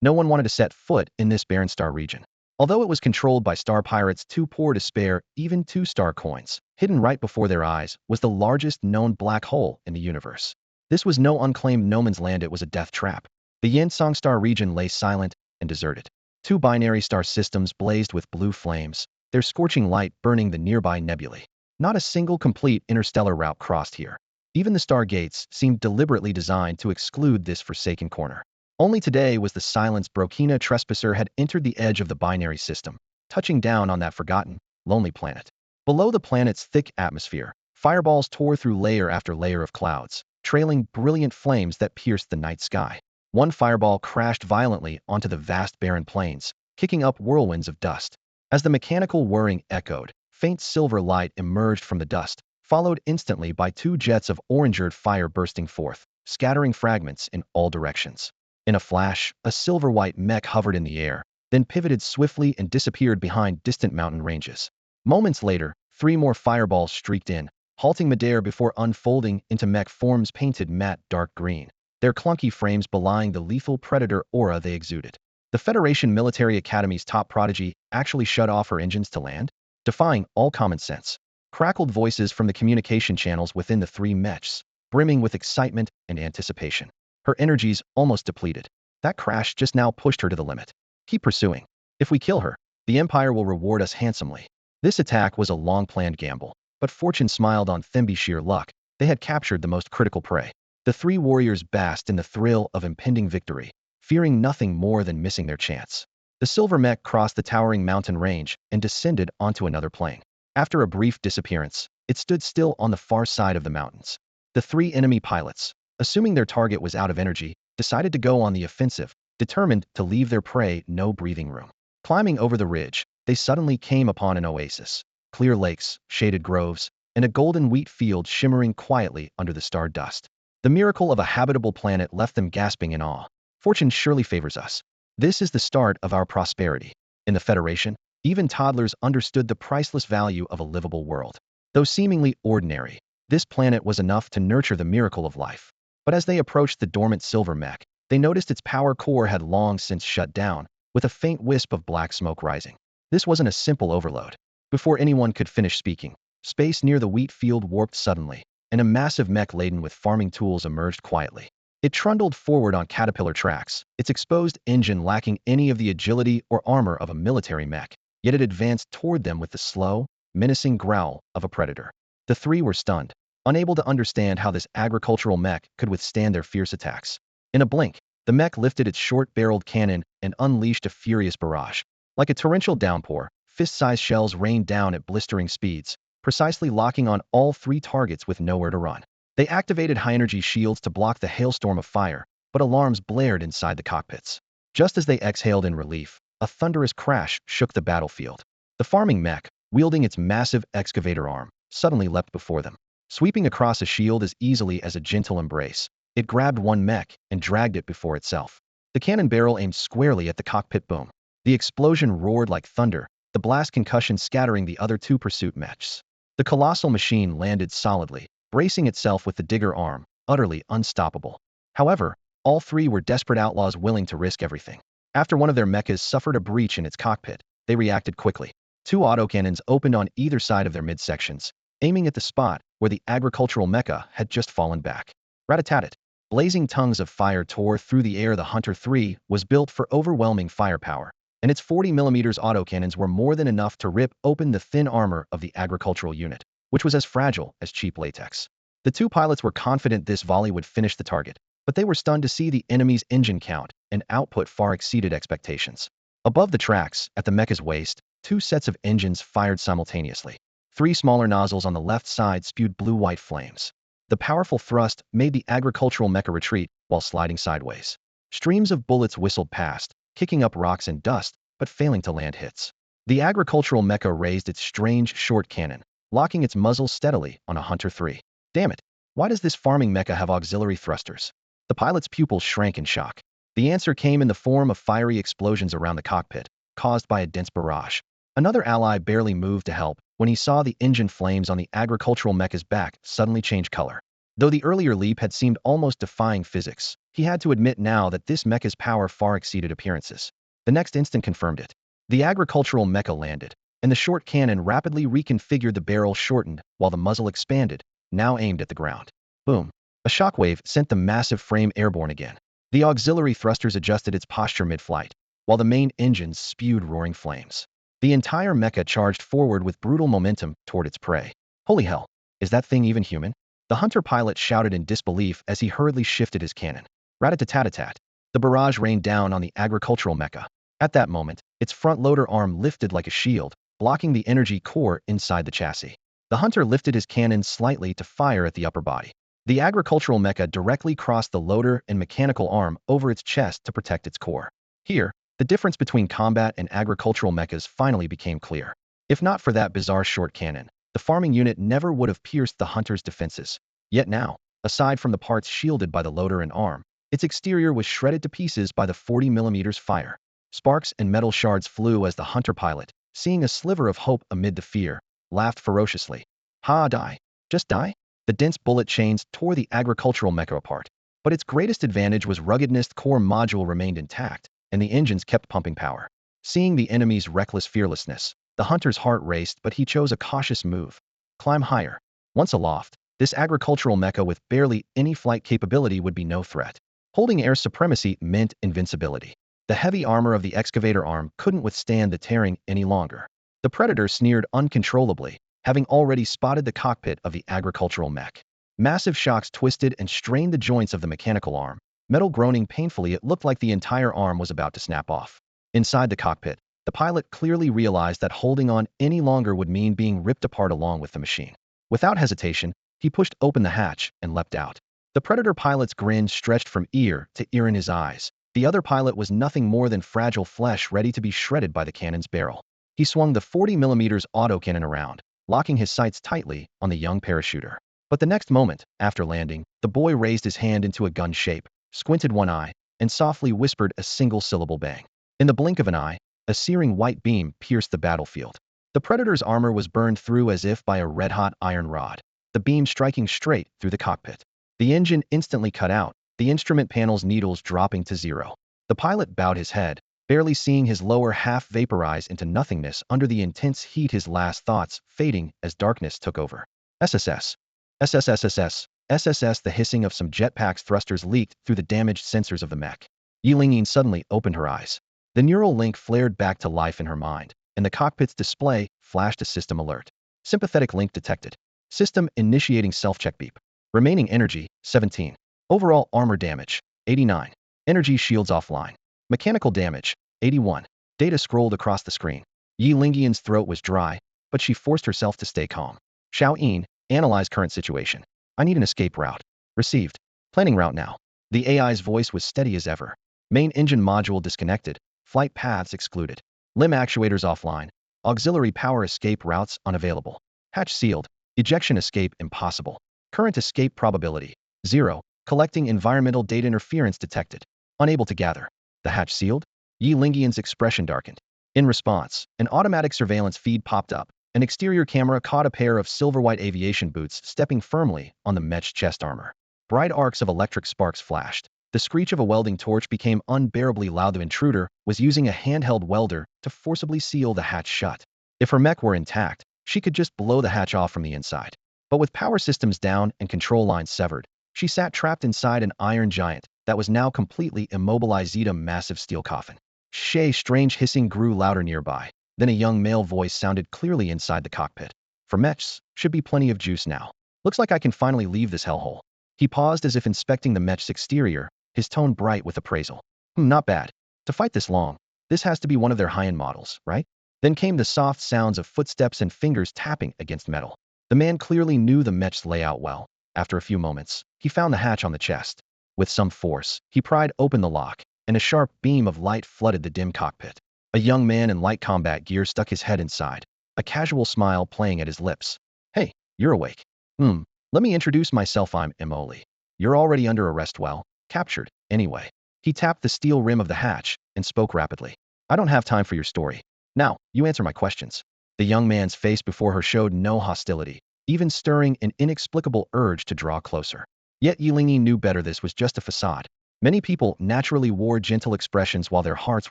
No one wanted to set foot in this barren star region. Although it was controlled by star pirates too poor to spare even 2-star coins, hidden right before their eyes was the largest known black hole in the universe. This was no unclaimed no man's land, it was a death trap. The Yanlong star region lay silent and deserted. 2 binary star systems blazed with blue flames, their scorching light burning the nearby nebulae. Not a single complete interstellar route crossed here. Even the stargates seemed deliberately designed to exclude this forsaken corner. Only today was the silence broken. A trespasser had entered the edge of the binary system, touching down on that forgotten, lonely planet. Below the planet's thick atmosphere, fireballs tore through layer after layer of clouds, trailing brilliant flames that pierced the night sky. One fireball crashed violently onto the vast barren plains, kicking up whirlwinds of dust. As the mechanical whirring echoed, faint silver light emerged from the dust, followed instantly by 2 jets of orangered fire bursting forth, scattering fragments in all directions. In a flash, a silver-white mech hovered in the air, then pivoted swiftly and disappeared behind distant mountain ranges. Moments later, 3 more fireballs streaked in, halting midair before unfolding into mech forms painted matte dark green, their clunky frames belying the lethal predator aura they exuded. The Federation Military Academy's top prodigy actually shut off her engines to land, defying all common sense. Crackled voices from the communication channels within the 3 mechs, brimming with excitement and anticipation. Her energies almost depleted. That crash just now pushed her to the limit. Keep pursuing. If we kill her, the Empire will reward us handsomely. This attack was a long-planned gamble, but fortune smiled on them. By sheer luck, they had captured the most critical prey. The 3 warriors basked in the thrill of impending victory, fearing nothing more than missing their chance. The silver mech crossed the towering mountain range and descended onto another plane. After a brief disappearance, it stood still on the far side of the mountains. The 3 enemy pilots, assuming their target was out of energy, decided to go on the offensive, determined to leave their prey no breathing room. Climbing over the ridge, they suddenly came upon an oasis. Clear lakes, shaded groves, and a golden wheat field shimmering quietly under the star dust. The miracle of a habitable planet left them gasping in awe. Fortune surely favors us. This is the start of our prosperity. In the Federation, even toddlers understood the priceless value of a livable world. Though seemingly ordinary, this planet was enough to nurture the miracle of life. But as they approached the dormant silver mech, they noticed its power core had long since shut down, with a faint wisp of black smoke rising. This wasn't a simple overload. Before anyone could finish speaking, space near the wheat field warped suddenly, and a massive mech laden with farming tools emerged quietly. It trundled forward on caterpillar tracks, its exposed engine lacking any of the agility or armor of a military mech, yet it advanced toward them with the slow, menacing growl of a predator. The 3 were stunned, unable to understand how this agricultural mech could withstand their fierce attacks. In a blink, the mech lifted its short-barreled cannon and unleashed a furious barrage. Like a torrential downpour, fist-sized shells rained down at blistering speeds, precisely locking on all 3 targets with nowhere to run. They activated high-energy shields to block the hailstorm of fire, but alarms blared inside the cockpits. Just as they exhaled in relief, a thunderous crash shook the battlefield. The farming mech, wielding its massive excavator arm, suddenly leapt before them. Sweeping across a shield as easily as a gentle embrace, it grabbed one mech and dragged it before itself. The cannon barrel aimed squarely at the cockpit boom. The explosion roared like thunder, the blast concussion scattering the other 2 pursuit mechs. The colossal machine landed solidly, bracing itself with the digger arm, utterly unstoppable. However, all 3 were desperate outlaws willing to risk everything. After one of their mechas suffered a breach in its cockpit, they reacted quickly. 2 autocannons opened on either side of their midsections, aiming at the spot where the agricultural mecha had just fallen back. Rat-a-tat-tat. Blazing tongues of fire tore through the air. The Hunter 3 was built for overwhelming firepower, and its 40mm autocannons were more than enough to rip open the thin armor of the agricultural unit, which was as fragile as cheap latex. The 2 pilots were confident this volley would finish the target, but they were stunned to see the enemy's engine count and output far exceeded expectations. Above the tracks, at the mecha's waist, 2 sets of engines fired simultaneously. 3 smaller nozzles on the left side spewed blue-white flames. The powerful thrust made the agricultural mecha retreat while sliding sideways. Streams of bullets whistled past, kicking up rocks and dust, but failing to land hits. The agricultural mecha raised its strange short cannon, locking its muzzle steadily on a Hunter 3. Damn it! Why does this farming mecha have auxiliary thrusters? The pilot's pupils shrank in shock. The answer came in the form of fiery explosions around the cockpit, caused by a dense barrage. Another ally barely moved to help when he saw the engine flames on the agricultural mecha's back suddenly change color. Though the earlier leap had seemed almost defying physics, He had to admit now that this mecha's power far exceeded appearances. The next instant confirmed it. The agricultural mecha landed, and the short cannon rapidly reconfigured. The barrel shortened, while the muzzle expanded, now aimed at the ground. Boom. A shockwave sent the massive frame airborne again. The auxiliary thrusters adjusted its posture mid-flight, while the main engines spewed roaring flames. The entire mecha charged forward with brutal momentum toward its prey. Holy hell, is that thing even human? The hunter pilot shouted in disbelief as he hurriedly shifted his cannon. Rat-a-tat-tat-tat. The barrage rained down on the agricultural mecha. At that moment, its front loader arm lifted like a shield, blocking the energy core inside the chassis. The hunter lifted his cannon slightly to fire at the upper body. The agricultural mecha directly crossed the loader and mechanical arm over its chest to protect its core. Here, the difference between combat and agricultural mechas finally became clear. If not for that bizarre short cannon, the farming unit never would have pierced the hunter's defenses. Yet now, aside from the parts shielded by the loader and arm, its exterior was shredded to pieces by the 40mm fire. Sparks and metal shards flew as the hunter pilot, seeing a sliver of hope amid the fear, laughed ferociously. Ha, die. Just die? The dense bullet chains tore the agricultural mecha apart. But its greatest advantage was ruggedness. The core module remained intact, and the engines kept pumping power. Seeing the enemy's reckless fearlessness, the hunter's heart raced, but he chose a cautious move. Climb higher. Once aloft, this agricultural mecha with barely any flight capability would be no threat. Holding air supremacy meant invincibility. The heavy armor of the excavator arm couldn't withstand the tearing any longer. The Predator sneered uncontrollably, having already spotted the cockpit of the agricultural mech. Massive shocks twisted and strained the joints of the mechanical arm. Metal groaning painfully, it looked like the entire arm was about to snap off. Inside the cockpit, the pilot clearly realized that holding on any longer would mean being ripped apart along with the machine. Without hesitation, he pushed open the hatch and leapt out. The Predator pilot's grin stretched from ear to ear in his eyes. The other pilot was nothing more than fragile flesh ready to be shredded by the cannon's barrel. He swung the 40mm autocannon around, locking his sights tightly on the young parachuter. But the next moment, after landing, the boy raised his hand into a gun shape, squinted one eye, and softly whispered a single-syllable bang. In the blink of an eye, a searing white beam pierced the battlefield. The Predator's armor was burned through as if by a red-hot iron rod, the beam striking straight through the cockpit. The engine instantly cut out, the instrument panel's needles dropping to zero. The pilot bowed his head, barely seeing his lower half vaporize into nothingness under the intense heat, his last thoughts fading as darkness took over. SSS. SSSSS. SSS. The hissing of some jetpacks thrusters leaked through the damaged sensors of the mech. Linyin suddenly opened her eyes. The neural link flared back to life in her mind, and the cockpit's display flashed a system alert. Sympathetic link detected. System initiating self-check beep. Remaining energy, 17. Overall armor damage, 89. Energy shields offline. Mechanical damage, 81. Data scrolled across the screen. Linyi's throat was dry, but she forced herself to stay calm. Xiao, analyze current situation. I need an escape route. Received. Planning route now. The AI's voice was steady as ever. Main engine module disconnected. Flight paths excluded. Limb actuators offline. Auxiliary power escape routes unavailable. Hatch sealed. Ejection escape impossible. Current escape probability, 0. Collecting environmental data interference detected. Unable to gather. The hatch sealed? Linyi's expression darkened. In response, an automatic surveillance feed popped up. An exterior camera caught a pair of silver-white aviation boots stepping firmly on the Mech's chest armor. Bright arcs of electric sparks flashed. The screech of a welding torch became unbearably loud. The intruder was using a handheld welder to forcibly seal the hatch shut. If her mech were intact, she could just blow the hatch off from the inside. But with power systems down and control lines severed, she sat trapped inside an iron giant that was now completely immobilized. A massive steel coffin. Strange hissing grew louder nearby. Then a young male voice sounded clearly inside the cockpit. For Mechs, should be plenty of juice now. Looks like I can finally leave this hellhole. He paused as if inspecting the Mech's exterior, his tone bright with appraisal. Not bad. To fight this long, this has to be one of their high-end models, right? Then came the soft sounds of footsteps and fingers tapping against metal. The man clearly knew the Mech's layout well. After a few moments, he found the hatch on the chest. With some force, he pried open the lock, and a sharp beam of light flooded the dim cockpit. A young man in light combat gear stuck his head inside, a casual smile playing at his lips. Hey, you're awake. Let me introduce myself. I'm Emoli. You're already under arrest. Well, captured, anyway. He tapped the steel rim of the hatch and spoke rapidly. I don't have time for your story. Now, you answer my questions. The young man's face before her showed no hostility, even stirring an inexplicable urge to draw closer. Yet Linyin knew better. This was just a facade. Many people naturally wore gentle expressions while their hearts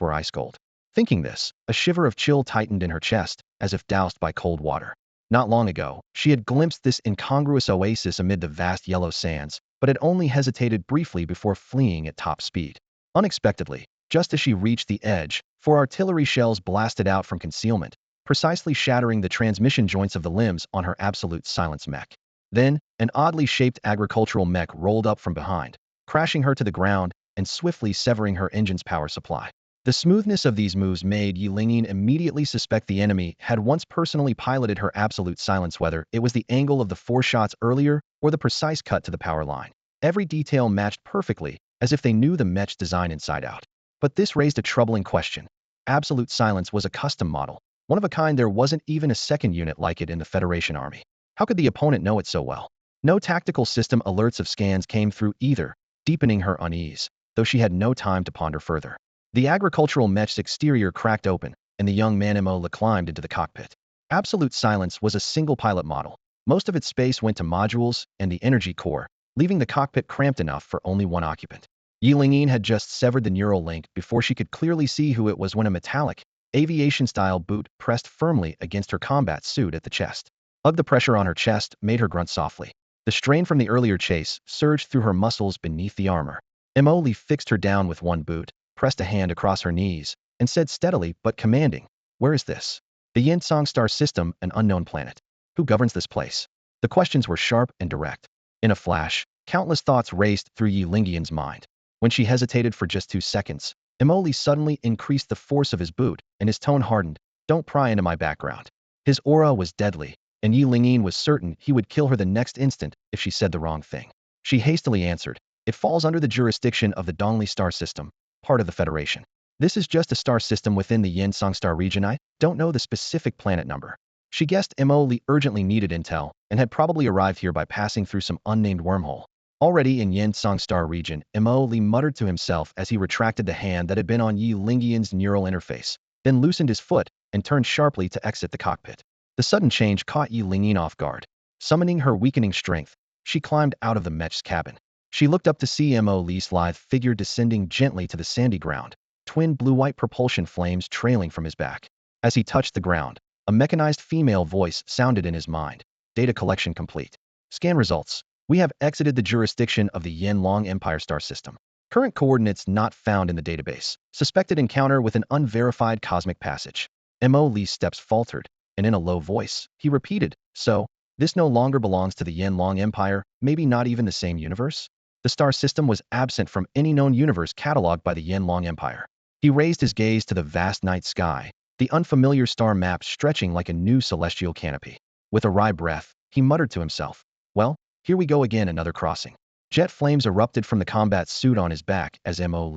were ice cold. Thinking this, a shiver of chill tightened in her chest, as if doused by cold water. Not long ago, she had glimpsed this incongruous oasis amid the vast yellow sands, but had only hesitated briefly before fleeing at top speed. Unexpectedly, just as she reached the edge, four artillery shells blasted out from concealment, precisely shattering the transmission joints of the limbs on her absolute silence mech. Then, an oddly shaped agricultural mech rolled up from behind, crashing her to the ground and swiftly severing her engine's power supply. The smoothness of these moves made Linyin immediately suspect the enemy had once personally piloted her absolute silence, whether it was the angle of the 4 shots earlier or the precise cut to the power line. Every detail matched perfectly, as if they knew the Mech's design inside out. But this raised a troubling question. Absolute silence was a custom model, one of a kind. There wasn't even a second unit like it in the Federation army. How could the opponent know it so well? No tactical system alerts of scans came through either, deepening her unease, though she had no time to ponder further. The agricultural mech's exterior cracked open, and the young man Mo climbed into the cockpit. Absolute Silence was a single pilot model. Most of its space went to modules and the energy core, leaving the cockpit cramped enough for only one occupant. Linyin had just severed the neural link before she could clearly see who it was when a metallic, aviation-style boot pressed firmly against her combat suit at the chest. The pressure on her chest made her grunt softly. The strain from the earlier chase surged through her muscles beneath the armor. Mo fixed her down with one boot, pressed a hand across her knees, and said steadily but commanding, "Where is this? The Yanlong star system, an unknown planet. Who governs this place?" The questions were sharp and direct. In a flash, countless thoughts raced through Linyian's mind. When she hesitated for just 2 seconds, Mo suddenly increased the force of his boot, and his tone hardened. "Don't pry into my background." His aura was deadly, and Linyin was certain he would kill her the next instant if she said the wrong thing. She hastily answered, "It falls under the jurisdiction of the Dongli star system, part of the Federation. This is just a star system within the Yanlong star region. I don't know the specific planet number." She guessed Mo urgently needed intel and had probably arrived here by passing through some unnamed wormhole. Already in Yanlong star region, Mo muttered to himself as he retracted the hand that had been on Linyian's neural interface, then loosened his foot and turned sharply to exit the cockpit. The sudden change caught Linyin off guard. Summoning her weakening strength, she climbed out of the Mech's cabin. She looked up to see Mo's lithe figure descending gently to the sandy ground, twin blue-white propulsion flames trailing from his back. As he touched the ground, a mechanized female voice sounded in his mind. "Data collection complete. Scan results. We have exited the jurisdiction of the Yanlong Empire star system. Current coordinates not found in the database. Suspected encounter with an unverified cosmic passage." Mo's steps faltered, and in a low voice, he repeated, "So, this no longer belongs to the Yanlong Empire, maybe not even the same universe?" The star system was absent from any known universe cataloged by the Yanlong Empire. He raised his gaze to the vast night sky, the unfamiliar star map stretching like a new celestial canopy. With a wry breath, he muttered to himself, "Well, here we go again, another crossing." Jet flames erupted from the combat suit on his back as Mo,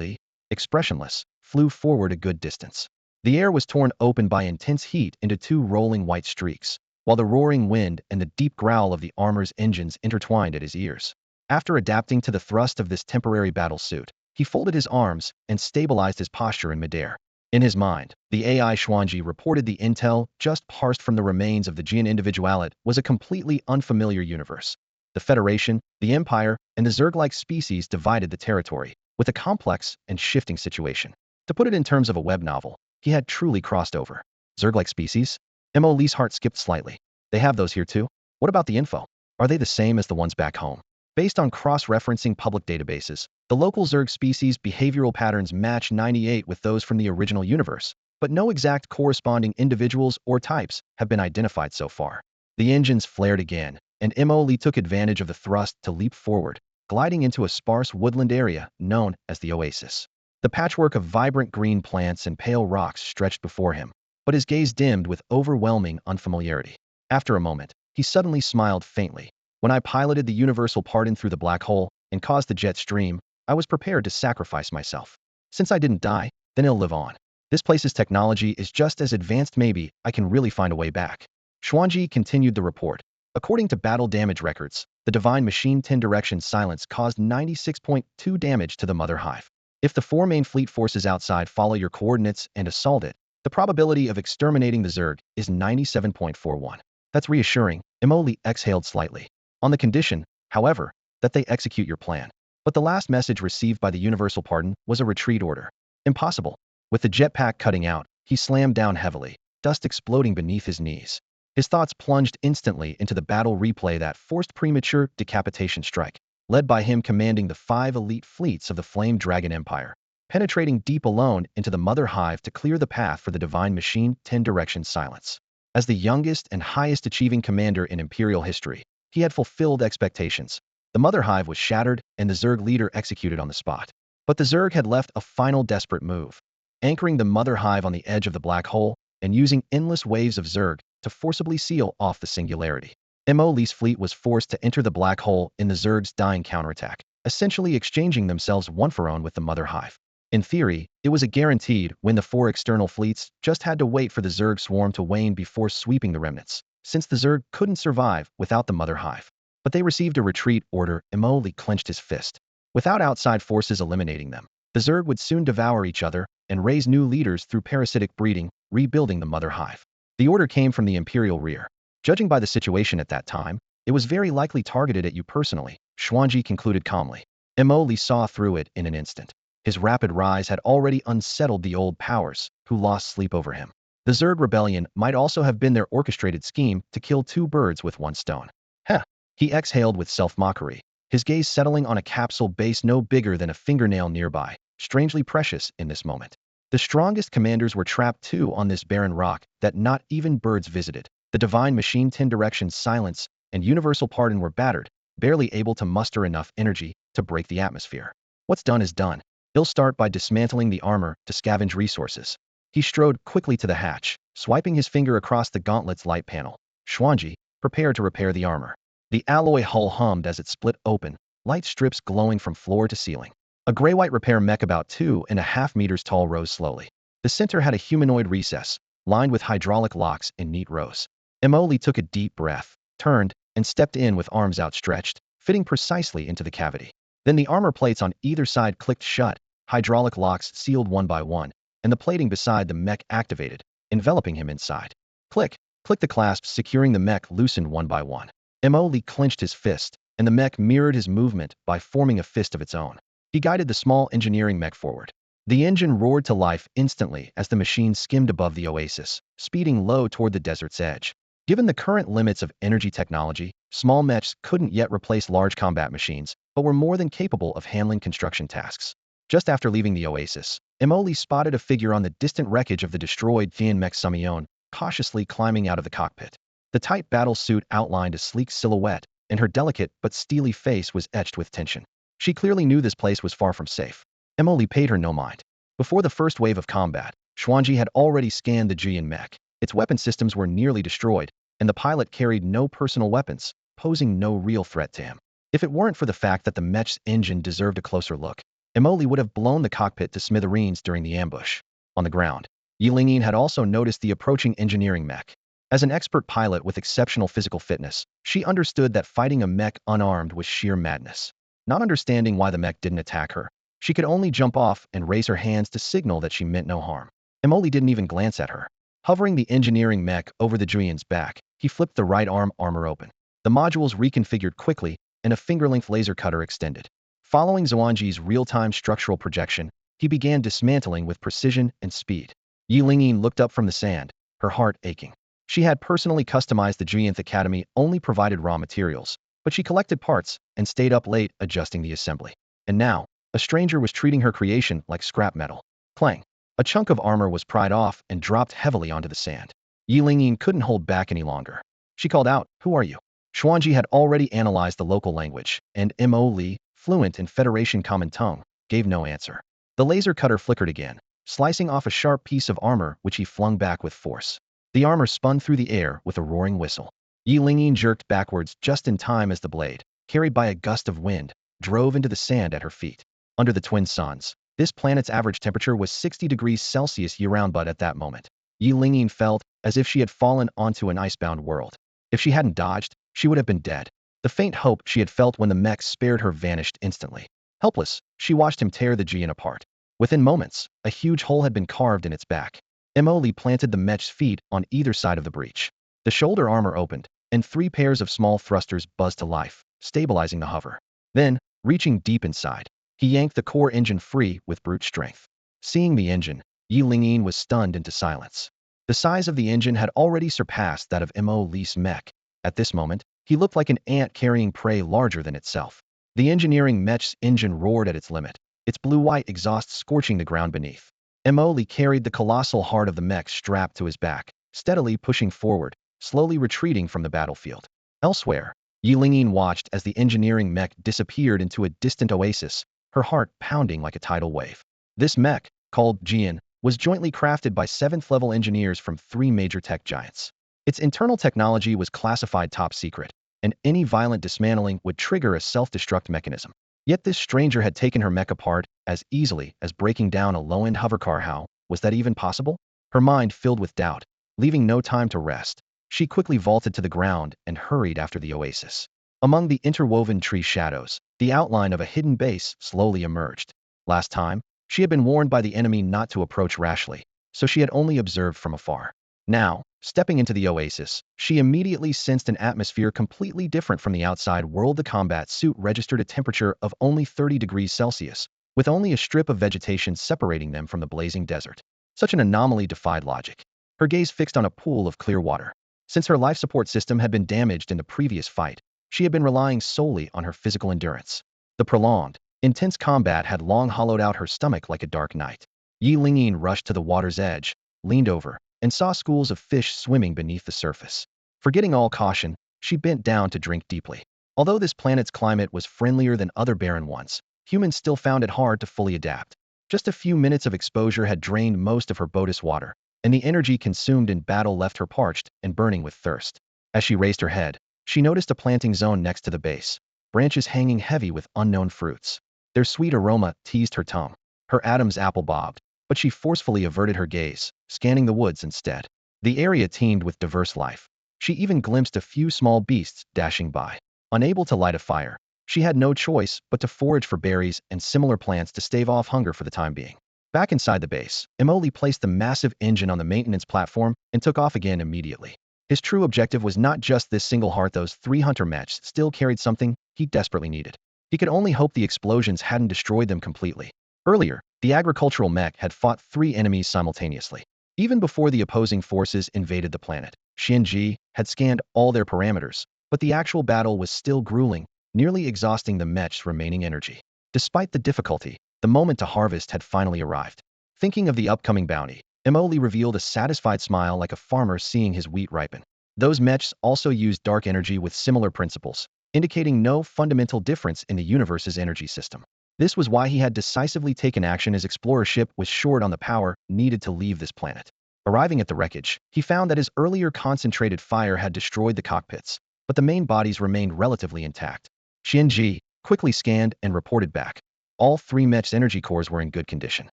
expressionless, flew forward a good distance. The air was torn open by intense heat into 2 rolling white streaks, while the roaring wind and the deep growl of the armor's engines intertwined at his ears. After adapting to the thrust of this temporary battle suit, he folded his arms and stabilized his posture in midair. In his mind, the AI Xuan Ji reported the intel just parsed from the remains of the Jian individuality was a completely unfamiliar universe. The Federation, the Empire, and the Zerg-like species divided the territory, with a complex and shifting situation. To put it in terms of a web novel, he had truly crossed over. Zerg-like species? Mo's heart skipped slightly. They have those here too? What about the info? Are they the same as the ones back home? Based on cross-referencing public databases, the local Zerg species' behavioral patterns match 98 with those from the original universe, but no exact corresponding individuals or types have been identified so far. The engines flared again, and Mo took advantage of the thrust to leap forward, gliding into a sparse woodland area known as the Oasis. The patchwork of vibrant green plants and pale rocks stretched before him, but his gaze dimmed with overwhelming unfamiliarity. After a moment, he suddenly smiled faintly. "When I piloted the universal pardon through the black hole and caused the jet stream, I was prepared to sacrifice myself. Since I didn't die, then it'll live on. This place's technology is just as advanced. Maybe I can really find a way back." Xuan Ji continued the report. According to battle damage records, the Divine Machine 10 Direction Silence caused 96.2 damage to the Mother Hive. If the 4 main fleet forces outside follow your coordinates and assault it, the probability of exterminating the Zerg is 97.41. That's reassuring. Mo exhaled slightly. On the condition, however, that they execute your plan. But the last message received by the Universal Pardon was a retreat order. Impossible. With the jetpack cutting out, he slammed down heavily, dust exploding beneath his knees. His thoughts plunged instantly into the battle replay that forced premature decapitation strike, led by him commanding the 5 elite fleets of the Flame Dragon Empire, penetrating deep alone into the Mother Hive to clear the path for the Divine Machine 10 Direction Silence. As the youngest and highest achieving commander in Imperial history, he had fulfilled expectations. The Mother Hive was shattered and the Zerg leader executed on the spot. But the Zerg had left a final desperate move, anchoring the Mother Hive on the edge of the black hole and using endless waves of Zerg to forcibly seal off the singularity. Mo Li's fleet was forced to enter the black hole in the Zerg's dying counterattack, essentially exchanging themselves one for one with the Mother Hive. In theory, it was a guaranteed win. The 4 external fleets just had to wait for the Zerg swarm to wane before sweeping the remnants, since the Zerg couldn't survive without the Mother Hive. But they received a retreat order. Mo Li clenched his fist. Without outside forces eliminating them, the Zerg would soon devour each other and raise new leaders through parasitic breeding, rebuilding the Mother Hive. The order came from the Imperial rear. Judging by the situation at that time, it was very likely targeted at you personally, Xuan Ji concluded calmly. Mo Li saw through it in an instant. His rapid rise had already unsettled the old powers, who lost sleep over him. The Zerg rebellion might also have been their orchestrated scheme to kill 2 birds with 1 stone. Heh! He exhaled with self-mockery, his gaze settling on a capsule base no bigger than a fingernail nearby, strangely precious in this moment. The strongest commanders were trapped too on this barren rock that not even birds visited. The Divine Machine 10 Direction Silence and Universal Pardon were battered, barely able to muster enough energy to break the atmosphere. What's done is done. He'll start by dismantling the armor to scavenge resources. He strode quickly to the hatch, swiping his finger across the gauntlet's light panel. Xuan Ji, prepare to repair the armor. The alloy hull hummed as it split open, light strips glowing from floor to ceiling. A gray-white repair mech about 2.5 meters tall rose slowly. The center had a humanoid recess, lined with hydraulic locks in neat rows. Mo Li took a deep breath, turned, and stepped in with arms outstretched, fitting precisely into the cavity. Then the armor plates on either side clicked shut, hydraulic locks sealed one by one, and the plating beside the mech activated, enveloping him inside. Click, click, the clasps securing the mech loosened one by one. Mo Li clenched his fist, and the mech mirrored his movement by forming a fist of its own. He guided the small engineering mech forward. The engine roared to life instantly as the machine skimmed above the oasis, speeding low toward the desert's edge. Given the current limits of energy technology, small mechs couldn't yet replace large combat machines, but were more than capable of handling construction tasks. Just after leaving the oasis, Mo Li spotted a figure on the distant wreckage of the destroyed Tian mech Sumion, cautiously climbing out of the cockpit. The tight battle suit outlined a sleek silhouette, and her delicate but steely face was etched with tension. She clearly knew this place was far from safe. Mo Li paid her no mind. Before the first wave of combat, Xuan Ji had already scanned the Jian mech. Its weapon systems were nearly destroyed, and the pilot carried no personal weapons, posing no real threat to him. If it weren't for the fact that the mech's engine deserved a closer look, Mo Li would have blown the cockpit to smithereens during the ambush. On the ground, Linyin had also noticed the approaching engineering mech. As an expert pilot with exceptional physical fitness, she understood that fighting a mech unarmed was sheer madness. Not understanding why the mech didn't attack her, she could only jump off and raise her hands to signal that she meant no harm. Mo Li didn't even glance at her. Hovering the engineering mech over the Julian's back, he flipped the right arm armor open. The modules reconfigured quickly, and a finger-length laser cutter extended. Following Xuan Ji's real-time structural projection, he began dismantling with precision and speed. Linyin looked up from the sand, her heart aching. She had personally customized the Jianth Academy, only provided raw materials, but she collected parts and stayed up late adjusting the assembly. And now, a stranger was treating her creation like scrap metal. Clang! A chunk of armor was pried off and dropped heavily onto the sand. Linyin couldn't hold back any longer. She called out, "Who are you?" Xuan Ji had already analyzed the local language, and Mo Li, fluent in Federation common tongue, gave no answer. The laser cutter flickered again, slicing off a sharp piece of armor which he flung back with force. The armor spun through the air with a roaring whistle. Linyin jerked backwards just in time as the blade, carried by a gust of wind, drove into the sand at her feet. Under the twin suns, this planet's average temperature was 60 degrees Celsius year-round, but at that moment, Linyin felt as if she had fallen onto an icebound world. If she hadn't dodged, she would have been dead. The faint hope she had felt when the mech spared her vanished instantly. Helpless, she watched him tear the Jian apart. Within moments, a huge hole had been carved in its back. Mo Li planted the mech's feet on either side of the breach. The shoulder armor opened, and 3 pairs of small thrusters buzzed to life, stabilizing the hover. Then, Reaching deep inside, he yanked the core engine free with brute strength. Seeing the engine, Linyin was stunned into silence. The size of the engine had already surpassed that of Mo Li's mech. At this moment, he looked like an ant carrying prey larger than itself. The engineering Mech's engine roared at its limit, its blue-white exhaust scorching the ground beneath. Mo Li carried the colossal heart of the mech strapped to his back, steadily pushing forward, slowly retreating from the battlefield. Elsewhere, Linyin watched as the engineering mech disappeared into a distant oasis, her heart pounding like a tidal wave. This mech, called Jian, was jointly crafted by 7th-level engineers from 3 major tech giants. Its internal technology was classified top secret, and any violent dismantling would trigger a self-destruct mechanism. Yet this stranger had taken her mech apart as easily as breaking down a low-end hovercar. How was that even possible? Her mind filled with doubt, leaving no time to rest. She quickly vaulted to the ground and hurried after the oasis. Among the interwoven tree shadows, the outline of a hidden base slowly emerged. Last time, she had been warned by the enemy not to approach rashly, so she had only observed from afar. Now, stepping into the oasis, she immediately sensed an atmosphere completely different from the outside world. The combat suit registered a temperature of only 30 degrees Celsius, with only a strip of vegetation separating them from the blazing desert. Such an anomaly defied logic. Her gaze fixed on a pool of clear water. Since her life support system had been damaged in the previous fight, she had been relying solely on her physical endurance. The prolonged, intense combat had long hollowed out her stomach like a dark night. Linyin rushed to the water's edge, leaned over, and saw schools of fish swimming beneath the surface. Forgetting all caution, she bent down to drink deeply. Although this planet's climate was friendlier than other barren ones, humans still found it hard to fully adapt. Just a few minutes of exposure had drained most of her Bodis water, and the energy consumed in battle left her parched and burning with thirst. As she raised her head, she noticed a planting zone next to the base, branches hanging heavy with unknown fruits. Their sweet aroma teased her tongue. Her Adam's apple bobbed, but she forcefully averted her gaze, scanning the woods instead. The area teemed with diverse life. She even glimpsed a few small beasts dashing by. Unable to light a fire, she had no choice but to forage for berries and similar plants to stave off hunger for the time being. Back inside the base, Emoli placed the massive engine on the maintenance platform and took off again immediately. His true objective was not just this single heart. Those 3 hunter mechs still carried something he desperately needed. He could only hope the explosions hadn't destroyed them completely. Earlier, the agricultural mech had fought 3 enemies simultaneously. Even before the opposing forces invaded the planet, Xuan Ji had scanned all their parameters, but the actual battle was still grueling, nearly exhausting the mech's remaining energy. Despite the difficulty, the moment to harvest had finally arrived. Thinking of the upcoming bounty, Emoli revealed a satisfied smile like a farmer seeing his wheat ripen. Those mechs also used dark energy with similar principles, indicating no fundamental difference in the universe's energy system. This was why he had decisively taken action. His explorer ship was short on the power needed to leave this planet. Arriving at the wreckage, he found that his earlier concentrated fire had destroyed the cockpits, but the main bodies remained relatively intact. Xuan Ji quickly scanned and reported back. All 3 mechs' energy cores were in good condition.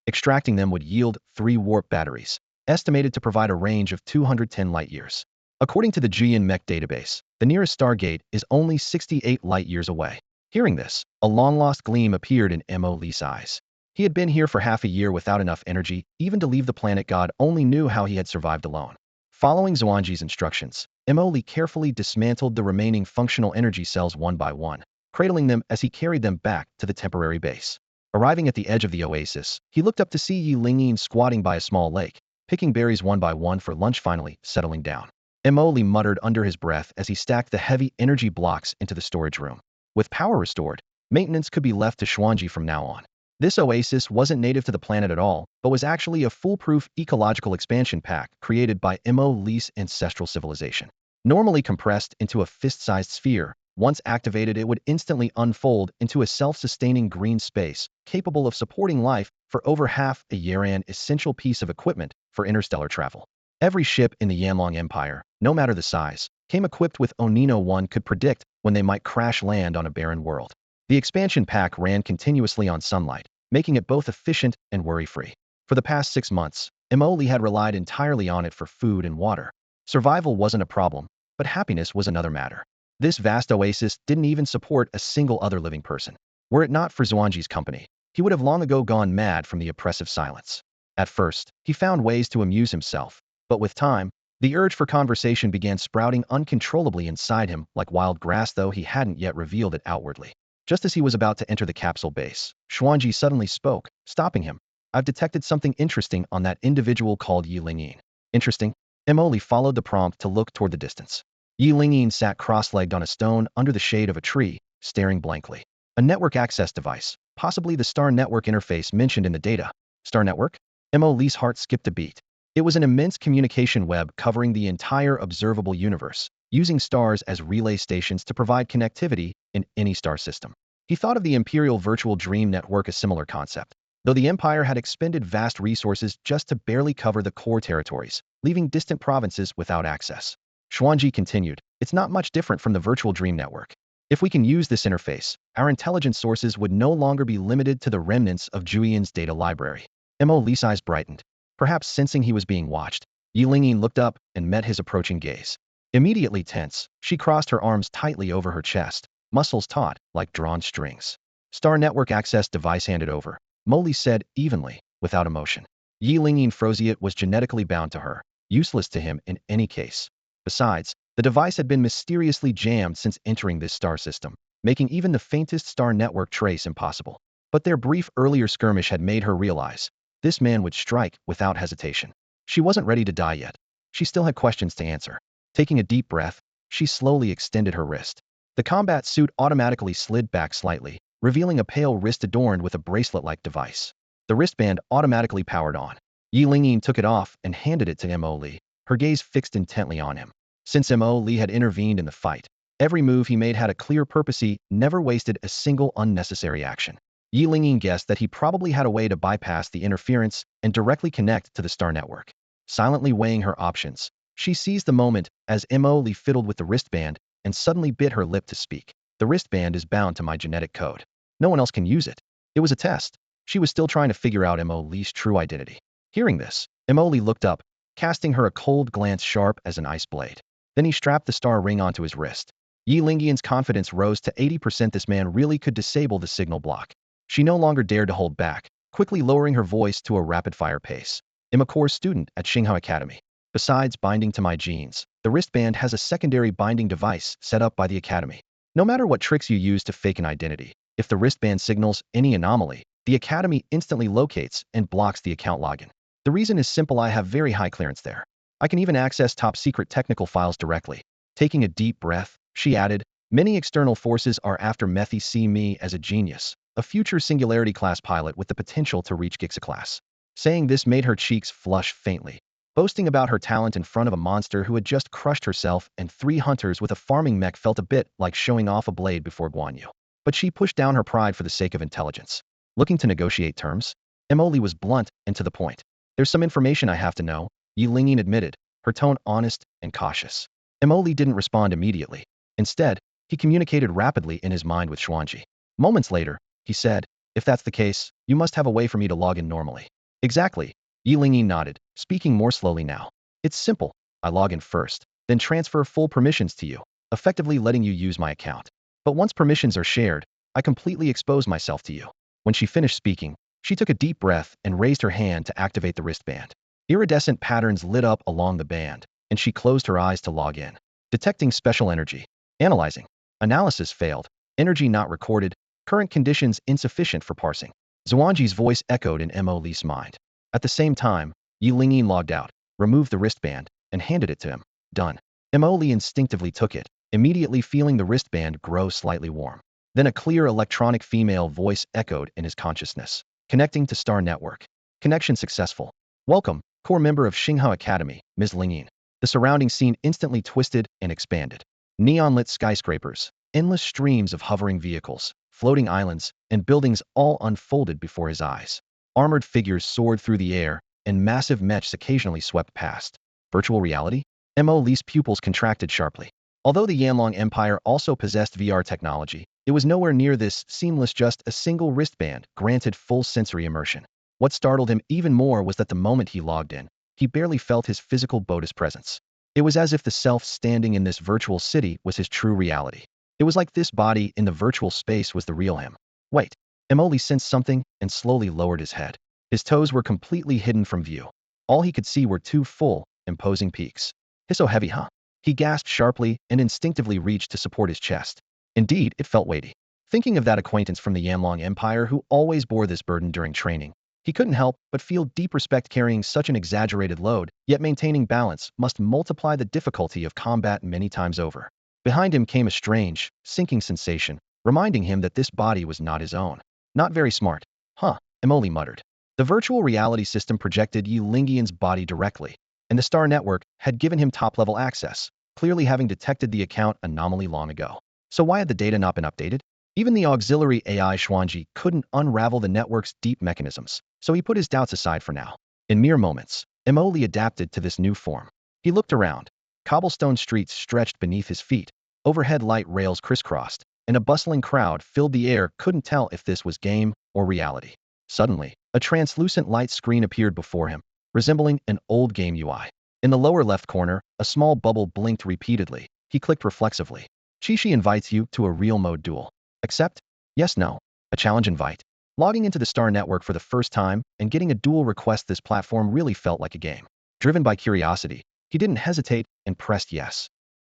Extracting them would yield 3 warp batteries, estimated to provide a range of 210 light-years. According to the Jian Mech database, the nearest Stargate is only 68 light-years away. Hearing this, a long-lost gleam appeared in Mo Li's eyes. He had been here for half a year without enough energy, even to leave the planet. God only knew how he had survived alone. Following Xuan Ji's instructions, Mo Li carefully dismantled the remaining functional energy cells one by one, cradling them as he carried them back to the temporary base. Arriving at the edge of the oasis, he looked up to see Linyin squatting by a small lake, picking berries one by one for lunch. Finally settling down. Mo Li muttered under his breath as he stacked the heavy energy blocks into the storage room. With power restored, maintenance could be left to Xuan Ji from now on. This oasis wasn't native to the planet at all, but was actually a foolproof ecological expansion pack created by Mo Li's ancestral civilization. Normally compressed into a fist-sized sphere, once activated it would instantly unfold into a self-sustaining green space, capable of supporting life for over half a year, an essential piece of equipment for interstellar travel. Every ship in the Yanlong Empire, no matter the size, came equipped with Onino. One could predict when they might crash land on a barren world. The expansion pack ran continuously on sunlight, making it both efficient and worry-free. For the past 6 months, Emoli had relied entirely on it for food and water. Survival wasn't a problem, but happiness was another matter. This vast oasis didn't even support a single other living person. Were it not for Xuan Ji's company, he would have long ago gone mad from the oppressive silence. At first, he found ways to amuse himself, but with time, the urge for conversation began sprouting uncontrollably inside him like wild grass, though he hadn't yet revealed it outwardly. Just as he was about to enter the capsule base, Xuan Ji suddenly spoke, stopping him. I've detected something interesting on that individual called Linyin. Interesting? Emily followed the prompt to look toward the distance. Linyin sat cross-legged on a stone under the shade of a tree, staring blankly. A network access device, possibly the star network interface mentioned in the data. Star network? Emily's heart skipped a beat. It was an immense communication web covering the entire observable universe, using stars as relay stations to provide connectivity in any star system. He thought of the Imperial Virtual Dream Network, a similar concept, though the Empire had expended vast resources just to barely cover the core territories, leaving distant provinces without access. Xuan Ji continued, it's not much different from the Virtual Dream Network. If we can use this interface, our intelligence sources would no longer be limited to the remnants of Julian's data library. Emily's eyes brightened. Perhaps sensing he was being watched, Linyin looked up and met his approaching gaze. Immediately tense, she crossed her arms tightly over her chest, muscles taut like drawn strings. Star network access device handed over, Molly said evenly, without emotion. Linyin Froziet was genetically bound to her, useless to him in any case. Besides, the device had been mysteriously jammed since entering this star system, making even the faintest star network trace impossible. But their brief earlier skirmish had made her realize this man would strike without hesitation. She wasn't ready to die yet. She still had questions to answer. Taking a deep breath, she slowly extended her wrist. The combat suit automatically slid back slightly, revealing a pale wrist adorned with a bracelet-like device. The wristband automatically powered on. Linyin took it off and handed it to Mo Li, her gaze fixed intently on him. Since Mo Li had intervened in the fight, every move he made had a clear purpose. He never wasted a single unnecessary action. Linyin guessed that he probably had a way to bypass the interference and directly connect to the star network. Silently weighing her options, she seized the moment as Mo Li fiddled with the wristband and suddenly bit her lip to speak. The wristband is bound to my genetic code. No one else can use it. It was a test. She was still trying to figure out Mo Li's true identity. Hearing this, Mo Li looked up, casting her a cold glance sharp as an ice blade. Then he strapped the star ring onto his wrist. Linyian's confidence rose to 80%. This man really could disable the signal block. She no longer dared to hold back, quickly lowering her voice to a rapid-fire pace. I'm a core student at Xinghao Academy. Besides binding to my genes, the wristband has a secondary binding device set up by the Academy. No matter what tricks you use to fake an identity, if the wristband signals any anomaly, the Academy instantly locates and blocks the account login. The reason is simple. I have very high clearance there. I can even access top-secret technical files directly. Taking a deep breath, she added, many external forces are after Methy. See me as a genius, a future Singularity-class pilot with the potential to reach Gixa class. Saying this made her cheeks flush faintly. Boasting about her talent in front of a monster who had just crushed herself and 3 hunters with a farming mech felt a bit like showing off a blade before Guan Yu. But she pushed down her pride for the sake of intelligence. Looking to negotiate terms? Emily was blunt and to the point. There's some information I have to know, Linyin admitted, her tone honest and cautious. Emily didn't respond immediately. Instead, he communicated rapidly in his mind with Xuan Ji. Moments later, he said, if that's the case, you must have a way for me to log in normally. Exactly. Linyin nodded, speaking more slowly now. It's simple. I log in first, then transfer full permissions to you, effectively letting you use my account. But once permissions are shared, I completely expose myself to you. When she finished speaking, she took a deep breath and raised her hand to activate the wristband. Iridescent patterns lit up along the band, and she closed her eyes to log in. Detecting special energy. Analyzing. Analysis failed. Energy not recorded. Current conditions insufficient for parsing. Xuan Ji's voice echoed in Mo Li's mind. At the same time, Linyin logged out, removed the wristband, and handed it to him. Done. Mo Li instinctively took it, immediately feeling the wristband grow slightly warm. Then a clear electronic female voice echoed in his consciousness. Connecting to Star Network. Connection successful. Welcome, core member of Xinghao Academy, Ms. Linyin. The surrounding scene instantly twisted and expanded. Neon-lit skyscrapers, endless streams of hovering vehicles, floating islands, and buildings all unfolded before his eyes. Armored figures soared through the air, and massive mechs occasionally swept past. Virtual reality? Mo Li's pupils contracted sharply. Although the Yanlong Empire also possessed VR technology, it was nowhere near this seamless. Just a single wristband granted full sensory immersion. What startled him even more was that the moment he logged in, he barely felt his physical Bodhi's presence. It was as if the self standing in this virtual city was his true reality. It was like this body in the virtual space was the real him. Wait. Emoli sensed something and slowly lowered his head. His toes were completely hidden from view. All he could see were 2 full, imposing peaks. "It's so heavy, huh?" He gasped sharply and instinctively reached to support his chest. Indeed, it felt weighty. Thinking of that acquaintance from the Yanlong Empire who always bore this burden during training, he couldn't help but feel deep respect. Carrying such an exaggerated load, yet maintaining balance, must multiply the difficulty of combat many times over. Behind him came a strange, sinking sensation, reminding him that this body was not his own. Not very smart. Huh, Emoli muttered. The virtual reality system projected Yi Lingian's body directly, and the Star Network had given him top-level access, clearly having detected the account anomaly long ago. So why had the data not been updated? Even the auxiliary AI Xuan Ji couldn't unravel the network's deep mechanisms, so he put his doubts aside for now. In mere moments, Emoli adapted to this new form. He looked around. Cobblestone streets stretched beneath his feet, overhead light rails crisscrossed, and a bustling crowd filled the air. Couldn't tell if this was game or reality. Suddenly, a translucent light screen appeared before him, resembling an old game UI. In the lower left corner, a small bubble blinked repeatedly. He clicked reflexively. Chishi invites you to a real mode duel. Accept? Yes, no. A challenge invite. Logging into the Star Network for the first time and getting a duel request. This platform really felt like a game. Driven by curiosity, he didn't hesitate and pressed yes.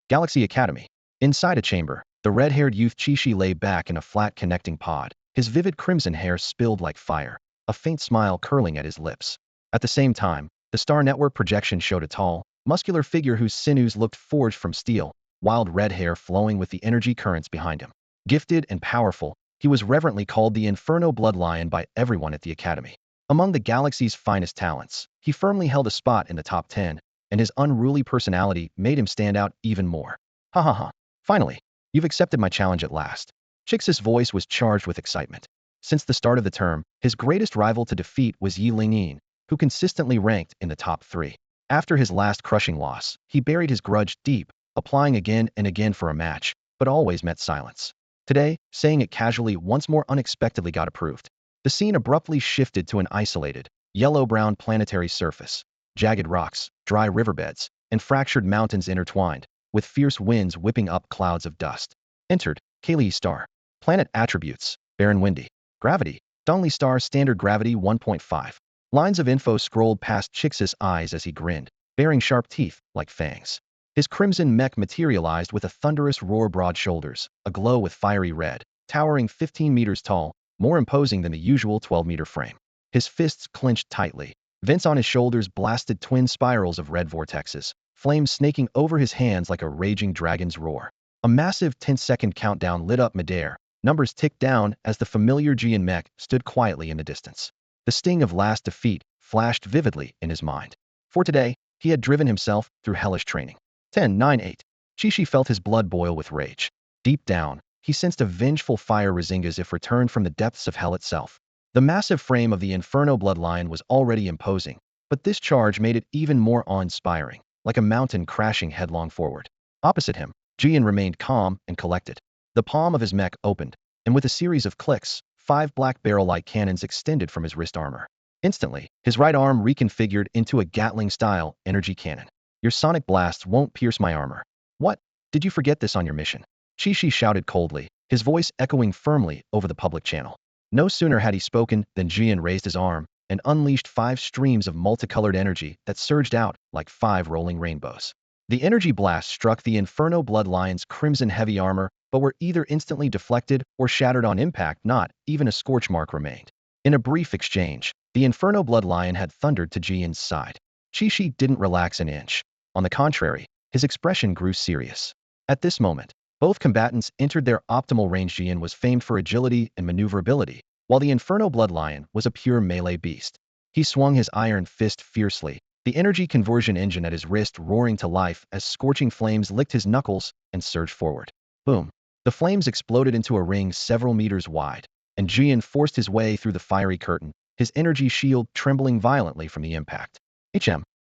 Galaxy Academy. Inside a chamber, the red-haired youth Chishi lay back in a flat connecting pod, his vivid crimson hair spilled like fire, a faint smile curling at his lips. At the same time, the Star Network projection showed a tall, muscular figure whose sinews looked forged from steel, wild red hair flowing with the energy currents behind him. Gifted and powerful, he was reverently called the Inferno Blood Lion by everyone at the Academy. Among the galaxy's finest talents, he firmly held a spot in the top 10, and his unruly personality made him stand out even more. Ha ha ha. Finally, you've accepted my challenge at last. Chix's voice was charged with excitement. Since the start of the term, his greatest rival to defeat was Yi Linyin, who consistently ranked in the top 3. After his last crushing loss, he buried his grudge deep, applying again and again for a match, but always met silence. Today, saying it casually once more unexpectedly got approved. The scene abruptly shifted to an isolated, yellow-brown planetary surface. Jagged rocks, dry riverbeds, and fractured mountains intertwined, with fierce winds whipping up clouds of dust. Entered, Kali star. Planet attributes, barren windy. Gravity, Dongli star standard gravity 1.5. Lines of info scrolled past Chix's eyes as he grinned, baring sharp teeth like fangs. His crimson mech materialized with a thunderous roar, broad shoulders, aglow with fiery red, towering 15 meters tall, more imposing than the usual 12-meter frame. His fists clenched tightly. Vents on his shoulders blasted twin spirals of red vortexes, flames snaking over his hands like a raging dragon's roar. A massive 10-second countdown lit up midair. Numbers ticked down as the familiar Jian mech stood quietly in the distance. The sting of last defeat flashed vividly in his mind. For today, he had driven himself through hellish training. 10-9-8. Chishi felt his blood boil with rage. Deep down, he sensed a vengeful fire rising as if returned from the depths of hell itself. The massive frame of the Inferno Blood Lion was already imposing, but this charge made it even more awe-inspiring, like a mountain crashing headlong forward. Opposite him, Jian remained calm and collected. The palm of his mech opened, and with a series of clicks, 5 black barrel-like cannons extended from his wrist armor. Instantly, his right arm reconfigured into a Gatling-style energy cannon. Your sonic blasts won't pierce my armor. What? Did you forget this on your mission? Chishi shouted coldly, his voice echoing firmly over the public channel. No sooner had he spoken than Jian raised his arm and unleashed 5 streams of multicolored energy that surged out like 5 rolling rainbows. The energy blast struck the Inferno Blood Lion's crimson heavy armor, but were either instantly deflected or shattered on impact. Not even a scorch mark remained. In a brief exchange, the Inferno Blood Lion had thundered to Jian's side. Chishi didn't relax an inch. On the contrary, his expression grew serious. At this moment, both combatants entered their optimal range. Jian was famed for agility and maneuverability, while the Inferno Blood Lion was a pure melee beast. He swung his iron fist fiercely, the energy conversion engine at his wrist roaring to life as scorching flames licked his knuckles and surged forward. Boom! The flames exploded into a ring several meters wide, and Jian forced his way through the fiery curtain, his energy shield trembling violently from the impact.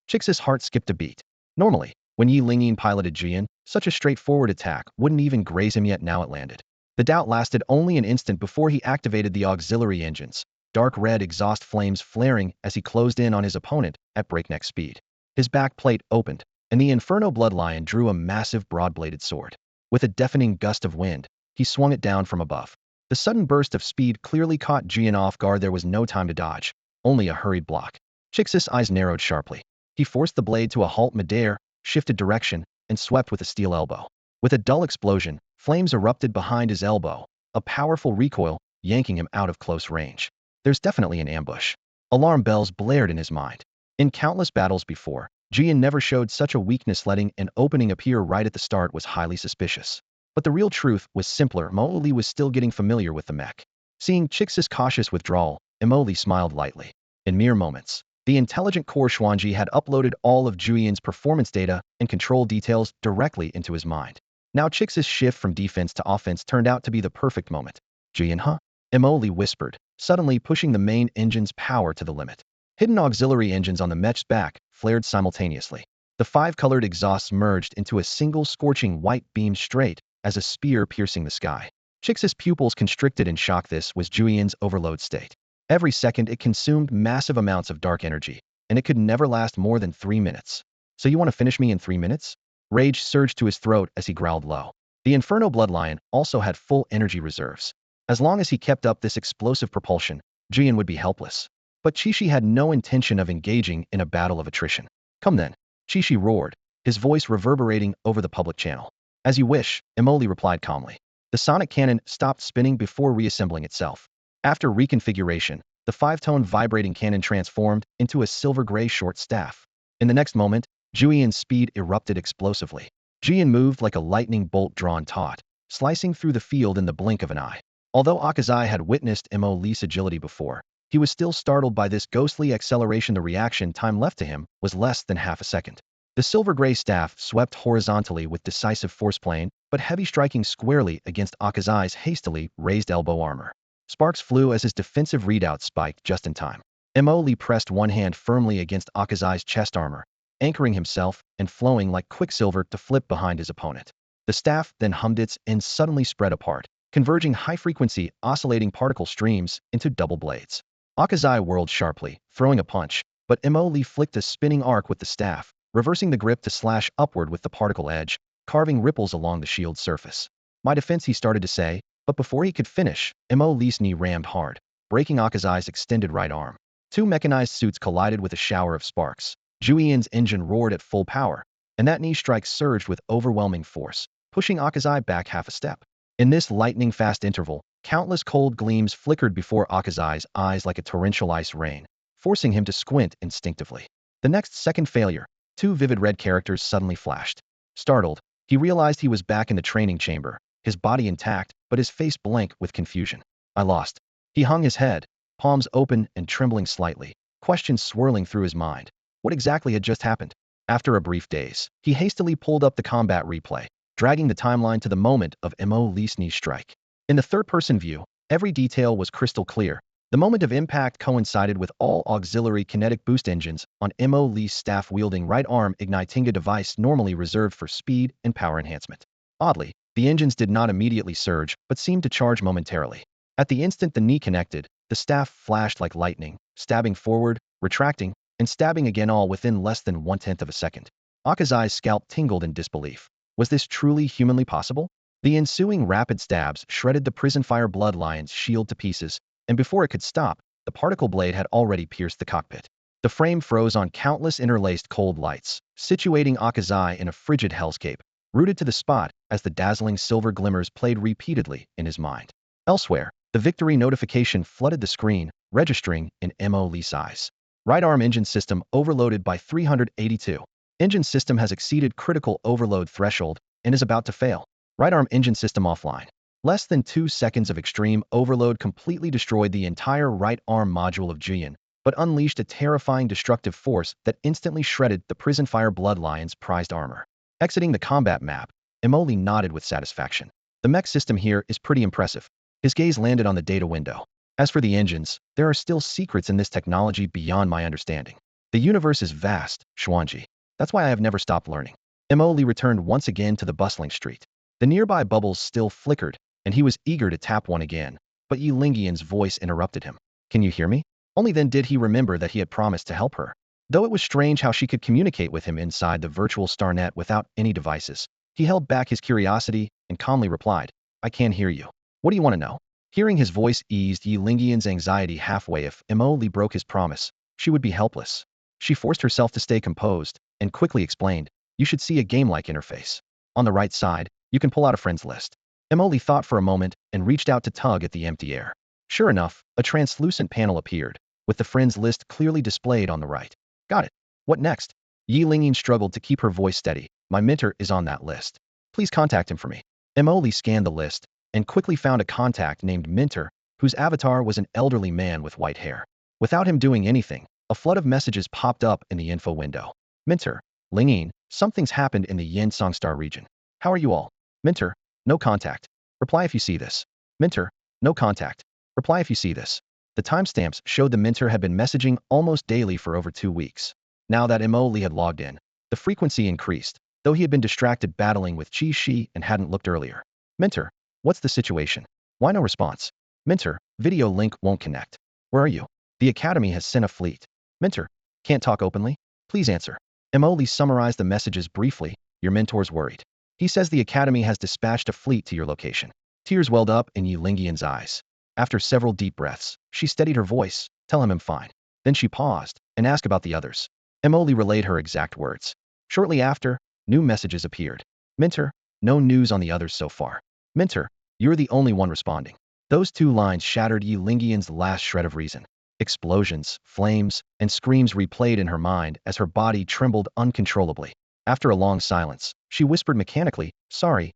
Chix's heart skipped a beat. Normally, when Yi Linyin piloted Jian, such a straightforward attack wouldn't even graze him, yet now it landed. The doubt lasted only an instant before he activated the auxiliary engines, dark red exhaust flames flaring as he closed in on his opponent at breakneck speed. His back plate opened, and the Inferno Blood Lion drew a massive broad-bladed sword. With a deafening gust of wind, he swung it down from above. The sudden burst of speed clearly caught Jian off guard. There was no time to dodge, only a hurried block. Chix's eyes narrowed sharply. He forced the blade to a halt midair, shifted direction, and swept with a steel elbow. With a dull explosion, flames erupted behind his elbow, a powerful recoil, yanking him out of close range. There's definitely an ambush. Alarm bells blared in his mind. In countless battles before, Jian never showed such a weakness. Letting an opening appear right at the start was highly suspicious. But the real truth was simpler. Emoli was still getting familiar with the mech. Seeing Chix's cautious withdrawal, Emoli smiled lightly. In mere moments, the intelligent core Xuan Ji had uploaded all of Julian's performance data and control details directly into his mind. Now Chix's shift from defense to offense turned out to be the perfect moment. Jian, huh? Emoli whispered, suddenly pushing the main engine's power to the limit. Hidden auxiliary engines on the Mech's back flared simultaneously. The five-colored exhausts merged into a single scorching white beam straight as a spear piercing the sky. Chix's pupils constricted in shock. This was Julian's overload state. Every second it consumed massive amounts of dark energy, and it could never last more than 3 minutes. So you want to finish me in 3 minutes? Rage surged to his throat as he growled low. The Inferno Bloodlion also had full energy reserves. As long as he kept up this explosive propulsion, Jian would be helpless. But Qishi had no intention of engaging in a battle of attrition. Come then, Qishi roared, his voice reverberating over the public channel. As you wish, Emoli replied calmly. The sonic cannon stopped spinning before reassembling itself. After reconfiguration, the five-tone vibrating cannon transformed into a silver-gray short staff. In the next moment, Julian's speed erupted explosively. Jian moved like a lightning bolt drawn taut, slicing through the field in the blink of an eye. Although Akazai had witnessed Emoli's agility before, he was still startled by this ghostly acceleration. The reaction time left to him was less than half a second. The silver-gray staff swept horizontally with decisive force plane, but heavy, striking squarely against Akazai's hastily raised elbow armor. Sparks flew as his defensive readout spiked just in time. Emoli pressed one hand firmly against Akazai's chest armor, anchoring himself and flowing like quicksilver to flip behind his opponent. The staff then hummed its ends, suddenly spread apart, converging high-frequency, oscillating particle streams into double blades. Akazai whirled sharply, throwing a punch, but Emoli flicked a spinning arc with the staff, reversing the grip to slash upward with the particle edge, carving ripples along the shield's surface. My defense, he started to say, but before he could finish, Emoli's knee rammed hard, breaking Akazai's extended right arm. Two mechanized suits collided with a shower of sparks. Julian's engine roared at full power, and that knee strike surged with overwhelming force, pushing Akazai back half a step. In this lightning-fast interval, countless cold gleams flickered before Akazai's eyes like a torrential ice rain, forcing him to squint instinctively. The next second failure, two vivid red characters suddenly flashed. Startled, he realized he was back in the training chamber, his body intact, but his face blank with confusion. I lost. He hung his head, palms open and trembling slightly, questions swirling through his mind. What exactly had just happened? After a brief daze, he hastily pulled up the combat replay, dragging the timeline to the moment of Emoli's knee strike. In the third-person view, every detail was crystal clear. The moment of impact coincided with all auxiliary kinetic boost engines on Emoli's staff-wielding right arm, igniting a device normally reserved for speed and power enhancement. Oddly, the engines did not immediately surge, but seemed to charge momentarily. At the instant the knee connected, the staff flashed like lightning, stabbing forward, retracting, and stabbing again, all within less than 1/10 of a second. Akazai's scalp tingled in disbelief. Was this truly humanly possible? The ensuing rapid stabs shredded the prison fire bloodlion's shield to pieces, and before it could stop, the particle blade had already pierced the cockpit. The frame froze on countless interlaced cold lights, situating Akazai in a frigid hellscape, rooted to the spot as the dazzling silver glimmers played repeatedly in his mind. Elsewhere, the victory notification flooded the screen, registering in Emoli's eyes. Right arm engine system overloaded by 382. Engine system has exceeded critical overload threshold and is about to fail. Right arm engine system offline. Less than 2 seconds of extreme overload completely destroyed the entire right arm module of Jian, but unleashed a terrifying destructive force that instantly shredded the prison fire bloodlion's prized armor. Exiting the combat map, Emoli nodded with satisfaction. The mech system here is pretty impressive. His gaze landed on the data window. As for the engines, there are still secrets in this technology beyond my understanding. The universe is vast, Xuan Ji. That's why I have never stopped learning. Emoli returned once again to the bustling street. The nearby bubbles still flickered, and he was eager to tap one again, but Linyian's voice interrupted him. Can you hear me? Only then did he remember that he had promised to help her. Though it was strange how she could communicate with him inside the virtual starnet without any devices, he held back his curiosity and calmly replied, I can hear you. What do you want to know? Hearing his voice eased Linyian's anxiety halfway. If Emoli broke his promise, she would be helpless. She forced herself to stay composed and quickly explained, you should see a game-like interface. On the right side, you can pull out a friends list. Emily thought for a moment and reached out to tug at the empty air. Sure enough, a translucent panel appeared, with the friends list clearly displayed on the right. Got it. What next? Linyin struggled to keep her voice steady. My mentor is on that list. Please contact him for me. Emily scanned the list and quickly found a contact named Mentor, whose avatar was an elderly man with white hair. Without him doing anything, a flood of messages popped up in the info window. Mentor, Linyin, something's happened in the Yanlong Star region. How are you all? Mentor, no contact. Reply if you see this. Mentor, no contact. Reply if you see this. The timestamps showed the mentor had been messaging almost daily for over 2 weeks. Now that Emily had logged in, the frequency increased, though he had been distracted battling with Gui Xu and hadn't looked earlier. Mentor, what's the situation? Why no response? Mentor, video link won't connect. Where are you? The Academy has sent a fleet. Mentor, can't talk openly? Please answer. Emily summarized the messages briefly. Your mentor's worried. He says the Academy has dispatched a fleet to your location. Tears welled up in Linyian's eyes. After several deep breaths, she steadied her voice. Tell him I'm fine. Then she paused and asked about the others. Emily relayed her exact words. Shortly after, new messages appeared. Mentor, no news on the others so far. Mentor, you're the only one responding. Those 2 lines shattered Linyian's last shred of reason. Explosions, flames, and screams replayed in her mind as her body trembled uncontrollably. After a long silence, she whispered mechanically, sorry.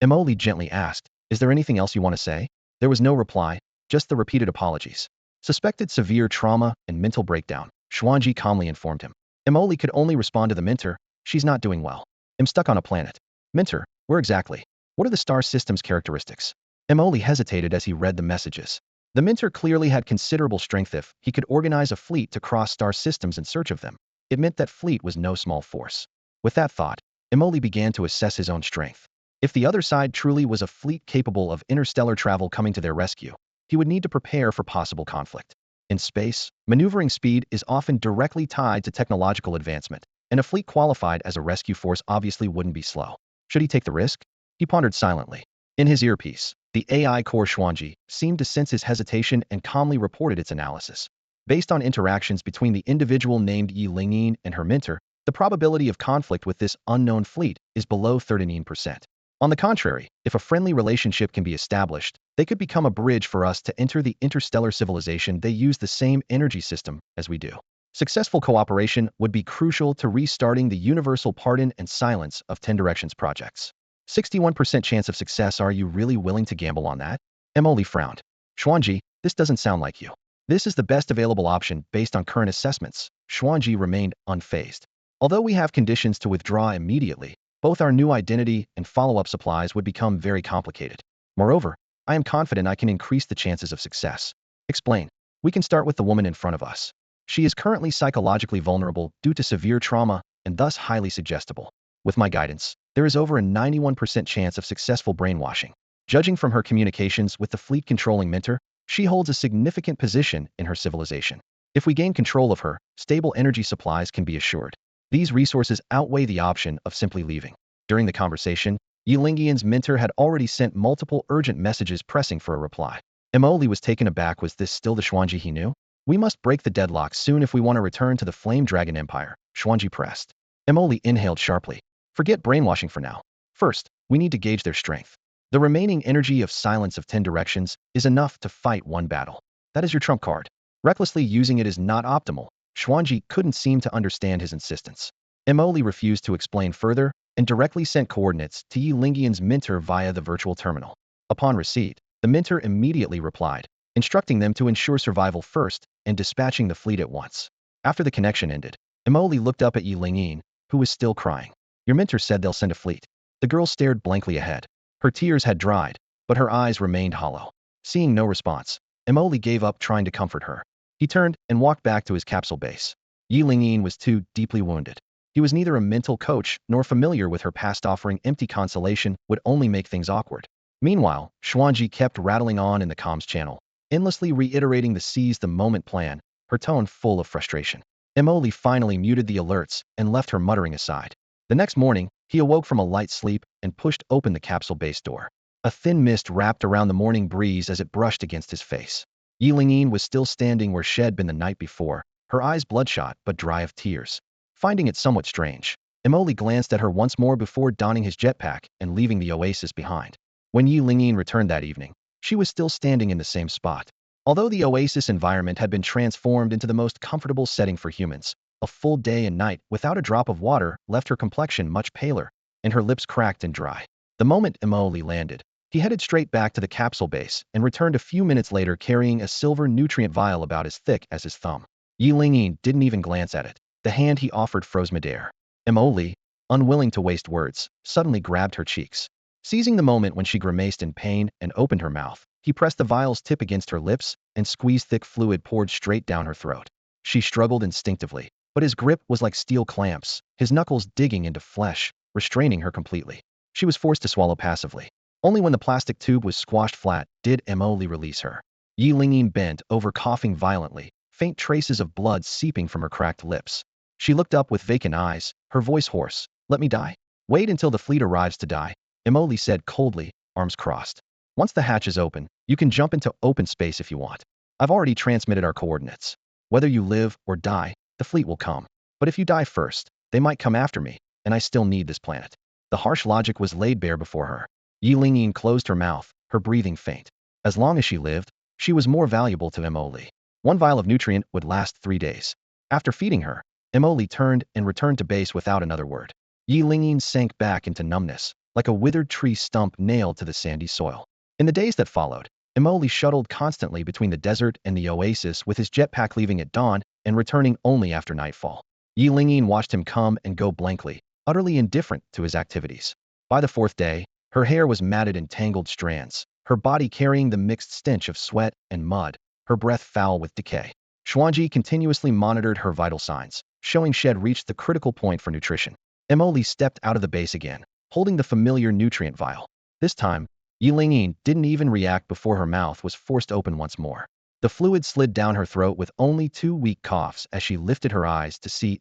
Emily gently asked, is there anything else you want to say? There was no reply, just the repeated apologies. Suspected severe trauma and mental breakdown, Xuan Ji calmly informed him. Emily could only respond to the mentor, she's not doing well. I'm stuck on a planet. Mentor, where exactly? What are the star system's characteristics? Emily hesitated as he read the messages. The mentor clearly had considerable strength if he could organize a fleet to cross star systems in search of them. It meant that fleet was no small force. With that thought, Emily began to assess his own strength. If the other side truly was a fleet capable of interstellar travel coming to their rescue, he would need to prepare for possible conflict. In space, maneuvering speed is often directly tied to technological advancement, and a fleet qualified as a rescue force obviously wouldn't be slow. Should he take the risk? He pondered silently. In his earpiece, the AI core Xuan Ji seemed to sense his hesitation and calmly reported its analysis. Based on interactions between the individual named Linyin and her mentor, the probability of conflict with this unknown fleet is below 39%. On the contrary, if a friendly relationship can be established, they could become a bridge for us to enter the interstellar civilization. They use the same energy system as we do. Successful cooperation would be crucial to restarting the universal pardon and silence of 10 Directions projects. 61% chance of success. Are you really willing to gamble on that? Emily frowned. Xuan Ji, this doesn't sound like you. This is the best available option based on current assessments. Xuan Ji remained unfazed. Although we have conditions to withdraw immediately, both our new identity and follow-up supplies would become very complicated. Moreover, I am confident I can increase the chances of success. Explain. We can start with the woman in front of us. She is currently psychologically vulnerable due to severe trauma and thus highly suggestible. With my guidance, there is over a 91% chance of successful brainwashing. Judging from her communications with the fleet-controlling mentor, she holds a significant position in her civilization. If we gain control of her, stable energy supplies can be assured. These resources outweigh the option of simply leaving. During the conversation, Linyian's mentor had already sent multiple urgent messages pressing for a reply. Emily was taken aback. Was this still the Xuan Ji he knew? We must break the deadlock soon if we want to return to the Flame Dragon Empire, Xuan Ji pressed. Emily inhaled sharply. Forget brainwashing for now. First, we need to gauge their strength. The remaining energy of silence of 10 directions is enough to fight one battle. That is your trump card. Recklessly using it is not optimal. Xuan Ji couldn't seem to understand his insistence. Emily refused to explain further and directly sent coordinates to Linyian's mentor via the virtual terminal. Upon receipt, the mentor immediately replied, instructing them to ensure survival first and dispatching the fleet at once. After the connection ended, Emily looked up at Linyin, who was still crying. Your mentor said they'll send a fleet. The girl stared blankly ahead. Her tears had dried, but her eyes remained hollow. Seeing no response, Emily gave up trying to comfort her. He turned and walked back to his capsule base. Linyin was too deeply wounded. He was neither a mental coach nor familiar with her past. Offering empty consolation would only make things awkward. Meanwhile, Xuan Ji kept rattling on in the comms channel, endlessly reiterating the seize the moment plan, her tone full of frustration. Emily finally muted the alerts and left her muttering aside. The next morning, he awoke from a light sleep and pushed open the capsule base door. A thin mist wrapped around the morning breeze as it brushed against his face. Linyin was still standing where she had been the night before, her eyes bloodshot but dry of tears. Finding it somewhat strange, Emily glanced at her once more before donning his jetpack and leaving the oasis behind. When Linyin returned that evening, she was still standing in the same spot. Although the oasis environment had been transformed into the most comfortable setting for humans, a full day and night without a drop of water left her complexion much paler, and her lips cracked and dry. The moment Li landed, he headed straight back to the capsule base and returned a few minutes later carrying a silver nutrient vial about as thick as his thumb. Linyin didn't even glance at it. The hand he offered froze midair. Li, unwilling to waste words, suddenly grabbed her cheeks. Seizing the moment when she grimaced in pain and opened her mouth, he pressed the vial's tip against her lips and squeezed thick fluid poured straight down her throat. She struggled instinctively, but his grip was like steel clamps, his knuckles digging into flesh, restraining her completely. She was forced to swallow passively. Only when the plastic tube was squashed flat did Li release her. Linyin bent over, coughing violently, faint traces of blood seeping from her cracked lips. She looked up with vacant eyes, her voice hoarse. "Let me die? Wait until the fleet arrives to die," Li said coldly, arms crossed. "Once the hatch is open, you can jump into open space if you want. I've already transmitted our coordinates. Whether you live or die, the fleet will come. But if you die first, they might come after me, and I still need this planet." The harsh logic was laid bare before her. Linyin closed her mouth, her breathing faint. As long as she lived, she was more valuable to Li. One vial of nutrient would last 3 days. After feeding her, Li turned and returned to base without another word. Linyin sank back into numbness, like a withered tree stump nailed to the sandy soil. In the days that followed, Li shuttled constantly between the desert and the oasis, with his jetpack leaving at dawn and returning only after nightfall. Linyin watched him come and go blankly, utterly indifferent to his activities. By the 4th day, her hair was matted in tangled strands, her body carrying the mixed stench of sweat and mud, her breath foul with decay. Xuan Ji continuously monitored her vital signs, showing she had reached the critical point for nutrition. Li stepped out of the base again, holding the familiar nutrient vial. This time, Linyin didn't even react before her mouth was forced open once more. The fluid slid down her throat with only 2 weak coughs as she lifted her eyes to see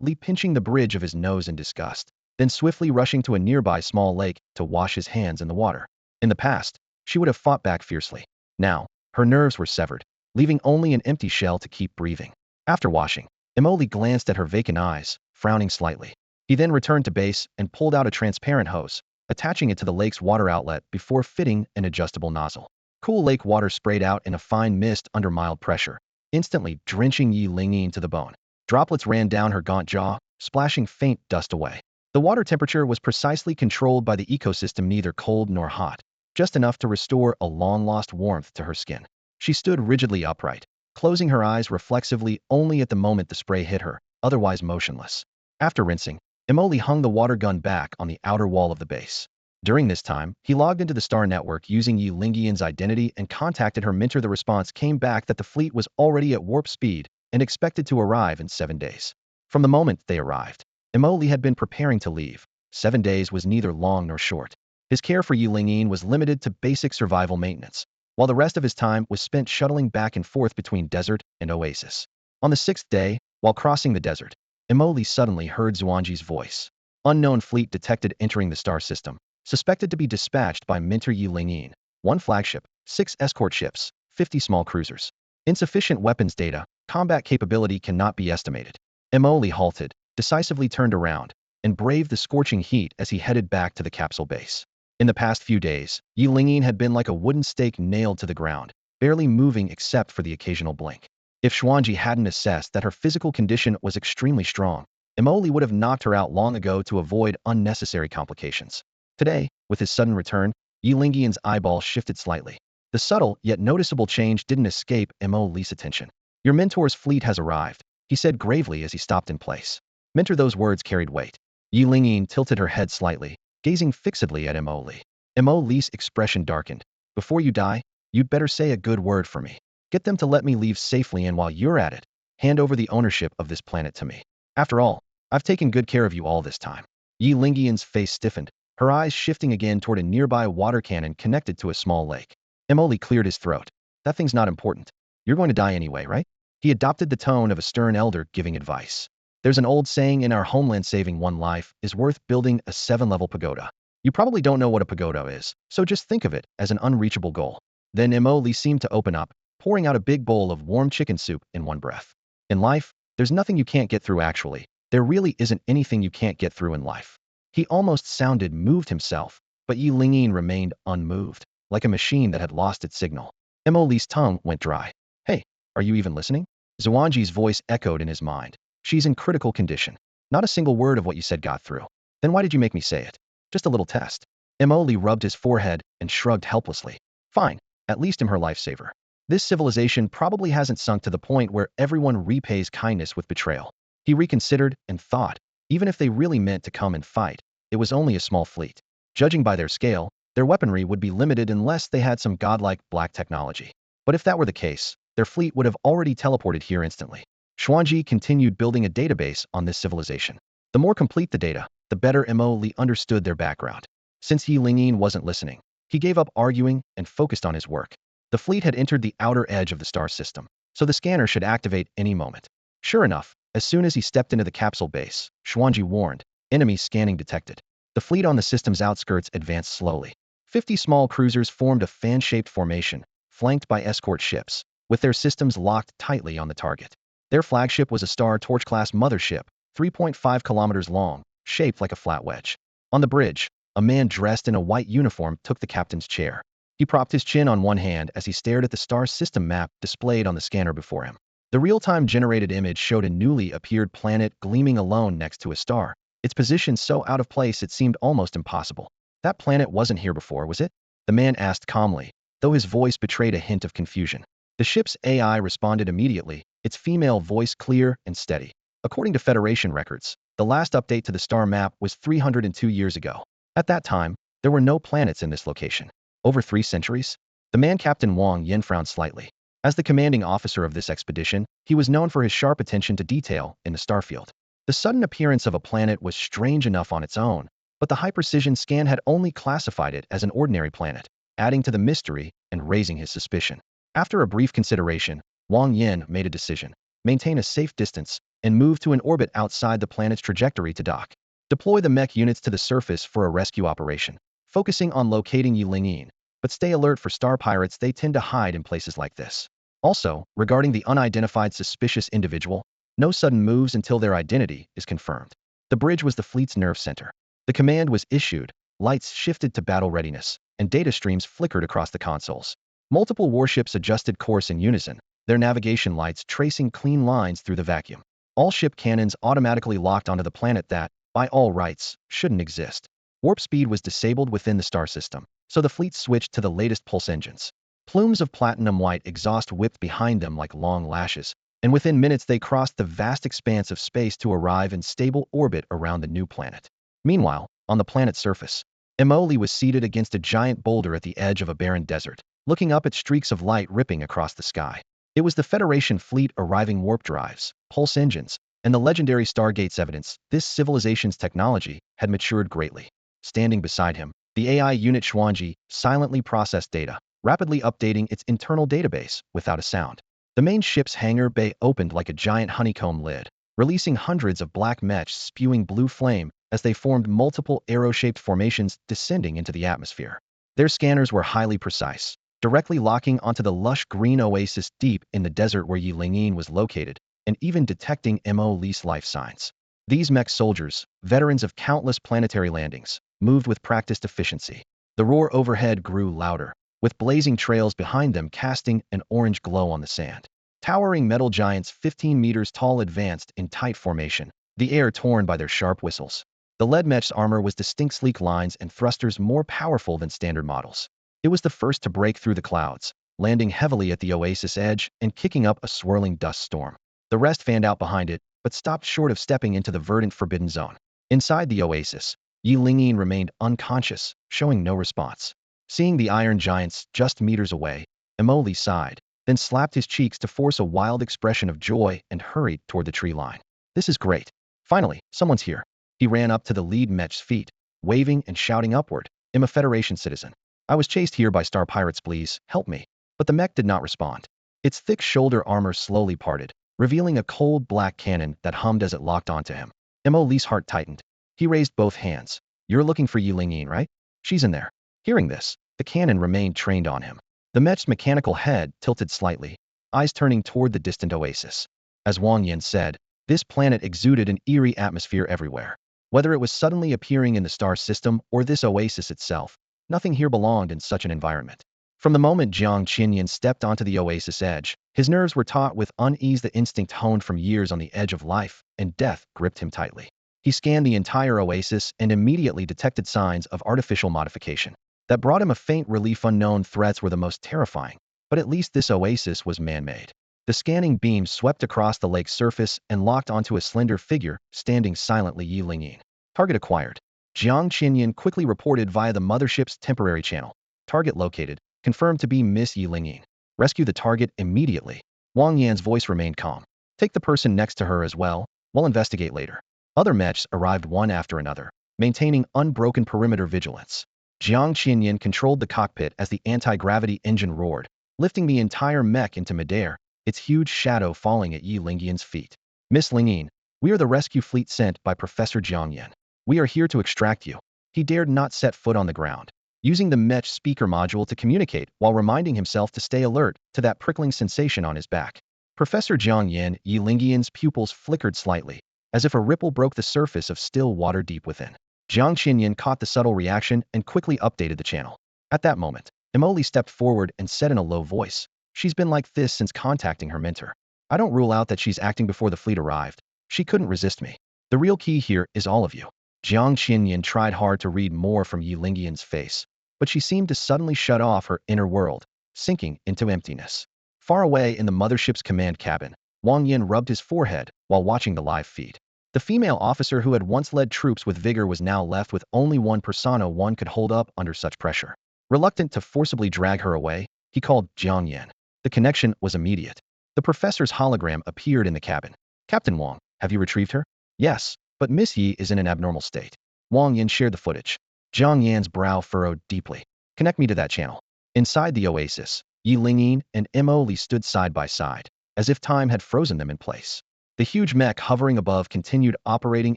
Li pinching the bridge of his nose in disgust, then swiftly rushing to a nearby small lake to wash his hands in the water. In the past, she would have fought back fiercely. Now, her nerves were severed, leaving only an empty shell to keep breathing. After washing, Li glanced at her vacant eyes, frowning slightly. He then returned to base and pulled out a transparent hose, attaching it to the lake's water outlet before fitting an adjustable nozzle. Cool lake water sprayed out in a fine mist under mild pressure, instantly drenching Linyin to the bone. Droplets ran down her gaunt jaw, splashing faint dust away. The water temperature was precisely controlled by the ecosystem, neither cold nor hot, just enough to restore a long-lost warmth to her skin. She stood rigidly upright, closing her eyes reflexively only at the moment the spray hit her, otherwise motionless. After rinsing, Li hung the water gun back on the outer wall of the base. During this time, he logged into the star network using Linyian's identity and contacted her mentor. The response came back that the fleet was already at warp speed and expected to arrive in 7 days. From the moment they arrived, Li had been preparing to leave. 7 days was neither long nor short. His care for Linyin was limited to basic survival maintenance, while the rest of his time was spent shuttling back and forth between desert and oasis. On the 6th day, while crossing the desert, Li suddenly heard Xuan Ji's voice. Unknown fleet detected entering the star system, suspected to be dispatched by mentor Linyin. 1 flagship, 6 escort ships, 50 small cruisers. Insufficient weapons data, combat capability cannot be estimated. Li halted, decisively turned around, and braved the scorching heat as he headed back to the capsule base. In the past few days, Linyin had been like a wooden stake nailed to the ground, barely moving except for the occasional blink. If Xuan Ji hadn't assessed that her physical condition was extremely strong, Li would have knocked her out long ago to avoid unnecessary complications. Today, with his sudden return, Linyian's eyeball shifted slightly. The subtle yet noticeable change didn't escape Li's attention. "Your mentor's fleet has arrived," he said gravely as he stopped in place. Mentor, those words carried weight. Linyin tilted her head slightly, gazing fixedly at Li. Li's expression darkened. "Before you die, you'd better say a good word for me. Get them to let me leave safely, and while you're at it, hand over the ownership of this planet to me. After all, I've taken good care of you all this time." Linyian's face stiffened, her eyes shifting again toward a nearby water cannon connected to a small lake. Li cleared his throat. "That thing's not important. You're going to die anyway, right?" He adopted the tone of a stern elder giving advice. "There's an old saying in our homeland, saving 1 life is worth building a 7-level pagoda. You probably don't know what a pagoda is, so just think of it as an unreachable goal." Then Li seemed to open up, pouring out a big bowl of warm chicken soup in one breath. "In life, there's nothing you can't get through. Actually, there really isn't anything you can't get through in life." He almost sounded moved himself, but Yi Lingyin remained unmoved, like a machine that had lost its signal. Mo Li's tongue went dry. Hey, are you even listening? Xuan Ji's voice echoed in his mind. She's in critical condition. Not a single word of what you said got through. Then why did you make me say it? Just a little test. Mo Li rubbed his forehead and shrugged helplessly. Fine, at least I'm her lifesaver. This civilization probably hasn't sunk to the point where everyone repays kindness with betrayal. He reconsidered and thought, even if they really meant to come and fight, it was only a small fleet. Judging by their scale, their weaponry would be limited unless they had some godlike black technology. But if that were the case, their fleet would have already teleported here instantly. Xuan Ji continued building a database on this civilization. The more complete the data, the better Mo Li understood their background. Since Yi Lingyin wasn't listening, he gave up arguing and focused on his work. The fleet had entered the outer edge of the star system, so the scanner should activate any moment. Sure enough, as soon as he stepped into the capsule base, Xuan Ji warned, enemy scanning detected. The fleet on the system's outskirts advanced slowly. 50 small cruisers formed a fan-shaped formation, flanked by escort ships, with their systems locked tightly on the target. Their flagship was a Star Torch-class mothership, 3.5 kilometers long, shaped like a flat wedge. On the bridge, a man dressed in a white uniform took the captain's chair. He propped his chin on one hand as he stared at the star system map displayed on the scanner before him. The real-time generated image showed a newly appeared planet gleaming alone next to a star, its position so out of place it seemed almost impossible. That planet wasn't here before, was it? The man asked calmly, though his voice betrayed a hint of confusion. The ship's AI responded immediately, its female voice clear and steady. According to Federation records, the last update to the star map was 302 years ago. At that time, there were no planets in this location. Over 3 centuries? The man Captain Wang Yin frowned slightly. As the commanding officer of this expedition, he was known for his sharp attention to detail in the starfield. The sudden appearance of a planet was strange enough on its own, but the high-precision scan had only classified it as an ordinary planet, adding to the mystery and raising his suspicion. After a brief consideration, Wang Yin made a decision: maintain a safe distance and move to an orbit outside the planet's trajectory to dock. Deploy the mech units to the surface for a rescue operation, focusing on locating Yi Lingyin, but stay alert for star pirates. They tend to hide in places like this. Also, regarding the unidentified suspicious individual, no sudden moves until their identity is confirmed. The bridge was the fleet's nerve center. The command was issued, lights shifted to battle readiness, and data streams flickered across the consoles. Multiple warships adjusted course in unison, their navigation lights tracing clean lines through the vacuum. All ship cannons automatically locked onto the planet that, by all rights, shouldn't exist. Warp speed was disabled within the star system, so the fleet switched to the latest pulse engines. Plumes of platinum white exhaust whipped behind them like long lashes, and within minutes they crossed the vast expanse of space to arrive in stable orbit around the new planet. Meanwhile, on the planet's surface, Mo Li was seated against a giant boulder at the edge of a barren desert, looking up at streaks of light ripping across the sky. It was the Federation fleet arriving. Warp drives, pulse engines, and the legendary Stargate's evidence this civilization's technology had matured greatly. Standing beside him, the AI unit Xuan Ji silently processed data, rapidly updating its internal database without a sound. The main ship's hangar bay opened like a giant honeycomb lid, releasing hundreds of black mechs spewing blue flame as they formed multiple arrow-shaped formations descending into the atmosphere. Their scanners were highly precise, directly locking onto the lush green oasis deep in the desert where Yi Lingyin was located, and even detecting Mo Li's life signs. These mech soldiers, veterans of countless planetary landings, moved with practiced efficiency. The roar overhead grew louder, with blazing trails behind them casting an orange glow on the sand. Towering metal giants 15 meters tall advanced in tight formation, the air torn by their sharp whistles. The lead mech's armor was distinct, sleek lines and thrusters more powerful than standard models. It was the first to break through the clouds, landing heavily at the oasis edge and kicking up a swirling dust storm. The rest fanned out behind it, but stopped short of stepping into the verdant forbidden zone. Inside the oasis, Yi Lingyin remained unconscious, showing no response. Seeing the iron giants just meters away, Mo Li sighed, then slapped his cheeks to force a wild expression of joy and hurried toward the tree line. This is great. Finally, someone's here. He ran up to the lead mech's feet, waving and shouting upward, I'm a Federation citizen. I was chased here by star pirates, please, help me. But the mech did not respond. Its thick shoulder armor slowly parted, revealing a cold black cannon that hummed as it locked onto him. Mo Li's heart tightened. He raised both hands. You're looking for Yi Lingyin, right? She's in there. Hearing this, the cannon remained trained on him. The mech's mechanical head tilted slightly, eyes turning toward the distant oasis. As Wang Yin said, this planet exuded an eerie atmosphere everywhere. Whether it was suddenly appearing in the star system or this oasis itself, nothing here belonged in such an environment. From the moment Jiang Qinyan stepped onto the oasis edge, his nerves were taut with unease. The instinct honed from years on the edge of life and death gripped him tightly. He scanned the entire oasis and immediately detected signs of artificial modification. That brought him a faint relief. Unknown threats were the most terrifying, but at least this oasis was man-made. The scanning beam swept across the lake's surface and locked onto a slender figure standing silently. Linyin. Target acquired. Jiang Qinyan quickly reported via the mothership's temporary channel. Target located, confirmed to be Miss Linyin. Rescue the target immediately. Wang Yan's voice remained calm. Take the person next to her as well. We'll investigate later. Other mechs arrived one after another, maintaining unbroken perimeter vigilance. Jiang Qinyan controlled the cockpit as the anti-gravity engine roared, lifting the entire mech into midair, its huge shadow falling at Linyian's feet. Miss Linyin, we are the rescue fleet sent by Professor Jiang Yan. We are here to extract you. He dared not set foot on the ground, using the Mech speaker module to communicate while reminding himself to stay alert to that prickling sensation on his back. Professor Jiang Yan, Linyian's pupils flickered slightly, as if a ripple broke the surface of still water deep within. Jiang Qinyan caught the subtle reaction and quickly updated the channel. At that moment, Emily stepped forward and said in a low voice, "She's been like this since contacting her mentor. I don't rule out that she's acting before the fleet arrived. She couldn't resist me. The real key here is all of you." Jiang Qinyan tried hard to read more from Linyian's face, but she seemed to suddenly shut off her inner world, sinking into emptiness. Far away in the mothership's command cabin, Wang Yan rubbed his forehead while watching the live feed. The female officer who had once led troops with vigor was now left with only one persona one could hold up under such pressure. Reluctant to forcibly drag her away, he called Jiang Yan. The connection was immediate. The professor's hologram appeared in the cabin. "Captain Wang, have you retrieved her?" "Yes, but Miss Yi is in an abnormal state." Wang Yan shared the footage. Jiang Yan's brow furrowed deeply. "Connect me to that channel." Inside the oasis, Linyin and Emily stood side by side, as if time had frozen them in place. The huge mech hovering above continued operating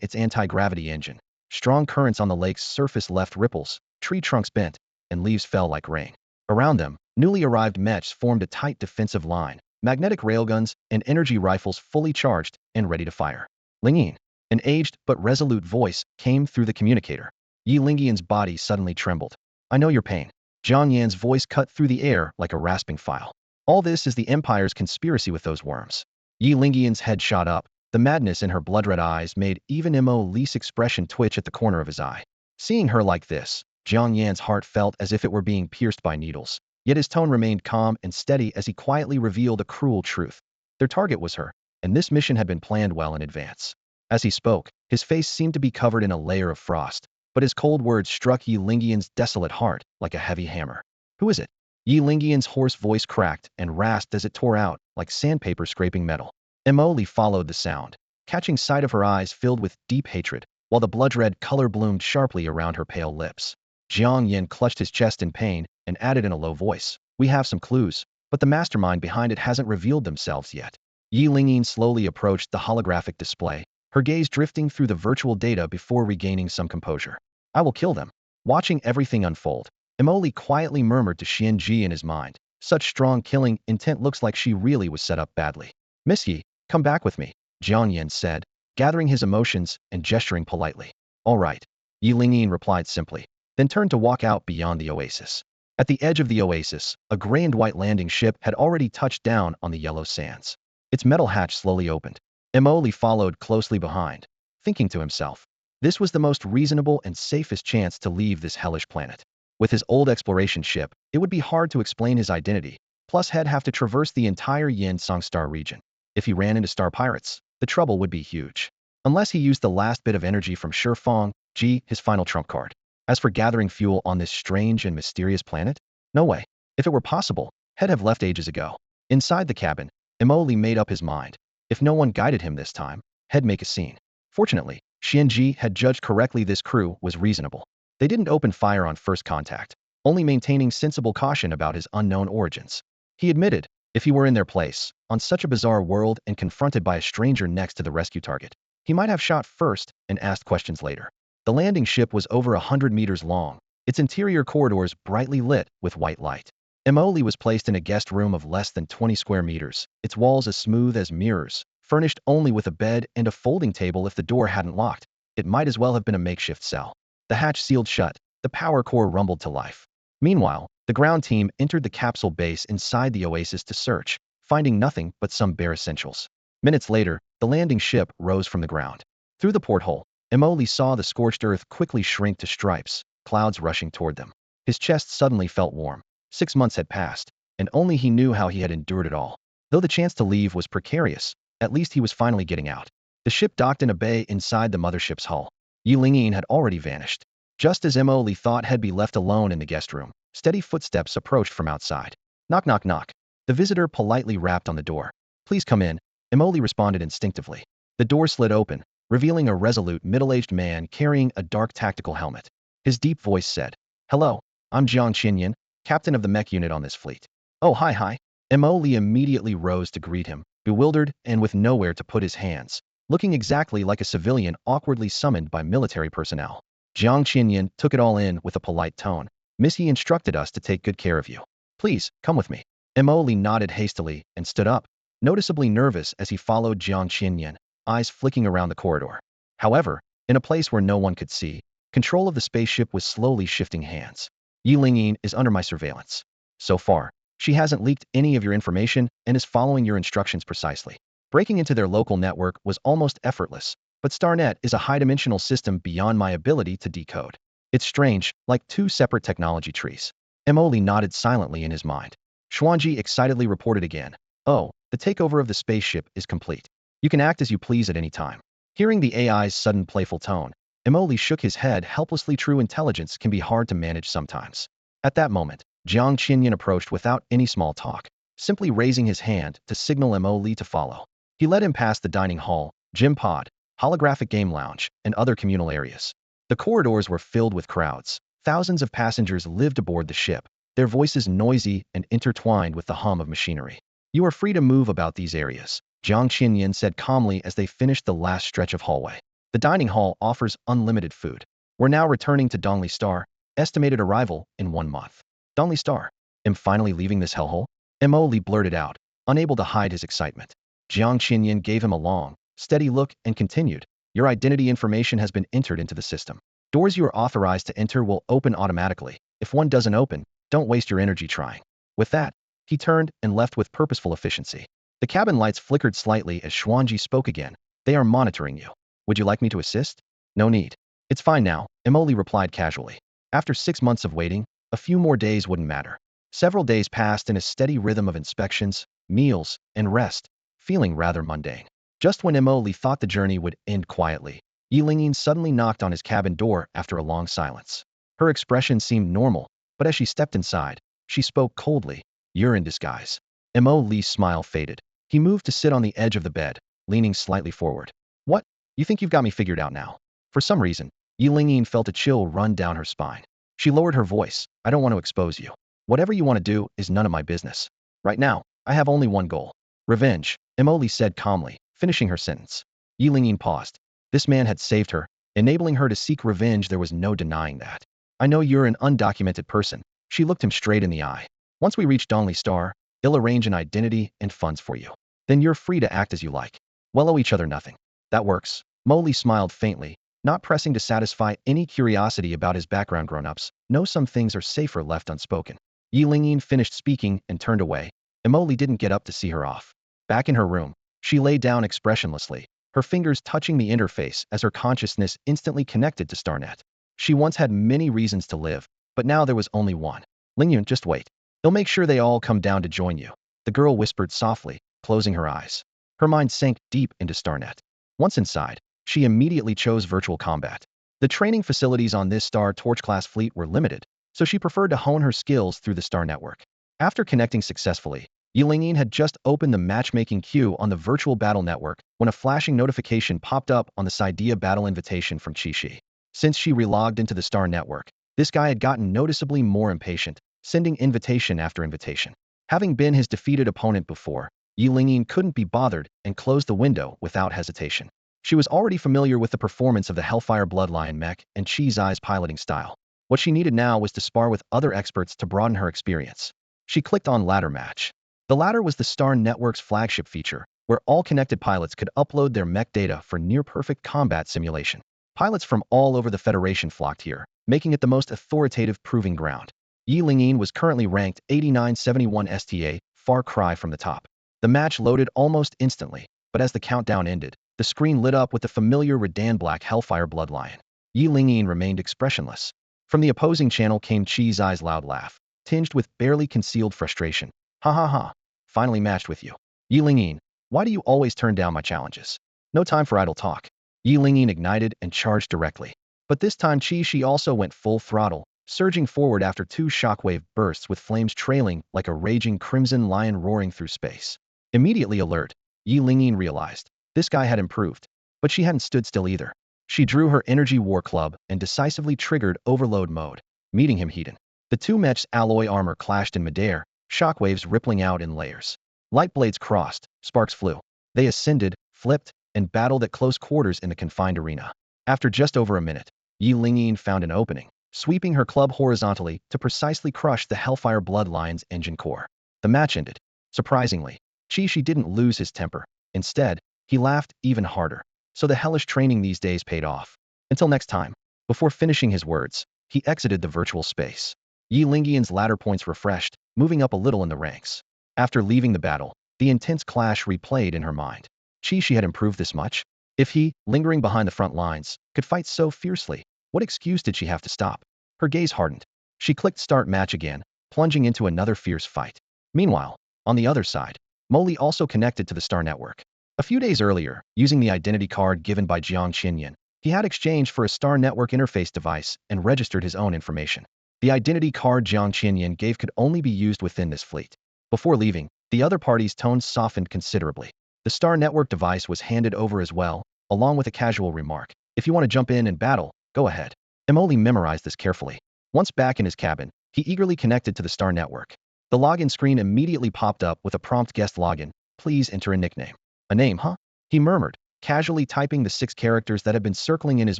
its anti-gravity engine. Strong currents on the lake's surface left ripples, tree trunks bent, and leaves fell like rain. Around them, newly arrived mechs formed a tight defensive line, magnetic railguns and energy rifles fully charged and ready to fire. "Linyin." An aged but resolute voice came through the communicator. Linyian's body suddenly trembled. "I know your pain." Jiang Yan's voice cut through the air like a rasping file. "All this is the Empire's conspiracy with those worms." Linyian's head shot up. The madness in her blood-red eyes made even Emily's expression twitch at the corner of his eye. Seeing her like this, Jiang Yan's heart felt as if it were being pierced by needles. Yet his tone remained calm and steady as he quietly revealed a cruel truth. Their target was her, and this mission had been planned well in advance. As he spoke, his face seemed to be covered in a layer of frost, but his cold words struck Linyian's desolate heart like a heavy hammer. "Who is it?" Linyian's hoarse voice cracked and rasped as it tore out, like sandpaper scraping metal. Emily followed the sound, catching sight of her eyes filled with deep hatred, while the blood-red color bloomed sharply around her pale lips. Jiang Yan clutched his chest in pain and added in a low voice, "We have some clues, but the mastermind behind it hasn't revealed themselves yet." Linyin slowly approached the holographic display, her gaze drifting through the virtual data before regaining some composure. "I will kill them." Watching everything unfold, Emily quietly murmured to Xuan Ji in his mind, "Such strong killing intent looks like she really was set up badly." "Miss Yi, come back with me," Jiang Yan said, gathering his emotions and gesturing politely. "All right," Linyin replied simply, then turned to walk out beyond the oasis. At the edge of the oasis, a gray and white landing ship had already touched down on the yellow sands. Its metal hatch slowly opened. Emoli followed closely behind, thinking to himself, this was the most reasonable and safest chance to leave this hellish planet. With his old exploration ship, it would be hard to explain his identity, plus he'd have to traverse the entire Yanlong Star region. If he ran into star pirates, the trouble would be huge. Unless he used the last bit of energy from Xuan Ji, his final trump card. As for gathering fuel on this strange and mysterious planet, no way. If it were possible, he'd have left ages ago. Inside the cabin, Emoli made up his mind. If no one guided him this time, he'd make a scene. Fortunately, Xuan Ji had judged correctly. This crew was reasonable. They didn't open fire on first contact, only maintaining sensible caution about his unknown origins. He admitted, if he were in their place, on such a bizarre world and confronted by a stranger next to the rescue target, he might have shot first and asked questions later. The landing ship was over 100 meters long, its interior corridors brightly lit with white light. Emoli was placed in a guest room of less than 20 square meters, its walls as smooth as mirrors, furnished only with a bed and a folding table if the door hadn't locked. It might as well have been a makeshift cell. The hatch sealed shut. The power core rumbled to life. Meanwhile, the ground team entered the capsule base inside the oasis to search, finding nothing but some bare essentials. Minutes later, the landing ship rose from the ground. Through the porthole, Emoli saw the scorched earth quickly shrink to stripes, clouds rushing toward them. His chest suddenly felt warm. 6 months had passed, and only he knew how he had endured it all. Though the chance to leave was precarious, at least he was finally getting out. The ship docked in a bay inside the mothership's hull. Linyin had already vanished. Just as Emoli thought he'd be left alone in the guest room, steady footsteps approached from outside. Knock, knock, knock. The visitor politely rapped on the door. Please come in, Emoli responded instinctively. The door slid open, revealing a resolute middle-aged man carrying a dark tactical helmet. His deep voice said, Hello, I'm Jiang Qinyan, captain of the Mech unit on this fleet. Oh, hi. Emoli immediately rose to greet him, bewildered and with nowhere to put his hands, looking exactly like a civilian awkwardly summoned by military personnel. Jiang Qinyan took it all in with a polite tone. Miss, he instructed us to take good care of you. Please, come with me. Emoli nodded hastily and stood up, noticeably nervous as he followed Jiang Qinyan, eyes flicking around the corridor. However, in a place where no one could see, control of the spaceship was slowly shifting hands. Linyin is under my surveillance. So far, she hasn't leaked any of your information and is following your instructions precisely. Breaking into their local network was almost effortless, but StarNet is a high-dimensional system beyond my ability to decode. It's strange, like 2 separate technology trees. Emoli nodded silently in his mind. Xuan Ji excitedly reported again. Oh, the takeover of the spaceship is complete. You can act as you please at any time. Hearing the AI's sudden playful tone, Emoli shook his head helplessly. True intelligence can be hard to manage sometimes. At that moment, Jiang Qinyan approached without any small talk, simply raising his hand to signal Emoli to follow. He led him past the dining hall, gym pod, holographic game lounge, and other communal areas. The corridors were filled with crowds. Thousands of passengers lived aboard the ship, their voices noisy and intertwined with the hum of machinery. You are free to move about these areas, Jiang Qinyan said calmly as they finished the last stretch of hallway. The dining hall offers unlimited food. We're now returning to Dongli Star, estimated arrival in 1 month. Dongli Star? Am finally leaving this hellhole? Emoli blurted out, unable to hide his excitement. Jiang Qinyan gave him a long, steady look and continued. Your identity information has been entered into the system. Doors you are authorized to enter will open automatically. If one doesn't open, don't waste your energy trying. With that, he turned and left with purposeful efficiency. The cabin lights flickered slightly as Xuan Ji spoke again. They are monitoring you. Would you like me to assist? No need. It's fine now, Emoli replied casually. After 6 months of waiting, a few more days wouldn't matter. Several days passed in a steady rhythm of inspections, meals, and rest, feeling rather mundane. Just when Emoli thought the journey would end quietly, Linyin suddenly knocked on his cabin door after a long silence. Her expression seemed normal, but as she stepped inside, she spoke coldly. You're in disguise. Emoli's smile faded. He moved to sit on the edge of the bed, leaning slightly forward. What? You think you've got me figured out now? For some reason, Linyin felt a chill run down her spine. She lowered her voice. I don't want to expose you. Whatever you want to do is none of my business. Right now, I have only one goal. Revenge, Emoli said calmly, finishing her sentence. Linyin paused. This man had saved her, enabling her to seek revenge. There was no denying that. I know you're an undocumented person. She looked him straight in the eye. Once we reach Dongli Star, I'll arrange an identity and funds for you. Then you're free to act as you like. We'll owe each other nothing. That works. Moli smiled faintly, not pressing to satisfy any curiosity about his background. Grown-ups know some things are safer left unspoken. Linyin finished speaking and turned away. Emoli didn't get up to see her off. Back in her room, she lay down expressionlessly, her fingers touching the interface as her consciousness instantly connected to StarNet. She once had many reasons to live, but now there was only one. Linyin, just wait. They'll make sure they all come down to join you, the girl whispered softly, closing her eyes. Her mind sank deep into StarNet. Once inside, she immediately chose virtual combat. The training facilities on this Star Torch-class fleet were limited, so she preferred to hone her skills through the Star Network. After connecting successfully, Linyin had just opened the matchmaking queue on the virtual battle network when a flashing notification popped up on the Sidea battle invitation from Qixi. Since she relogged into the Star Network, this guy had gotten noticeably more impatient, sending invitation after invitation. Having been his defeated opponent before, Linyin couldn't be bothered and closed the window without hesitation. She was already familiar with the performance of the Hellfire Bloodline Mech and Cheese Eye's piloting style. What she needed now was to spar with other experts to broaden her experience. She clicked on Ladder Match. The ladder was the Star Network's flagship feature, where all connected pilots could upload their mech data for near-perfect combat simulation. Pilots from all over the Federation flocked here, making it the most authoritative proving ground. Linyin was currently ranked 8971 STA, far cry from the top. The match loaded almost instantly, but as the countdown ended, the screen lit up with the familiar Redan Black Hellfire Bloodlion. Linyin remained expressionless. From the opposing channel came Chi's eyes loud laugh, tinged with barely concealed frustration. Ha ha ha. Finally matched with you. Linyin, why do you always turn down my challenges? No time for idle talk. Linyin ignited and charged directly. But this time she also went full throttle, surging forward after two shockwave bursts with flames trailing like a raging crimson lion roaring through space. Immediately alert, Linyin realized. This guy had improved. But she hadn't stood still either. She drew her energy war club and decisively triggered overload mode, meeting him heated. The two Mech's alloy armor clashed in midair, shockwaves rippling out in layers. Light blades crossed, sparks flew. They ascended, flipped, and battled at close quarters in the confined arena. After just over a minute, Linyin found an opening, sweeping her club horizontally to precisely crush the Hellfire Bloodlion's engine core. The match ended. Surprisingly, she didn't lose his temper. Instead, he laughed even harder. So the hellish training these days paid off. Until next time. Before finishing his words, he exited the virtual space. Linyian's ladder points refreshed, moving up a little in the ranks. After leaving the battle, the intense clash replayed in her mind. She had improved this much? If he, lingering behind the front lines, could fight so fiercely, what excuse did she have to stop? Her gaze hardened. She clicked start match again, plunging into another fierce fight. Meanwhile, on the other side, Moli also connected to the Star Network. A few days earlier, using the identity card given by Jiang Qinyan, he had exchanged for a Star Network interface device and registered his own information. The identity card Jiang Qinyan gave could only be used within this fleet. Before leaving, the other party's tones softened considerably. The Star Network device was handed over as well, along with a casual remark. If you want to jump in and battle, go ahead. Emoli memorized this carefully. Once back in his cabin, he eagerly connected to the Star Network. The login screen immediately popped up with a prompt guest login. Please enter a nickname. A name, huh? He murmured, casually typing the 6 characters that had been circling in his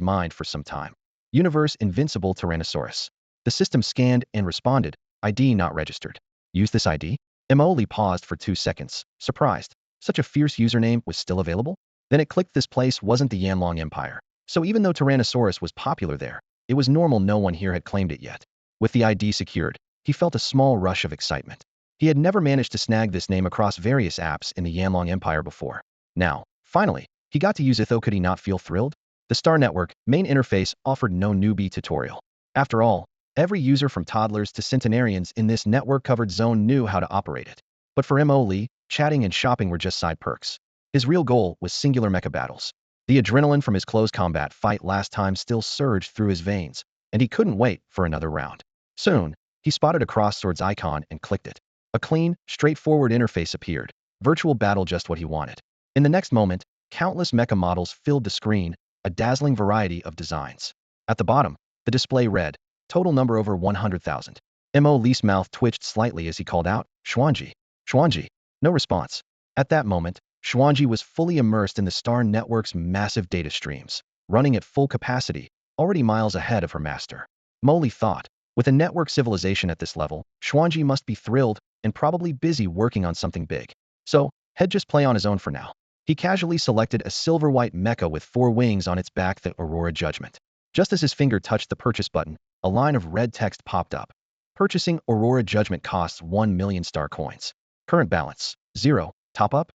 mind for some time. Universe Invincible Tyrannosaurus. The system scanned and responded, ID not registered. Use this ID? Emoli paused for 2 seconds, surprised. Such a fierce username was still available? Then it clicked this place wasn't the Yanlong Empire. So even though Tyrannosaurus was popular there, it was normal no one here had claimed it yet. With the ID secured, he felt a small rush of excitement. He had never managed to snag this name across various apps in the Yanlong Empire before. Now, finally, he got to use it, though could he not feel thrilled? The Star Network main interface offered no newbie tutorial. After all, every user from toddlers to centenarians in this network-covered zone knew how to operate it. But for Mo Lee, chatting and shopping were just side perks. His real goal was singular mecha battles. The adrenaline from his close combat fight last time still surged through his veins, and he couldn't wait for another round. Soon, he spotted a crosswords icon and clicked it. A clean, straightforward interface appeared. Virtual battle, just what he wanted. In the next moment, countless mecha models filled the screen, a dazzling variety of designs. At the bottom, the display read, total number over 100,000. Mo Lee's mouth twitched slightly as he called out, Xuan Ji. Xuan Ji. No response. At that moment, Xuan Ji was fully immersed in the Star Network's massive data streams, running at full capacity, already miles ahead of her master. Mo Lee thought, with a network civilization at this level, Xuan Ji must be thrilled and probably busy working on something big. So, he'd just play on his own for now. He casually selected a silver-white mecha with 4 wings on its back, the Aurora Judgment. Just as his finger touched the purchase button, a line of red text popped up. Purchasing Aurora Judgment costs 1 million star coins. Current balance, 0. Top up?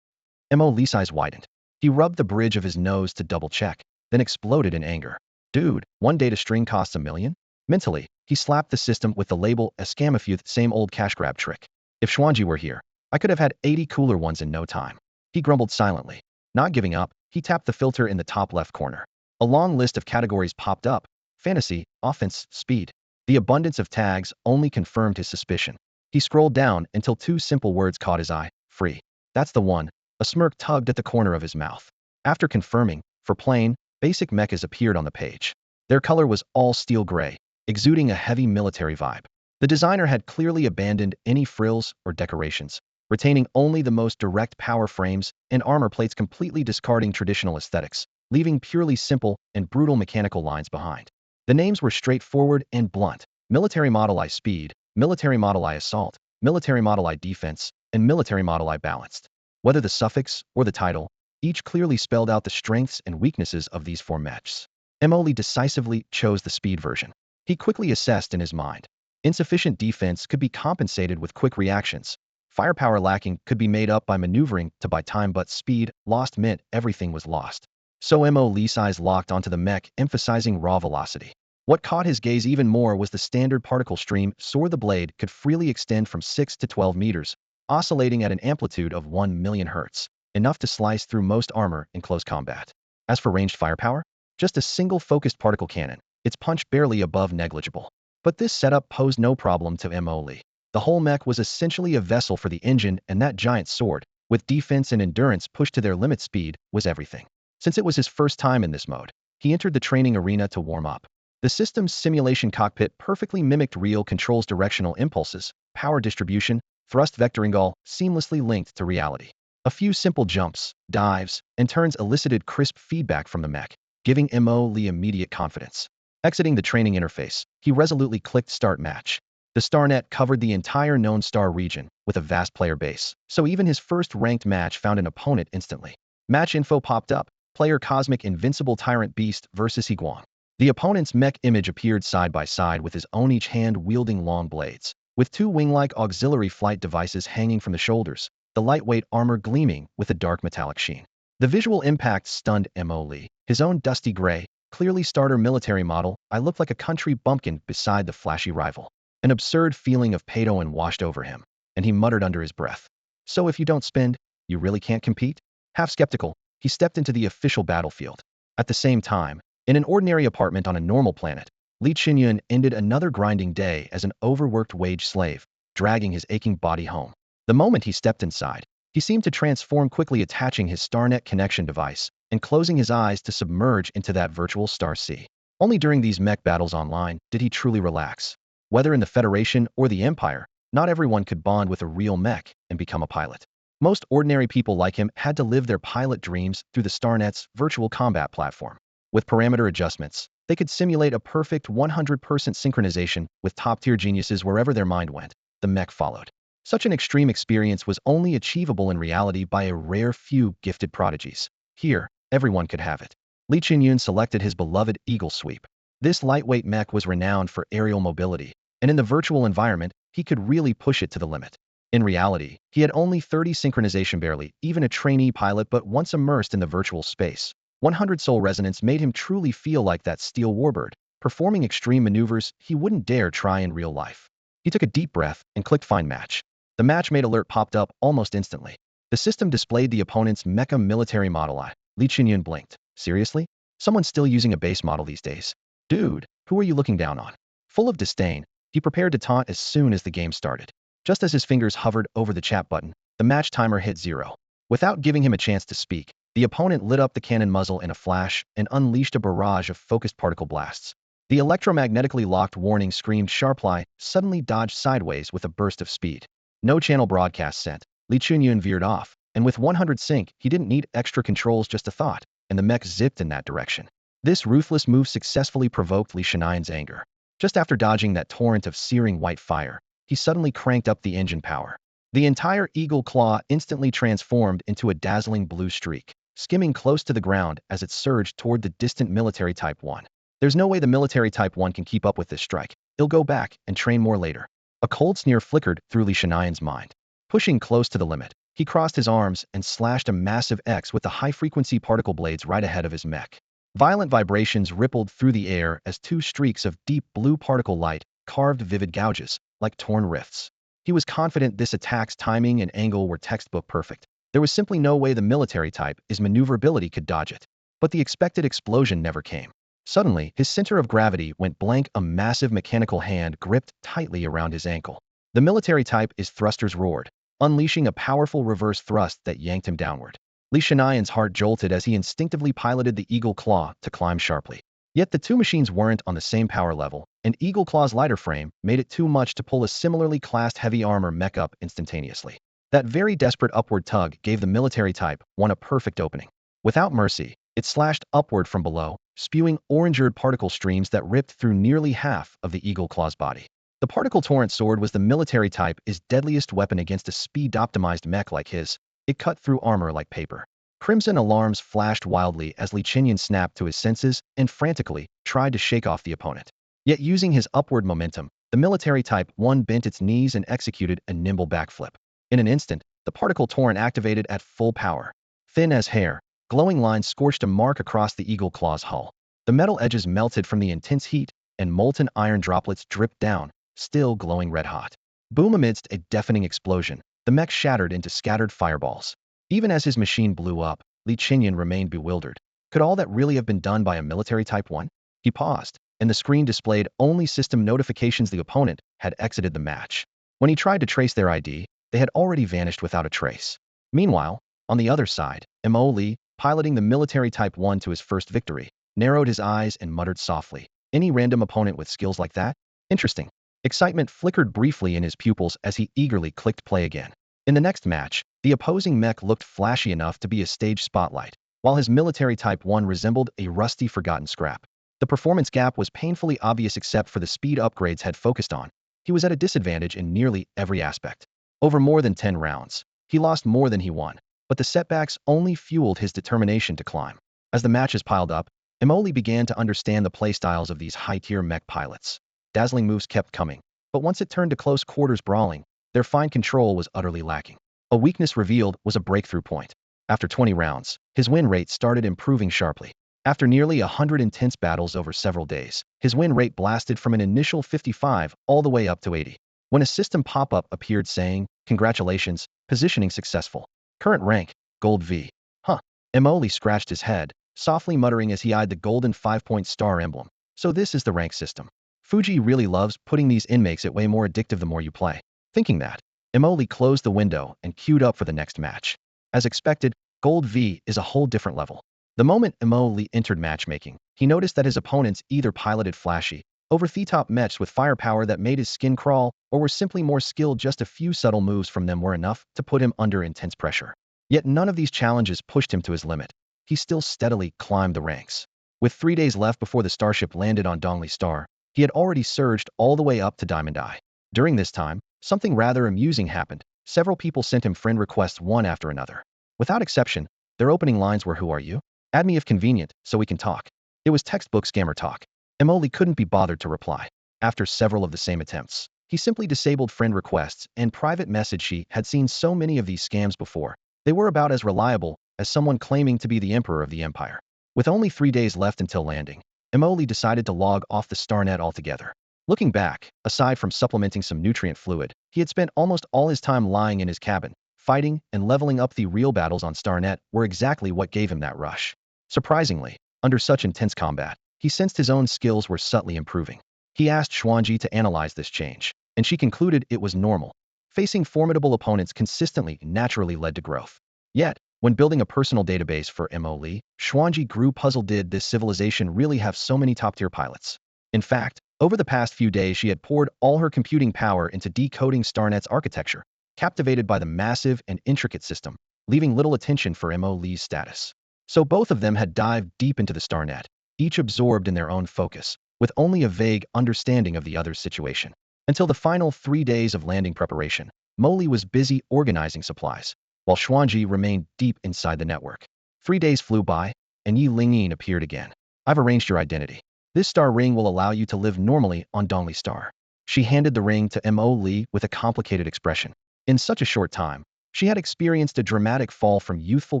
Mo Lee's eyes widened. He rubbed the bridge of his nose to double-check, then exploded in anger. Dude, 1 data string costs 1 million? Mentally, he slapped the system with the label, a scamafuth, same old cash grab trick. If Xuan Ji were here, I could have had 80 cooler ones in no time. He grumbled silently. Not giving up, he tapped the filter in the top left corner. A long list of categories popped up. Fantasy, offense, speed. The abundance of tags only confirmed his suspicion. He scrolled down until 2 simple words caught his eye. Free. That's the one. A smirk tugged at the corner of his mouth. After confirming, for plain, basic mechas appeared on the page. Their color was all steel gray, exuding a heavy military vibe. The designer had clearly abandoned any frills or decorations, retaining only the most direct power frames and armor plates, completely discarding traditional aesthetics, leaving purely simple and brutal mechanical lines behind. The names were straightforward and blunt. Military Model I Speed, Military Model I Assault, Military Model I Defense, and Military Model I Balanced. Whether the suffix or the title, each clearly spelled out the strengths and weaknesses of these 4 mechs. Lee decisively chose the speed version. He quickly assessed in his mind. Insufficient defense could be compensated with quick reactions. Firepower lacking could be made up by maneuvering to buy time, but speed lost meant everything was lost. So Lee's eyes locked onto the mech, emphasizing raw velocity. What caught his gaze even more was the standard particle stream. Soar the blade could freely extend from 6 to 12 meters, oscillating at an amplitude of 1 million hertz, enough to slice through most armor in close combat. As for ranged firepower, just a single focused particle cannon, its punch barely above negligible. But this setup posed no problem to Lee. The whole mech was essentially a vessel for the engine, and that giant sword, with defense and endurance pushed to their limit speed, was everything. Since it was his first time in this mode, he entered the training arena to warm up. The system's simulation cockpit perfectly mimicked real controls, directional impulses, power distribution, thrust vectoring, all seamlessly linked to reality. A few simple jumps, dives, and turns elicited crisp feedback from the mech, giving Lee immediate confidence. Exiting the training interface, he resolutely clicked Start Match. The StarNet covered the entire known star region, with a vast player base, so even his first ranked match found an opponent instantly. Match info popped up: player Cosmic Invincible Tyrant Beast versus Higuang. The opponent's mech image appeared side by side with his own, each hand wielding long blades, with two wing-like auxiliary flight devices hanging from the shoulders, the lightweight armor gleaming with a dark metallic sheen. The visual impact stunned Lee. His own dusty gray, clearly starter military model, I looked like a country bumpkin beside the flashy rival. An absurd feeling of pain washed over him, and he muttered under his breath, "So if you don't spend, you really can't compete?" Half skeptical, he stepped into the official battlefield. At the same time, in an ordinary apartment on a normal planet, Li Qinyun ended another grinding day as an overworked wage slave, dragging his aching body home. The moment he stepped inside, he seemed to transform, quickly attaching his StarNet connection device and closing his eyes to submerge into that virtual star sea. Only during these mech battles online did he truly relax. Whether in the Federation or the Empire, not everyone could bond with a real mech and become a pilot. Most ordinary people like him had to live their pilot dreams through the StarNet's virtual combat platform. With parameter adjustments, they could simulate a perfect 100% synchronization with top-tier geniuses wherever their mind went. The mech followed. Such an extreme experience was only achievable in reality by a rare few gifted prodigies. Here, everyone could have it. Li Qinyun selected his beloved Eagle Sweep. This lightweight mech was renowned for aerial mobility, and in the virtual environment, he could really push it to the limit. In reality, he had only 30 synchronization, barely even a trainee pilot, but once immersed in the virtual space, 100 soul resonance made him truly feel like that steel warbird, performing extreme maneuvers he wouldn't dare try in real life. He took a deep breath and clicked Find Match. The match made alert popped up almost instantly. The system displayed the opponent's mecha military model. Li Qinyun blinked. Seriously? Someone's still using a base model these days? Dude, who are you looking down on? Full of disdain, he prepared to taunt as soon as the game started. Just as his fingers hovered over the chat button, the match timer hit 0. Without giving him a chance to speak, the opponent lit up the cannon muzzle in a flash and unleashed a barrage of focused particle blasts. The electromagnetically locked warning screamed sharply, suddenly dodged sideways with a burst of speed. No channel broadcast sent. Li Qinyun veered off, and with 100 sync, he didn't need extra controls, just a thought, and the mech zipped in that direction. This ruthless move successfully provoked Li Qinyun's anger. Just after dodging that torrent of searing white fire, he suddenly cranked up the engine power. The entire Eagle Claw instantly transformed into a dazzling blue streak, skimming close to the ground as it surged toward the distant military Type 1. There's no way the military Type 1 can keep up with this strike. He'll go back and train more later. A cold sneer flickered through Li Qinyun's mind. Pushing close to the limit, he crossed his arms and slashed a massive X with the high-frequency particle blades right ahead of his mech. Violent vibrations rippled through the air as two streaks of deep blue particle light carved vivid gouges, like torn rifts. He was confident this attack's timing and angle were textbook perfect. There was simply no way the military Type I's maneuverability could dodge it. But the expected explosion never came. Suddenly, his center of gravity went blank, a massive mechanical hand gripped tightly around his ankle. The military Type I's thrusters roared, unleashing a powerful reverse thrust that yanked him downward. Li Qinyun's heart jolted as he instinctively piloted the Eagle Claw to climb sharply. Yet the two machines weren't on the same power level, and Eagle Claw's lighter frame made it too much to pull a similarly classed heavy armor mech up instantaneously. That very desperate upward tug gave the military Type 1 a perfect opening. Without mercy, it slashed upward from below, spewing orange-red particle streams that ripped through nearly half of the Eagle Claw's body. The particle torrent sword was the military Type I's deadliest weapon against a speed-optimized mech like his. It cut through armor like paper. Crimson alarms flashed wildly as Linyin snapped to his senses and frantically tried to shake off the opponent. Yet using his upward momentum, the military Type 1 bent its knees and executed a nimble backflip. In an instant, the particle torrent activated at full power. Thin as hair, glowing lines scorched a mark across the eagle claw's hull. The metal edges melted from the intense heat, and molten iron droplets dripped down, still glowing red-hot. Boom! Amidst a deafening explosion, the mech shattered into scattered fireballs. Even as his machine blew up, Linyin remained bewildered. Could all that really have been done by a military Type 1? He paused, and the screen displayed only system notifications the opponent had exited the match. When he tried to trace their ID, they had already vanished without a trace. Meanwhile, on the other side, Mo Li, piloting the military Type 1 to his first victory, narrowed his eyes and muttered softly, "Any random opponent with skills like that? Interesting." Excitement flickered briefly in his pupils as he eagerly clicked play again. In the next match, the opposing mech looked flashy enough to be a stage spotlight, while his military Type 1 resembled a rusty, forgotten scrap. The performance gap was painfully obvious except for the speed upgrades had focused on. He was at a disadvantage in nearly every aspect. Over more than 10 rounds, he lost more than he won, but the setbacks only fueled his determination to climb. As the matches piled up, Emoli began to understand the playstyles of these high-tier mech pilots. Dazzling moves kept coming, but once it turned to close quarters brawling, their fine control was utterly lacking. A weakness revealed was a breakthrough point. After 20 rounds, his win rate started improving sharply. After nearly 100 intense battles over several days, his win rate blasted from an initial 55 all the way up to 80. When a system pop-up appeared saying, "Congratulations, positioning successful. Current rank, Gold V." Huh. Emoli scratched his head, softly muttering as he eyed the golden 5-point star emblem. So this is the rank system. Fuji really loves putting these in, makes it way more addictive the more you play. Thinking that, Emoli closed the window and queued up for the next match. As expected, Gold V is a whole different level. The moment Emoli entered matchmaking, he noticed that his opponents either piloted flashy, over-the-top mechs with firepower that made his skin crawl, or were simply more skilled. Just a few subtle moves from them were enough to put him under intense pressure. Yet none of these challenges pushed him to his limit. He still steadily climbed the ranks. With 3 days left before the starship landed on Dongli Star, he had already surged all the way up to Diamond Eye. During this time, something rather amusing happened. Several people sent him friend requests one after another. Without exception, their opening lines were, "Who are you? Add me if convenient, so we can talk." It was textbook scammer talk. Emoli couldn't be bothered to reply. After several of the same attempts, he simply disabled friend requests and private message. She had seen so many of these scams before. They were about as reliable as someone claiming to be the emperor of the empire. With only 3 days left until landing, Emoli decided to log off the StarNet altogether. Looking back, aside from supplementing some nutrient fluid, he had spent almost all his time lying in his cabin. Fighting and leveling up. The real battles on StarNet were exactly what gave him that rush. Surprisingly, under such intense combat, he sensed his own skills were subtly improving. He asked Xuan Ji to analyze this change, and she concluded it was normal. Facing formidable opponents consistently naturally led to growth. Yet, when building a personal database for Emoli, Xuan Ji grew puzzled. Did this civilization really have so many top-tier pilots? In fact, over the past few days she had poured all her computing power into decoding StarNet's architecture, captivated by the massive and intricate system, leaving little attention for Emoli's status. So both of them had dived deep into the StarNet, each absorbed in their own focus, with only a vague understanding of the other's situation. Until the final 3 days of landing preparation, Moli was busy organizing supplies, while Xuan Ji remained deep inside the network. 3 days flew by, and Linyin appeared again. "I've arranged your identity. This star ring will allow you to live normally on Dongli Star." She handed the ring to Mo with a complicated expression. In such a short time, she had experienced a dramatic fall from youthful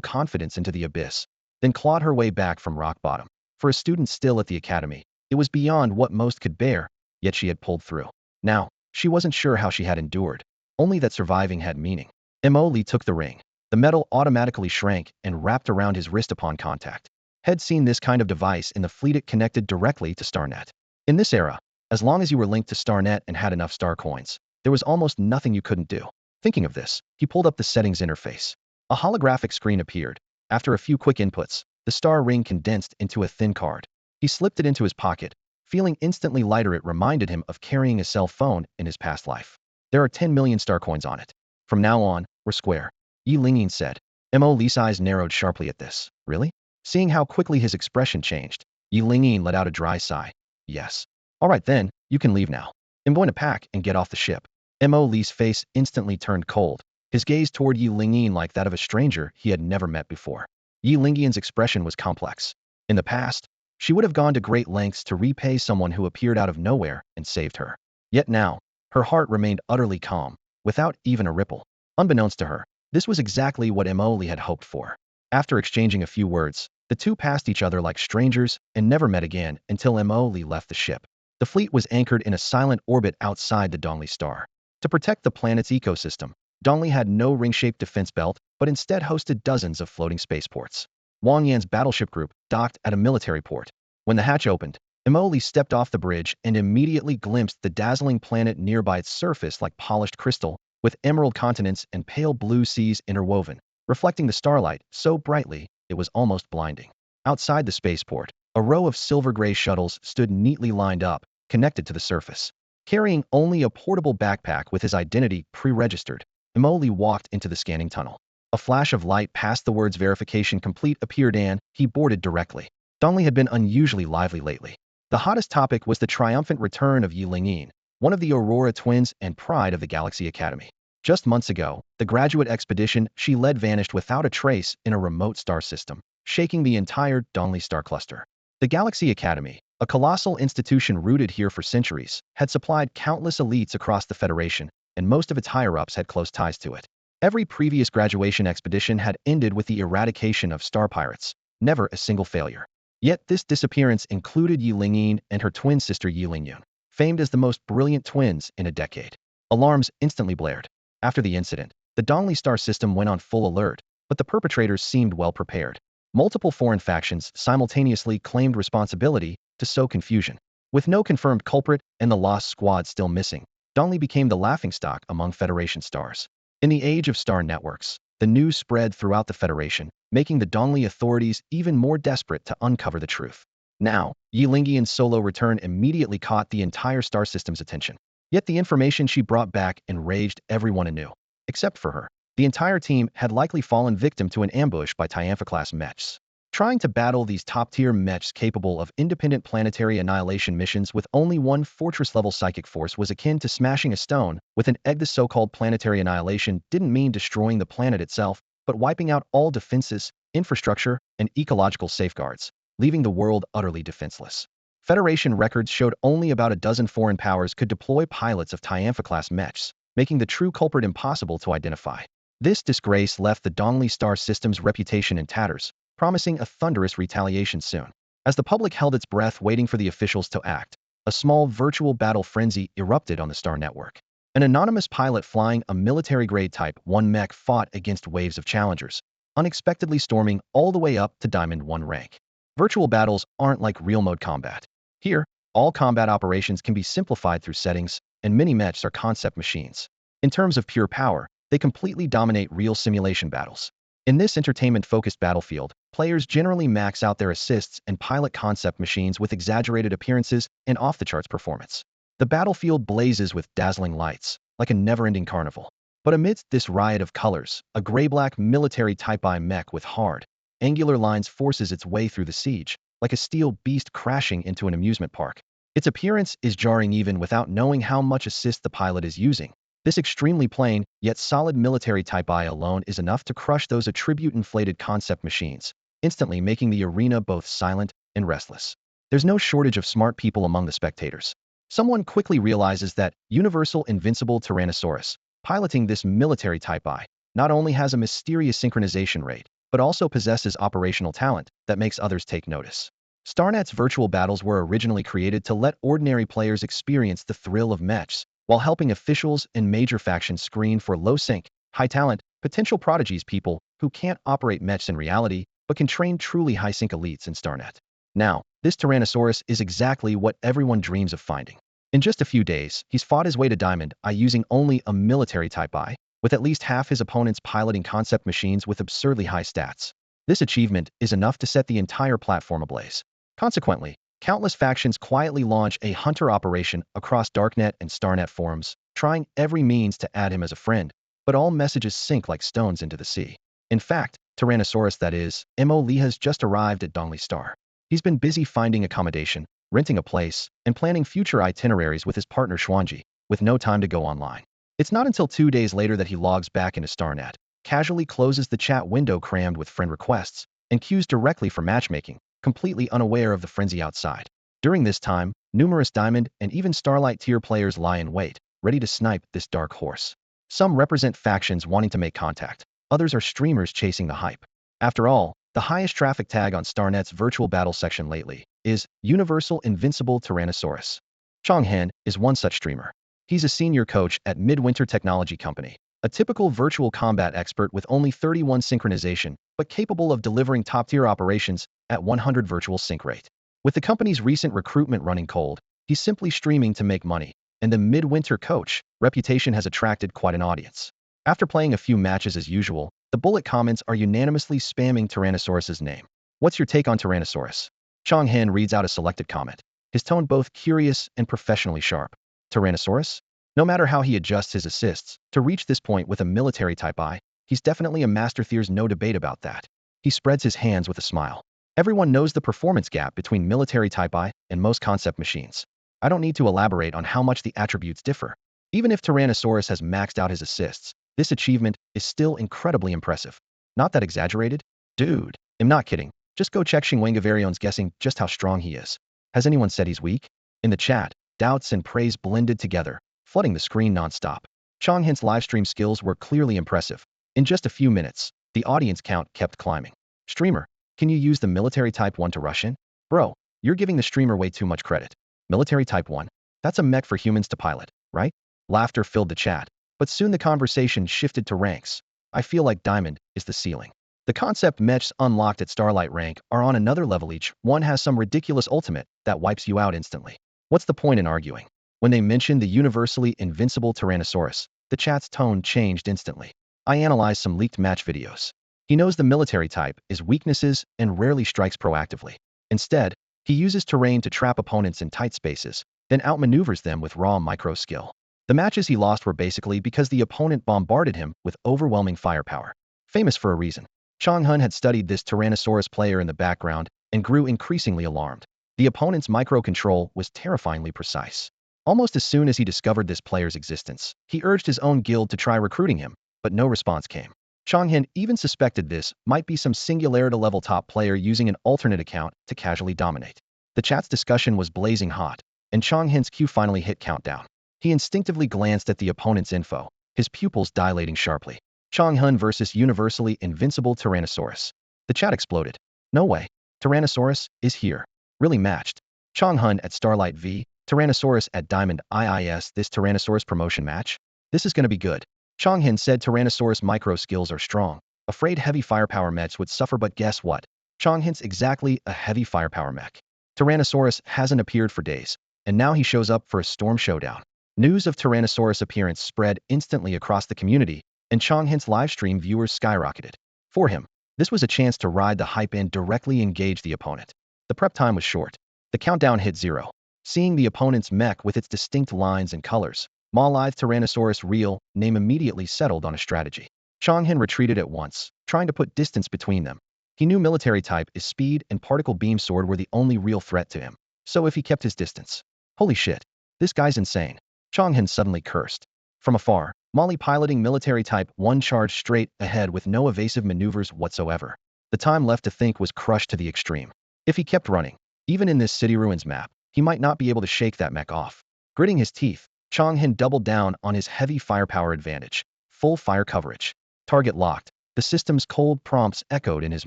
confidence into the abyss, then clawed her way back from rock bottom. For a student still at the academy, it was beyond what most could bear, yet she had pulled through. Now, she wasn't sure how she had endured, only that surviving had meaning. Mo took the ring. The metal automatically shrank and wrapped around his wrist upon contact. Had seen this kind of device in the fleet. It connected directly to StarNet. In this era, as long as you were linked to StarNet and had enough star coins, there was almost nothing you couldn't do. Thinking of this, he pulled up the settings interface. A holographic screen appeared. After a few quick inputs, the star ring condensed into a thin card. He slipped it into his pocket, feeling instantly lighter. It reminded him of carrying a cell phone in his past life. "There are 10 million star coins on it. From now on, we're square," Linyin said. Li's eyes narrowed sharply at this. "Really?" Seeing how quickly his expression changed, Linyin let out a dry sigh. "Yes." "All right then, you can leave now. I'm going to pack and get off the ship." Li's face instantly turned cold, his gaze toward Linyin like that of a stranger he had never met before. Linyian's expression was complex. In the past, she would have gone to great lengths to repay someone who appeared out of nowhere and saved her. Yet now, her heart remained utterly calm, without even a ripple. Unbeknownst to her, this was exactly what Emily had hoped for. After exchanging a few words, the two passed each other like strangers and never met again until Emily left the ship. The fleet was anchored in a silent orbit outside the Dongli star. To protect the planet's ecosystem, Dongli had no ring-shaped defense belt, but instead hosted dozens of floating spaceports. Wang Yan's battleship group docked at a military port. When the hatch opened, Emily stepped off the bridge and immediately glimpsed the dazzling planet near by its surface like polished crystal, with emerald continents and pale blue seas interwoven, reflecting the starlight so brightly it was almost blinding. Outside the spaceport, a row of silver-gray shuttles stood neatly lined up, connected to the surface. Carrying only a portable backpack with his identity pre-registered, Emily walked into the scanning tunnel. A flash of light past the words verification complete appeared and he boarded directly. Dongli had been unusually lively lately. The hottest topic was the triumphant return of Linyin, one of the Aurora twins and pride of the Galaxy Academy. Just months ago, the graduate expedition she led vanished without a trace in a remote star system, shaking the entire Dongli star cluster. The Galaxy Academy, a colossal institution rooted here for centuries, had supplied countless elites across the Federation, and most of its higher-ups had close ties to it. Every previous graduation expedition had ended with the eradication of star pirates, never a single failure. Yet this disappearance included Linyin and her twin sister Linyin, famed as the most brilliant twins in a decade. Alarms instantly blared. After the incident, the Dongli star system went on full alert, but the perpetrators seemed well prepared. Multiple foreign factions simultaneously claimed responsibility to sow confusion. With no confirmed culprit and the lost squad still missing, Dongli became the laughingstock among Federation stars. In the age of star networks, the news spread throughout the Federation, making the Dongli authorities even more desperate to uncover the truth. Now, Linyian's solo return immediately caught the entire star system's attention. Yet the information she brought back enraged everyone anew. Except for her. The entire team had likely fallen victim to an ambush by Tianfa-class mechs. Trying to battle these top-tier mechs capable of independent planetary annihilation missions with only one fortress-level psychic force was akin to smashing a stone with an egg. The so-called planetary annihilation didn't mean destroying the planet itself, but wiping out all defenses, infrastructure, and ecological safeguards, leaving the world utterly defenseless. Federation records showed only about a dozen foreign powers could deploy pilots of Tianfa-class mechs, making the true culprit impossible to identify. This disgrace left the Dongli star system's reputation in tatters, promising a thunderous retaliation soon. As the public held its breath waiting for the officials to act, a small virtual battle frenzy erupted on the star network. An anonymous pilot flying a military-grade Type 1 mech fought against waves of challengers, unexpectedly storming all the way up to Diamond 1 rank. Virtual battles aren't like real-mode combat. Here, all combat operations can be simplified through settings, and mini-mechs are concept machines. In terms of pure power, they completely dominate real simulation battles. In this entertainment-focused battlefield, players generally max out their assists and pilot concept machines with exaggerated appearances and off-the-charts performance. The battlefield blazes with dazzling lights, like a never-ending carnival. But amidst this riot of colors, a gray-black military Type I mech with hard, angular lines forces its way through the siege, like a steel beast crashing into an amusement park. Its appearance is jarring even without knowing how much assist the pilot is using. This extremely plain, yet solid military Type I alone is enough to crush those attribute-inflated concept machines, instantly making the arena both silent and restless. There's no shortage of smart people among the spectators. Someone quickly realizes that Universal Invincible Tyrannosaurus, piloting this military Type I, not only has a mysterious synchronization rate, but also possesses operational talent that makes others take notice. StarNet's virtual battles were originally created to let ordinary players experience the thrill of mechs, while helping officials and major factions screen for low-sync, high-talent, potential prodigies, people who can't operate mechs in reality, but can train truly high-sync elites in StarNet. Now, this Tyrannosaurus is exactly what everyone dreams of finding. In just a few days, he's fought his way to Diamond I using only a military Type I, with at least half his opponents piloting concept machines with absurdly high stats. This achievement is enough to set the entire platform ablaze. Consequently, countless factions quietly launch a hunter operation across Darknet and StarNet forums, trying every means to add him as a friend, but all messages sink like stones into the sea. In fact, Tyrannosaurus, that is, Mo Li, has just arrived at Dongli Star. He's been busy finding accommodation, renting a place, and planning future itineraries with his partner Xuan Ji, with no time to go online. It's not until 2 days later that he logs back into StarNet, casually closes the chat window crammed with friend requests, and cues directly for matchmaking, completely unaware of the frenzy outside. During this time, numerous Diamond and even Starlight tier players lie in wait, ready to snipe this dark horse. Some represent factions wanting to make contact. Others are streamers chasing the hype. After all, the highest traffic tag on StarNet's virtual battle section lately is Universal Invincible Tyrannosaurus. Chonghan is one such streamer. He's a senior coach at Midwinter Technology Company, a typical virtual combat expert with only 31 synchronization, but capable of delivering top-tier operations at 100 virtual sync rate. With the company's recent recruitment running cold, he's simply streaming to make money, and the Midwinter coach reputation has attracted quite an audience. After playing a few matches as usual, the bullet comments are unanimously spamming Tyrannosaurus's name. What's your take on Tyrannosaurus? Chonghan reads out a selected comment, his tone both curious and professionally sharp. Tyrannosaurus? No matter how he adjusts his assists, to reach this point with a military type I, he's definitely a master. There's no debate about that. He spreads his hands with a smile. Everyone knows the performance gap between military type I and most concept machines. I don't need to elaborate on how much the attributes differ. Even if Tyrannosaurus has maxed out his assists, this achievement is still incredibly impressive. Not that exaggerated? Dude, I'm not kidding. Just go check Xingwangavarion's guessing just how strong he is. Has anyone said he's weak? In the chat, doubts and praise blended together, flooding the screen non-stop. Chonghan's livestream skills were clearly impressive. In just a few minutes, the audience count kept climbing. Streamer, can you use the military type 1 to rush in? Bro, you're giving the streamer way too much credit. Military type 1? That's a mech for humans to pilot, right? Laughter filled the chat, but soon the conversation shifted to ranks. I feel like Diamond is the ceiling. The concept mechs unlocked at Starlight rank are on another level. Each one has some ridiculous ultimate that wipes you out instantly. What's the point in arguing? When they mentioned the universally invincible Tyrannosaurus, the chat's tone changed instantly. I analyzed some leaked match videos. He knows the military type is weaknesses and rarely strikes proactively. Instead, he uses terrain to trap opponents in tight spaces, then outmaneuvers them with raw micro skill. The matches he lost were basically because the opponent bombarded him with overwhelming firepower. Famous for a reason. Chonghan had studied this Tyrannosaurus player in the background and grew increasingly alarmed. The opponent's micro-control was terrifyingly precise. Almost as soon as he discovered this player's existence, he urged his own guild to try recruiting him, but no response came. Chonghan even suspected this might be some Singularity-level top player using an alternate account to casually dominate. The chat's discussion was blazing hot, and Chonghan's cue finally hit countdown. He instinctively glanced at the opponent's info, his pupils dilating sharply. Chonghan versus Universally Invincible Tyrannosaurus. The chat exploded. No way. Tyrannosaurus is here. Really matched. Chonghan at Starlight v. Tyrannosaurus at Diamond IIS. This Tyrannosaurus promotion match? This is gonna be good. Chonghan said Tyrannosaurus micro skills are strong. Afraid heavy firepower mechs would suffer, but guess what? Chonghan's exactly a heavy firepower mech. Tyrannosaurus hasn't appeared for days, and now he shows up for a storm showdown. News of Tyrannosaurus' appearance spread instantly across the community, and Chonghan's livestream viewers skyrocketed. For him, this was a chance to ride the hype and directly engage the opponent. The prep time was short. The countdown hit 0. Seeing the opponent's mech with its distinct lines and colors, Malithe Tyrannosaurus real name immediately settled on a strategy. Chonghan retreated at once, trying to put distance between them. He knew military type is speed and particle beam sword were the only real threat to him. So if he kept his distance. Holy shit. This guy's insane. Chonghan suddenly cursed. From afar, Molly piloting military type 1 charged straight ahead with no evasive maneuvers whatsoever. The time left to think was crushed to the extreme. If he kept running, even in this city ruins map, he might not be able to shake that mech off. Gritting his teeth, Chonghan doubled down on his heavy firepower advantage. Full fire coverage. Target locked. The system's cold prompts echoed in his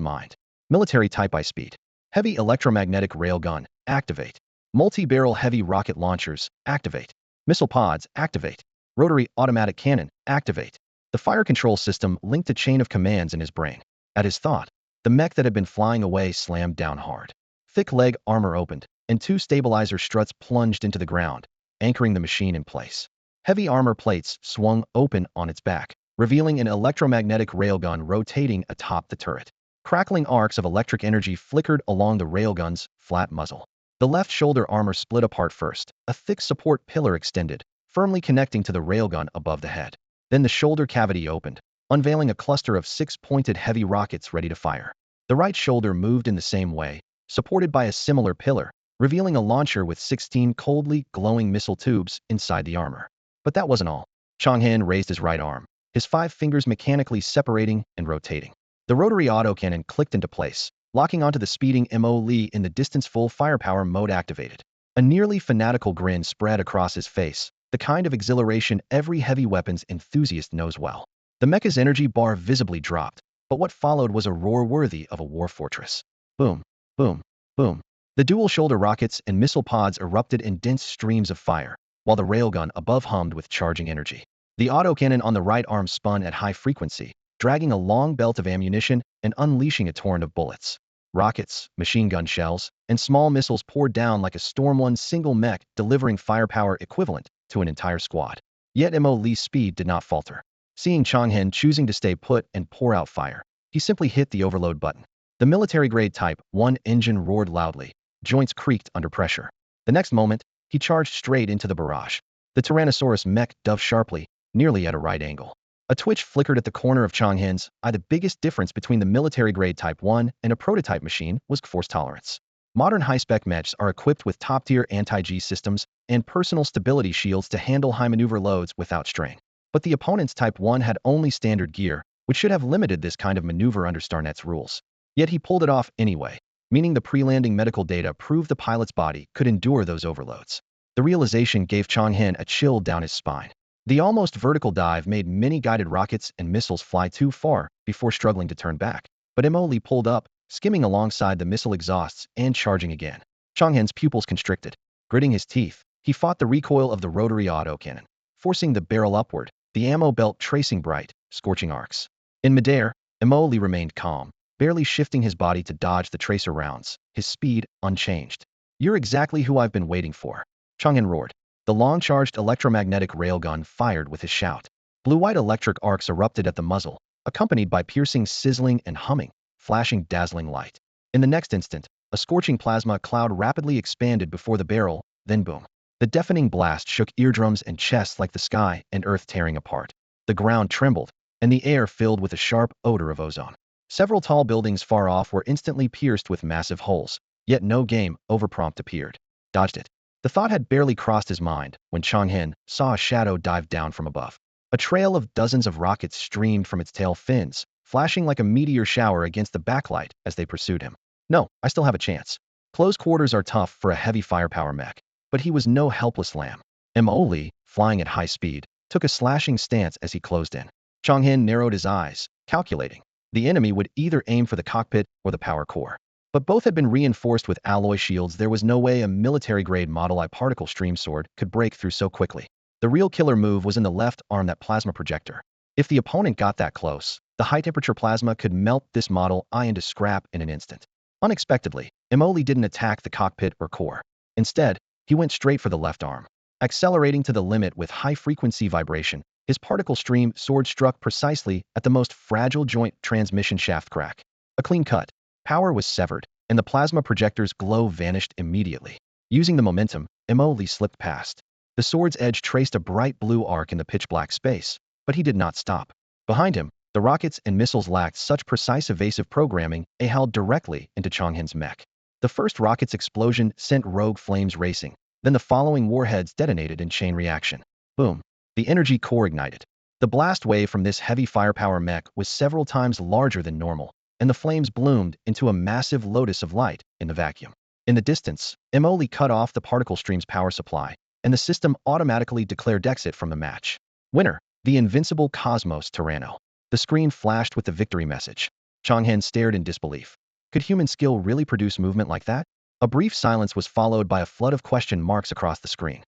mind. Military type I speed. Heavy electromagnetic railgun, activate. Multi-barrel heavy rocket launchers, activate. Missile pods, activate. Rotary automatic cannon, activate. The fire control system linked a chain of commands in his brain. At his thought, the mech that had been flying away slammed down hard. Thick leg armor opened, and 2 stabilizer struts plunged into the ground, anchoring the machine in place. Heavy armor plates swung open on its back, revealing an electromagnetic railgun rotating atop the turret. Crackling arcs of electric energy flickered along the railgun's flat muzzle. The left shoulder armor split apart first, a thick support pillar extended, firmly connecting to the railgun above the head. Then the shoulder cavity opened, unveiling a cluster of 6 pointed heavy rockets ready to fire. The right shoulder moved in the same way, supported by a similar pillar, revealing a launcher with 16 coldly glowing missile tubes inside the armor. But that wasn't all. Chonghan raised his right arm, his 5 fingers mechanically separating and rotating. The rotary autocannon clicked into place, locking onto the speeding Mo Li in the distance. Full firepower mode activated. A nearly fanatical grin spread across his face, the kind of exhilaration every heavy weapons enthusiast knows well. The mecha's energy bar visibly dropped, but what followed was a roar worthy of a war fortress. Boom, boom, boom. The dual-shoulder rockets and missile pods erupted in dense streams of fire, while the railgun above hummed with charging energy. The autocannon on the right arm spun at high frequency, dragging a long belt of ammunition and unleashing a torrent of bullets. Rockets, machine gun shells, and small missiles poured down like a storm. One single mech delivering firepower equivalent to an entire squad. Yet Mo Li's speed did not falter. Seeing Changhen choosing to stay put and pour out fire, he simply hit the overload button. The military-grade Type 1 engine roared loudly. Joints creaked under pressure. The next moment, he charged straight into the barrage. The Tyrannosaurus mech dove sharply, nearly at a right angle. A twitch flickered at the corner of Changhen's eye. The biggest difference between the military-grade Type 1 and a prototype machine was force tolerance. Modern high-spec mechs are equipped with top-tier anti-G systems and personal stability shields to handle high maneuver loads without strain. But the opponent's Type 1 had only standard gear, which should have limited this kind of maneuver under StarNet's rules. Yet he pulled it off anyway, meaning the pre-landing medical data proved the pilot's body could endure those overloads. The realization gave Changhen a chill down his spine. The almost vertical dive made many guided rockets and missiles fly too far before struggling to turn back. But Mo Li pulled up, skimming alongside the missile exhausts and charging again. Changhen's pupils constricted. Gritting his teeth, he fought the recoil of the rotary autocannon, forcing the barrel upward, the ammo belt tracing bright, scorching arcs. In midair, Mo Li remained calm, barely shifting his body to dodge the tracer rounds, his speed unchanged. "You're exactly who I've been waiting for," Changhen roared. The long-charged electromagnetic railgun fired with his shout. Blue-white electric arcs erupted at the muzzle, accompanied by piercing sizzling and humming, flashing dazzling light. In the next instant, a scorching plasma cloud rapidly expanded before the barrel, then boom. The deafening blast shook eardrums and chests like the sky and earth tearing apart. The ground trembled, and the air filled with a sharp odor of ozone. Several tall buildings far off were instantly pierced with massive holes, yet no game over prompt appeared. Dodged it. The thought had barely crossed his mind when Changhen saw a shadow dive down from above. A trail of dozens of rockets streamed from its tail fins, flashing like a meteor shower against the backlight as they pursued him. No, I still have a chance. Close quarters are tough for a heavy firepower mech, but he was no helpless lamb. Mo Li, flying at high speed, took a slashing stance as he closed in. Changhen narrowed his eyes, calculating. The enemy would either aim for the cockpit or the power core. But both had been reinforced with alloy shields. There was no way a military-grade Model I particle stream sword could break through so quickly. The real killer move was in the left arm, that plasma projector. If the opponent got that close, the high-temperature plasma could melt this Model I into scrap in an instant. Unexpectedly, Mo Li didn't attack the cockpit or core. Instead, he went straight for the left arm. Accelerating to the limit with high-frequency vibration, his particle stream sword struck precisely at the most fragile joint, transmission shaft crack. A clean cut. Power was severed, and the plasma projector's glow vanished immediately. Using the momentum, Mo Li slipped past. The sword's edge traced a bright blue arc in the pitch-black space, but he did not stop. Behind him, the rockets and missiles lacked such precise evasive programming, they held directly into Changhen's mech. The first rocket's explosion sent rogue flames racing, then the following warheads detonated in chain reaction. Boom. The energy core ignited. The blast wave from this heavy firepower mech was several times larger than normal, and the flames bloomed into a massive lotus of light in the vacuum. In the distance, Mo Li cut off the particle stream's power supply, and the system automatically declared exit from the match. Winner, the invincible Cosmos Tyranno. The screen flashed with the victory message. Changhen stared in disbelief. Could human skill really produce movement like that? A brief silence was followed by a flood of question marks across the screen.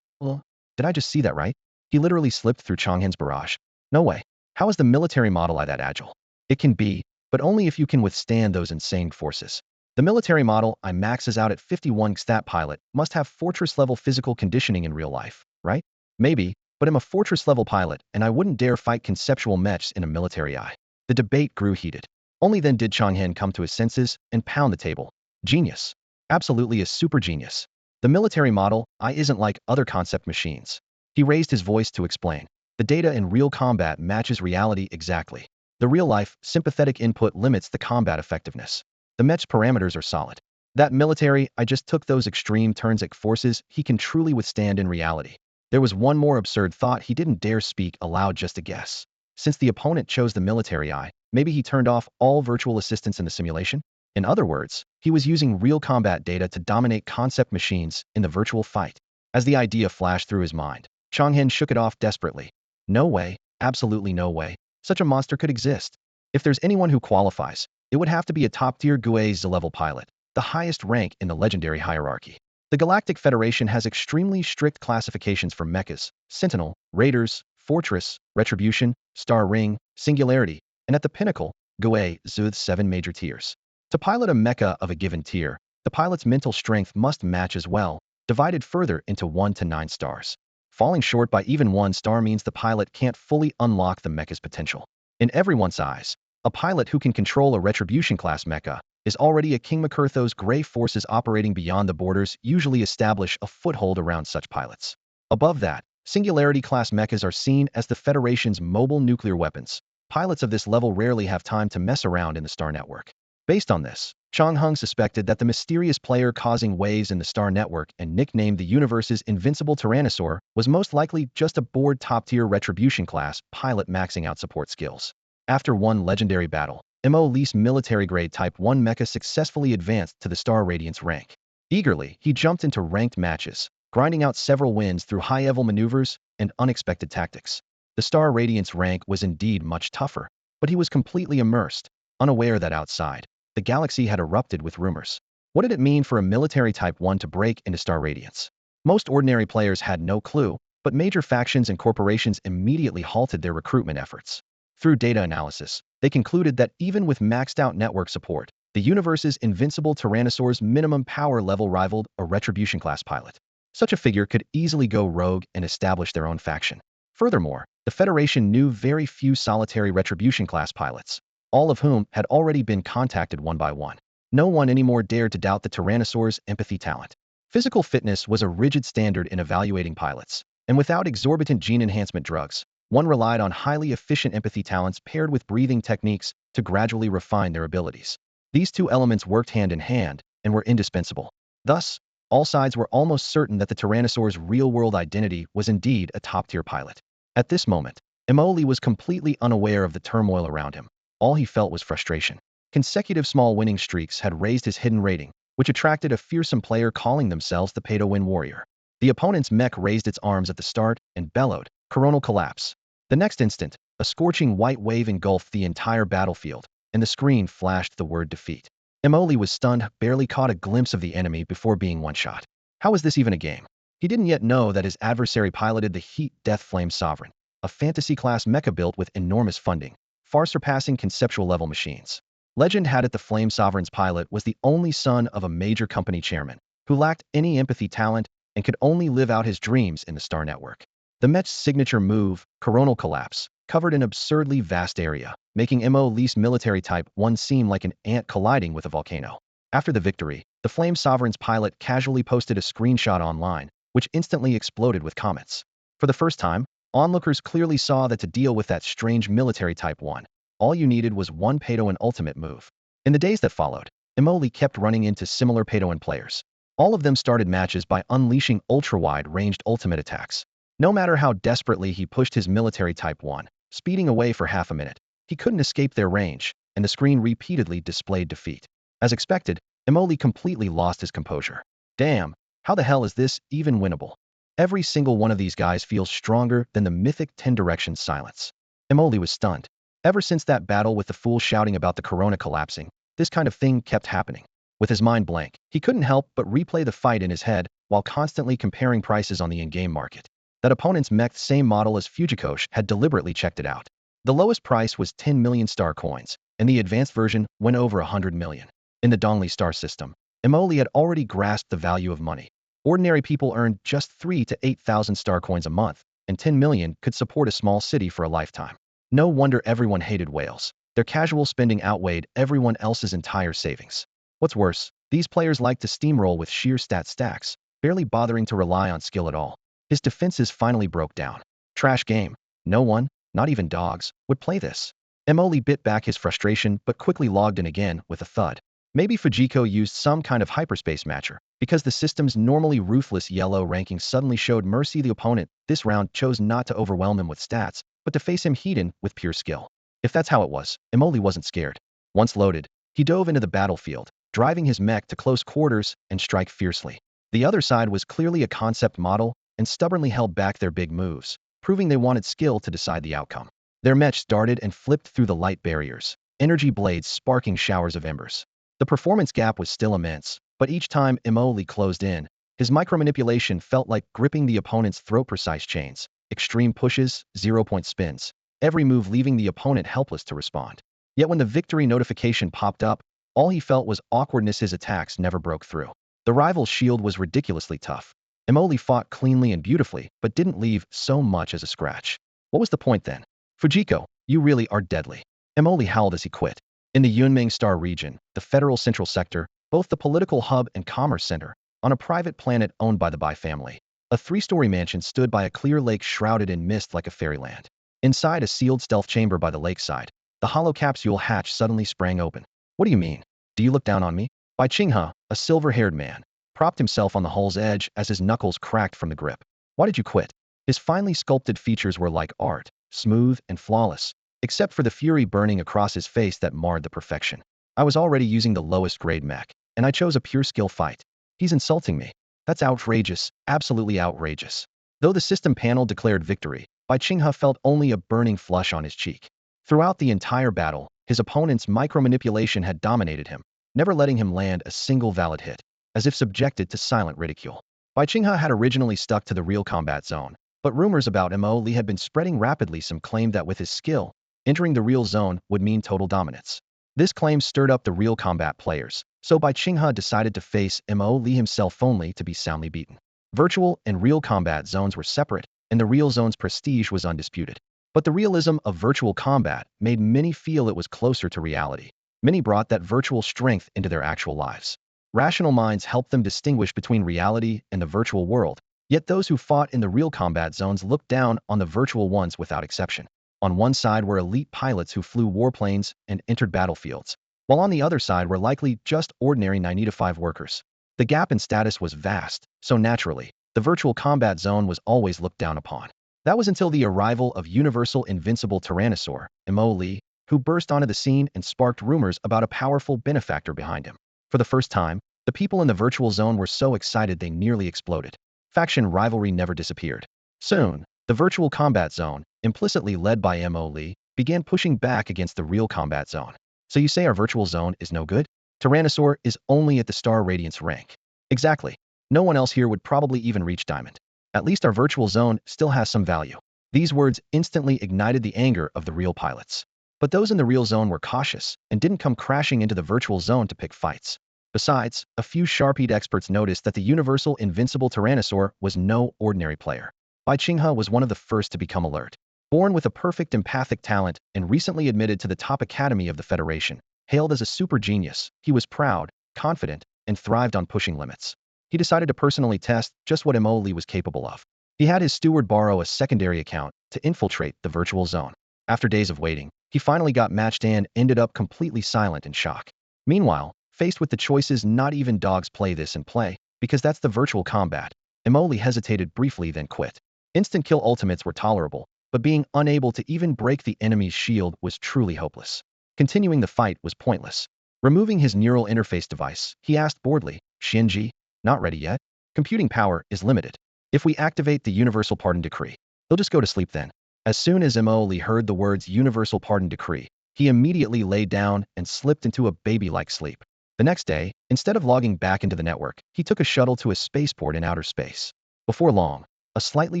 Well, did I just see that right? He literally slipped through Changhen's barrage. No way. How is the military Model I that agile? It can be, but only if you can withstand those insane forces. The military Model I maxes out at 51 XStat pilot must have fortress-level physical conditioning in real life, right? Maybe, but I'm a fortress-level pilot, and I wouldn't dare fight conceptual mechs in a military eye. The debate grew heated. Only then did Changhen come to his senses and pound the table. Genius. Absolutely a super genius. The military Model I isn't like other concept machines. He raised his voice to explain. The data in real combat matches reality exactly. The real-life, sympathetic input limits the combat effectiveness. The mech's parameters are solid. That military I just took those extreme Turnzik forces he can truly withstand in reality. There was one more absurd thought he didn't dare speak aloud, just a guess. Since the opponent chose the military I, Maybe he turned off all virtual assistants in the simulation? In other words, he was using real combat data to dominate concept machines in the virtual fight. As the idea flashed through his mind, Changhen shook it off desperately. No way, absolutely no way, such a monster could exist. If there's anyone who qualifies, it would have to be a top-tier Gui Xu level pilot, the highest rank in the legendary hierarchy. The Galactic Federation has extremely strict classifications for mechas: Sentinel, Raiders, Fortress, Retribution, Star Ring, Singularity, and at the pinnacle, Gui Xu's 7 major tiers. To pilot a mecha of a given tier, the pilot's mental strength must match as well, divided further into 1 to 9 stars. Falling short by even 1 star means the pilot can't fully unlock the mecha's potential. In everyone's eyes, a pilot who can control a Retribution-class mecha is already a King Makurtho's gray forces operating beyond the borders usually establish a foothold around such pilots. Above that, Singularity-class mechas are seen as the Federation's mobile nuclear weapons. Pilots of this level rarely have time to mess around in the star network. Based on this, Chang Hung suspected that the mysterious player causing waves in the star network and nicknamed the universe's invincible Tyrannosaur was most likely just a bored top-tier Retribution-class pilot maxing out support skills. After one legendary battle, Mo Lee's military-grade Type 1 mecha successfully advanced to the Star Radiance rank. Eagerly, he jumped into ranked matches, grinding out several wins through high-level maneuvers and unexpected tactics. The Star Radiance rank was indeed much tougher, but he was completely immersed, unaware that outside, the galaxy had erupted with rumors. What did it mean for a military Type 1 to break into Star Radiance? Most ordinary players had no clue, but major factions and corporations immediately halted their recruitment efforts. Through data analysis, they concluded that even with maxed-out network support, the universe's invincible Tyrannosaur's minimum power level rivaled a Retribution-class pilot. Such a figure could easily go rogue and establish their own faction. Furthermore, the Federation knew very few solitary Retribution-class pilots, all of whom had already been contacted one by one. No one anymore dared to doubt the Tyrannosaur's empathy talent. Physical fitness was a rigid standard in evaluating pilots, and without exorbitant gene enhancement drugs, one relied on highly efficient empathy talents paired with breathing techniques to gradually refine their abilities. These two elements worked hand in hand and were indispensable. Thus, all sides were almost certain that the Tyrannosaur's real-world identity was indeed a top-tier pilot. At this moment, Emoli was completely unaware of the turmoil around him. All he felt was frustration. Consecutive small winning streaks had raised his hidden rating, which attracted a fearsome player calling themselves the pay-to-win warrior. The opponent's mech raised its arms at the start and bellowed, "Coronal collapse." The next instant, a scorching white wave engulfed the entire battlefield, and the screen flashed the word defeat. Emoli was stunned, barely caught a glimpse of the enemy before being one-shot. How was this even a game? He didn't yet know that his adversary piloted the Heat Death Flame Sovereign, a fantasy-class mecha built with enormous funding, far surpassing conceptual-level machines. Legend had it the Flame Sovereign's pilot was the only son of a major company chairman, who lacked any empathy talent and could only live out his dreams in the Star Network. The Mech's signature move, Coronal Collapse, covered an absurdly vast area, making Mo Lee's military Type 1 seem like an ant colliding with a volcano. After the victory, the Flame Sovereign's pilot casually posted a screenshot online, which instantly exploded with comments. For the first time, onlookers clearly saw that to deal with that strange military Type 1, all you needed was one pay-to-win ultimate move. In the days that followed, Emoli kept running into similar pay-to-win players. All of them started matches by unleashing ultra-wide-ranged ultimate attacks. No matter how desperately he pushed his military Type 1, speeding away for half a minute, he couldn't escape their range, and the screen repeatedly displayed defeat. As expected, Emoli completely lost his composure. Damn, how the hell is this even winnable? Every single one of these guys feels stronger than the mythic 10 Directions Silence. Emoli was stunned. Ever since that battle with the fool shouting about the corona collapsing, this kind of thing kept happening. With his mind blank, he couldn't help but replay the fight in his head while constantly comparing prices on the in-game market. That opponent's mech same model as Fujikosh had deliberately checked it out. The lowest price was 10 million star coins, and the advanced version went over 100 million. In the Dongli star system, Emoli had already grasped the value of money. Ordinary people earned just 3 to 8,000 star coins a month, and 10 million could support a small city for a lifetime. No wonder everyone hated whales. Their casual spending outweighed everyone else's entire savings. What's worse, these players liked to steamroll with sheer stat stacks, barely bothering to rely on skill at all. His defenses finally broke down. Trash game. No one, not even dogs, would play this. Emoli bit back his frustration but quickly logged in again with a thud. Maybe Fujiko used some kind of hyperspace matcher, because the system's normally ruthless yellow ranking suddenly showed mercy. The opponent this round chose not to overwhelm him with stats, but to face him heat-in with pure skill. If that's how it was, Imoli wasn't scared. Once loaded, he dove into the battlefield, driving his mech to close quarters and strike fiercely. The other side was clearly a concept model and stubbornly held back their big moves, proving they wanted skill to decide the outcome. Their mech darted and flipped through the light barriers, energy blades sparking showers of embers. The performance gap was still immense, but each time Imoli closed in, his micromanipulation felt like gripping the opponent's throat-precise chains, extreme pushes, zero-point spins, every move leaving the opponent helpless to respond. Yet when the victory notification popped up, all he felt was awkwardness. His attacks never broke through. The rival's shield was ridiculously tough. Imoli fought cleanly and beautifully, but didn't leave so much as a scratch. What was the point then? Fujiko, you really are deadly. Imoli howled as he quit. In the Yunming Star region, the federal central sector, both the political hub and commerce center, on a private planet owned by the Bai family, a three-story mansion stood by a clear lake shrouded in mist like a fairyland. Inside a sealed stealth chamber by the lakeside, the hollow capsule hatch suddenly sprang open. What do you mean? Do you look down on me? Bai Qinghe, a silver-haired man, propped himself on the hull's edge as his knuckles cracked from the grip. Why did you quit? His finely sculpted features were like art, smooth and flawless, except for the fury burning across his face that marred the perfection. I was already using the lowest grade mech, and I chose a pure skill fight. He's insulting me. That's outrageous, absolutely outrageous. Though the system panel declared victory, Bai Qinghe felt only a burning flush on his cheek. Throughout the entire battle, his opponent's micromanipulation had dominated him, never letting him land a single valid hit, as if subjected to silent ridicule. Bai Qinghe had originally stuck to the real combat zone, but rumors about Imoli had been spreading rapidly. Some claimed that with his skill, entering the real zone would mean total dominance. This claim stirred up the real combat players, so Bai Qinghe decided to face Imoli himself only to be soundly beaten. Virtual and real combat zones were separate, and the real zone's prestige was undisputed. But the realism of virtual combat made many feel it was closer to reality. Many brought that virtual strength into their actual lives. Rational minds helped them distinguish between reality and the virtual world, yet those who fought in the real combat zones looked down on the virtual ones without exception. On one side were elite pilots who flew warplanes and entered battlefields, while on the other side were likely just ordinary 9-to-5 workers. The gap in status was vast, so naturally, the virtual combat zone was always looked down upon. That was until the arrival of Universal Invincible Tyrannosaur, Imoli, who burst onto the scene and sparked rumors about a powerful benefactor behind him. For the first time, the people in the virtual zone were so excited they nearly exploded. Faction rivalry never disappeared. Soon, the virtual combat zone, implicitly led by Imoli, began pushing back against the real combat zone. So you say our virtual zone is no good? Tyrannosaur is only at the Star Radiance rank. Exactly. No one else here would probably even reach Diamond. At least our virtual zone still has some value. These words instantly ignited the anger of the real pilots. But those in the real zone were cautious and didn't come crashing into the virtual zone to pick fights. Besides, a few sharp-eyed experts noticed that the Universal Invincible Tyrannosaur was no ordinary player. Bai Qinghe was one of the first to become alert. Born with a perfect empathic talent and recently admitted to the top academy of the Federation, hailed as a super genius, he was proud, confident, and thrived on pushing limits. He decided to personally test just what Imoli was capable of. He had his steward borrow a secondary account to infiltrate the virtual zone. After days of waiting, he finally got matched and ended up completely silent in shock. Meanwhile, faced with the choices not even dogs play this and play, because that's the virtual combat, Imoli hesitated briefly then quit. Instant kill ultimates were tolerable, but being unable to even break the enemy's shield was truly hopeless. Continuing the fight was pointless. Removing his neural interface device, he asked boredly, Xuan Ji, not ready yet? Computing power is limited. If we activate the Universal Pardon Decree, he'll just go to sleep then. As soon as Imoli heard the words Universal Pardon Decree, he immediately lay down and slipped into a baby-like sleep. The next day, instead of logging back into the network, he took a shuttle to a spaceport in outer space. Before long, a slightly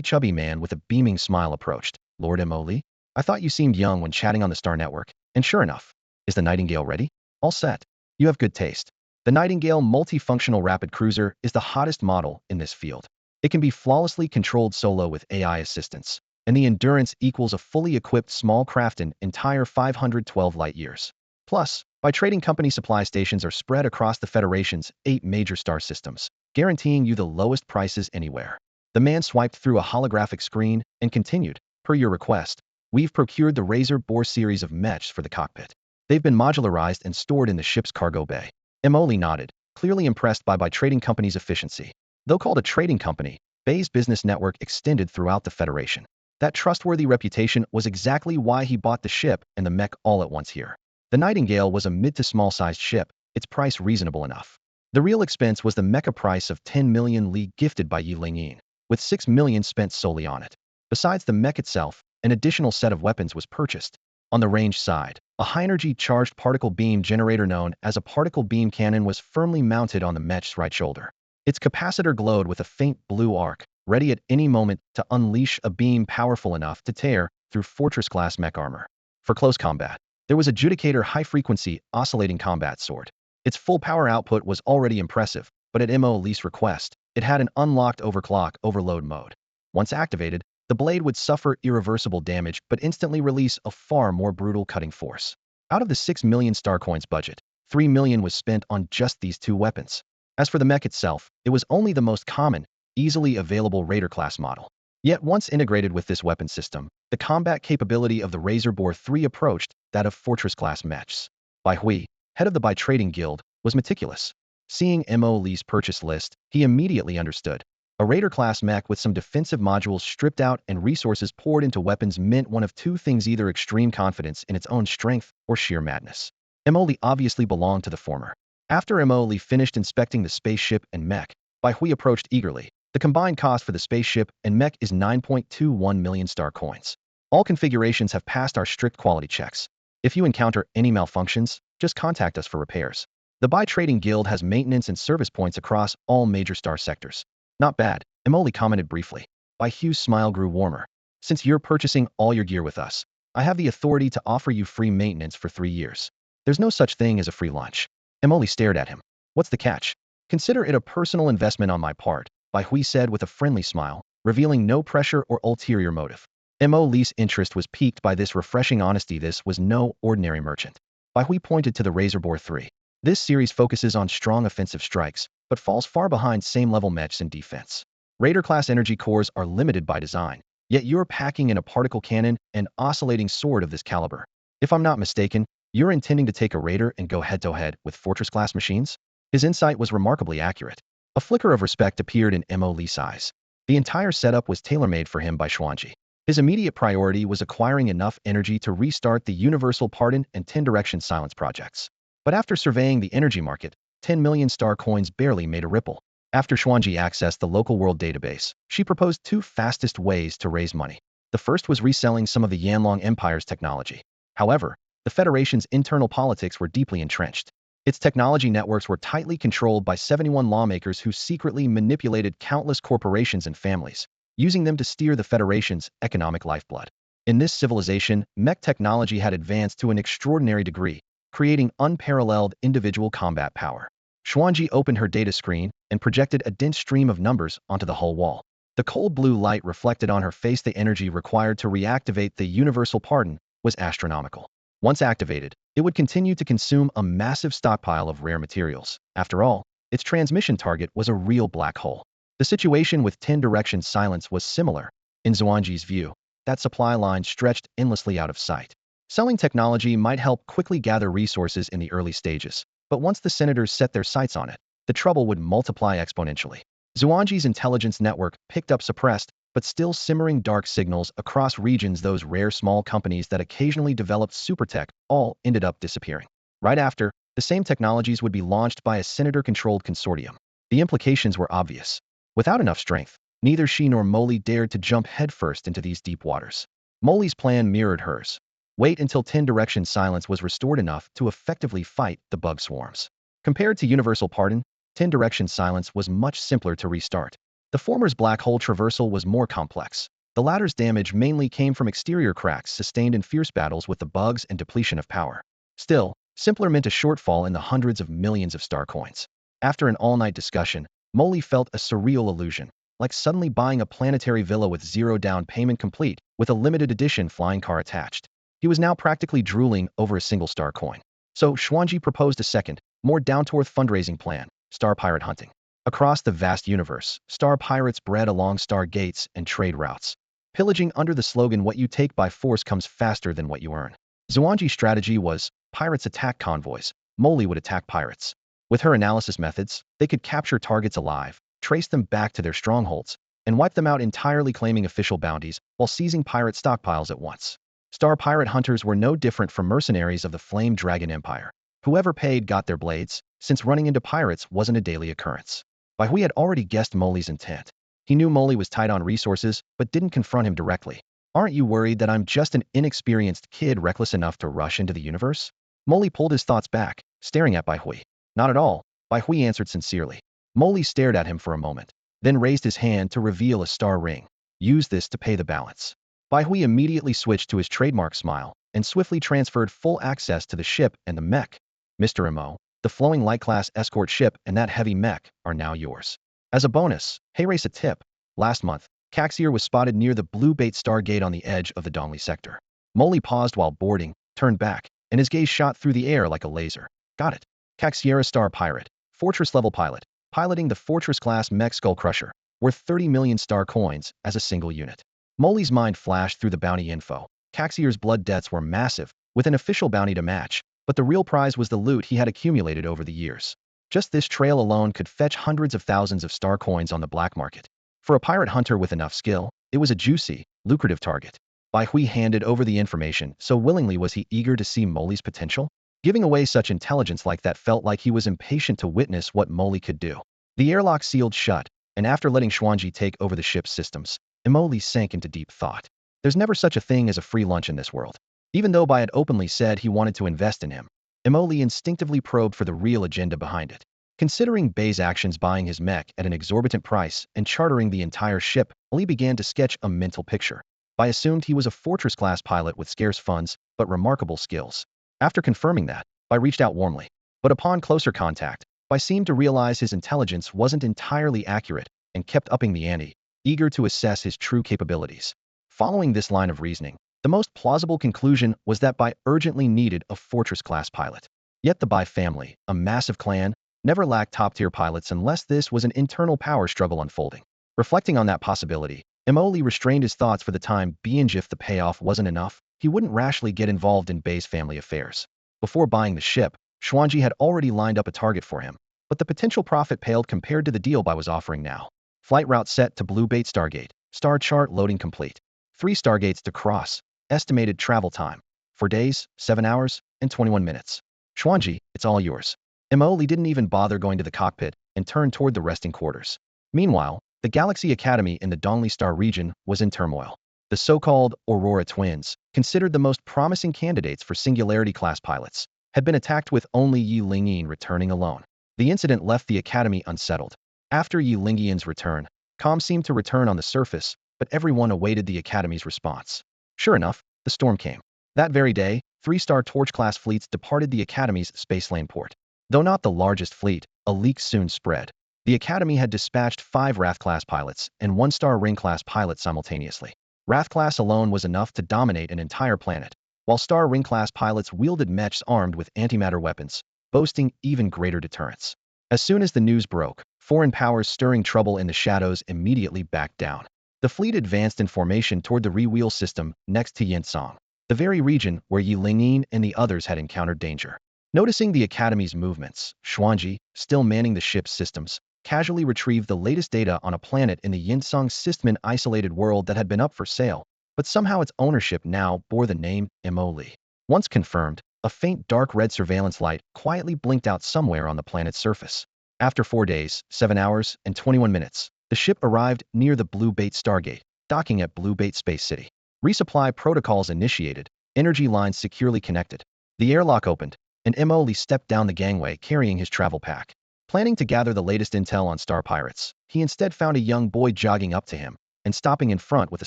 chubby man with a beaming smile approached. Lord Imoli, I thought you seemed young when chatting on the Star Network, and sure enough, is the Nightingale ready? All set. You have good taste. The Nightingale multifunctional rapid cruiser is the hottest model in this field. It can be flawlessly controlled solo with AI assistance, and the endurance equals a fully equipped small craft an entire 512 light-years. Plus, by trading company supply stations are spread across the Federation's 8 major star systems, guaranteeing you the lowest prices anywhere. The man swiped through a holographic screen and continued, per your request, we've procured the Razor Bore series of mechs for the cockpit. They've been modularized and stored in the ship's cargo bay. Imoli nodded, clearly impressed by Trading Company's efficiency. Though called a trading company, Bay's business network extended throughout the Federation. That trustworthy reputation was exactly why he bought the ship and the mech all at once here. The Nightingale was a mid to small-sized ship, its price reasonable enough. The real expense was the mecha price of 10 million li gifted by Linyin, with 6 million spent solely on it. Besides the mech itself, an additional set of weapons was purchased. On the range side, a high-energy charged particle beam generator known as a particle beam cannon was firmly mounted on the Mech's right shoulder. Its capacitor glowed with a faint blue arc, ready at any moment to unleash a beam powerful enough to tear through fortress-class mech armor. For close combat, there was a Judicator high-frequency, oscillating combat sword. Its full power output was already impressive, but at Mo Li's request, it had an unlocked overclock overload mode. Once activated, the blade would suffer irreversible damage but instantly release a far more brutal cutting force. Out of the 6 million star coins budget, 3 million was spent on just these two weapons. As for the mech itself, it was only the most common, easily available Raider-class model. Yet once integrated with this weapon system, the combat capability of the Razor Boar 3 approached that of Fortress-class mechs. Bai Hui, head of the Bai Trading Guild, was meticulous. Seeing Mo Li's purchase list, he immediately understood. A Raider-class mech with some defensive modules stripped out and resources poured into weapons meant one of two things: either extreme confidence in its own strength or sheer madness. Mo Li obviously belonged to the former. After Mo Li finished inspecting the spaceship and mech, Bai Hui approached eagerly. The combined cost for the spaceship and mech is 9.21 million star coins. All configurations have passed our strict quality checks. If you encounter any malfunctions, just contact us for repairs. The Bai Trading Guild has maintenance and service points across all major star sectors. Not bad, Mo Li commented briefly. Bai Hu's smile grew warmer. Since you're purchasing all your gear with us, I have the authority to offer you free maintenance for 3 years. There's no such thing as a free lunch. Mo Li stared at him. What's the catch? Consider it a personal investment on my part, Bai Hui said with a friendly smile, revealing no pressure or ulterior motive. Mo Li's interest was piqued by this refreshing honesty. This was no ordinary merchant. Bai Hui pointed to the Razor Boar 3. This series focuses on strong offensive strikes, but falls far behind same-level mechs in defense. Raider-class energy cores are limited by design, yet you're packing in a particle cannon and oscillating sword of this caliber. If I'm not mistaken, you're intending to take a Raider and go head-to-head with Fortress-class machines? His insight was remarkably accurate. A flicker of respect appeared in Mo Li's eyes. The entire setup was tailor-made for him by Xuan Ji. His immediate priority was acquiring enough energy to restart the Universal Pardon and 10-direction Silence projects. But after surveying the energy market, 10 million star coins barely made a ripple. After Xuan Ji accessed the local world database, she proposed two fastest ways to raise money. The first was reselling some of the Yanlong Empire's technology. However, the Federation's internal politics were deeply entrenched. Its technology networks were tightly controlled by 71 lawmakers who secretly manipulated countless corporations and families, using them to steer the Federation's economic lifeblood. In this civilization, mech technology had advanced to an extraordinary degree, creating unparalleled individual combat power. Xuan Ji opened her data screen and projected a dense stream of numbers onto the whole wall. The cold blue light reflected on her face. The energy required to reactivate the Universal Pardon was astronomical. Once activated, it would continue to consume a massive stockpile of rare materials. After all, its transmission target was a real black hole. The situation with 10-direction Silence was similar. In Xuan Ji's view, that supply line stretched endlessly out of sight. Selling technology might help quickly gather resources in the early stages, but once the senators set their sights on it, the trouble would multiply exponentially. Xuan Ji's intelligence network picked up suppressed, but still simmering dark signals across regions. Those rare small companies that occasionally developed supertech all ended up disappearing. Right after, the same technologies would be launched by a senator-controlled consortium. The implications were obvious. Without enough strength, neither she nor Mo Li dared to jump headfirst into these deep waters. Mo Li's plan mirrored hers. Wait until 10-direction Silence was restored enough to effectively fight the bug swarms. Compared to Universal Pardon, 10-direction Silence was much simpler to restart. The former's black hole traversal was more complex. The latter's damage mainly came from exterior cracks sustained in fierce battles with the bugs and depletion of power. Still, simpler meant a shortfall in the hundreds of millions of star coins. After an all-night discussion, Mo Li felt a surreal illusion, like suddenly buying a planetary villa with zero down payment complete, with a limited edition flying car attached. He was now practically drooling over a single star coin. So Xuan Ji proposed a second, more down-to-earth fundraising plan: star pirate hunting. Across the vast universe, star pirates bred along star gates and trade routes, pillaging under the slogan "What you take by force comes faster than what you earn." Xuan Ji's strategy was: pirates attack convoys, Mo Li would attack pirates. With her analysis methods, they could capture targets alive, trace them back to their strongholds, and wiped them out entirely, claiming official bounties while seizing pirate stockpiles at once. Star pirate hunters were no different from mercenaries of the Flame Dragon Empire. Whoever paid got their blades, since running into pirates wasn't a daily occurrence. Bai Hui had already guessed Molly's intent. He knew Molly was tight on resources, but didn't confront him directly. Aren't you worried that I'm just an inexperienced kid reckless enough to rush into the universe? Molly pulled his thoughts back, staring at Bai Hui. Not at all, Bai Hui answered sincerely. Molly stared at him for a moment, then raised his hand to reveal a star ring. Use this to pay the balance. Bai Hui immediately switched to his trademark smile and swiftly transferred full access to the ship and the mech. Mr. Mo, the flowing light-class escort ship and that heavy mech are now yours. As a bonus, hey, race a tip. Last month, Caxier was spotted near the Blue Bait Star Gate on the edge of the Dongli sector. Molly paused while boarding, turned back, and his gaze shot through the air like a laser. Got it. Caxier Star Pirate, Fortress-level pilot, piloting the Fortress-class Mech Skull Crusher, worth 30 million star coins as a single unit. Molly's mind flashed through the bounty info. Caxier's blood debts were massive, with an official bounty to match, but the real prize was the loot he had accumulated over the years. Just this trail alone could fetch hundreds of thousands of star coins on the black market. For a pirate hunter with enough skill, it was a juicy, lucrative target. Bai Hui handed over the information, so willingly was he eager to see Molly's potential. Giving away such intelligence like that felt like he was impatient to witness what Molly could do. The airlock sealed shut, and after letting Xuan Ji take over the ship's systems, Molly sank into deep thought. There's never such a thing as a free lunch in this world. Even though Bai had openly said he wanted to invest in him, Molly instinctively probed for the real agenda behind it. Considering Bai's actions buying his mech at an exorbitant price and chartering the entire ship, Molly began to sketch a mental picture. Bai assumed he was a Fortress-class pilot with scarce funds, but remarkable skills. After confirming that, Bai reached out warmly. But upon closer contact, Bai seemed to realize his intelligence wasn't entirely accurate and kept upping the ante, eager to assess his true capabilities. Following this line of reasoning, the most plausible conclusion was that Bai urgently needed a Fortress-class pilot. Yet the Bai family, a massive clan, never lacked top-tier pilots unless this was an internal power struggle unfolding. Reflecting on that possibility, Molly restrained his thoughts for the time being. If the payoff wasn't enough, he wouldn't rashly get involved in Bai's family affairs. Before buying the ship, Xuan Ji had already lined up a target for him, but the potential profit paled compared to the deal Bai was offering now. Flight route set to Blue Bait Stargate, star chart loading complete. 3 stargates to cross, estimated travel time. 4 days, 7 hours, and 21 minutes. Xuan Ji, it's all yours. Molly didn't even bother going to the cockpit and turned toward the resting quarters. Meanwhile, the Galaxy Academy in the Dongli Star region was in turmoil. The so-called Aurora twins, considered the most promising candidates for Singularity-class pilots, had been attacked with only Yi Linyin returning alone. The incident left the Academy unsettled. After Yi Lingyin's return, calm seemed to return on the surface, but everyone awaited the Academy's response. Sure enough, the storm came. That very day, 3-star Torch-class fleets departed the Academy's spacelane port. Though not the largest fleet, a leak soon spread. The Academy had dispatched 5 Wrath-class pilots and 1-star Ring-class pilot simultaneously. Wrath-class alone was enough to dominate an entire planet, while Star Ring-class pilots wielded mechs armed with antimatter weapons, boasting even greater deterrence. As soon as the news broke, foreign powers stirring trouble in the shadows immediately backed down. The fleet advanced in formation toward the Re-Wheel system next to Yinsong, the very region where Yi Linyin and the others had encountered danger. Noticing the Academy's movements, Xuan Ji, still manning the ship's systems, casually retrieved the latest data on a planet in the Yinsong system, an isolated world that had been up for sale, but somehow its ownership now bore the name Molly. Once confirmed, a faint dark red surveillance light quietly blinked out somewhere on the planet's surface. After 4 days, 7 hours, and 21 minutes, the ship arrived near the Blue Bait Stargate, docking at Blue Bait Space City. Resupply protocols initiated, energy lines securely connected. The airlock opened, and Molly stepped down the gangway carrying his travel pack. Planning to gather the latest intel on star pirates, he instead found a young boy jogging up to him and stopping in front with a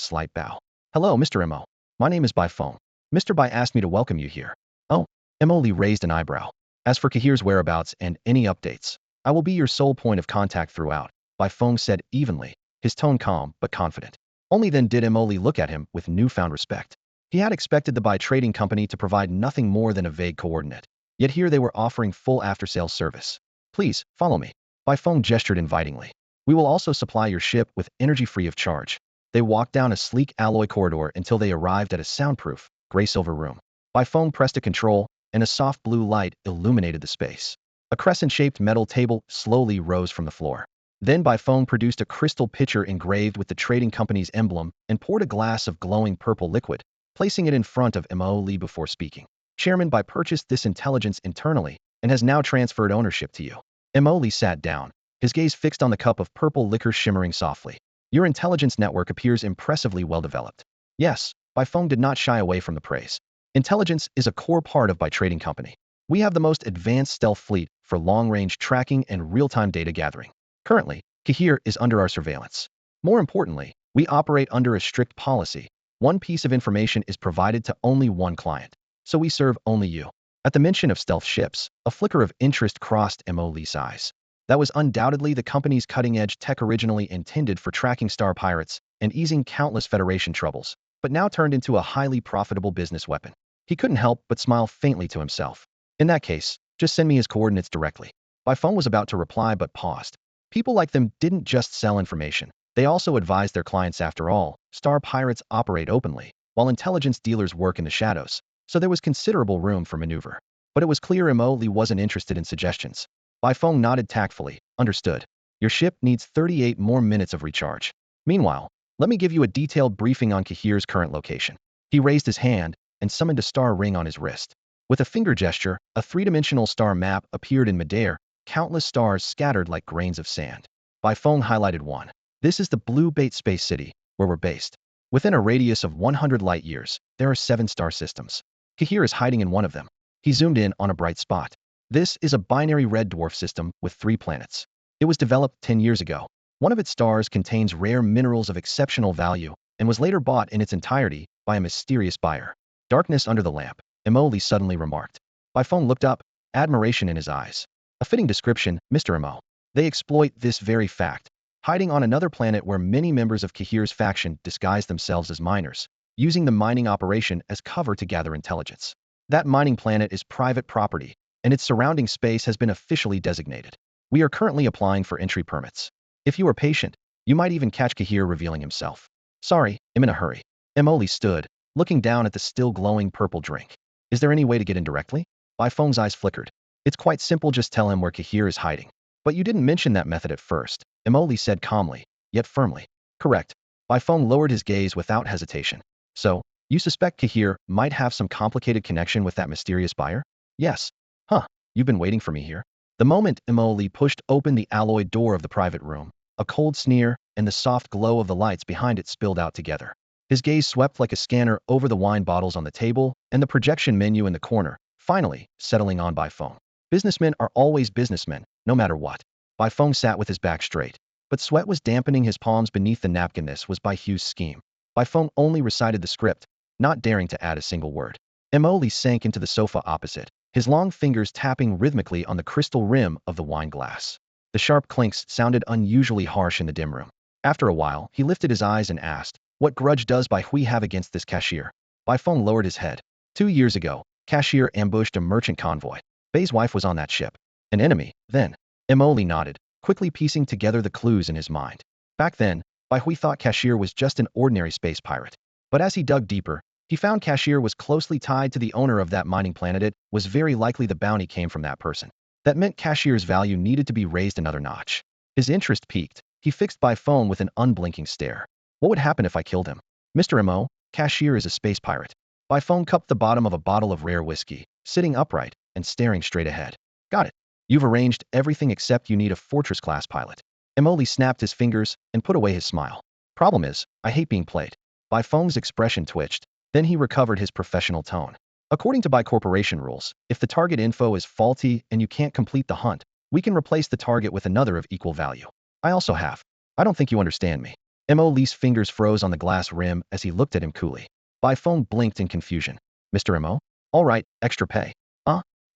slight bow. Hello, Mr. Mo. My name is Bai Feng. Mr. Bai asked me to welcome you here. Oh, Molly raised an eyebrow. As for Kahir's whereabouts and any updates, I will be your sole point of contact throughout, Bai Feng said evenly, his tone calm but confident. Only then did Molly look at him with newfound respect. He had expected the Bai Trading Company to provide nothing more than a vague coordinate. Yet here they were offering full after-sales service. Please, follow me. Bai Feng gestured invitingly. We will also supply your ship with energy free of charge. They walked down a sleek alloy corridor until they arrived at a soundproof, gray-silver room. Bai Feng pressed a control, and a soft blue light illuminated the space. A crescent-shaped metal table slowly rose from the floor. Then Bai Feng produced a crystal pitcher engraved with the trading company's emblem and poured a glass of glowing purple liquid, placing it in front of Mo Li before speaking. Chairman Bai purchased this intelligence internally and has now transferred ownership to you. Mo Li sat down, his gaze fixed on the cup of purple liquor shimmering softly. Your intelligence network appears impressively well developed. Yes, Bai Feng did not shy away from the praise. Intelligence is a core part of Bai Trading Company. We have the most advanced stealth fleet for long-range tracking and real-time data gathering. Currently, Kahir is under our surveillance. More importantly, we operate under a strict policy. One piece of information is provided to only one client, so we serve only you. At the mention of stealth ships, a flicker of interest crossed Mo Li's eyes. That was undoubtedly the company's cutting-edge tech originally intended for tracking star pirates and easing countless Federation troubles, but now turned into a highly profitable business weapon. He couldn't help but smile faintly to himself. In that case, just send me his coordinates directly. Bai Feng was about to reply but paused. People like them didn't just sell information. They also advised their clients. After all, star pirates operate openly, while intelligence dealers work in the shadows, so there was considerable room for maneuver. But it was clear Mo Li wasn't interested in suggestions. Bai Feng nodded tactfully. Understood. Your ship needs 38 more minutes of recharge. Meanwhile, let me give you a detailed briefing on Kahir's current location. He raised his hand and summoned a star ring on his wrist. With a finger gesture, a three-dimensional star map appeared in midair, countless stars scattered like grains of sand. Bai Feng highlighted one. This is the Blue Bait Space City, where we're based. Within a radius of 100 light years, there are 7 star systems. Kahir is hiding in one of them. He zoomed in on a bright spot. This is a binary red dwarf system with 3 planets. It was developed 10 years ago. One of its stars contains rare minerals of exceptional value and was later bought in its entirety by a mysterious buyer. Darkness under the lamp, Mo Li suddenly remarked. Bai Feng looked up, admiration in his eyes. A fitting description, Mr. Mo. They exploit this very fact, hiding on another planet where many members of Kahir's faction disguise themselves as miners, using the mining operation as cover to gather intelligence. That mining planet is private property, and its surrounding space has been officially designated. We are currently applying for entry permits. If you are patient, you might even catch Kahir revealing himself. Sorry, I'm in a hurry. Mo Li stood, looking down at the still glowing purple drink. Is there any way to get in directly? Bai Feng's eyes flickered. It's quite simple, just tell him where Kahir is hiding. But you didn't mention that method at first, Mo Li said calmly, yet firmly. Correct. Bai Feng lowered his gaze without hesitation. So, you suspect Kahir might have some complicated connection with that mysterious buyer? Yes. Huh, you've been waiting for me here. The moment Mo Li pushed open the alloyed door of the private room, a cold sneer and the soft glow of the lights behind it spilled out together. His gaze swept like a scanner over the wine bottles on the table and the projection menu in the corner, finally settling on Bai Feng. Businessmen are always businessmen, no matter what. Bai Feng sat with his back straight, but sweat was dampening his palms beneath the napkin. This was Bai Hu's scheme. Bai Feng only recited the script, not daring to add a single word. Mo Li sank into the sofa opposite, his long fingers tapping rhythmically on the crystal rim of the wine glass. The sharp clinks sounded unusually harsh in the dim room. After a while, he lifted his eyes and asked, what grudge does Bai Hui have against this cashier? Bai Feng lowered his head. 2 years ago, cashier ambushed a merchant convoy. Bai's wife was on that ship. An enemy, then. Mo Li nodded, quickly piecing together the clues in his mind. Back then, Bai Hui thought cashier was just an ordinary space pirate. But as he dug deeper, he found cashier was closely tied to the owner of that mining planet. It was very likely the bounty came from that person. That meant cashier's value needed to be raised another notch. His interest peaked. He fixed Bai Feng with an unblinking stare. What would happen if I killed him? Mr. Mo, cashier is a space pirate. Bai Feng cupped the bottom of a bottle of rare whiskey, sitting upright and staring straight ahead. Got it. You've arranged everything except you need a fortress-class pilot. Mo Li snapped his fingers and put away his smile. Problem is, I hate being played. Bai Feng's expression twitched. Then he recovered his professional tone. According to Bai Corporation rules, if the target info is faulty and you can't complete the hunt, we can replace the target with another of equal value. I also have. I don't think you understand me. Mo Li's fingers froze on the glass rim as he looked at him coolly. Bai Feng blinked in confusion. Mr. Mo? All right, extra pay.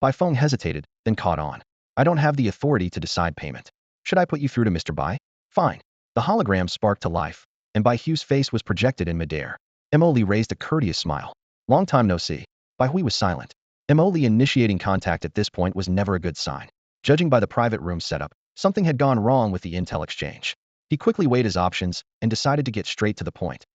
Bai Feng hesitated, then caught on. I don't have the authority to decide payment. Should I put you through to Mr. Bai? Fine. The hologram sparked to life, and Bai Hu's face was projected in midair. Mo Li raised a courteous smile. Long time no see. Bai Hui was silent. Mo Li initiating contact at this point was never a good sign. Judging by the private room setup, something had gone wrong with the intel exchange. He quickly weighed his options and decided to get straight to the point.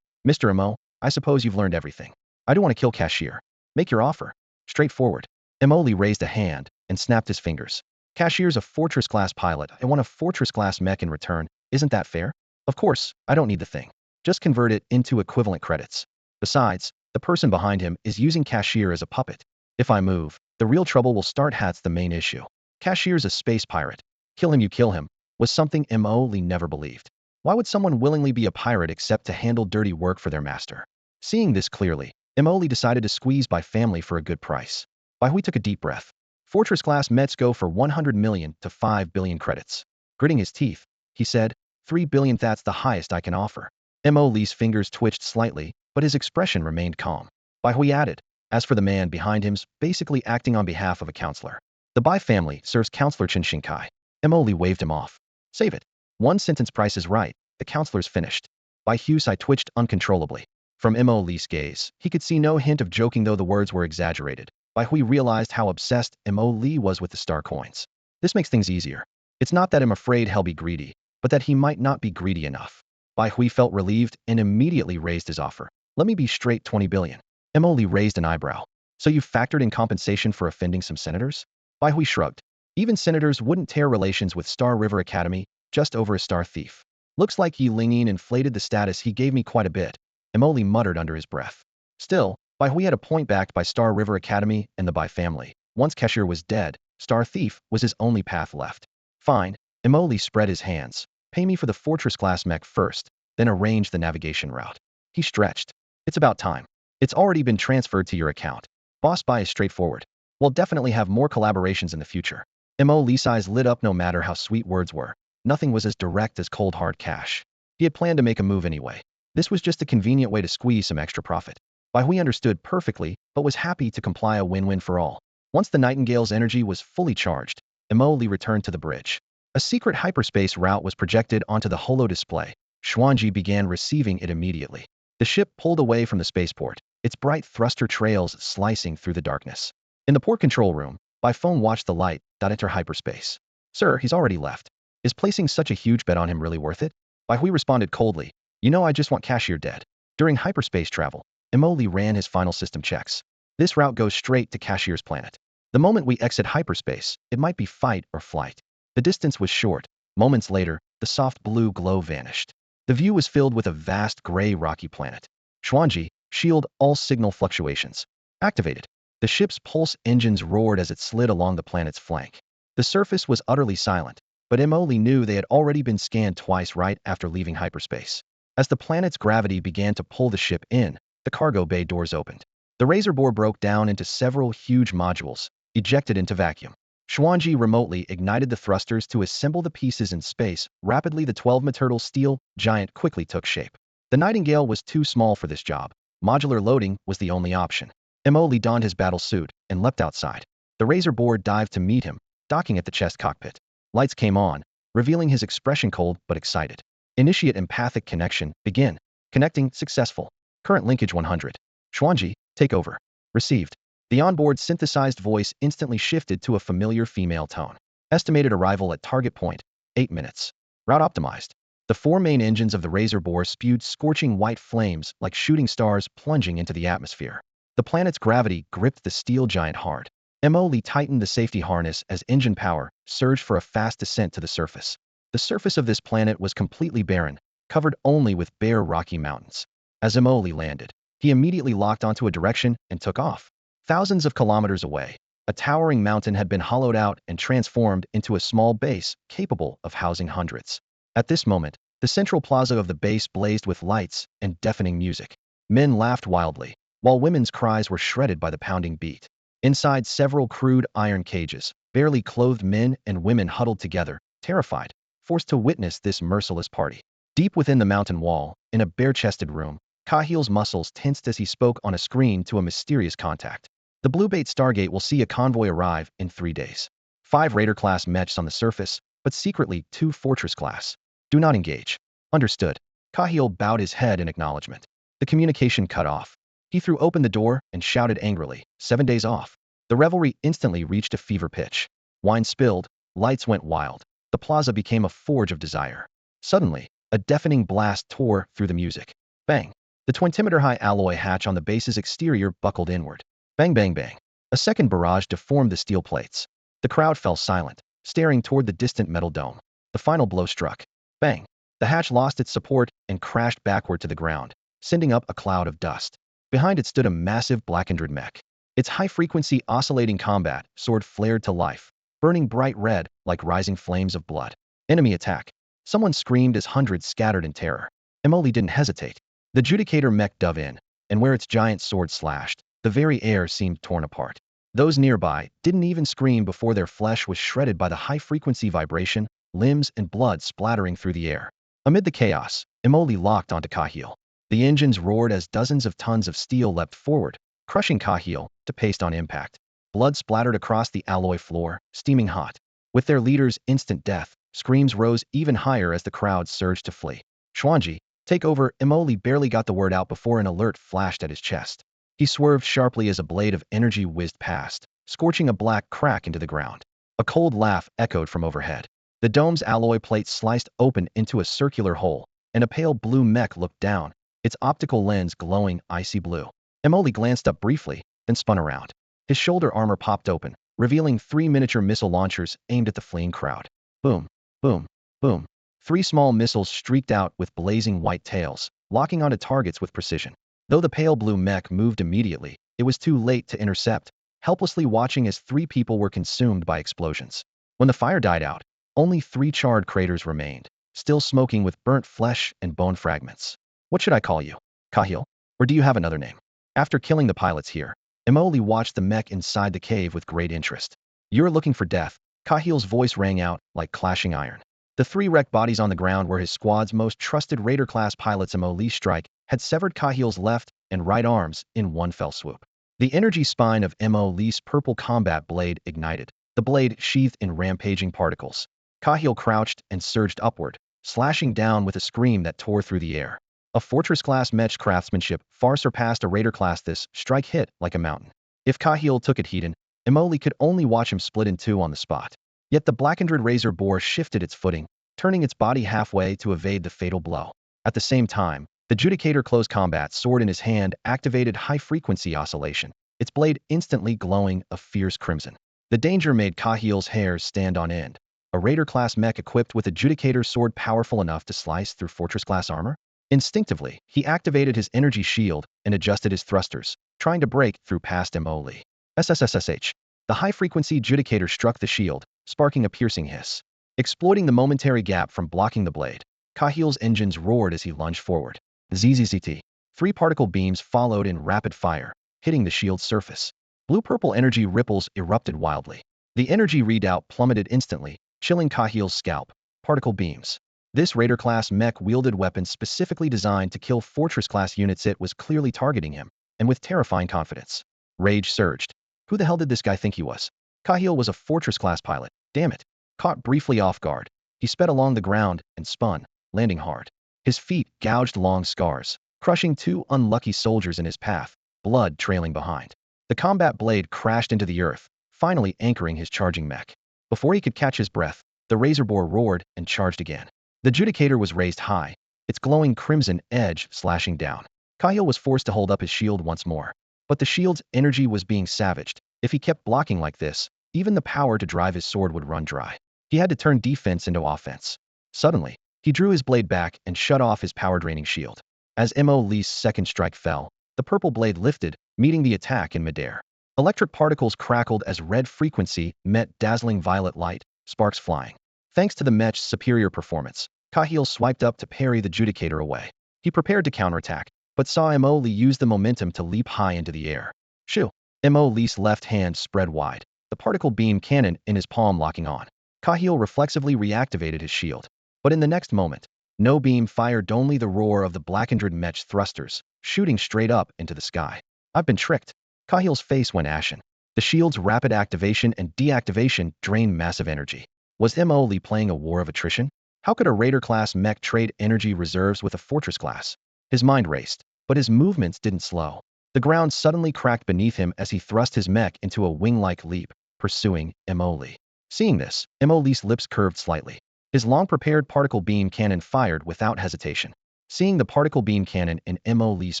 Mr. Mo, I suppose you've learned everything. I don't want to kill cashier. Make your offer. Straightforward. Mo Li raised a hand and snapped his fingers. Cashier's a Fortress-class pilot. I want a Fortress-class mech in return. Isn't that fair? Of course, I don't need the thing. Just convert it into equivalent credits. Besides, the person behind him is using Cashier as a puppet. If I move, the real trouble will start. That's the main issue. Cashier's a space pirate. Kill him, you kill him, was something Mo Li never believed. Why would someone willingly be a pirate except to handle dirty work for their master? Seeing this clearly, Mo Li decided to squeeze Bai family for a good price. Bai Hui took a deep breath. Fortress-class Mets go for 100 million to 5 billion credits. Gritting his teeth, he said, 3 billion, that's the highest I can offer. Mo Li's fingers twitched slightly, but his expression remained calm. Bai Hui added, as for the man behind him's basically acting on behalf of a counselor. The Bai family serves Counselor Chen Xingkai. Mo Li waved him off. Save it. One sentence, price is right. The counselor's finished. Bai Hu's eye twitched uncontrollably. From Mo Li's gaze, he could see no hint of joking, though the words were exaggerated. Bai Hui realized how obsessed Mo Li was with the star coins. This makes things easier. It's not that I'm afraid he'll be greedy, but that he might not be greedy enough. Bai Hui felt relieved and immediately raised his offer. Let me be straight, 20 billion. Mo Li raised an eyebrow. So you factored in compensation for offending some senators? Bai Hui shrugged. Even senators wouldn't tear relations with Star River Academy just over a star thief. Looks like Linyin inflated the status he gave me quite a bit. Mo Li muttered under his breath. Still, Bai Hui had a point, backed by Star River Academy and the Bai family. Once Cashier was dead, Star Thief was his only path left. Fine. Mo Li spread his hands. Pay me for the Fortress-class mech first, then arrange the navigation route. He stretched. It's about time. It's already been transferred to your account. Boss Bai is straightforward. We'll definitely have more collaborations in the future. Mo Li's eyes lit up. No matter how sweet words were, nothing was as direct as cold hard cash. He had planned to make a move anyway. This was just a convenient way to squeeze some extra profit. Bai Hui understood perfectly, but was happy to comply, a win-win for all. Once the Nightingale's energy was fully charged, Mo Li returned to the bridge. A secret hyperspace route was projected onto the holo display. Xuan Ji began receiving it immediately. The ship pulled away from the spaceport, its bright thruster trails slicing through the darkness. In the port control room, Bai Feng watched the light enter hyperspace. Sir, he's already left. Is placing such a huge bet on him really worth it? Bai Hui responded coldly. You know, I just want Cashier dead. During hyperspace travel, Mo Li ran his final system checks. This route goes straight to Cashier's planet. The moment we exit hyperspace, it might be fight or flight. The distance was short. Moments later, the soft blue glow vanished. The view was filled with a vast gray rocky planet. Xuan Ji, shield all signal fluctuations. Activated. The ship's pulse engines roared as it slid along the planet's flank. The surface was utterly silent, but Mo Li knew they had already been scanned twice right after leaving hyperspace. As the planet's gravity began to pull the ship in, the cargo bay doors opened. The razor bore broke down into several huge modules, ejected into vacuum. Xuan Ji remotely ignited the thrusters to assemble the pieces in space. Rapidly, the 12-meter steel giant quickly took shape. The Nightingale was too small for this job. Modular loading was the only option. Mo Li donned his battle suit and leapt outside. The razor bore dived to meet him, docking at the chest cockpit. Lights came on, revealing his expression cold but excited. Initiate empathic connection. Begin. Connecting. Successful. Current linkage 100. Xuan Ji, take over. Received. The onboard synthesized voice instantly shifted to a familiar female tone. Estimated arrival at target point, 8 minutes. Route optimized. The 4 main engines of the razor bore spewed scorching white flames like shooting stars plunging into the atmosphere. The planet's gravity gripped the steel giant hard. Mo Li tightened the safety harness as engine power surged for a fast descent to the surface. The surface of this planet was completely barren, covered only with bare rocky mountains. As Mo Li landed, he immediately locked onto a direction and took off. Thousands of kilometers away, a towering mountain had been hollowed out and transformed into a small base capable of housing hundreds. At this moment, the central plaza of the base blazed with lights and deafening music. Men laughed wildly, while women's cries were shredded by the pounding beat. Inside several crude iron cages, barely clothed men and women huddled together, terrified, forced to witness this merciless party. Deep within the mountain wall, in a bare-chested room, Kahil's muscles tensed as he spoke on a screen to a mysterious contact. The Blue Bait Stargate will see a convoy arrive in 3 days. 5 Raider-class mechs on the surface, but secretly 2 Fortress-class. Do not engage. Understood. Kahil bowed his head in acknowledgement. The communication cut off. He threw open the door and shouted angrily, 7 days off. The revelry instantly reached a fever pitch. Wine spilled, lights went wild. The plaza became a forge of desire. Suddenly, a deafening blast tore through the music. Bang! The 20-meter-high alloy hatch on the base's exterior buckled inward. Bang, bang, bang. A second barrage deformed the steel plates. The crowd fell silent. staring toward the distant metal dome. The final blow struck. Bang! The hatch lost its support and crashed backward to the ground, sending up a cloud of dust. Behind it stood a massive blackened mech. Its high-frequency oscillating combat sword flared to life, burning bright red like rising flames of blood. Enemy attack. Someone screamed as hundreds scattered in terror. Emily didn't hesitate. The Judicator mech dove in, and where its giant sword slashed, the very air seemed torn apart. Those nearby didn't even scream before their flesh was shredded by the high-frequency vibration, limbs and blood splattering through the air. Amid the chaos, Emily locked onto Cahill. The engines roared as dozens of tons of steel leapt forward, crushing Cahill to paste on impact. Blood splattered across the alloy floor, steaming hot. With their leader's instant death, screams rose even higher as the crowd surged to flee. Xuan Ji, take over. Emoli barely got the word out before an alert flashed at his chest. He swerved sharply as a blade of energy whizzed past, scorching a black crack into the ground. A cold laugh echoed from overhead. The dome's alloy plate sliced open into a circular hole, and a pale blue mech looked down, its optical lens glowing icy blue. Emoli glanced up briefly, then spun around. His shoulder armor popped open, revealing 3 miniature missile launchers aimed at the fleeing crowd. Boom, boom, boom. 3 small missiles streaked out with blazing white tails, locking onto targets with precision. Though the pale blue mech moved immediately, it was too late to intercept, helplessly watching as 3 people were consumed by explosions. When the fire died out, only 3 charred craters remained, still smoking with burnt flesh and bone fragments. What should I call you? Cahill? Or do you have another name? After killing the pilots here, Emoli watched the mech inside the cave with great interest. You're looking for death. Cahill's voice rang out like clashing iron. The 3 wrecked bodies on the ground were his squad's most trusted Raider-class pilots. Emoli's strike had severed Cahill's left and right arms in one fell swoop. The energy spine of Emoli's purple combat blade ignited, the blade sheathed in rampaging particles. Cahill crouched and surged upward, slashing down with a scream that tore through the air. A Fortress-class Mech craftsmanship far surpassed a Raider-class. This strike hit like a mountain. If Cahill took it heated, Emoli could only watch him split in 2 on the spot. Yet the blackened razor bore shifted its footing, turning its body halfway to evade the fatal blow. At the same time, the Judicator close combat sword in his hand activated high-frequency oscillation, its blade instantly glowing a fierce crimson. The danger made Cahill's hairs stand on end. A Raider-class mech equipped with a Judicator sword powerful enough to slice through Fortress-class armor? Instinctively, he activated his energy shield and adjusted his thrusters, trying to break through past Emoli. SSSSH. The high-frequency Judicator struck the shield, sparking a piercing hiss. Exploiting the momentary gap from blocking the blade, Cahill's engines roared as he lunged forward. ZZZT. 3 particle beams followed in rapid fire, hitting the shield's surface. Blue-purple energy ripples erupted wildly. The energy readout plummeted instantly, chilling Cahill's scalp. Particle beams. This Raider-class mech wielded weapons specifically designed to kill Fortress-class units. It was clearly targeting him, and with terrifying confidence. Rage surged. Who the hell did this guy think he was? Cahill was a Fortress-class pilot. Damn it. Caught briefly off guard, he sped along the ground and spun, landing hard. His feet gouged long scars, crushing 2 unlucky soldiers in his path, blood trailing behind. The combat blade crashed into the earth, finally anchoring his charging mech. Before he could catch his breath, the Razorboar roared and charged again. The Judicator was raised high, its glowing crimson edge slashing down. Cahill was forced to hold up his shield once more. But the shield's energy was being savaged. If he kept blocking like this, even the power to drive his sword would run dry. He had to turn defense into offense. Suddenly, he drew his blade back and shut off his power-draining shield. As Emoli's second strike fell, the purple blade lifted, meeting the attack in midair. Electric particles crackled as red frequency met dazzling violet light, sparks flying. Thanks to the Mech's superior performance, Cahill swiped up to parry the Judicator away. He prepared to counterattack, but saw Emoli use the momentum to leap high into the air. Shoo! Emoli's left hand spread wide, the particle beam cannon in his palm locking on. Cahill reflexively reactivated his shield. But in the next moment, no beam fired, only the roar of the blackened Mech's thrusters, shooting straight up into the sky. I've been tricked. Cahill's face went ashen. The shield's rapid activation and deactivation drained massive energy. Was Emoli playing a war of attrition? How could a Raider-class mech trade energy reserves with a Fortress-class? His mind raced, but his movements didn't slow. The ground suddenly cracked beneath him as he thrust his mech into a wing-like leap, pursuing Emoli. Seeing this, Emoli's lips curved slightly. His long-prepared particle beam cannon fired without hesitation. Seeing the particle beam cannon in Emoli's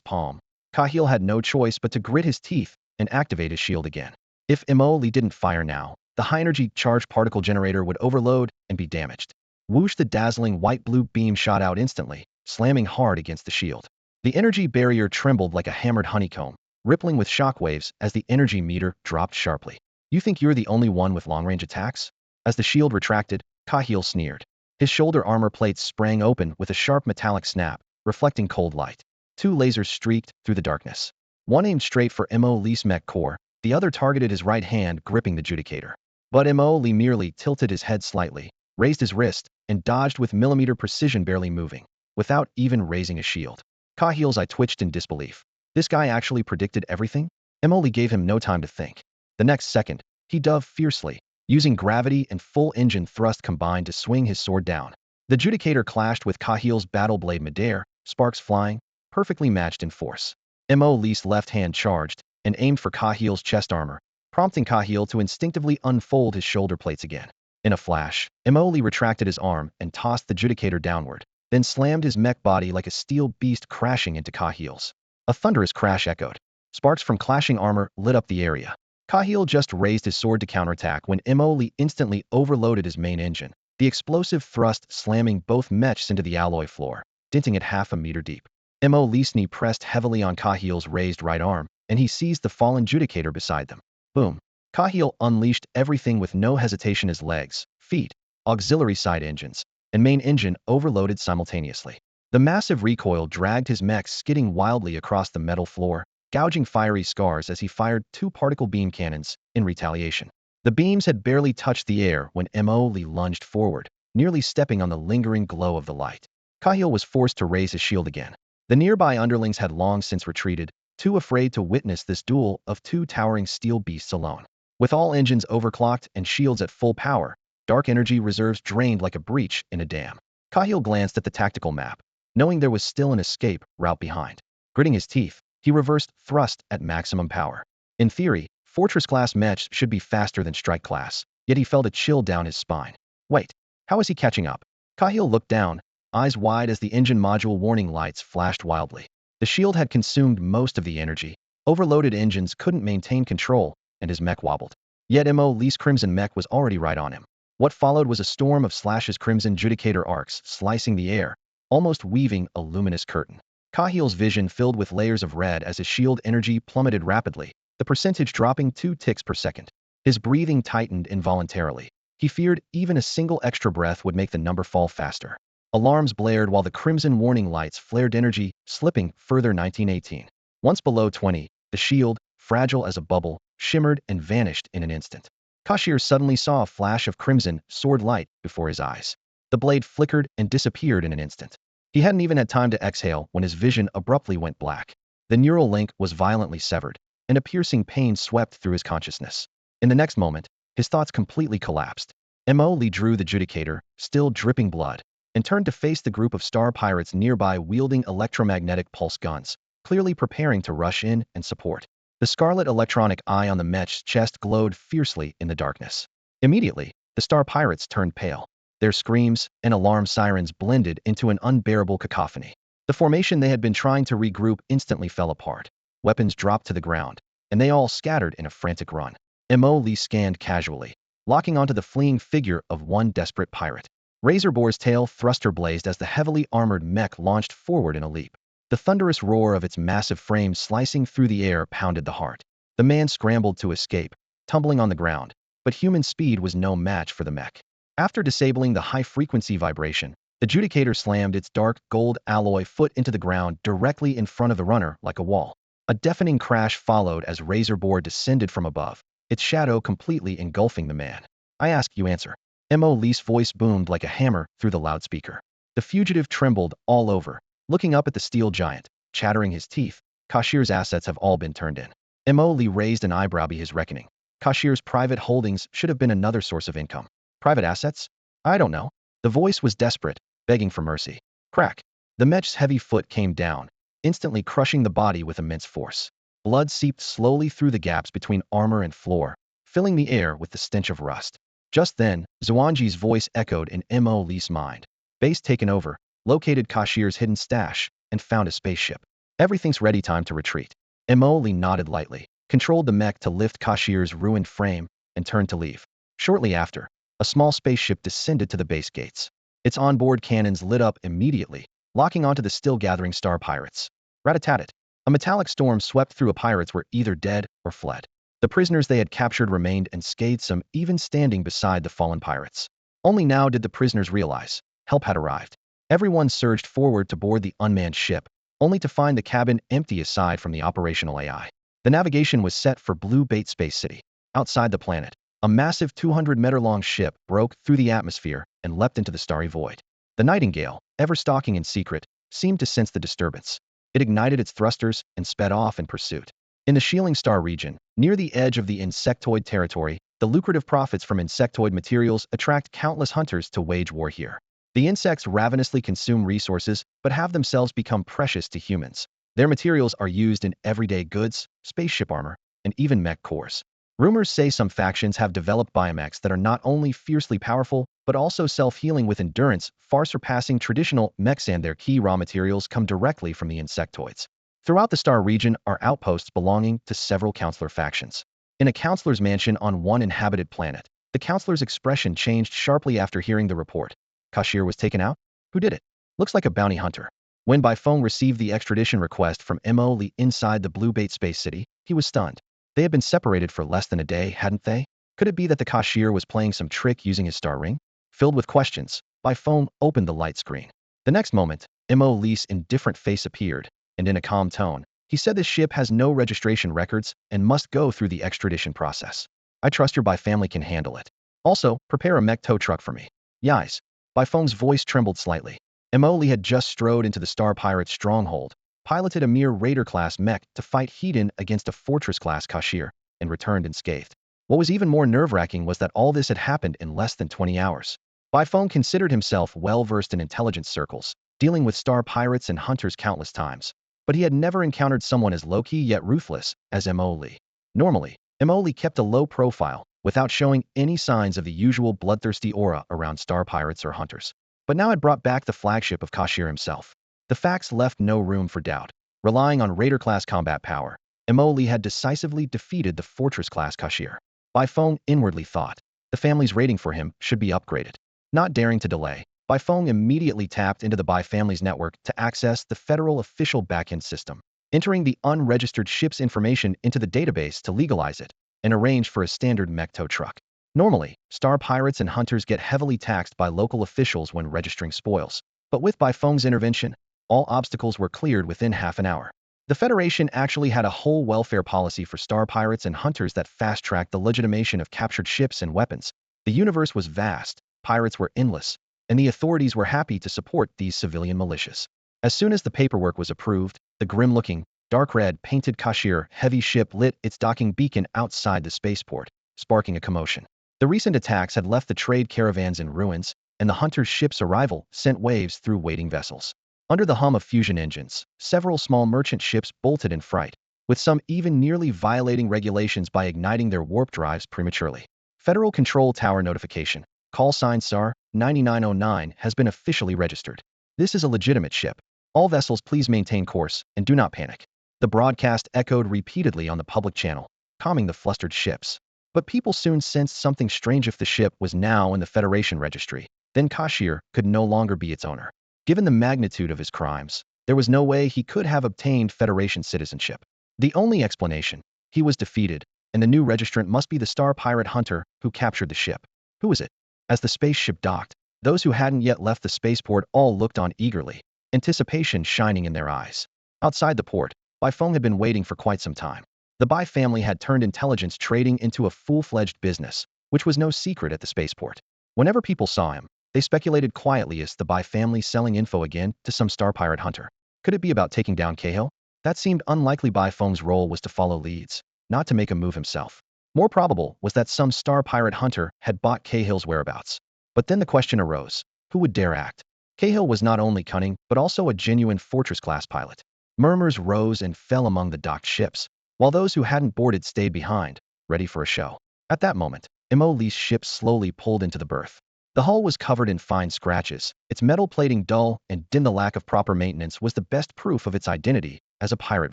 palm, Cahill had no choice but to grit his teeth and activate his shield again. If Emoli didn't fire now, the high-energy charged particle generator would overload and be damaged. Whoosh, the dazzling white-blue beam shot out instantly, slamming hard against the shield. The energy barrier trembled like a hammered honeycomb, rippling with shockwaves as the energy meter dropped sharply. You think you're the only one with long-range attacks? As the shield retracted, Cahill sneered. His shoulder armor plates sprang open with a sharp metallic snap, reflecting cold light. Two lasers streaked through the darkness. One aimed straight for Mo Lee's mech core, the other targeted his right hand gripping the judicator. But Mo Lee merely tilted his head slightly, raised his wrist, and dodged with millimeter precision, barely moving, without even raising a shield. Cahill's eye twitched in disbelief. This guy actually predicted everything? Mo Lee gave him no time to think. The next second, he dove fiercely, using gravity and full engine thrust combined to swing his sword down. The judicator clashed with Cahill's battle blade midair, sparks flying, perfectly matched in force. Mo Lee's left hand charged and aimed for Cahill's chest armor, prompting Cahill to instinctively unfold his shoulder plates again. In a flash, Mo Lee retracted his arm and tossed the judicator downward, then slammed his mech body like a steel beast, crashing into Cahill's. A thunderous crash echoed. Sparks from clashing armor lit up the area. Cahill just raised his sword to counterattack when Mo Lee instantly overloaded his main engine, the explosive thrust slamming both mechs into the alloy floor, denting it half a meter deep. Mo Lee's knee pressed heavily on Cahill's raised right arm, and he seized the fallen judicator beside them. Boom. Cahill unleashed everything with no hesitation. His legs, feet, auxiliary side engines, and main engine overloaded simultaneously. The massive recoil dragged his mech skidding wildly across the metal floor, gouging fiery scars as he fired two particle beam cannons in retaliation. The beams had barely touched the air when Mo Lee lunged forward, nearly stepping on the lingering glow of the light. Cahill was forced to raise his shield again. The nearby underlings had long since retreated, too afraid to witness this duel of two towering steel beasts alone. With all engines overclocked and shields at full power, dark energy reserves drained like a breach in a dam. Cahill glanced at the tactical map, knowing there was still an escape route behind. Gritting his teeth, he reversed thrust at maximum power. In theory, Fortress-class mechs should be faster than Strike-class, yet he felt a chill down his spine. Wait, how is he catching up? Cahill looked down, eyes wide as the engine module warning lights flashed wildly. The shield had consumed most of the energy, overloaded engines couldn't maintain control, and his mech wobbled. Yet Mo Lee's crimson mech was already right on him. What followed was a storm of slashes, crimson judicator arcs slicing the air, almost weaving a luminous curtain. Cahill's vision filled with layers of red as his shield energy plummeted rapidly, the percentage dropping 2 ticks per second. His breathing tightened involuntarily. He feared even a single extra breath would make the number fall faster. Alarms blared while the crimson warning lights flared, energy slipping further. 1918. Once below 20, the shield, fragile as a bubble, shimmered and vanished in an instant. Kashir suddenly saw a flash of crimson sword light before his eyes. The blade flickered and disappeared in an instant. He hadn't even had time to exhale when his vision abruptly went black. The neural link was violently severed, and a piercing pain swept through his consciousness. In the next moment, his thoughts completely collapsed. Mo Lee drew the judicator, still dripping blood, and turned to face the group of star pirates nearby wielding electromagnetic pulse guns, clearly preparing to rush in and support. The scarlet electronic eye on the mech's chest glowed fiercely in the darkness. Immediately, the star pirates turned pale. Their screams and alarm sirens blended into an unbearable cacophony. The formation they had been trying to regroup instantly fell apart. Weapons dropped to the ground, and they all scattered in a frantic run. Mo Lee scanned casually, locking onto the fleeing figure of one desperate pirate. Razorbore's tail thruster blazed as the heavily armored mech launched forward in a leap. The thunderous roar of its massive frame slicing through the air pounded the heart. The man scrambled to escape, tumbling on the ground, but human speed was no match for the mech. After disabling the high-frequency vibration, the judicator slammed its dark gold alloy foot into the ground directly in front of the runner like a wall. A deafening crash followed as Razorbore descended from above, its shadow completely engulfing the man. I ask, you answer. Mo Lee's voice boomed like a hammer through the loudspeaker. The fugitive trembled all over, looking up at the steel giant, chattering his teeth. Kashir's assets have all been turned in. Mo Lee raised an eyebrow by his reckoning. Kashir's private holdings should have been another source of income. Private assets? I don't know. The voice was desperate, begging for mercy. Crack. The mech's heavy foot came down, instantly crushing the body with immense force. Blood seeped slowly through the gaps between armor and floor, filling the air with the stench of rust. Just then, Xuan Ji's voice echoed in Mo Lee's mind. Base taken over, located Kashir's hidden stash, and found a spaceship. Everything's ready, time to retreat. Mo Lee nodded lightly, controlled the mech to lift Kashir's ruined frame, and turned to leave. Shortly after, a small spaceship descended to the base gates. Its onboard cannons lit up immediately, locking onto the still-gathering star pirates. Rat-a-tat-tat. A metallic storm swept through. Pirates were either dead or fled. The prisoners they had captured remained unscathed, some even standing beside the fallen pirates. Only now did the prisoners realize help had arrived. Everyone surged forward to board the unmanned ship, only to find the cabin empty aside from the operational AI. The navigation was set for Blue Bait Space City. Outside the planet, a massive 200-meter-long ship broke through the atmosphere and leapt into the starry void. The Nightingale, ever stalking in secret, seemed to sense the disturbance. It ignited its thrusters and sped off in pursuit. In the Shieling Star region, near the edge of the insectoid territory, the lucrative profits from insectoid materials attract countless hunters to wage war here. The insects ravenously consume resources, but have themselves become precious to humans. Their materials are used in everyday goods, spaceship armor, and even mech cores. Rumors say some factions have developed biomechs that are not only fiercely powerful, but also self-healing with endurance, far surpassing traditional mechs, and their key raw materials come directly from the insectoids. Throughout the Star region are outposts belonging to several counselor factions. In a counselor's mansion on one inhabited planet, the counselor's expression changed sharply after hearing the report. Kashir was taken out? Who did it? Looks like a bounty hunter. When Baifeng received the extradition request from Mo Li inside the Blue Bait Space City, he was stunned. They had been separated for less than a day, hadn't they? Could it be that the Kashir was playing some trick using his star ring? Filled with questions, Baifeng opened the light screen. The next moment, Mo Li's indifferent face appeared, and in a calm tone, he said this ship has no registration records and must go through the extradition process. I trust your Bai family can handle it. Also, prepare a mech tow truck for me. Yes. Baifeng's voice trembled slightly. Mo Li had just strode into the Star Pirate's stronghold, piloted a mere Raider-class mech to fight head-in against a Fortress-class Kashir, and returned unscathed. What was even more nerve-wracking was that all this had happened in less than 20 hours. Baifeng considered himself well-versed in intelligence circles, dealing with Star Pirates and hunters countless times. But he had never encountered someone as low-key yet ruthless as Mo Li. Normally, Mo Li kept a low profile, without showing any signs of the usual bloodthirsty aura around Star Pirates or hunters. But now it brought back the flagship of Kashir himself. The facts left no room for doubt. Relying on Raider-class combat power, Mo Li had decisively defeated the Fortress-class Kashir. Baifeng inwardly thought, the family's rating for him should be upgraded. Not daring to delay, Baifeng immediately tapped into the Bai family's network to access the federal official backend system, entering the unregistered ship's information into the database to legalize it, and arranged for a standard mech tow truck. Normally, Star Pirates and hunters get heavily taxed by local officials when registering spoils, but with Baifeng's intervention, all obstacles were cleared within half an hour. The Federation actually had a whole welfare policy for Star Pirates and hunters that fast-tracked the legitimation of captured ships and weapons. The universe was vast, pirates were endless, and the authorities were happy to support these civilian militias. As soon as the paperwork was approved, the grim-looking, dark red painted Kashir heavy ship lit its docking beacon outside the spaceport, sparking a commotion. The recent attacks had left the trade caravans in ruins, and the hunter's ship's arrival sent waves through waiting vessels. Under the hum of fusion engines, several small merchant ships bolted in fright, with some even nearly violating regulations by igniting their warp drives prematurely. Federal Control Tower notification. Call sign SAR 9909 has been officially registered. This is a legitimate ship. All vessels please maintain course and do not panic. The broadcast echoed repeatedly on the public channel, calming the flustered ships. But people soon sensed something strange. If the ship was now in the Federation registry, then Kashir could no longer be its owner. Given the magnitude of his crimes, there was no way he could have obtained Federation citizenship. The only explanation, he was defeated, and the new registrant must be the Star Pirate hunter who captured the ship. Who was it? As the spaceship docked, those who hadn't yet left the spaceport all looked on eagerly, anticipation shining in their eyes. Outside the port, Baifeng had been waiting for quite some time. The Bai family had turned intelligence trading into a full-fledged business, which was no secret at the spaceport. Whenever people saw him, they speculated quietly, is the Bai family selling info again to some Star Pirate hunter? Could it be about taking down Cahill? That seemed unlikely. Baifeng's role was to follow leads, not to make a move himself. More probable was that some Star Pirate hunter had bought Cahill's whereabouts. But then the question arose, who would dare act? Cahill was not only cunning, but also a genuine Fortress-class pilot. Murmurs rose and fell among the docked ships, while those who hadn't boarded stayed behind, ready for a show. At that moment, Mo Li's ship slowly pulled into the berth. The hull was covered in fine scratches, its metal plating dull and dim. The lack of proper maintenance was the best proof of its identity as a pirate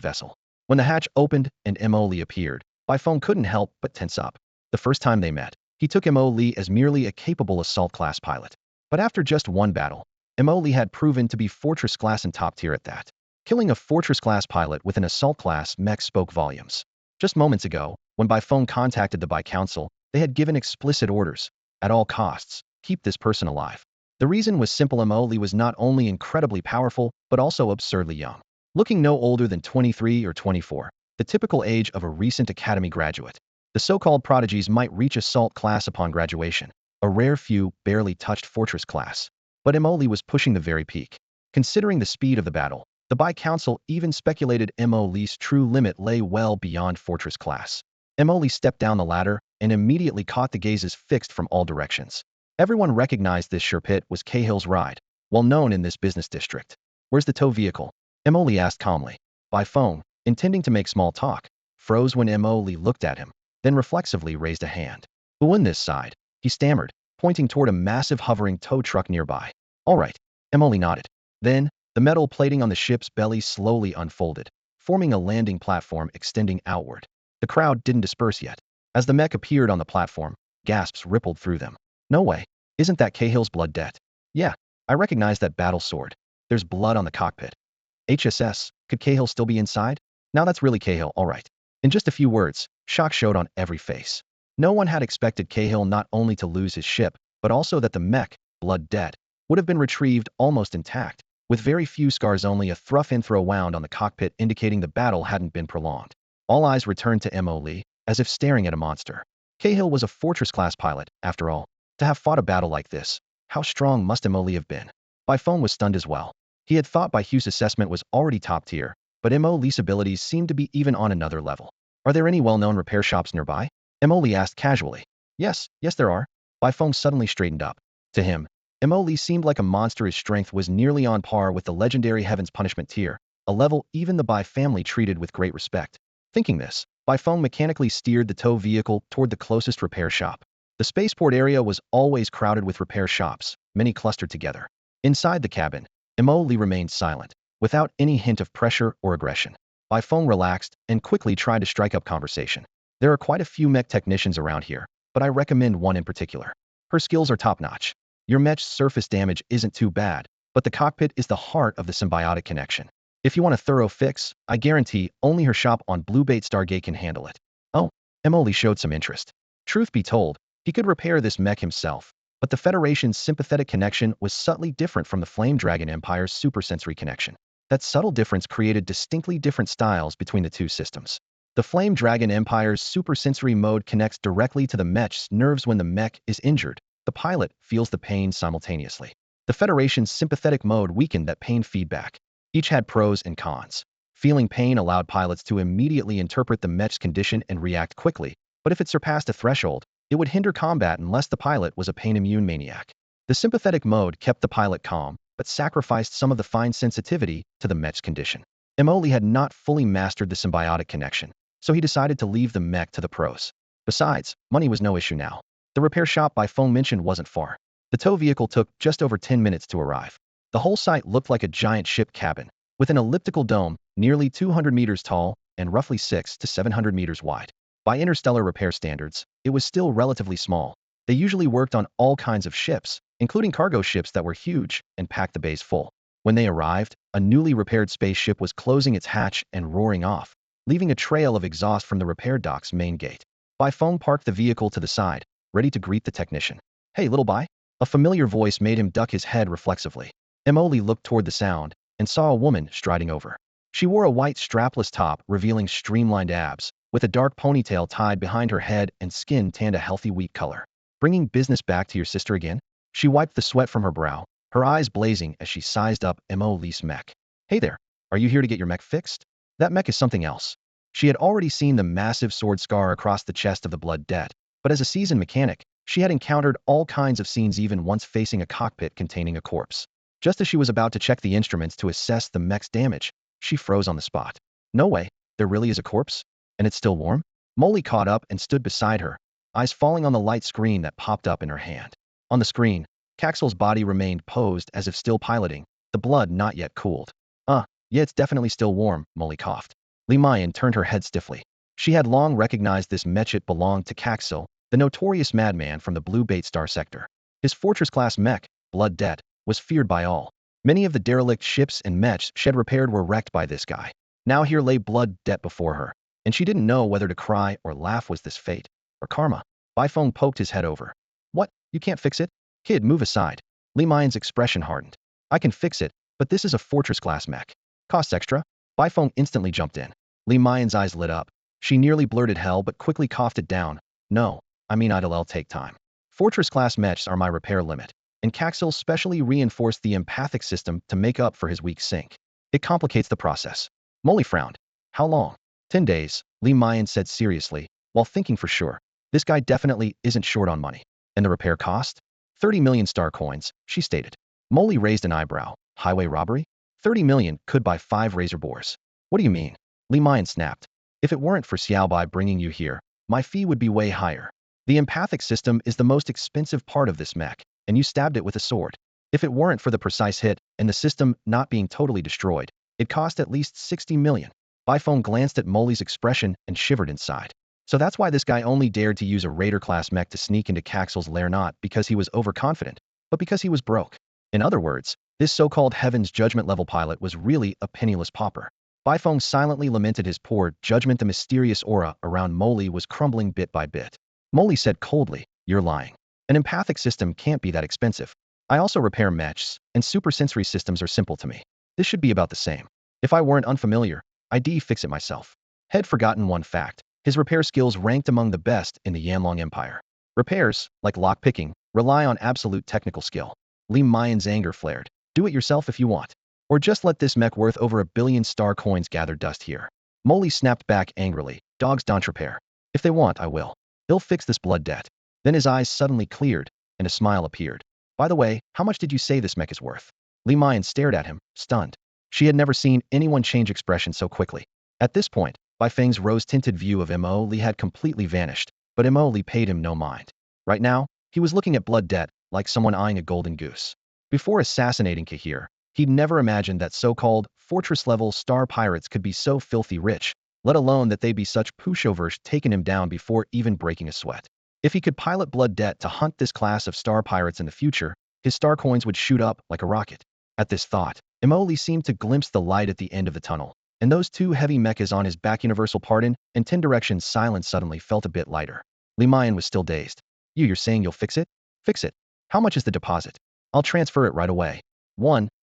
vessel. When the hatch opened and Mo Li appeared, Baifeng couldn't help but tense up. The first time they met, He took Mo Li as merely a capable assault class pilot. But after just one battle, Mo Li had proven to be fortress class and top tier at that. Killing a fortress class pilot with an assault class mech spoke volumes. Just moments ago, when by phone contacted the Bai Council, they had given explicit orders. At all costs, keep this person alive. The reason was simple. Mo Li was not only incredibly powerful, but also absurdly young. Looking no older than 23 or 24, the typical age of a recent academy graduate. The so-called prodigies might reach assault class upon graduation. A rare few barely touched fortress class. But Mo Li was pushing the very peak. Considering the speed of the battle, the Bai Council even speculated Mo Li's true limit lay well beyond fortress class. Mo Li stepped down the ladder and immediately caught the gazes fixed from all directions. Everyone recognized this sure pit was Cahill's ride, well known in this business district. Where's the tow vehicle? Mo Li asked calmly. By phone, intending to make small talk, froze when Mo Li looked at him, then reflexively raised a hand. Who on this side? He stammered, pointing toward a massive hovering tow truck nearby. All right, Mo Li nodded. Then, the metal plating on the ship's belly slowly unfolded, forming a landing platform extending outward. The crowd didn't disperse yet. As the mech appeared on the platform, gasps rippled through them. No way. Isn't that Cahill's blood debt? Yeah, I recognize that battle sword. There's blood on the cockpit. HSS, could Cahill still be inside? Now that's really Cahill, all right. In just a few words, shock showed on every face. No one had expected Cahill not only to lose his ship, but also that the mech, blood dead, would have been retrieved almost intact, with very few scars, only a through wound on the cockpit indicating the battle hadn't been prolonged. All eyes returned to Mo Li, as if staring at a monster. Cahill was a fortress-class pilot, after all. To have fought a battle like this, how strong must Mo Li have been? By phone was stunned as well. He had thought Bai Hu's assessment was already top tier, but Mo Li's abilities seemed to be even on another level. Are there any well-known repair shops nearby? Mo Li asked casually. Yes there are. Bai phone suddenly straightened up. To him, Mo Li seemed like a monster. His strength was nearly on par with the legendary Heaven's Punishment tier, a level even the Bai family treated with great respect. Thinking this, Bai phone mechanically steered the tow vehicle toward the closest repair shop. The spaceport area was always crowded with repair shops, many clustered together. Inside the cabin, Mo Li remained silent, without any hint of pressure or aggression. Bai phone relaxed and quickly tried to strike up conversation. There are quite a few mech technicians around here, but I recommend one in particular. Her skills are top-notch. Your mech's surface damage isn't too bad, but the cockpit is the heart of the symbiotic connection. If you want a thorough fix, I guarantee only her shop on Blue Bait Stargate can handle it. Oh, Mo Li showed some interest. Truth be told, he could repair this mech himself, but the Federation's sympathetic connection was subtly different from the Flame Dragon Empire's supersensory connection. That subtle difference created distinctly different styles between the two systems. The Flame Dragon Empire's supersensory mode connects directly to the mech's nerves. When the mech is injured, the pilot feels the pain simultaneously. The Federation's sympathetic mode weakened that pain feedback. Each had pros and cons. Feeling pain allowed pilots to immediately interpret the mech's condition and react quickly, but if it surpassed a threshold, it would hinder combat unless the pilot was a pain-immune maniac. The sympathetic mode kept the pilot calm, but sacrificed some of the fine sensitivity to the mech's condition. Mo Li had not fully mastered the symbiotic connection, so he decided to leave the mech to the pros. Besides, money was no issue now. The repair shop Bai phone mentioned wasn't far. The tow vehicle took just over 10 minutes to arrive. The whole site looked like a giant ship cabin, with an elliptical dome, nearly 200 meters tall and roughly 600 to 700 meters wide. By interstellar repair standards, it was still relatively small. They usually worked on all kinds of ships, including cargo ships that were huge and packed the bays full. When they arrived, a newly repaired spaceship was closing its hatch and roaring off, leaving a trail of exhaust from the repair dock's main gate. Bai phone parked the vehicle to the side, ready to greet the technician. Hey, little Bai? A familiar voice made him duck his head reflexively. Mo Li looked toward the sound and saw a woman striding over. She wore a white strapless top revealing streamlined abs, with a dark ponytail tied behind her head and skin tanned a healthy wheat color. Bringing business back to your sister again? She wiped the sweat from her brow, her eyes blazing as she sized up Mo Li's mech. Hey there, are you here to get your mech fixed? That mech is something else. She had already seen the massive sword scar across the chest of the blood dead, but as a seasoned mechanic, she had encountered all kinds of scenes, even once facing a cockpit containing a corpse. Just as she was about to check the instruments to assess the mech's damage, she froze on the spot. No way, there really is a corpse? And it's still warm? Mo Li caught up and stood beside her, eyes falling on the light screen that popped up in her hand. On the screen, Caxel's body remained posed as if still piloting, the blood not yet cooled. Yeah, it's definitely still warm, Mo Li coughed. Li Mayan turned her head stiffly. She had long recognized this mech. It belonged to Caxel, the notorious madman from the Blue Bait Star sector. His fortress-class mech, Blood Debt, was feared by all. Many of the derelict ships and mechs she had repaired were wrecked by this guy. Now here lay Blood Debt before her, and she didn't know whether to cry or laugh. Was this fate or karma? Baifeng poked his head over. What? You can't fix it? Kid, move aside. Li Mai's expression hardened. I can fix it, but this is a fortress-class mech. Costs extra? Baifeng instantly jumped in. Li Mai's eyes lit up. She nearly blurted hell but quickly coughed it down. No, I mean it'll take time. Fortress-class mechs are my repair limit, and Caxil specially reinforced the empathic system to make up for his weak sync. It complicates the process. Molly frowned. How long? 10 days, Li Mayan said seriously, while thinking for sure. This guy definitely isn't short on money. And the repair cost? 30 million star coins, she stated. Molly raised an eyebrow. Highway robbery? 30 million could buy 5 razor bores. What do you mean? Li Mayan snapped. If it weren't for Xiaobai bringing you here, my fee would be way higher. The empathic system is the most expensive part of this mech, and you stabbed it with a sword. If it weren't for the precise hit and the system not being totally destroyed, it cost at least 60 million. Baifeng glanced at Molly's expression and shivered inside. So that's why this guy only dared to use a Raider-class mech to sneak into Caxil's lair, not because he was overconfident, but because he was broke. In other words, this so-called Heaven's Judgment-level pilot was really a penniless pauper. Baifeng silently lamented his poor judgment. The mysterious aura around Molly was crumbling bit by bit. Molly said coldly, you're lying. An empathic system can't be that expensive. I also repair mechs, and supersensory systems are simple to me. This should be about the same. If I weren't unfamiliar, I'd fix it myself. Had forgotten one fact. His repair skills ranked among the best in the Yanlong Empire. Repairs, like lockpicking, rely on absolute technical skill. Li Mayan's anger flared. Do it yourself if you want. Or just let this mech worth over 1 billion star coins gather dust here. Molly snapped back angrily. Dogs don't repair. If they want, I will. He'll fix this blood debt. Then his eyes suddenly cleared, and a smile appeared. By the way, how much did you say this mech is worth? Li Mayan stared at him, stunned. She had never seen anyone change expression so quickly. At this point, Baifeng's rose-tinted view of Mo Li had completely vanished, but Mo Li paid him no mind. Right now, he was looking at blood debt like someone eyeing a golden goose. Before assassinating Kahir, he'd never imagined that so-called fortress-level star pirates could be so filthy rich, let alone that they'd be such pushovers taking him down before even breaking a sweat. If he could pilot blood debt to hunt this class of star pirates in the future, his star coins would shoot up like a rocket. At this thought, Mo Li seemed to glimpse the light at the end of the tunnel, and those 2 heavy mechas on his back. Universal pardon and 10 directions silence suddenly felt a bit lighter. Li Mayan was still dazed. You're saying you'll fix it? Fix it. How much is the deposit? I'll transfer it right away.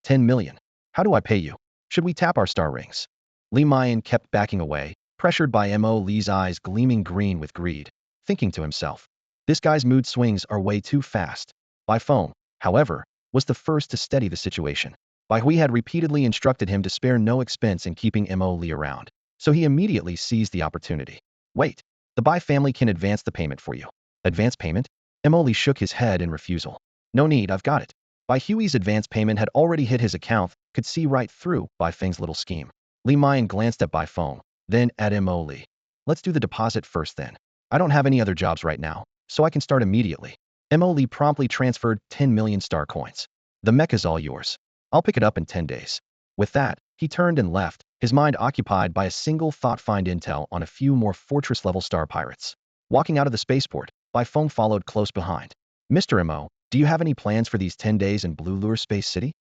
10 million. How do I pay you? Should we tap our star rings? Li Mayan kept backing away, pressured by Mo Li's eyes gleaming green with greed, thinking to himself. This guy's mood swings are way too fast. Baifeng, however, was the first to steady the situation. Bai Hui had repeatedly instructed him to spare no expense in keeping Mo Li around, so he immediately seized the opportunity. Wait, the Bai family can advance the payment for you. Advance payment? Mo Li shook his head in refusal. No need, I've got it. Bai Hui's advance payment had already hit his account, could see right through Baifeng's little scheme. Li Mayan glanced at Baifeng, then at Mo Li. Let's do the deposit first then. I don't have any other jobs right now, so I can start immediately. Mo Li promptly transferred 10 million star coins. The mech is all yours. I'll pick it up in 10 days. With that, he turned and left, his mind occupied by a single thought: find intel on a few more fortress-level star pirates. Walking out of the spaceport, Baifeng followed close behind. Mr. Mo, do you have any plans for these 10 days in Blue Lure Space City?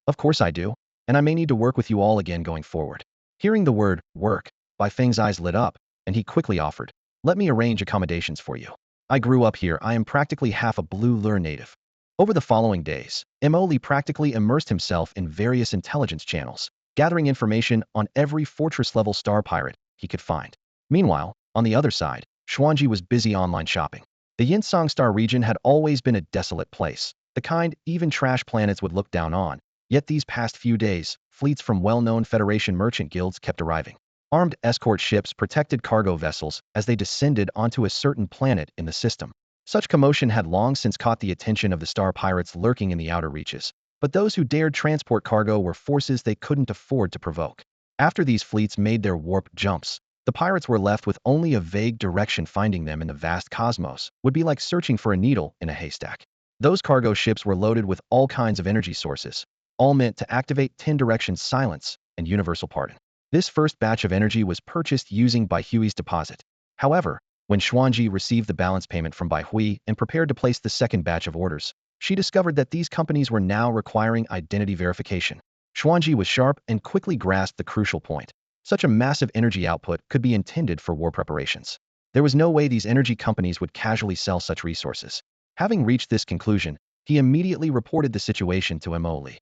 Of course I do, and I may need to work with you all again going forward. Hearing the word work, Baifeng's eyes lit up, and he quickly offered, let me arrange accommodations for you. I grew up here. I am practically half a Blue Lure native. Over the following days, Mo Li practically immersed himself in various intelligence channels, gathering information on every fortress-level star pirate he could find. Meanwhile, on the other side, Xuan Ji was busy online shopping. The Yinsong Star region had always been a desolate place, the kind even trash planets would look down on, yet these past few days, fleets from well-known Federation merchant guilds kept arriving. Armed escort ships protected cargo vessels as they descended onto a certain planet in the system. Such commotion had long since caught the attention of the star pirates lurking in the outer reaches, but those who dared transport cargo were forces they couldn't afford to provoke. After these fleets made their warp jumps, the pirates were left with only a vague direction. Finding them in the vast cosmos would be like searching for a needle in a haystack. Those cargo ships were loaded with all kinds of energy sources, all meant to activate 10 directions silence and universal pardon. This first batch of energy was purchased using Bai Hui's deposit. However, When Xuan Ji received the balance payment from Bai Hui and prepared to place the second batch of orders, she discovered that these companies were now requiring identity verification. Xuan Ji was sharp and quickly grasped the crucial point. Such a massive energy output could be intended for war preparations. There was no way these energy companies would casually sell such resources. Having reached this conclusion, he immediately reported the situation to Mo Li.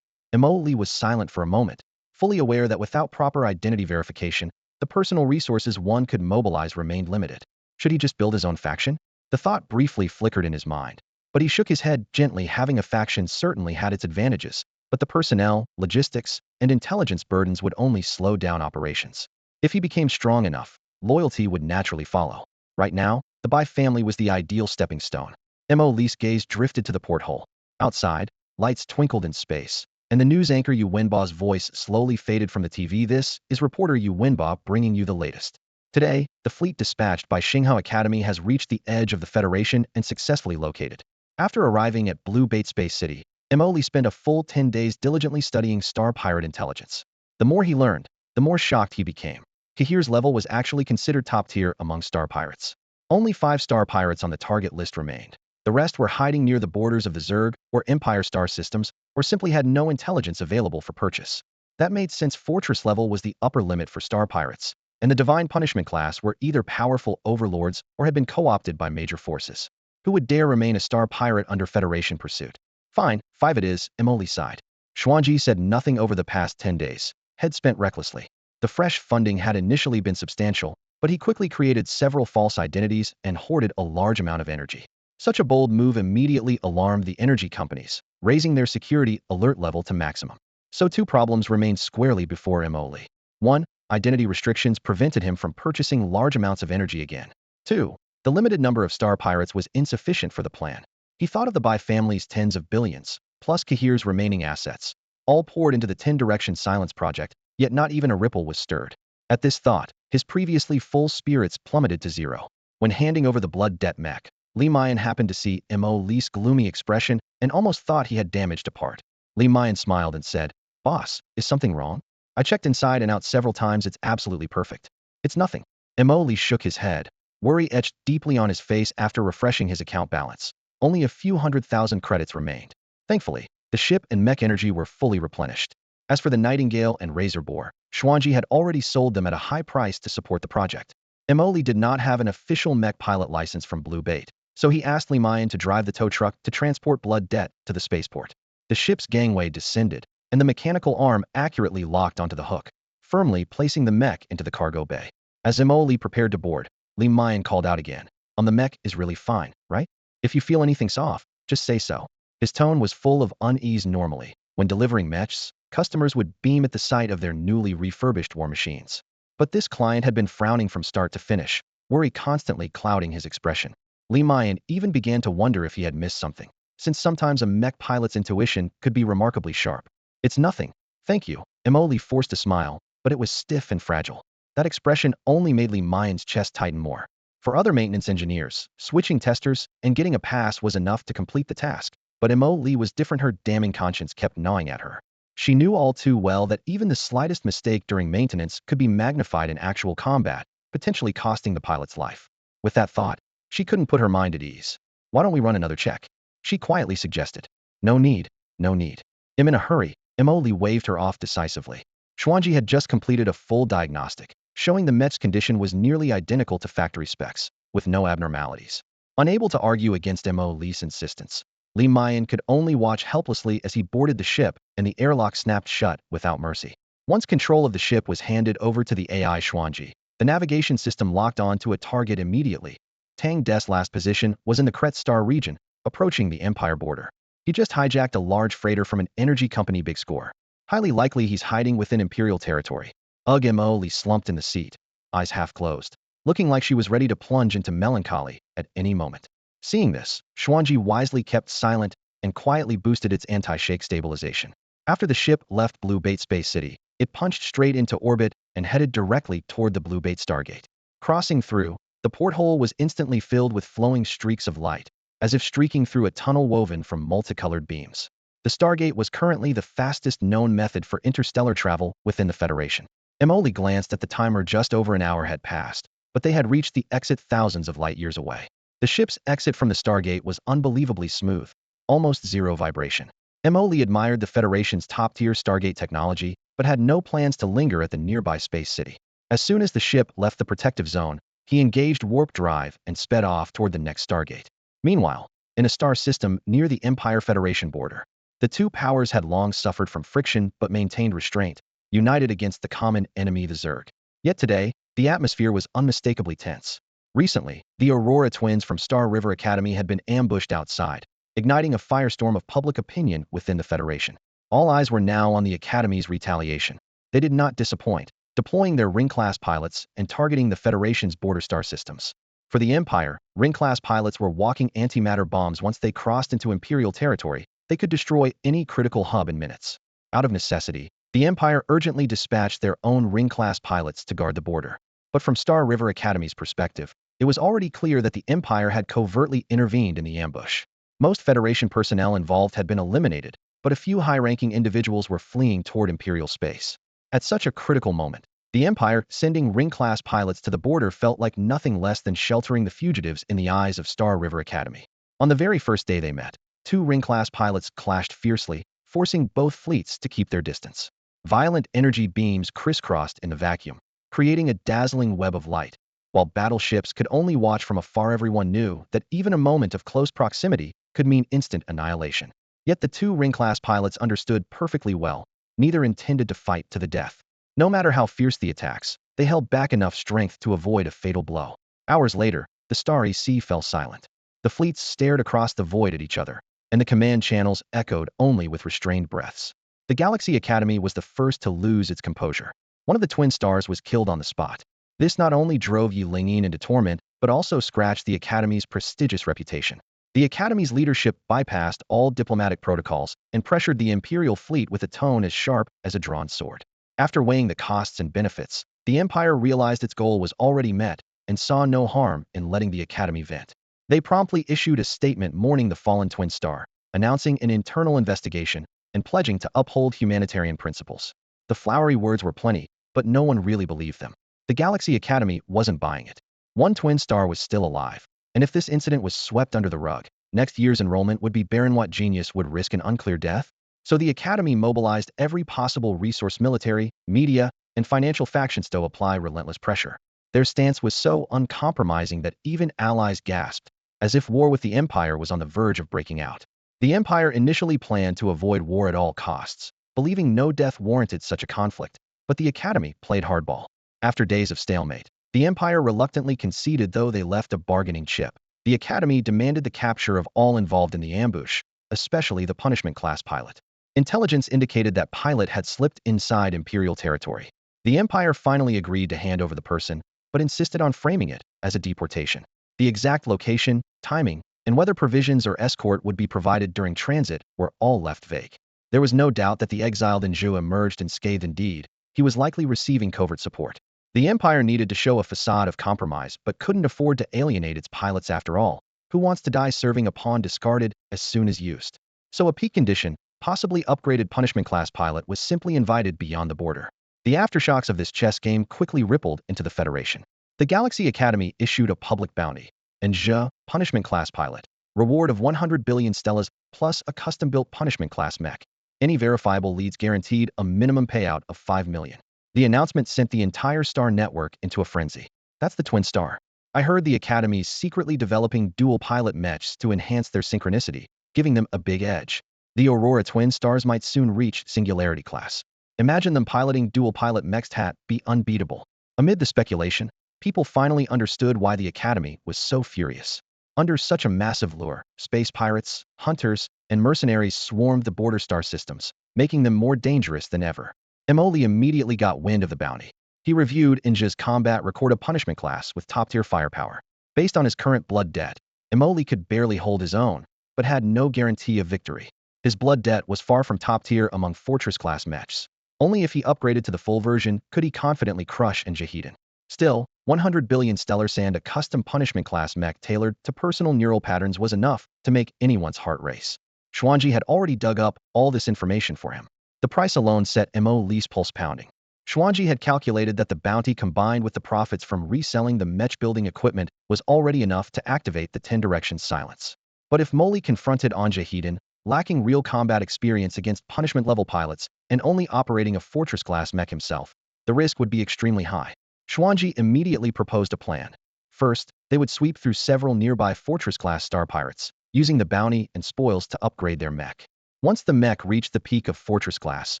Mo Li was silent for a moment, fully aware that without proper identity verification, the personal resources one could mobilize remained limited. Should he just build his own faction? The thought briefly flickered in his mind, but he shook his head gently. Having a faction certainly had its advantages, but the personnel, logistics, and intelligence burdens would only slow down operations. If he became strong enough, loyalty would naturally follow. Right now, the Bai family was the ideal stepping stone. Mo Li's gaze drifted to the porthole. Outside, lights twinkled in space, and the news anchor Yu Wenba's voice slowly faded from the TV. This is reporter Yu Wenba bringing you the latest. Today, the fleet dispatched by Xinghao Academy has reached the edge of the Federation and successfully located. After arriving at Blue Bait Space City, Mo Li spent a full 10 days diligently studying star pirate intelligence. The more he learned, the more shocked he became. Kahir's level was actually considered top tier among star pirates. Only 5 star pirates on the target list remained. The rest were hiding near the borders of the Zerg or Empire star systems, or simply had no intelligence available for purchase. That made sense. Fortress level was the upper limit for star pirates, and the Divine Punishment class were either powerful overlords or had been co-opted by major forces. Who would dare remain a star pirate under Federation pursuit? Fine, 5 it is, Mo Li sighed. Xuan Ji said nothing over the past 10 days, head spent recklessly. The fresh funding had initially been substantial, but he quickly created several false identities and hoarded a large amount of energy. Such a bold move immediately alarmed the energy companies, raising their security alert level to maximum. So 2 problems remained squarely before Mo Li. 1. Identity restrictions prevented him from purchasing large amounts of energy again. 2. The limited number of star pirates was insufficient for the plan. He thought of the Bai family's tens of billions, plus Kahir's remaining assets, all poured into the 10-direction Silence project, yet not even a ripple was stirred. At this thought, his previously full spirits plummeted to zero. When handing over the blood debt Mech, Linyin happened to see Mo Li's gloomy expression and almost thought he had damaged a part. Linyin smiled and said, "Boss, is something wrong? I checked inside and out several times. It's absolutely perfect." "It's nothing." Mo Li shook his head, worry etched deeply on his face. After refreshing his account balance, only a few 100,000 credits remained. Thankfully, the ship and Mech energy were fully replenished. As for the Nightingale and Razor Boar, Xuan Ji had already sold them at a high price to support the project. Mo Li did not have an official Mech pilot license from Blue Bait, so he asked Linyin to drive the tow truck to transport blood debt to the spaceport. The ship's gangway descended, and the mechanical arm accurately locked onto the hook, firmly placing the Mech into the cargo bay. As Mo Li prepared to board, Linyin called out again, the Mech is really fine, right? If you feel anything's off, just say so." His tone was full of unease. Normally, when delivering Mechs, customers would beam at the sight of their newly refurbished war machines. But this client had been frowning from start to finish, worry constantly clouding his expression. Linyin even began to wonder if he had missed something, since sometimes a Mech pilot's intuition could be remarkably sharp. "It's nothing, thank you." Mo Li forced a smile, but it was stiff and fragile. That expression only made Linyin's chest tighten more. For other maintenance engineers, switching testers and getting a pass was enough to complete the task, but Mo Li was different. Her damning conscience kept gnawing at her. She knew all too well that even the slightest mistake during maintenance could be magnified in actual combat, potentially costing the pilot's life. With that thought, she couldn't put her mind at ease. "Why don't we run another check?" she quietly suggested. No need, no need. I'm in a hurry." Mo Li waved her off decisively. Xuan Ji had just completed a full diagnostic, showing the Mech's condition was nearly identical to factory specs, with no abnormalities. Unable to argue against Mo Li's insistence, Linyin could only watch helplessly as he boarded the ship and the airlock snapped shut without mercy. Once control of the ship was handed over to the AI Xuan Ji, the navigation system locked on to a target immediately. Tang De's last position was in the Kret Star region, approaching the Empire border. He just hijacked a large freighter from an energy company. Big score. Highly likely he's hiding within Imperial territory. Mo Li slumped in the seat, eyes half closed, looking like she was ready to plunge into melancholy at any moment. Seeing this, Xuan Ji wisely kept silent and quietly boosted its anti-shake stabilization. After the ship left Blue Bait Space City, it punched straight into orbit and headed directly toward the Blue Bait Stargate. Crossing through, the porthole was instantly filled with flowing streaks of light, as if streaking through a tunnel woven from multicolored beams. The Stargate was currently the fastest known method for interstellar travel within the Federation. Mo Li glanced at the timer. Just over an hour had passed. but they had reached the exit thousands of light years away. The ship's exit from the Stargate was unbelievably smooth, almost zero vibration. Emily admired the Federation's top-tier Stargate technology, but had no plans to linger at the nearby space city. As soon as the ship left the protective zone, he engaged warp drive and sped off toward the next Stargate. Meanwhile, in a star system near the Empire-Federation border, the two powers had long suffered from friction but maintained restraint, united against the common enemy, the Zerg. Yet today, the atmosphere was unmistakably tense. Recently, the Aurora twins from Star River Academy had been ambushed outside, igniting a firestorm of public opinion within the Federation. All eyes were now on the Academy's retaliation. They did not disappoint, deploying their Ring-class pilots and targeting the Federation's border star systems. For the Empire, Ring-class pilots were walking antimatter bombs. Once they crossed into Imperial territory, they could destroy any critical hub in minutes. Out of necessity, the Empire urgently dispatched their own Ring-class pilots to guard the border. But from Star River Academy's perspective, it was already clear that the Empire had covertly intervened in the ambush. Most Federation personnel involved had been eliminated, but a few high-ranking individuals were fleeing toward Imperial space. At such a critical moment, the Empire sending Ring-class pilots to the border felt like nothing less than sheltering the fugitives in the eyes of Star River Academy. On the very first day they met, two Ring-class pilots clashed fiercely, forcing both fleets to keep their distance. Violent energy beams crisscrossed in the vacuum, creating a dazzling web of light. While battleships could only watch from afar, everyone knew that even a moment of close proximity could mean instant annihilation. Yet the two Ring-class pilots understood perfectly well. Neither intended to fight to the death. No matter how fierce the attacks, they held back enough strength to avoid a fatal blow. Hours later, the starry sea fell silent. The fleets stared across the void at each other, and the command channels echoed only with restrained breaths. The Galaxy Academy was the first to lose its composure. One of the twin stars was killed on the spot. This not only drove Linyin into torment, but also scratched the Academy's prestigious reputation. The Academy's leadership bypassed all diplomatic protocols and pressured the Imperial fleet with a tone as sharp as a drawn sword. After weighing the costs and benefits, the Empire realized its goal was already met and saw no harm in letting the Academy vent. They promptly issued a statement mourning the fallen twin star, announcing an internal investigation and pledging to uphold humanitarian principles. The flowery words were plenty, but no one really believed them. The Galaxy Academy wasn't buying it. One twin star was still alive, and if this incident was swept under the rug, next year's enrollment would be barren. What genius would risk an unclear death? So the Academy mobilized every possible resource, military, media, and financial factions to apply relentless pressure. Their stance was so uncompromising that even allies gasped, as if war with the Empire was on the verge of breaking out. The Empire initially planned to avoid war at all costs, believing no death warranted such a conflict, but the Academy played hardball. After days of stalemate, the Empire reluctantly conceded, though they left a bargaining chip. The Academy demanded the capture of all involved in the ambush, especially the punishment-class pilot. Intelligence indicated that pilot had slipped inside Imperial territory. The Empire finally agreed to hand over the person, but insisted on framing it as a deportation. The exact location, timing, and whether provisions or escort would be provided during transit were all left vague. There was no doubt that the exiled Zhu emerged unscathed. Indeed, he was likely receiving covert support. The Empire needed to show a facade of compromise but couldn't afford to alienate its pilots. After all, who wants to die serving a pawn discarded as soon as used? So a peak condition, possibly upgraded punishment-class pilot was simply invited beyond the border. The aftershocks of this chess game quickly rippled into the Federation. The Galaxy Academy issued a public bounty. Zhu, punishment-class pilot. Reward of 100 billion stellas plus a custom-built punishment-class mech. Any verifiable leads guaranteed a minimum payout of 5 million. The announcement sent the entire Star network into a frenzy. That's the twin star. I heard the Academy's secretly developing dual-pilot mechs to enhance their synchronicity, giving them a big edge. The Aurora twin stars might soon reach singularity class. Imagine them piloting dual-pilot mechs. That be unbeatable. Amid the speculation, people finally understood why the Academy was so furious. Under such a massive lure, space pirates, hunters, and mercenaries swarmed the border star systems, making them more dangerous than ever. Emoli immediately got wind of the bounty. He reviewed Zhu's combat record, a punishment class with top-tier firepower. Based on his current blood debt, Emoli could barely hold his own, but had no guarantee of victory. His blood debt was far from top-tier among fortress-class mechs. Only if he upgraded to the full version could he confidently crush Zhu. Still, 100 billion stellar sand, a custom punishment-class mech tailored to personal neural patterns, was enough to make anyone's heart race. Xuan Ji had already dug up all this information for him. The price alone set Mo Li's pulse pounding. Xuan Ji had calculated that the bounty combined with the profits from reselling the Mech building equipment was already enough to activate the 10 Directions Silence. But if Molly confronted Anja Hedon, lacking real combat experience against punishment-level pilots and only operating a Fortress-class mech himself, the risk would be extremely high. Xuan Ji immediately proposed a plan. First, they would sweep through several nearby Fortress-class star pirates, using the bounty and spoils to upgrade their mech. Once the mech reached the peak of Fortress class,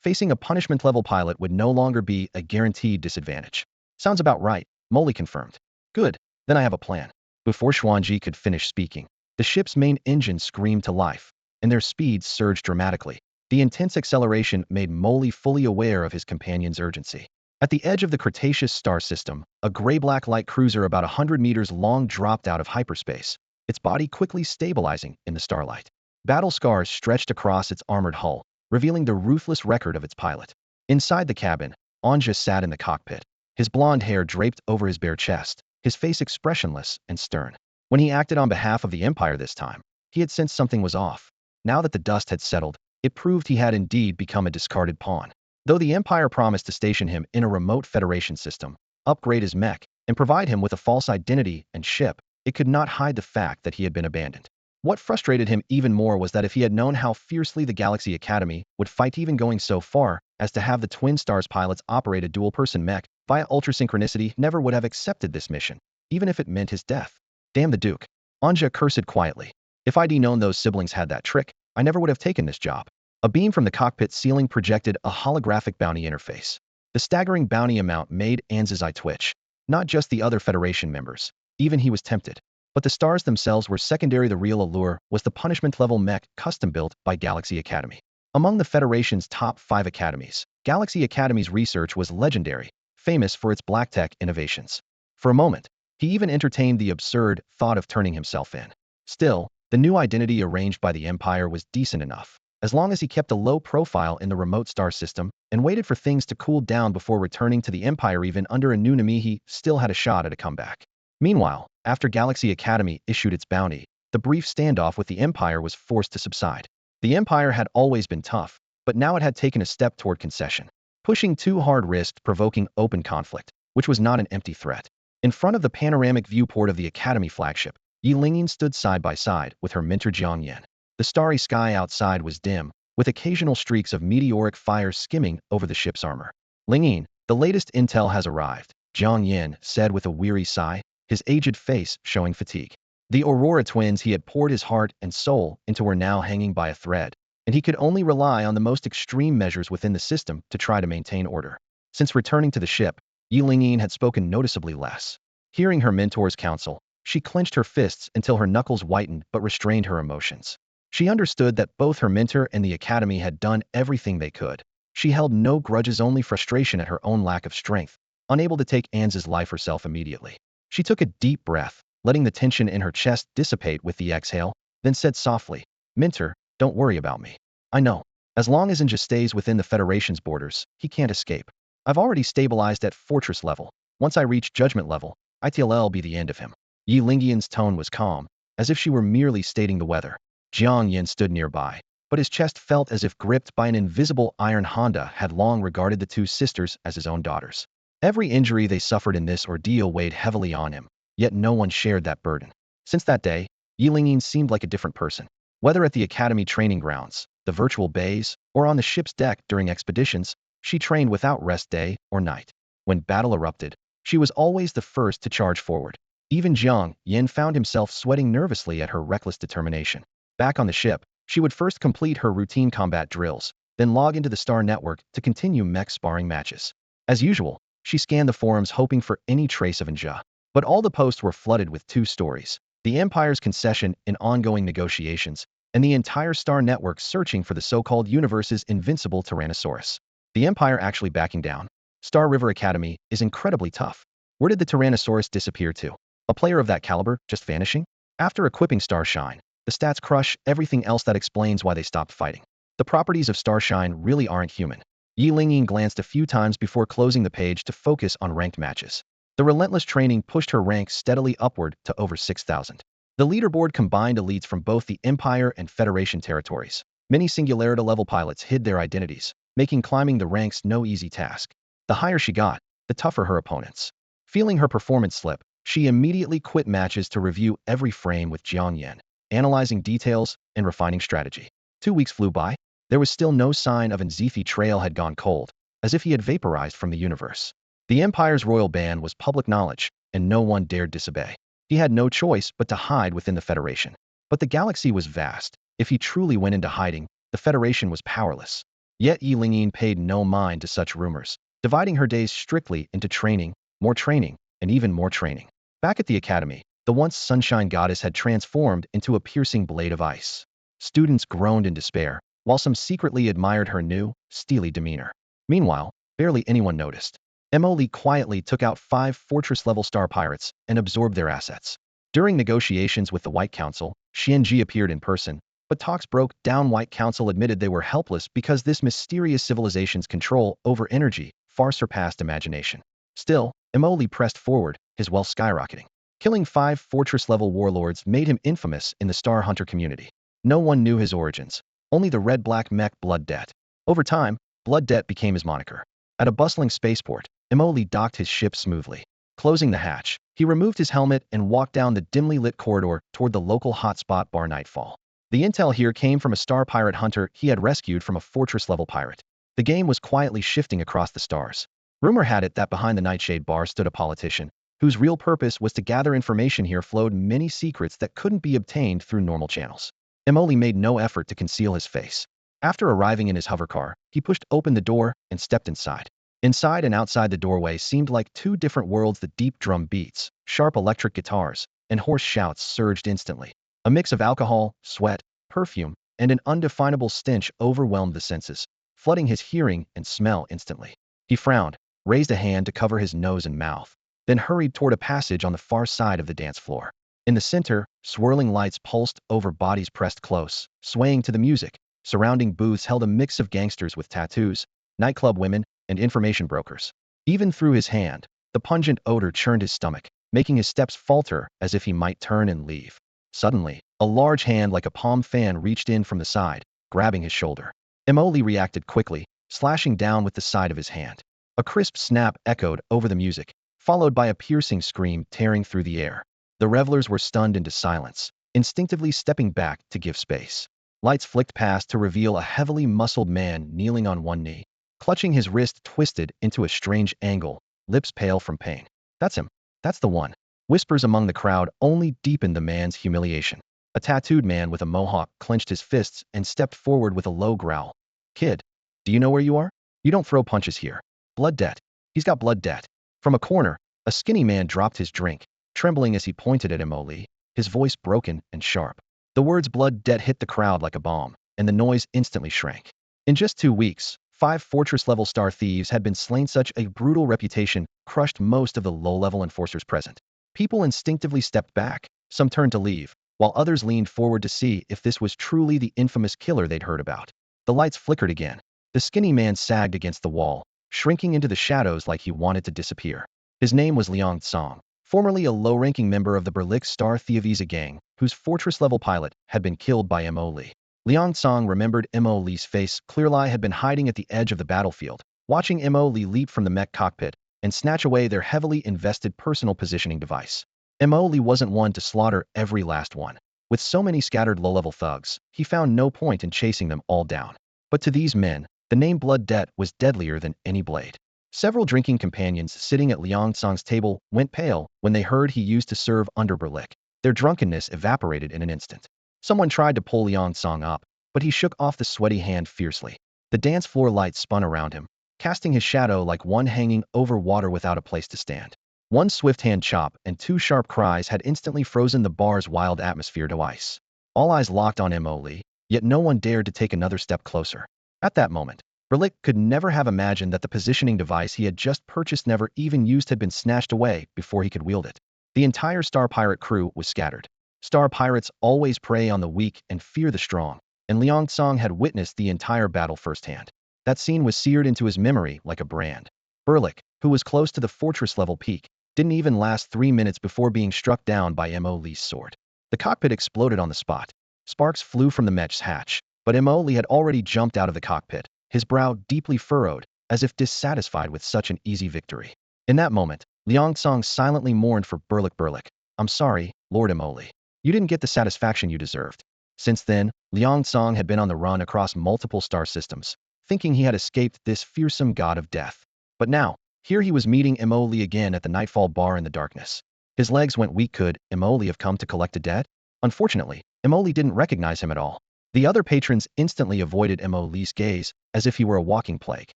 facing a punishment-level pilot would no longer be a guaranteed disadvantage. Sounds about right, Molly confirmed. Good, then I have a plan. Before Xuan Ji could finish speaking, the ship's main engine screamed to life, and their speeds surged dramatically. The intense acceleration made Molly fully aware of his companion's urgency. At the edge of the Cretaceous star system, a gray-black light cruiser about 100 meters long dropped out of hyperspace, its body quickly stabilizing in the starlight. Battle scars stretched across its armored hull, revealing the ruthless record of its pilot. Inside the cabin, Anja sat in the cockpit, his blonde hair draped over his bare chest, his face expressionless and stern. When he acted on behalf of the Empire this time, he had sensed something was off. Now that the dust had settled, it proved he had indeed become a discarded pawn. Though the Empire promised to station him in a remote Federation system, upgrade his mech, and provide him with a false identity and ship, it could not hide the fact that he had been abandoned. What frustrated him even more was that if he had known how fiercely the Galaxy Academy would fight, even going so far as to have the Twin Stars pilots operate a dual-person mech via ultrasynchronicity, never would have accepted this mission, even if it meant his death. Damn the Duke. Anja cursed quietly. If I'd known those siblings had that trick, I never would have taken this job. A beam from the cockpit ceiling projected a holographic bounty interface. The staggering bounty amount made Anz's eye twitch. Not just the other Federation members. Even he was tempted. But the stars themselves were secondary. The real allure was the punishment-level mech custom-built by Galaxy Academy. Among the Federation's top 5 academies, Galaxy Academy's research was legendary, famous for its black tech innovations. For a moment, he even entertained the absurd thought of turning himself in. Still, the new identity arranged by the Empire was decent enough, as long as he kept a low profile in the remote star system and waited for things to cool down before returning to the Empire. Even under a new name, he still had a shot at a comeback. Meanwhile, after Galaxy Academy issued its bounty, the brief standoff with the Empire was forced to subside. The Empire had always been tough, but now it had taken a step toward concession. Pushing too hard risked provoking open conflict, which was not an empty threat. In front of the panoramic viewport of the Academy flagship, Linyin stood side by side with her mentor Jiang Yan. The starry sky outside was dim, with occasional streaks of meteoric fire skimming over the ship's armor. Linyin, the latest intel has arrived, Jiang Yan said with a weary sigh, his aged face showing fatigue. The Aurora twins he had poured his heart and soul into were now hanging by a thread, and he could only rely on the most extreme measures within the system to try to maintain order. Since returning to the ship, Linyin had spoken noticeably less. Hearing her mentor's counsel, she clenched her fists until her knuckles whitened but restrained her emotions. She understood that both her mentor and the Academy had done everything they could. She held no grudges, only frustration at her own lack of strength, unable to take Anz's life herself immediately. She took a deep breath, letting the tension in her chest dissipate with the exhale, then said softly, "Mentor, don't worry about me. I know. As long as Anja stays within the Federation's borders, he can't escape. I've already stabilized at Fortress level. Once I reach Judgment level, it'll be the end of him." Linyian's tone was calm, as if she were merely stating the weather. Jiang Yan stood nearby, but his chest felt as if gripped by an invisible iron. Honda had long regarded the two sisters as his own daughters. Every injury they suffered in this ordeal weighed heavily on him, yet no one shared that burden. Since that day, Linyin seemed like a different person. Whether at the Academy training grounds, the virtual bays, or on the ship's deck during expeditions, she trained without rest day or night. When battle erupted, she was always the first to charge forward. Even Jiang Yan found himself sweating nervously at her reckless determination. Back on the ship, she would first complete her routine combat drills, then log into the Star Network to continue mech sparring matches. As usual, she scanned the forums hoping for any trace of Anja. But all the posts were flooded with two stories: the Empire's concession in ongoing negotiations, and the entire Star Network searching for the so-called universe's invincible Tyrannosaurus. The Empire actually backing down? Star River Academy is incredibly tough. Where did the Tyrannosaurus disappear to? A player of that caliber just vanishing? After equipping Starshine, the stats crush everything else. That explains why they stopped fighting. The properties of Starshine really aren't human. Linyin glanced a few times before closing the page to focus on ranked matches. The relentless training pushed her rank steadily upward to over 6,000. The leaderboard combined elites from both the Empire and Federation territories. Many Singularity-level pilots hid their identities, making climbing the ranks no easy task. The higher she got, the tougher her opponents. Feeling her performance slip, she immediately quit matches to review every frame with Jiang Yan, analyzing details and refining strategy. 2 weeks flew by. There was still no sign of Nzifi Trail had gone cold, as if he had vaporized from the universe. The Empire's royal ban was public knowledge, and no one dared disobey. He had no choice but to hide within the Federation. But the galaxy was vast. If he truly went into hiding, the Federation was powerless. Yet Linyin paid no mind to such rumors, dividing her days strictly into training, and even more training. Back at the academy, the once sunshine goddess had transformed into a piercing blade of ice. Students groaned in despair, while some secretly admired her new, steely demeanor. Meanwhile, barely anyone noticed. Emily quietly took out 5 fortress-level star pirates and absorbed their assets. During negotiations with the White Council, Xuan Ji appeared in person, but talks broke down. White Council admitted they were helpless because this mysterious civilization's control over energy far surpassed imagination. Still, Emily pressed forward, his wealth skyrocketing. Killing 5 fortress-level warlords made him infamous in the Star Hunter community. No one knew his origins, only the red-black Mech Blood Debt. Over time, Blood Debt became his moniker. At a bustling spaceport, Emily docked his ship smoothly. Closing the hatch, he removed his helmet and walked down the dimly lit corridor toward the local hotspot bar Nightfall. The intel here came from a star pirate hunter he had rescued from a fortress-level pirate. The game was quietly shifting across the stars. Rumor had it that behind the Nightshade bar stood a politician, whose real purpose was to gather information. Here flowed many secrets that couldn't be obtained through normal channels. Emily made no effort to conceal his face. After arriving in his hovercar, he pushed open the door and stepped inside. Inside and outside the doorway seemed like 2 different worlds. The deep drum beats, sharp electric guitars, and hoarse shouts surged instantly. A mix of alcohol, sweat, perfume, and an undefinable stench overwhelmed the senses, flooding his hearing and smell instantly. He frowned, raised a hand to cover his nose and mouth, then hurried toward a passage on the far side of the dance floor. In the center, swirling lights pulsed over bodies pressed close, swaying to the music. Surrounding booths held a mix of gangsters with tattoos, nightclub women, and information brokers. Even through his hand, the pungent odor churned his stomach, making his steps falter as if he might turn and leave. Suddenly, a large hand like a palm fan reached in from the side, grabbing his shoulder. Emily reacted quickly, slashing down with the side of his hand. A crisp snap echoed over the music, followed by a piercing scream tearing through the air. The revelers were stunned into silence, instinctively stepping back to give space. Lights flicked past to reveal a heavily muscled man kneeling on one knee, clutching his wrist twisted into a strange angle, lips pale from pain. "That's him. That's the one." Whispers among the crowd only deepened the man's humiliation. A tattooed man with a mohawk clenched his fists and stepped forward with a low growl. "Kid, do you know where you are? You don't throw punches here. Blood debt. He's got blood debt." From a corner, a skinny man dropped his drink, trembling as he pointed at Emily, his voice broken and sharp. The words blood debt hit the crowd like a bomb, and the noise instantly shrank. In just 2 weeks, 5 fortress-level star thieves had been slain. Such a brutal reputation crushed most of the low-level enforcers present. People instinctively stepped back, some turned to leave, while others leaned forward to see if this was truly the infamous killer they'd heard about. The lights flickered again. The skinny man sagged against the wall, shrinking into the shadows like he wanted to disappear. His name was Liang Tsong, formerly a low-ranking member of the Berlik Star Thieves gang, whose fortress-level pilot had been killed by Mo Li. Liang Tsong remembered Mo Li's face. Clearly had been hiding at the edge of the battlefield, watching Mo Li leap from the mech cockpit and snatch away their heavily invested personal positioning device. Mo Li wasn't one to slaughter every last one. With so many scattered low-level thugs, he found no point in chasing them all down. But to these men, the name Blood Debt was deadlier than any blade. Several drinking companions sitting at Liang Tsong's table went pale when they heard he used to serve under Berlik. Their drunkenness evaporated in an instant. Someone tried to pull Liang Tsong up, but he shook off the sweaty hand fiercely. The dance floor lights spun around him, casting his shadow like one hanging over water without a place to stand. One swift hand chop and 2 sharp cries had instantly frozen the bar's wild atmosphere to ice. All eyes locked on Mo Li, yet no one dared to take another step closer. At that moment, Berlik could never have imagined that the positioning device he had just purchased, never even used, had been snatched away before he could wield it. The entire Star Pirate crew was scattered. Star Pirates always prey on the weak and fear the strong, and Liang Tsong had witnessed the entire battle firsthand. That scene was seared into his memory like a brand. Berlik, who was close to the fortress-level peak, didn't even last 3 minutes before being struck down by Mo Li's sword. The cockpit exploded on the spot. Sparks flew from the Mech's hatch, but Mo Li had already jumped out of the cockpit, his brow deeply furrowed, as if dissatisfied with such an easy victory. In that moment, Liang Song silently mourned for Burlik. I'm sorry, Lord Emoli. You didn't get the satisfaction you deserved. Since then, Liang Song had been on the run across multiple star systems, thinking he had escaped this fearsome god of death. But now, here he was meeting Emoli again at the Nightfall bar in the darkness. His legs went weak. Could Emoli have come to collect a debt? Unfortunately, Emoli didn't recognize him at all. The other patrons instantly avoided Emoli's gaze, as if he were a walking plague.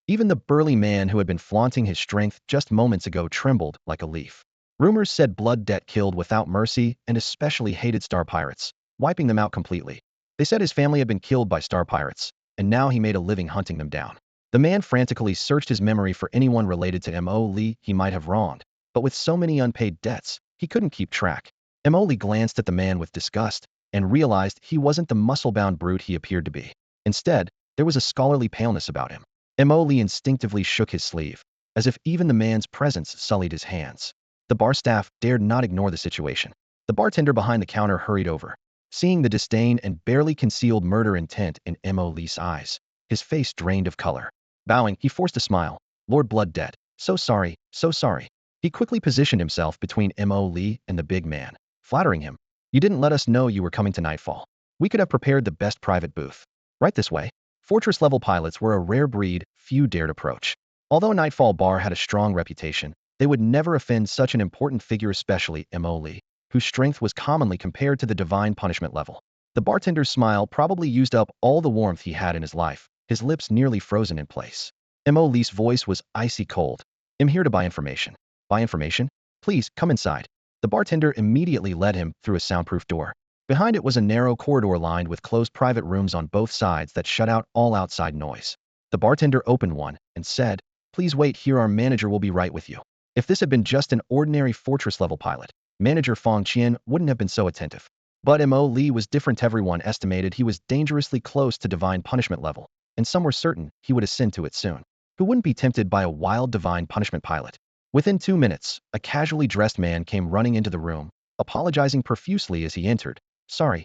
Even the burly man who had been flaunting his strength just moments ago trembled like a leaf. Rumors said blood debt killed without mercy and especially hated star pirates, wiping them out completely. They said his family had been killed by star pirates, and now he made a living hunting them down. The man frantically searched his memory for anyone related to Emoli he might have wronged, but with so many unpaid debts, he couldn't keep track. Emoli glanced at the man with disgust and realized he wasn't the muscle-bound brute he appeared to be. Instead, there was a scholarly paleness about him. Emoli instinctively shook his sleeve, as if even the man's presence sullied his hands. The bar staff dared not ignore the situation. The bartender behind the counter hurried over. Seeing the disdain and barely concealed murder intent in Emoli's eyes, his face drained of color. Bowing, he forced a smile. Lord Blood Debt, so sorry, so sorry. He quickly positioned himself between Emoli and the big man, flattering him. You didn't let us know you were coming to Nightfall. We could have prepared the best private booth. Right this way. Fortress-level pilots were a rare breed few dared approach. Although Nightfall Bar had a strong reputation, they would never offend such an important figure, especially Emoli, whose strength was commonly compared to the divine punishment level. The bartender's smile probably used up all the warmth he had in his life, his lips nearly frozen in place. Emoli's voice was icy cold. I'm here to buy information. Buy information? Please, come inside. The bartender immediately led him through a soundproof door. Behind it was a narrow corridor lined with closed private rooms on both sides that shut out all outside noise. The bartender opened one and said, Please wait here, our manager will be right with you. If this had been just an ordinary fortress-level pilot, Manager Fong Qian wouldn't have been so attentive. But Emoli was different. Everyone estimated he was dangerously close to divine punishment level, and some were certain he would ascend to it soon. Who wouldn't be tempted by a wild divine punishment pilot? Within 2 minutes, a casually dressed man came running into the room, apologizing profusely as he entered. Sorry.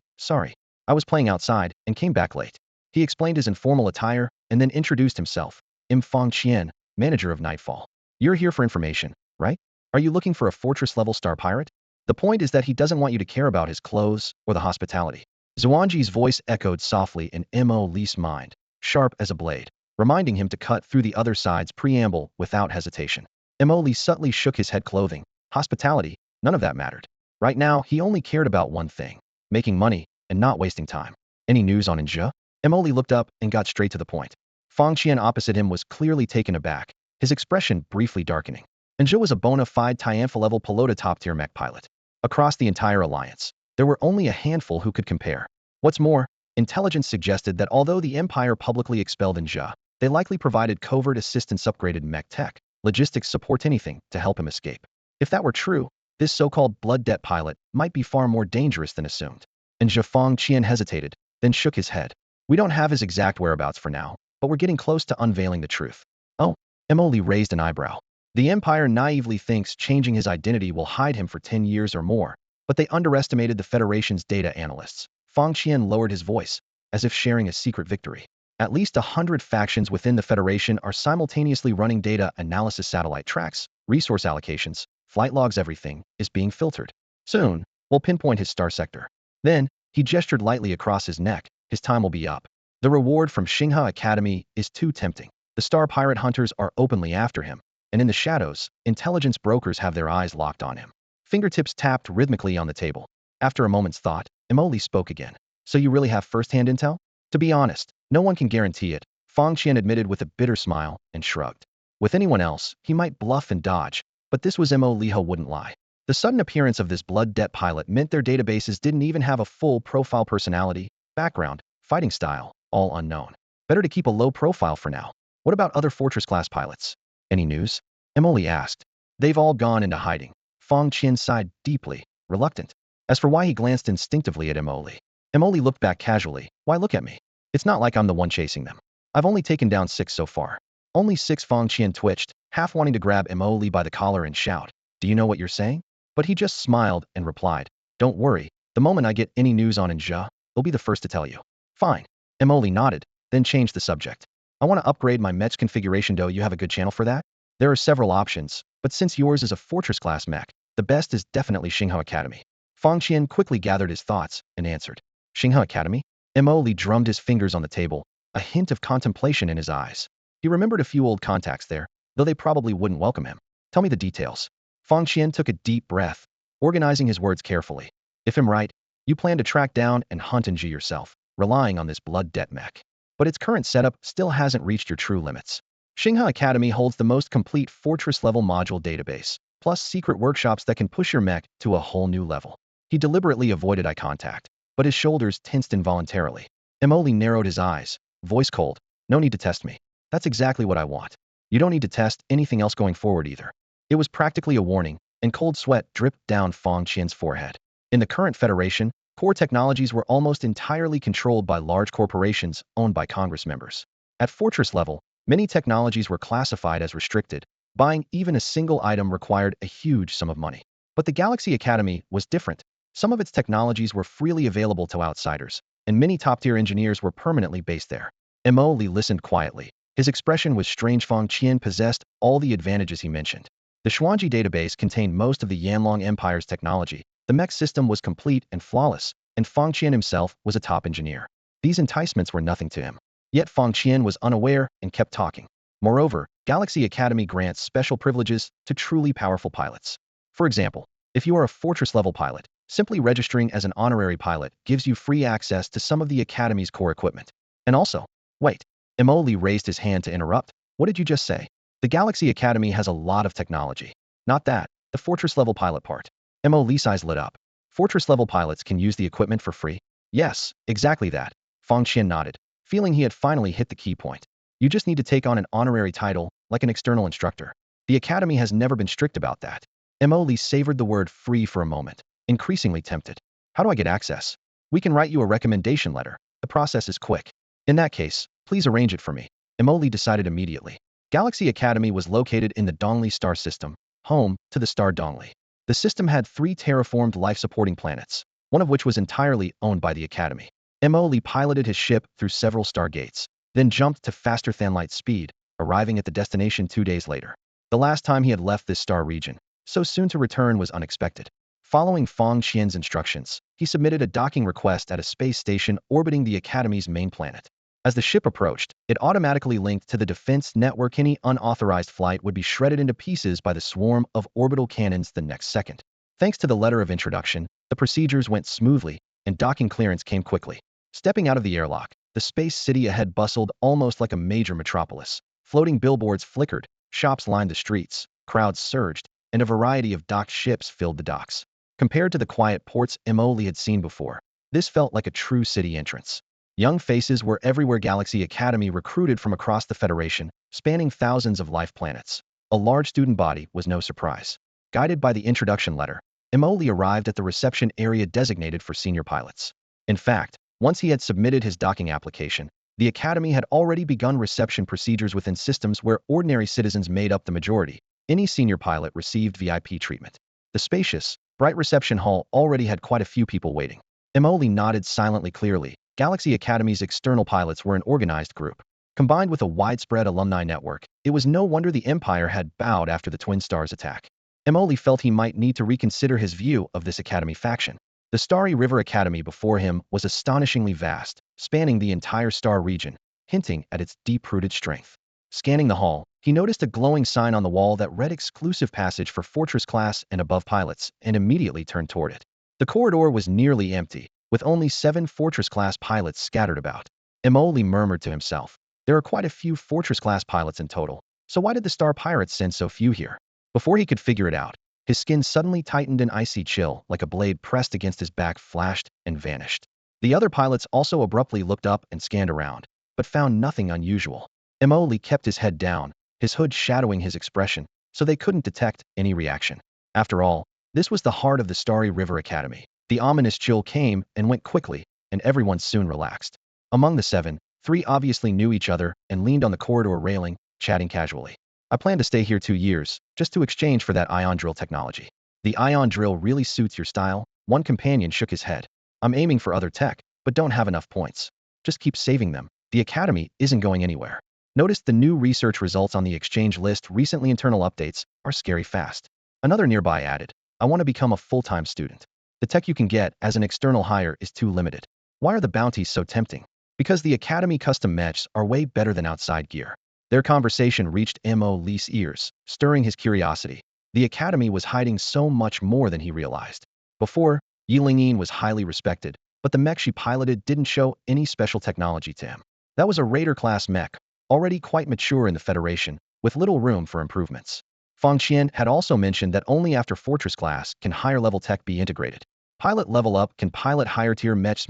I was playing outside and came back late. He explained his informal attire and then introduced himself. I'm Fong Qian, manager of Nightfall. You're here for information, right? Are you looking for a fortress-level star pirate? The point is that he doesn't want you to care about his clothes or the hospitality. Xuan Ji's voice echoed softly in Emoli's mind, sharp as a blade, reminding him to cut through the other side's preamble without hesitation. Emoli subtly shook his head. Clothing, hospitality, none of that mattered. Right now, he only cared about one thing: making money and not wasting time. Any news on Inja? Emoli looked up and got straight to the point. Fong Qian opposite him was clearly taken aback, his expression briefly darkening. Inja was a bona fide Tianfa-level Pelota top-tier mech pilot. Across the entire alliance, there were only a handful who could compare. What's more, intelligence suggested that although the Empire publicly expelled Inja, they likely provided covert assistance, upgraded mech tech, logistics support, anything to help him escape. If that were true, this so-called blood debt pilot might be far more dangerous than assumed. And Fong Qian hesitated, then shook his head. We don't have his exact whereabouts for now, but we're getting close to unveiling the truth. Oh, Emoli raised an eyebrow. The Empire naively thinks changing his identity will hide him for 10 years or more, but they underestimated the Federation's data analysts. Fong Qian lowered his voice, as if sharing a secret victory. At least 100 factions within the Federation are simultaneously running data analysis, satellite tracks, resource allocations, flight logs, everything is being filtered. Soon, we'll pinpoint his star sector. Then, he gestured lightly across his neck, his time will be up. The reward from Xinghe Academy is too tempting. The star pirate hunters are openly after him, and in the shadows, intelligence brokers have their eyes locked on him. Fingertips tapped rhythmically on the table. After a moment's thought, Emoli spoke again. So you really have first-hand intel? To be honest, no one can guarantee it, Fong Qian admitted with a bitter smile and shrugged. With anyone else, he might bluff and dodge, but this was Emoli who wouldn't lie. The sudden appearance of this blood debt pilot meant their databases didn't even have a full profile: personality, background, fighting style, all unknown. Better to keep a low profile for now. What about other Fortress-class pilots? Any news? Emoli asked. They've all gone into hiding. Fong Qian sighed deeply, reluctant. As for why, he glanced instinctively at Emoli. Emoli looked back casually. Why look at me? It's not like I'm the one chasing them. I've only taken down 6 so far. Only 6? Fong Qian twitched, half wanting to grab Emoli by the collar and shout, Do you know what you're saying? But he just smiled and replied, Don't worry, the moment I get any news on Inja, I'll be the first to tell you. Fine. Emoli nodded, then changed the subject. I want to upgrade my Mech configuration. Do you have a good channel for that? There are several options, but since yours is a fortress-class mech, the best is definitely Xinghe Academy. Fang Qian quickly gathered his thoughts and answered. Xinghe Academy? Mo Li drummed his fingers on the table, a hint of contemplation in his eyes. He remembered a few old contacts there, though they probably wouldn't welcome him. Tell me the details. Fang Qian took a deep breath, organizing his words carefully. If I'm right, you plan to track down and hunt Ji yourself, relying on this blood debt mech. But its current setup still hasn't reached your true limits. Xinghe Academy holds the most complete fortress-level module database, plus secret workshops that can push your mech to a whole new level. He deliberately avoided eye contact, but his shoulders tensed involuntarily. Emoli narrowed his eyes, voice cold. No need to test me. That's exactly what I want. You don't need to test anything else going forward either. It was practically a warning, and cold sweat dripped down Fang Qian's forehead. In the current Federation, core technologies were almost entirely controlled by large corporations owned by Congress members. At fortress level, many technologies were classified as restricted. Buying even a single item required a huge sum of money. But the Galaxy Academy was different. Some of its technologies were freely available to outsiders, and many top-tier engineers were permanently based there. Mo Li listened quietly. His expression was strange. Fang Qian possessed all the advantages he mentioned. The Xuan Ji database contained most of the Yanlong Empire's technology. The mech system was complete and flawless, and Fang Qian himself was a top engineer. These enticements were nothing to him. Yet Fang Qian was unaware and kept talking. Moreover, Galaxy Academy grants special privileges to truly powerful pilots. For example, if you are a fortress-level pilot, simply registering as an honorary pilot gives you free access to some of the Academy's core equipment. And also, wait, Mo Li raised his hand to interrupt. What did you just say? The Galaxy Academy has a lot of technology. Not that, the fortress-level pilot part. Mo Li's eyes lit up. Fortress-level pilots can use the equipment for free? Yes, exactly that. Fang Qian nodded, feeling he had finally hit the key point. You just need to take on an honorary title, like an external instructor. The Academy has never been strict about that. Mo Li savored the word free for a moment, increasingly tempted. How do I get access? We can write you a recommendation letter. The process is quick. In that case, please arrange it for me. Mo Li decided immediately. Galaxy Academy was located in the Dongli star system, home to the star Dongli. The system had 3 terraformed life-supporting planets, one of which was entirely owned by the Academy. Mo Li piloted his ship through several star gates, then jumped to faster than light speed, arriving at the destination 2 days later. The last time he had left this star region, so soon to return, was unexpected. Following Fang Qian's instructions, he submitted a docking request at a space station orbiting the Academy's main planet. As the ship approached, it automatically linked to the defense network. Any unauthorized flight would be shredded into pieces by the swarm of orbital cannons the next second. Thanks to the letter of introduction, the procedures went smoothly, and docking clearance came quickly. Stepping out of the airlock, the space city ahead bustled almost like a major metropolis. Floating billboards flickered, shops lined the streets, crowds surged, and a variety of docked ships filled the docks. Compared to the quiet ports Mo Li had seen before, this felt like a true city entrance. Young faces were everywhere. Galaxy Academy recruited from across the Federation, spanning thousands of life planets. A large student body was no surprise. Guided by the introduction letter, Mo Li arrived at the reception area designated for senior pilots. In fact, once he had submitted his docking application, the Academy had already begun reception procedures within systems where ordinary citizens made up the majority. Any senior pilot received VIP treatment. The spacious, bright reception hall already had quite a few people waiting. Mo Li nodded silently. Clearly, Galaxy Academy's external pilots were an organized group. Combined with a widespread alumni network, it was no wonder the Empire had bowed after the Twin Stars attack. Mo Li felt he might need to reconsider his view of this Academy faction. The Starry River Academy before him was astonishingly vast, spanning the entire star region, hinting at its deep-rooted strength. Scanning the hall, he noticed a glowing sign on the wall that read exclusive passage for Fortress class and above pilots, and immediately turned toward it. The corridor was nearly empty, with only 7 Fortress-class pilots scattered about. Mo Li murmured to himself, there are quite a few Fortress-class pilots in total, so why did the Star Pirates send so few here? Before he could figure it out, his skin suddenly tightened. An icy chill, like a blade pressed against his back, flashed and vanished. The other pilots also abruptly looked up and scanned around, but found nothing unusual. Mo Li kept his head down, his hood shadowing his expression, so they couldn't detect any reaction. After all, this was the heart of the Starry River Academy. The ominous chill came and went quickly, and everyone soon relaxed. Among the 7, 3 obviously knew each other and leaned on the corridor railing, chatting casually. I plan to stay here 2 years, just to exchange for that ion drill technology. The ion drill really suits your style? One companion shook his head. I'm aiming for other tech, but don't have enough points. Just keep saving them. The Academy isn't going anywhere. Noticed the new research results on the exchange list recently internal updates are scary fast. Another nearby added, I want to become a full-time student. The tech you can get as an external hire is too limited. Why are the bounties so tempting? Because the Academy custom mechs are way better than outside gear. Their conversation reached Mo Lee's ears, stirring his curiosity. The Academy was hiding so much more than he realized. Before, Linyin was highly respected, but the mech she piloted didn't show any special technology to him. That was a Raider-class mech, already quite mature in the Federation, with little room for improvements. Fang Qian had also mentioned that only after Fortress class can higher-level tech be integrated. Pilot level up can pilot higher-tier mechs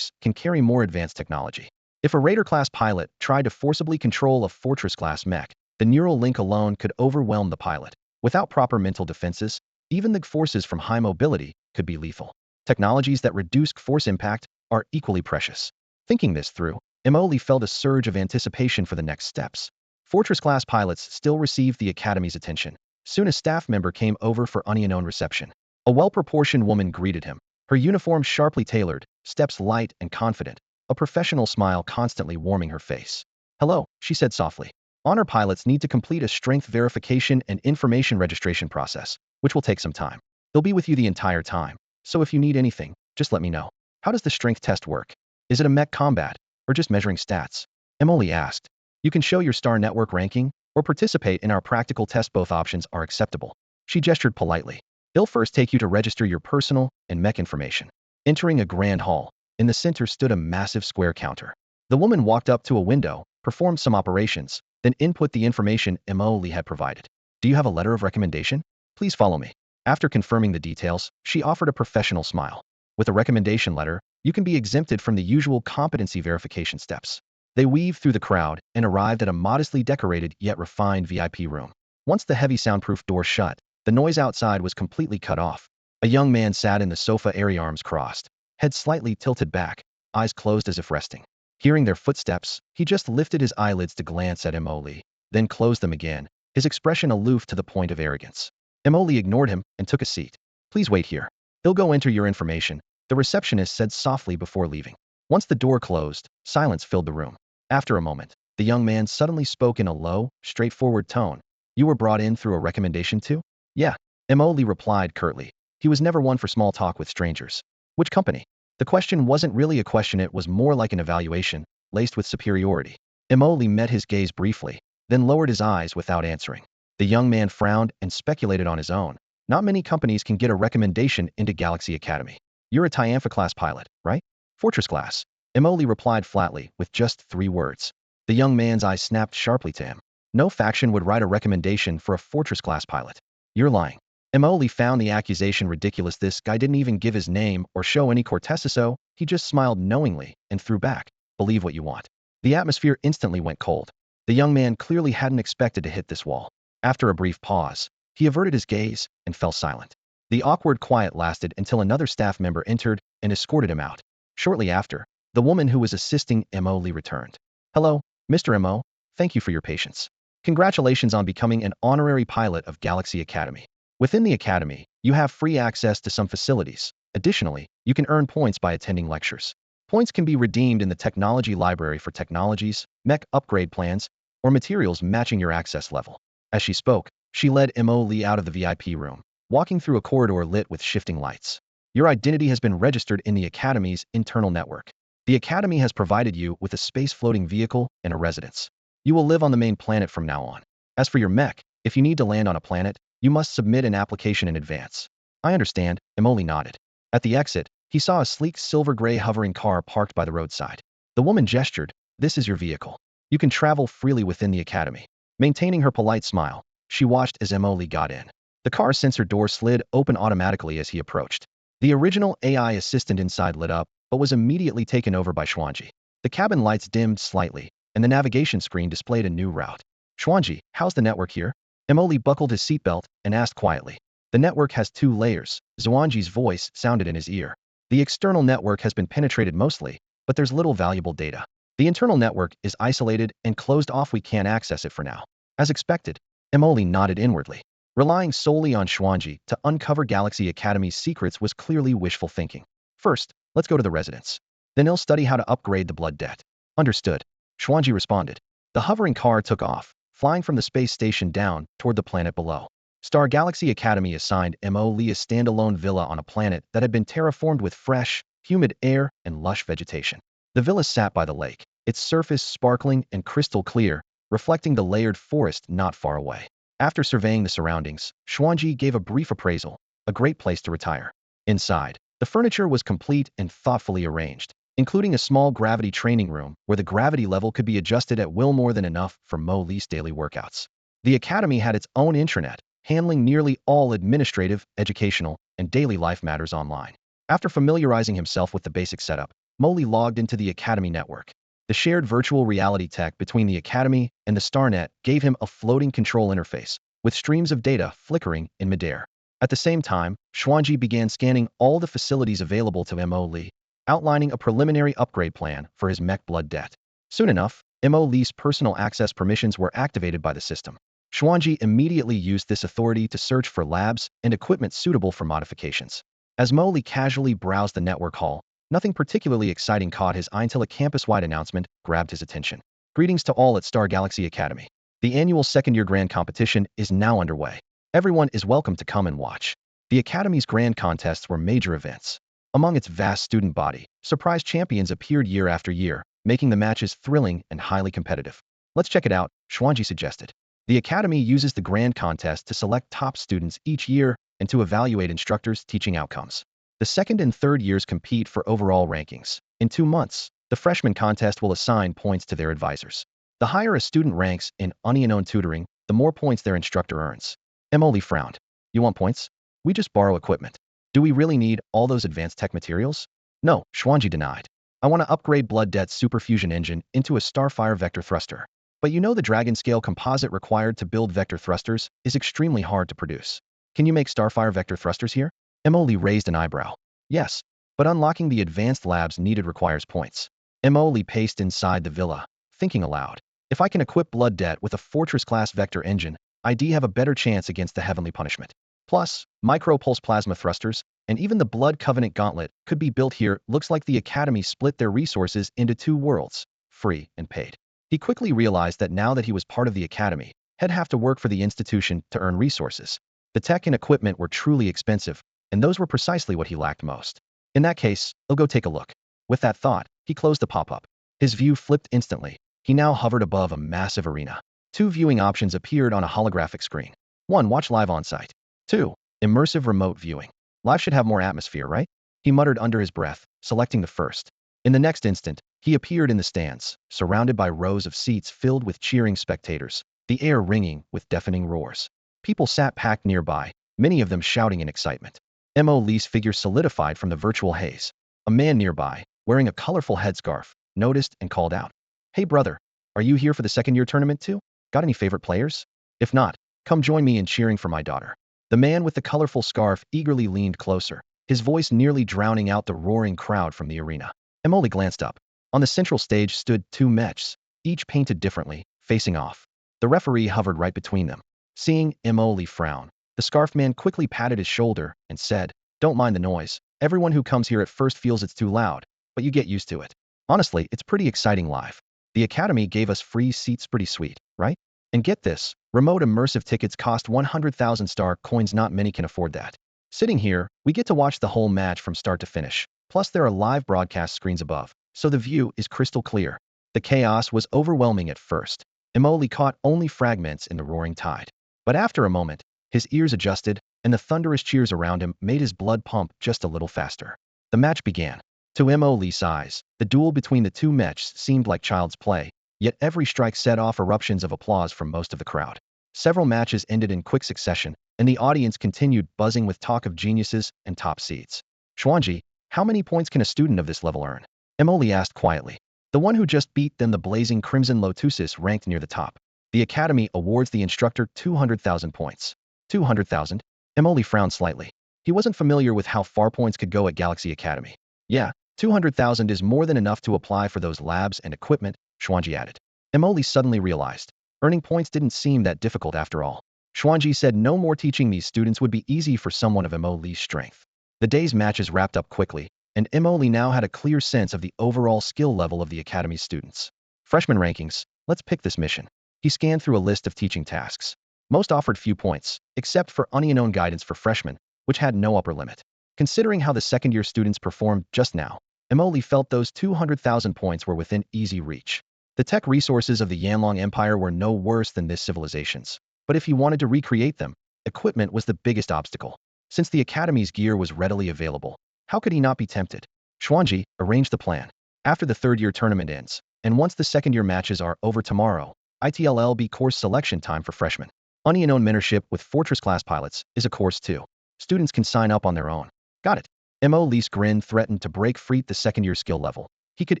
can carry more advanced technology. If a Raider-class pilot tried to forcibly control a Fortress-class mech, the neural link alone could overwhelm the pilot. Without proper mental defenses, even the forces from high mobility could be lethal. Technologies that reduce force impact are equally precious. Thinking this through, Emily felt a surge of anticipation for the next steps. Fortress-class pilots still received the Academy's attention. Soon a staff member came over for unknown reception. A well-proportioned woman greeted him, her uniform sharply tailored, steps light and confident, a professional smile constantly warming her face. Hello, she said softly. Honor pilots need to complete a strength verification and information registration process, which will take some time. They'll be with you the entire time, so if you need anything, just let me know. How does the strength test work? Is it a mech combat, or just measuring stats? Emily asked. You can show your star network ranking, or participate in our practical test. Both options are acceptable. She gestured politely. They'll first take you to register your personal and mech information. Entering a grand hall, in the center stood a massive square counter. The woman walked up to a window, performed some operations, then input the information Emily had provided. Do you have a letter of recommendation? Please follow me. After confirming the details, she offered a professional smile. With a recommendation letter, you can be exempted from the usual competency verification steps. They weaved through the crowd and arrived at a modestly decorated yet refined VIP room. Once the heavy soundproof door shut, the noise outside was completely cut off. A young man sat in the sofa, airy arms crossed, head slightly tilted back, eyes closed as if resting. Hearing their footsteps, he just lifted his eyelids to glance at Emily, then closed them again, his expression aloof to the point of arrogance. Emily ignored him and took a seat. Please wait here. They'll go enter your information, the receptionist said softly before leaving. Once the door closed, silence filled the room. After a moment, the young man suddenly spoke in a low, straightforward tone. You were brought in through a recommendation too? Yeah, Emily replied curtly. He was never one for small talk with strangers. Which company? The question wasn't really a question, it was more like an evaluation, laced with superiority. Emily met his gaze briefly, then lowered his eyes without answering. The young man frowned and speculated on his own. Not many companies can get a recommendation into Galaxy Academy. You're a Tianfa-class pilot, right? Fortress class. Emily replied flatly, with just 3 words. The young man's eyes snapped sharply to him. No faction would write a recommendation for a Fortress-class pilot. You're lying. Emily found the accusation ridiculous. This guy didn't even give his name or show any cortesiso, he just smiled knowingly and threw back. Believe what you want. The atmosphere instantly went cold. The young man clearly hadn't expected to hit this wall. After a brief pause, he averted his gaze and fell silent. The awkward quiet lasted until another staff member entered and escorted him out. Shortly after, the woman who was assisting Emily returned. Hello, Mr. Mo. Thank you for your patience. Congratulations on becoming an honorary pilot of Galaxy Academy. Within the Academy, you have free access to some facilities. Additionally, you can earn points by attending lectures. Points can be redeemed in the technology library for technologies, mech upgrade plans, or materials matching your access level. As she spoke, she led Emily out of the VIP room, walking through a corridor lit with shifting lights. Your identity has been registered in the Academy's internal network. The Academy has provided you with a space floating vehicle and a residence. You will live on the main planet from now on. As for your mech, if you need to land on a planet, you must submit an application in advance. I understand, Emily nodded. At the exit, he saw a sleek silver-gray hovering car parked by the roadside. The woman gestured, this is your vehicle. You can travel freely within the Academy. Maintaining her polite smile, she watched as Emily got in. The car's sensor door slid open automatically as he approached. The original AI assistant inside lit up, but was immediately taken over by Xuan Ji. The cabin lights dimmed slightly, and the navigation screen displayed a new route. Xuan Ji, how's the network here? Emily buckled his seatbelt and asked quietly. The network has 2 layers, Xuan Ji's voice sounded in his ear. The external network has been penetrated mostly, but there's little valuable data. The internal network is isolated and closed off, we can't access it for now. As expected, Emily nodded inwardly. Relying solely on Xuan Ji to uncover Galaxy Academy's secrets was clearly wishful thinking. First, let's go to the residence. Then he'll study how to upgrade the blood debt. Understood. Xuan Ji responded. The hovering car took off, flying from the space station down toward the planet below. Star Galaxy Academy assigned Mo Lee a standalone villa on a planet that had been terraformed with fresh, humid air and lush vegetation. The villa sat by the lake, its surface sparkling and crystal clear, reflecting the layered forest not far away. After surveying the surroundings, Xuan Ji gave a brief appraisal, a great place to retire. Inside, the furniture was complete and thoughtfully arranged, including a small gravity training room where the gravity level could be adjusted at will, more than enough for Mo Lee's daily workouts. The academy had its own intranet, handling nearly all administrative, educational, and daily life matters online. After familiarizing himself with the basic setup, Mo Lee logged into the academy network. The shared virtual reality tech between the academy and the StarNet gave him a floating control interface, with streams of data flickering in midair. At the same time, Xuan Ji began scanning all the facilities available to Mo Lee, outlining a preliminary upgrade plan for his Mech blood debt. Soon enough, Mo Lee's personal access permissions were activated by the system. Xuan Ji immediately used this authority to search for labs and equipment suitable for modifications. As Mo Lee casually browsed the network hall, nothing particularly exciting caught his eye until a campus-wide announcement grabbed his attention. Greetings to all at Star Galaxy Academy. The annual second-year grand competition is now underway. Everyone is welcome to come and watch. The Academy's grand contests were major events. Among its vast student body, surprise champions appeared year after year, making the matches thrilling and highly competitive. Let's check it out, Xuan Ji suggested. The Academy uses the grand contest to select top students each year and to evaluate instructors' teaching outcomes. The second and third years compete for overall rankings. In 2 months, the freshman contest will assign points to their advisors. The higher a student ranks in unknown tutoring, the more points their instructor earns. Emily frowned. You want points? We just borrow equipment. Do we really need all those advanced tech materials? No, Xuan Ji denied. I want to upgrade Blood Debt's superfusion engine into a Starfire vector thruster. But you know the Dragon scale composite required to build vector thrusters is extremely hard to produce. Can you make Starfire vector thrusters here? Emily raised an eyebrow. Yes, but unlocking the advanced labs needed requires points. Emily paced inside the villa, thinking aloud. If I can equip Blood Debt with a Fortress-class vector engine, I'd have a better chance against the heavenly punishment. Plus, micro-pulse plasma thrusters, and even the Blood Covenant gauntlet could be built here. Looks like the Academy split their resources into 2 worlds, free and paid. He quickly realized that now that he was part of the Academy, he'd have to work for the institution to earn resources. The tech and equipment were truly expensive, and those were precisely what he lacked most. In that case, I'll go take a look. With that thought, he closed the pop-up. His view flipped instantly. He now hovered above a massive arena. 2 viewing options appeared on a holographic screen. 1. Watch live on-site. 2. Immersive remote viewing. Live should have more atmosphere, right? He muttered under his breath, selecting the first. In the next instant, he appeared in the stands, surrounded by rows of seats filled with cheering spectators, the air ringing with deafening roars. People sat packed nearby, many of them shouting in excitement. Mo Lee's figure solidified from the virtual haze. A man nearby, wearing a colorful headscarf, noticed and called out. Hey brother, are you here for the second-year tournament too? Got any favorite players? If not, come join me in cheering for my daughter. The man with the colorful scarf eagerly leaned closer, his voice nearly drowning out the roaring crowd from the arena. Emily glanced up. On the central stage stood 2 Mechs, each painted differently, facing off. The referee hovered right between them. Seeing Emily frown, the scarf man quickly patted his shoulder and said, Don't mind the noise. Everyone who comes here at first feels it's too loud, but you get used to it. Honestly, it's pretty exciting live. The Academy gave us free seats, pretty sweet, right? And get this, remote immersive tickets cost 100,000 star coins. Not many can afford that. Sitting here, we get to watch the whole match from start to finish. Plus there are live broadcast screens above, so the view is crystal clear. The chaos was overwhelming at first. Emily caught only fragments in the roaring tide. But after a moment, his ears adjusted, and the thunderous cheers around him made his blood pump just a little faster. The match began. To Emily's eyes, the duel between the 2 Mechs seemed like child's play, yet every strike set off eruptions of applause from most of the crowd. Several matches ended in quick succession, and the audience continued buzzing with talk of geniuses and top seeds. Xuan Ji, how many points can a student of this level earn? Emily asked quietly. The one who just beat them, the blazing Crimson Lotuses, ranked near the top. The Academy awards the instructor 200,000 points. 200,000? Emily frowned slightly. He wasn't familiar with how far points could go at Galaxy Academy. Yeah, 200,000 is more than enough to apply for those labs and equipment, Xuan Ji added. Emily suddenly realized. Earning points didn't seem that difficult after all. Xuan Ji said no more teaching these students would be easy for someone of Emily's strength. The day's matches wrapped up quickly, and Emily now had a clear sense of the overall skill level of the Academy's students. Freshman rankings, Let's pick this mission. He scanned through a list of teaching tasks. Most offered few points, except for unknown guidance for freshmen, which had no upper limit. Considering how the second-year students performed just now, Emoli felt those 200,000 points were within easy reach. The tech resources of the Yanlong Empire were no worse than this civilization's. But if he wanted to recreate them, equipment was the biggest obstacle. Since the Academy's gear was readily available, how could he not be tempted? Xuan Ji arranged the plan. After the third-year tournament ends, and once the second-year matches are over tomorrow, ITLLB course selection time for freshmen. Unknown mentorship with Fortress-class pilots is a course too. Students can sign up on their own. Got it. Mo Lee's grin threatened to break free the second-year skill level. He could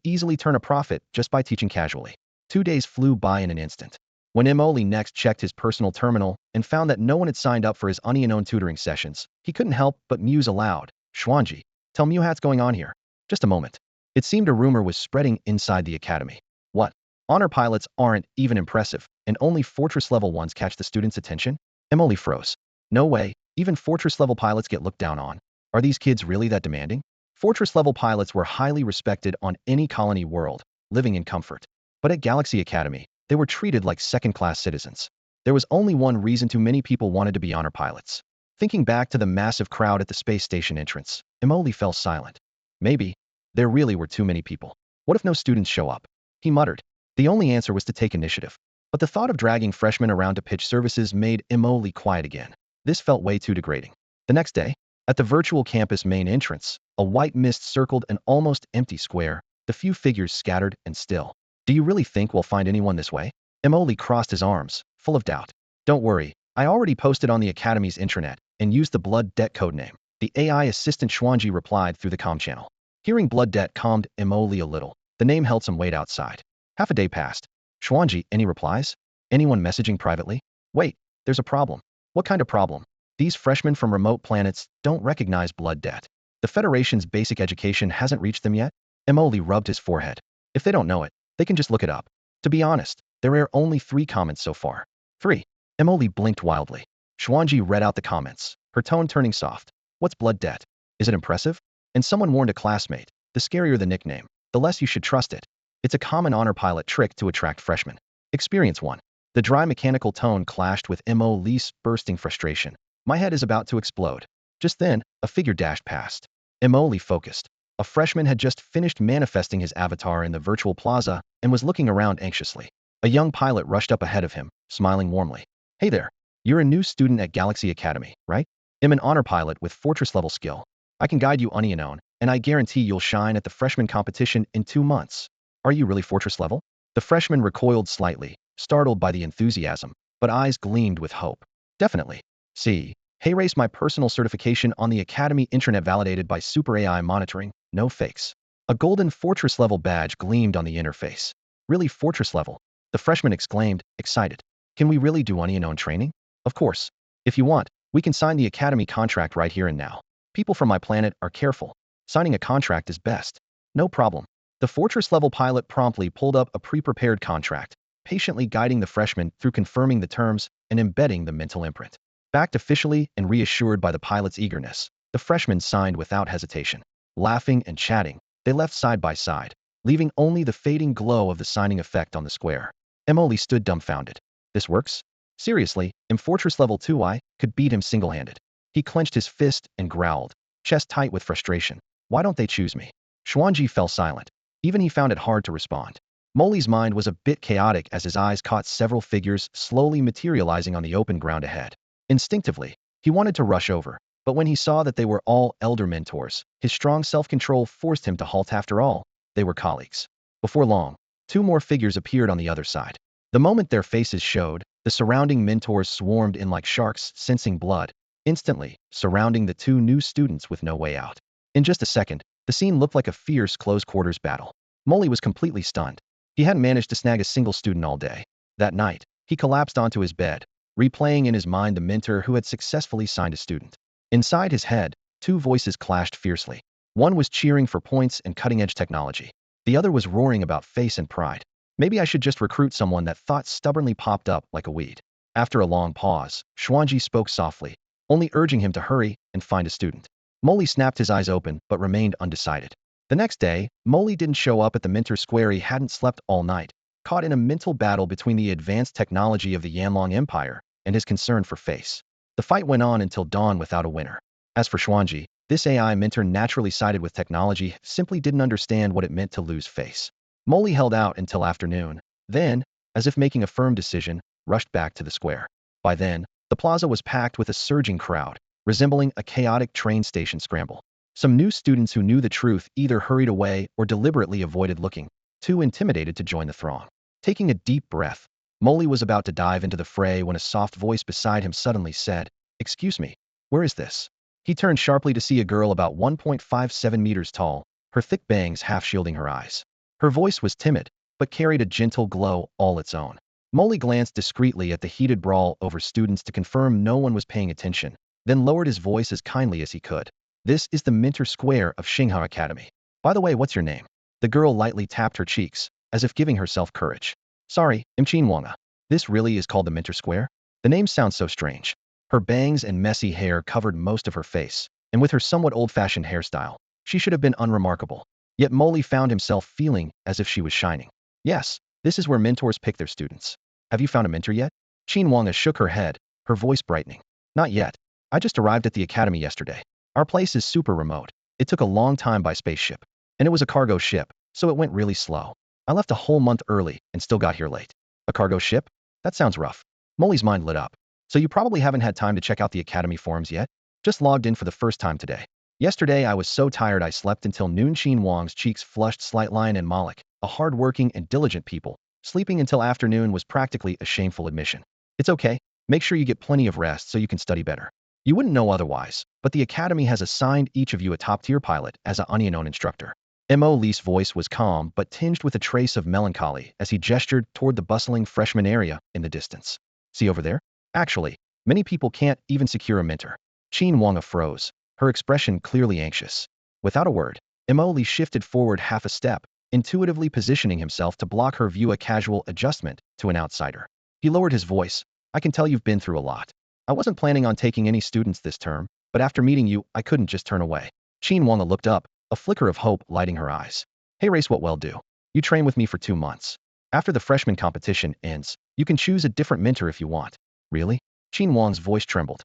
easily turn a profit just by teaching casually. 2 days flew by in an instant. When Mo Lee next checked his personal terminal and found that no one had signed up for his unknown tutoring sessions, he couldn't help but muse aloud. Xuan Ji, tell me what's going on here. Just a moment. It seemed a rumor was spreading inside the academy. What? Honor pilots aren't even impressive, and only Fortress-level ones catch the students' attention? Emily froze. No way, even Fortress-level pilots get looked down on. Are these kids really that demanding? Fortress-level pilots were highly respected on any colony world, living in comfort. But at Galaxy Academy, they were treated like second-class citizens. There was only one reason too many people wanted to be honor pilots. Thinking back to the massive crowd at the space station entrance, Emily fell silent. Maybe there really were too many people. What if no students show up? He muttered. The only answer was to take initiative. But the thought of dragging freshmen around to pitch services made Emily quiet again. This felt way too degrading. The next day, at the virtual campus main entrance, a white mist circled an almost empty square, the few figures scattered and still. Do you really think we'll find anyone this way? Emoli crossed his arms, full of doubt. Don't worry, I already posted on the Academy's intranet and used the Blood Debt codename. The AI assistant Xuan Ji replied through the comm channel. Hearing Blood Debt calmed Emoli a little. The name held some weight outside. Half a day passed. Xuan Ji, any replies? Anyone messaging privately? Wait, there's a problem. What kind of problem? These freshmen from remote planets don't recognize Blood Debt. The Federation's basic education hasn't reached them yet? Emoli rubbed his forehead. If they don't know it, they can just look it up. To be honest, there are only 3 comments so far. 3. Emoli blinked wildly. Xuan Ji read out the comments, her tone turning soft. What's Blood Debt? Is it impressive? And someone warned a classmate, the scarier the nickname, the less you should trust it. It's a common honor pilot trick to attract freshmen. Experience 1. The dry mechanical tone clashed with Mo Lee's bursting frustration. My head is about to explode. Just then, a figure dashed past. Mo Lee focused. A freshman had just finished manifesting his avatar in the virtual plaza and was looking around anxiously. A young pilot rushed up ahead of him, smiling warmly. Hey there. You're a new student at Galaxy Academy, right? I'm an honor pilot with Fortress-level skill. I can guide you unknown, and I guarantee you'll shine at the freshman competition in 2 months. Are you really Fortress level? The freshman recoiled slightly, startled by the enthusiasm, but eyes gleamed with hope. Definitely. See, hey, race my personal certification on the Academy intranet validated by Super AI monitoring, no fakes. A golden Fortress level badge gleamed on the interface. Really Fortress level? The freshman exclaimed, excited. Can we really do unknown training? Of course. If you want, we can sign the Academy contract right here and now. People from my planet are careful. Signing a contract is best. No problem. The Fortress-level pilot promptly pulled up a pre-prepared contract, patiently guiding the freshman through confirming the terms and embedding the mental imprint. Backed officially and reassured by the pilot's eagerness, the freshman signed without hesitation. Laughing and chatting, they left side by side, leaving only the fading glow of the signing effect on the square. Emily stood dumbfounded. This works? Seriously, in Fortress Level 2 I could beat him single-handed. He clenched his fist and growled, chest tight with frustration. Why don't they choose me? Xuan Ji fell silent. Even he found it hard to respond. Molly's mind was a bit chaotic as his eyes caught several figures slowly materializing on the open ground ahead. Instinctively, he wanted to rush over, but when he saw that they were all elder mentors, his strong self-control forced him to halt. After all, they were colleagues. Before long, 2 more figures appeared on the other side. The moment their faces showed, the surrounding mentors swarmed in like sharks sensing blood, instantly surrounding the 2 new students with no way out. In just a second, the scene looked like a fierce close-quarters battle. Molly was completely stunned. He hadn't managed to snag a single student all day. That night, he collapsed onto his bed, replaying in his mind the mentor who had successfully signed a student. Inside his head, 2 voices clashed fiercely. One was cheering for points and cutting-edge technology. The other was roaring about face and pride. Maybe I should just recruit someone. That thought stubbornly popped up like a weed. After a long pause, Xuan Ji spoke softly, only urging him to hurry and find a student. Molly snapped his eyes open but remained undecided. The next day, Molly didn't show up at the mentor square. He hadn't slept all night. caught in a mental battle between the advanced technology of the Yanlong Empire and his concern for face. The fight went on until dawn without a winner. As for Xuan Ji, this AI mentor naturally sided with technology, simply didn't understand what it meant to lose face. Molly held out until afternoon, then, as if making a firm decision, rushed back to the square. By then, the plaza was packed with a surging crowd, resembling a chaotic train station scramble. Some new students who knew the truth either hurried away or deliberately avoided looking, too intimidated to join the throng. Taking a deep breath, Molly was about to dive into the fray when a soft voice beside him suddenly said, "Excuse me, where is this?" He turned sharply to see a girl about 1.57 meters tall, her thick bangs half shielding her eyes. Her voice was timid, but carried a gentle glow all its own. Molly glanced discreetly at the heated brawl over students to confirm no one was paying attention, then lowered his voice as kindly as he could. "This is the Minter Square of Xinghao Academy. By the way, what's your name?" The girl lightly tapped her cheeks, as if giving herself courage. "Sorry, I'm Wanga. This really is called the Minter Square?" The name sounds so strange. Her bangs and messy hair covered most of her face, and with her somewhat old-fashioned hairstyle, she should have been unremarkable. Yet Molly found himself feeling as if she was shining. "Yes, this is where mentors pick their students. Have you found a mentor yet?" Wanga shook her head, her voice brightening. "Not yet. I just arrived at the academy yesterday. Our place is super remote. It took a long time by spaceship. And it was a cargo ship, so it went really slow. I left a whole month early and still got here late." "A cargo ship? That sounds rough." Molly's mind lit up. "So you probably haven't had time to check out the academy forums yet? Just logged in for the first time today. Yesterday I was so tired I slept until noon." Wang's cheeks flushed slight. Lion and Malik, a hard-working and diligent people, sleeping until afternoon was practically a shameful admission. "It's okay. Make sure you get plenty of rest so you can study better. You wouldn't know otherwise, but the academy has assigned each of you a top-tier pilot as an unknown instructor." Mo Lee's voice was calm but tinged with a trace of melancholy as he gestured toward the bustling freshman area in the distance. "See over there? Actually, many people can't even secure a mentor." Wanga froze, her expression clearly anxious. Without a word, Mo Lee shifted forward half a step, intuitively positioning himself to block her view, a casual adjustment to an outsider. He lowered his voice. "I can tell you've been through a lot. I wasn't planning on taking any students this term, but after meeting you, I couldn't just turn away." Wanga looked up, a flicker of hope lighting her eyes. "Hey Race, what will do? You train with me for 2 months. After the freshman competition ends, you can choose a different mentor if you want." "Really?" Wang's voice trembled.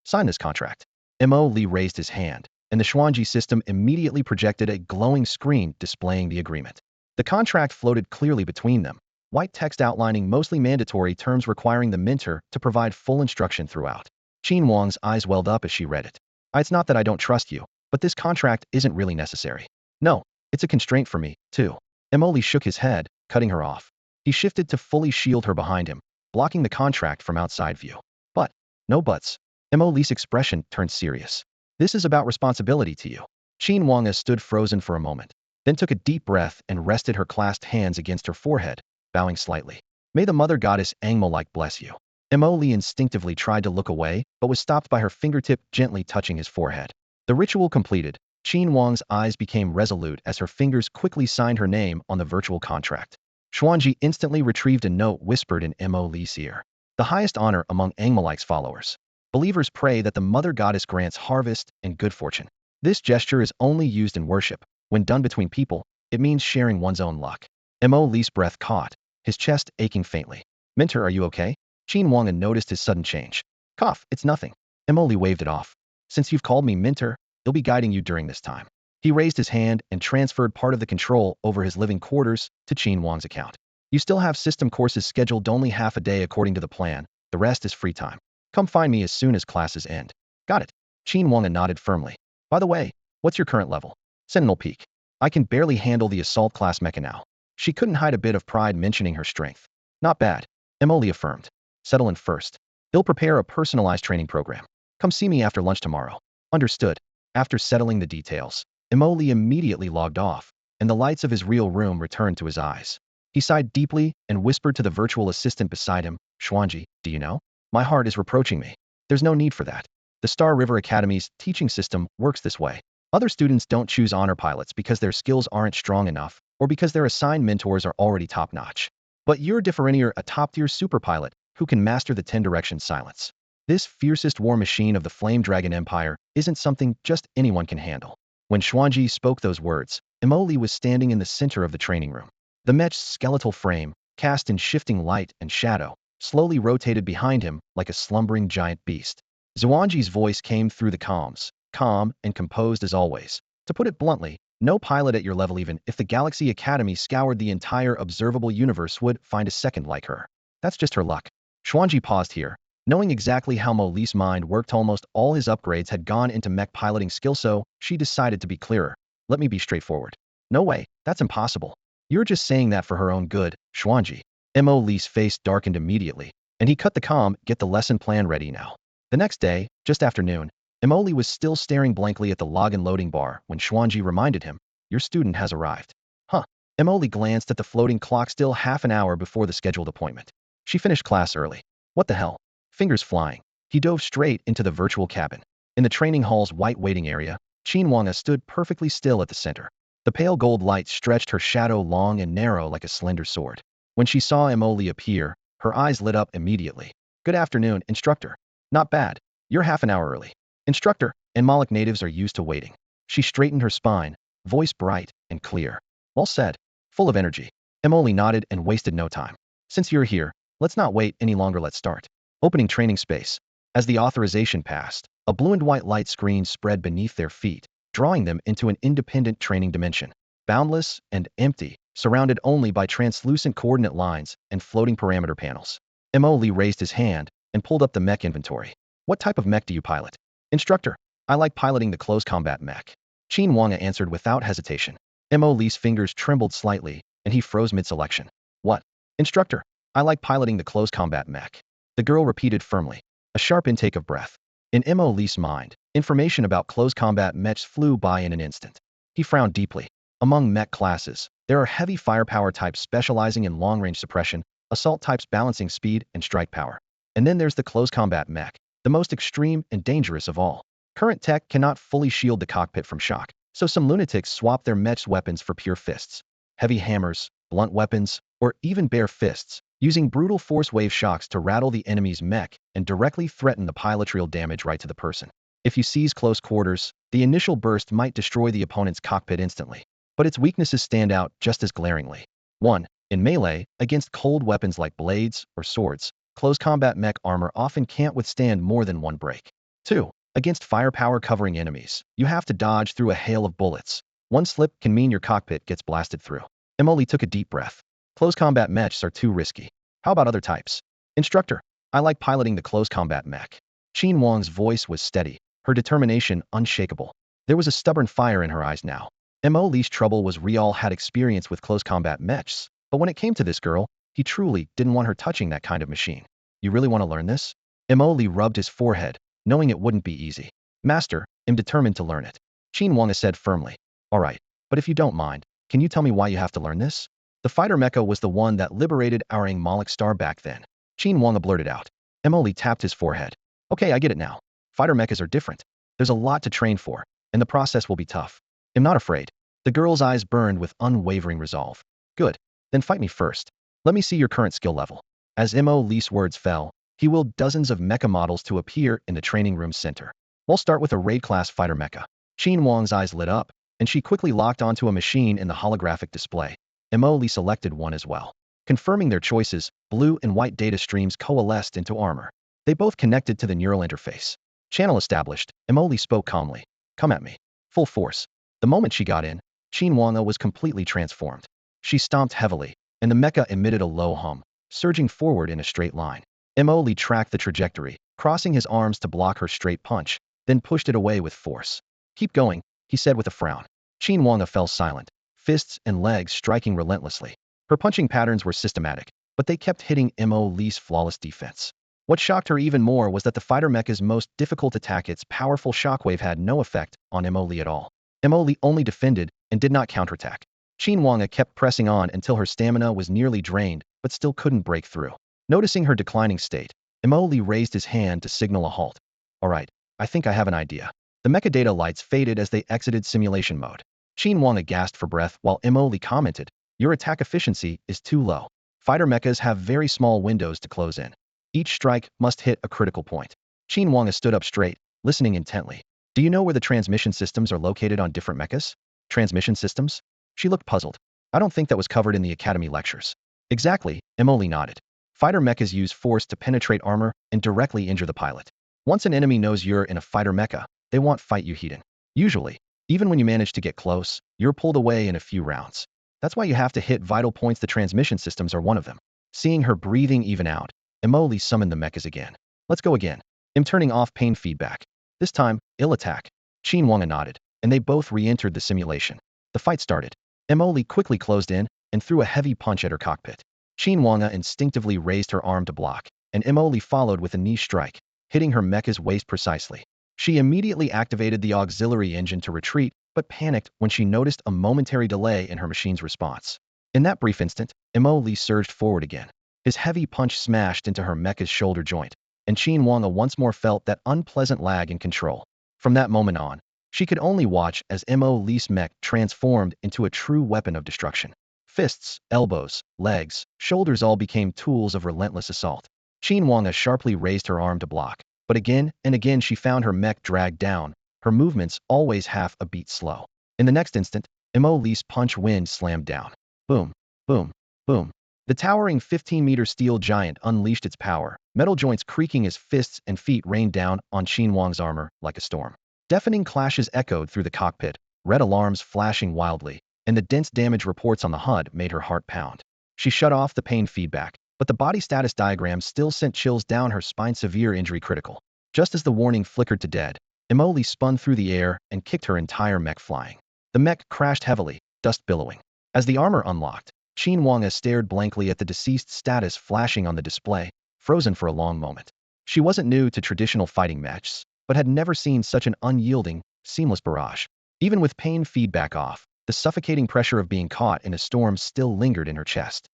Sign this contract." Mo Lee raised his hand, and the Xuan Ji system immediately projected a glowing screen displaying the agreement. The contract floated clearly between them, white text outlining mostly mandatory terms requiring the mentor to provide full instruction throughout. Wang's eyes welled up as she read it. "It's not that I don't trust you, but this contract isn't really necessary. No, it's a constraint for me, too." Mo Lee shook his head, cutting her off. He shifted to fully shield her behind him, blocking the contract from outside view. "But, no buts." Mo Lee's expression turned serious. "This is about responsibility to you." Wanga stood frozen for a moment, then took a deep breath and rested her clasped hands against her forehead, bowing slightly. "May the mother goddess Angmo bless you." Mo Lee instinctively tried to look away, but was stopped by her fingertip gently touching his forehead. The ritual completed, Wang's eyes became resolute as her fingers quickly signed her name on the virtual contract. Xuan Ji instantly retrieved a note whispered in Mo Lee's ear. "The highest honor among Angmolik's followers. Believers pray that the mother goddess grants harvest and good fortune. This gesture is only used in worship. When done between people, it means sharing one's own luck." Mo Lee's breath caught, his chest aching faintly. "Mentor, are you okay?" Wanga noticed his sudden change. "Cough, it's nothing." Mo Lee waved it off. "Since you've called me mentor, I'll be guiding you during this time." He raised his hand and transferred part of the control over his living quarters to Wang's account. "You still have system courses scheduled only half a day according to the plan. The rest is free time. Come find me as soon as classes end." "Got it." Wanga nodded firmly. "By the way, what's your current level?" "Sentinel peak. I can barely handle the assault class mecha now." She couldn't hide a bit of pride mentioning her strength. "Not bad," Emily affirmed. "Settle in first. They'll prepare a personalized training program. Come see me after lunch tomorrow." "Understood." After settling the details, Emoli immediately logged off, and the lights of his real room returned to his eyes. He sighed deeply and whispered to the virtual assistant beside him, "Xuan Ji, do you know? My heart is reproaching me. There's no need for that. The Star River Academy's teaching system works this way. Other students don't choose honor pilots because their skills aren't strong enough, or because their assigned mentors are already top-notch. But you're differentiator, a top-tier super pilot who can master the 10 directions silence. This fiercest war machine of the Flame Dragon Empire isn't something just anyone can handle." When Xuan Ji spoke those words, Emoli was standing in the center of the training room. The Mech's skeletal frame, cast in shifting light and shadow, slowly rotated behind him like a slumbering giant beast. Xuan Ji's voice came through the comms, calm and composed as always. To put it bluntly, no pilot at your level, even if the Galaxy Academy scoured the entire observable universe, would find a second like her. That's just her luck. Xuan Ji paused here. Knowing exactly how Mo Li's mind worked, almost all his upgrades had gone into mech piloting skill, so she decided to be clearer. Let me be straightforward. No way, that's impossible. You're just saying that for her own good, Xuan Ji. Mo Li's face darkened immediately, and he cut the comm. Get the lesson plan ready now. The next day, just after noon, Mo Li was still staring blankly at the login loading bar when Xuan Ji reminded him, your student has arrived. Huh. Mo Li glanced at the floating clock, still half an hour before the scheduled appointment. She finished class early. What the hell? Fingers flying, he dove straight into the virtual cabin. In the training hall's white waiting area, Qin Wanga stood perfectly still at the center. The pale gold light stretched her shadow long and narrow like a slender sword. When she saw Mo Li appear, her eyes lit up immediately. Good afternoon, instructor. Not bad. You're half an hour early. Instructor, and Malik natives are used to waiting. She straightened her spine, voice bright and clear. Well said. Full of energy. Mo Li nodded and wasted no time. Since you're here, let's not wait any longer, let's start. Opening training space. As the authorization passed, a blue and white light screen spread beneath their feet, drawing them into an independent training dimension. Boundless and empty, surrounded only by translucent coordinate lines and floating parameter panels. Mo Li raised his hand and pulled up the mech inventory. What type of mech do you pilot? Instructor, I like piloting the close combat mech. Qin Wanga answered without hesitation. Mo Li's fingers trembled slightly, and he froze mid-selection. What? Instructor, I like piloting the close combat mech. The girl repeated firmly. A sharp intake of breath. In Mo Li's mind, information about close combat mechs flew by in an instant. He frowned deeply. Among mech classes, there are heavy firepower types specializing in long-range suppression, assault types balancing speed and strike power. And then there's the close combat mech, the most extreme and dangerous of all. Current tech cannot fully shield the cockpit from shock, so some lunatics swap their mech's weapons for pure fists. Heavy hammers, blunt weapons, or even bare fists, using brutal force wave shocks to rattle the enemy's mech and directly threaten the pilotarial damage right to the person. If you seize close quarters, the initial burst might destroy the opponent's cockpit instantly. But its weaknesses stand out just as glaringly. 1. In melee, against cold weapons like blades or swords, close combat mech armor often can't withstand more than one break. 2. Against firepower covering enemies, you have to dodge through a hail of bullets. One slip can mean your cockpit gets blasted through. Emily took a deep breath. Close combat mechs are too risky. How about other types? Instructor, I like piloting the close combat mech. Qin Wang's voice was steady, her determination unshakable. There was a stubborn fire in her eyes now. Mo Li's trouble was Rial had experience with close combat mechs, but when it came to this girl, he truly didn't want her touching that kind of machine. You really want to learn this? Mo Li rubbed his forehead, knowing it wouldn't be easy. Master, I'm determined to learn it. Qin Wang said firmly. All right, but if you don't mind, can you tell me why you have to learn this? The fighter mecha was the one that liberated our Malik star back then. Qin Wang blurted out. Mo Li tapped his forehead. Okay, I get it now. Fighter mechas are different. There's a lot to train for, and the process will be tough. I'm not afraid. The girl's eyes burned with unwavering resolve. Good. Then fight me first. Let me see your current skill level. As Mo Li's words fell, he willed dozens of mecha models to appear in the training room center. We'll start with a raid-class fighter mecha. Qin Wang's eyes lit up, and she quickly locked onto a machine in the holographic display. Mo Li selected one as well. Confirming their choices, blue and white data streams coalesced into armor. They both connected to the neural interface. Channel established, Mo Li spoke calmly. Come at me. Full force. The moment she got in, Qin Wanga was completely transformed. She stomped heavily, and the mecha emitted a low hum, surging forward in a straight line. Mo Li tracked the trajectory, crossing his arms to block her straight punch, then pushed it away with force. Keep going, he said with a frown. Qin Wanga fell silent, fists and legs striking relentlessly. Her punching patterns were systematic, but they kept hitting Mo Li's flawless defense. What shocked her even more was that the fighter mecha's most difficult attack, its powerful shockwave, had no effect on Mo Li at all. Mo Li only defended and did not counterattack. Qin Wanga kept pressing on until her stamina was nearly drained, but still couldn't break through. Noticing her declining state, Mo Li raised his hand to signal a halt. All right, I think I have an idea. The mecha data lights faded as they exited simulation mode. Qin Wanga gasped for breath while Mo Li commented, your attack efficiency is too low. Fighter mechas have very small windows to close in. Each strike must hit a critical point. Qin Wanga stood up straight, listening intently. Do you know where the transmission systems are located on different mechas? Transmission systems? She looked puzzled. I don't think that was covered in the Academy lectures. Exactly, Emily nodded. Fighter mechas use force to penetrate armor and directly injure the pilot. Once an enemy knows you're in a fighter mecha, they won't fight you heat in. Usually, even when you manage to get close, you're pulled away in a few rounds. That's why you have to hit vital points. The transmission systems are one of them. Seeing her breathing even out, Emily summoned the mechas again. Let's go again. I'm turning off pain feedback. This time, ill attack. Qin Wanga nodded, and they both re-entered the simulation. The fight started. Emily quickly closed in and threw a heavy punch at her cockpit. Qin Wanga instinctively raised her arm to block, and Emily followed with a knee strike, hitting her mecha's waist precisely. She immediately activated the auxiliary engine to retreat, but panicked when she noticed a momentary delay in her machine's response. In that brief instant, Emily surged forward again. His heavy punch smashed into her mecha's shoulder joint, and Qin Wanga once more felt that unpleasant lag in control. From that moment on, she could only watch as Emily's mech transformed into a true weapon of destruction. Fists, elbows, legs, shoulders all became tools of relentless assault. Qin Wanga sharply raised her arm to block, but again and again she found her mech dragged down, her movements always half a beat slow. In the next instant, Emily's punch wind slammed down. Boom, boom, boom. The towering 15-meter steel giant unleashed its power, metal joints creaking as fists and feet rained down on Qin Wang's armor like a storm. Deafening clashes echoed through the cockpit, red alarms flashing wildly, and the dense damage reports on the HUD made her heart pound. She shut off the pain feedback, but the body status diagram still sent chills down her spine. Severe injury critical. Just as the warning flickered to dead, Emily spun through the air and kicked her entire mech flying. The mech crashed heavily, dust billowing. As the armor unlocked, Qin Wanga stared blankly at the deceased status flashing on the display, frozen for a long moment. She wasn't new to traditional fighting mechs, but had never seen such an unyielding, seamless barrage. Even with pain feedback off, the suffocating pressure of being caught in a storm still lingered in her chest.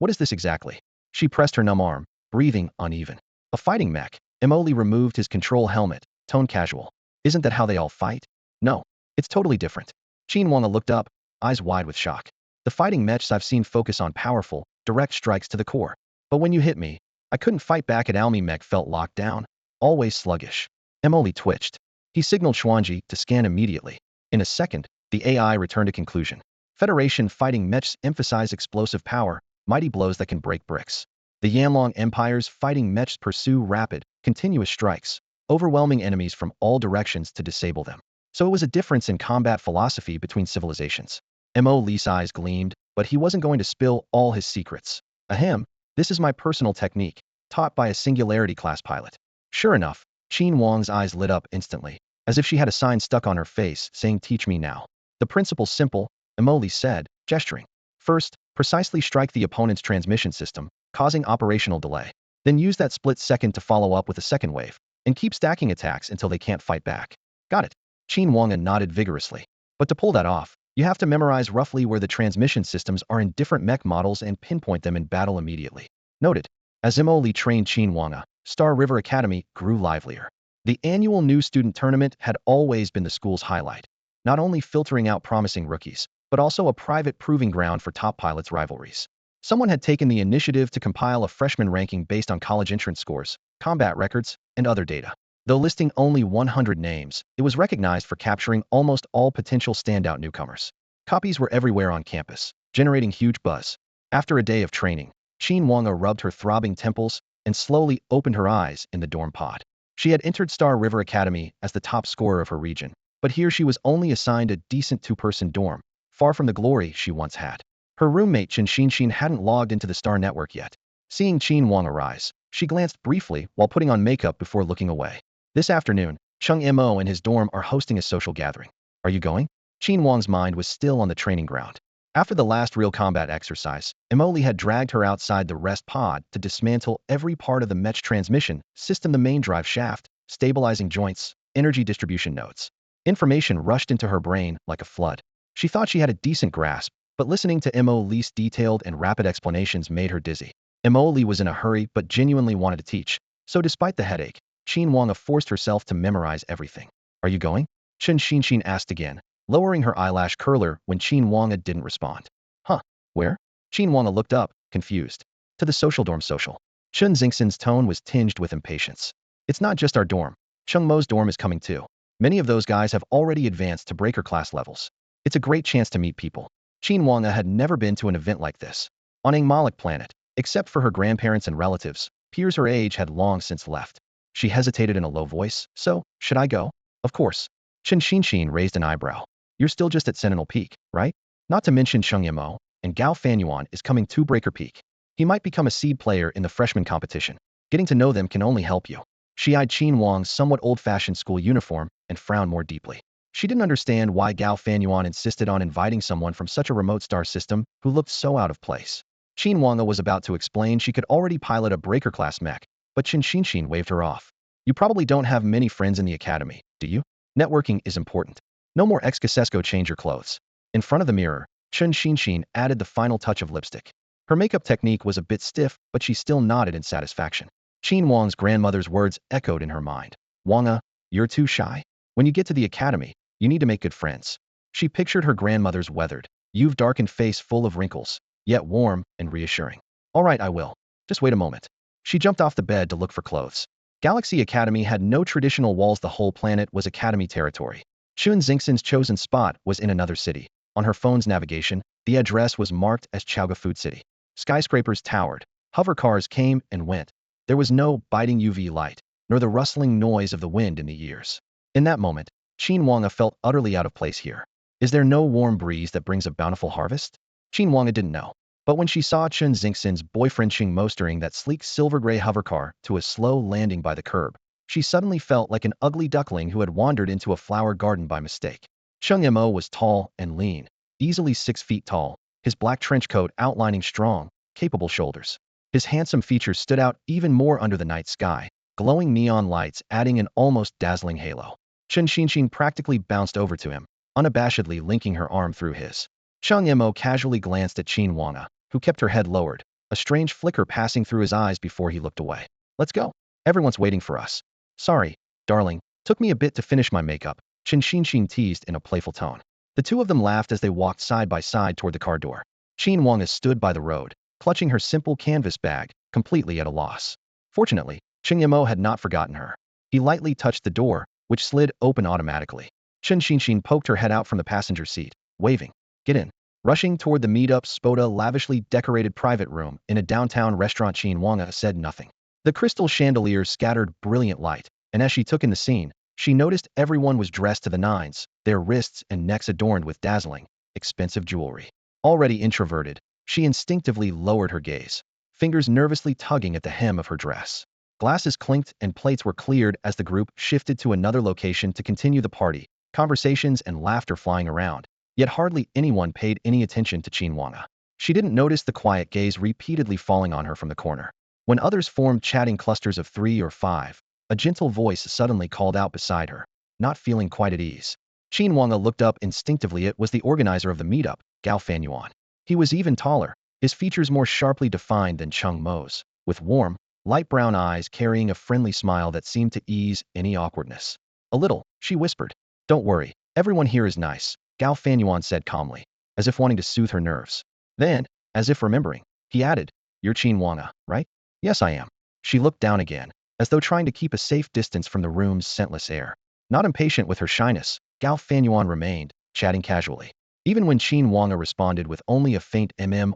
What is this exactly? She pressed her numb arm, breathing uneven. A fighting mech. Emily removed his control helmet, tone casual. Isn't that how they all fight? No, it's totally different. Qin Wanga looked up, eyes wide with shock. The fighting mechs I've seen focus on powerful, direct strikes to the core. But when you hit me, I couldn't fight back. At Almy mech felt locked down, always sluggish. Emily twitched. He signaled Xuan Ji to scan immediately. In a second, the AI returned a conclusion. Federation fighting mechs emphasize explosive power, mighty blows that can break bricks. The Yanlong Empire's fighting mechs pursue rapid, continuous strikes, overwhelming enemies from all directions to disable them. So it was a difference in combat philosophy between civilizations. Mo Lee's eyes gleamed, but he wasn't going to spill all his secrets. Ahem, this is my personal technique, taught by a Singularity-class pilot. Sure enough, Qin Wang's eyes lit up instantly, as if she had a sign stuck on her face saying teach me now. The principle's simple, Emily said, gesturing. First, precisely strike the opponent's transmission system, causing operational delay. Then use that split second to follow up with a second wave, and keep stacking attacks until they can't fight back. Got it. Qin Wanga nodded vigorously. But to pull that off, you have to memorize roughly where the transmission systems are in different mech models and pinpoint them in battle immediately. Noted. As Emily trained Qin Wanga, Star River Academy grew livelier. The annual new student tournament had always been the school's highlight, not only filtering out promising rookies, but also a private proving ground for top pilots' rivalries. Someone had taken the initiative to compile a freshman ranking based on college entrance scores, combat records, and other data. Though listing only 100 names, it was recognized for capturing almost all potential standout newcomers. Copies were everywhere on campus, generating huge buzz. After a day of training, Qin Wanga rubbed her throbbing temples and slowly opened her eyes in the dorm pod. She had entered Star River Academy as the top scorer of her region, but here she was only assigned a decent two-person dorm, far from the glory she once had. Her roommate Chen Xinshin hadn't logged into the Star Network yet. Seeing Qin Wang arise, she glanced briefly while putting on makeup before looking away. This afternoon, Chung Mo and his dorm are hosting a social gathering. Are you going? Qin Wang's mind was still on the training ground. After the last real combat exercise, Emily had dragged her outside the rest pod to dismantle every part of the Mech transmission system, the main drive shaft, stabilizing joints, energy distribution nodes. Information rushed into her brain like a flood. She thought she had a decent grasp, but listening to Emily's detailed and rapid explanations made her dizzy. Emily was in a hurry but genuinely wanted to teach, so despite the headache, Qin Wanga forced herself to memorize everything. Are you going? Chen Xinshin asked again, lowering her eyelash curler when Qin Wanga didn't respond. Huh, where? Qin Wanga looked up, confused. To the social dorm. Social. Chen Xingxin's tone was tinged with impatience. It's not just our dorm. Chung Mo's dorm is coming too. Many of those guys have already advanced to breaker class levels. It's a great chance to meet people. Qin Wanga had never been to an event like this. On Angmalic planet, except for her grandparents and relatives, peers her age had long since left. She hesitated in a low voice. So, should I go? Of course. Chen Xinshin raised an eyebrow. You're still just at Sentinel Peak, right? Not to mention Sheng Yamo, and Gao Fanyuan is coming to Breaker Peak. He might become a seed player in the freshman competition. Getting to know them can only help you. She eyed Qin Wang's somewhat old-fashioned school uniform and frowned more deeply. She didn't understand why Gao Fanyuan insisted on inviting someone from such a remote star system who looked so out of place. Qin Wanga was about to explain she could already pilot a breaker-class mech, but Chen Xinshin waved her off. You probably don't have many friends in the academy, do you? Networking is important. No more ex-Casesco change your clothes. In front of the mirror, Chen Xinshin added the final touch of lipstick. Her makeup technique was a bit stiff, but she still nodded in satisfaction. Qin Wang's grandmother's words echoed in her mind. Wanga, you're too shy. When you get to the academy, you need to make good friends. She pictured her grandmother's weathered, you've darkened face full of wrinkles, yet warm and reassuring. All right, I will. Just wait a moment. She jumped off the bed to look for clothes. Galaxy Academy had no traditional walls. The whole planet was Academy territory. Chun Xingxin's chosen spot was in another city. On her phone's navigation, the address was marked as Chaoga Food City. Skyscrapers towered. Hover cars came and went. There was no biting UV light, nor the rustling noise of the wind in the ears. In that moment, Qin Wanga felt utterly out of place here. Is there no warm breeze that brings a bountiful harvest? Qin Wanga didn't know. But when she saw Chun Xingxin's boyfriend Qing mostering that sleek silver-gray hovercar to a slow landing by the curb, she suddenly felt like an ugly duckling who had wandered into a flower garden by mistake. Cheng Mo was tall and lean, easily 6 feet tall, his black trench coat outlining strong, capable shoulders. His handsome features stood out even more under the night sky, glowing neon lights adding an almost dazzling halo. Chen Xinshin practically bounced over to him, unabashedly linking her arm through his. Cheng Mo casually glanced at Qin Wanga, who kept her head lowered, a strange flicker passing through his eyes before he looked away. Let's go. Everyone's waiting for us. Sorry, darling, took me a bit to finish my makeup, Chen Xinshin teased in a playful tone. The two of them laughed as they walked side by side toward the car door. Qin Wanga stood by the road, clutching her simple canvas bag, completely at a loss. Fortunately, Cheng Yamo had not forgotten her. He lightly touched the door, which slid open automatically. Chen Xinshin poked her head out from the passenger seat, waving. Get in. Rushing toward the meet-up Spoda lavishly decorated private room in a downtown restaurant, Qin Wanga said nothing. The crystal chandeliers scattered brilliant light, and as she took in the scene, she noticed everyone was dressed to the nines, their wrists and necks adorned with dazzling, expensive jewelry. Already introverted, she instinctively lowered her gaze, fingers nervously tugging at the hem of her dress. Glasses clinked and plates were cleared as the group shifted to another location to continue the party, conversations and laughter flying around. Yet hardly anyone paid any attention to Qin Wanga. She didn't notice the quiet gaze repeatedly falling on her from the corner. When others formed chatting clusters of 3 or 5, a gentle voice suddenly called out beside her, not feeling quite at ease. Qin Wanga looked up instinctively. It was the organizer of the meetup, Gao Fanyuan. He was even taller, his features more sharply defined than Cheng Mo's, with warm, light brown eyes carrying a friendly smile that seemed to ease any awkwardness. A little, she whispered. Don't worry, everyone here is nice, Gao Fanyuan said calmly, as if wanting to soothe her nerves. Then, as if remembering, he added, You're Qin Wanga, right? Yes, I am. She looked down again, as though trying to keep a safe distance from the room's scentless air. Not impatient with her shyness, Gao Fanyuan remained, chatting casually. Even when Qin Wanga responded with only a faint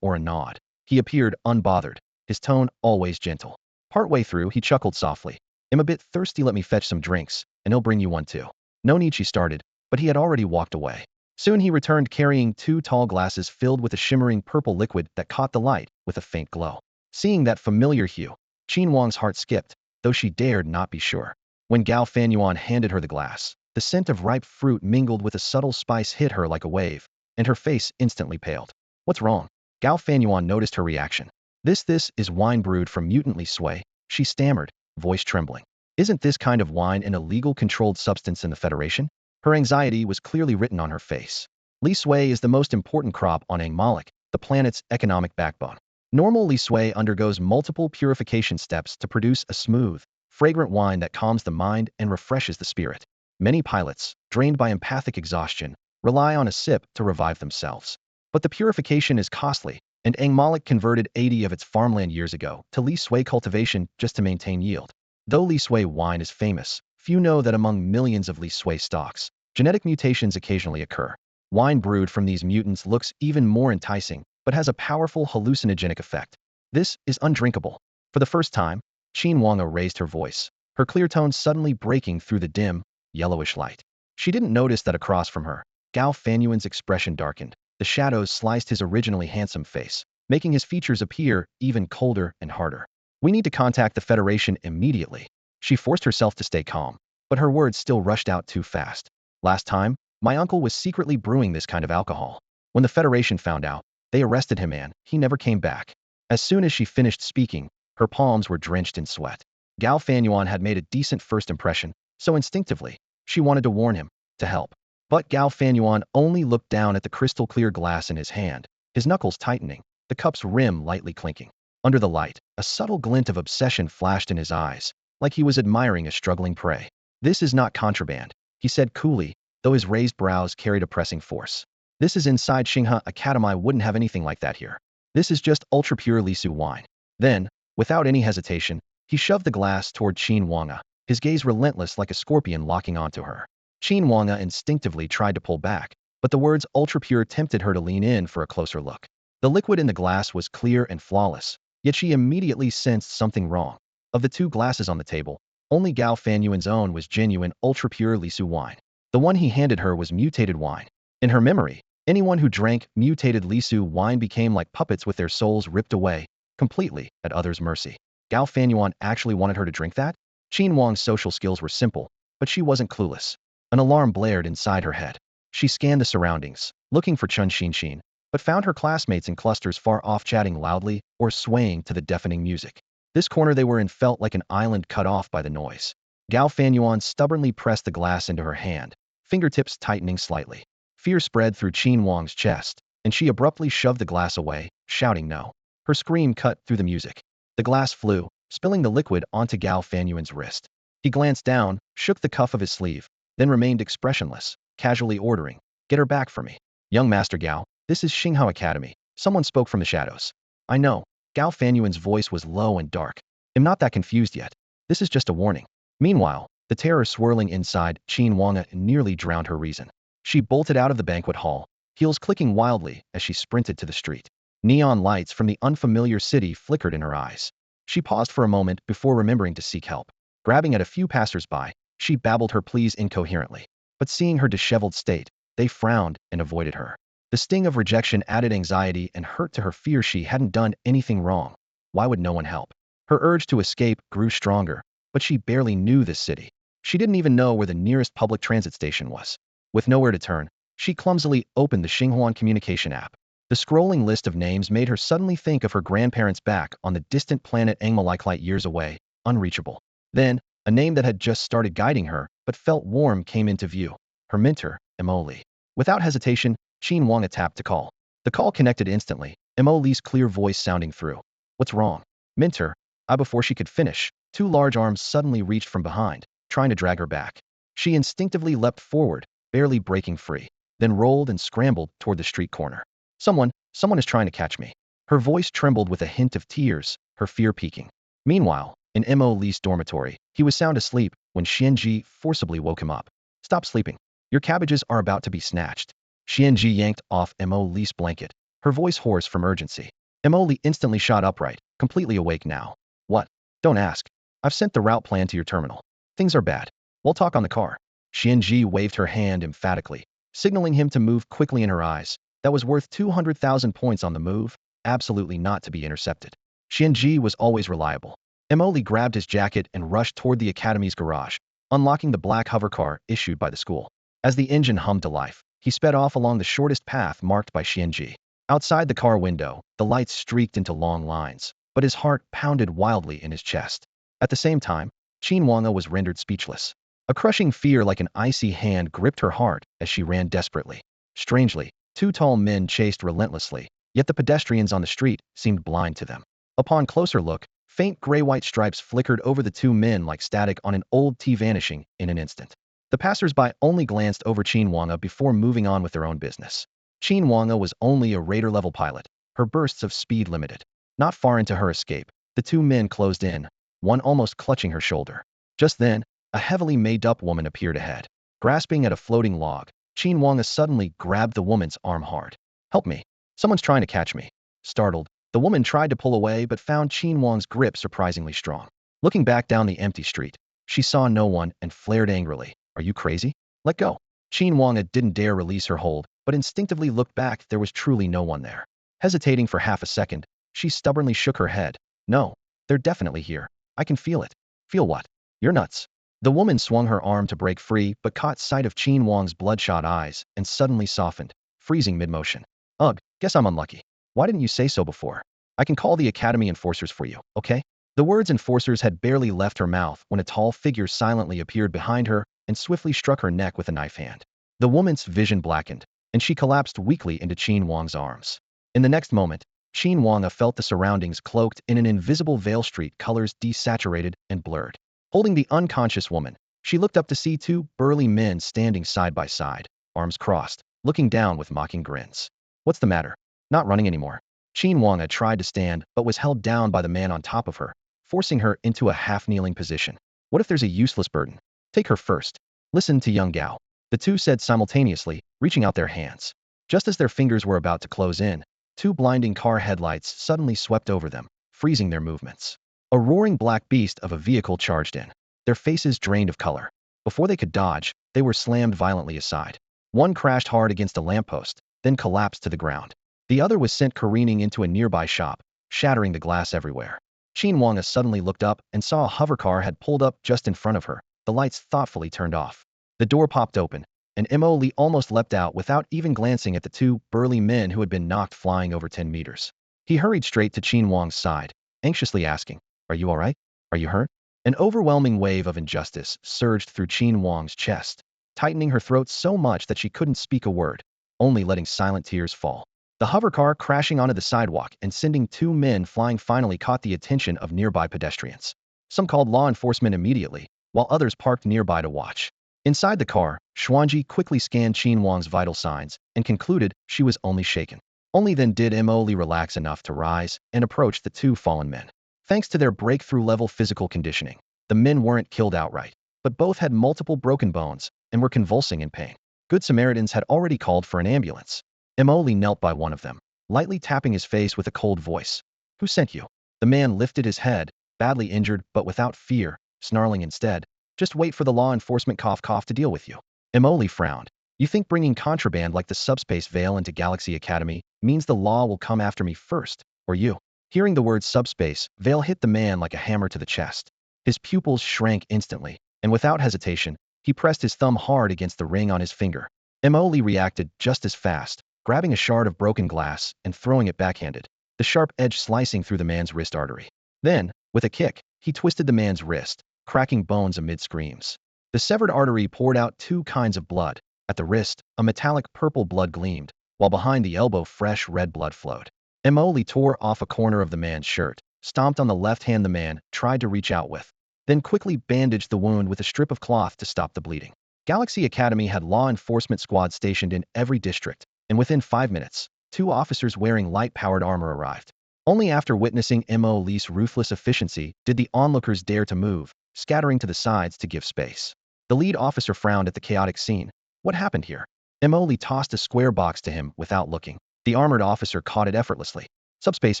or a nod, he appeared unbothered, his tone always gentle. Partway through, he chuckled softly. I'm a bit thirsty, let me fetch some drinks, and he'll bring you one too. No need, she started, but he had already walked away. Soon he returned carrying 2 tall glasses filled with a shimmering purple liquid that caught the light with a faint glow. Seeing that familiar hue, Qin Wang's heart skipped, though she dared not be sure. When Gao Fanyuan handed her the glass, the scent of ripe fruit mingled with a subtle spice hit her like a wave, and her face instantly paled. What's wrong? Gao Fanyuan noticed her reaction. This is wine brewed from mutant Li Sui, she stammered, voice trembling. Isn't this kind of wine an illegal controlled substance in the Federation? Her anxiety was clearly written on her face. Li Sui is the most important crop on Angmalic, the planet's economic backbone. Normal Li Sui undergoes multiple purification steps to produce a smooth, fragrant wine that calms the mind and refreshes the spirit. Many pilots, drained by empathic exhaustion, rely on a sip to revive themselves. But the purification is costly, and Angmalic converted 80 of its farmland years ago to Li Sui cultivation just to maintain yield. Though Li Sui wine is famous, few know that among millions of Li Sui stocks, genetic mutations occasionally occur. Wine brewed from these mutants looks even more enticing, but has a powerful hallucinogenic effect. This is undrinkable. For the first time, Qin Wanga raised her voice, her clear tones suddenly breaking through the dim, yellowish light. She didn't notice that across from her, Gao Fanyuan's expression darkened. The shadows sliced his originally handsome face, making his features appear even colder and harder. We need to contact the Federation immediately. She forced herself to stay calm, but her words still rushed out too fast. Last time, my uncle was secretly brewing this kind of alcohol. When the Federation found out, they arrested him and he never came back. As soon as she finished speaking, her palms were drenched in sweat. Gao Fanyuan had made a decent first impression, so instinctively, she wanted to warn him, to help. But Gao Fanyuan only looked down at the crystal-clear glass in his hand, his knuckles tightening, the cup's rim lightly clinking. Under the light, a subtle glint of obsession flashed in his eyes, like he was admiring a struggling prey. This is not contraband, he said coolly, though his raised brows carried a pressing force. This is inside Xinghe Academy. Wouldn't have anything like that here. This is just ultra-pure Li Su wine. Then, without any hesitation, he shoved the glass toward Qin Wanga, his gaze relentless like a scorpion locking onto her. Qin Wanga instinctively tried to pull back, but the words ultra-pure tempted her to lean in for a closer look. The liquid in the glass was clear and flawless, yet she immediately sensed something wrong. Of the two glasses on the table, only Gao Fanyuan's own was genuine ultra-pure Li Su wine. The one he handed her was mutated wine. In her memory, anyone who drank mutated Li Su wine became like puppets with their souls ripped away, completely at others' mercy. Gao Fanyuan actually wanted her to drink that? Qin Wang's social skills were simple, but she wasn't clueless. An alarm blared inside her head. She scanned the surroundings, looking for Chun Xinshin, but found her classmates in clusters far off chatting loudly or swaying to the deafening music. This corner they were in felt like an island cut off by the noise. Gao Fanyuan stubbornly pressed the glass into her hand, fingertips tightening slightly. Fear spread through Qin Wang's chest, and she abruptly shoved the glass away, shouting no. Her scream cut through the music. The glass flew, spilling the liquid onto Gao Fanyuan's wrist. He glanced down, shook the cuff of his sleeve, then remained expressionless, casually ordering, "Get her back for me." "Young Master Gao, this is Xinghao Academy." Someone spoke from the shadows. "I know." Gao Fanyuan's voice was low and dark. "I'm not that confused yet. This is just a warning." Meanwhile, the terror swirling inside Qin Wanga nearly drowned her reason. She bolted out of the banquet hall, heels clicking wildly as she sprinted to the street. Neon lights from the unfamiliar city flickered in her eyes. She paused for a moment before remembering to seek help. Grabbing at a few passers-by, she babbled her pleas incoherently. But seeing her disheveled state, they frowned and avoided her. The sting of rejection added anxiety and hurt to her fear she hadn't done anything wrong. Why would no one help? Her urge to escape grew stronger, but she barely knew this city. She didn't even know where the nearest public transit station was. With nowhere to turn, she clumsily opened the Xinhuan communication app. The scrolling list of names made her suddenly think of her grandparents back on the distant planet Engma light years away, unreachable. Then, a name that had just started guiding her, but felt warm came into view. Her mentor, Mo Li. Without hesitation, Qin Wanga tapped to call. The call connected instantly, Mo Li's clear voice sounding through. "What's wrong?" "Mentor." Before she could finish, two large arms suddenly reached from behind, trying to drag her back. She instinctively leapt forward, barely breaking free, then rolled and scrambled toward the street corner. Someone is trying to catch me." Her voice trembled with a hint of tears, her fear peaking. Meanwhile, in Mo Li's dormitory, he was sound asleep when Xuan Ji forcibly woke him up. "Stop sleeping. Your cabbages are about to be snatched." Xuan Ji yanked off Mo Li's blanket, her voice hoarse from urgency. Mo Li instantly shot upright, completely awake now. "What?" "Don't ask. I've sent the route plan to your terminal. Things are bad. We'll talk on the car." Xuan Ji waved her hand emphatically, signaling him to move quickly in her eyes. That was worth 200,000 points on the move, absolutely not to be intercepted. Xuan Ji was always reliable. Mo Li grabbed his jacket and rushed toward the academy's garage, unlocking the black hovercar issued by the school. As the engine hummed to life, he sped off along the shortest path marked by Xuan Ji. Outside the car window, the lights streaked into long lines, but his heart pounded wildly in his chest. At the same time, Qin Wanga was rendered speechless. A crushing fear like an icy hand gripped her heart as she ran desperately. Strangely, two tall men chased relentlessly, yet the pedestrians on the street seemed blind to them. Upon closer look, faint gray-white stripes flickered over the two men like static on an old TV, vanishing in an instant. The passers-by only glanced over Qin Wanga before moving on with their own business. Qin Wanga was only a raider-level pilot, her bursts of speed limited. Not far into her escape, the two men closed in, one almost clutching her shoulder. Just then, a heavily made-up woman appeared ahead. Grasping at a floating log, Qin Wang suddenly grabbed the woman's arm hard. Help me. Someone's trying to catch me. Startled, the woman tried to pull away but found Qin Wang's grip surprisingly strong. Looking back down the empty street, she saw no one and flared angrily. Are you crazy? Let go. Qin Wang didn't dare release her hold, but instinctively looked back. There was truly no one there. Hesitating for half a second, she stubbornly shook her head. No, they're definitely here. I can feel it. Feel what? You're nuts. The woman swung her arm to break free but caught sight of Qin Wang's bloodshot eyes and suddenly softened, freezing mid-motion. Ugh, guess I'm unlucky. Why didn't you say so before? I can call the Academy enforcers for you, okay? The words enforcers had barely left her mouth when a tall figure silently appeared behind her and swiftly struck her neck with a knife hand. The woman's vision blackened, and she collapsed weakly into Qin Wang's arms. In the next moment, Qin Wang felt the surroundings cloaked in an invisible veil, street colors desaturated and blurred. Holding the unconscious woman, she looked up to see two burly men standing side by side, arms crossed, looking down with mocking grins. What's the matter? Not running anymore. Qin Wang tried to stand but was held down by the man on top of her, forcing her into a half-kneeling position. What if there's a useless burden? Take her first. Listen to young Gao. The two said simultaneously, reaching out their hands. Just as their fingers were about to close in, two blinding car headlights suddenly swept over them, freezing their movements. A roaring black beast of a vehicle charged in, their faces drained of color. Before they could dodge, they were slammed violently aside. One crashed hard against a lamppost, then collapsed to the ground. The other was sent careening into a nearby shop, shattering the glass everywhere. Qin Wang suddenly looked up and saw a hovercar had pulled up just in front of her, the lights thoughtfully turned off. The door popped open, and Mo Li almost leapt out without even glancing at the two burly men who had been knocked flying over 10 meters. He hurried straight to Qin Wang's side, anxiously asking, Are you all right? Are you hurt? An overwhelming wave of injustice surged through Qin Wang's chest, tightening her throat so much that she couldn't speak a word, only letting silent tears fall. The hovercar crashing onto the sidewalk and sending two men flying finally caught the attention of nearby pedestrians. Some called law enforcement immediately, while others parked nearby to watch. Inside the car, Xuan Ji quickly scanned Qin Wang's vital signs and concluded she was only shaken. Only then did Mo Li relax enough to rise and approach the two fallen men. Thanks to their breakthrough-level physical conditioning, the men weren't killed outright, but both had multiple broken bones and were convulsing in pain. Good Samaritans had already called for an ambulance. Mo Li knelt by one of them, lightly tapping his face with a cold voice. Who sent you? The man lifted his head, badly injured but without fear, snarling instead. Just wait for the law enforcement cough to deal with you. Mo Li frowned. You think bringing contraband like the subspace veil into Galaxy Academy means the law will come after me first, or you? Hearing the word subspace, veil hit the man like a hammer to the chest. His pupils shrank instantly, and without hesitation, he pressed his thumb hard against the ring on his finger. Mo Li reacted just as fast, grabbing a shard of broken glass and throwing it backhanded, the sharp edge slicing through the man's wrist artery. Then, with a kick, he twisted the man's wrist, cracking bones amid screams. The severed artery poured out two kinds of blood. At the wrist, a metallic purple blood gleamed, while behind the elbow fresh red blood flowed. Mo Li tore off a corner of the man's shirt, stomped on the left hand the man tried to reach out with, then quickly bandaged the wound with a strip of cloth to stop the bleeding. Galaxy Academy had law enforcement squads stationed in every district, and within 5 minutes, 2 officers wearing light-powered armor arrived. Only after witnessing Mo Li's ruthless efficiency did the onlookers dare to move, scattering to the sides to give space. The lead officer frowned at the chaotic scene. What happened here? Mo Li tossed a square box to him without looking. The armored officer caught it effortlessly. Subspace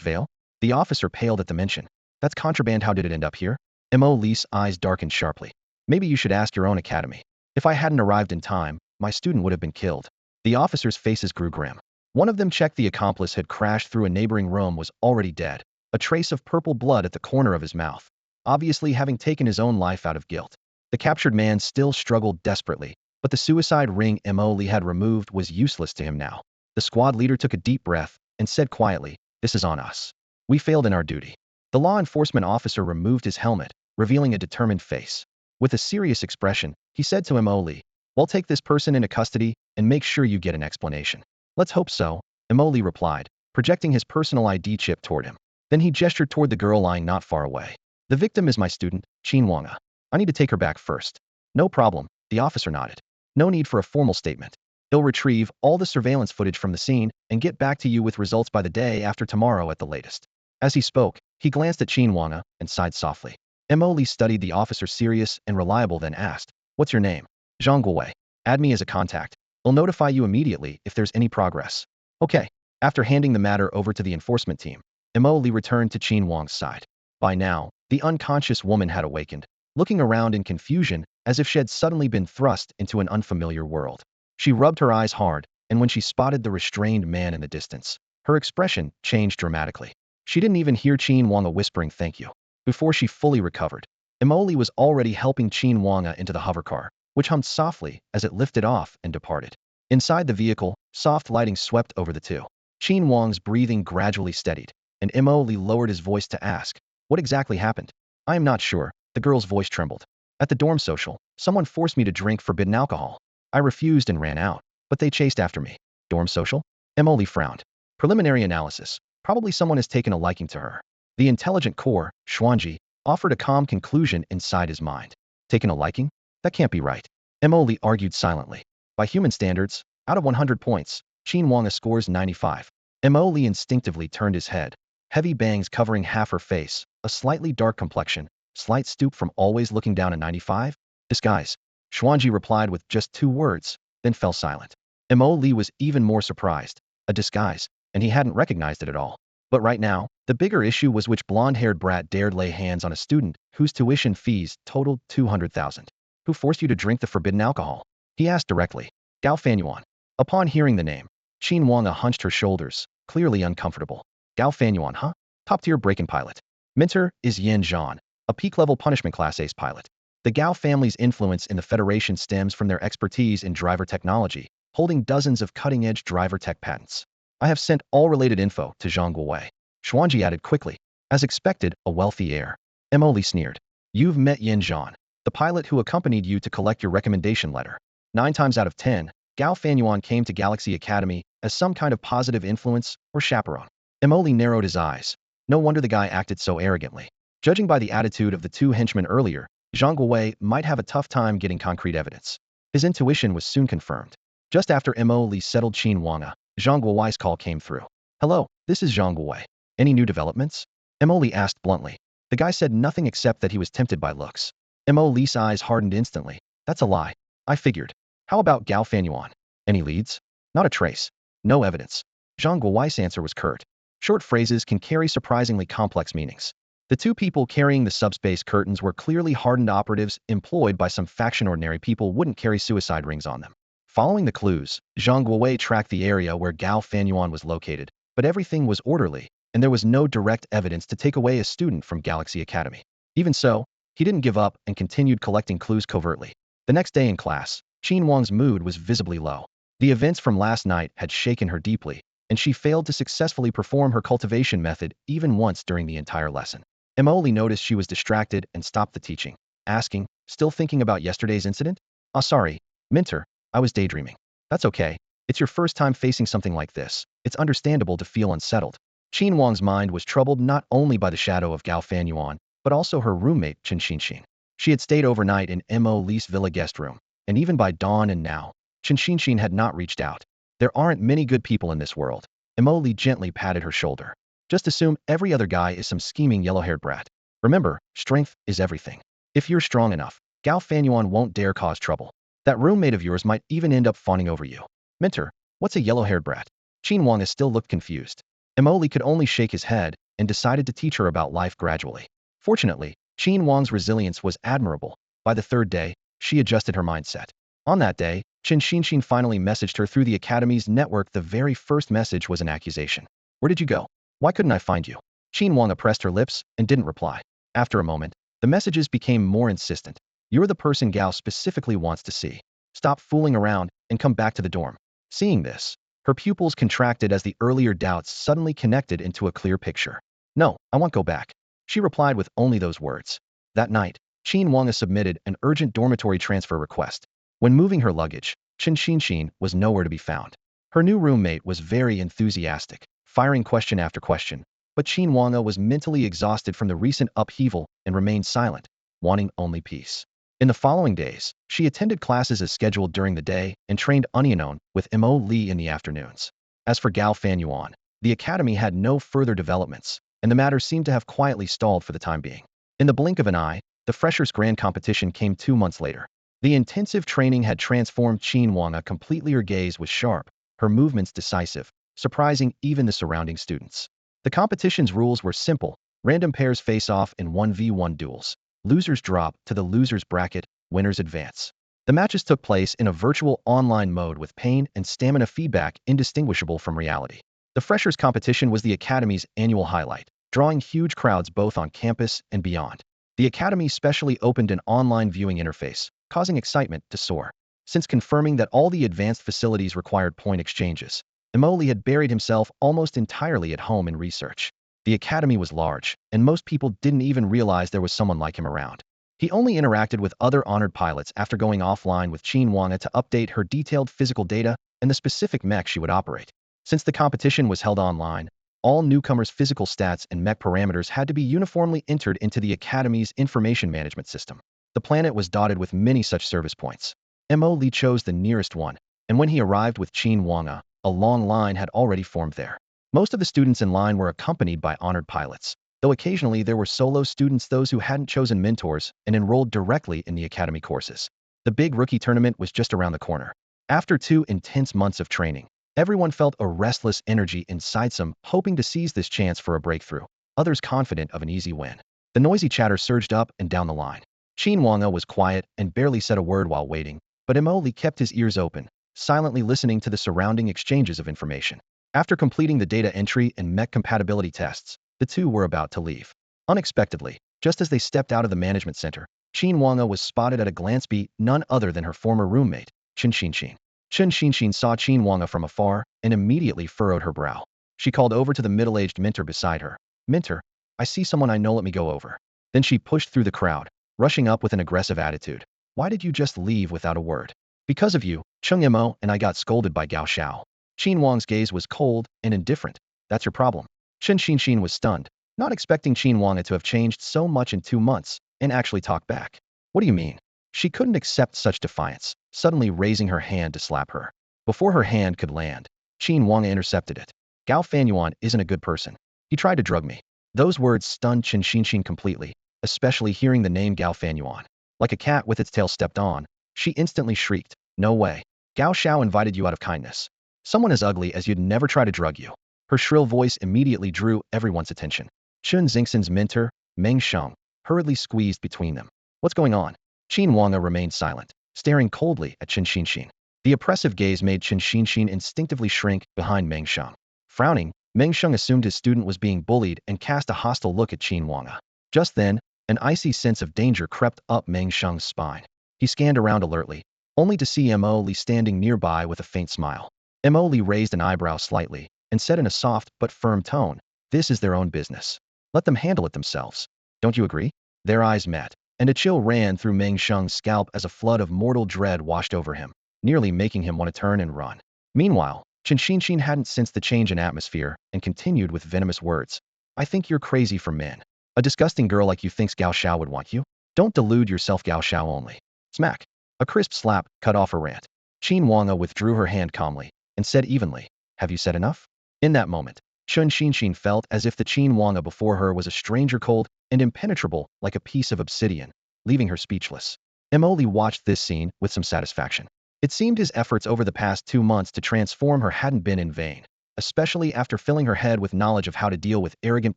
veil? The officer paled at the mention. That's contraband. How did it end up here? Mo Li's eyes darkened sharply. Maybe you should ask your own academy. If I hadn't arrived in time, my student would have been killed. The officers' faces grew grim. One of them checked the accomplice had crashed through a neighboring room was already dead, a trace of purple blood at the corner of his mouth, obviously having taken his own life out of guilt. The captured man still struggled desperately, but the suicide ring Mo Li had removed was useless to him now. The squad leader took a deep breath and said quietly, "This is on us. We failed in our duty." The law enforcement officer removed his helmet, revealing a determined face. With a serious expression, he said to Mo Li, "We'll take this person into custody and make sure you get an explanation." "Let's hope so," Mo Li replied, projecting his personal ID chip toward him. Then he gestured toward the girl lying not far away. "The victim is my student, Qin Wang. I need to take her back first." "No problem," the officer nodded. "No need for a formal statement. He'll retrieve all the surveillance footage from the scene and get back to you with results by the day after tomorrow at the latest." As he spoke, he glanced at Qin Wang and sighed softly. Mo Li studied the officer serious and reliable then asked, "What's your name?" "Zhang Gui. Add me as a contact." We'll notify you immediately if there's any progress. Okay. After handing the matter over to the enforcement team, Emily returned to Qin Wang's side. By now, the unconscious woman had awakened, looking around in confusion as if she had suddenly been thrust into an unfamiliar world. She rubbed her eyes hard, and when she spotted the restrained man in the distance, her expression changed dramatically. She didn't even hear Qin Wang whispering thank you. Before she fully recovered, Emily was already helping Qin Wang into the hovercar, which hummed softly as it lifted off and departed. Inside the vehicle, soft lighting swept over the two. Qin Wang's breathing gradually steadied, and Emily lowered his voice to ask, "What exactly happened?" "I am not sure." The girl's voice trembled. "At the dorm social, someone forced me to drink forbidden alcohol. I refused and ran out, but they chased after me." "Dorm social?" Emily frowned. "Preliminary analysis. Probably someone has taken a liking to her." The intelligent core, Xuan Ji, offered a calm conclusion inside his mind. "Taken a liking? That can't be right." Emily argued silently. By human standards, out of 100 points, Qin Wang scores 95. Emily instinctively turned his head. Heavy bangs covering half her face, a slightly dark complexion, slight stoop from always looking down at 95? "Disguise." Xuan Ji replied with just 2 words, then fell silent. Emily was even more surprised. A disguise, and he hadn't recognized it at all. But right now, the bigger issue was which blonde-haired brat dared lay hands on a student whose tuition fees totaled 200,000. "Who forced you to drink the forbidden alcohol?" he asked directly. "Gao Fanyuan." Upon hearing the name, Qin Wang hunched her shoulders, clearly uncomfortable. "Gao Fanyuan, huh? Top-tier break-in pilot." "Mentor is Yin Zhan, a peak-level punishment class ace pilot." The Gao family's influence in the Federation stems from their expertise in driver technology, holding dozens of cutting-edge driver tech patents. "I have sent all related info to Zhang Gui." Xuan Ji added quickly. As expected, a wealthy heir. Emily sneered. "You've met Yin Zhan, the pilot who accompanied you to collect your recommendation letter." 9 times out of 10, Gao Fanyuan came to Galaxy Academy as some kind of positive influence or chaperone. Emily narrowed his eyes. No wonder the guy acted so arrogantly. Judging by the attitude of the 2 henchmen earlier, Zhang Gui might have a tough time getting concrete evidence. His intuition was soon confirmed. Just after Emily settled Qin Wang, Zhang Gui's call came through. "Hello, this is Zhang Gui. Any new developments?" Emily asked bluntly. The guy said nothing except that he was tempted by looks. Emily's eyes hardened instantly. "That's a lie. I figured. How about Gao Fanyuan? Any leads?" "Not a trace. No evidence." Zhang Gui's answer was curt. Short phrases can carry surprisingly complex meanings. The 2 people carrying the subspace curtains were clearly hardened operatives employed by some faction. Ordinary people wouldn't carry suicide rings on them. Following the clues, Zhang Gui tracked the area where Gao Fanyuan was located, but everything was orderly, and there was no direct evidence to take away a student from Galaxy Academy. Even so, he didn't give up and continued collecting clues covertly. The next day in class, Qin Wang's mood was visibly low. The events from last night had shaken her deeply, and she failed to successfully perform her cultivation method even once during the entire lesson. Emily noticed she was distracted and stopped the teaching, asking, "Still thinking about yesterday's incident?" "Ah, sorry, Mentor, I was daydreaming." "That's okay. It's your first time facing something like this. It's understandable to feel unsettled." Qin Wang's mind was troubled not only by the shadow of Gao Fanyuan, but also her roommate, Chen Xinxin. She had stayed overnight in Emily's villa guest room, and even by dawn and now, Chen Xinxin had not reached out. "There aren't many good people in this world." Emily gently patted her shoulder. "Just assume every other guy is some scheming yellow-haired brat. Remember, strength is everything. If you're strong enough, Gao Fanyuan won't dare cause trouble. That roommate of yours might even end up fawning over you." "Mentor, what's a yellow-haired brat?" Qin Wang still looked confused. Emily could only shake his head and decided to teach her about life gradually. Fortunately, Qin Wang's resilience was admirable. By the 3rd day, she adjusted her mindset. On that day, Chen Xinxin finally messaged her through the Academy's network. The very first message was an accusation. "Where did you go? Why couldn't I find you?" Qin Wang pressed her lips and didn't reply. After a moment, the messages became more insistent. "You're the person Gao specifically wants to see. Stop fooling around and come back to the dorm." Seeing this, her pupils contracted as the earlier doubts suddenly connected into a clear picture. "No, I won't go back." She replied with only those words. That night, Qin Wang submitted an urgent dormitory transfer request. When moving her luggage, Chen Xinxin was nowhere to be found. Her new roommate was very enthusiastic, firing question after question, but Qin Wang was mentally exhausted from the recent upheaval and remained silent, wanting only peace. In the following days, she attended classes as scheduled during the day and trained Onion with Mo Li in the afternoons. As for Gao Fanyuan, the academy had no further developments, and the matter seemed to have quietly stalled for the time being. In the blink of an eye, the Freshers' Grand Competition came 2 months later. The intensive training had transformed Qin Wanga completely. Her gaze was sharp, her movements decisive, surprising even the surrounding students. The competition's rules were simple. Random pairs face off in 1v1 duels. Losers drop to the losers bracket, winners advance. The matches took place in a virtual online mode with pain and stamina feedback indistinguishable from reality. The Freshers competition was the Academy's annual highlight, drawing huge crowds both on campus and beyond. The Academy specially opened an online viewing interface, causing excitement to soar. Since confirming that all the advanced facilities required point exchanges, Emoli had buried himself almost entirely at home in research. The Academy was large, and most people didn't even realize there was someone like him around. He only interacted with other honored pilots after going offline with Qin Wanga to update her detailed physical data and the specific mech she would operate. Since the competition was held online, all newcomers' physical stats and mech parameters had to be uniformly entered into the Academy's information management system. The planet was dotted with many such service points. Mo Li chose the nearest one, and when he arrived with Qin Wanga, a long line had already formed there. Most of the students in line were accompanied by honored pilots, though occasionally there were solo students, those who hadn't chosen mentors and enrolled directly in the Academy courses. The big rookie tournament was just around the corner. After 2 intense months of training, everyone felt a restless energy inside, some hoping to seize this chance for a breakthrough, others confident of an easy win. The noisy chatter surged up and down the line. Qin Wanga was quiet and barely said a word while waiting, but Emoli kept his ears open, silently listening to the surrounding exchanges of information. After completing the data entry and mech compatibility tests, the two were about to leave. Unexpectedly, just as they stepped out of the management center, Qin Wanga was spotted at a glance by none other than her former roommate, Chen Xinxin. Chen Xinxin saw Qin Wanga from afar and immediately furrowed her brow. She called over to the middle-aged mentor beside her. "Mentor, I see someone I know, let me go over." Then she pushed through the crowd, rushing up with an aggressive attitude. "Why did you just leave without a word?" "Because of you, Chung Mo and I got scolded by Gao Xiao." Qin Wang's gaze was cold and indifferent. "That's your problem." Chen Xinxin was stunned, not expecting Qin Wanga to have changed so much in 2 months, and actually talk back. "What do you mean?" She couldn't accept such defiance, suddenly raising her hand to slap her. Before her hand could land, Qin Wanga intercepted it. "Gao Fanyuan isn't a good person. He tried to drug me." Those words stunned Chen Xinxin completely, especially hearing the name Gao Fanyuan. Like a cat with its tail stepped on, she instantly shrieked, "No way. Gao Xiao invited you out of kindness. Someone as ugly as you'd never try to drug you." Her shrill voice immediately drew everyone's attention. Chun Xingxin's mentor, Meng Sheng, hurriedly squeezed between them. "What's going on?" Qin Wanga remained silent, staring coldly at Chen Xinxin. The oppressive gaze made Chen Xinxin instinctively shrink behind Meng Sheng. Frowning, Meng Sheng assumed his student was being bullied and cast a hostile look at Qin Wanga. Just then, an icy sense of danger crept up Meng Sheng's spine. He scanned around alertly, only to see Mo Li standing nearby with a faint smile. Mo Li raised an eyebrow slightly and said in a soft but firm tone, "This is their own business. Let them handle it themselves. Don't you agree?" Their eyes met, and a chill ran through Meng Sheng's scalp as a flood of mortal dread washed over him, nearly making him want to turn and run. Meanwhile, Chen Xinxin hadn't sensed the change in atmosphere and continued with venomous words. "I think you're crazy for men. A disgusting girl like you thinks Gao Xiao would want you? Don't delude yourself, Gao Xiao only." Smack! A crisp slap cut off her rant. Qin Wanga withdrew her hand calmly and said evenly, "Have you said enough?" In that moment, Chen Xinxin felt as if the Qin Wanga before her was a stranger, cold and impenetrable like a piece of obsidian, leaving her speechless. Emoli watched this scene with some satisfaction. It seemed his efforts over the past 2 months to transform her hadn't been in vain, especially after filling her head with knowledge of how to deal with arrogant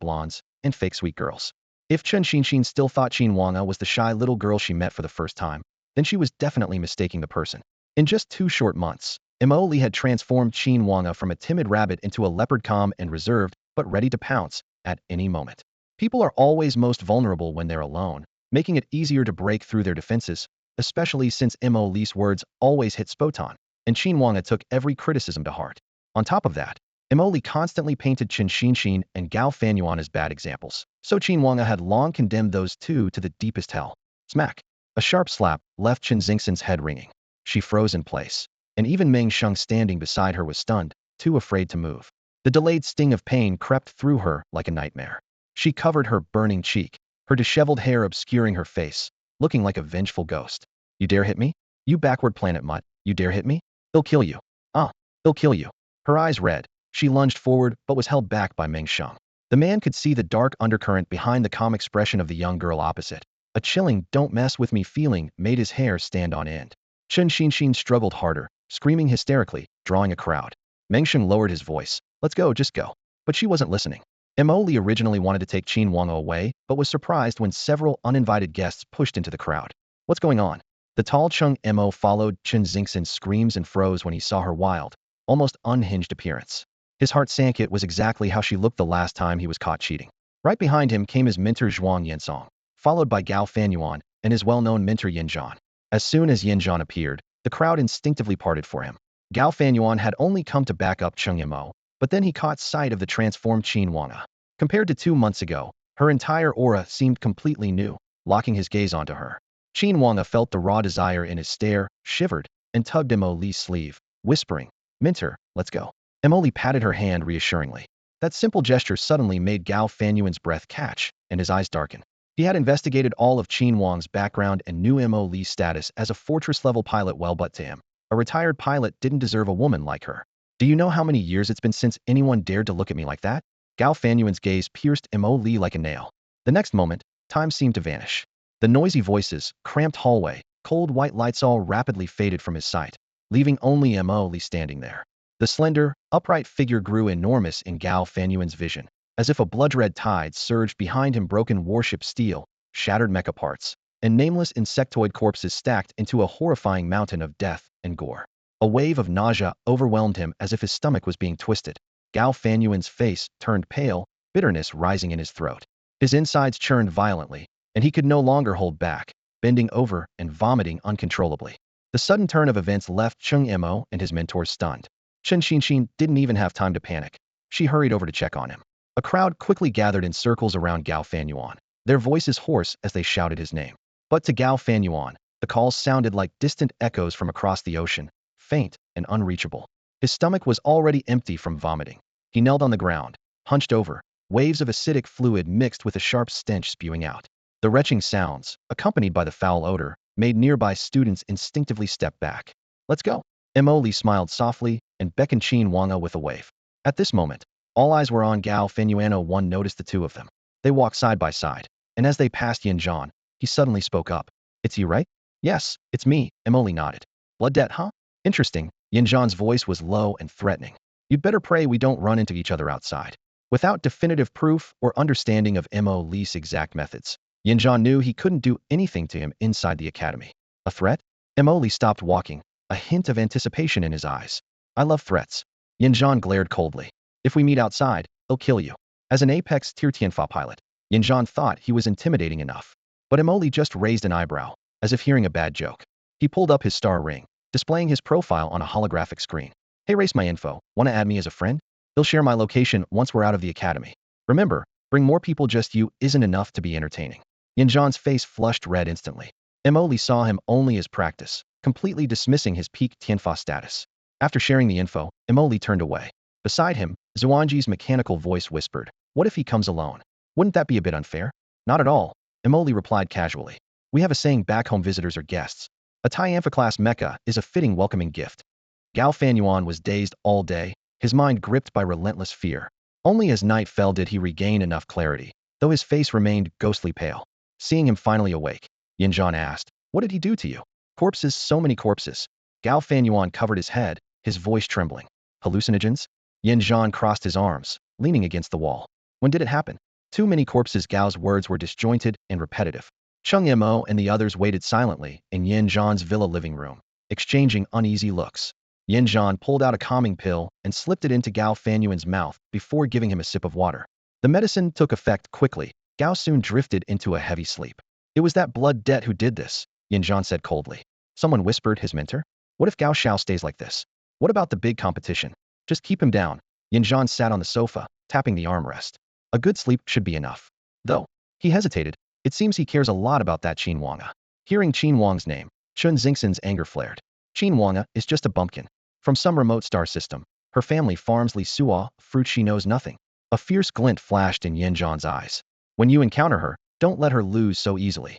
blondes and fake sweet girls. If Chen Xinxin still thought Qin Wanga was the shy little girl she met for the first time, then she was definitely mistaking the person. In just 2 short months, Emoli had transformed Qin Wanga from a timid rabbit into a leopard, calm and reserved, but ready to pounce at any moment. People are always most vulnerable when they're alone, making it easier to break through their defenses, especially since Emoli's words always hit spot on, and Qin Wanga took every criticism to heart. On top of that, Emoli constantly painted Chen Xinxin and Gao Fanyuan as bad examples, so Qin Wanga had long condemned those two to the deepest hell. Smack! A sharp slap left Chen Xingxin's head ringing. She froze in place, and even Meng Sheng standing beside her was stunned, too afraid to move. The delayed sting of pain crept through her like a nightmare. She covered her burning cheek, her disheveled hair obscuring her face, looking like a vengeful ghost. "You dare hit me? You backward planet mutt, you dare hit me? They'll kill you. They'll kill you." Her eyes red, she lunged forward but was held back by Meng Sheng. The man could see the dark undercurrent behind the calm expression of the young girl opposite, A chilling "don't mess with me" feeling made his hair stand on end. Chen Xinshin struggled harder, screaming hysterically, drawing a crowd. Meng Sheng lowered his voice. "Let's go, just go." But she wasn't listening. Mo Li originally wanted to take Qin Wang away, but was surprised when several uninvited guests pushed into the crowd. "What's going on?" The tall Chung Mo followed Chen Xingxin's screams and froze when he saw her wild, almost unhinged appearance. His heart sank. It was exactly how she looked the last time he was caught cheating. Right behind him came his mentor Zhuang Yensong, followed by Gao Fanyuan and his well-known mentor Yin Zhan. As soon as Yin Zhan appeared, the crowd instinctively parted for him. Gao Fanyuan had only come to back up Chung Mo, but then he caught sight of the transformed Qin Wanga. Compared to 2 months ago, her entire aura seemed completely new, locking his gaze onto her. Qin Wanga felt the raw desire in his stare, shivered, and tugged Mo Li's sleeve, whispering, "Mentor, let's go." Mo Li patted her hand reassuringly. That simple gesture suddenly made Gao Fanyuan's breath catch, and his eyes darken. He had investigated all of Qin Wang's background and knew Mo Li's status as a fortress-level pilot well, but to him, a retired pilot didn't deserve a woman like her. "Do you know how many years it's been since anyone dared to look at me like that?" Gao Fanyuan's gaze pierced Mo Li like a nail. The next moment, time seemed to vanish. The noisy voices, cramped hallway, cold white lights all rapidly faded from his sight, leaving only Mo Li standing there. The slender, upright figure grew enormous in Gao Fanyuan's vision, as if a blood-red tide surged behind him. Broken warship steel, shattered mecha parts, and nameless insectoid corpses stacked into a horrifying mountain of death and gore. A wave of nausea overwhelmed him as if his stomach was being twisted. Gao Fanyuan's face turned pale, bitterness rising in his throat. His insides churned violently, and he could no longer hold back, bending over and vomiting uncontrollably. The sudden turn of events left Chung Mo and his mentors stunned. Chen Xinshin didn't even have time to panic. She hurried over to check on him. A crowd quickly gathered in circles around Gao Fanyuan, their voices hoarse as they shouted his name. But to Gao Fanyuan, the calls sounded like distant echoes from across the ocean, faint and unreachable. His stomach was already empty from vomiting. He knelt on the ground, hunched over, waves of acidic fluid mixed with a sharp stench spewing out. The retching sounds, accompanied by the foul odor, made nearby students instinctively step back. "Let's go." Mo Li smiled softly and beckoned Qin Wanga with a wave. At this moment, all eyes were on Gao Fanyuan. One noticed the two of them. They walked side by side, and as they passed Yin Zhan, he suddenly spoke up. "It's you, right?" "Yes, it's me," Mo Li nodded. "Blood debt, huh?" "Interesting." Yin Zhan's voice was low and threatening. "You'd better pray we don't run into each other outside." Without definitive proof or understanding of Mo Li's exact methods, Yin Zhan knew he couldn't do anything to him inside the academy. A threat? Mo Li stopped walking, a hint of anticipation in his eyes. "I love threats." Yin Zhan glared coldly. "If we meet outside, they'll kill you." As an Apex Tier Tianfa pilot, Yin Zhan thought he was intimidating enough. But Mo Li just raised an eyebrow, as if hearing a bad joke. He pulled up his star ring, displaying his profile on a holographic screen. "Hey, race my info. Wanna add me as a friend? He'll share my location once we're out of the academy. Remember, bring more people, just you isn't enough to be entertaining." Yin Zhan's face flushed red instantly. Mo Li saw him only as practice, completely dismissing his peak Tianfa status. After sharing the info, Mo Li turned away. Beside him, Xuan Ji's mechanical voice whispered, "What if he comes alone? Wouldn't that be a bit unfair?" "Not at all," Mo Li replied casually. "We have a saying back home: visitors are guests. A Tianfa-class mecha is a fitting welcoming gift." Gao Fanyuan was dazed all day, his mind gripped by relentless fear. Only as night fell did he regain enough clarity, though his face remained ghostly pale. Seeing him finally awake, Yin Zhan asked, "What did he do to you?" "Corpses, so many corpses." Gao Fanyuan covered his head, his voice trembling. "Hallucinogens?" Yin Zhan crossed his arms, leaning against the wall. "When did it happen?" "Too many corpses." Gao's words were disjointed and repetitive. Chung Mo and the others waited silently in Yin Zhan's villa living room, exchanging uneasy looks. Yin Zhan pulled out a calming pill and slipped it into Gao Fanyuan's mouth before giving him a sip of water. The medicine took effect quickly. Gao soon drifted into a heavy sleep. "It was that blood debt who did this," Yin Zhan said coldly. Someone whispered, "His mentor?" "What if Gao Xiao stays like this? What about the big competition? Just keep him down." Yin Zhan sat on the sofa, tapping the armrest. "A good sleep should be enough." Though, he hesitated. It seems he cares a lot about that Qin Wanga. Hearing Qin Wang's name, Chen Xingxin's anger flared. Qin Wanga is just a bumpkin from some remote star system. Her family farms Li Suo, fruit she knows nothing. A fierce glint flashed in Yin Zhan's eyes. "When you encounter her, don't let her lose so easily.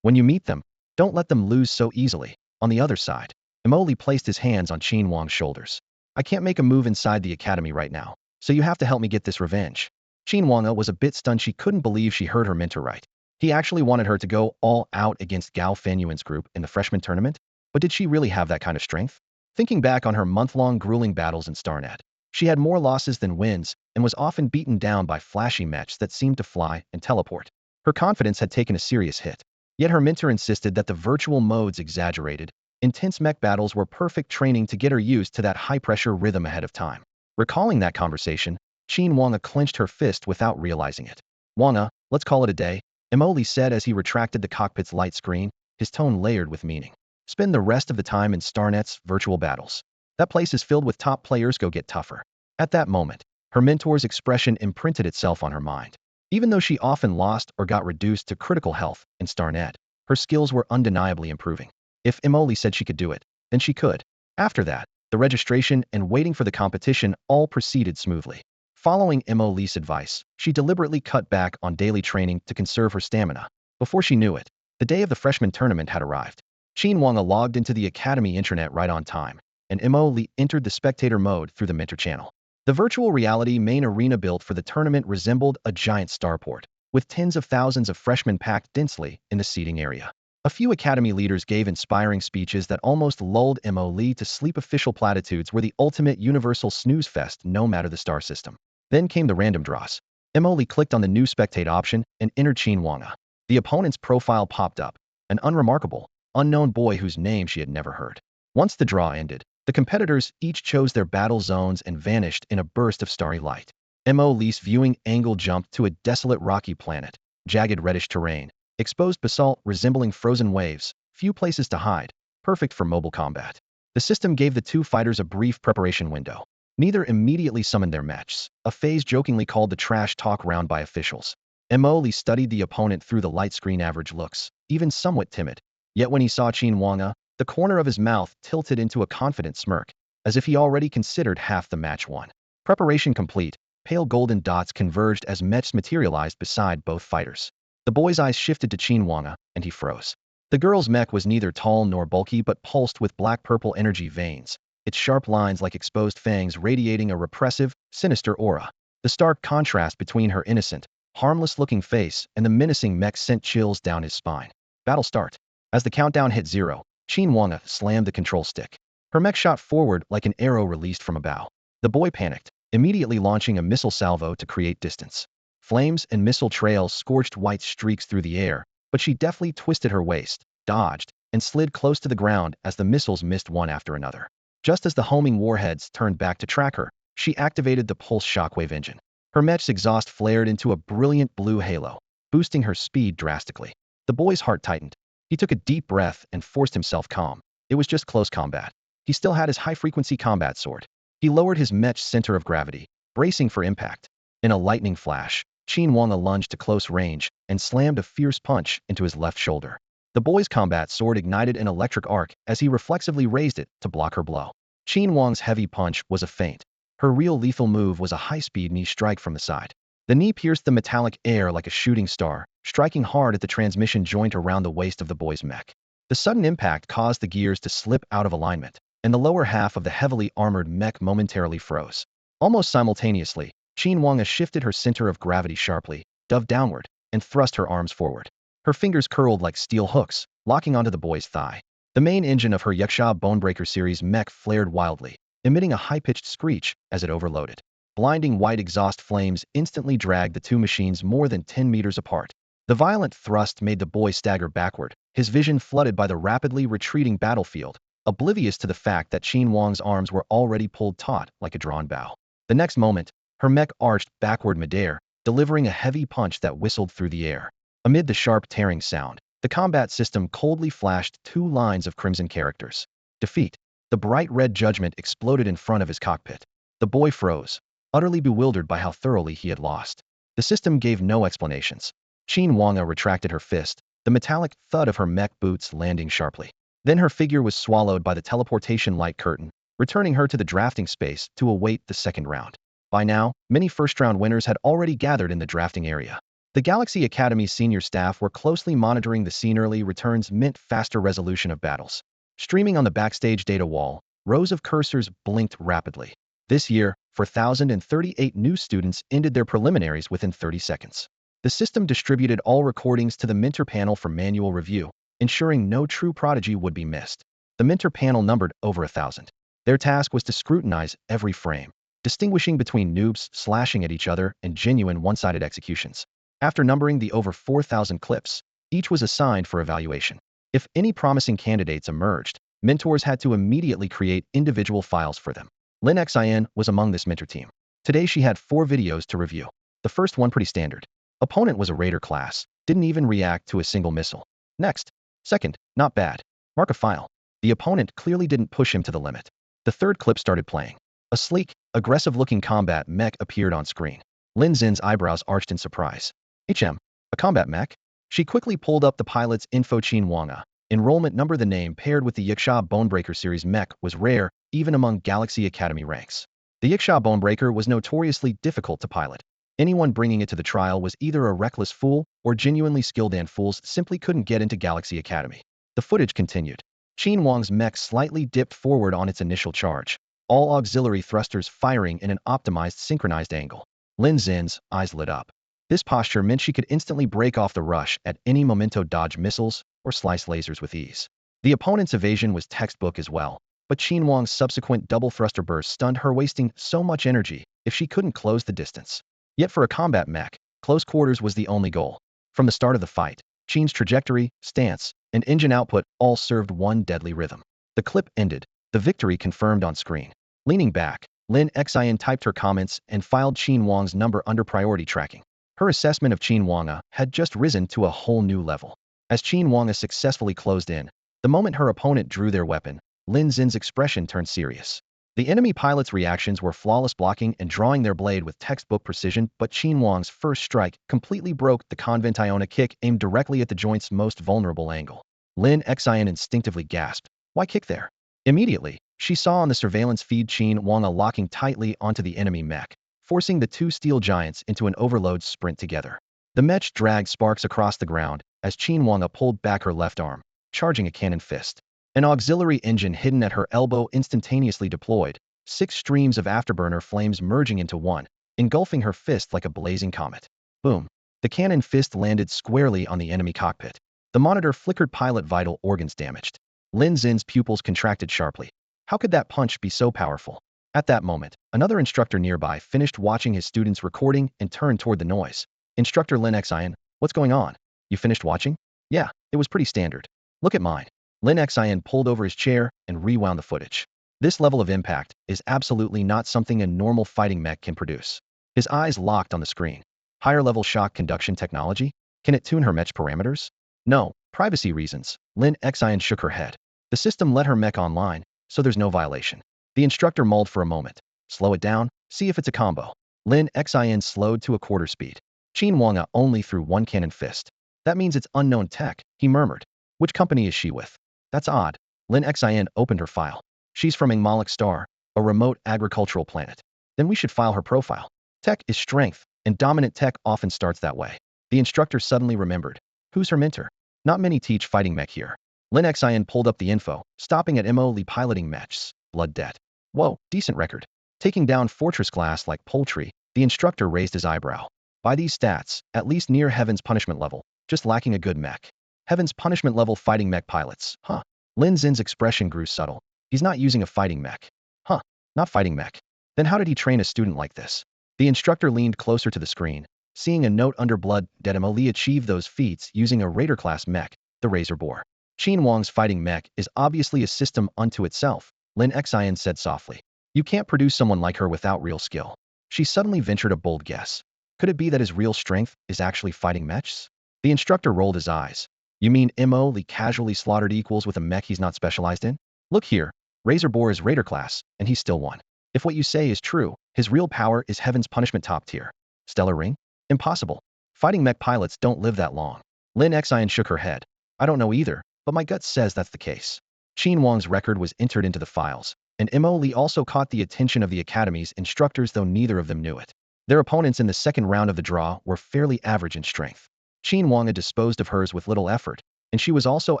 When you meet them, don't let them lose so easily." On the other side, Mo Li placed his hands on Qin Wang's shoulders. "I can't make a move inside the academy right now, so you have to help me get this revenge." Qin Wanga was a bit stunned. She couldn't believe she heard her mentor right. He actually wanted her to go all out against Gao Fenyuan's group in the freshman tournament, but did she really have that kind of strength? Thinking back on her month-long grueling battles in StarNet, she had more losses than wins and was often beaten down by flashy mechs that seemed to fly and teleport. Her confidence had taken a serious hit. Yet her mentor insisted that the virtual modes exaggerated. Intense mech battles were perfect training to get her used to that high-pressure rhythm ahead of time. Recalling that conversation, Qin Wanga clenched her fist without realizing it. Wanga, let's call it a day, Emoli said as he retracted the cockpit's light screen, his tone layered with meaning. Spend the rest of the time in StarNet's virtual battles. That place is filled with top players, go get tougher. At that moment, her mentor's expression imprinted itself on her mind. Even though she often lost or got reduced to critical health in StarNet, her skills were undeniably improving. If Emoli said she could do it, then she could. After that, the registration and waiting for the competition all proceeded smoothly. Following Emoli's advice, she deliberately cut back on daily training to conserve her stamina. Before she knew it, the day of the freshman tournament had arrived. Qin Wanga logged into the academy intranet right on time, and Emoli entered the spectator mode through the mentor channel. The virtual reality main arena built for the tournament resembled a giant starport, with tens of thousands of freshmen packed densely in the seating area. A few academy leaders gave inspiring speeches that almost lulled Emoli to sleep. Official platitudes were the ultimate universal snooze fest no matter the star system. Then came the random draws. Emoli clicked on the new spectate option and entered Qin Wanga. The opponent's profile popped up, an unremarkable, unknown boy whose name she had never heard. Once the draw ended, the competitors each chose their battle zones and vanished in a burst of starry light. Emoli's viewing angle jumped to a desolate rocky planet, jagged reddish terrain, exposed basalt resembling frozen waves, few places to hide, perfect for mobile combat. The system gave the two fighters a brief preparation window. Neither immediately summoned their mechs, a phase jokingly called the trash talk round by officials. Emoli studied the opponent through the light screen average looks, even somewhat timid. Yet when he saw Qin Wanga, the corner of his mouth tilted into a confident smirk, as if he already considered half the match won. Preparation complete, pale golden dots converged as mechs materialized beside both fighters. The boy's eyes shifted to Qin Wanga, and he froze. The girl's mech was neither tall nor bulky but pulsed with black-purple energy veins, its sharp lines like exposed fangs radiating a repressive, sinister aura. The stark contrast between her innocent, harmless-looking face and the menacing mech sent chills down his spine. Battle start. As the countdown hit 0, Qin Wanga slammed the control stick. Her mech shot forward like an arrow released from a bow. The boy panicked, immediately launching a missile salvo to create distance. Flames and missile trails scorched white streaks through the air, but she deftly twisted her waist, dodged, and slid close to the ground as the missiles missed one after another. Just as the homing warheads turned back to track her, she activated the pulse shockwave engine. Her mech's exhaust flared into a brilliant blue halo, boosting her speed drastically. The boy's heart tightened. He took a deep breath and forced himself calm. It was just close combat. He still had his high-frequency combat sword. He lowered his mech's center of gravity, bracing for impact. In a lightning flash, Qin Wanga lunged to close range and slammed a fierce punch into his left shoulder. The boy's combat sword ignited an electric arc as he reflexively raised it to block her blow. Qin Wang's heavy punch was a feint. Her real lethal move was a high-speed knee strike from the side. The knee pierced the metallic air like a shooting star, striking hard at the transmission joint around the waist of the boy's mech. The sudden impact caused the gears to slip out of alignment, and the lower half of the heavily armored mech momentarily froze. Almost simultaneously, Qin Wanga shifted her center of gravity sharply, dove downward, and thrust her arms forward. Her fingers curled like steel hooks, locking onto the boy's thigh. The main engine of her Yuxia Bonebreaker series mech flared wildly, emitting a high-pitched screech as it overloaded. Blinding white exhaust flames instantly dragged the two machines more than 10 meters apart. The violent thrust made the boy stagger backward, his vision flooded by the rapidly retreating battlefield, oblivious to the fact that Qin Wang's arms were already pulled taut like a drawn bow. The next moment, her mech arched backward midair, delivering a heavy punch that whistled through the air. Amid the sharp tearing sound, the combat system coldly flashed 2 lines of crimson characters. Defeat. The bright red judgment exploded in front of his cockpit. The boy froze, utterly bewildered by how thoroughly he had lost. The system gave no explanations. Qin Wanga retracted her fist, the metallic thud of her mech boots landing sharply. Then her figure was swallowed by the teleportation light curtain, returning her to the drafting space to await the second round. By now, many first-round winners had already gathered in the drafting area. The Galaxy Academy's senior staff were closely monitoring the scene. Early returns meant faster resolution of battles. Streaming on the backstage data wall, rows of cursors blinked rapidly. This year, 4,038 new students ended their preliminaries within 30 seconds. The system distributed all recordings to the Minter panel for manual review, ensuring no true prodigy would be missed. The Minter panel numbered over 1,000. Their task was to scrutinize every frame, distinguishing between noobs slashing at each other and genuine one-sided executions. After numbering the over 4,000 clips, each was assigned for evaluation. If any promising candidates emerged, mentors had to immediately create individual files for them. Lin Xin was among this mentor team. Today she had 4 videos to review. The first one pretty standard. Opponent was a raider class, didn't even react to a single missile. Next. Second, not bad. Mark a file. The opponent clearly didn't push him to the limit. The third clip started playing. A sleek, aggressive-looking combat mech appeared on screen. Lin Xin's eyebrows arched in surprise. A combat mech? She quickly pulled up the pilot's info. Qin Wanga. Enrollment number. The name paired with the Yiksha Bonebreaker series mech was rare, even among Galaxy Academy ranks. The Yiksha Bonebreaker was notoriously difficult to pilot. Anyone bringing it to the trial was either a reckless fool or genuinely skilled, and fools simply couldn't get into Galaxy Academy. The footage continued. Qin Wang's mech slightly dipped forward on its initial charge, all auxiliary thrusters firing in an optimized synchronized angle. Lin Xin's eyes lit up. This posture meant she could instantly break off the rush at any momento, dodge missiles, or slice lasers with ease. The opponent's evasion was textbook as well, but Qin Wang's subsequent double thruster burst stunned her, wasting so much energy if she couldn't close the distance. Yet for a combat mech, close quarters was the only goal. From the start of the fight, Qin's trajectory, stance, and engine output all served one deadly rhythm. The clip ended, the victory confirmed on screen. Leaning back, Lin Xin typed her comments and filed Qin Wang's number under priority tracking. Her assessment of Qin Wanga had just risen to a whole new level. As Qin Wanga successfully closed in, the moment her opponent drew their weapon, Lin Xin's expression turned serious. The enemy pilot's reactions were flawless, blocking and drawing their blade with textbook precision, but Qin Wang's first strike completely broke the convent Iona kick aimed directly at the joint's most vulnerable angle. Lin Xin instinctively gasped, "Why kick there?" Immediately, she saw on the surveillance feed Qin Wanga locking tightly onto the enemy mech, forcing the two steel giants into an overload sprint together. The mech dragged sparks across the ground as Qin Wanga pulled back her left arm, charging a cannon fist. An auxiliary engine hidden at her elbow instantaneously deployed, 6 streams of afterburner flames merging into one, engulfing her fist like a blazing comet. Boom! The cannon fist landed squarely on the enemy cockpit. The monitor flickered, pilot vital organs damaged. Lin Xin's pupils contracted sharply. How could that punch be so powerful? At that moment, another instructor nearby finished watching his students' recording and turned toward the noise. "Instructor Lin Xin, what's going on? You finished watching?" "Yeah, it was pretty standard. Look at mine." Lin Xin pulled over his chair and rewound the footage. This level of impact is absolutely not something a normal fighting mech can produce. His eyes locked on the screen. Higher-level shock conduction technology? Can it tune her mech parameters? No, privacy reasons. Lin Xin shook her head. The system let her mech online, so there's no violation. The instructor mulled for a moment. Slow it down, see if it's a combo. Lin Xin slowed to a quarter speed. Qin Wanga only threw one cannon fist. That means it's unknown tech, he murmured. Which company is she with? That's odd. Lin Xin opened her file. She's from Mech Star, a remote agricultural planet. Then we should file her profile. Tech is strength, and dominant tech often starts that way. The instructor suddenly remembered. Who's her mentor? Not many teach fighting mech here. Lin Xin pulled up the info, stopping at Mo Li piloting mechs. Blood debt. Whoa, decent record. Taking down fortress class like poultry, the instructor raised his eyebrow. By these stats, at least near Heaven's punishment level, just lacking a good mech. Heaven's punishment level fighting mech pilots, huh? Lin Xin's expression grew subtle. He's not using a fighting mech. Huh, not fighting mech. Then how did he train a student like this? The instructor leaned closer to the screen, seeing a note under blood debt. Mo Li achieved those feats using a Raider-class mech, the Razor Boar. Qin Wang's fighting mech is obviously a system unto itself, Lin Xin said softly. You can't produce someone like her without real skill. She suddenly ventured a bold guess. Could it be that his real strength is actually fighting mechs? The instructor rolled his eyes. You mean Mo Li casually slaughtered equals with a mech he's not specialized in? Look here, Razor Boar is Raider class, and he still won. If what you say is true, his real power is Heaven's punishment top tier. Stellar ring? Impossible. Fighting mech pilots don't live that long. Lin Xin shook her head. I don't know either, but my gut says that's the case. Qin Wang's record was entered into the files, and Mo Li also caught the attention of the Academy's instructors, though neither of them knew it. Their opponents in the second round of the draw were fairly average in strength. Qin Wanga disposed of hers with little effort, and she was also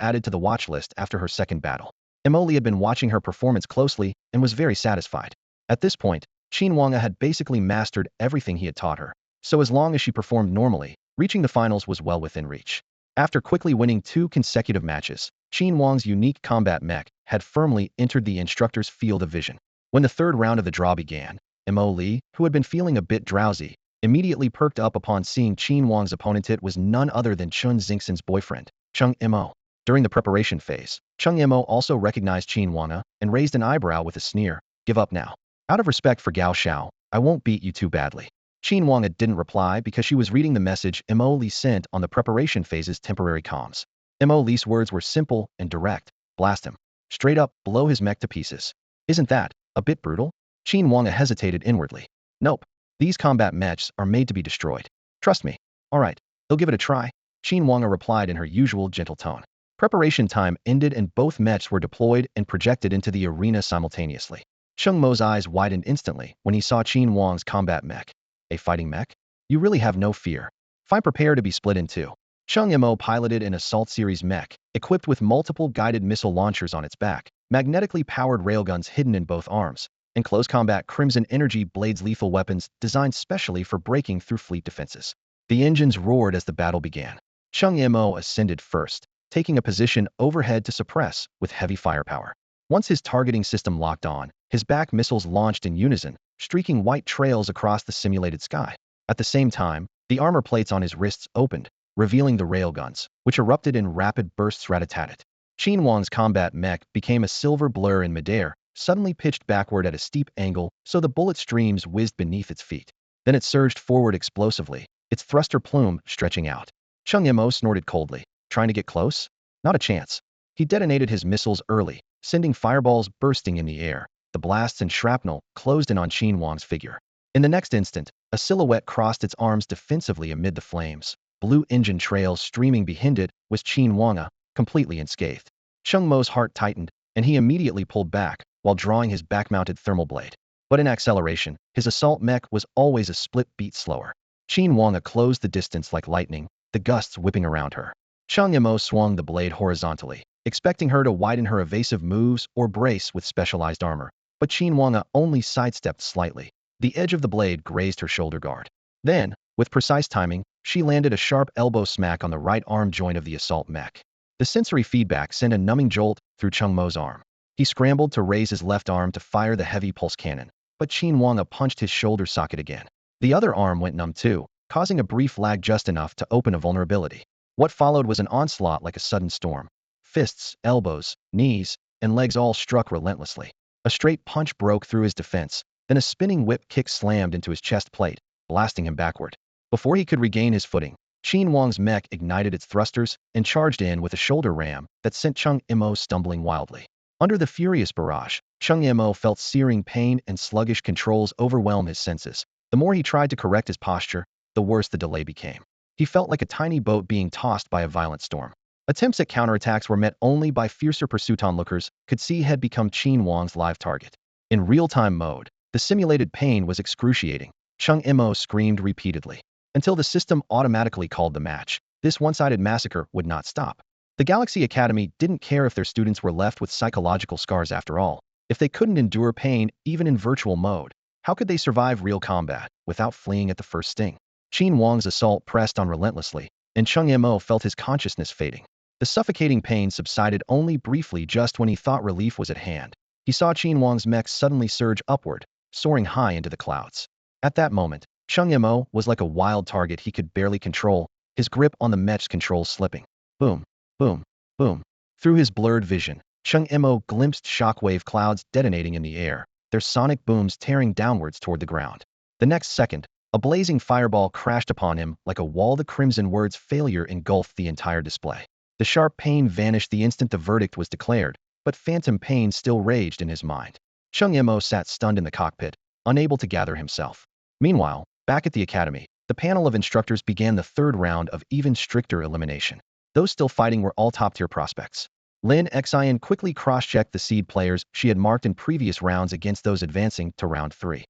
added to the watch list after her second battle. Mo Li had been watching her performance closely and was very satisfied. At this point, Qin Wanga had basically mastered everything he had taught her, so as long as she performed normally, Reaching the finals was well within reach. After quickly winning 2 consecutive matches, Qin Wang's unique combat mech had firmly entered the instructor's field of vision. When the third round of the draw began, Mo Li, who had been feeling a bit drowsy, immediately perked up upon seeing Qin Wang's opponent. It was none other than Chun Xingxin's boyfriend, Chung Mo. During the preparation phase, Chung Mo also recognized Qin Wang and raised an eyebrow with a sneer. Give up now. Out of respect for Gao Xiao, I won't beat you too badly. Qin Wang didn't reply because she was reading the message Mo Li sent on the preparation phase's temporary comms. Mo Li's words were simple and direct. Blast him. Straight up, blow his mech to pieces. Isn't that a bit brutal? Qin Wang hesitated inwardly. Nope. These combat mechs are made to be destroyed. Trust me. All right, they'll give it a try. Qin Wang replied in her usual gentle tone. Preparation time ended and both mechs were deployed and projected into the arena simultaneously. Chung Mo's eyes widened instantly when he saw Qin Wang's combat mech. A fighting mech? You really have no fear. Fine, prepare to be split in two. Chung Mo piloted an Assault Series mech, equipped with multiple guided missile launchers on its back, magnetically powered railguns hidden in both arms, and close combat Crimson Energy Blades, lethal weapons designed specially for breaking through fleet defenses. The engines roared as the battle began. Chung Mo ascended first, taking a position overhead to suppress with heavy firepower. Once his targeting system locked on, his back missiles launched in unison, streaking white trails across the simulated sky. At the same time, the armor plates on his wrists opened, revealing the railguns, which erupted in rapid bursts. Rat-a-tat-tat. Qin Wang's combat mech became a silver blur in midair, suddenly pitched backward at a steep angle so the bullet streams whizzed beneath its feet. Then it surged forward explosively, its thruster plume stretching out. Chung Mo snorted coldly. Trying to get close? Not a chance. He detonated his missiles early, sending fireballs bursting in the air. The blasts and shrapnel closed in on Qin Wang's figure. In the next instant, a silhouette crossed its arms defensively amid the flames. Blue engine trails streaming behind it was Qin Wang, completely unscathed. Chung Mo's heart tightened, and he immediately pulled back, while drawing his back-mounted thermal blade. But in acceleration, his assault mech was always a split beat slower. Qin Wang closed the distance like lightning, the gusts whipping around her. Chung Mo swung the blade horizontally, expecting her to widen her evasive moves or brace with specialized armor. But Qin Wang only sidestepped slightly. The edge of the blade grazed her shoulder guard. Then, with precise timing, she landed a sharp elbow smack on the right arm joint of the assault mech. The sensory feedback sent a numbing jolt through Chung Mo's arm. He scrambled to raise his left arm to fire the heavy pulse cannon, but Qin Wang punched his shoulder socket again. The other arm went numb too, causing a brief lag just enough to open a vulnerability. What followed was an onslaught like a sudden storm. Fists, elbows, knees, and legs all struck relentlessly. A straight punch broke through his defense, then a spinning whip kick slammed into his chest plate, blasting him backward. Before he could regain his footing, Qin Wang's mech ignited its thrusters and charged in with a shoulder ram that sent Chung Mo stumbling wildly. Under the furious barrage, Chung Mo felt searing pain and sluggish controls overwhelm his senses. The more he tried to correct his posture, the worse the delay became. He felt like a tiny boat being tossed by a violent storm. Attempts at counterattacks were met only by fiercer pursuit. Onlookers could see had become Qin Wang's live target. In real-time mode, the simulated pain was excruciating. Chung Mo screamed repeatedly until the system automatically called the match. This one-sided massacre would not stop. The Galaxy Academy didn't care if their students were left with psychological scars after all. If they couldn't endure pain, even in virtual mode, how could they survive real combat without fleeing at the first sting? Qin Wang's assault pressed on relentlessly, and Chung Mo felt his consciousness fading. The suffocating pain subsided only briefly just when he thought relief was at hand. He saw Qin Wang's mech suddenly surge upward, soaring high into the clouds. At that moment, Chung Mo was like a wild target he could barely control, his grip on the mech's controls slipping. Boom, boom, boom. Through his blurred vision, Chung Mo glimpsed shockwave clouds detonating in the air, their sonic booms tearing downwards toward the ground. The next second, a blazing fireball crashed upon him like a wall. The crimson words failure engulfed the entire display. The sharp pain vanished the instant the verdict was declared, but phantom pain still raged in his mind. Chung Mo sat stunned in the cockpit, unable to gather himself. Meanwhile, back at the academy, the panel of instructors began the third round of even stricter elimination. Those still fighting were all top-tier prospects. Lin Xian quickly cross-checked the seed players she had marked in previous rounds against those advancing to round 3.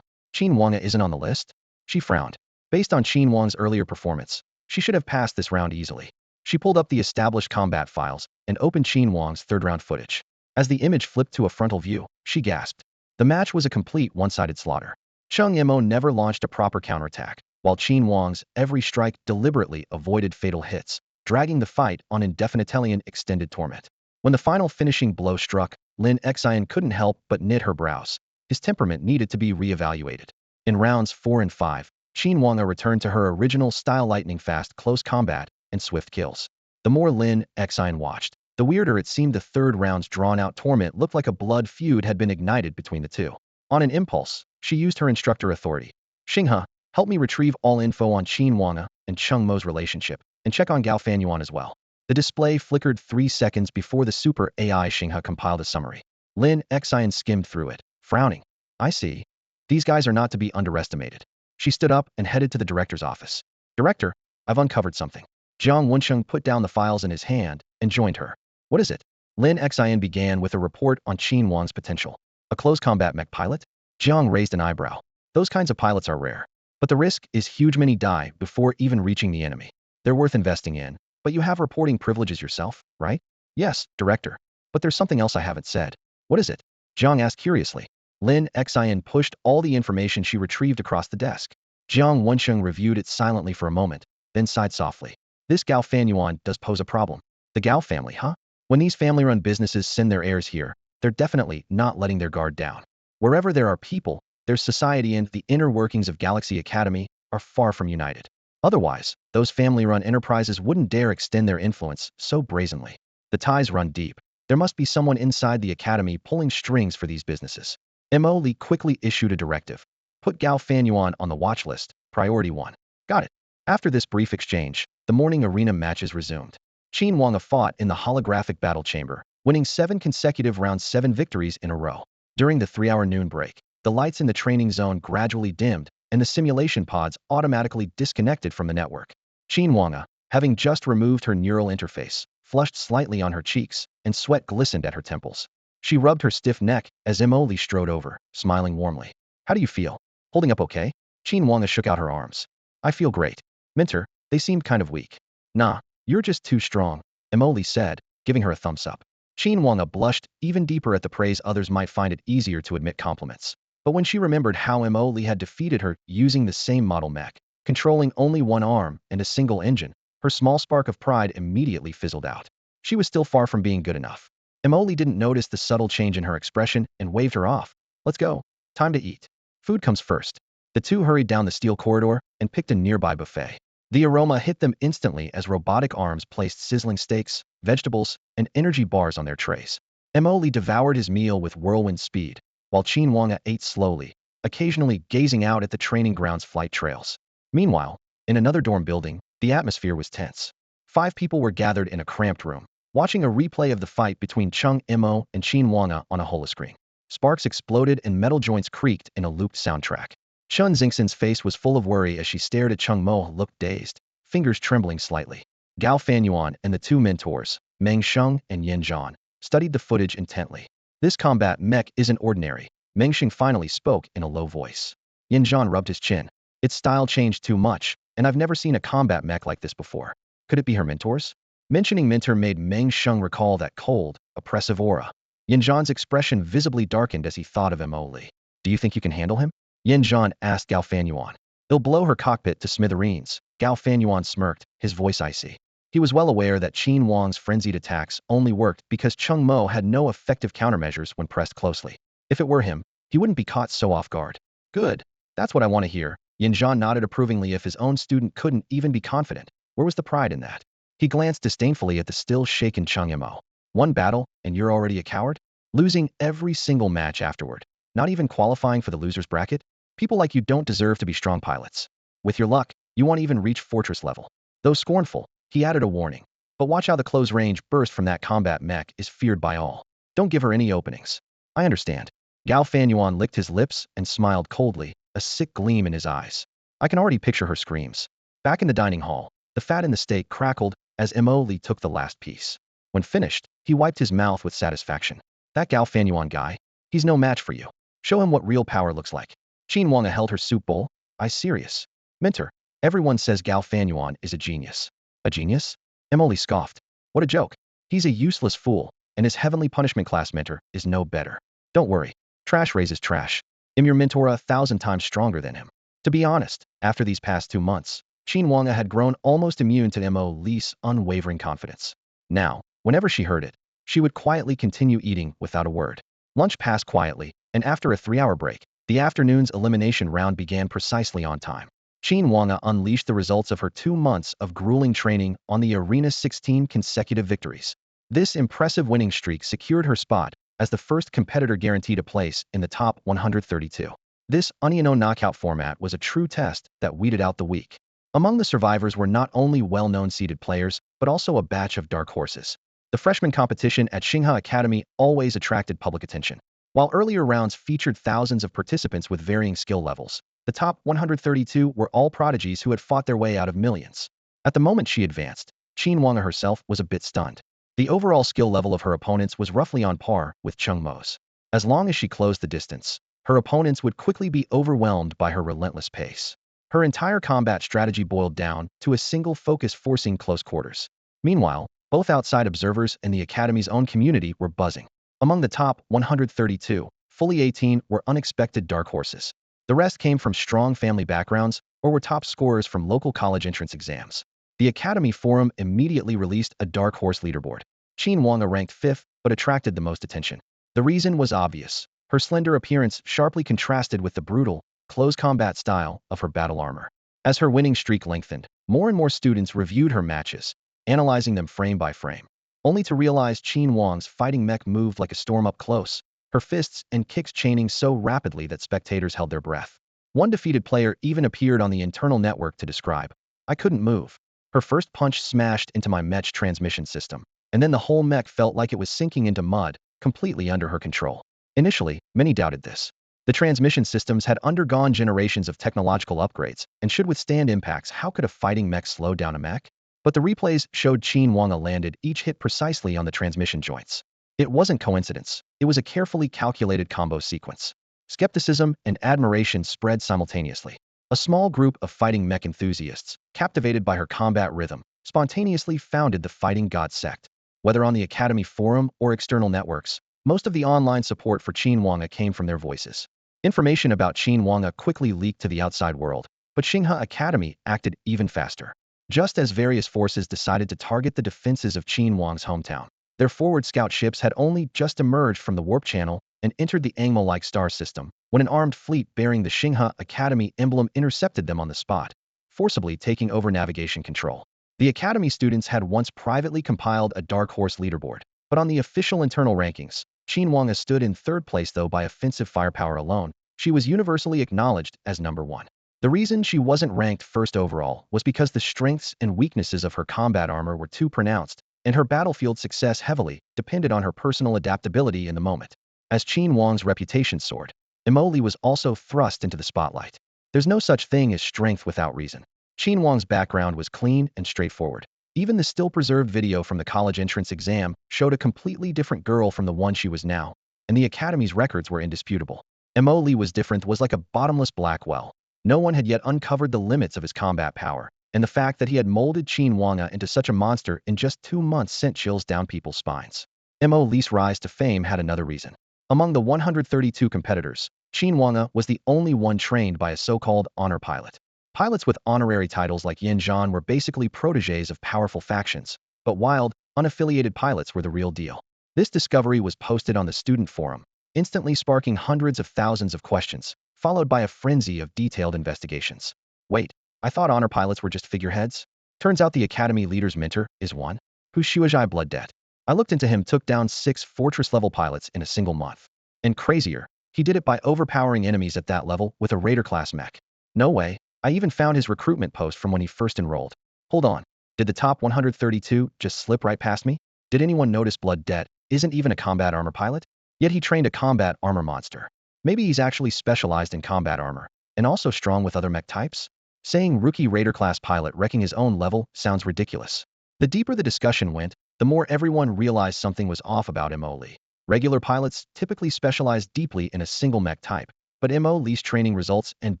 Qin Wang isn't on the list? She frowned. Based on Qin Wang's earlier performance, she should have passed this round easily. She pulled up the established combat files and opened Qin Wang's third-round footage. As the image flipped to a frontal view, she gasped. The match was a complete one-sided slaughter. Chung Mo never launched a proper counterattack, while Qin Wang's every strike deliberately avoided fatal hits, dragging the fight on indefinitely extended torment. When the final finishing blow struck, Lin Xian couldn't help but knit her brows. His temperament needed to be reevaluated. In rounds 4 and 5, Qin Wang returned to her original style, lightning-fast close combat and swift kills. The more Lin Xian watched, the weirder it seemed. The third round's drawn-out torment looked like a blood feud had been ignited between the two. On an impulse, she used her instructor authority. Xinghe, help me retrieve all info on Qin Wang and Cheng Mo's relationship, and check on Gao Fanyuan as well. The display flickered 3 seconds before the super AI Xinghe compiled a summary. Lin Xian skimmed through it, frowning. I see. These guys are not to be underestimated. She stood up and headed to the director's office. Director, I've uncovered something. Jiang Wensheng put down the files in his hand and joined her. What is it? Lin Xian began with a report on Qin Wang's potential. A close combat mech pilot? Jiang raised an eyebrow. Those kinds of pilots are rare. But the risk is huge. Many die before even reaching the enemy. They're worth investing in. But you have reporting privileges yourself, right? Yes, Director. But there's something else I haven't said. What is it? Jiang asked curiously. Lin Xian pushed all the information she retrieved across the desk. Jiang Wensheng reviewed it silently for a moment, then sighed softly. This Gao Fanyuan does pose a problem. The Gao family, huh? When these family-run businesses send their heirs here, they're definitely not letting their guard down. Wherever there are people, there's society, and the inner workings of Galaxy Academy are far from united. Otherwise, those family-run enterprises wouldn't dare extend their influence so brazenly. The ties run deep. There must be someone inside the Academy pulling strings for these businesses. Mo Li quickly issued a directive. Put Gao Fanyuan on the watch list, priority 1. Got it. After this brief exchange, the morning arena matches resumed. Qin Wang fought in the holographic battle chamber, winning 7 consecutive rounds, 7 victories in a row. During the 3-hour noon break, the lights in the training zone gradually dimmed, and the simulation pods automatically disconnected from the network. Qin Wang, having just removed her neural interface, flushed slightly on her cheeks, and sweat glistened at her temples. She rubbed her stiff neck as Mo Li strode over, smiling warmly. How do you feel? Holding up okay? Qin Wang shook out her arms. I feel great. Mentor, they seemed kind of weak. Nah, you're just too strong, Mo Li said, giving her a thumbs up. Qin Wang blushed even deeper at the praise. Others might find it easier to admit compliments. But when she remembered how Mo Li had defeated her using the same model mech, controlling only one arm and a single engine, her small spark of pride immediately fizzled out. She was still far from being good enough. Mo Li didn't notice the subtle change in her expression and waved her off. Let's go. Time to eat. Food comes first. The two hurried down the steel corridor and picked a nearby buffet. The aroma hit them instantly as robotic arms placed sizzling steaks, vegetables, and energy bars on their trays. Mo Li devoured his meal with whirlwind speed, while Qin Wang ate slowly, occasionally gazing out at the training ground's flight trails. Meanwhile, in another dorm building, the atmosphere was tense. 5 people were gathered in a cramped room, watching a replay of the fight between Cheng Mo and Qin Wang on a holoscreen. Sparks exploded and metal joints creaked in a looped soundtrack. Chun Xingxin's face was full of worry as she stared at Cheng Mo, looked dazed, fingers trembling slightly. Gao Fanyuan and the 2 mentors, Meng Sheng and Yin Zhan, studied the footage intently. This combat mech isn't ordinary, Meng Sheng finally spoke in a low voice. Yin Zhan rubbed his chin. Its style changed too much, and I've never seen a combat mech like this before. Could it be her mentors? Mentioning mentor made Meng Sheng recall that cold, oppressive aura. Yin Zhan's expression visibly darkened as he thought of Mo Li. Do you think you can handle him? Yin Zhan asked Gao Fanyuan. They'll blow her cockpit to smithereens. Gao Fanyuan smirked, his voice icy. He was well aware that Qin Wang's frenzied attacks only worked because Cheng Mo had no effective countermeasures when pressed closely. If it were him, he wouldn't be caught so off guard. Good. That's what I want to hear. Yin Zhan nodded approvingly. If his own student couldn't even be confident, where was the pride in that? He glanced disdainfully at the still shaken Cheng Mo. 1 battle, and you're already a coward? Losing every single match afterward. Not even qualifying for the loser's bracket? People like you don't deserve to be strong pilots. With your luck, you won't even reach fortress level. Though scornful, he added a warning. But watch how the close range burst from that combat mech is feared by all. Don't give her any openings. I understand. Gao Fanyuan licked his lips and smiled coldly, a sick gleam in his eyes. I can already picture her screams. Back in the dining hall, the fat in the steak crackled as Mo Li took the last piece. When finished, he wiped his mouth with satisfaction. That Gao Fanyuan guy, he's no match for you. Show him what real power looks like. Qin Wang held her soup bowl. I serious. Mentor, everyone says Gao Fanyuan is a genius. A genius? Mo Li scoffed. What a joke. He's a useless fool, and his heavenly punishment class mentor is no better. Don't worry. Trash raises trash. Am your mentor 1,000 times stronger than him. To be honest, after these past 2 months, Qin Wanga had grown almost immune to Mo Li's unwavering confidence. Now, whenever she heard it, she would quietly continue eating without a word. Lunch passed quietly, and after a 3-hour break, the afternoon's elimination round began precisely on time. Qin Wanga unleashed the results of her 2 months of grueling training on the arena's 16 consecutive victories. This impressive winning streak secured her spot as the first competitor guaranteed a place in the top 132. This Onion knockout format was a true test that weeded out the weak. Among the survivors were not only well-known seeded players, but also a batch of dark horses. The freshman competition at Xinghe Academy always attracted public attention. While earlier rounds featured thousands of participants with varying skill levels, the top 132 were all prodigies who had fought their way out of millions. At the moment she advanced, Qin Wanga herself was a bit stunned. The overall skill level of her opponents was roughly on par with Cheng Mo's. As long as she closed the distance, her opponents would quickly be overwhelmed by her relentless pace. Her entire combat strategy boiled down to a single focus, forcing close quarters. Meanwhile, both outside observers and the Academy's own community were buzzing. Among the top 132, fully 18 were unexpected dark horses. The rest came from strong family backgrounds or were top scorers from local college entrance exams. The Academy Forum immediately released a dark horse leaderboard. Qin Wanga ranked 5th, but attracted the most attention. The reason was obvious. Her slender appearance sharply contrasted with the brutal, close combat style of her battle armor. As her winning streak lengthened, more and more students reviewed her matches, analyzing them frame by frame, only to realize Qin Wang's fighting mech moved like a storm up close, her fists and kicks chaining so rapidly that spectators held their breath. One defeated player even appeared on the internal network to describe, "I couldn't move. Her first punch smashed into my Mech transmission system, and then the whole mech felt like it was sinking into mud, completely under her control." Initially, many doubted this. The transmission systems had undergone generations of technological upgrades and should withstand impacts. How could a fighting mech slow down a mech? But the replays showed Qin Wanga landed each hit precisely on the transmission joints. It wasn't coincidence. It was a carefully calculated combo sequence. Skepticism and admiration spread simultaneously. A small group of fighting mech enthusiasts, captivated by her combat rhythm, spontaneously founded the Fighting God sect. Whether on the Academy Forum or external networks, most of the online support for Qin Wanga came from their voices. Information about Qin Wanga quickly leaked to the outside world, but Xinghe Academy acted even faster. Just as various forces decided to target the defenses of Qin Wang's hometown, their forward scout ships had only just emerged from the warp channel and entered the Angmo-like star system when an armed fleet bearing the Xinghe Academy emblem intercepted them on the spot, forcibly taking over navigation control. The Academy students had once privately compiled a dark horse leaderboard, but on the official internal rankings, Qin Wanga stood in 3rd place, though by offensive firepower alone, she was universally acknowledged as number 1. The reason she wasn't ranked first overall was because the strengths and weaknesses of her combat armor were too pronounced, and her battlefield success heavily depended on her personal adaptability in the moment. As Qin Wang's reputation soared, Mo Li was also thrust into the spotlight. There's no such thing as strength without reason. Qin Wang's background was clean and straightforward. Even the still-preserved video from the college entrance exam showed a completely different girl from the one she was now, and the Academy's records were indisputable. Mo Li was different, was like a bottomless black well. No one had yet uncovered the limits of his combat power, and the fact that he had molded Qin Wanga into such a monster in just 2 months sent chills down people's spines. Mo Li's rise to fame had another reason. Among the 132 competitors, Qin Wanga was the only one trained by a so-called honor pilot. Pilots with honorary titles like Yin Zhan were basically protégés of powerful factions, but wild, unaffiliated pilots were the real deal. This discovery was posted on the student forum, instantly sparking hundreds of thousands of questions, followed by a frenzy of detailed investigations. Wait, I thought honor pilots were just figureheads? Turns out the Academy leader's mentor is one whose Xuan blood debt. I looked into him, took down 6 fortress-level pilots in a single month. And crazier, he did it by overpowering enemies at that level with a Raider-class mech. No way. I even found his recruitment post from when he first enrolled. Hold on. Did the top 132 just slip right past me? Did anyone notice Blood Debt isn't even a combat armor pilot? Yet he trained a combat armor monster. Maybe he's actually specialized in combat armor, and also strong with other mech types? Saying rookie Raider-class pilot wrecking his own level sounds ridiculous. The deeper the discussion went, the more everyone realized something was off about Mo Li. Regular pilots typically specialize deeply in a single mech type, but Mo Li's training results and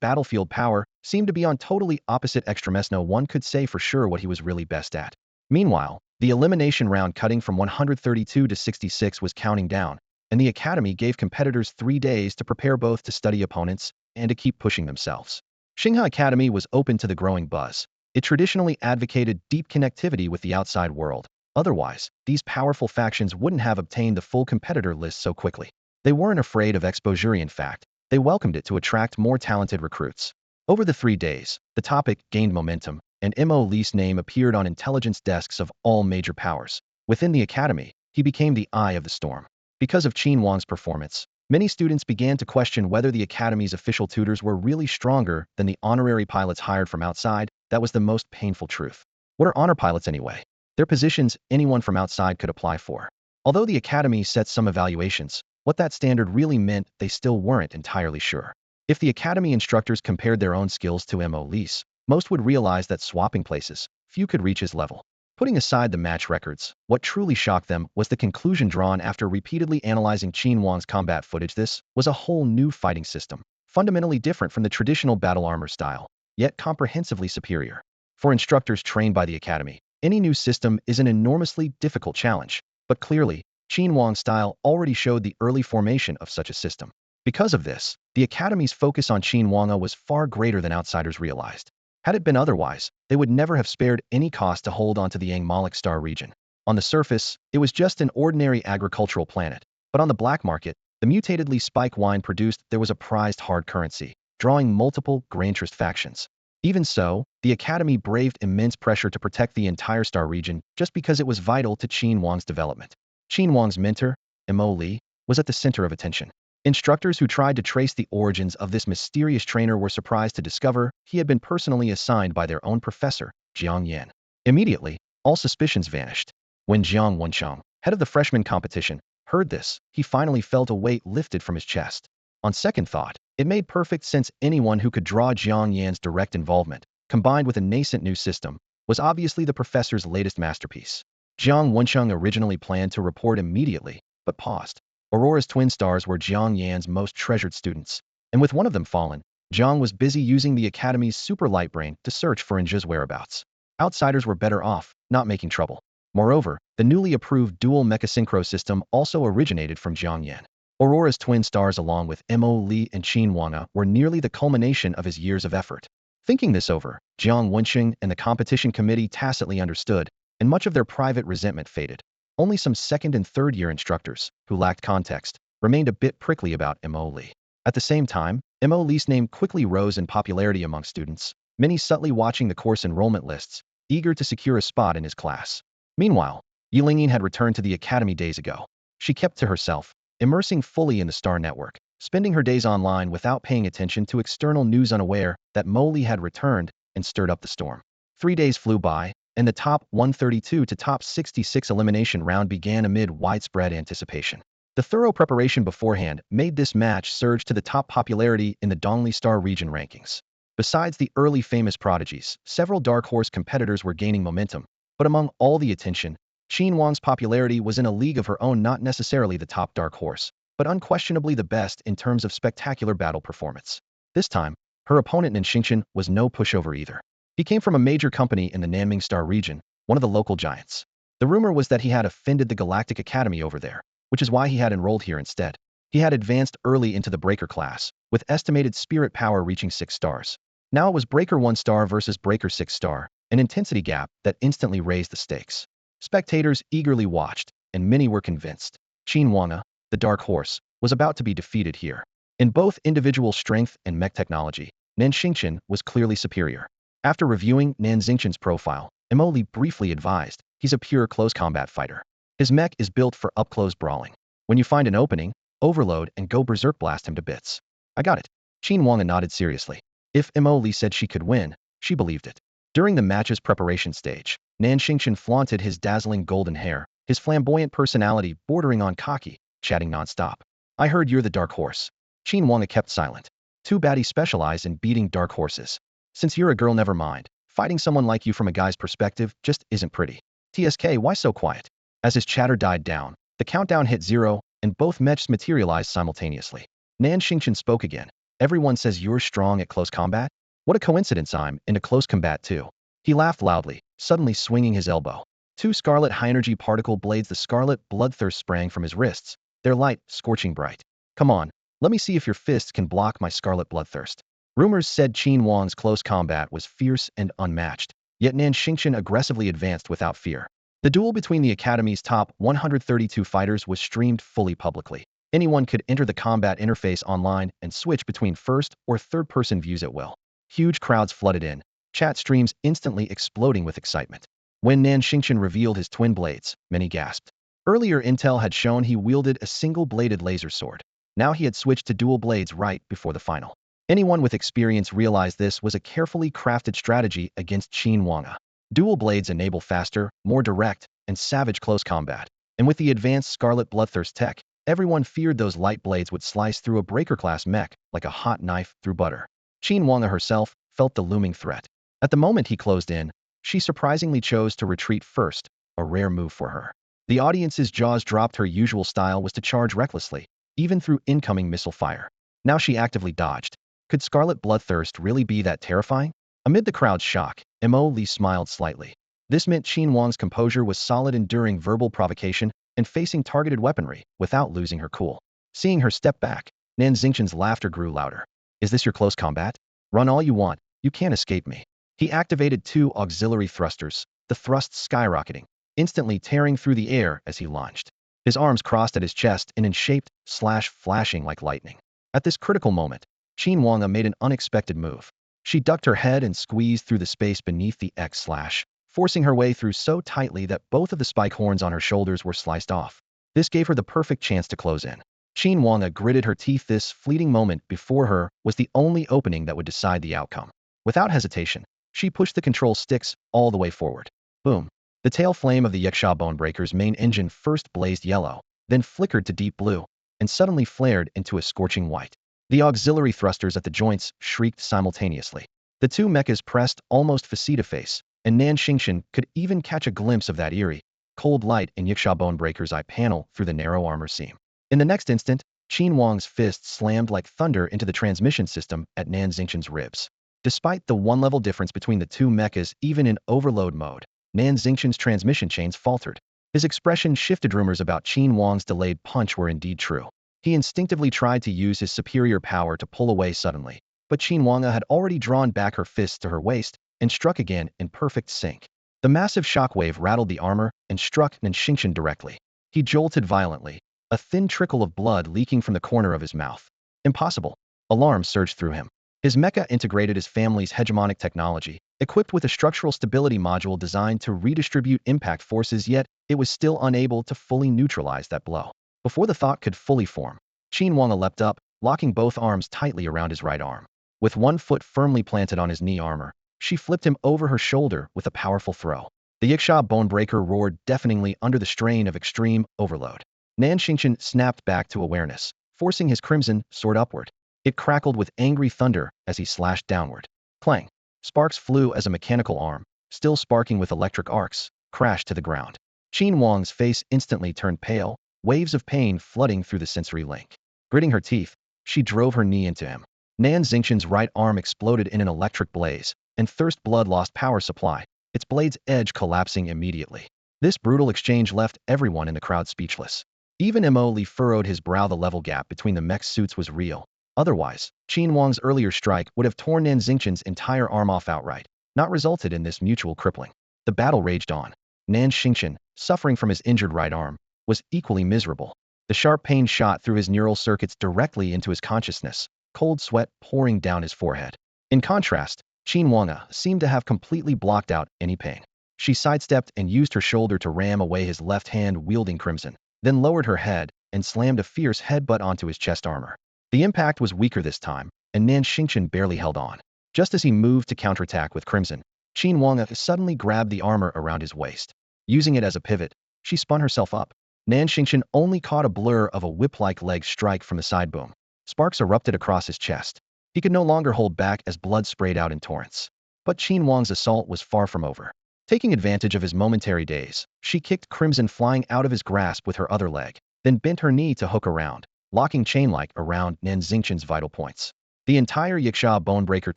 battlefield power seemed to be on totally opposite extremes. No one could say for sure what he was really best at. Meanwhile, the elimination round cutting from 132 to 66 was counting down, and the Academy gave competitors 3 days to prepare, both to study opponents and to keep pushing themselves. Xinghai Academy was open to the growing buzz. It traditionally advocated deep connectivity with the outside world. Otherwise, these powerful factions wouldn't have obtained the full competitor list so quickly. They weren't afraid of exposure, in fact. They welcomed it to attract more talented recruits. Over the 3 days, the topic gained momentum, and Mo Li's name appeared on intelligence desks of all major powers. Within the academy, he became the eye of the storm. Because of Qin Wang's performance, many students began to question whether the academy's official tutors were really stronger than the honorary pilots hired from outside. That was the most painful truth. What are honor pilots anyway? They're positions anyone from outside could apply for. Although the academy set some evaluations, what that standard really meant, they still weren't entirely sure. If the academy instructors compared their own skills to Mo Li's, most would realize that swapping places, few could reach his level. Putting aside the match records, what truly shocked them was the conclusion drawn after repeatedly analyzing Qin Wang's combat footage. This was a whole new fighting system, fundamentally different from the traditional battle armor style, yet comprehensively superior. For instructors trained by the academy, any new system is an enormously difficult challenge, but clearly, Qin Wang's style already showed the early formation of such a system. Because of this, the academy's focus on Qin Wang was far greater than outsiders realized. Had it been otherwise, they would never have spared any cost to hold onto the Yang Malik Star region. On the surface, it was just an ordinary agricultural planet, but on the black market, the mutatedly spike wine produced there was a prized hard currency, drawing multiple grain-interest factions. Even so, the academy braved immense pressure to protect the entire star region just because it was vital to Qin Wang's development. Qin Wang's mentor, Mo Li, was at the center of attention. Instructors who tried to trace the origins of this mysterious trainer were surprised to discover he had been personally assigned by their own professor, Jiang Yan. Immediately, all suspicions vanished. When Jiang Wenchang, head of the freshman competition, heard this, he finally felt a weight lifted from his chest. On second thought, it made perfect sense. Anyone who could draw Jiang Yan's direct involvement, combined with a nascent new system, was obviously the professor's latest masterpiece. Jiang Wenchang originally planned to report immediately, but paused. Aurora's twin stars were Jiang Yan's most treasured students, and with one of them fallen, Jiang was busy using the academy's super light brain to search for Inja's whereabouts. Outsiders were better off, not making trouble. Moreover, the newly approved dual mechasynchro system also originated from Jiang Yan. Aurora's twin stars along with Mo Li and Qin Wang were nearly the culmination of his years of effort. Thinking this over, Jiang Wenxing and the competition committee tacitly understood, and much of their private resentment faded. Only some second and third year instructors, who lacked context, remained a bit prickly about Mo Li. At the same time, Mo Li's name quickly rose in popularity among students, many subtly watching the course enrollment lists, eager to secure a spot in his class. Meanwhile, Linyin had returned to the academy days ago. She kept to herself, immersing fully in the Star Network, spending her days online without paying attention to external news, unaware that Mo Li had returned and stirred up the storm. 3 days flew by, and the top 132 to top 66 elimination round began amid widespread anticipation. The thorough preparation beforehand made this match surge to the top popularity in the Dongli Star region rankings. Besides the early famous prodigies, several dark horse competitors were gaining momentum, but among all the attention, Qin Wang's popularity was in a league of her own, not necessarily the top dark horse, but unquestionably the best in terms of spectacular battle performance. This time, her opponent Nanshingshan was no pushover either. He came from a major company in the Nanming Star region, one of the local giants. The rumor was that he had offended the Galactic Academy over there, which is why he had enrolled here instead. He had advanced early into the Breaker class, with estimated spirit power reaching 6 stars. Now it was Breaker 1 star versus Breaker 6 star, an intensity gap that instantly raised the stakes. Spectators eagerly watched, and many were convinced. Qin Wang, the dark horse, was about to be defeated here. In both individual strength and mech technology, Nanshingshan was clearly superior. After reviewing Nanshingshan's profile, Mo Li briefly advised, he's a pure close combat fighter. His mech is built for up-close brawling. When you find an opening, overload and go berserk, blast him to bits. I got it. Qin Wang nodded seriously. If Mo Li said she could win, she believed it. During the match's preparation stage, Nanshingshan flaunted his dazzling golden hair, his flamboyant personality bordering on cocky, chatting nonstop. I heard you're the dark horse. Qin Wang kept silent. Too bad he specialized in beating dark horses. Since you're a girl, never mind. Fighting someone like you from a guy's perspective just isn't pretty. TSK, why so quiet? As his chatter died down, the countdown hit 0, and both mechs materialized simultaneously. Nanshingshan spoke again. Everyone says you're strong at close combat? What a coincidence, I'm into close combat too. He laughed loudly, suddenly swinging his elbow. 2 scarlet high-energy particle blades, the scarlet bloodthirst sprang from his wrists. Their light, scorching bright. Come on, let me see if your fists can block my scarlet bloodthirst. Rumors said Qin Wang's close combat was fierce and unmatched, yet Nan Xingqian aggressively advanced without fear. The duel between the Academy's top 132 fighters was streamed fully publicly. Anyone could enter the combat interface online and switch between first or third-person views at will. Huge crowds flooded in, chat streams instantly exploding with excitement. When Nan Xingqian revealed his twin blades, many gasped. Earlier intel had shown he wielded a single-bladed laser sword. Now he had switched to dual blades right before the final. Anyone with experience realized this was a carefully crafted strategy against Qin Wang. Dual blades enable faster, more direct, and savage close combat. And with the advanced Scarlet Bloodthirst tech, everyone feared those light blades would slice through a breaker-class mech like a hot knife through butter. Qin Wang herself felt the looming threat. At the moment he closed in, she surprisingly chose to retreat first, a rare move for her. The audience's jaws dropped. Her usual style was to charge recklessly, even through incoming missile fire. Now she actively dodged. Could Scarlet Bloodthirst really be that terrifying? Amid the crowd's shock, Mo Li smiled slightly. This meant Qin Wang's composure was solid, enduring verbal provocation and facing targeted weaponry without losing her cool. Seeing her step back, Nan Xingqian's laughter grew louder. Is this your close combat? Run all you want, you can't escape me. He activated 2 auxiliary thrusters, the thrusts skyrocketing, instantly tearing through the air as he launched. His arms crossed at his chest and in shaped slash flashing like lightning. At this critical moment, Qin Wang made an unexpected move. She ducked her head and squeezed through the space beneath the X slash, forcing her way through so tightly that both of the spike horns on her shoulders were sliced off. This gave her the perfect chance to close in. Qin Wang gritted her teeth. This fleeting moment before her was the only opening that would decide the outcome. Without hesitation, she pushed the control sticks all the way forward. Boom. The tail flame of the Yaksha Bonebreaker's main engine first blazed yellow, then flickered to deep blue, and suddenly flared into a scorching white. The auxiliary thrusters at the joints shrieked simultaneously. The 2 mechas pressed almost face-to-face, and Nan Xingqian could even catch a glimpse of that eerie, cold light in Yaksha Bonebreaker's eye panel through the narrow armor seam. In the next instant, Qin Wang's fist slammed like thunder into the transmission system at Nan Xingqian's ribs. Despite the 1-level difference between the 2 mechas, even in overload mode, Nan Xingqian's transmission chains faltered. His expression shifted. Rumors about Qin Wang's delayed punch were indeed true. He instinctively tried to use his superior power to pull away suddenly, but Qin Wang had already drawn back her fists to her waist and struck again in perfect sync. The massive shockwave rattled the armor and struck Nan Xingqian directly. He jolted violently, a thin trickle of blood leaking from the corner of his mouth. Impossible. Alarm surged through him. His mecha integrated his family's hegemonic technology, equipped with a structural stability module designed to redistribute impact forces, yet it was still unable to fully neutralize that blow. Before the thought could fully form, Qin Wang leapt up, locking both arms tightly around his right arm. With one foot firmly planted on his knee armor, she flipped him over her shoulder with a powerful throw. The Yaksha Bonebreaker roared deafeningly under the strain of extreme overload. Nan Xingqian snapped back to awareness, forcing his crimson sword upward. It crackled with angry thunder as he slashed downward. Clang! Sparks flew as a mechanical arm, still sparking with electric arcs, crashed to the ground. Qin Wang's face instantly turned pale, waves of pain flooding through the sensory link. Gritting her teeth, she drove her knee into him. Nan Xingqian's right arm exploded in an electric blaze, and Thirst Blood lost power supply, its blade's edge collapsing immediately. This brutal exchange left everyone in the crowd speechless. Even Mo Li furrowed his brow. The level gap between the mech suits was real. Otherwise, Qin Wang's earlier strike would have torn Nan Xingqian's entire arm off outright, not resulted in this mutual crippling. The battle raged on. Nan Xingqian, suffering from his injured right arm, was equally miserable. The sharp pain shot through his neural circuits directly into his consciousness, cold sweat pouring down his forehead. In contrast, Qin Wang seemed to have completely blocked out any pain. She sidestepped and used her shoulder to ram away his left hand wielding crimson, then lowered her head and slammed a fierce headbutt onto his chest armor. The impact was weaker this time, and Nan Xingqian barely held on. Just as he moved to counterattack with crimson, Qin Wang suddenly grabbed the armor around his waist. Using it as a pivot, she spun herself up. Nan Xingqian only caught a blur of a whip-like leg strike from the side boom. Sparks erupted across his chest. He could no longer hold back as blood sprayed out in torrents. But Qin Wang's assault was far from over. Taking advantage of his momentary daze, she kicked crimson flying out of his grasp with her other leg, then bent her knee to hook around, locking chain-like around Nan Xingqian's vital points. The entire Yaksha Bonebreaker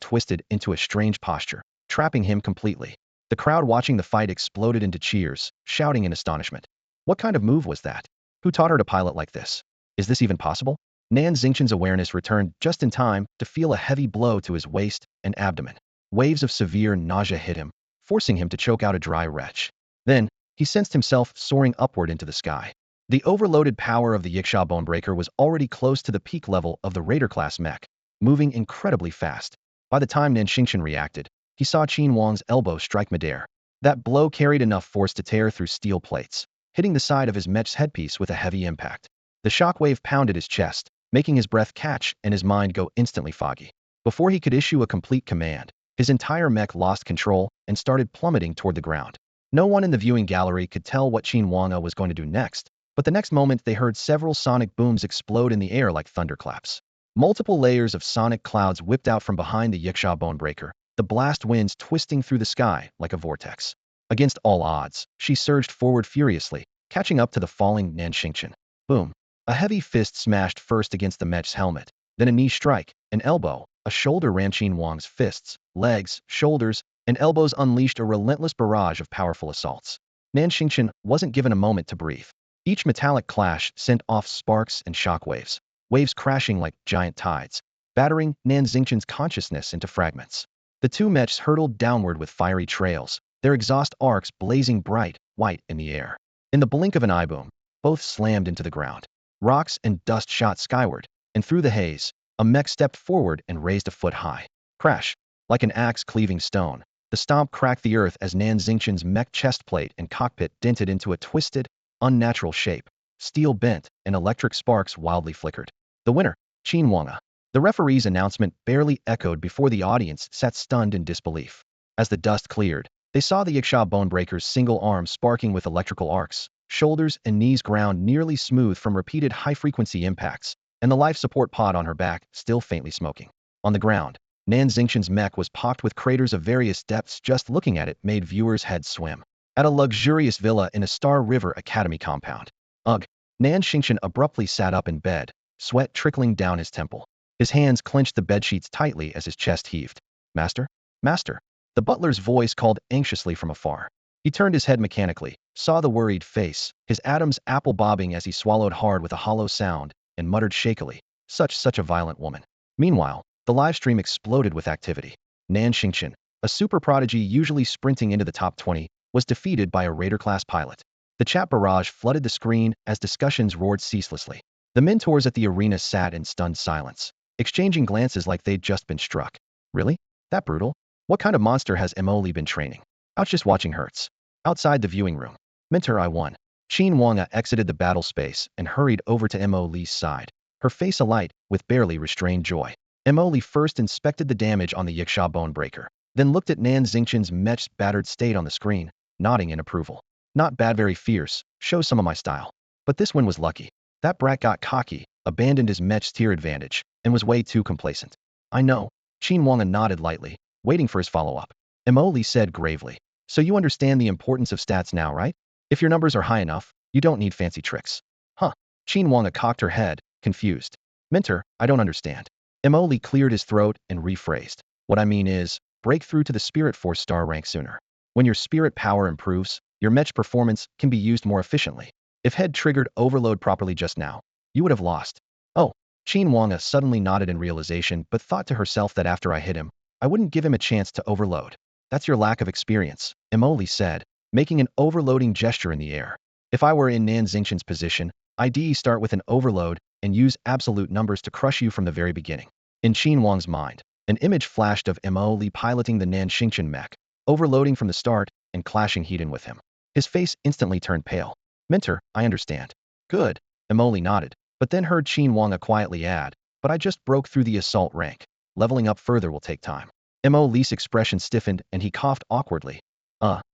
twisted into a strange posture, trapping him completely. The crowd watching the fight exploded into cheers, shouting in astonishment. What kind of move was that? Who taught her to pilot like this? Is this even possible? Nan Xingqian's awareness returned just in time to feel a heavy blow to his waist and abdomen. Waves of severe nausea hit him, forcing him to choke out a dry retch. Then, he sensed himself soaring upward into the sky. The overloaded power of the Yiksha Bonebreaker was already close to the peak level of the Raider-class mech, moving incredibly fast. By the time Nan Xingqian reacted, he saw Qin Wang's elbow strike midair. That blow carried enough force to tear through steel plates, hitting the side of his mech's headpiece with a heavy impact. The shockwave pounded his chest, making his breath catch and his mind go instantly foggy. Before he could issue a complete command, his entire mech lost control and started plummeting toward the ground. No one in the viewing gallery could tell what Qin Wang was going to do next, but the next moment they heard several sonic booms explode in the air like thunderclaps. Multiple layers of sonic clouds whipped out from behind the Yiksha Bonebreaker, the blast winds twisting through the sky like a vortex. Against all odds, she surged forward furiously, catching up to the falling Nan Xingqian. Boom. A heavy fist smashed first against the mech's helmet, then a knee strike, an elbow, a shoulder ran Qin Wang's fists, legs, shoulders, and elbows unleashed a relentless barrage of powerful assaults. Nan Xingqian wasn't given a moment to breathe. Each metallic clash sent off sparks and shockwaves, waves crashing like giant tides, battering Nan Xingqian's consciousness into fragments. The two mechs hurtled downward with fiery trails, their exhaust arcs blazing bright, white in the air. In the blink of an eye boom, both slammed into the ground. Rocks and dust shot skyward, and through the haze, a mech stepped forward and raised a foot high. Crash! Like an axe cleaving stone, the stomp cracked the earth as Nan Xingqian's mech chestplate and cockpit dented into a twisted, unnatural shape. Steel bent, and electric sparks wildly flickered. The winner, Qin Wang. The referee's announcement barely echoed before the audience sat stunned in disbelief. As the dust cleared, they saw the Yiksha Bonebreaker's single arm sparking with electrical arcs, shoulders and knees ground nearly smooth from repeated high-frequency impacts, and the life support pod on her back still faintly smoking. On the ground, Nan Xingqian's mech was pocked with craters of various depths. Just looking at it made viewers' heads swim. At a luxurious villa in a Star River Academy compound. Ugh. Nan Xingqian abruptly sat up in bed, sweat trickling down his temple. His hands clenched the bedsheets tightly as his chest heaved. Master? Master? The butler's voice called anxiously from afar. He turned his head mechanically, saw the worried face, his Adam's apple bobbing as he swallowed hard with a hollow sound, and muttered shakily, such a violent woman. Meanwhile, the livestream exploded with activity. Nan Xingqian, a super prodigy usually sprinting into the top 20, was defeated by a Raider-class pilot. The chat barrage flooded the screen as discussions roared ceaselessly. The mentors at the arena sat in stunned silence, exchanging glances like they'd just been struck. Really? That brutal? What kind of monster has Mo Li been training? Ouch, just watching hurts. Outside the viewing room, Mentor I won. Qin Wang exited the battle space and hurried over to Mo Li's side, her face alight with barely restrained joy. Mo Li first inspected the damage on the Yiksha Bonebreaker, then looked at Nan Xingqian's mech's battered state on the screen, nodding in approval. Not bad, very fierce, shows some of my style. But this one was lucky. That brat got cocky, abandoned his mech's tier advantage, and was way too complacent. I know. Qin Wang nodded lightly, waiting for his follow-up. Mo Li said gravely. So you understand the importance of stats now, right? If your numbers are high enough, you don't need fancy tricks. Huh. Qin Wang cocked her head, confused. Mentor, I don't understand. Mo Li cleared his throat and rephrased. What I mean is, break through to the Spirit Force star rank sooner. When your spirit power improves, your mech performance can be used more efficiently. If head triggered overload properly just now, you would have lost. Oh, Qin Wang suddenly nodded in realization but thought to herself that after I hit him, I wouldn't give him a chance to overload. That's your lack of experience, Mo Li said, making an overloading gesture in the air. If I were in Nan Xingqian's position, I'd start with an overload and use absolute numbers to crush you from the very beginning. In Qin Wang's mind, an image flashed of Mo Li piloting the Nan Xingqian mech, overloading from the start and clashing head-on with him. His face instantly turned pale. Mentor, I understand. Good, Mo Li nodded, but then heard Qin Wang quietly add, but I just broke through the assault rank. Leveling up further will take time. Mo Li's expression stiffened and he coughed awkwardly.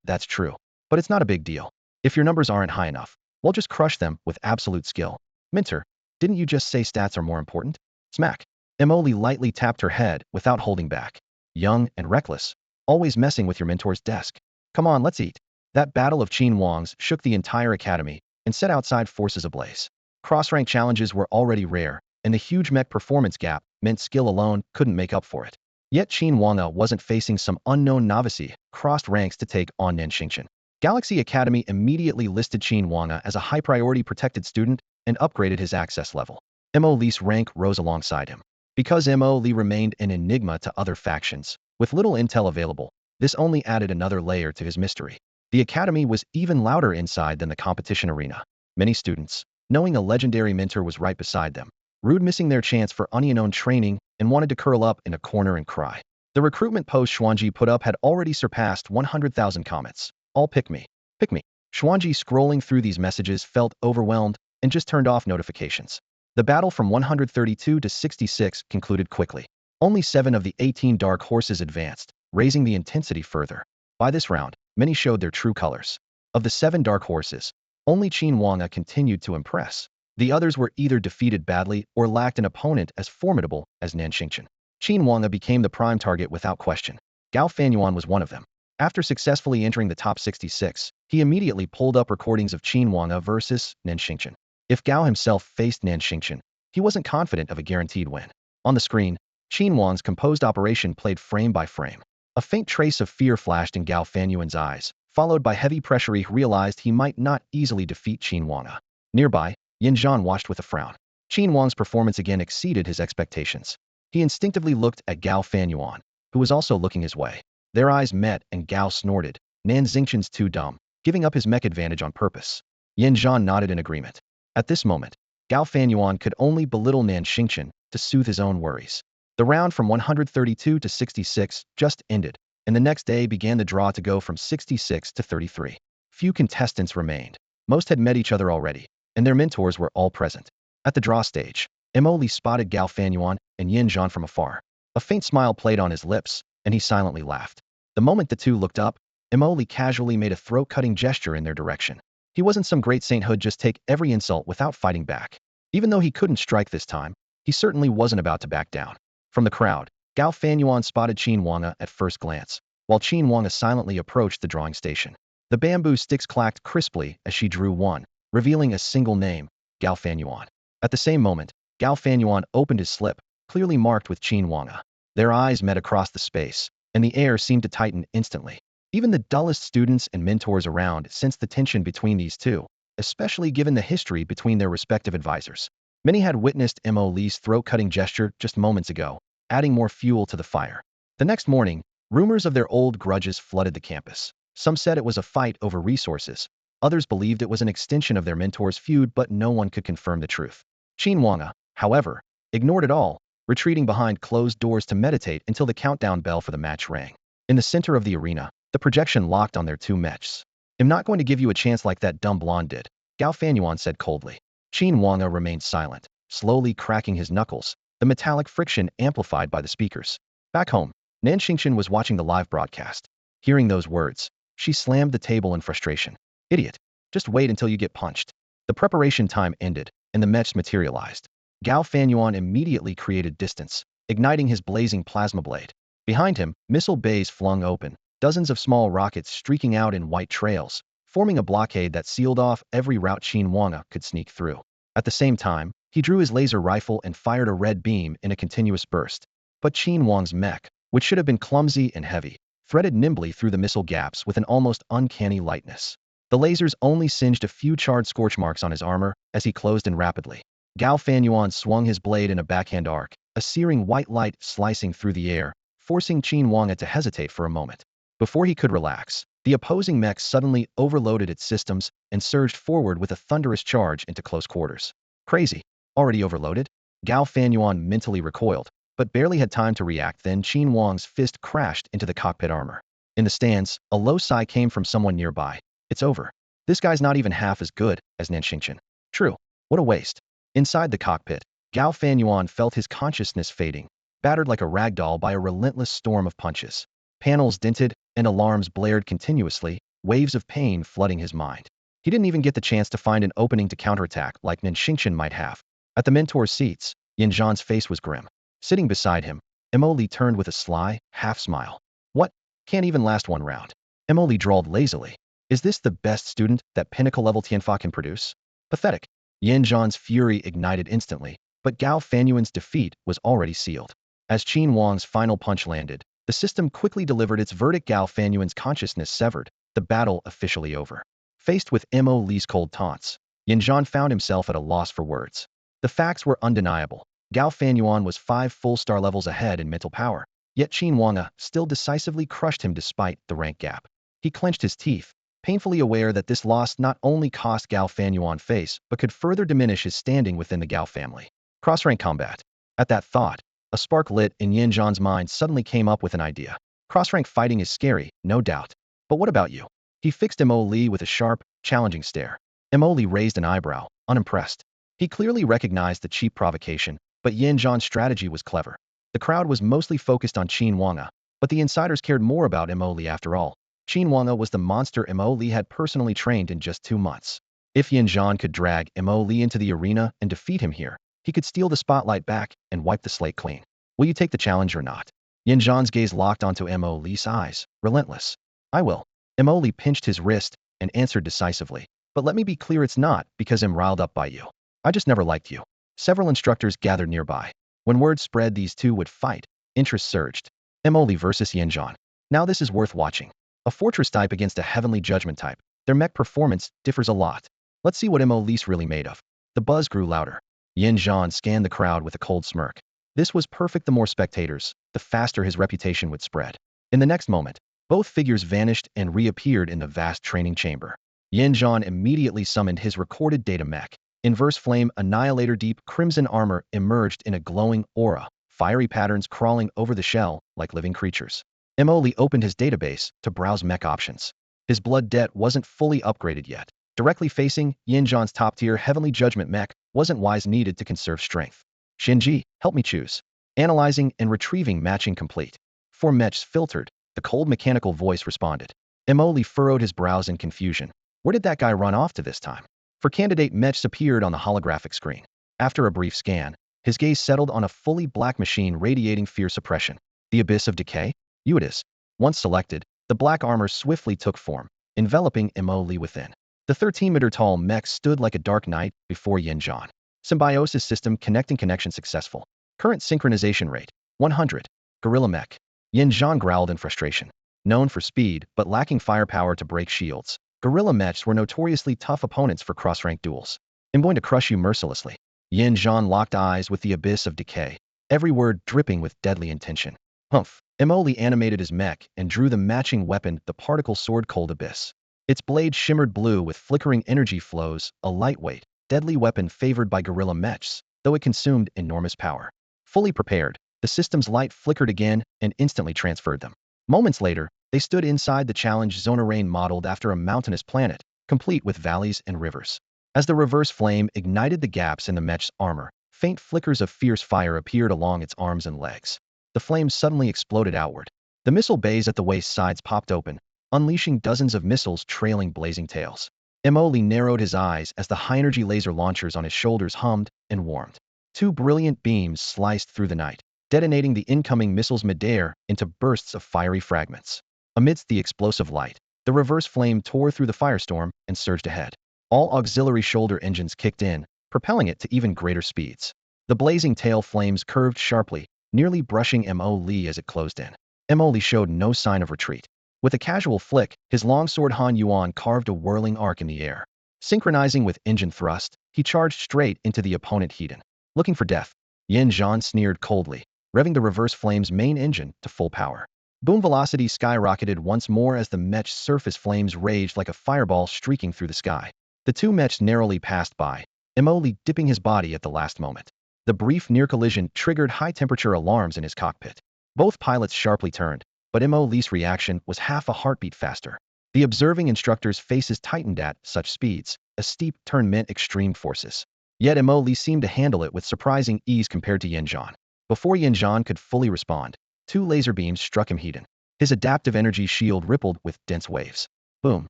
That's true. But it's not a big deal. If your numbers aren't high enough, we'll just crush them with absolute skill. Mentor, didn't you just say stats are more important? Smack. Mo Li lightly tapped her head without holding back. Young and reckless. Always messing with your mentor's desk. Come on, let's eat. That battle of Qin Wang's shook the entire academy and set outside forces ablaze. Cross-rank challenges were already rare, and the huge mech performance gap meant skill alone couldn't make up for it. Yet Qin Wang wasn't facing some unknown novice crossed ranks to take on Nan Xingqian. Galaxy Academy immediately listed Qin Wang as a high-priority protected student and upgraded his access level. Mo Li's rank rose alongside him. Because Mo Li remained an enigma to other factions, with little intel available, this only added another layer to his mystery. The academy was even louder inside than the competition arena. Many students, knowing a legendary mentor was right beside them, rued missing their chance for unknown training and wanted to curl up in a corner and cry. The recruitment post Xuan Ji put up had already surpassed 100,000 comments. All pick me. Pick me. Xuan Ji, scrolling through these messages, felt overwhelmed and just turned off notifications. The battle from 132 to 66 concluded quickly. Only 7 of the 18 dark horses advanced, raising the intensity further. By this round, many showed their true colors. Of the 7 dark horses, only Qin Wanga continued to impress. The others were either defeated badly or lacked an opponent as formidable as Nanxingchen. Qin Wanga became the prime target without question. Gao Fanyuan was one of them. After successfully entering the top 66, he immediately pulled up recordings of Qin Wanga versus Nanxingchen. If Gao himself faced Nanxingchen, he wasn't confident of a guaranteed win. On the screen, Qin Wang's composed operation played frame by frame. A faint trace of fear flashed in Gao Fanyuan's eyes, followed by heavy pressure. He realized he might not easily defeat Qin Wanga. Nearby, Yin Zhan watched with a frown. Qin Wang's performance again exceeded his expectations. He instinctively looked at Gao Fanyuan, who was also looking his way. Their eyes met and Gao snorted. Nanxingchen's too dumb, giving up his mech advantage on purpose. Yin Zhan nodded in agreement. At this moment, Gao Fanyuan could only belittle Nanxingchen to soothe his own worries. The round from 132 to 66 just ended, and the next day began the draw to go from 66 to 33. Few contestants remained. Most had met each other already, and their mentors were all present. At the draw stage, Mo Li spotted Gao Fanyuan and Yin Zhan from afar. A faint smile played on his lips, and he silently laughed. The moment the two looked up, Mo Li casually made a throat-cutting gesture in their direction. He wasn't some great saint who'd just take every insult without fighting back. Even though he couldn't strike this time, he certainly wasn't about to back down. From the crowd, Gao Fanyuan spotted Qin Wanga at first glance, while Qin Wanga silently approached the drawing station. The bamboo sticks clacked crisply as she drew one, revealing a single name, Gao Fanyuan. At the same moment, Gao Fanyuan opened his slip, clearly marked with Qin Wanga. Their eyes met across the space, and the air seemed to tighten instantly. Even the dullest students and mentors around sensed the tension between these two, especially given the history between their respective advisors. Many had witnessed Mo Li's throat-cutting gesture just moments ago, adding more fuel to the fire. The next morning, rumors of their old grudges flooded the campus. Some said it was a fight over resources. Others believed it was an extension of their mentor's feud, but no one could confirm the truth. Qin Wanga, however, ignored it all, retreating behind closed doors to meditate until the countdown bell for the match rang. In the center of the arena, the projection locked on their two mechs. "I'm not going to give you a chance like that dumb blonde did," Gao Fanyuan said coldly. Qin Wanga remained silent, slowly cracking his knuckles, the metallic friction amplified by the speakers. Back home, Nanxingchen was watching the live broadcast. Hearing those words, she slammed the table in frustration. "Idiot. Just wait until you get punched." The preparation time ended, and the mechs materialized. Gao Fanyuan immediately created distance, igniting his blazing plasma blade. Behind him, missile bays flung open, dozens of small rockets streaking out in white trails, forming a blockade that sealed off every route Qin Wanga could sneak through. At the same time, he drew his laser rifle and fired a red beam in a continuous burst. But Qin Wang's mech, which should have been clumsy and heavy, threaded nimbly through the missile gaps with an almost uncanny lightness. The lasers only singed a few charred scorch marks on his armor as he closed in rapidly. Gao Fanyuan swung his blade in a backhand arc, a searing white light slicing through the air, forcing Qin Wanga to hesitate for a moment. Before he could relax, the opposing mech suddenly overloaded its systems and surged forward with a thunderous charge into close quarters. Crazy. Already overloaded? Gao Fanyuan mentally recoiled, but barely had time to react. Then Qin Wang's fist crashed into the cockpit armor. In the stands, a low sigh came from someone nearby. "It's over. This guy's not even half as good as Nanxingchen." True. What a waste. Inside the cockpit, Gao Fanyuan felt his consciousness fading, battered like a rag doll by a relentless storm of punches. Panels dented, and alarms blared continuously, waves of pain flooding his mind. He didn't even get the chance to find an opening to counterattack like Nanxingchen might have. At the mentor's seats, Yin Zhan's face was grim. Sitting beside him, Mo Li turned with a sly, half-smile. "What? Can't even last one round." Mo Li drawled lazily. "Is this the best student that pinnacle-level Tianfa can produce? Pathetic." Yin Zhan's fury ignited instantly, but Gao Fanyuan's defeat was already sealed. As Qin Wang's final punch landed, the system quickly delivered its verdict. Gao Fanyuan's consciousness severed, the battle officially over. Faced with Mo Li's cold taunts, Yin Zhan found himself at a loss for words. The facts were undeniable. Gao Fanyuan was 5 full star levels ahead in mental power, yet Qin Wanga still decisively crushed him despite the rank gap. He clenched his teeth, painfully aware that this loss not only cost Gao Fanyuan face, but could further diminish his standing within the Gao family. Cross-rank combat. At that thought, a spark lit in Yin Zhan's mind suddenly came up with an idea. Cross-rank fighting is scary, no doubt. But what about you? He fixed Mo Li with a sharp, challenging stare. Mo Li raised an eyebrow, unimpressed. He clearly recognized the cheap provocation, but Yin Zhan's strategy was clever. The crowd was mostly focused on Qin Wanga, but the insiders cared more about Mo Li after all. Qin Wanga was the monster Mo Li had personally trained in just 2 months. If Yin Zhan could drag Mo Li into the arena and defeat him here, he could steal the spotlight back and wipe the slate clean. Will you take the challenge or not? Yin Zhan's gaze locked onto Mo Li's eyes, relentless. I will. Mo Li pinched his wrist and answered decisively. But let me be clear, it's not because I'm riled up by you. I just never liked you. Several instructors gathered nearby. When word spread these two would fight, interest surged. Mo Li versus Yin Zhan. Now this is worth watching. A fortress type against a heavenly judgment type. Their mech performance differs a lot. Let's see what Mo Li's really made of. The buzz grew louder. Yin Zhan scanned the crowd with a cold smirk. This was perfect. The more spectators, the faster his reputation would spread. In the next moment, both figures vanished and reappeared in the vast training chamber. Yin Zhan immediately summoned his recorded data mech. Inverse Flame Annihilator deep crimson armor emerged in a glowing aura, fiery patterns crawling over the shell like living creatures. Mo Li opened his database to browse mech options. His blood debt wasn't fully upgraded yet. Directly facing Yin Zhan's top-tier Heavenly Judgment mech wasn't wise, needed to conserve strength. Xuan Ji, help me choose. Analyzing and retrieving matching complete. 4 mechs filtered, the cold mechanical voice responded. Mo Li furrowed his brows in confusion. Where did that guy run off to this time? 4 candidate mechs appeared on the holographic screen. After a brief scan, his gaze settled on a fully black machine radiating fear suppression. The Abyss of Decay? You it is. Once selected, the black armor swiftly took form, enveloping Mo Li within. The 13-meter tall mech stood like a dark knight before Yin Zhan. Symbiosis system connecting, connection successful. Current synchronization rate, 100. Gorilla mech. Yin Zhan growled in frustration. Known for speed, but lacking firepower to break shields, gorilla mechs were notoriously tough opponents for cross-rank duels. I'm going to crush you mercilessly. Yin Zhan locked eyes with the Abyss of Decay, every word dripping with deadly intention. Humph. Mo Li animated his mech and drew the matching weapon, the particle sword Cold Abyss. Its blade shimmered blue with flickering energy flows, a lightweight, deadly weapon favored by gorilla mechs, though it consumed enormous power. Fully prepared, the system's light flickered again and instantly transferred them. Moments later, they stood inside the challenge zone array modeled after a mountainous planet, complete with valleys and rivers. As the reverse flame ignited the gaps in the mech's armor, faint flickers of fierce fire appeared along its arms and legs. The flames suddenly exploded outward. The missile bays at the waist sides popped open, unleashing dozens of missiles trailing blazing tails. Mo Li narrowed his eyes as the high-energy laser launchers on his shoulders hummed and warmed. 2 brilliant beams sliced through the night, detonating the incoming missiles midair into bursts of fiery fragments. Amidst the explosive light, the reverse flame tore through the firestorm and surged ahead. All auxiliary shoulder engines kicked in, propelling it to even greater speeds. The blazing tail flames curved sharply, nearly brushing Mo Li as it closed in. Mo Li showed no sign of retreat. With a casual flick, his longsword Han Yuan carved a whirling arc in the air. Synchronizing with engine thrust, he charged straight into the opponent Hedon. Looking for death, Yin Zhan sneered coldly, revving the reverse flame's main engine to full power. Boom velocity skyrocketed once more as the mech's surface flames raged like a fireball streaking through the sky. The 2 mechs narrowly passed by, Mo Li dipping his body at the last moment. The brief near collision triggered high-temperature alarms in his cockpit. Both pilots sharply turned, but Mo Li's reaction was half a heartbeat faster. The observing instructor's faces tightened at such speeds. A steep turn meant extreme forces. Yet Mo Li seemed to handle it with surprising ease compared to Yin Zhan. Before Yin Zhan could fully respond, 2 laser beams struck him Hedon. His adaptive energy shield rippled with dense waves. Boom.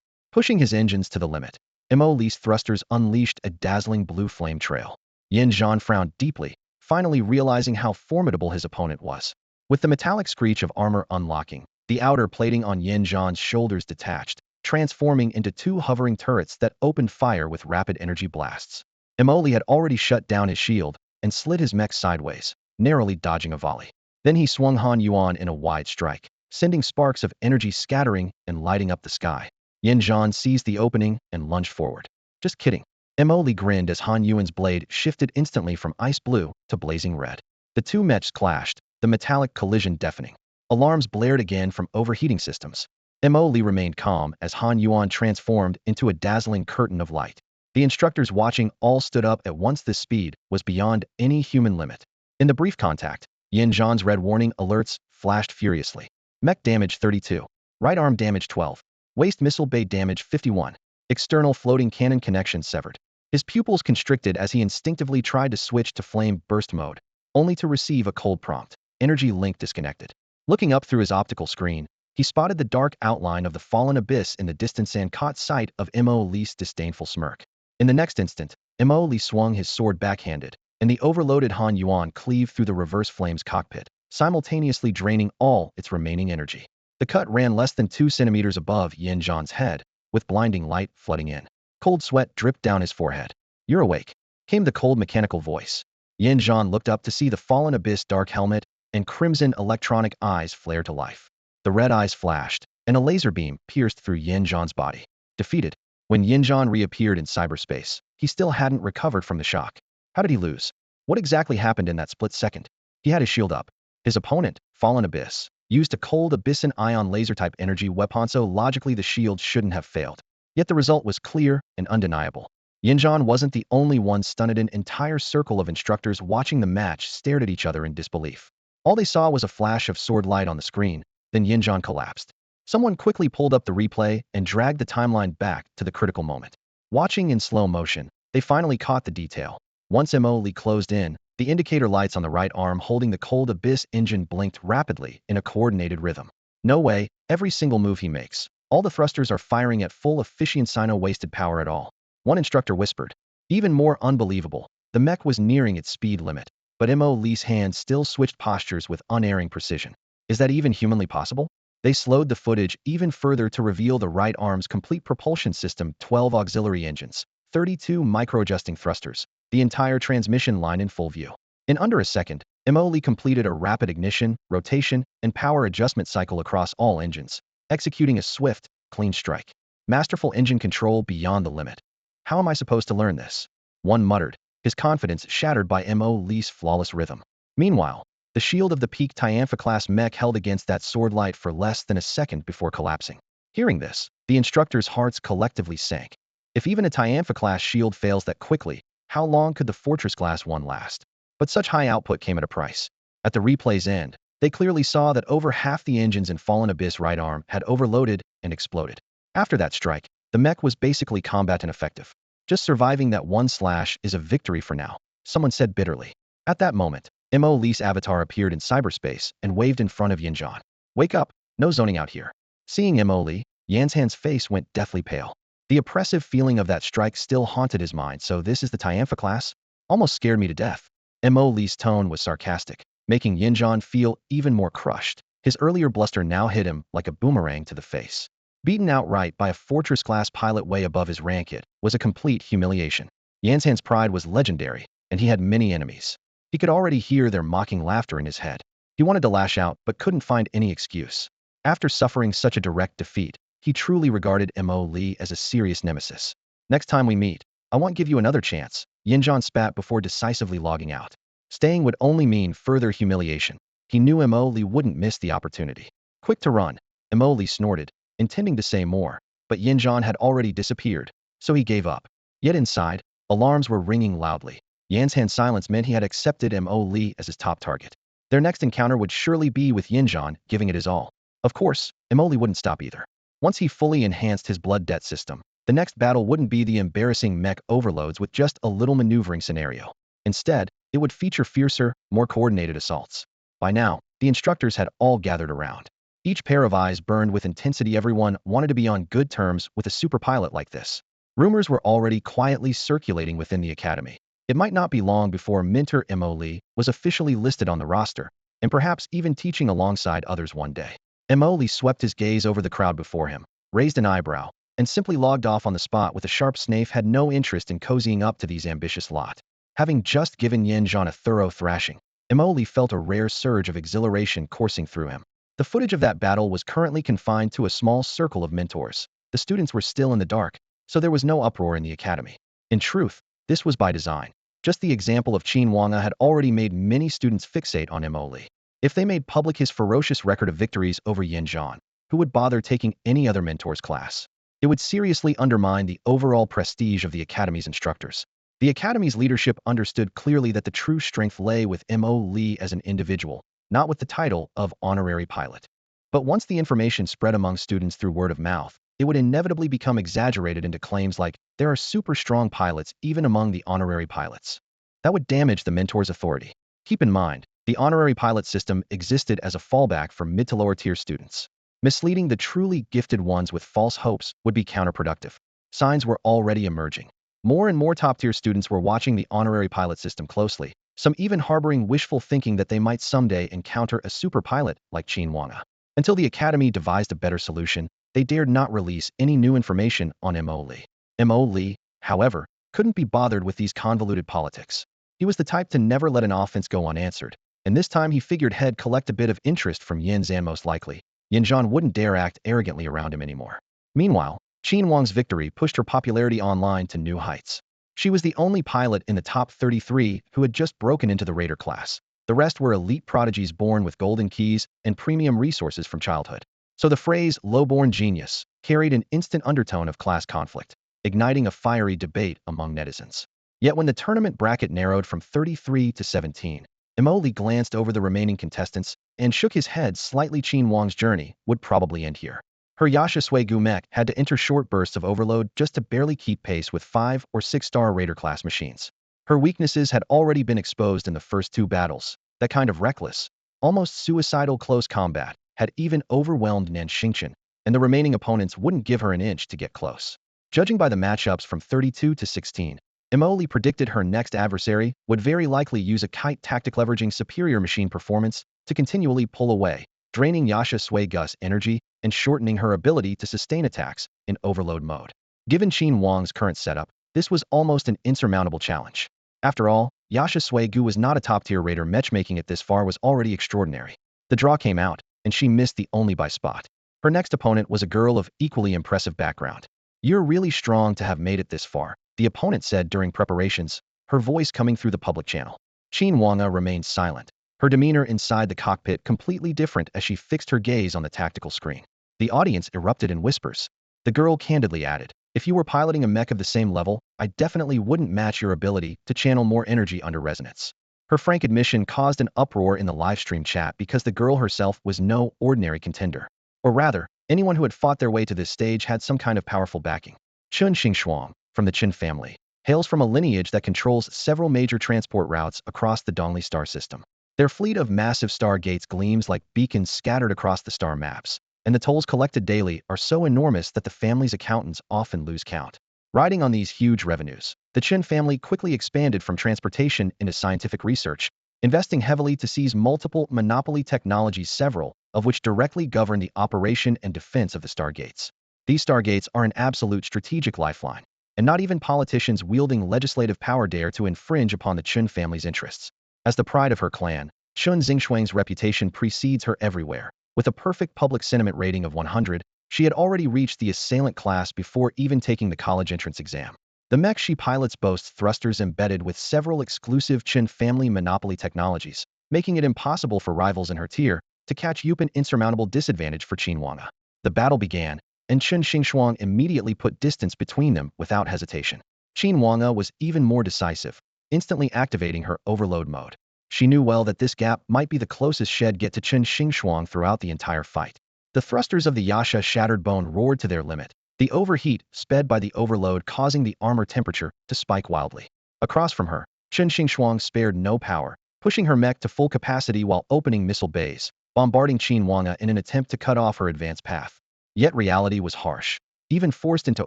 Pushing his engines to the limit, Mo Li's thrusters unleashed a dazzling blue flame trail. Yin Zhan frowned deeply, finally realizing how formidable his opponent was. With the metallic screech of armor unlocking, the outer plating on Yin Zhan's shoulders detached, transforming into 2 hovering turrets that opened fire with rapid energy blasts. Mo Li had already shut down his shield and slid his mech sideways, narrowly dodging a volley. Then he swung Han Yuan in a wide strike, sending sparks of energy scattering and lighting up the sky. Yin Zhan seized the opening and lunged forward. Just kidding. Mo Li grinned as Han Yuan's blade shifted instantly from ice blue to blazing red. The two mechs clashed, the metallic collision deafening. Alarms blared again from overheating systems. Mo Li remained calm as Han Yuan transformed into a dazzling curtain of light. The instructors watching all stood up at once. This speed was beyond any human limit. In the brief contact, Yin Zhan's red warning alerts flashed furiously. Mech damage 32. Right arm damage 12. Waist missile bay damage 51. External floating cannon connection severed. His pupils constricted as he instinctively tried to switch to flame burst mode, only to receive a cold prompt. Energy link disconnected. Looking up through his optical screen, he spotted the dark outline of the fallen abyss in the distance and caught sight of Mo Li's disdainful smirk. In the next instant, Mo Li swung his sword backhanded, and the overloaded Han Yuan cleaved through the reverse flames cockpit, simultaneously draining all its remaining energy. The cut ran less than 2 centimeters above Yin Zhan's head, with blinding light flooding in. Cold sweat dripped down his forehead. "You're awake," came the cold mechanical voice. Yin Zhan looked up to see the fallen abyss dark helmet and crimson electronic eyes flare to life. The red eyes flashed, and a laser beam pierced through Yin Zhan's body. Defeated. When Yin Zhan reappeared in cyberspace, he still hadn't recovered from the shock. How did he lose? What exactly happened in that split second? He had his shield up. His opponent, Fallen Abyss, used a cold abyssin ion laser-type energy weapon, so logically the shield shouldn't have failed. Yet the result was clear and undeniable. Yin Zhan wasn't the only one stunned. An entire circle of instructors watching the match stared at each other in disbelief. All they saw was a flash of sword light on the screen, then Yin Zhan collapsed. Someone quickly pulled up the replay and dragged the timeline back to the critical moment. Watching in slow motion, they finally caught the detail. Once Mo Li closed in, the indicator lights on the right arm holding the cold abyss engine blinked rapidly in a coordinated rhythm. No way, every single move he makes. All the thrusters are firing at full efficiency, no wasted power at all. One instructor whispered. Even more unbelievable, the mech was nearing its speed limit, but Mo Li's hands still switched postures with unerring precision. Is that even humanly possible? They slowed the footage even further to reveal the right arm's complete propulsion system, 12 auxiliary engines, 32 micro-adjusting thrusters, the entire transmission line in full view. In under a second, Mo Li completed a rapid ignition, rotation, and power adjustment cycle across all engines, executing a swift, clean strike. Masterful engine control beyond the limit. How am I supposed to learn this? One muttered, his confidence shattered by Mo Li's flawless rhythm. Meanwhile, the shield of the peak Tianfa-class mech held against that sword light for less than a second before collapsing. Hearing this, the instructors' hearts collectively sank. If even a Tianfa-class shield fails that quickly, how long could the Fortress-class one last? But such high output came at a price. At the replay's end, they clearly saw that over half the engines in Fallen Abyss right arm had overloaded and exploded. After that strike, the mech was basically combat ineffective. Just surviving that one slash is a victory for now, someone said bitterly. At that moment, Mo Li's avatar appeared in cyberspace and waved in front of Yin Zhan. Wake up, no zoning out here. Seeing Mo Li, Yanzhan's face went deathly pale. The oppressive feeling of that strike still haunted his mind. So this is the Tianfa class? Almost scared me to death. Mo Li's tone was sarcastic, making Yin Zhan feel even more crushed. His earlier bluster now hit him like a boomerang to the face. Beaten outright by a Fortress-class pilot way above his rank, it was a complete humiliation. Yanzhan's pride was legendary, and he had many enemies. He could already hear their mocking laughter in his head. He wanted to lash out, but couldn't find any excuse. After suffering such a direct defeat, he truly regarded Mo Li as a serious nemesis. Next time we meet, I won't give you another chance, Yin Zhan spat before decisively logging out. Staying would only mean further humiliation. He knew Mo Li wouldn't miss the opportunity. Quick to run, Mo Li snorted, intending to say more, but Yin Zhan had already disappeared, so he gave up. Yet inside, alarms were ringing loudly. Yanzhan's silence meant he had accepted Mo Li as his top target. Their next encounter would surely be with Yin Zhan giving it his all. Of course, Mo Li wouldn't stop either. Once he fully enhanced his blood debt system, the next battle wouldn't be the embarrassing mech overloads with just a little maneuvering scenario. Instead, it would feature fiercer, more coordinated assaults. By now, the instructors had all gathered around. Each pair of eyes burned with intensity. Everyone wanted to be on good terms with a super pilot like this. Rumors were already quietly circulating within the academy. It might not be long before mentor Mo Li was officially listed on the roster, and perhaps even teaching alongside others one day. Mo Li swept his gaze over the crowd before him, raised an eyebrow, and simply logged off on the spot with a sharp sniff. Had no interest in cozying up to these ambitious lot. Having just given Yin Zhan a thorough thrashing, Mo Li felt a rare surge of exhilaration coursing through him. The footage of that battle was currently confined to a small circle of mentors. The students were still in the dark, so there was no uproar in the academy. In truth, this was by design. Just the example of Qin Wanga had already made many students fixate on Mo Li. If they made public his ferocious record of victories over Yin Zhan, who would bother taking any other mentor's class? It would seriously undermine the overall prestige of the Academy's instructors. The Academy's leadership understood clearly that the true strength lay with Mo Li as an individual, not with the title of honorary pilot. But once the information spread among students through word of mouth, it would inevitably become exaggerated into claims like, there are super strong pilots even among the honorary pilots. That would damage the mentor's authority. Keep in mind, the honorary pilot system existed as a fallback for mid to lower tier students. Misleading the truly gifted ones with false hopes would be counterproductive. Signs were already emerging. More and more top-tier students were watching the honorary pilot system closely, some even harboring wishful thinking that they might someday encounter a super pilot like Qin Wanga. Until the Academy devised a better solution, they dared not release any new information on Mo Li. Mo Li, however, couldn't be bothered with these convoluted politics. He was the type to never let an offense go unanswered, and this time he figured he'd collect a bit of interest from Yin Zhan. Most likely, Yin Zhan wouldn't dare act arrogantly around him anymore. Meanwhile, Qin Wang's victory pushed her popularity online to new heights. She was the only pilot in the top 33 who had just broken into the Raider class. The rest were elite prodigies born with golden keys and premium resources from childhood. So the phrase low-born genius carried an instant undertone of class conflict, igniting a fiery debate among netizens. Yet when the tournament bracket narrowed from 33 to 17, Mo Li glanced over the remaining contestants and shook his head slightly. Qin Wang's journey would probably end here. Her Sui Gu Mech had to enter short bursts of overload just to barely keep pace with 5- or 6-star Raider-class machines. Her weaknesses had already been exposed in the first 2 battles. That kind of reckless, almost suicidal close combat had even overwhelmed Nan Xingqian, and the remaining opponents wouldn't give her an inch to get close. Judging by the matchups from 32 to 16, Mo Li predicted her next adversary would very likely use a kite tactic leveraging superior machine performance to continually pull away, draining Sui Gu's energy and shortening her ability to sustain attacks in overload mode. Given Qin Wang's current setup, this was almost an insurmountable challenge. After all, Sui Gu was not a top-tier Raider. Matchmaking it this far was already extraordinary. The draw came out, and she missed the only by spot. Her next opponent was a girl of equally impressive background. "You're really strong to have made it this far," the opponent said during preparations, her voice coming through the public channel. Qin Wanga remained silent, her demeanor inside the cockpit completely different as she fixed her gaze on the tactical screen. The audience erupted in whispers. The girl candidly added, "If you were piloting a mech of the same level, I definitely wouldn't match your ability to channel more energy under resonance." Her frank admission caused an uproar in the livestream chat because the girl herself was no ordinary contender. Or rather, anyone who had fought their way to this stage had some kind of powerful backing. Chun Xingxuang, from the Qin family, hails from a lineage that controls several major transport routes across the Dongli star system. Their fleet of massive star gates gleams like beacons scattered across the star maps, and the tolls collected daily are so enormous that the family's accountants often lose count. Riding on these huge revenues, the Qin family quickly expanded from transportation into scientific research, investing heavily to seize multiple monopoly technologies, several of which directly govern the operation and defense of the stargates. These stargates are an absolute strategic lifeline, and not even politicians wielding legislative power dare to infringe upon the Qin family's interests. As the pride of her clan, Chun Xingxuang's reputation precedes her everywhere. With a perfect public sentiment rating of 100, she had already reached the assailant class before even taking the college entrance exam. The mech she pilots boasts thrusters embedded with several exclusive Qin family monopoly technologies, making it impossible for rivals in her tier to catch Yup. An insurmountable disadvantage for Qin Wanga. The battle began, and Chun Xingxuang immediately put distance between them without hesitation. Qin Wanga was even more decisive, instantly activating her overload mode. She knew well that this gap might be the closest she'd get to Chun Xingxuang throughout the entire fight. The thrusters of the Yasha Shattered Bone roared to their limit, the overheat sped by the overload causing the armor temperature to spike wildly. Across from her, Chun Xingxuang spared no power, pushing her mech to full capacity while opening missile bays, bombarding Qin Wanga in an attempt to cut off her advance path. Yet reality was harsh. Even forced into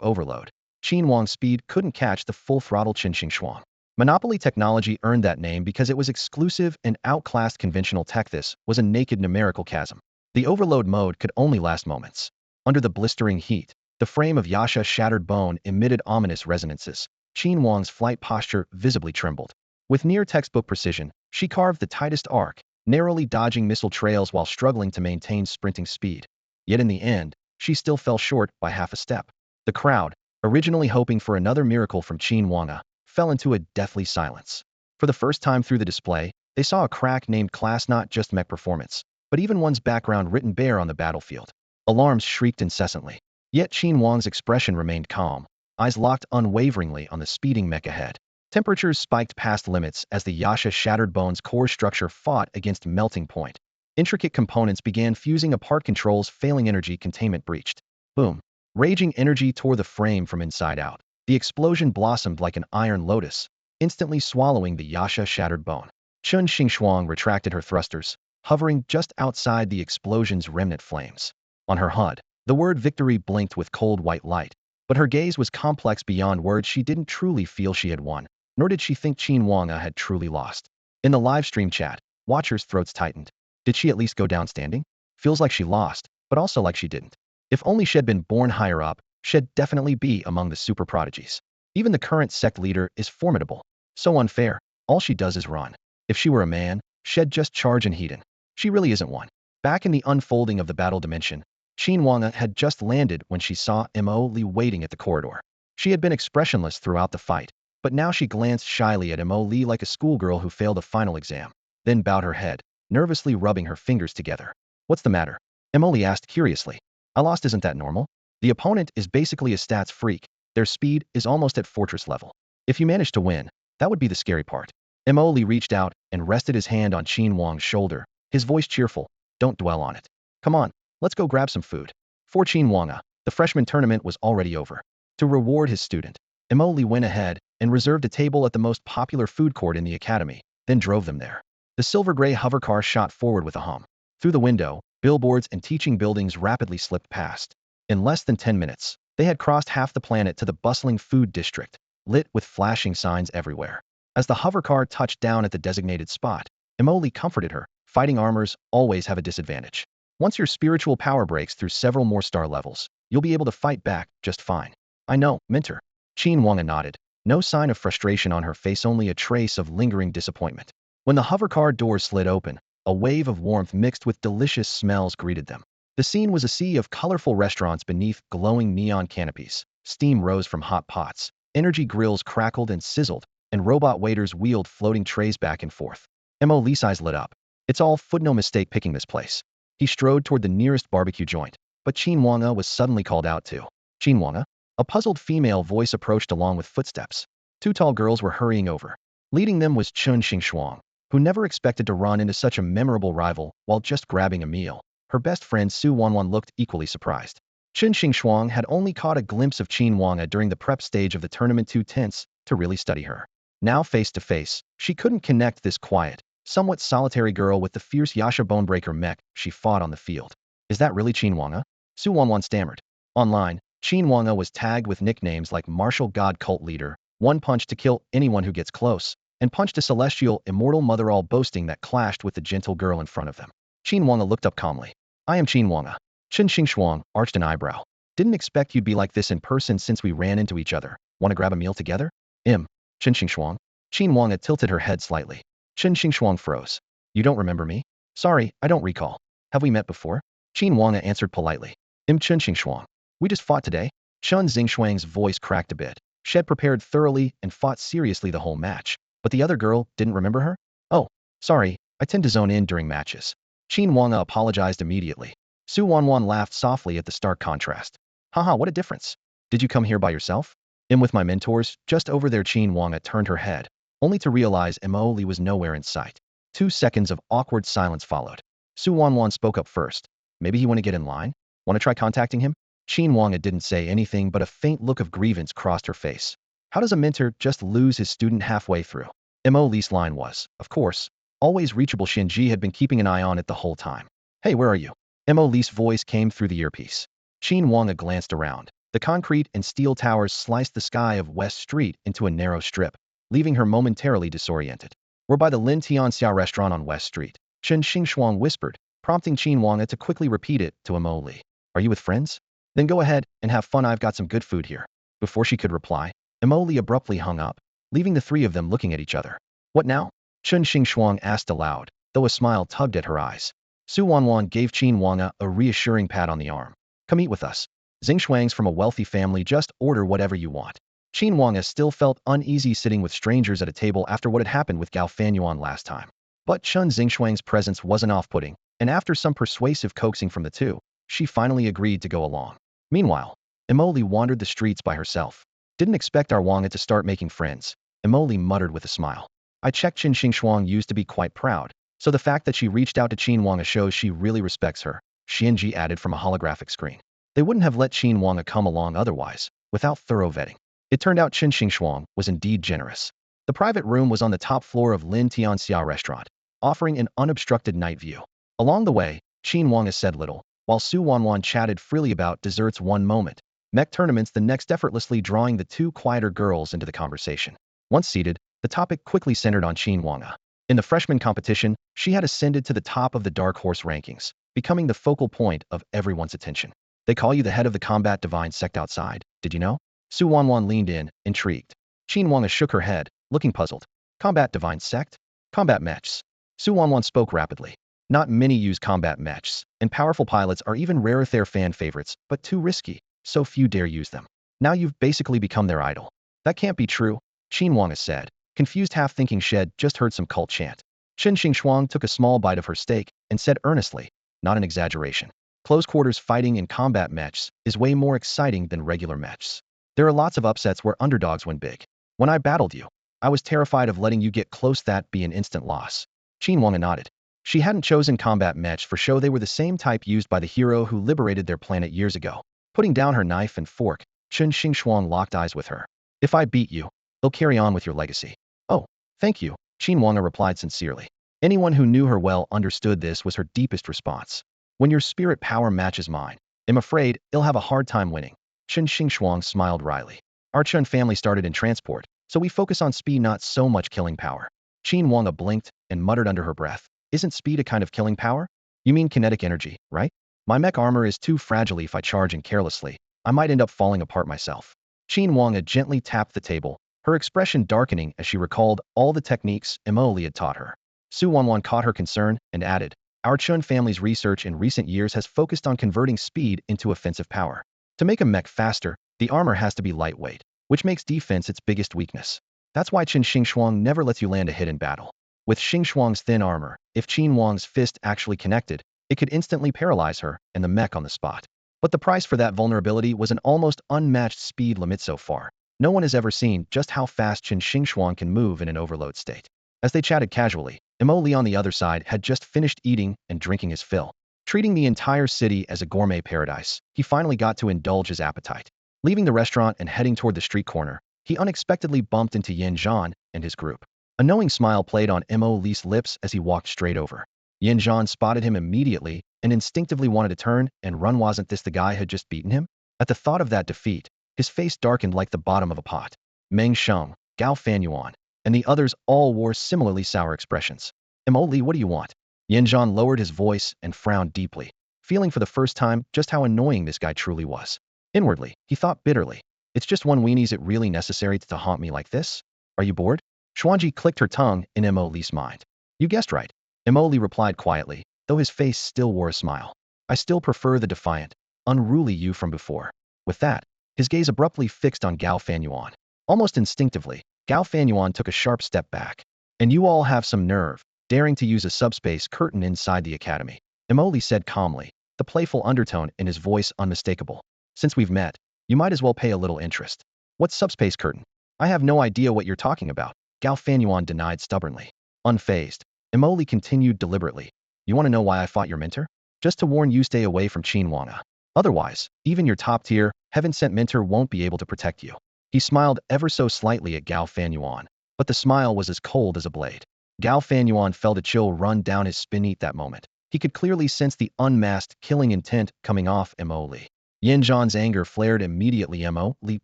overload, Qin Wang's speed couldn't catch the full-throttle Chun Xingxuang. Monopoly technology earned that name because it was exclusive and outclassed conventional tech. This was a naked numerical chasm. The overload mode could only last moments. Under the blistering heat, the frame of Yasha Shattered Bone emitted ominous resonances. Qin Wang's flight posture visibly trembled. With near textbook precision, she carved the tightest arc, narrowly dodging missile trails while struggling to maintain sprinting speed. Yet in the end, she still fell short by half a step. The crowd, originally hoping for another miracle from Qin Wanga, fell into a deathly silence. For the first time through the display, they saw a crack named class, not just mech performance, but even one's background written bare on the battlefield. Alarms shrieked incessantly. Yet Qin Wang's expression remained calm, eyes locked unwaveringly on the speeding mech ahead. Temperatures spiked past limits as the Yasha Shattered Bone's core structure fought against melting point. Intricate components began fusing apart, controls failing, energy containment breached. Boom. Raging energy tore the frame from inside out. The explosion blossomed like an iron lotus, instantly swallowing the Yasha Shattered Bone. Chun Xingxuang retracted her thrusters, hovering just outside the explosion's remnant flames. On her HUD, the word victory blinked with cold white light, but her gaze was complex beyond words. She didn't truly feel she had won, nor did she think Qin Wanga had truly lost. In the live stream chat, watchers' throats tightened. Did she at least go down standing? Feels like she lost, but also like she didn't. If only she'd been born higher up, she'd definitely be among the super prodigies. Even the current sect leader is formidable. So unfair, all she does is run. If she were a man, she'd just charge and heat. She really isn't one. Back in the unfolding of the battle dimension, Qin Wanga had just landed when she saw Mo Li waiting at the corridor. She had been expressionless throughout the fight, but now she glanced shyly at Mo Li like a schoolgirl who failed a final exam, then bowed her head, nervously rubbing her fingers together. What's the matter? Mo Li asked curiously. I lost. Isn't that normal? The opponent is basically a stats freak. Their speed is almost at fortress level. If you manage to win, that would be the scary part. Mo Li reached out and rested his hand on Qin Wang's shoulder, his voice cheerful. Don't dwell on it. Come on, let's go grab some food. For Qin Wanga, the freshman tournament was already over. To reward his student, Mo Li went ahead and reserved a table at the most popular food court in the academy, then drove them there. The silver-gray hovercar shot forward with a hum. Through the window, billboards and teaching buildings rapidly slipped past. In less than 10 minutes, they had crossed half the planet to the bustling food district, lit with flashing signs everywhere. As the hovercar touched down at the designated spot, Mo Li comforted her. Fighting armors always have a disadvantage. Once your spiritual power breaks through several more star levels, you'll be able to fight back just fine. I know, Mentor. Qin Wanga nodded. No sign of frustration on her face, only a trace of lingering disappointment. When the hovercar doors slid open, a wave of warmth mixed with delicious smells greeted them. The scene was a sea of colorful restaurants beneath glowing neon canopies. Steam rose from hot pots, energy grills crackled and sizzled, and robot waiters wheeled floating trays back and forth. Mo Li's eyes lit up. It's all food, no mistake picking this place. He strode toward the nearest barbecue joint, but Qin Wanga was suddenly called out to. Qin Wanga? A puzzled female voice approached along with footsteps. Two tall girls were hurrying over. Leading them was Chun Xingxuang, who never expected to run into such a memorable rival while just grabbing a meal. Her best friend Su Wanwan looked equally surprised. Chun Xingxuang had only caught a glimpse of Qin Wanga during the prep stage of the tournament, too tense to really study her. Now face to face, she couldn't connect this quiet, somewhat solitary girl with the fierce Yasha Bonebreaker mech she fought on the field. Is that really Qin Wanga? Su Wanwan stammered. Online, Qin Wanga was tagged with nicknames like Marshal God Cult Leader, One Punch to kill anyone who gets close, and Punch to Celestial Immortal Mother, all boasting that clashed with the gentle girl in front of them. Qin Wanga looked up calmly. I am Qin Wanga. Chun Xingxuang arched an eyebrow. Didn't expect you'd be like this in person since we ran into each other. Want to grab a meal together? Chun Xingxuang. Qin Wanga tilted her head slightly. Chun Xingxuang froze. You don't remember me? Sorry, I don't recall. Have we met before? Qin Wanga answered politely. Chun Xingxuang. We just fought today. Chun Xingxuang's voice cracked a bit. She'd prepared thoroughly and fought seriously the whole match. But the other girl didn't remember her? Oh, sorry, I tend to zone in during matches. Qin Wanga apologized immediately. Su Wanwan laughed softly at the stark contrast. Haha, what a difference. Did you come here by yourself? With my mentors, just over there. Qin Wanga turned her head, only to realize Mo Li was nowhere in sight. 2 seconds of awkward silence followed. Su Wanwan spoke up first. Maybe he want to get in line? Want to try contacting him? Qin Wanga didn't say anything, but a faint look of grievance crossed her face. How does a mentor just lose his student halfway through? Mo Li's line was, of course, always reachable. Xuan Ji had been keeping an eye on it the whole time. Hey, where are you? Mo Li's voice came through the earpiece. Qin Wanga glanced around. The concrete and steel towers sliced the sky of West Street into a narrow strip, leaving her momentarily disoriented. We're by the Lin Tianxia restaurant on West Street. Chun Xingxuang whispered, prompting Qin Wanga to quickly repeat it to Mo Li. Are you with friends? Then go ahead and have fun. I've got some good food here. Before she could reply, Mo Li abruptly hung up, leaving the three of them looking at each other. What now? Chun Xingxuang asked aloud, though a smile tugged at her eyes. Su Wanwan gave Qin Wanga a reassuring pat on the arm. Come eat with us. Xing from a wealthy family, just order whatever you want. Qin Wang still felt uneasy sitting with strangers at a table after what had happened with Gao Fanyuan last time. But Chen Xingxuang's presence wasn't off-putting, and after some persuasive coaxing from the two, she finally agreed to go along. Meanwhile, Emily wandered the streets by herself. Didn't expect our Wanga to start making friends, Emily muttered with a smile. I checked Qin Xingxuang used to be quite proud, so the fact that she reached out to Qin Wanga shows she really respects her, Xuan Ji added from a holographic screen. They wouldn't have let Qin Wanga come along otherwise, without thorough vetting. It turned out Qin Xingxuang was indeed generous. The private room was on the top floor of Lin Tianxia restaurant, offering an unobstructed night view. Along the way, Qin Wanga said little, while Su Wanwan chatted freely about desserts one moment, Mech tournaments the next, effortlessly drawing the two quieter girls into the conversation. Once seated, the topic quickly centered on Qin Wanga. In the freshman competition, she had ascended to the top of the Dark Horse rankings, becoming the focal point of everyone's attention. They call you the head of the combat divine sect outside, did you know? Su Wanwan leaned in, intrigued. Qin Wanga shook her head, looking puzzled. Combat divine sect? Combat mechs. Su Wanwan spoke rapidly. Not many use combat mechs, and powerful pilots are even rarer. They're fan favorites, but too risky, so few dare use them. Now you've basically become their idol. That can't be true, Qin Wanga said, confused, half thinking Shed just heard some cult chant. Qin Xingxuang took a small bite of her steak and said earnestly, not an exaggeration. Close quarters fighting in combat mechs is way more exciting than regular mechs. There are lots of upsets where underdogs win big. When I battled you, I was terrified of letting you get close. That'd be an instant loss. Qin Wanga nodded. She hadn't chosen combat mechs for show. They were the same type used by the hero who liberated their planet years ago. Putting down her knife and fork, Qin Xingxuang locked eyes with her. If I beat you, you'll carry on with your legacy. Oh, thank you, Qin Wanga replied sincerely. Anyone who knew her well understood this was her deepest response. When your spirit power matches mine, I'm afraid you'll have a hard time winning. Qin Xingxuang smiled wryly. Our Chen family started in transport, so we focus on speed, not so much killing power. Qin Wanga blinked and muttered under her breath. Isn't speed a kind of killing power? You mean kinetic energy, right? My mech armor is too fragile. If I charge in carelessly, I might end up falling apart myself. Qin Wanga gently tapped the table, her expression darkening as she recalled all the techniques Emily had taught her. Su Wanwan caught her concern and added, our Chun family's research in recent years has focused on converting speed into offensive power. To make a mech faster, the armor has to be lightweight, which makes defense its biggest weakness. That's why Qin Xingxuang never lets you land a hit in battle. With Xingxuang's thin armor, if Qin Wang's fist actually connected, it could instantly paralyze her and the mech on the spot. But the price for that vulnerability was an almost unmatched speed limit so far. No one has ever seen just how fast Qin Xingxuang can move in an overload state. As they chatted casually, Emily on the other side had just finished eating and drinking his fill. Treating the entire city as a gourmet paradise, he finally got to indulge his appetite. Leaving the restaurant and heading toward the street corner, he unexpectedly bumped into Yin Zhan and his group. A knowing smile played on Emily's lips as he walked straight over. Yin Zhan spotted him immediately and instinctively wanted to turn and run. Wasn't this the guy who had just beaten him? At the thought of that defeat, his face darkened like the bottom of a pot. Meng Sheng, Gao Fanyuan, and the others all wore similarly sour expressions. Emily, what do you want? Yin Zhan lowered his voice and frowned deeply, feeling for the first time just how annoying this guy truly was. Inwardly, he thought bitterly. It's just one weenie. Is it really necessary to haunt me like this? Are you bored? Xuan Ji clicked her tongue in Emily's mind. You guessed right, Emily replied quietly, though his face still wore a smile. I still prefer the defiant, unruly you from before. With that, his gaze abruptly fixed on Gao Fanyuan. Almost instinctively, Gao Fanyuan took a sharp step back. And you all have some nerve, daring to use a subspace curtain inside the academy, Emily said calmly, the playful undertone in his voice unmistakable. Since we've met, you might as well pay a little interest. What's subspace curtain? I have no idea what you're talking about, Gao Fanyuan denied stubbornly. Unfazed, Emily continued deliberately. You want to know why I fought your mentor? Just to warn you, stay away from Qin Wanga. Otherwise, even your top-tier, heaven-sent mentor won't be able to protect you. He smiled ever so slightly at Gao Fanyuan, but the smile was as cold as a blade. Gao Fanyuan felt a chill run down his spine at that moment. He could clearly sense the unmasked killing intent coming off Emily. Yin Zhan's anger flared immediately. Emily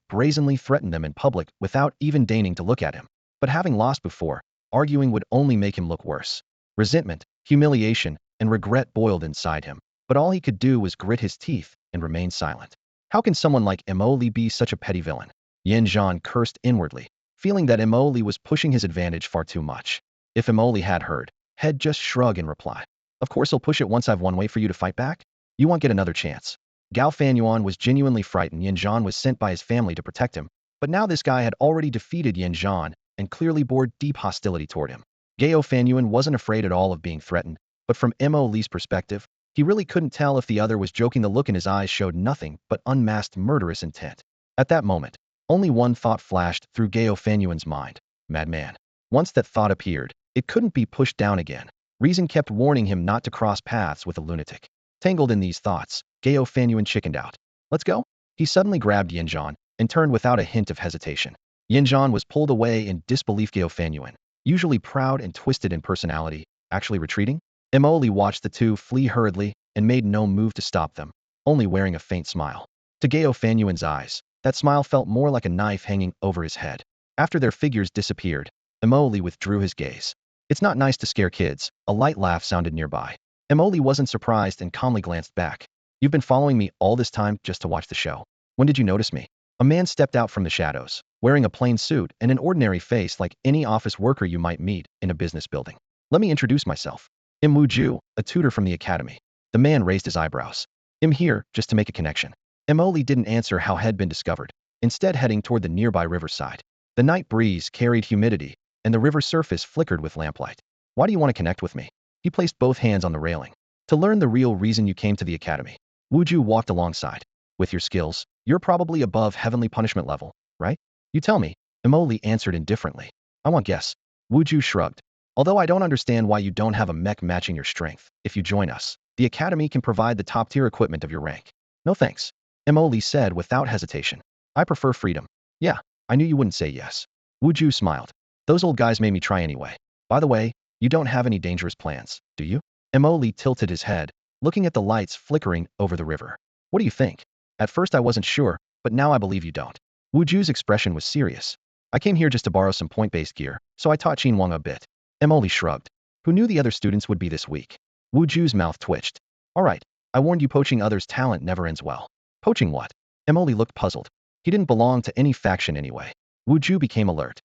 brazenly threatened them in public without even deigning to look at him. But having lost before, arguing would only make him look worse. Resentment, humiliation, and regret boiled inside him, but all he could do was grit his teeth and remain silent. How can someone like Emily be such a petty villain? Yin Zhan cursed inwardly, feeling that Emily was pushing his advantage far too much. If Emily had heard, he'd just shrug in reply. Of course I'll push it once I've won. Way for you to fight back? You won't get another chance. Gao Fanyuan was genuinely frightened Yin Zhan was sent by his family to protect him, but now this guy had already defeated Yin Zhan and clearly bore deep hostility toward him. Gao Fanyuan wasn't afraid at all of being threatened, but from Mo Li's perspective, he really couldn't tell if the other was joking. The look in his eyes showed nothing but unmasked murderous intent. At that moment, only one thought flashed through Gao Fanyuan's mind. Madman. Once that thought appeared, it couldn't be pushed down again. Reason kept warning him not to cross paths with a lunatic. Tangled in these thoughts, Gao Fanyuan chickened out. Let's go? He suddenly grabbed Yin Zhan and turned without a hint of hesitation. Yin Zhan was pulled away in disbelief. Gao Fanyuan, usually proud and twisted in personality, actually retreating? Mo Li watched the two flee hurriedly and made no move to stop them, only wearing a faint smile. To Gao Fanyuan's eyes, that smile felt more like a knife hanging over his head. After their figures disappeared, Mo Li withdrew his gaze. It's not nice to scare kids. A light laugh sounded nearby. Mo Li wasn't surprised and calmly glanced back. You've been following me all this time just to watch the show. When did you notice me? A man stepped out from the shadows, wearing a plain suit and an ordinary face like any office worker you might meet in a business building. Let me introduce myself. I'm Wu Ju, a tutor from the academy. The man raised his eyebrows. I'm here just to make a connection. Mo Li didn't answer how had been discovered, instead heading toward the nearby riverside. The night breeze carried humidity, and the river surface flickered with lamplight. Why do you want to connect with me? He placed both hands on the railing. To learn the real reason you came to the academy. Wu Ju walked alongside. With your skills, you're probably above heavenly punishment level, right? You tell me. Mo Li answered indifferently. I want guess. Wu Ju shrugged. Although I don't understand why you don't have a mech matching your strength, if you join us, the academy can provide the top-tier equipment of your rank. No thanks. Mo Li said without hesitation. I prefer freedom. Yeah, I knew you wouldn't say yes. Wu Ju smiled. Those old guys made me try anyway. By the way, you don't have any dangerous plans, do you? Mo Li tilted his head, looking at the lights flickering over the river. What do you think? At first I wasn't sure, but now I believe you don't. Wu Ju's expression was serious. I came here just to borrow some point-based gear, so I taught Xinwang a bit. Mo Li shrugged. Who knew the other students would be this weak? Wu Ju's mouth twitched. All right, I warned you, poaching others' talent never ends well. Poaching what? Mo Li looked puzzled. He didn't belong to any faction anyway. Wu Ju became alert.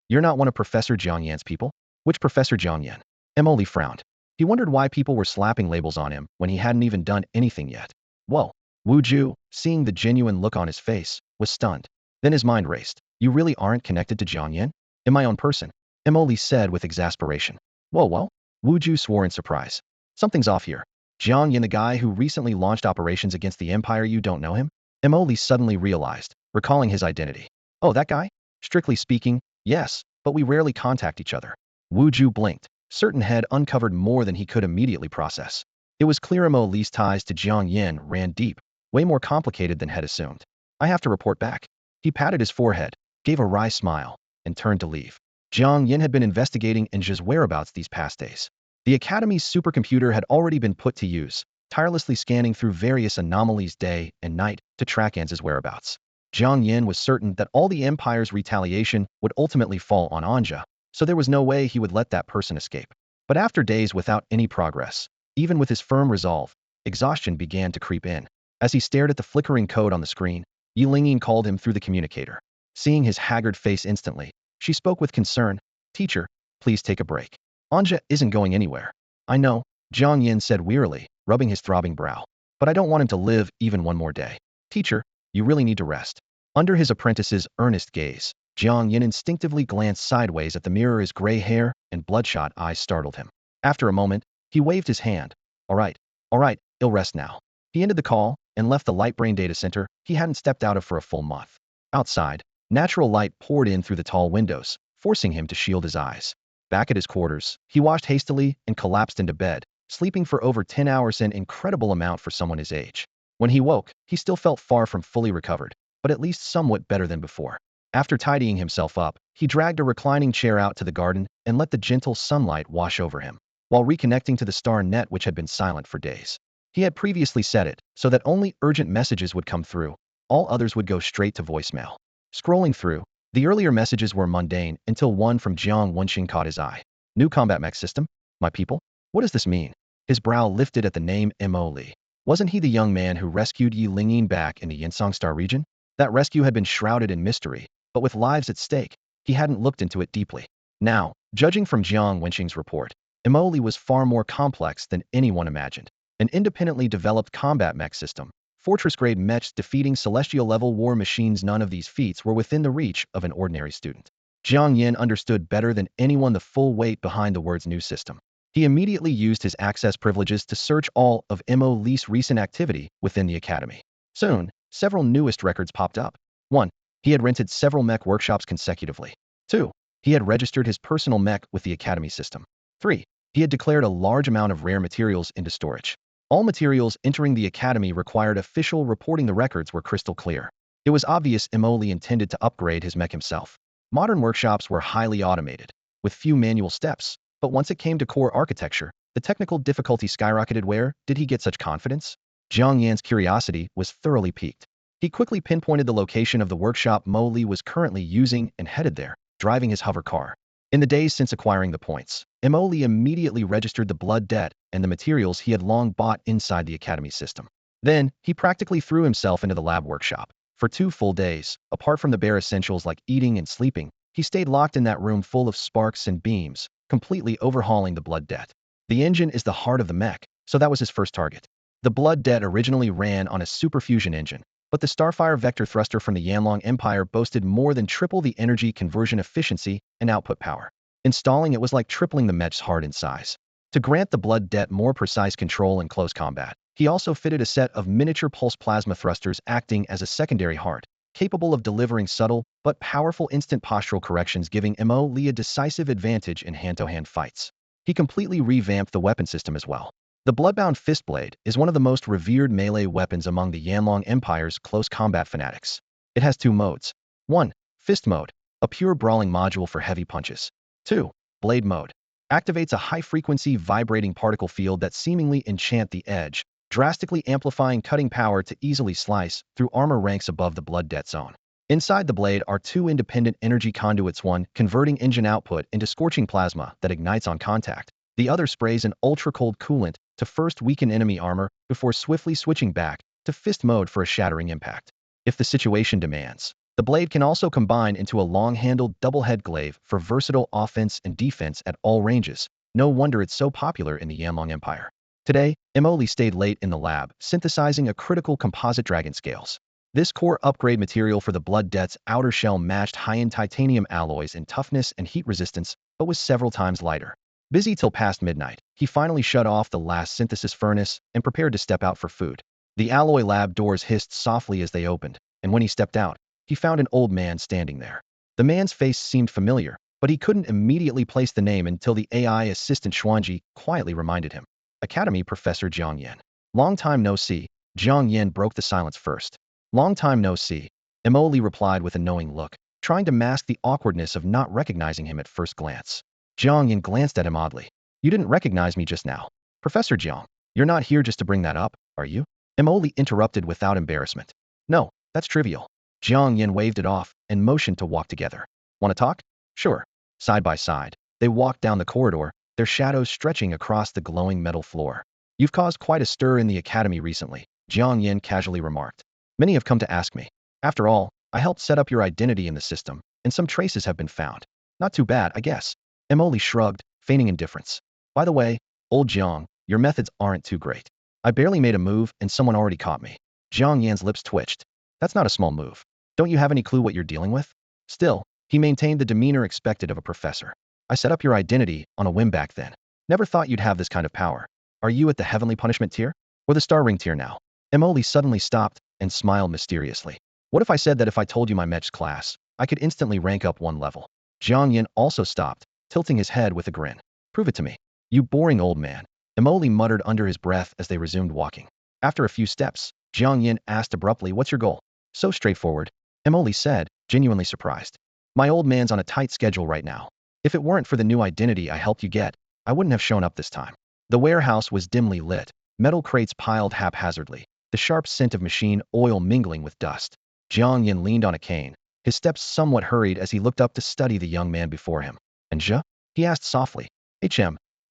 You're not one of Professor Jiang Yan's people? Which Professor Jiang Yan? Mo Li frowned. He wondered why people were slapping labels on him when he hadn't even done anything yet. Whoa. Wu Ju, seeing the genuine look on his face, was stunned. Then his mind raced. You really aren't connected to Jiang Yan? In my own person? Mo Li said with exasperation. Whoa. Wu Ju swore in surprise. Something's off here. Jiang Yan, the guy who recently launched operations against the Empire, you don't know him? Mo Li suddenly realized, recalling his identity. Oh, that guy? Strictly speaking, yes, but we rarely contact each other. Wu Ju blinked. Certain had uncovered more than he could immediately process. It was clear Mo Li's ties to Jiang Yan ran deep, way more complicated than had assumed. I have to report back. He patted his forehead, gave a wry smile, and turned to leave. Jiang Yan had been investigating Anja's whereabouts these past days. The Academy's supercomputer had already been put to use, tirelessly scanning through various anomalies day and night to track Anja's whereabouts. Jiang Yan was certain that all the Empire's retaliation would ultimately fall on Anja, so there was no way he would let that person escape. But after days without any progress, even with his firm resolve, exhaustion began to creep in. As he stared at the flickering code on the screen, Linyin called him through the communicator. Seeing his haggard face instantly, she spoke with concern. Teacher, please take a break. Anja isn't going anywhere. I know, Jiang Yan said wearily, rubbing his throbbing brow. But I don't want him to live even one more day. Teacher, you really need to rest. Under his apprentice's earnest gaze, Jiang Yan instinctively glanced sideways at the mirror. His gray hair and bloodshot eyes startled him. After a moment, he waved his hand. All right, I'll rest now. He ended the call and left the light brain data center he hadn't stepped out of for a full month. Outside, natural light poured in through the tall windows, forcing him to shield his eyes. Back at his quarters, he washed hastily and collapsed into bed, sleeping for over 10 hours, an incredible amount for someone his age. When he woke, he still felt far from fully recovered, but at least somewhat better than before. After tidying himself up, he dragged a reclining chair out to the garden and let the gentle sunlight wash over him, while reconnecting to the star net which had been silent for days. He had previously set it so that only urgent messages would come through, all others would go straight to voicemail. Scrolling through, the earlier messages were mundane until one from Jiang Wenxing caught his eye. New combat mech system? My people? What does this mean? His brow lifted at the name Mo Li. Wasn't he the young man who rescued Yi Linyin back in the Yinsong Star region? That rescue had been shrouded in mystery, but with lives at stake, he hadn't looked into it deeply. Now, judging from Jiang Wenxing's report, Mo Li was far more complex than anyone imagined. An independently developed combat mech system, fortress-grade mechs defeating celestial-level war machines. None of these feats were within the reach of an ordinary student. Jiang Yin understood better than anyone the full weight behind the word's new system. He immediately used his access privileges to search all of Mo Li's recent activity within the academy. Soon, several newest records popped up. 1. He had rented several mech workshops consecutively. 2. He had registered his personal mech with the academy system. 3. He had declared a large amount of rare materials into storage. All materials entering the academy required official reporting. The records were crystal clear. It was obvious Mo Li intended to upgrade his mech himself. Modern workshops were highly automated, with few manual steps, but once it came to core architecture, the technical difficulty skyrocketed. Where did he get such confidence? Jiang Yan's curiosity was thoroughly piqued. He quickly pinpointed the location of the workshop Mo Li was currently using and headed there, driving his hover car. In the days since acquiring the points, Mo Li immediately registered the blood debt and the materials he had long bought inside the academy system. Then, he practically threw himself into the lab workshop. For 2 full days, apart from the bare essentials like eating and sleeping, he stayed locked in that room full of sparks and beams, completely overhauling the blood debt. The engine is the heart of the mech, so that was his first target. The blood debt originally ran on a superfusion engine, but the Starfire vector thruster from the Yanlong Empire boasted more than triple the energy conversion efficiency and output power. Installing it was like tripling the mech's heart in size. To grant the blood debt more precise control in close combat, he also fitted a set of miniature pulse plasma thrusters acting as a secondary heart, capable of delivering subtle but powerful instant postural corrections, giving Mo Li a decisive advantage in hand-to-hand fights. He completely revamped the weapon system as well. The Bloodbound Fistblade is one of the most revered melee weapons among the Yanlong Empire's close combat fanatics. It has 2 modes. 1. Fist mode, a pure brawling module for heavy punches. 2. Blade mode. Activates a high-frequency vibrating particle field that seemingly enchant the edge, drastically amplifying cutting power to easily slice through armor ranks above the blood debt zone. Inside the blade are 2 independent energy conduits, one converting engine output into scorching plasma that ignites on contact. The other sprays an ultra-cold coolant to first weaken enemy armor before swiftly switching back to fist mode for a shattering impact. If the situation demands, the blade can also combine into a long-handled double-head glaive for versatile offense and defense at all ranges. No wonder it's so popular in the Yanlong Empire. Today, Mo Li stayed late in the lab, synthesizing a critical composite dragon scales. This core upgrade material for the blood debt's outer shell matched high-end titanium alloys in toughness and heat resistance, but was several times lighter. Busy till past midnight, he finally shut off the last synthesis furnace and prepared to step out for food. The alloy lab doors hissed softly as they opened, and when he stepped out, he found an old man standing there. The man's face seemed familiar, but he couldn't immediately place the name until the AI assistant Xuan Ji quietly reminded him. Academy Professor Jiang Yin. Long time no see. Jiang Yin broke the silence first. Long time no see. Mo Li replied with a knowing look, trying to mask the awkwardness of not recognizing him at first glance. Jiang Yin glanced at him oddly. You didn't recognize me just now. Professor Jiang, you're not here just to bring that up, are you? Mo Li interrupted without embarrassment. No, that's trivial. Jiang Yin waved it off and motioned to walk together. Want to talk? Sure. Side by side, they walked down the corridor, their shadows stretching across the glowing metal floor. You've caused quite a stir in the academy recently, Jiang Yin casually remarked. Many have come to ask me. After all, I helped set up your identity in the system, and some traces have been found. Not too bad, I guess. Mo Li shrugged, feigning indifference. By the way, old Jiang, your methods aren't too great. I barely made a move and someone already caught me. Jiang Yan's lips twitched. That's not a small move. Don't you have any clue what you're dealing with? Still, he maintained the demeanor expected of a professor. I set up your identity on a whim back then. Never thought you'd have this kind of power. Are you at the heavenly punishment tier? Or the star ring tier now? Mo Li suddenly stopped and smiled mysteriously. What if I said that if I told you my Mech's class, I could instantly rank up 1 level? Jiang Yin also stopped, tilting his head with a grin. Prove it to me. You boring old man. Mo Li muttered under his breath as they resumed walking. After a few steps, Jiang Yin asked abruptly, what's your goal? So straightforward, Mo Li said, genuinely surprised. My old man's on a tight schedule right now. If it weren't for the new identity I helped you get, I wouldn't have shown up this time. The warehouse was dimly lit, metal crates piled haphazardly, the sharp scent of machine oil mingling with dust. Jiang Yin leaned on a cane, his steps somewhat hurried as he looked up to study the young man before him. And Je? He asked softly.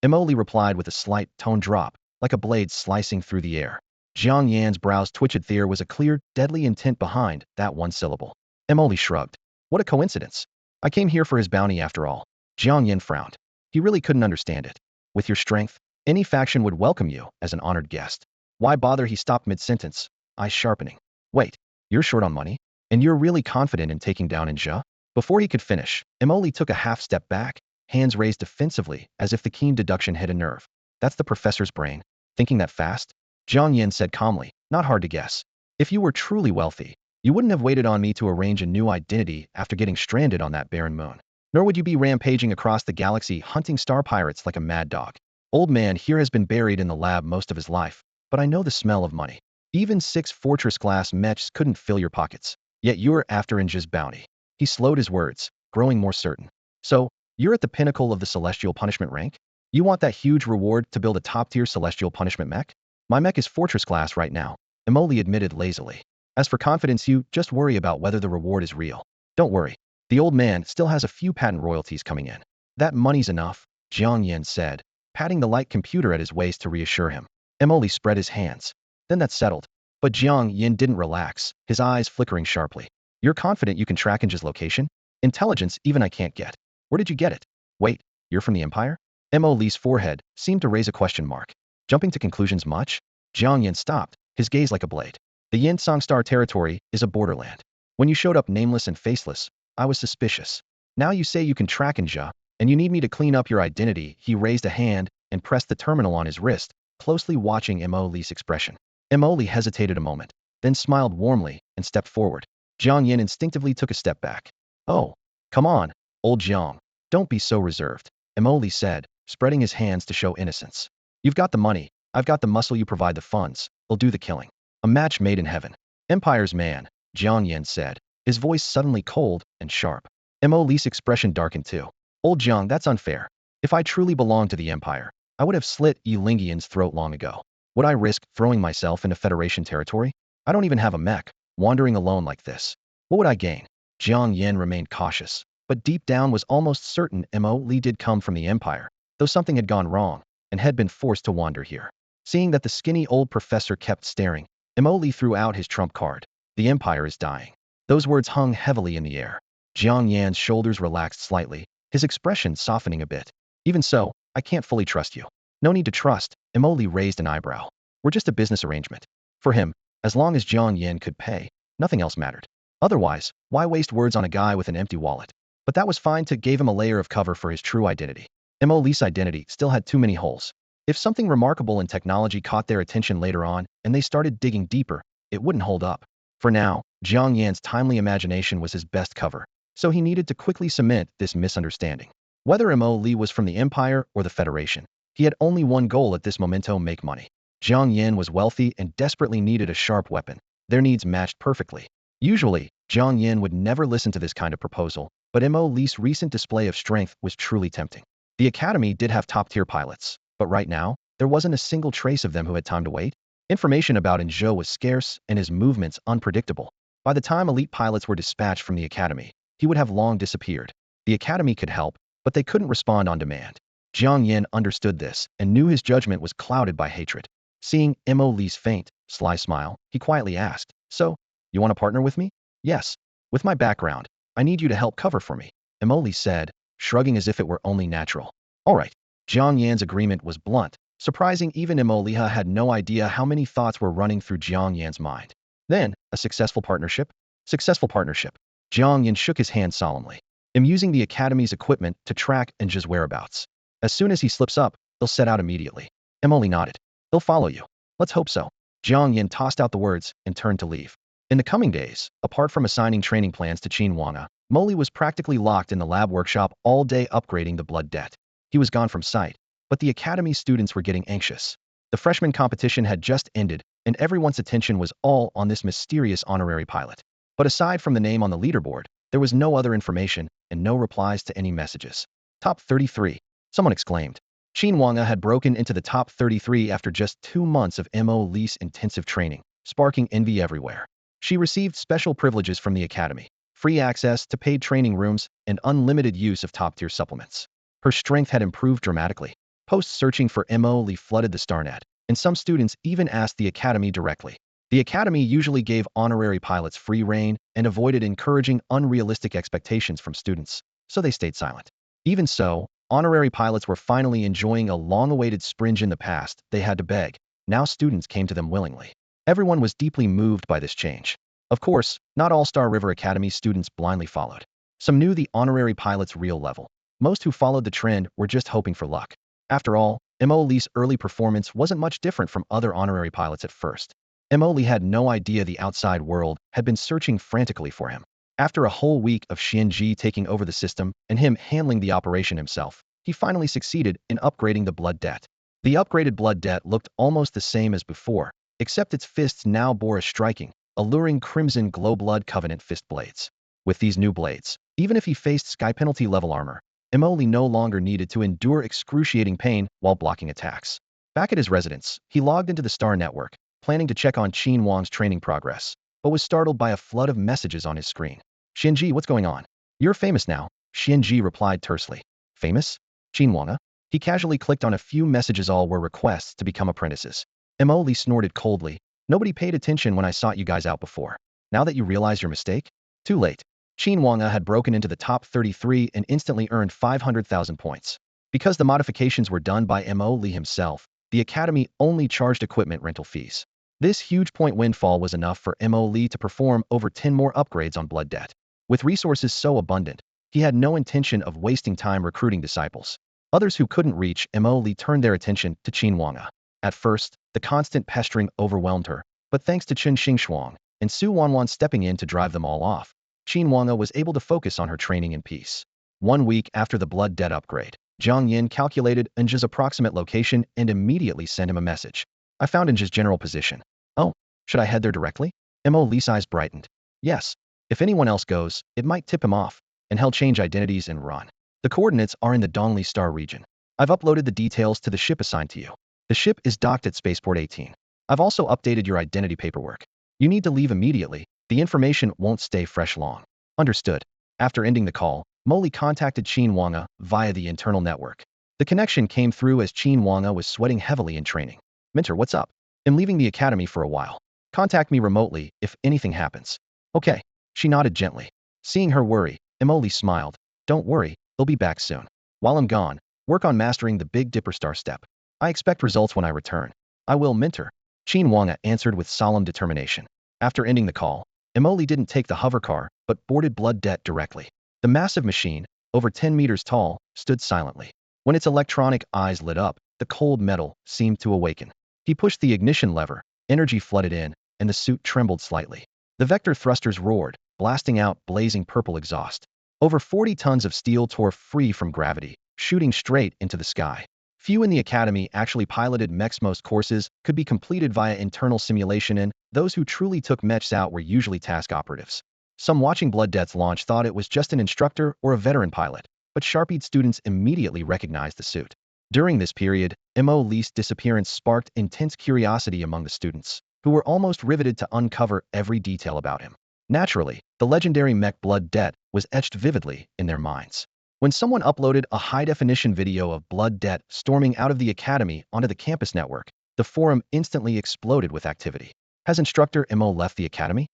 Mo Li replied with a slight tone drop, like a blade slicing through the air. Jiang Yan's brows twitched. There was a clear, deadly intent behind that one syllable. Mo Li shrugged. What a coincidence. I came here for his bounty after all. Jiang Yin frowned. He really couldn't understand it. With your strength, any faction would welcome you as an honored guest. Why bother? He stopped mid-sentence. eyes sharpening. Wait, you're short on money? And you're really confident in taking down Inja? Before he could finish, Emoli took a half step back, hands raised defensively as if the keen deduction hit a nerve. That's the professor's brain. Thinking that fast? Jiang Yin said calmly, not hard to guess. If you were truly wealthy, you wouldn't have waited on me to arrange a new identity after getting stranded on that barren moon. Nor would you be rampaging across the galaxy hunting star pirates like a mad dog. Old man here has been buried in the lab most of his life, but I know the smell of money. Even 6 fortress-class mechs couldn't fill your pockets. Yet you're after Inja's bounty. He slowed his words, growing more certain. So, you're at the pinnacle of the celestial punishment rank? You want that huge reward to build a top-tier celestial punishment mech? My mech is fortress class right now, Emoli admitted lazily. As for confidence, you just worry about whether the reward is real. Don't worry. The old man still has a few patent royalties coming in. That money's enough, Jiang Yin said, patting the light computer at his waist to reassure him. Emoli spread his hands. Then that's settled. But Jiang Yin didn't relax, his eyes flickering sharply. You're confident you can track Inja's location? Intelligence even I can't get. Where did you get it? Wait, you're from the Empire? Emoli's forehead seemed to raise a question mark. Jumping to conclusions much? Jiang Yin stopped, his gaze like a blade. The Yin Songstar territory is a borderland. When you showed up nameless and faceless, I was suspicious. Now you say you can track Inja, and you need me to clean up your identity. He raised a hand and pressed the terminal on his wrist, closely watching Emoli's expression. Emoli hesitated a moment, then smiled warmly and stepped forward. Jiang Yin instinctively took a step back. Oh, come on, old Jiang. Don't be so reserved, Emoli said, spreading his hands to show innocence. You've got the money, I've got the muscle, you provide the funds, we'll do the killing. A match made in heaven. Empire's man, Jiang Yin said, his voice suddenly cold and sharp. Emoli's expression darkened too. Old Jiang, that's unfair. If I truly belonged to the Empire, I would have slit Linyian's throat long ago. Would I risk throwing myself into Federation territory? I don't even have a mech, wandering alone like this. What would I gain? Jiang Yin remained cautious, but deep down was almost certain Emoli did come from the Empire, though something had gone wrong, and had been forced to wander here. Seeing that the skinny old professor kept staring, Emoli threw out his trump card. The Empire is dying. Those words hung heavily in the air. Jiang Yan's shoulders relaxed slightly, his expression softening a bit. Even so, I can't fully trust you. No need to trust, Emoli raised an eyebrow. We're just a business arrangement. For him, as long as Jiang Yin could pay, nothing else mattered. Otherwise, why waste words on a guy with an empty wallet? But that was fine to give him a layer of cover for his true identity. Emoli's identity still had too many holes. If something remarkable in technology caught their attention later on, and they started digging deeper, it wouldn't hold up. For now, Jiang Yan's timely imagination was his best cover, so he needed to quickly cement this misunderstanding. Whether Emoli was from the Empire or the Federation, he had only one goal at this momento: make money. Jiang Yin was wealthy and desperately needed a sharp weapon. Their needs matched perfectly. Usually, Jiang Yin would never listen to this kind of proposal, but Emoli's recent display of strength was truly tempting. The Academy did have top-tier pilots, but right now, there wasn't a single trace of them who had time to wait. Information about Inzhou was scarce and his movements unpredictable. By the time elite pilots were dispatched from the Academy, he would have long disappeared. The Academy could help, but they couldn't respond on demand. Jiang Yin understood this and knew his judgment was clouded by hatred. Seeing Emoli's faint, sly smile, he quietly asked, "So, you want to partner with me?" "Yes. With my background, I need you to help cover for me," Emoli said, shrugging as if it were only natural. All right. Jiang Yan's agreement was blunt, surprising even Emoliha had no idea how many thoughts were running through Jiang Yan's mind. Then, a successful partnership? Successful partnership. Jiang Yan shook his hand solemnly. I'm using the Academy's equipment to track Inja's whereabouts. As soon as he slips up, they'll set out immediately. Emoli nodded. They'll follow you. Let's hope so. Jiang Yan tossed out the words and turned to leave. In the coming days, apart from assigning training plans to Qin Wanga, Moli was practically locked in the lab workshop all day upgrading the blood debt. He was gone from sight, but the Academy students were getting anxious. The freshman competition had just ended, and everyone's attention was all on this mysterious honorary pilot. But aside from the name on the leaderboard, there was no other information and no replies to any messages. Top 33, someone exclaimed. Qin Wanga had broken into the top 33 after just 2 months of Emoli's intensive training, sparking envy everywhere. She received special privileges from the Academy, free access to paid training rooms, and unlimited use of top-tier supplements. Her strength had improved dramatically. Posts searching for Emoli flooded the StarNet, and some students even asked the Academy directly. The Academy usually gave honorary pilots free rein and avoided encouraging unrealistic expectations from students, so they stayed silent. Even so, honorary pilots were finally enjoying a long-awaited springe. In the past, they had to beg. Now students came to them willingly. Everyone was deeply moved by this change. Of course, not all Star River Academy students blindly followed. Some knew the honorary pilot's real level. Most who followed the trend were just hoping for luck. After all, Mo Lee's early performance wasn't much different from other honorary pilots at first. Mo Lee had no idea the outside world had been searching frantically for him. After a whole week of Xuan Ji taking over the system and him handling the operation himself, he finally succeeded in upgrading the blood debt. The upgraded blood debt looked almost the same as before, except its fists now bore a striking, alluring crimson glow blood covenant fist blades. With these new blades, even if he faced sky penalty level armor, Mo Lee no longer needed to endure excruciating pain while blocking attacks. Back at his residence, he logged into the Star Network, planning to check on Qin Wang's training progress, but was startled by a flood of messages on his screen. Xuan Ji, what's going on? You're famous now, Xuan Ji replied tersely. Famous? Qin Wang? He casually clicked on a few messages. All were requests to become apprentices. Mo Lee snorted coldly. Nobody paid attention when I sought you guys out before. Now that you realize your mistake? Too late. Qin Wang had broken into the top 33 and instantly earned 500,000 points. Because the modifications were done by Mo Lee himself, the academy only charged equipment rental fees. This huge point windfall was enough for Mo Lee to perform over 10 more upgrades on blood debt. With resources so abundant, he had no intention of wasting time recruiting disciples. Others who couldn't reach Mo Lee turned their attention to Qin Wang. At first, the constant pestering overwhelmed her, but thanks to Chen Xingxuang and Su Wanwan stepping in to drive them all off, Qin Wang was able to focus on her training in peace. 1 week after the blood debt upgrade, Zhang Yin calculated Enja's approximate location and immediately sent him a message. I found Enja's general position. Oh, should I head there directly? Mo Lee's eyes brightened. Yes. If anyone else goes, it might tip him off, and he'll change identities and run. The coordinates are in the Dongli Star region. I've uploaded the details to the ship assigned to you. The ship is docked at Spaceport 18. I've also updated your identity paperwork. You need to leave immediately. The information won't stay fresh long. Understood. After ending the call, Mo Lee contacted Qin Wang via the internal network. The connection came through as Qin Wang was sweating heavily in training. Mentor, what's up? I'm leaving the academy for a while. Contact me remotely if anything happens. Okay. She nodded gently. Seeing her worry, Mo Lee smiled. Don't worry, he'll be back soon. While I'm gone, work on mastering the Big Dipper Star step. I expect results when I return. I will, mentor. Qin Wang answered with solemn determination. After ending the call, Mo Lee didn't take the hover car, but boarded blood debt directly. The massive machine, over 10 meters tall, stood silently. When its electronic eyes lit up, the cold metal seemed to awaken. He pushed the ignition lever, energy flooded in, and the suit trembled slightly. The vector thrusters roared, blasting out blazing purple exhaust. Over 40 tons of steel tore free from gravity, shooting straight into the sky. Few in the academy actually piloted Mechs. Most courses could be completed via internal simulation, and those who truly took Mechs out were usually task operatives. Some watching Blood Debt's launch thought it was just an instructor or a veteran pilot, but sharp-eyed students immediately recognized the suit. During this period, Mo Lee's disappearance sparked intense curiosity among the students, who were almost riveted to uncover every detail about him. Naturally, the legendary Mech Blood Debt was etched vividly in their minds. When someone uploaded a high-definition video of Blood Debt storming out of the academy onto the campus network, the forum instantly exploded with activity. Has instructor Mo left the academy?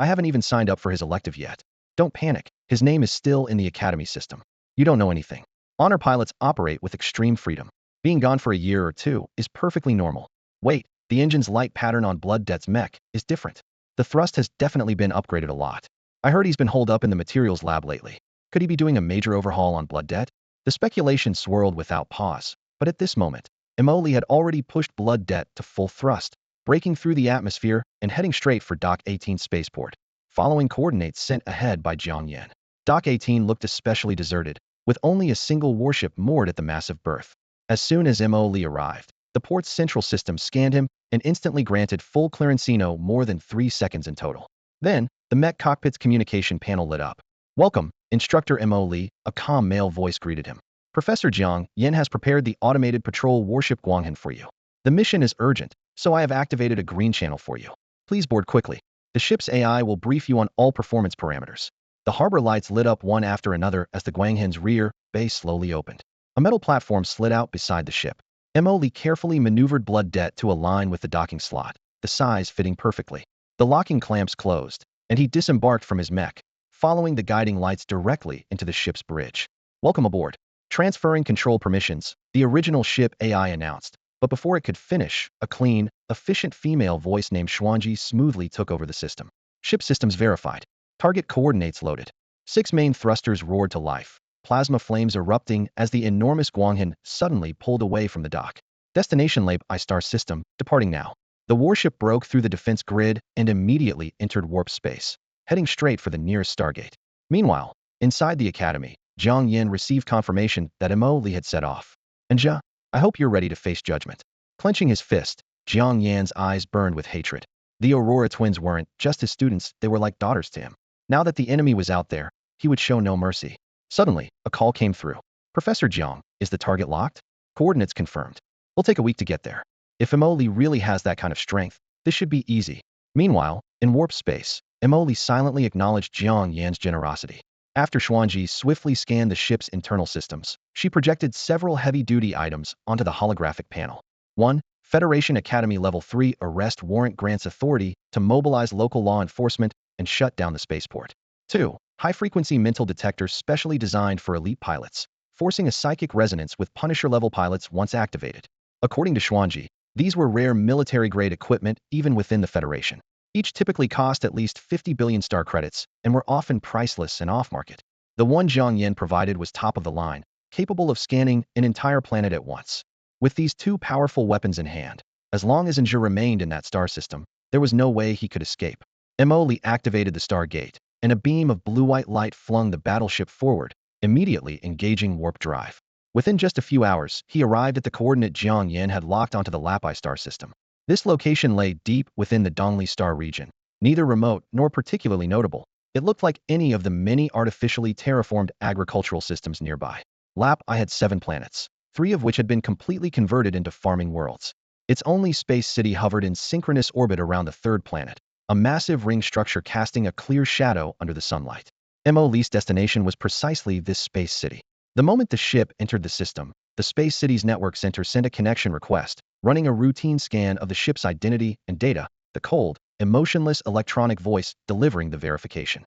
I haven't even signed up for his elective yet. Don't panic, his name is still in the academy system. You don't know anything. Honor pilots operate with extreme freedom. Being gone for a year or two is perfectly normal. Wait, the engine's light pattern on Blood Debt's mech is different. The thrust has definitely been upgraded a lot. I heard he's been holed up in the materials lab lately. Could he be doing a major overhaul on Blood Debt? The speculation swirled without pause, but at this moment, Mo Lee had already pushed Blood Debt to full thrust, breaking through the atmosphere and heading straight for Dock 18 spaceport, following coordinates sent ahead by Zhang Yan. Dock 18 looked especially deserted, with only a single warship moored at the massive berth. As soon as Mo Lee arrived, the port's central system scanned him and instantly granted full clearance. No more than 3 seconds in total. Then, the Mech cockpit's communication panel lit up. Welcome, Instructor Mo Lee, a calm male voice greeted him. Professor Jiang Yin has prepared the automated patrol warship Guanghan for you. The mission is urgent, so I have activated a green channel for you. Please board quickly. The ship's AI will brief you on all performance parameters. The harbor lights lit up one after another as the Guanghan's rear bay slowly opened. A metal platform slid out beside the ship. Mo Lee carefully maneuvered Blood Debt to align with the docking slot, the size fitting perfectly. The locking clamps closed, and he disembarked from his mech, following the guiding lights directly into the ship's bridge. Welcome aboard. Transferring control permissions, the original ship AI announced. But before it could finish, a clean, efficient female voice named Xuan Ji smoothly took over the system. Ship systems verified. Target coordinates loaded. 6 main thrusters roared to life, plasma flames erupting as the enormous Guanghan suddenly pulled away from the dock. Destination Lab I-Star system, departing now. The warship broke through the defense grid and immediately entered warp space, heading straight for the nearest stargate. Meanwhile, inside the academy, Jiang Yin received confirmation that Mo Li had set off. Anja, I hope you're ready to face judgment. Clenching his fist, Jiang Yan's eyes burned with hatred. The Aurora twins weren't just his students, they were like daughters to him. Now that the enemy was out there, he would show no mercy. Suddenly, a call came through. Professor Jiang, is the target locked? Coordinates confirmed. We'll take a week to get there. If Emoli really has that kind of strength, this should be easy. Meanwhile, in warp space, Emoli silently acknowledged Jiang Yan's generosity. After Xuan Ji swiftly scanned the ship's internal systems, she projected several heavy-duty items onto the holographic panel. 1. Federation Academy Level 3 arrest warrant grants authority to mobilize local law enforcement and shut down the spaceport. 2. High-frequency mental detectors specially designed for elite pilots, forcing a psychic resonance with Punisher-level pilots once activated. According to Xuan Ji, these were rare military-grade equipment even within the Federation. Each typically cost at least 50 billion star credits and were often priceless and off-market. The one Jiang Yan provided was top of the line, capable of scanning an entire planet at once. With these two powerful weapons in hand, as long as Zhou remained in that star system, there was no way he could escape. Mo Li activated the star gate, and a beam of blue-white light flung the battleship forward, immediately engaging warp drive. Within just a few hours, he arrived at the coordinate Jiang Yan had locked onto the Lapai star system. This location lay deep within the Dongli star region, neither remote nor particularly notable. It looked like any of the many artificially terraformed agricultural systems nearby. Lapai had 7 planets, 3 of which had been completely converted into farming worlds. Its only space city hovered in synchronous orbit around the 3rd planet, a massive ring structure casting a clear shadow under the sunlight. Mo Li's destination was precisely this space city. The moment the ship entered the system, the Space City's network center sent a connection request, running a routine scan of the ship's identity and data, the cold, emotionless electronic voice delivering the verification.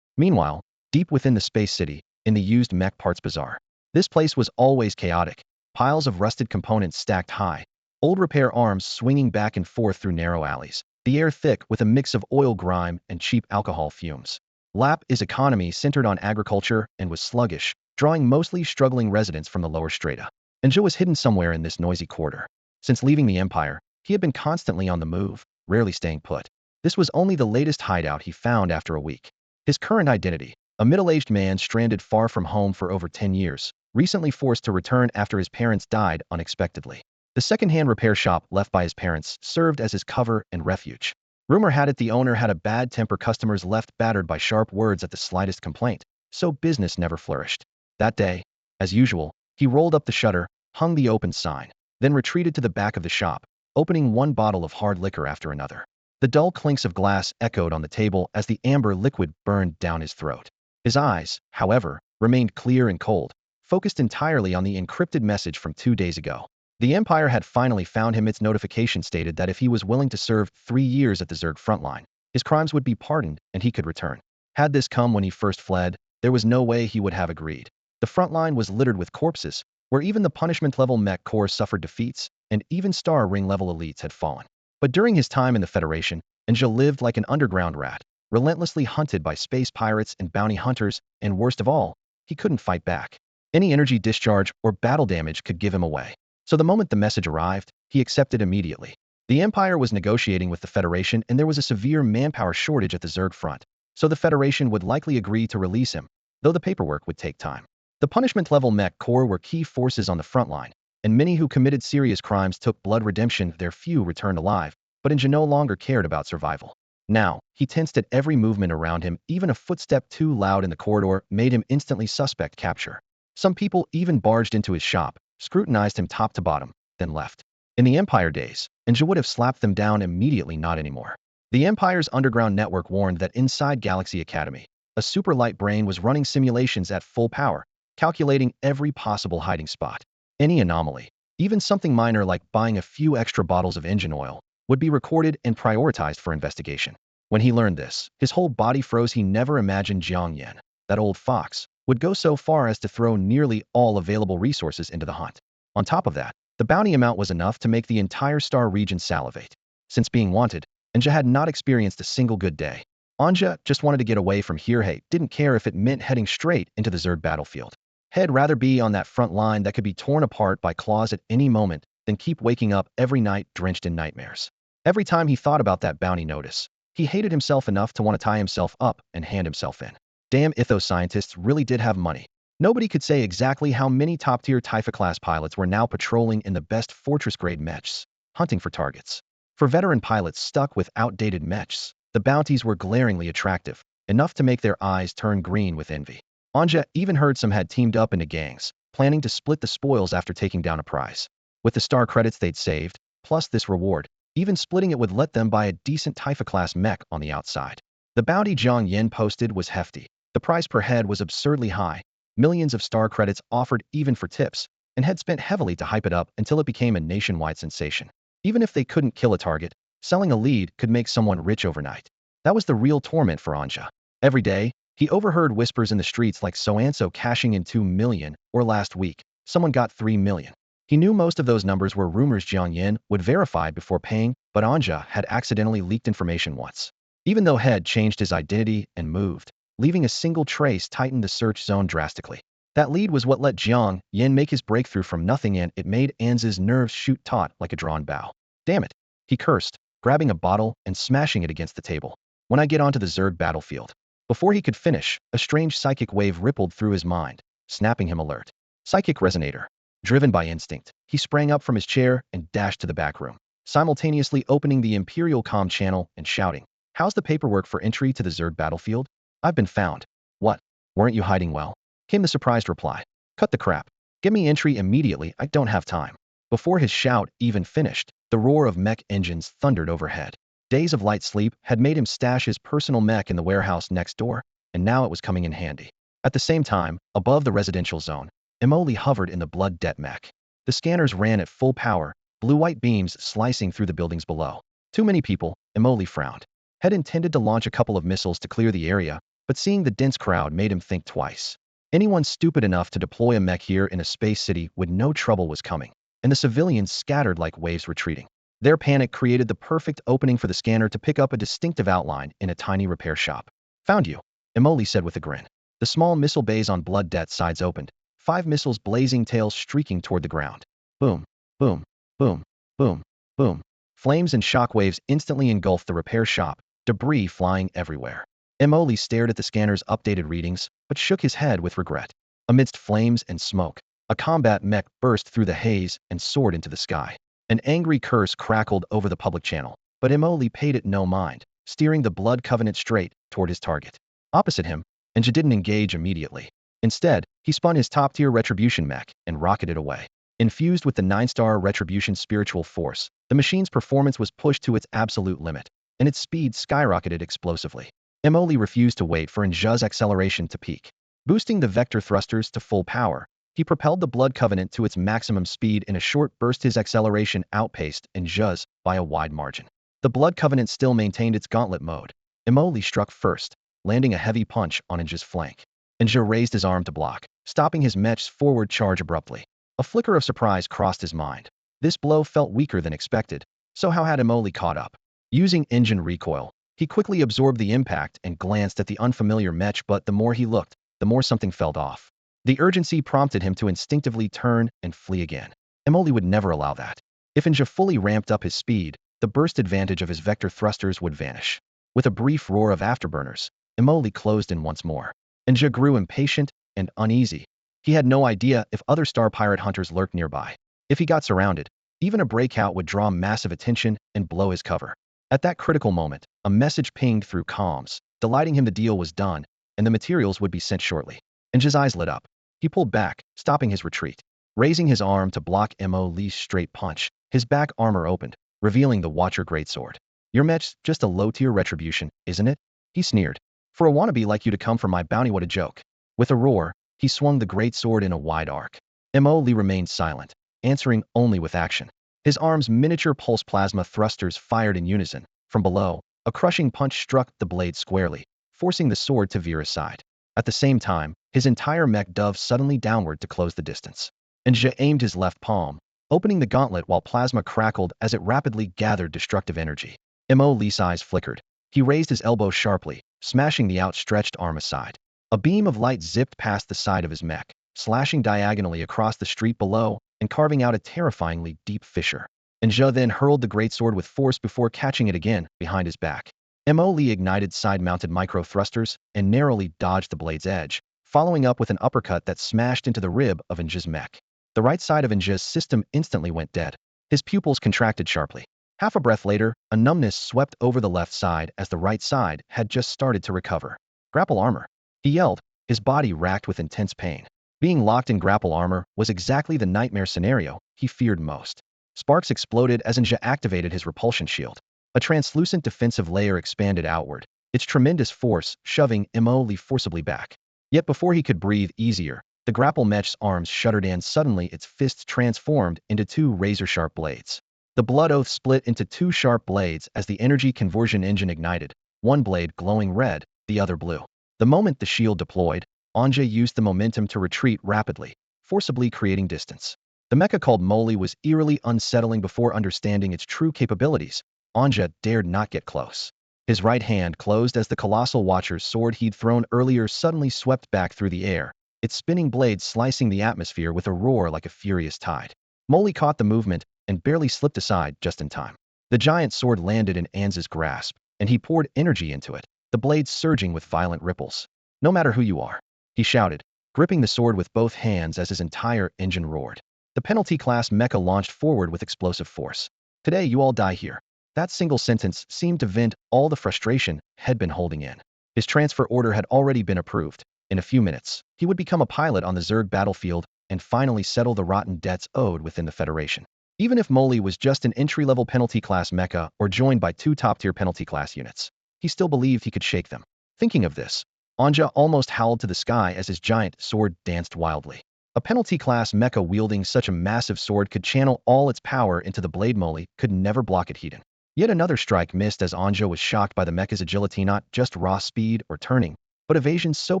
Meanwhile, deep within the Space City, in the used Mech parts bazaar, this place was always chaotic, piles of rusted components stacked high, old repair arms swinging back and forth through narrow alleys, the air thick with a mix of oil grime and cheap alcohol fumes. Lap's economy centered on agriculture and was sluggish, drawing mostly struggling residents from the lower strata. Zhou was hidden somewhere in this noisy quarter. Since leaving the Empire, he had been constantly on the move, rarely staying put. This was only the latest hideout he found after a week. His current identity, a middle-aged man stranded far from home for over 10 years, recently forced to return after his parents died unexpectedly. The second-hand repair shop left by his parents served as his cover and refuge. Rumor had it the owner had a bad temper, customers left battered by sharp words at the slightest complaint, so business never flourished. That day, as usual, he rolled up the shutter, hung the open sign, then retreated to the back of the shop, opening one bottle of hard liquor after another. The dull clinks of glass echoed on the table as the amber liquid burned down his throat. His eyes, however, remained clear and cold, focused entirely on the encrypted message from 2 days ago. The Empire had finally found him. Its notification stated that if he was willing to serve 3 years at the Zerg frontline, his crimes would be pardoned and he could return. Had this come when he first fled, there was no way he would have agreed. The frontline was littered with corpses, where even the punishment-level Mech Corps suffered defeats, and even Star Ring-level elites had fallen. But during his time in the Federation, Zhou lived like an underground rat, relentlessly hunted by space pirates and bounty hunters, and worst of all, he couldn't fight back. Any energy discharge or battle damage could give him away. So the moment the message arrived, he accepted immediately. The Empire was negotiating with the Federation and there was a severe manpower shortage at the Zerg front, so the Federation would likely agree to release him, though the paperwork would take time. The punishment-level Mech Corps were key forces on the front line, and many who committed serious crimes took blood redemption. Their few returned alive, but Zhou no longer cared about survival. Now, he tensed at every movement around him. Even a footstep too loud in the corridor made him instantly suspect capture. Some people even barged into his shop, scrutinized him top to bottom, then left. In the Empire days, Zhou would have slapped them down immediately. Not anymore. The Empire's underground network warned that inside Galaxy Academy, a super light brain was running simulations at full power, calculating every possible hiding spot. Any anomaly, even something minor like buying a few extra bottles of engine oil, would be recorded and prioritized for investigation. When he learned this, his whole body froze. He never imagined Jiang Yan, that old fox, would go so far as to throw nearly all available resources into the hunt. On top of that, The bounty amount was enough to make the entire star region salivate. Since being wanted, Anja had not experienced a single good day. Anja just wanted to get away from here. Hey, didn't care if it meant heading straight into the Zerg battlefield. He'd rather be on that front line that could be torn apart by claws at any moment than keep waking up every night drenched in nightmares. Every time he thought about that bounty notice, he hated himself enough to want to tie himself up and hand himself in. Damn, if those scientists really did have money. Nobody could say exactly how many top-tier Typha-class pilots were now patrolling in the best fortress-grade mechs, hunting for targets. For veteran pilots stuck with outdated mechs, the bounties were glaringly attractive, enough to make their eyes turn green with envy. Anja even heard some had teamed up into gangs, planning to split the spoils after taking down a prize. With the star credits they'd saved, plus this reward, even splitting it would let them buy a decent Typha-class mech on the outside. The bounty Zhang Yin posted was hefty. The price per head was absurdly high, millions of star credits offered even for tips, and had spent heavily to hype it up until it became a nationwide sensation. Even if they couldn't kill a target, selling a lead could make someone rich overnight. That was the real torment for Anja. Every day, he overheard whispers in the streets like so-and-so cashing in 2 million, or last week, someone got 3 million. He knew most of those numbers were rumors Jiang Yin would verify before paying, but Anja had accidentally leaked information once. Even though Head changed his identity and moved, leaving a single trace tightened the search zone drastically. That lead was what let Jiang Yin make his breakthrough from nothing, and it made Anz's nerves shoot taut like a drawn bow. Damn it, he cursed, grabbing a bottle and smashing it against the table. When I get onto the Zerg battlefield. Before he could finish, a strange psychic wave rippled through his mind, snapping him alert. Psychic resonator. Driven by instinct, he sprang up from his chair and dashed to the back room, simultaneously opening the Imperial comm channel and shouting, "How's the paperwork for entry to the Zerg battlefield? I've been found." "What? Weren't you hiding well?" came the surprised reply. "Cut the crap. Give me entry immediately, I don't have time." Before his shout even finished, the roar of mech engines thundered overhead. Days of light sleep had made him stash his personal mech in the warehouse next door, and now it was coming in handy. At the same time, above the residential zone, Emoli hovered in the blood debt mech. The scanners ran at full power, blue-white beams slicing through the buildings below. Too many people, Emoli frowned. Had intended to launch a couple of missiles to clear the area, but seeing the dense crowd made him think twice. Anyone stupid enough to deploy a mech here in a space city would know trouble was coming, and the civilians scattered like waves retreating. Their panic created the perfect opening for the scanner to pick up a distinctive outline in a tiny repair shop. "Found you," Emoli said with a grin. The small missile bays on blood debt sides opened, 5 missiles blazing tails streaking toward the ground. Boom, boom, boom, boom, boom. Flames and shockwaves instantly engulfed the repair shop, debris flying everywhere. Emoli stared at the scanner's updated readings, but shook his head with regret. Amidst flames and smoke, a combat mech burst through the haze and soared into the sky. An angry curse crackled over the public channel, but Emoli paid it no mind, steering the Blood Covenant straight toward his target. Opposite him, Anja didn't engage immediately. Instead, he spun his top-tier Retribution mech and rocketed away. Infused with the 9-star Retribution spiritual force, the machine's performance was pushed to its absolute limit, and its speed skyrocketed explosively. Emoli refused to wait for Anja's acceleration to peak. Boosting the vector thrusters to full power, he propelled the Blood Covenant to its maximum speed in a short burst. His acceleration outpaced Anja's by a wide margin. The Blood Covenant still maintained its gauntlet mode. Emoli struck first, landing a heavy punch on Anja's flank. Anja raised his arm to block, stopping his mech's forward charge abruptly. A flicker of surprise crossed his mind. This blow felt weaker than expected, so how had Emoli caught up? Using engine recoil, he quickly absorbed the impact and glanced at the unfamiliar mech, but the more he looked, the more something felt off. The urgency prompted him to instinctively turn and flee again. Emoli would never allow that. If Anja fully ramped up his speed, the burst advantage of his vector thrusters would vanish. With a brief roar of afterburners, Emoli closed in once more. Anja grew impatient and uneasy. He had no idea if other star pirate hunters lurked nearby. If he got surrounded, even a breakout would draw massive attention and blow his cover. At that critical moment, a message pinged through comms, delighting him the deal was done, and the materials would be sent shortly. Anja's eyes lit up. He pulled back, stopping his retreat. Raising his arm to block Emoli's straight punch, his back armor opened, revealing the Watcher greatsword. "Your mech's just a low-tier Retribution, isn't it?" he sneered. "For a wannabe like you to come for my bounty, what a joke." With a roar, he swung the greatsword in a wide arc. Emoli remained silent, answering only with action. His arm's miniature pulse plasma thrusters fired in unison. From below, a crushing punch struck the blade squarely, forcing the sword to veer aside. At the same time, his entire mech dove suddenly downward to close the distance. Anja aimed his left palm, opening the gauntlet while plasma crackled as it rapidly gathered destructive energy. Mo Lee's eyes flickered. He raised his elbow sharply, smashing the outstretched arm aside. A beam of light zipped past the side of his mech, slashing diagonally across the street below and carving out a terrifyingly deep fissure. Zhe then hurled the greatsword with force before catching it again behind his back. Mo Lee ignited side-mounted micro-thrusters and narrowly dodged the blade's edge, following up with an uppercut that smashed into the rib of Zhe's mech. The right side of Zhe's system instantly went dead. His pupils contracted sharply. Half a breath later, a numbness swept over the left side as the right side had just started to recover. Grapple armor. He yelled, his body racked with intense pain. Being locked in grapple armor was exactly the nightmare scenario he feared most. Sparks exploded as Zhe activated his repulsion shield. A translucent defensive layer expanded outward, its tremendous force shoving Mo Lee forcibly back. Yet before he could breathe easier, the grapple mech's arms shuddered and suddenly its fists transformed into two razor-sharp blades. The blood oath split into two sharp blades as the energy conversion engine ignited, one blade glowing red, the other blue. The moment the shield deployed, Zhe used the momentum to retreat rapidly, forcibly creating distance. The mecha called Moly was eerily unsettling before understanding its true capabilities. Zhe dared not get close. His right hand closed as the colossal watcher's sword he'd thrown earlier suddenly swept back through the air, its spinning blade slicing the atmosphere with a roar like a furious tide. Moly caught the movement and barely slipped aside just in time. The giant sword landed in Anz's grasp, and he poured energy into it, the blade surging with violent ripples. "No matter who you are," he shouted, gripping the sword with both hands as his entire engine roared. The penalty-class mecha launched forward with explosive force. "Today you all die here." That single sentence seemed to vent all the frustration had been holding in. His transfer order had already been approved. In a few minutes, he would become a pilot on the Zerg battlefield and finally settle the rotten debts owed within the Federation. Even if Moly was just an entry-level penalty-class mecha or joined by two top-tier penalty-class units, he still believed he could shake them. Thinking of this, Zhe almost howled to the sky as his giant sword danced wildly. A penalty-class mecha wielding such a massive sword could channel all its power into the blade. Moly could never block it hidden. Yet another strike missed as Zhe was shocked by the mecha's agility, not just raw speed or turning, but evasions so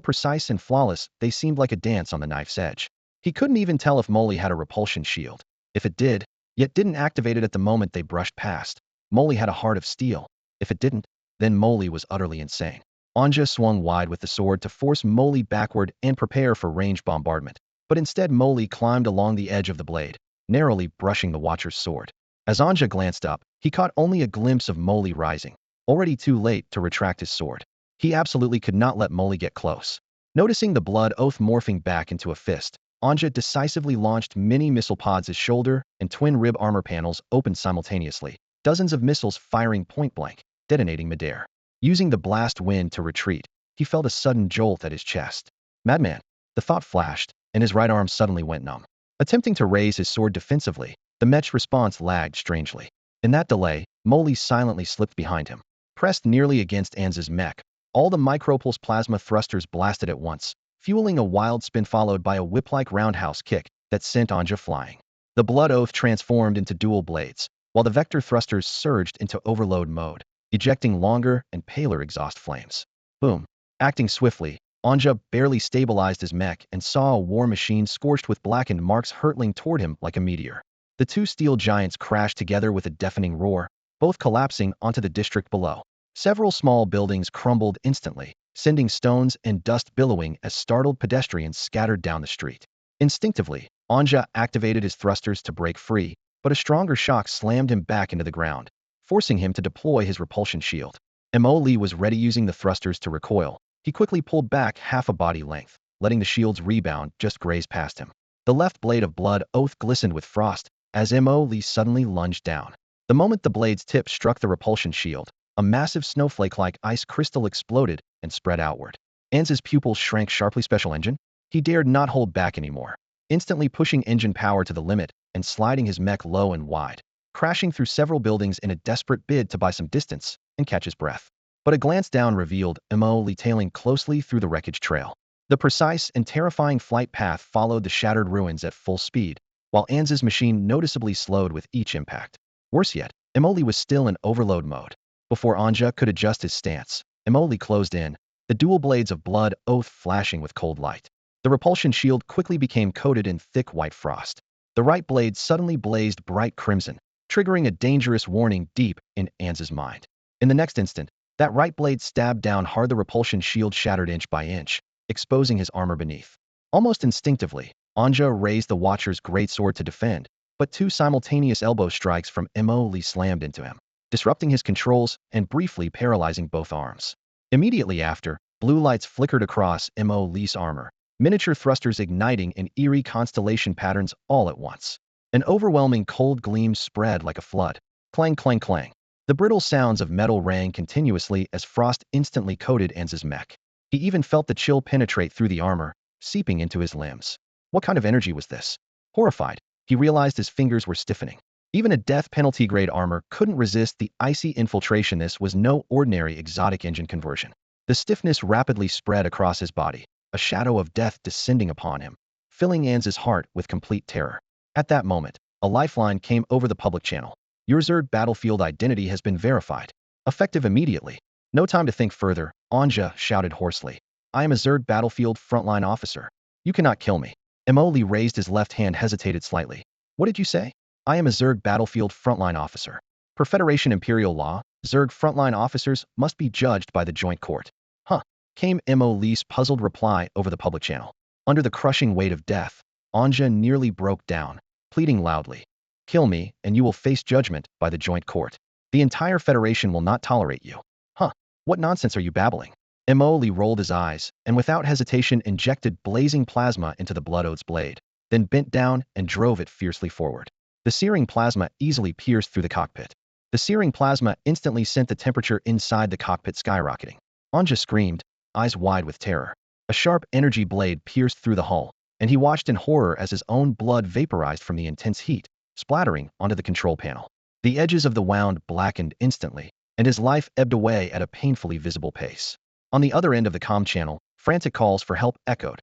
precise and flawless they seemed like a dance on the knife's edge. He couldn't even tell if Moly had a repulsion shield. If it did, yet didn't activate it at the moment they brushed past, Moly had a heart of steel. If it didn't, then Moly was utterly insane. Zhe swung wide with the sword to force Moly backward and prepare for ranged bombardment, but instead Moly climbed along the edge of the blade, narrowly brushing the watcher's sword. As Zhe glanced up, he caught only a glimpse of Moly rising, already too late to retract his sword. He absolutely could not let Moly get close. Noticing the blood oath morphing back into a fist, Zhe decisively launched mini missile pods. His shoulder and twin rib armor panels opened simultaneously, dozens of missiles firing point-blank, detonating midair. Using the blast wind to retreat, he felt a sudden jolt at his chest. "Madman," the thought flashed, and his right arm suddenly went numb. Attempting to raise his sword defensively, the mech's response lagged strangely. In that delay, Moly silently slipped behind him. Pressed nearly against Anz's mech, all the micropulse plasma thrusters blasted at once, fueling a wild spin followed by a whip-like roundhouse kick that sent Zhe flying. The blood oath transformed into dual blades, while the vector thrusters surged into overload mode, ejecting longer and paler exhaust flames. Boom. Acting swiftly, Zhe barely stabilized his mech and saw a war machine scorched with blackened marks hurtling toward him like a meteor. The two steel giants crashed together with a deafening roar, both collapsing onto the district below. Several small buildings crumbled instantly, sending stones and dust billowing as startled pedestrians scattered down the street. Instinctively, Zhe activated his thrusters to break free, but a stronger shock slammed him back into the ground, forcing him to deploy his repulsion shield. Moly was ready, using the thrusters to recoil. He quickly pulled back half a body length, letting the shield's rebound just graze past him. The left blade of blood oath glistened with frost as Moly suddenly lunged down. The moment the blade's tip struck the repulsion shield, a massive snowflake-like ice crystal exploded and spread outward. Anz's pupils shrank sharply. Special engine? He dared not hold back anymore, instantly pushing engine power to the limit and sliding his mech low and wide, crashing through several buildings in a desperate bid to buy some distance and catch his breath. But a glance down revealed Moly tailing closely through the wreckage trail. The precise and terrifying flight path followed the shattered ruins at full speed, while Anz's machine noticeably slowed with each impact. Worse yet, Moly was still in overload mode. Before Zhe could adjust his stance, Moly closed in, the dual blades of blood oath flashing with cold light. The repulsion shield quickly became coated in thick white frost. The right blade suddenly blazed bright crimson, triggering a dangerous warning deep in Anz's mind. In the next instant, that right blade stabbed down hard. The repulsion shield shattered inch by inch, exposing his armor beneath. Almost instinctively, Anja raised the Watcher's greatsword to defend, but two simultaneous elbow strikes from Mo Li slammed into him, disrupting his controls and briefly paralyzing both arms. Immediately after, blue lights flickered across Mo Li's armor, miniature thrusters igniting in eerie constellation patterns all at once. An overwhelming cold gleam spread like a flood. Clang, clang, clang. The brittle sounds of metal rang continuously as frost instantly coated Anz's mech. He even felt the chill penetrate through the armor, seeping into his limbs. What kind of energy was this? Horrified, he realized his fingers were stiffening. Even a death penalty grade armor couldn't resist the icy infiltration. This was no ordinary exotic engine conversion. The stiffness rapidly spread across his body, a shadow of death descending upon him, filling Anz's heart with complete terror. At that moment, a lifeline came over the public channel. Your Zerg battlefield identity has been verified. Effective immediately. No time to think further, Anja shouted hoarsely. I am a Zerg battlefield frontline officer. You cannot kill me. Mo Li raised his left hand, hesitated slightly. What did you say? I am a Zerg battlefield frontline officer. Per Federation Imperial Law, Zerg frontline officers must be judged by the Joint Court. Huh, came Mo Li's puzzled reply over the public channel. Under the crushing weight of death, Anja nearly broke down, pleading loudly. Kill me, and you will face judgment by the Joint Court. The entire Federation will not tolerate you. Huh, what nonsense are you babbling? Mo Li rolled his eyes, and without hesitation injected blazing plasma into the Blood-Oath's blade, then bent down and drove it fiercely forward. The searing plasma easily pierced through the cockpit. The searing plasma instantly sent the temperature inside the cockpit skyrocketing. Anja screamed, eyes wide with terror. A sharp energy blade pierced through the hull, and he watched in horror as his own blood vaporized from the intense heat, splattering onto the control panel. The edges of the wound blackened instantly, and his life ebbed away at a painfully visible pace. On the other end of the comm channel, frantic calls for help echoed.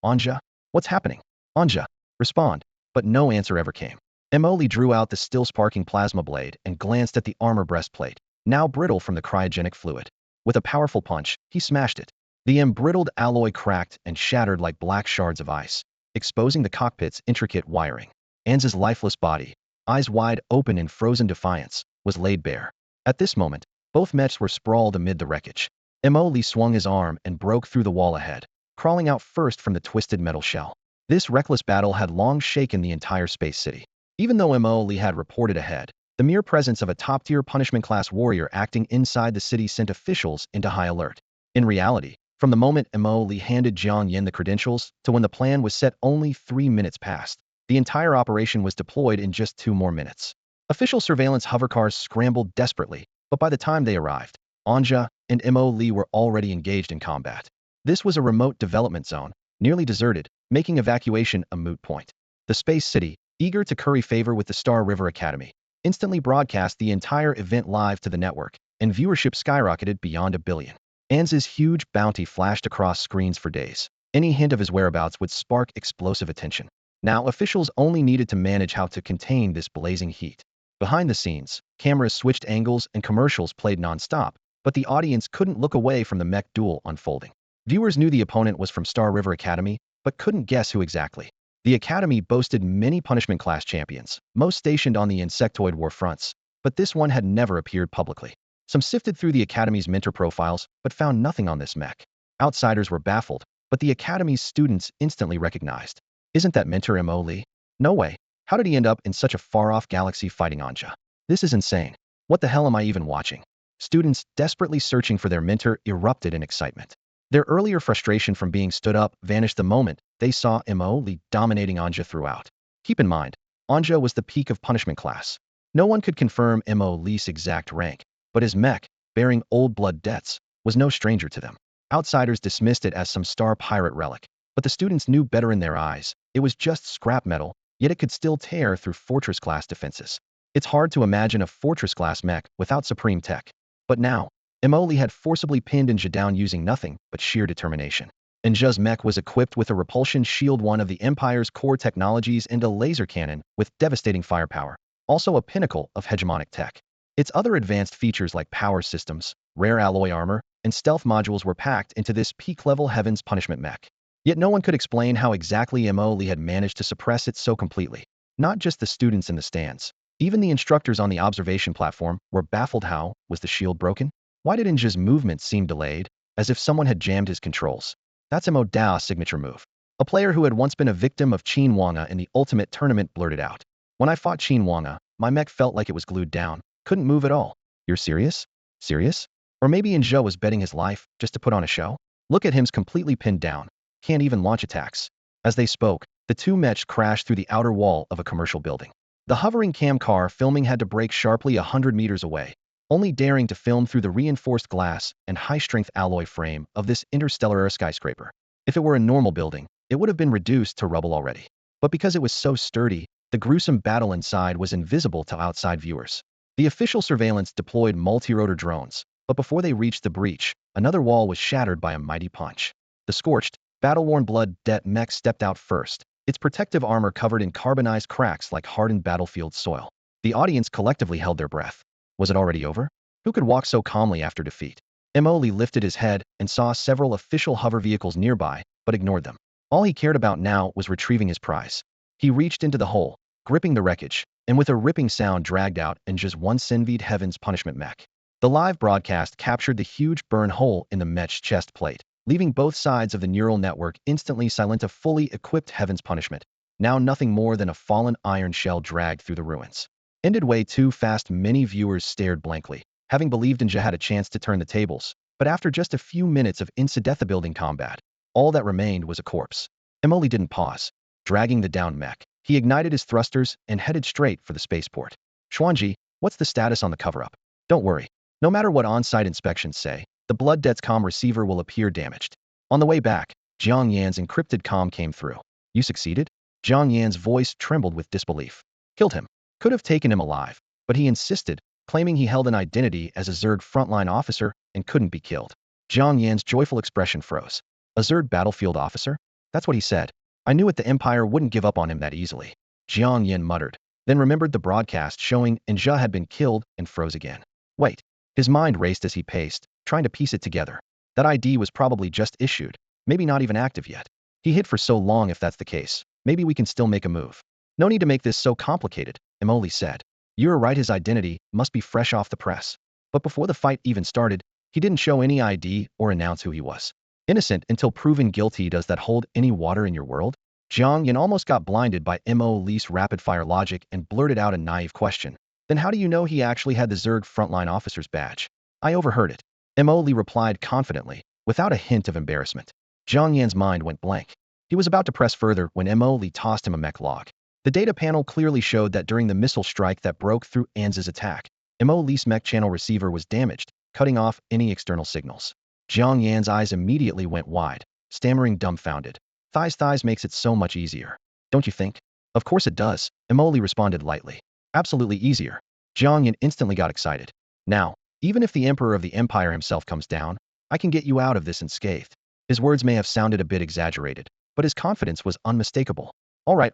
Anja? What's happening? Anja, respond. But no answer ever came. Mo Li drew out the still sparking plasma blade and glanced at the armor breastplate, now brittle from the cryogenic fluid. With a powerful punch, he smashed it. The embrittled alloy cracked and shattered like black shards of ice, exposing the cockpit's intricate wiring. Anz's lifeless body, eyes wide open in frozen defiance, was laid bare. At this moment, both mechs were sprawled amid the wreckage. Mo Li swung his arm and broke through the wall ahead, crawling out first from the twisted metal shell. This reckless battle had long shaken the entire space city. Even though Mo Li had reported ahead, the mere presence of a top-tier punishment-class warrior acting inside the city sent officials into high alert. In reality, from the moment Mo Li handed Jiang Yin the credentials to when the plan was set, only 3 minutes passed. The entire operation was deployed in just 2 more minutes. Official surveillance hovercars scrambled desperately, but by the time they arrived, Anja and Mo Li were already engaged in combat. This was a remote development zone, nearly deserted, making evacuation a moot point. The space city, eager to curry favor with the Star River Academy, instantly broadcast the entire event live to the network, and viewership skyrocketed beyond 1 billion. Anz's huge bounty flashed across screens for days. Any hint of his whereabouts would spark explosive attention. Now officials only needed to manage how to contain this blazing heat. Behind the scenes, cameras switched angles and commercials played non-stop, but the audience couldn't look away from the mech duel unfolding. Viewers knew the opponent was from Star River Academy, but couldn't guess who exactly. The Academy boasted many punishment-class champions, most stationed on the insectoid war fronts, but this one had never appeared publicly. Some sifted through the Academy's mentor profiles, but found nothing on this mech. Outsiders were baffled, but the Academy's students instantly recognized. Isn't that mentor Mo Li? No way. How did he end up in such a far-off galaxy fighting Anja? This is insane. What the hell am I even watching? Students, desperately searching for their mentor, erupted in excitement. Their earlier frustration from being stood up vanished the moment they saw Mo Li dominating Anja throughout. Keep in mind, Anja was the peak of punishment class. No one could confirm Mo Li's exact rank, but his mech, bearing old blood debts, was no stranger to them. Outsiders dismissed it as some star pirate relic, but the students knew better in their eyes. It was just scrap metal, yet it could still tear through fortress-class defenses. It's hard to imagine a fortress-class mech without supreme tech. But now, Mo Li had forcibly pinned Anja down using nothing but sheer determination. Anja's mech was equipped with a repulsion shield, one of the Empire's core technologies, and a laser cannon with devastating firepower, also a pinnacle of hegemonic tech. Its other advanced features like power systems, rare alloy armor, and stealth modules were packed into this peak-level Heaven's Punishment mech. Yet no one could explain how exactly Mo Li had managed to suppress it so completely. Not just the students in the stands. Even the instructors on the observation platform were baffled. How was the shield broken? Why did Inja's movements seem delayed, as if someone had jammed his controls? That's Mo Dao's signature move. A player who had once been a victim of Qin Wanga in the Ultimate Tournament blurted out. When I fought Qin Wanga, my mech felt like it was glued down. Couldn't move at all. You're serious? Serious? Or maybe Inja was betting his life just to put on a show? Look at him's completely pinned down. Can't even launch attacks. As they spoke, the two mechs crashed through the outer wall of a commercial building. The hovering cam car filming had to brake sharply 100 meters away, only daring to film through the reinforced glass and high-strength alloy frame of this interstellar skyscraper. If it were a normal building, it would have been reduced to rubble already. But because it was so sturdy, the gruesome battle inside was invisible to outside viewers. The official surveillance deployed multi-rotor drones, but before they reached the breach, another wall was shattered by a mighty punch. The scorched, battle-worn blood-det mech stepped out first, its protective armor covered in carbonized cracks like hardened battlefield soil. The audience collectively held their breath. Was it already over? Who could walk so calmly after defeat? Emoli lifted his head and saw several official hover vehicles nearby, but ignored them. All he cared about now was retrieving his prize. He reached into the hole, gripping the wreckage, and with a ripping sound dragged out and just one Senvid Heaven's punishment mech. The live broadcast captured the huge burn hole in the mech's chest plate, leaving both sides of the neural network instantly silent. A fully equipped Heaven's punishment, now nothing more than a fallen iron shell dragged through the ruins. Ended way too fast. Many viewers stared blankly, having believed Inja had a chance to turn the tables, but after just a few minutes of insta-death-building combat, all that remained was a corpse. Emoli didn't pause. Dragging the downed mech, he ignited his thrusters and headed straight for the spaceport. Xuan Ji, what's the status on the cover-up? Don't worry. No matter what on-site inspections say, the blood-det's comm receiver will appear damaged. On the way back, Jiang Yan's encrypted comm came through. You succeeded? Jiang Yan's voice trembled with disbelief. Killed him. Could have taken him alive, but he insisted, claiming he held an identity as a Zerg frontline officer and couldn't be killed. Jiang Yan's joyful expression froze. A Zerg battlefield officer? That's what he said. I knew it. The Empire wouldn't give up on him that easily. Jiang Yan muttered, then remembered the broadcast showing Inja had been killed and froze again. Wait. His mind raced as he paced, trying to piece it together. That ID was probably just issued, maybe not even active yet. He hid for so long. If that's the case, maybe we can still make a move. No need to make this so complicated, Emoli said. You're right, his identity must be fresh off the press. But before the fight even started, he didn't show any ID or announce who he was. Innocent until proven guilty. Does that hold any water in your world? Jiang Yan almost got blinded by Emoli's rapid-fire logic and blurted out a naive question. Then how do you know he actually had the Zerg frontline officer's badge? I overheard it. Emoli replied confidently, without a hint of embarrassment. Jiang Yan's mind went blank. He was about to press further when Emoli tossed him a mech log. The data panel clearly showed that during the missile strike that broke through Anz's attack, Emoli's mech channel receiver was damaged, cutting off any external signals. Jiang Yan's eyes immediately went wide, stammering dumbfounded. Thighs makes it so much easier. Don't you think? Of course it does, Emoli responded lightly. Absolutely easier. Jiang Yan instantly got excited. Now, even if the Emperor of the Empire himself comes down, I can get you out of this unscathed. His words may have sounded a bit exaggerated, but his confidence was unmistakable. All right.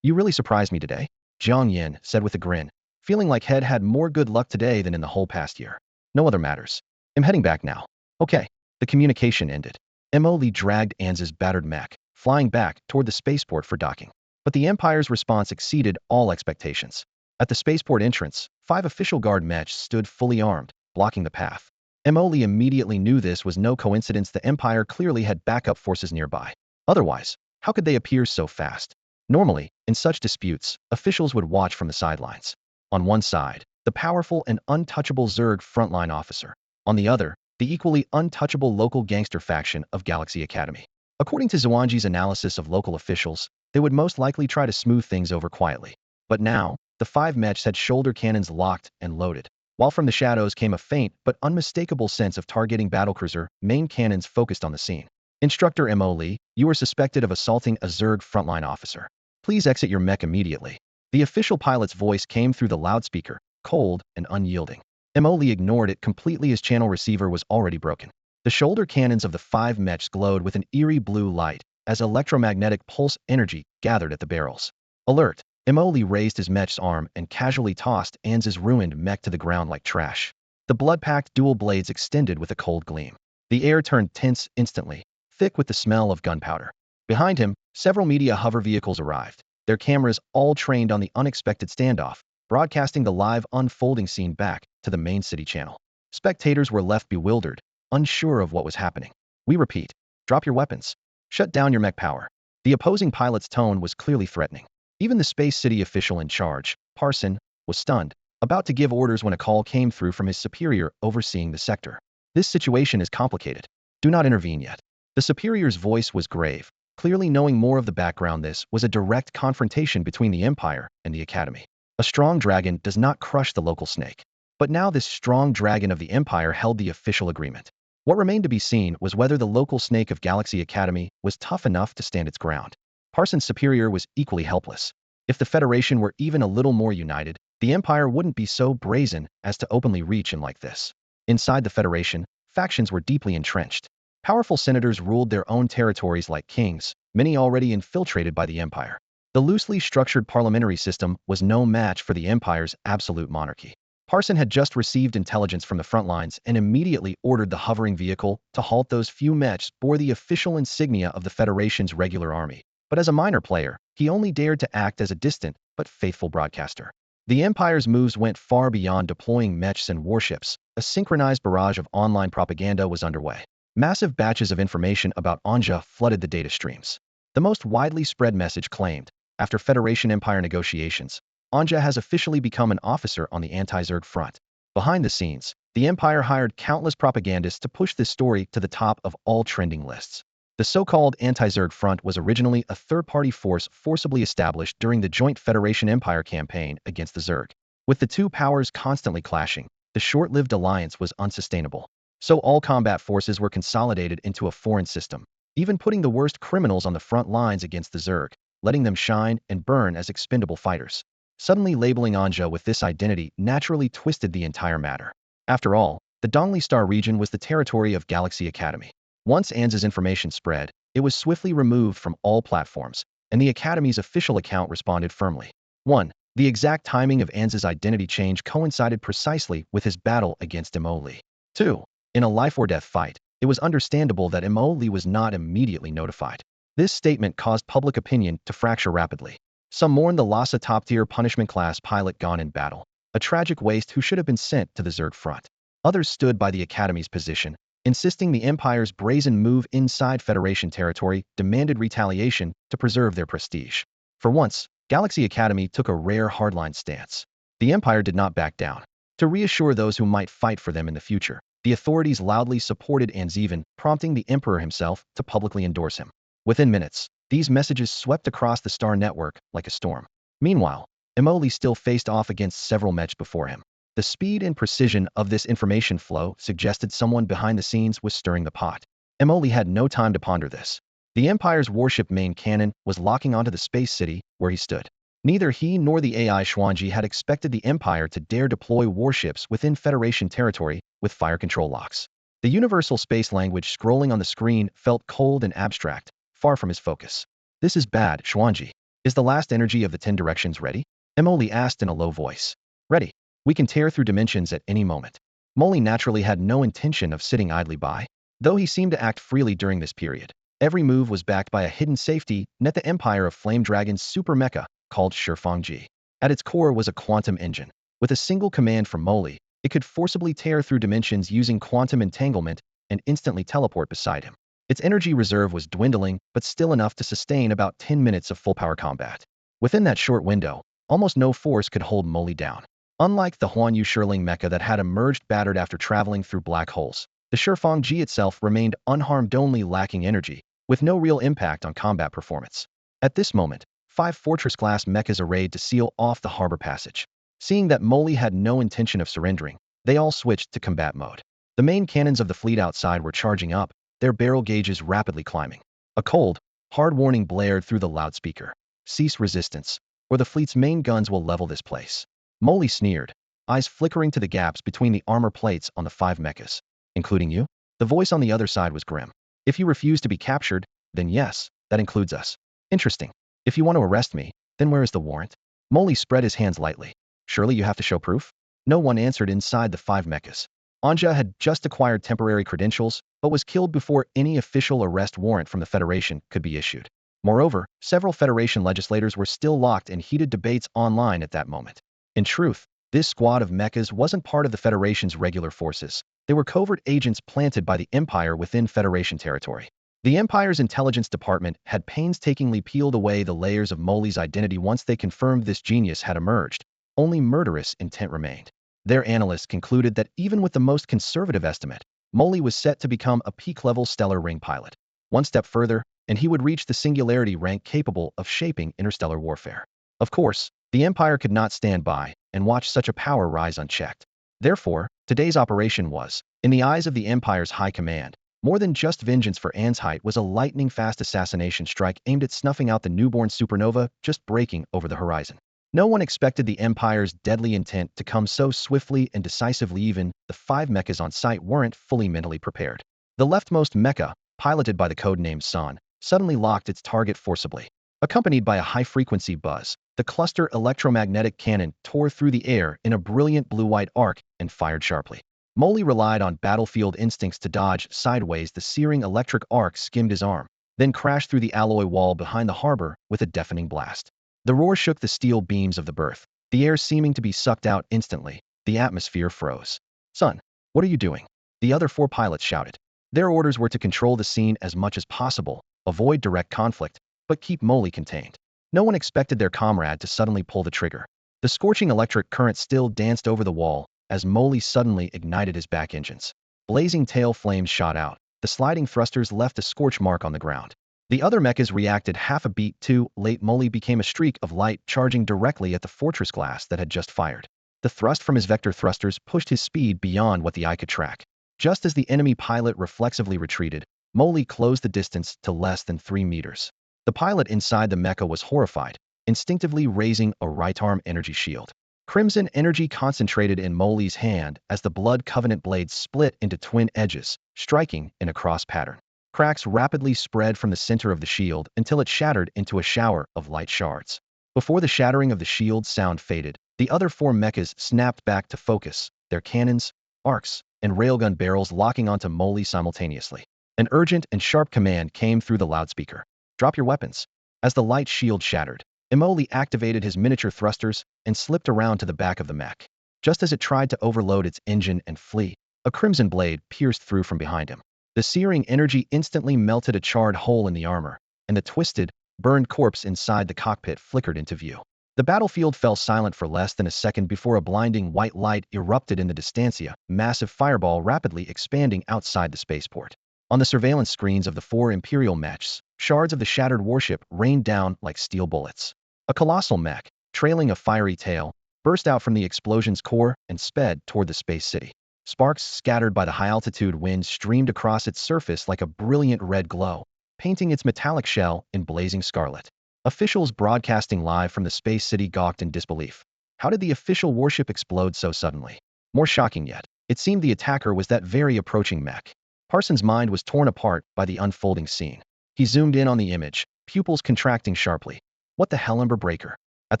You really surprised me today, Jiang Yan said with a grin, feeling like he'd had more good luck today than in the whole past year. No other matters. I'm heading back now. Okay. The communication ended. Emoli dragged Anz's battered mech, flying back toward the spaceport for docking. But the Empire's response exceeded all expectations. At the spaceport entrance, 5 official guard mechs stood fully armed, blocking the path. Emoli immediately knew this was no coincidence. The Empire clearly had backup forces nearby. Otherwise, how could they appear so fast? Normally, in such disputes, officials would watch from the sidelines. On one side, the powerful and untouchable Zerg frontline officer. On the other, the equally untouchable local gangster faction of Galaxy Academy. According to Xuan Ji's analysis of local officials, they would most likely try to smooth things over quietly. But now, the 5 mechs had shoulder cannons locked and loaded, while from the shadows came a faint but unmistakable sense of targeting battlecruiser main cannons focused on the scene. Instructor Emoli, you are suspected of assaulting a Zerg frontline officer. Please exit your mech immediately. The official pilot's voice came through the loudspeaker, cold and unyielding. Emoli ignored it completely. His channel receiver was already broken. The shoulder cannons of the 5 mechs glowed with an eerie blue light as electromagnetic pulse energy gathered at the barrels. Alert! Emoli raised his mech's arm and casually tossed Anz's ruined mech to the ground like trash. The blood-packed dual blades extended with a cold gleam. The air turned tense instantly, thick with the smell of gunpowder. Behind him, several media hover vehicles arrived. their cameras all trained on the unexpected standoff, broadcasting the live unfolding scene back to the main city channel. Spectators were left bewildered, unsure of what was happening. We repeat, drop your weapons. Shut down your mech power. The opposing pilot's tone was clearly threatening. Even the Space City official in charge, Parson, was stunned, about to give orders when a call came through from his superior overseeing the sector. This situation is complicated. Do not intervene yet. The superior's voice was grave, clearly knowing more of the background. This was a direct confrontation between the Empire and the Academy. A strong dragon does not crush the local snake. But now this strong dragon of the Empire held the official agreement. What remained to be seen was whether the local snake of Galaxy Academy was tough enough to stand its ground. Parsons' superior was equally helpless. If the Federation were even a little more united, the Empire wouldn't be so brazen as to openly reach him like this. Inside the Federation, factions were deeply entrenched. Powerful senators ruled their own territories like kings, many already infiltrated by the Empire. The loosely structured parliamentary system was no match for the Empire's absolute monarchy. Parson had just received intelligence from the front lines and immediately ordered the hovering vehicle to halt. Those few mechs bore the official insignia of the Federation's regular army. But as a minor player, he only dared to act as a distant but faithful broadcaster. The Empire's moves went far beyond deploying mechs and warships. A synchronized barrage of online propaganda was underway. Massive batches of information about Anja flooded the data streams. The most widely spread message claimed, after Federation-Empire negotiations, Anja has officially become an officer on the anti-Zerg front. Behind the scenes, the Empire hired countless propagandists to push this story to the top of all trending lists. The so-called anti-Zerg front was originally a third-party force forcibly established during the joint Federation-Empire campaign against the Zerg. With the two powers constantly clashing, the short-lived alliance was unsustainable. So all combat forces were consolidated into a foreign system, even putting the worst criminals on the front lines against the Zerg, letting them shine and burn as expendable fighters. Suddenly labeling Anja with this identity naturally twisted the entire matter. After all, the Dongli Star region was the territory of Galaxy Academy. Once Anza's information spread, it was swiftly removed from all platforms, and the Academy's official account responded firmly. 1. The exact timing of Anza's identity change coincided precisely with his battle against Imoli. 2. In a life-or-death fight, it was understandable that Imoli was not immediately notified. This statement caused public opinion to fracture rapidly. Some mourned the loss of top-tier punishment-class pilot gone in battle, a tragic waste who should have been sent to the Zerg front. Others stood by the Academy's position, insisting the Empire's brazen move inside Federation territory demanded retaliation to preserve their prestige. For once, Galaxy Academy took a rare hardline stance. The Empire did not back down. To reassure those who might fight for them in the future, the authorities loudly supported Anzivan, prompting the Emperor himself to publicly endorse him. Within minutes, these messages swept across the Star Network like a storm. Meanwhile, Imoli still faced off against several mechs before him. The speed and precision of this information flow suggested someone behind the scenes was stirring the pot. Imoli had no time to ponder this. The Empire's warship main cannon was locking onto the space city where he stood. Neither he nor the AI Xuan Ji had expected the Empire to dare deploy warships within Federation territory with fire control locks. The universal space language scrolling on the screen felt cold and abstract, far from his focus. This is bad, Xuan Ji. Is the last energy of the 10 directions ready? Imoli asked in a low voice. Ready. We can tear through dimensions at any moment. Moli naturally had no intention of sitting idly by, though he seemed to act freely during this period. Every move was backed by a hidden safety net, the Empire of Flame Dragon's super mecha, called Xuan Ji. At its core was a quantum engine. With a single command from Moli, it could forcibly tear through dimensions using quantum entanglement and instantly teleport beside him. Its energy reserve was dwindling, but still enough to sustain about 10 minutes of full-power combat. Within that short window, almost no force could hold Moli down. Unlike the Huan Yu Shirling mecha that had emerged battered after traveling through black holes, the Xuan Ji itself remained unharmed, only lacking energy, with no real impact on combat performance. At this moment, 5 Fortress-class mechas arrayed to seal off the harbor passage. Seeing that Moli had no intention of surrendering, they all switched to combat mode. The main cannons of the fleet outside were charging up, their barrel gauges rapidly climbing. A cold, hard warning blared through the loudspeaker. Cease resistance, or the fleet's main guns will level this place. Moli sneered, eyes flickering to the gaps between the armor plates on the 5 mechas. Including you? The voice on the other side was grim. If you refuse to be captured, then yes, that includes us. Interesting. If you want to arrest me, then where is the warrant? Moli spread his hands lightly. Surely you have to show proof? No one answered inside the 5 mechas. Anja had just acquired temporary credentials, but was killed before any official arrest warrant from the Federation could be issued. Moreover, several Federation legislators were still locked in heated debates online at that moment. In truth, this squad of mechas wasn't part of the Federation's regular forces. They were covert agents planted by the Empire within Federation territory. The Empire's intelligence department had painstakingly peeled away the layers of Molly's identity once they confirmed this genius had emerged. Only murderous intent remained. Their analysts concluded that even with the most conservative estimate, Molly was set to become a peak-level stellar ring pilot. One step further, and he would reach the singularity rank capable of shaping interstellar warfare. Of course, the Empire could not stand by and watch such a power rise unchecked. Therefore, today's operation was, in the eyes of the Empire's high command, more than just vengeance for Ansheit was a lightning-fast assassination strike aimed at snuffing out the newborn supernova just breaking over the horizon. No one expected the Empire's deadly intent to come so swiftly and decisively. Even the 5 mechas on site weren't fully mentally prepared. The leftmost mecha, piloted by the codename San, suddenly locked its target forcibly. Accompanied by a high-frequency buzz, the cluster electromagnetic cannon tore through the air in a brilliant blue-white arc and fired sharply. Molly relied on battlefield instincts to dodge sideways. The searing electric arc skimmed his arm, then crashed through the alloy wall behind the harbor with a deafening blast. The roar shook the steel beams of the berth, the air seeming to be sucked out instantly. The atmosphere froze. "Son, what are you doing?" the other 4 pilots shouted. Their orders were to control the scene as much as possible, avoid direct conflict, but keep Molly contained. No one expected their comrade to suddenly pull the trigger. The scorching electric current still danced over the wall as Molly suddenly ignited his back engines. Blazing tail flames shot out. The sliding thrusters left a scorch mark on the ground. The other mechas reacted half a beat too late. Molly became a streak of light, charging directly at the fortress glass that had just fired. The thrust from his vector thrusters pushed his speed beyond what the eye could track. Just as the enemy pilot reflexively retreated, Molly closed the distance to less than 3 meters. The pilot inside the mecha was horrified, instinctively raising a right-arm energy shield. Crimson energy concentrated in Molly's hand as the Blood Covenant blades split into twin edges, striking in a cross pattern. Cracks rapidly spread from the center of the shield until it shattered into a shower of light shards. Before the shattering of the shield's sound faded, the other 4 mechas snapped back to focus, their cannons, arcs, and railgun barrels locking onto Molly simultaneously. An urgent and sharp command came through the loudspeaker. "Drop your weapons." As the light shield shattered, Molly activated his miniature thrusters and slipped around to the back of the mech. Just as it tried to overload its engine and flee, a crimson blade pierced through from behind him. The searing energy instantly melted a charred hole in the armor, and the twisted, burned corpse inside the cockpit flickered into view. The battlefield fell silent for less than a second before a blinding white light erupted in the distancia, massive fireball rapidly expanding outside the spaceport. On the surveillance screens of the 4 Imperial mechs, shards of the shattered warship rained down like steel bullets. A colossal mech, trailing a fiery tail, burst out from the explosion's core and sped toward the space city. Sparks scattered by the high-altitude wind streamed across its surface like a brilliant red glow, painting its metallic shell in blazing scarlet. Officials broadcasting live from the space city gawked in disbelief. How did the official warship explode so suddenly? More shocking yet, it seemed the attacker was that very approaching mech. Parsons' mind was torn apart by the unfolding scene. He zoomed in on the image, pupils contracting sharply. What the hell, Ember Breaker? At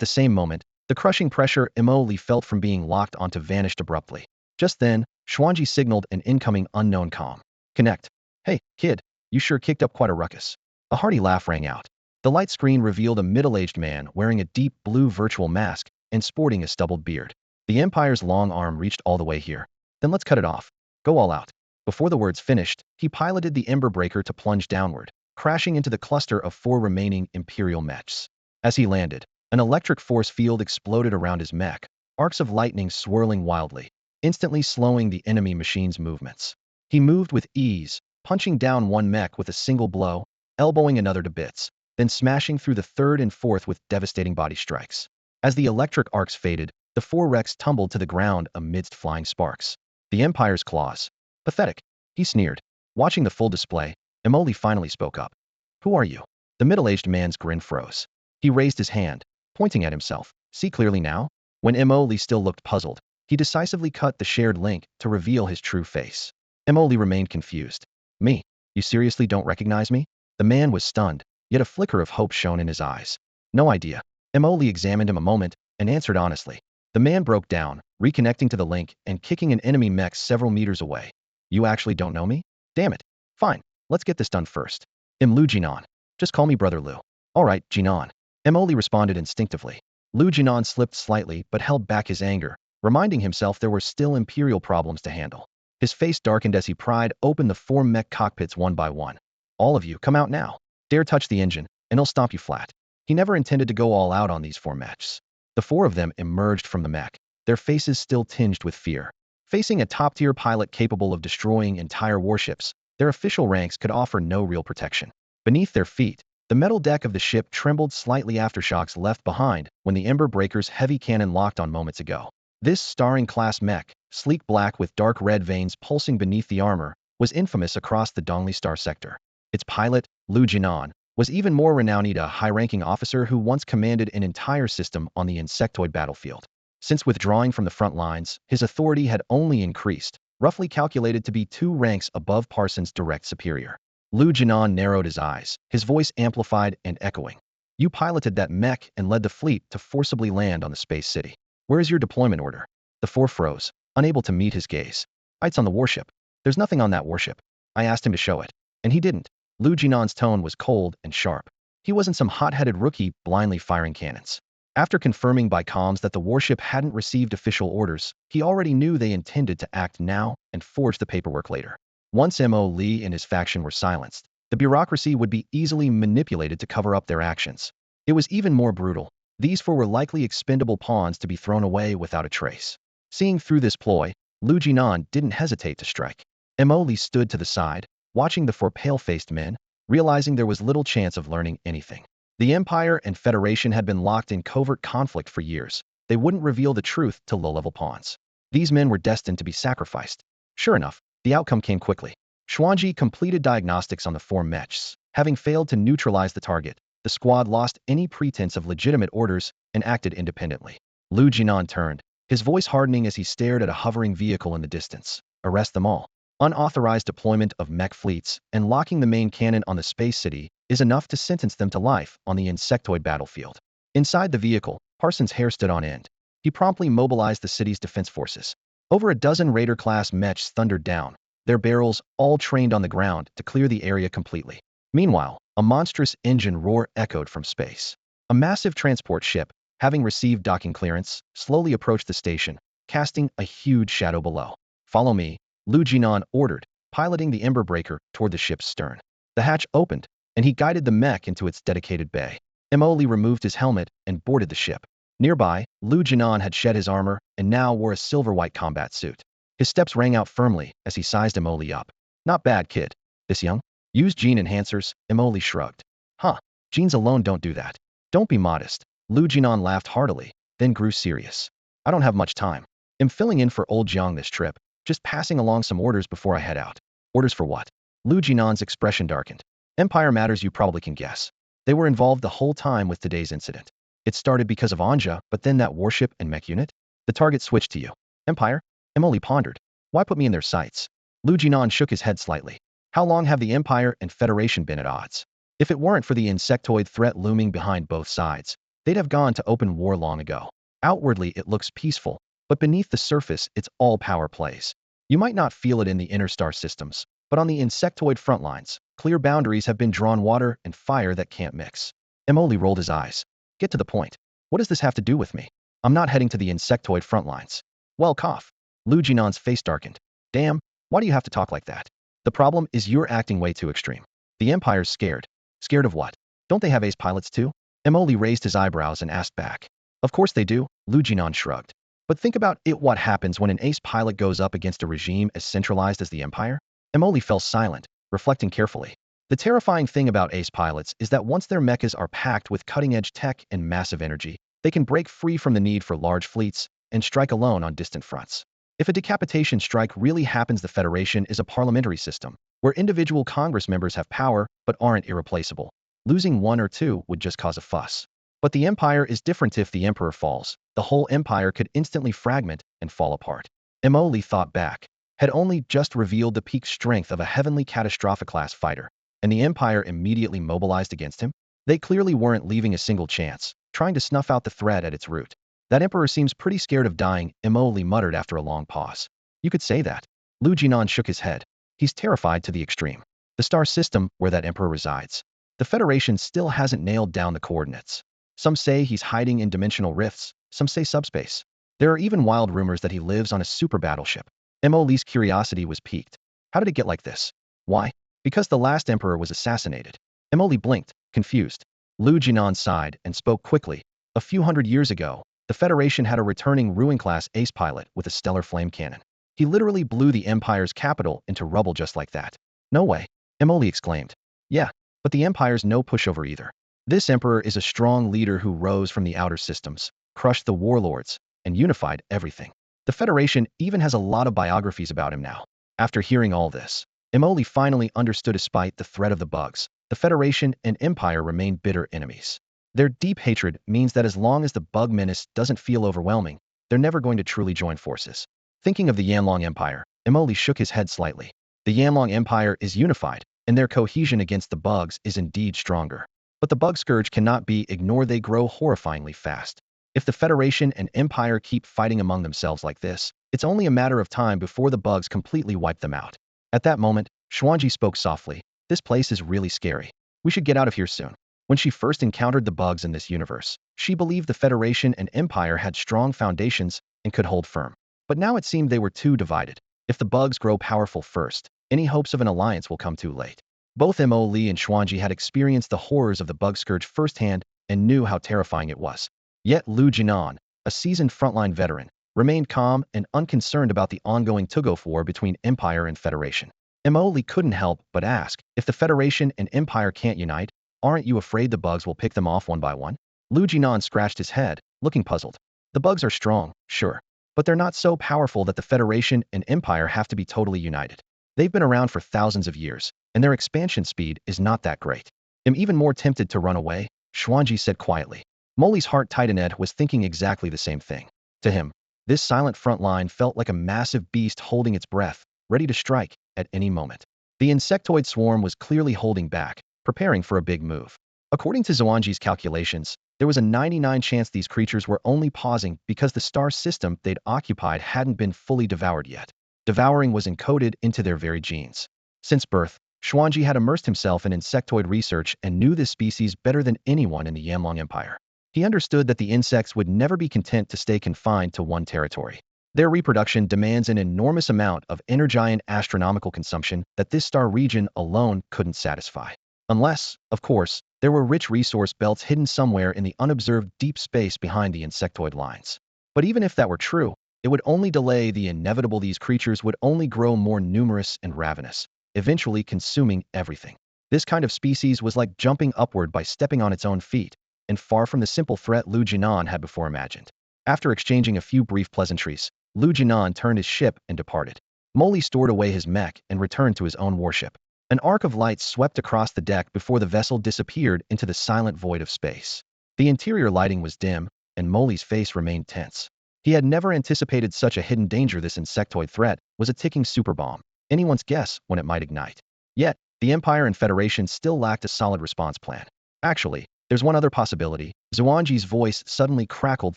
the same moment, the crushing pressure Molly felt from being locked onto vanished abruptly. Just then, Xuan Ji signaled an incoming unknown comm. "Connect." "Hey, kid, you sure kicked up quite a ruckus." A hearty laugh rang out. The light screen revealed a middle-aged man wearing a deep blue virtual mask and sporting a stubbled beard. "The Empire's long arm reached all the way here. Then let's cut it off. Go all out." Before the words finished, he piloted the Ember Breaker to plunge downward, crashing into the cluster of 4 remaining Imperial mechs. As he landed, an electric force field exploded around his mech, arcs of lightning swirling wildly, instantly slowing the enemy machine's movements. He moved with ease, punching down one mech with a single blow, elbowing another to bits, then smashing through the third and fourth with devastating body strikes. As the electric arcs faded, the 4 wrecks tumbled to the ground amidst flying sparks. The Empire's claws. Pathetic, he sneered. Watching the full display, Emoli finally spoke up. "Who are you?" The middle-aged man's grin froze. He raised his hand, pointing at himself. "See clearly now?" When Emoli still looked puzzled, he decisively cut the shared link to reveal his true face. Emoli remained confused. "Me? You seriously don't recognize me?" The man was stunned, yet a flicker of hope shone in his eyes. "No idea." Emoli examined him a moment and answered honestly. The man broke down, reconnecting to the link and kicking an enemy mech several meters away. "You actually don't know me? Damn it. Fine, let's get this done first. I'm Lu Jinan. Just call me Brother Lu." All right, Jinan. Emoli responded instinctively. Lu Jinan slipped slightly but held back his anger, reminding himself there were still Imperial problems to handle. His face darkened as he pried open the 4 mech cockpits one by one. All of you, come out now. Dare touch the engine, and I'll stomp you flat. He never intended to go all out on these 4 mechs. The 4 of them emerged from the mech, their faces still tinged with fear. Facing a top-tier pilot capable of destroying entire warships, their official ranks could offer no real protection. Beneath their feet, the metal deck of the ship trembled slightly aftershocks left behind when the Ember Breaker's heavy cannon locked on moments ago. This Starring-class mech, sleek black with dark red veins pulsing beneath the armor, was infamous across the Dongli Star sector. Its pilot, Lu Jinan, was even more renowned, a high-ranking officer who once commanded an entire system on the insectoid battlefield. Since withdrawing from the front lines, his authority had only increased, roughly calculated to be 2 ranks above Parsons' direct superior. Lu Jinan narrowed his eyes, his voice amplified and echoing. You piloted that mech and led the fleet to forcibly land on the space city. Where is your deployment order? The 4 froze, unable to meet his gaze. It's on the warship. There's nothing on that warship. I asked him to show it, and he didn't. Lu Jinan's tone was cold and sharp. He wasn't some hot-headed rookie blindly firing cannons. After confirming by comms that the warship hadn't received official orders, he already knew they intended to act now and forge the paperwork later. Once Mo Li and his faction were silenced, the bureaucracy would be easily manipulated to cover up their actions. It was even more brutal. These 4 were likely expendable pawns to be thrown away without a trace. Seeing through this ploy, Lu Jinan didn't hesitate to strike. Mo Li stood to the side, watching the 4 pale-faced men, realizing there was little chance of learning anything. The Empire and Federation had been locked in covert conflict for years. They wouldn't reveal the truth to low-level pawns. These men were destined to be sacrificed. Sure enough, the outcome came quickly. Xuan Ji completed diagnostics on the 4 mechs. Having failed to neutralize the target, the squad lost any pretense of legitimate orders and acted independently. Lu Jinan turned, his voice hardening as he stared at a hovering vehicle in the distance. Arrest them all. Unauthorized deployment of mech fleets and locking the main cannon on the space city is enough to sentence them to life on the insectoid battlefield. Inside the vehicle, Parsons' hair stood on end. He promptly mobilized the city's defense forces. Over a dozen Raider-class mechs thundered down, their barrels all trained on the ground to clear the area completely. Meanwhile, a monstrous engine roar echoed from space. A massive transport ship, having received docking clearance, slowly approached the station, casting a huge shadow below. Follow me, Lu Jinan ordered, piloting the Ember Breaker toward the ship's stern. The hatch opened, and he guided the mech into its dedicated bay. Mo Li removed his helmet and boarded the ship. Nearby, Lu Jinan had shed his armor and now wore a silver-white combat suit. His steps rang out firmly as he sized Mo Li up. Not bad, kid. This young? Use gene enhancers, Mo Li shrugged. Huh, genes alone don't do that. Don't be modest. Lu Jinan laughed heartily, then grew serious. I don't have much time. I'm filling in for old Jiang this trip, just passing along some orders before I head out. Orders for what? Lu Jinan's expression darkened. Empire matters, you probably can guess. They were involved the whole time with today's incident. It started because of Anja, but then that warship and mech unit? The target switched to you. Empire? Emily pondered. Why put me in their sights? Lu Jinan shook his head slightly. How long have the Empire and Federation been at odds? If it weren't for the insectoid threat looming behind both sides, they'd have gone to open war long ago. Outwardly, it looks peaceful, but beneath the surface, it's all power plays. You might not feel it in the inner star systems, but on the insectoid front lines, clear boundaries have been drawn, water and fire that can't mix. Emoli rolled his eyes. Get to the point. What does this have to do with me? I'm not heading to the insectoid front lines. Well, cough. Lu Jinan's face darkened. Damn, why do you have to talk like that? The problem is you're acting way too extreme. The Empire's scared. Scared of what? Don't they have ace pilots too? Emoli raised his eyebrows and asked back. Of course they do, Lu Jinan shrugged. But think about it, what happens when an ace pilot goes up against a regime as centralized as the Empire? Emoli fell silent, reflecting carefully. The terrifying thing about ace pilots is that once their mechas are packed with cutting-edge tech and massive energy, they can break free from the need for large fleets and strike alone on distant fronts. If a decapitation strike really happens, the Federation is a parliamentary system, where individual Congress members have power but aren't irreplaceable. Losing 1 or 2 would just cause a fuss. But the Empire is different. If the Emperor falls, the whole Empire could instantly fragment and fall apart. Emoli thought back. Had only just revealed the peak strength of a heavenly catastrophic-class fighter, and the Empire immediately mobilized against him? They clearly weren't leaving a single chance, trying to snuff out the threat at its root. That Emperor seems pretty scared of dying, Emoli muttered after a long pause. You could say that. Lu Jinan shook his head. He's terrified to the extreme. The star system, where that Emperor resides, The Federation still hasn't nailed down the coordinates. Some say he's hiding in dimensional rifts, some say subspace. There are even wild rumors that he lives on a super battleship. Emily's curiosity was piqued. How did it get like this? Why? Because the last emperor was assassinated. Emily blinked, confused. Lu Jinan sighed and spoke quickly. A few hundred years ago, the Federation had a returning Ruin-class ace pilot with a stellar flame cannon. He literally blew the Empire's capital into rubble just like that. No way, Emily exclaimed. Yeah, but the Empire's no pushover either. This emperor is a strong leader who rose from the outer systems, crushed the warlords, and unified everything. The Federation even has a lot of biographies about him now. After hearing all this, Emily finally understood. Despite the threat of the bugs, the Federation and Empire remain bitter enemies. Their deep hatred means that as long as the bug menace doesn't feel overwhelming, they're never going to truly join forces. Thinking of the Yanlong Empire, Emily shook his head slightly. The Yanlong Empire is unified, and their cohesion against the bugs is indeed stronger. But the bug scourge cannot be ignored. They grow horrifyingly fast. If the Federation and Empire keep fighting among themselves like this, it's only a matter of time before the bugs completely wipe them out. At that moment, Xuan Ji spoke softly. This place is really scary. We should get out of here soon. When she first encountered the bugs in this universe, she believed the Federation and Empire had strong foundations and could hold firm. But now it seemed they were too divided. If the bugs grow powerful first, any hopes of an alliance will come too late. Both Mo Li and Xuan Ji had experienced the horrors of the bug scourge firsthand and knew how terrifying it was. Yet Lu Jinan, a seasoned frontline veteran, remained calm and unconcerned about the ongoing tug-of war between Empire and Federation. Mo Li couldn't help but ask, if the Federation and Empire can't unite, aren't you afraid the bugs will pick them off one by one? Lu Jinan scratched his head, looking puzzled. The bugs are strong, sure, but they're not so powerful that the Federation and Empire have to be totally united. They've been around for thousands of years, and their expansion speed is not that great. I'm even more tempted to run away, Xuan Ji said quietly. Molly's heart tightened. Ed was thinking exactly the same thing. To him, this silent front line felt like a massive beast holding its breath, ready to strike at any moment. The insectoid swarm was clearly holding back, preparing for a big move. According to Xuan Ji's calculations, there was a 99% chance these creatures were only pausing because the star system they'd occupied hadn't been fully devoured yet. Devouring was encoded into their very genes. Since birth, Xuan Ji had immersed himself in insectoid research and knew this species better than anyone in the Yanlong Empire. He understood that the insects would never be content to stay confined to one territory. Their reproduction demands an enormous amount of energy and astronomical consumption that this star region alone couldn't satisfy. Unless, of course, there were rich resource belts hidden somewhere in the unobserved deep space behind the insectoid lines. But even if that were true, it would only delay the inevitable. These creatures would only grow more numerous and ravenous, eventually consuming everything. This kind of species was like jumping upward by stepping on its own feet, and far from the simple threat Lu Jinan had before imagined. After exchanging a few brief pleasantries, Lu Jinan turned his ship and departed. Molly stored away his mech and returned to his own warship. An arc of light swept across the deck before the vessel disappeared into the silent void of space. The interior lighting was dim, and Molly's face remained tense. He had never anticipated such a hidden danger. This insectoid threat was a ticking superbomb, anyone's guess when it might ignite. Yet, the Empire and Federation still lacked a solid response plan. Actually, there's one other possibility. Xuan Ji's voice suddenly crackled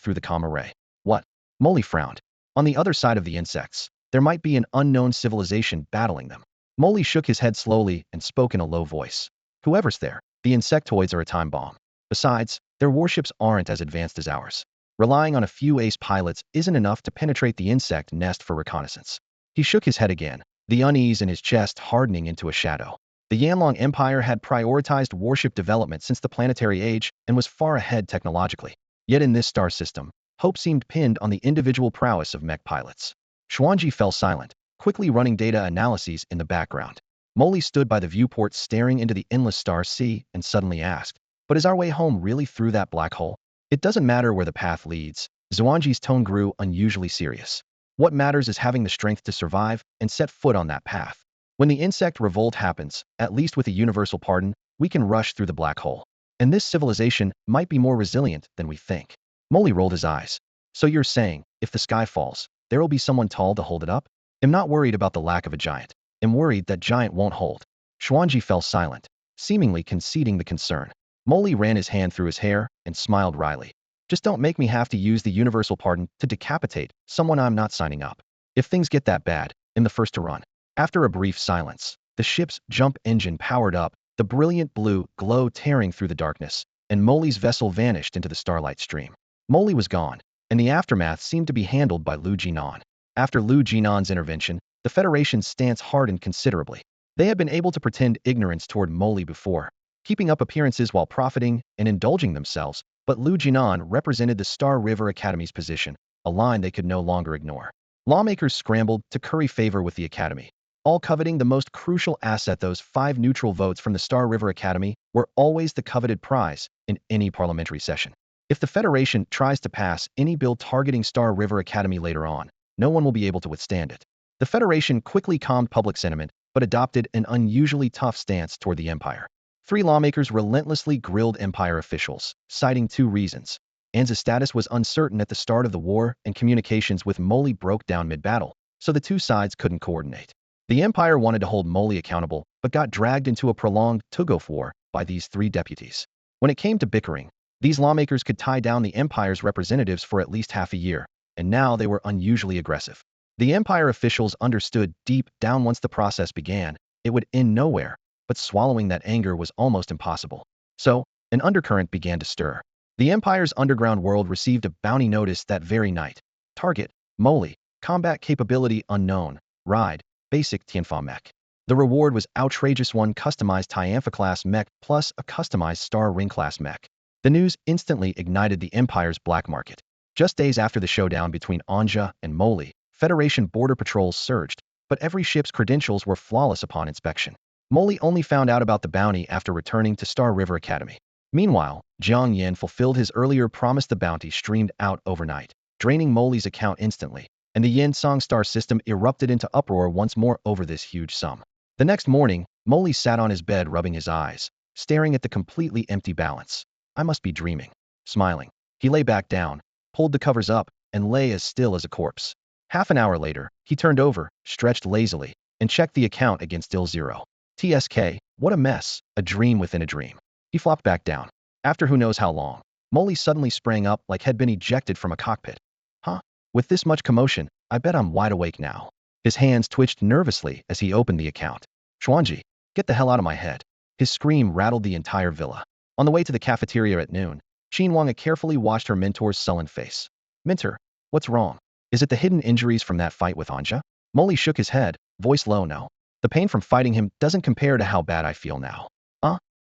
through the comm array. What? Molly frowned. On the other side of the insects, there might be an unknown civilization battling them. Molly shook his head slowly and spoke in a low voice. Whoever's there, the insectoids are a time bomb. Besides, their warships aren't as advanced as ours. Relying on a few ace pilots isn't enough to penetrate the insect nest for reconnaissance. He shook his head again, the unease in his chest hardening into a shadow. The Yanlong Empire had prioritized warship development since the planetary age and was far ahead technologically. Yet in this star system, hope seemed pinned on the individual prowess of mech pilots. Xuan Ji fell silent, quickly running data analyses in the background. Molly stood by the viewport staring into the endless star sea and suddenly asked, but is our way home really through that black hole? It doesn't matter where the path leads. Xuan Ji's tone grew unusually serious. What matters is having the strength to survive and set foot on that path. When the insect revolt happens, at least with a universal pardon, we can rush through the black hole. And this civilization might be more resilient than we think. Molly rolled his eyes. So you're saying, if the sky falls, there will be someone tall to hold it up? I'm not worried about the lack of a giant. I'm worried that giant won't hold. Xuan Ji fell silent, seemingly conceding the concern. Molly ran his hand through his hair and smiled wryly. Just don't make me have to use the universal pardon to decapitate someone I'm not signing up. If things get that bad, I'm the first to run. After a brief silence, the ship's jump engine powered up, the brilliant blue glow tearing through the darkness, and Molly's vessel vanished into the starlight stream. Molly was gone, and the aftermath seemed to be handled by Lu Jinan. After Lu Jinan's intervention, the Federation's stance hardened considerably. They had been able to pretend ignorance toward Molly before, keeping up appearances while profiting and indulging themselves, but Lu Jinan represented the Star River Academy's position, a line they could no longer ignore. Lawmakers scrambled to curry favor with the Academy, all coveting the most crucial asset. Those 5 neutral votes from the Star River Academy were always the coveted prize in any parliamentary session. If the Federation tries to pass any bill targeting Star River Academy later on, no one will be able to withstand it. The Federation quickly calmed public sentiment, but adopted an unusually tough stance toward the Empire. 3 lawmakers relentlessly grilled Empire officials, citing 2 reasons. Anza's status was uncertain at the start of the war, and communications with Molly broke down mid-battle, so the 2 sides couldn't coordinate. The Empire wanted to hold Molly accountable, but got dragged into a prolonged tug-of war by these 3 deputies. When it came to bickering, these lawmakers could tie down the Empire's representatives for at least half a year, and now they were unusually aggressive. The Empire officials understood deep down once the process began, it would end nowhere, but swallowing that anger was almost impossible. So, an undercurrent began to stir. The Empire's underground world received a bounty notice that very night. Target: Molly. Combat capability unknown. Ride: basic Tianfa Mech. The reward was outrageous: 1 customized Tianfa-class mech plus a customized Star Ring-class mech. The news instantly ignited the Empire's black market. Just days after the showdown between Anja and Molly, Federation border patrols surged, but every ship's credentials were flawless upon inspection. Molly only found out about the bounty after returning to Star River Academy. Meanwhile, Jiang Yan fulfilled his earlier promise. The bounty streamed out overnight, draining Molly's account instantly, and the Yansong star system erupted into uproar once more over this huge sum. The next morning, Molly sat on his bed rubbing his eyes, staring at the completely empty balance. I must be dreaming. Smiling, he lay back down, pulled the covers up, and lay as still as a corpse. Half an hour later, he turned over, stretched lazily, and checked the account against still 0. TSK, what a mess, a dream within a dream. He flopped back down. After who knows how long, Molly suddenly sprang up like had been ejected from a cockpit. Huh? With this much commotion, I bet I'm wide awake now. His hands twitched nervously as he opened the account. Xuan Ji, get the hell out of my head. His scream rattled the entire villa. On the way to the cafeteria at noon, Wang carefully watched her mentor's sullen face. Mentor, what's wrong? Is it the hidden injuries from that fight with Anja? Molly shook his head, voice low. No. The pain from fighting him doesn't compare to how bad I feel now.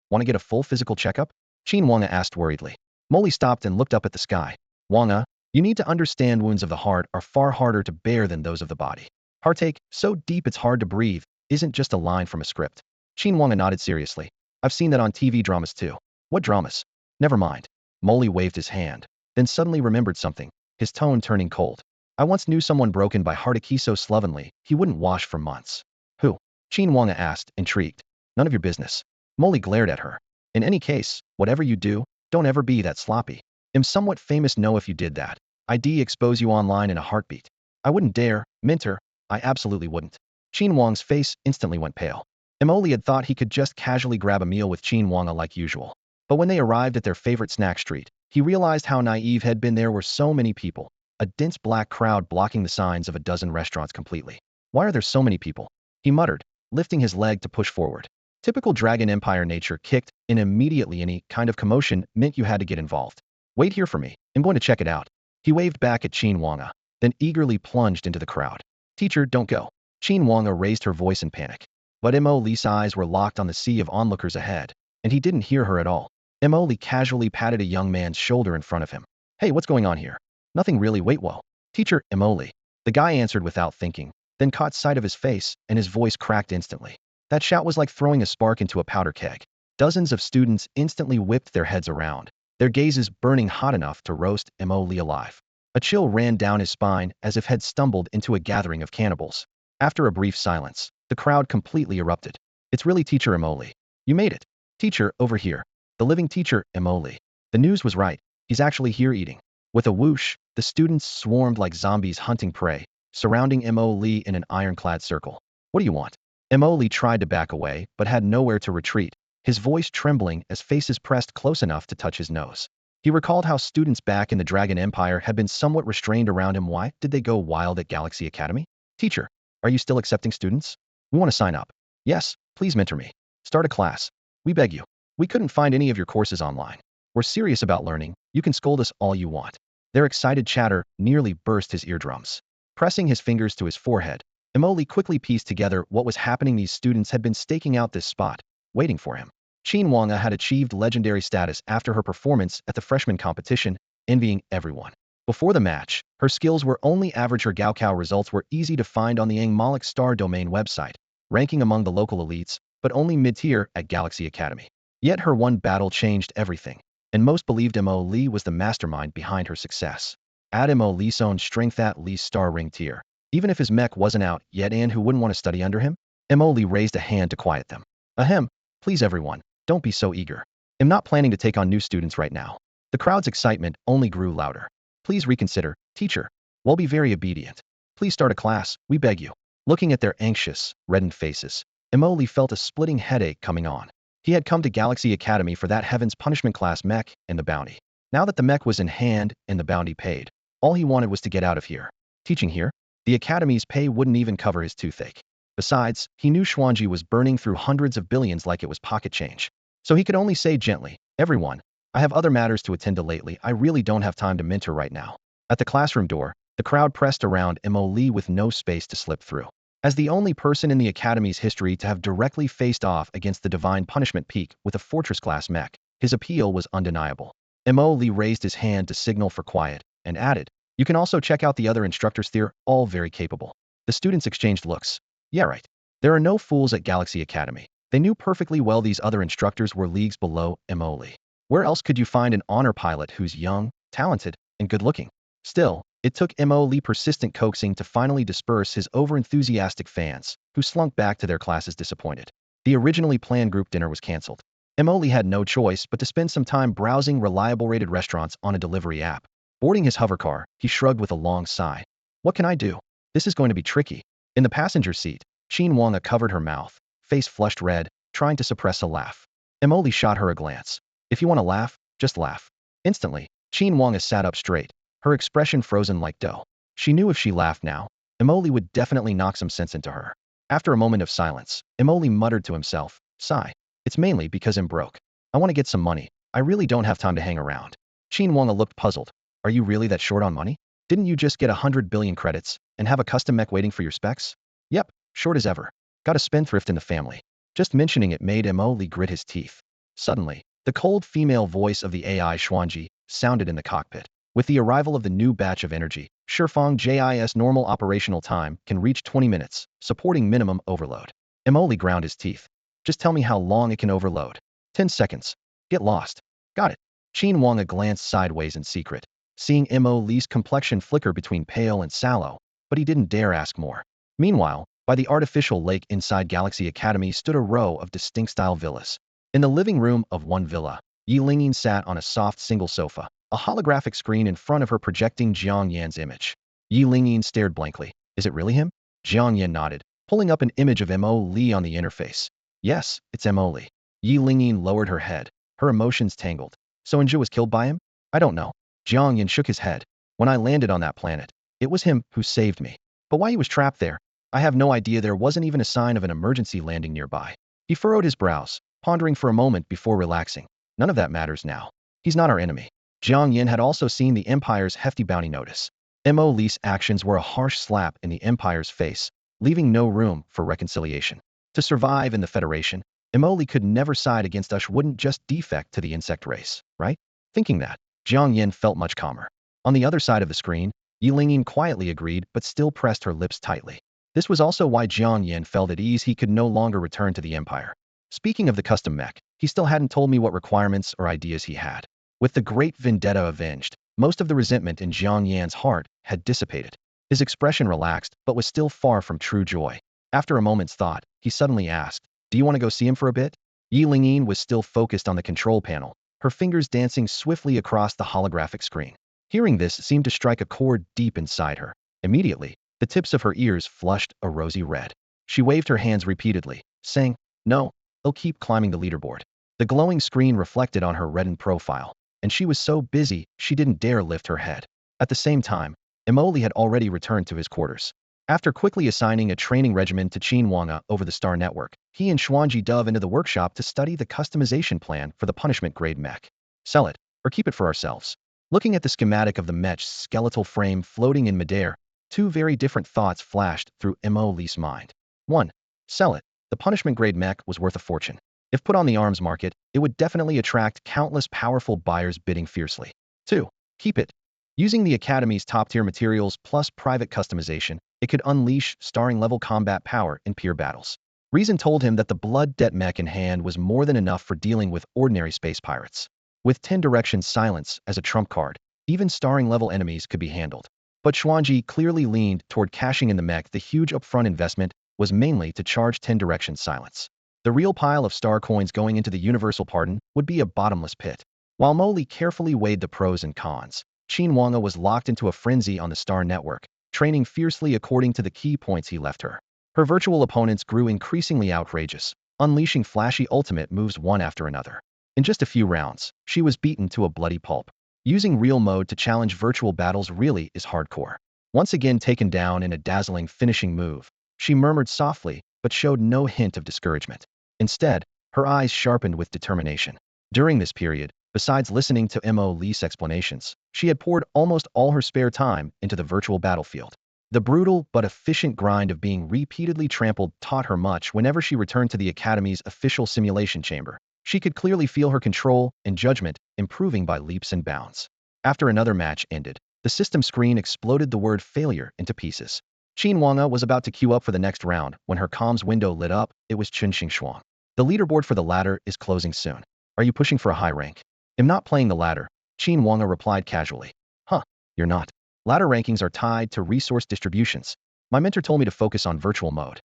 Want to get a full physical checkup? Wang asked worriedly. Molly stopped and looked up at the sky. Wang, you need to understand wounds of the heart are far harder to bear than those of the body. Heartache, so deep it's hard to breathe, isn't just a line from a script. Wang nodded seriously. I've seen that on TV dramas too. What dramas? Never mind. Molly waved his hand, then suddenly remembered something, his tone turning cold. I once knew someone broken by heartache so slovenly, he wouldn't wash for months. Who? Wang asked, intrigued. None of your business. Molly glared at her. In any case, whatever you do, don't ever be that sloppy. I'm somewhat famous. Know if you did that, I'd expose you online in a heartbeat. I wouldn't dare, mentor. I absolutely wouldn't. Wang's face instantly went pale. Molly had thought he could just casually grab a meal with Wang like usual. But when they arrived at their favorite snack street, he realized how naive had been. There were so many people, a dense black crowd blocking the signs of a dozen restaurants completely. Why are there so many people? He muttered, lifting his leg to push forward. Typical Dragon Empire nature kicked in immediately. Any kind of commotion meant you had to get involved. Wait here for me. I'm going to check it out. He waved back at Wang, then eagerly plunged into the crowd. Teacher, don't go. Wang raised her voice in panic. But Molly's eyes were locked on the sea of onlookers ahead, and he didn't hear her at all. Molly casually patted a young man's shoulder in front of him. Hey, what's going on here? Nothing really. Wait, whoa. Teacher, Molly. The guy answered without thinking, then caught sight of his face, and his voice cracked instantly. That shout was like throwing a spark into a powder keg. Dozens of students instantly whipped their heads around, their gazes burning hot enough to roast Molly alive. A chill ran down his spine as if had stumbled into a gathering of cannibals. After a brief silence, the crowd completely erupted. It's really Teacher Molly. You made it. Teacher, over here. The living Teacher Molly. The news was right. He's actually here eating. With a whoosh, the students swarmed like zombies hunting prey, surrounding Molly in an ironclad circle. What do you want? Molly tried to back away, but had nowhere to retreat, his voice trembling as faces pressed close enough to touch his nose. He recalled how students back in the Dragon Empire had been somewhat restrained around him. Why did they go wild at Galaxy Academy? Teacher, are you still accepting students? We want to sign up. Yes, please mentor me. Start a class. We beg you. We couldn't find any of your courses online. We're serious about learning. You can scold us all you want. Their excited chatter nearly burst his eardrums. Pressing his fingers to his forehead, Emoli quickly pieced together what was happening. These students had been staking out this spot, waiting for him. Qin Wanga had achieved legendary status after her performance at the freshman competition, envying everyone. Before the match, her skills were only average. Her Gaokao results were easy to find on the Ang Malik Star Domain website, ranking among the local elites, but only mid-tier at Galaxy Academy. Yet her one battle changed everything, and most believed Mo Li was the mastermind behind her success. Add Mo Li's own strength at Li's star ring tier. Even if his mech wasn't out yet, and who wouldn't want to study under him? Mo Li raised a hand to quiet them. Ahem, please everyone, don't be so eager. I'm not planning to take on new students right now. The crowd's excitement only grew louder. Please reconsider, teacher. We'll be very obedient. Please start a class, we beg you. Looking at their anxious, reddened faces, Mo Li felt a splitting headache coming on. He had come to Galaxy Academy for that Heaven's Punishment class Mech and the bounty. Now that the Mech was in hand and the bounty paid, all he wanted was to get out of here. Teaching here? The Academy's pay wouldn't even cover his toothache. Besides, he knew Xuan Ji was burning through hundreds of billions like it was pocket change. So he could only say gently, everyone, I have other matters to attend to lately. I really don't have time to mentor right now. At the classroom door, the crowd pressed around Mo Li with no space to slip through. As the only person in the Academy's history to have directly faced off against the Divine Punishment Peak with a fortress-class mech, his appeal was undeniable. Mo Li raised his hand to signal for quiet, and added, you can also check out the other instructors there, all very capable. The students exchanged looks. Yeah, right. There are no fools at Galaxy Academy. They knew perfectly well these other instructors were leagues below Mo Li. Where else could you find an honor pilot who's young, talented, and good-looking? Still, it took Mo Li persistent coaxing to finally disperse his over-enthusiastic fans, who slunk back to their classes disappointed. The originally planned group dinner was cancelled. Mo Li had no choice but to spend some time browsing reliable rated restaurants on a delivery app. Boarding his hovercar, he shrugged with a long sigh. What can I do? This is going to be tricky. In the passenger seat, Qin Wanga covered her mouth, face flushed red, trying to suppress a laugh. Mo Li shot her a glance. If you want to laugh, just laugh. Instantly, Qin Wanga sat up straight, her expression frozen like dough. She knew if she laughed now, Mo Li would definitely knock some sense into her. After a moment of silence, Mo Li muttered to himself, sigh. It's mainly because I'm broke. I want to get some money. I really don't have time to hang around. Qin Wanga looked puzzled. Are you really that short on money? Didn't you just get 100 billion credits and have a custom mech waiting for your specs? Yep, short as ever. Got a spendthrift in the family. Just mentioning it made Mo Li grit his teeth. Suddenly, the cold female voice of the AI Xuan Ji sounded in the cockpit. With the arrival of the new batch of energy, Shifeng JIS normal operational time can reach 20 minutes, supporting minimum overload. Mo Li ground his teeth. Just tell me how long it can overload. 10 seconds. Get lost. Got it. Qin Wanga glanced sideways in secret, seeing Mo Li's complexion flicker between pale and sallow, but he didn't dare ask more. Meanwhile, by the artificial lake inside Galaxy Academy stood a row of distinct-style villas. In the living room of one villa, Linyin sat on a soft single sofa, a holographic screen in front of her projecting Jiang Yan's image. Linyin stared blankly. Is it really him? Jiang Yan nodded, pulling up an image of Mo Li on the interface. Yes, it's Mo Li. Linyin lowered her head, her emotions tangled. So Enju was killed by him? I don't know. Jiang Yan shook his head. When I landed on that planet, it was him who saved me. But why he was trapped there, I have no idea. There wasn't even a sign of an emergency landing nearby. He furrowed his brows, pondering for a moment before relaxing. None of that matters now. He's not our enemy. Jiang Yan had also seen the Empire's hefty bounty notice. Mo Li's actions were a harsh slap in the Empire's face, leaving no room for reconciliation. To survive in the Federation, Mo Li could never side against us. Wouldn't just defect to the insect race, right? Thinking that, Jiang Yan felt much calmer. On the other side of the screen, Linyin quietly agreed but still pressed her lips tightly. This was also why Jiang Yan felt at ease. He could no longer return to the Empire. Speaking of the custom mech, he still hadn't told me what requirements or ideas he had. With the great vendetta avenged, most of the resentment in Jiang Yan's heart had dissipated. His expression relaxed, but was still far from true joy. After a moment's thought, he suddenly asked, do you want to go see him for a bit? Linyin was still focused on the control panel, her fingers dancing swiftly across the holographic screen. Hearing this seemed to strike a chord deep inside her. Immediately, the tips of her ears flushed a rosy red. She waved her hands repeatedly, saying, no, I'll keep climbing the leaderboard. The glowing screen reflected on her reddened profile, and she was so busy she didn't dare lift her head. At the same time, Mo Li had already returned to his quarters. After quickly assigning a training regimen to Qin Wanga over the Star Network, he and Xuan Ji dove into the workshop to study the customization plan for the punishment-grade mech. Sell it, or keep it for ourselves. Looking at the schematic of the mech's skeletal frame floating in midair, two very different thoughts flashed through Mo Li's mind. 1. Sell it. The punishment-grade mech was worth a fortune. If put on the arms market, it would definitely attract countless powerful buyers bidding fiercely. 2. Keep it. Using the Academy's top-tier materials plus private customization, it could unleash starring-level combat power in peer battles. Reason told him that the blood debt mech in hand was more than enough for dealing with ordinary space pirates. With 10 Directions Silence as a trump card, even starring-level enemies could be handled. But Xuan Ji clearly leaned toward cashing in the mech. The huge upfront investment was mainly to charge 10 Directions Silence. The real pile of star coins going into the Universal Pardon would be a bottomless pit. While Mo Li carefully weighed the pros and cons, Qin Wanga was locked into a frenzy on the Star Network, training fiercely according to the key points he left her. Her virtual opponents grew increasingly outrageous, unleashing flashy ultimate moves one after another. In just a few rounds, she was beaten to a bloody pulp. Using real mode to challenge virtual battles really is hardcore. Once again taken down in a dazzling finishing move, she murmured softly but showed no hint of discouragement. Instead, her eyes sharpened with determination. During this period, besides listening to Mo Li's explanations, she had poured almost all her spare time into the virtual battlefield. The brutal but efficient grind of being repeatedly trampled taught her much. Whenever she returned to the Academy's official simulation chamber, she could clearly feel her control and judgment improving by leaps and bounds. After another match ended, the system screen exploded the word failure into pieces. Qin Wanga was about to queue up for the next round when her comms window lit up. It was Chen Xingxuang. The leaderboard for the ladder is closing soon. Are you pushing for a high rank? I'm not playing the ladder, Qin Wanga replied casually. Huh, you're not. Ladder rankings are tied to resource distributions. My mentor told me to focus on virtual mode.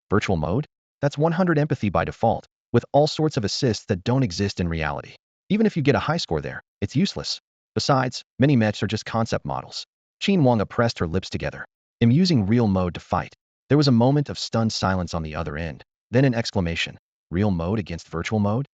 Virtual mode? That's 100 empathy by default, with all sorts of assists that don't exist in reality. Even if you get a high score there, it's useless. Besides, many mechs are just concept models. Qin Wanga pressed her lips together. I'm using real mode to fight. There was a moment of stunned silence on the other end, then an exclamation. Real mode against virtual mode?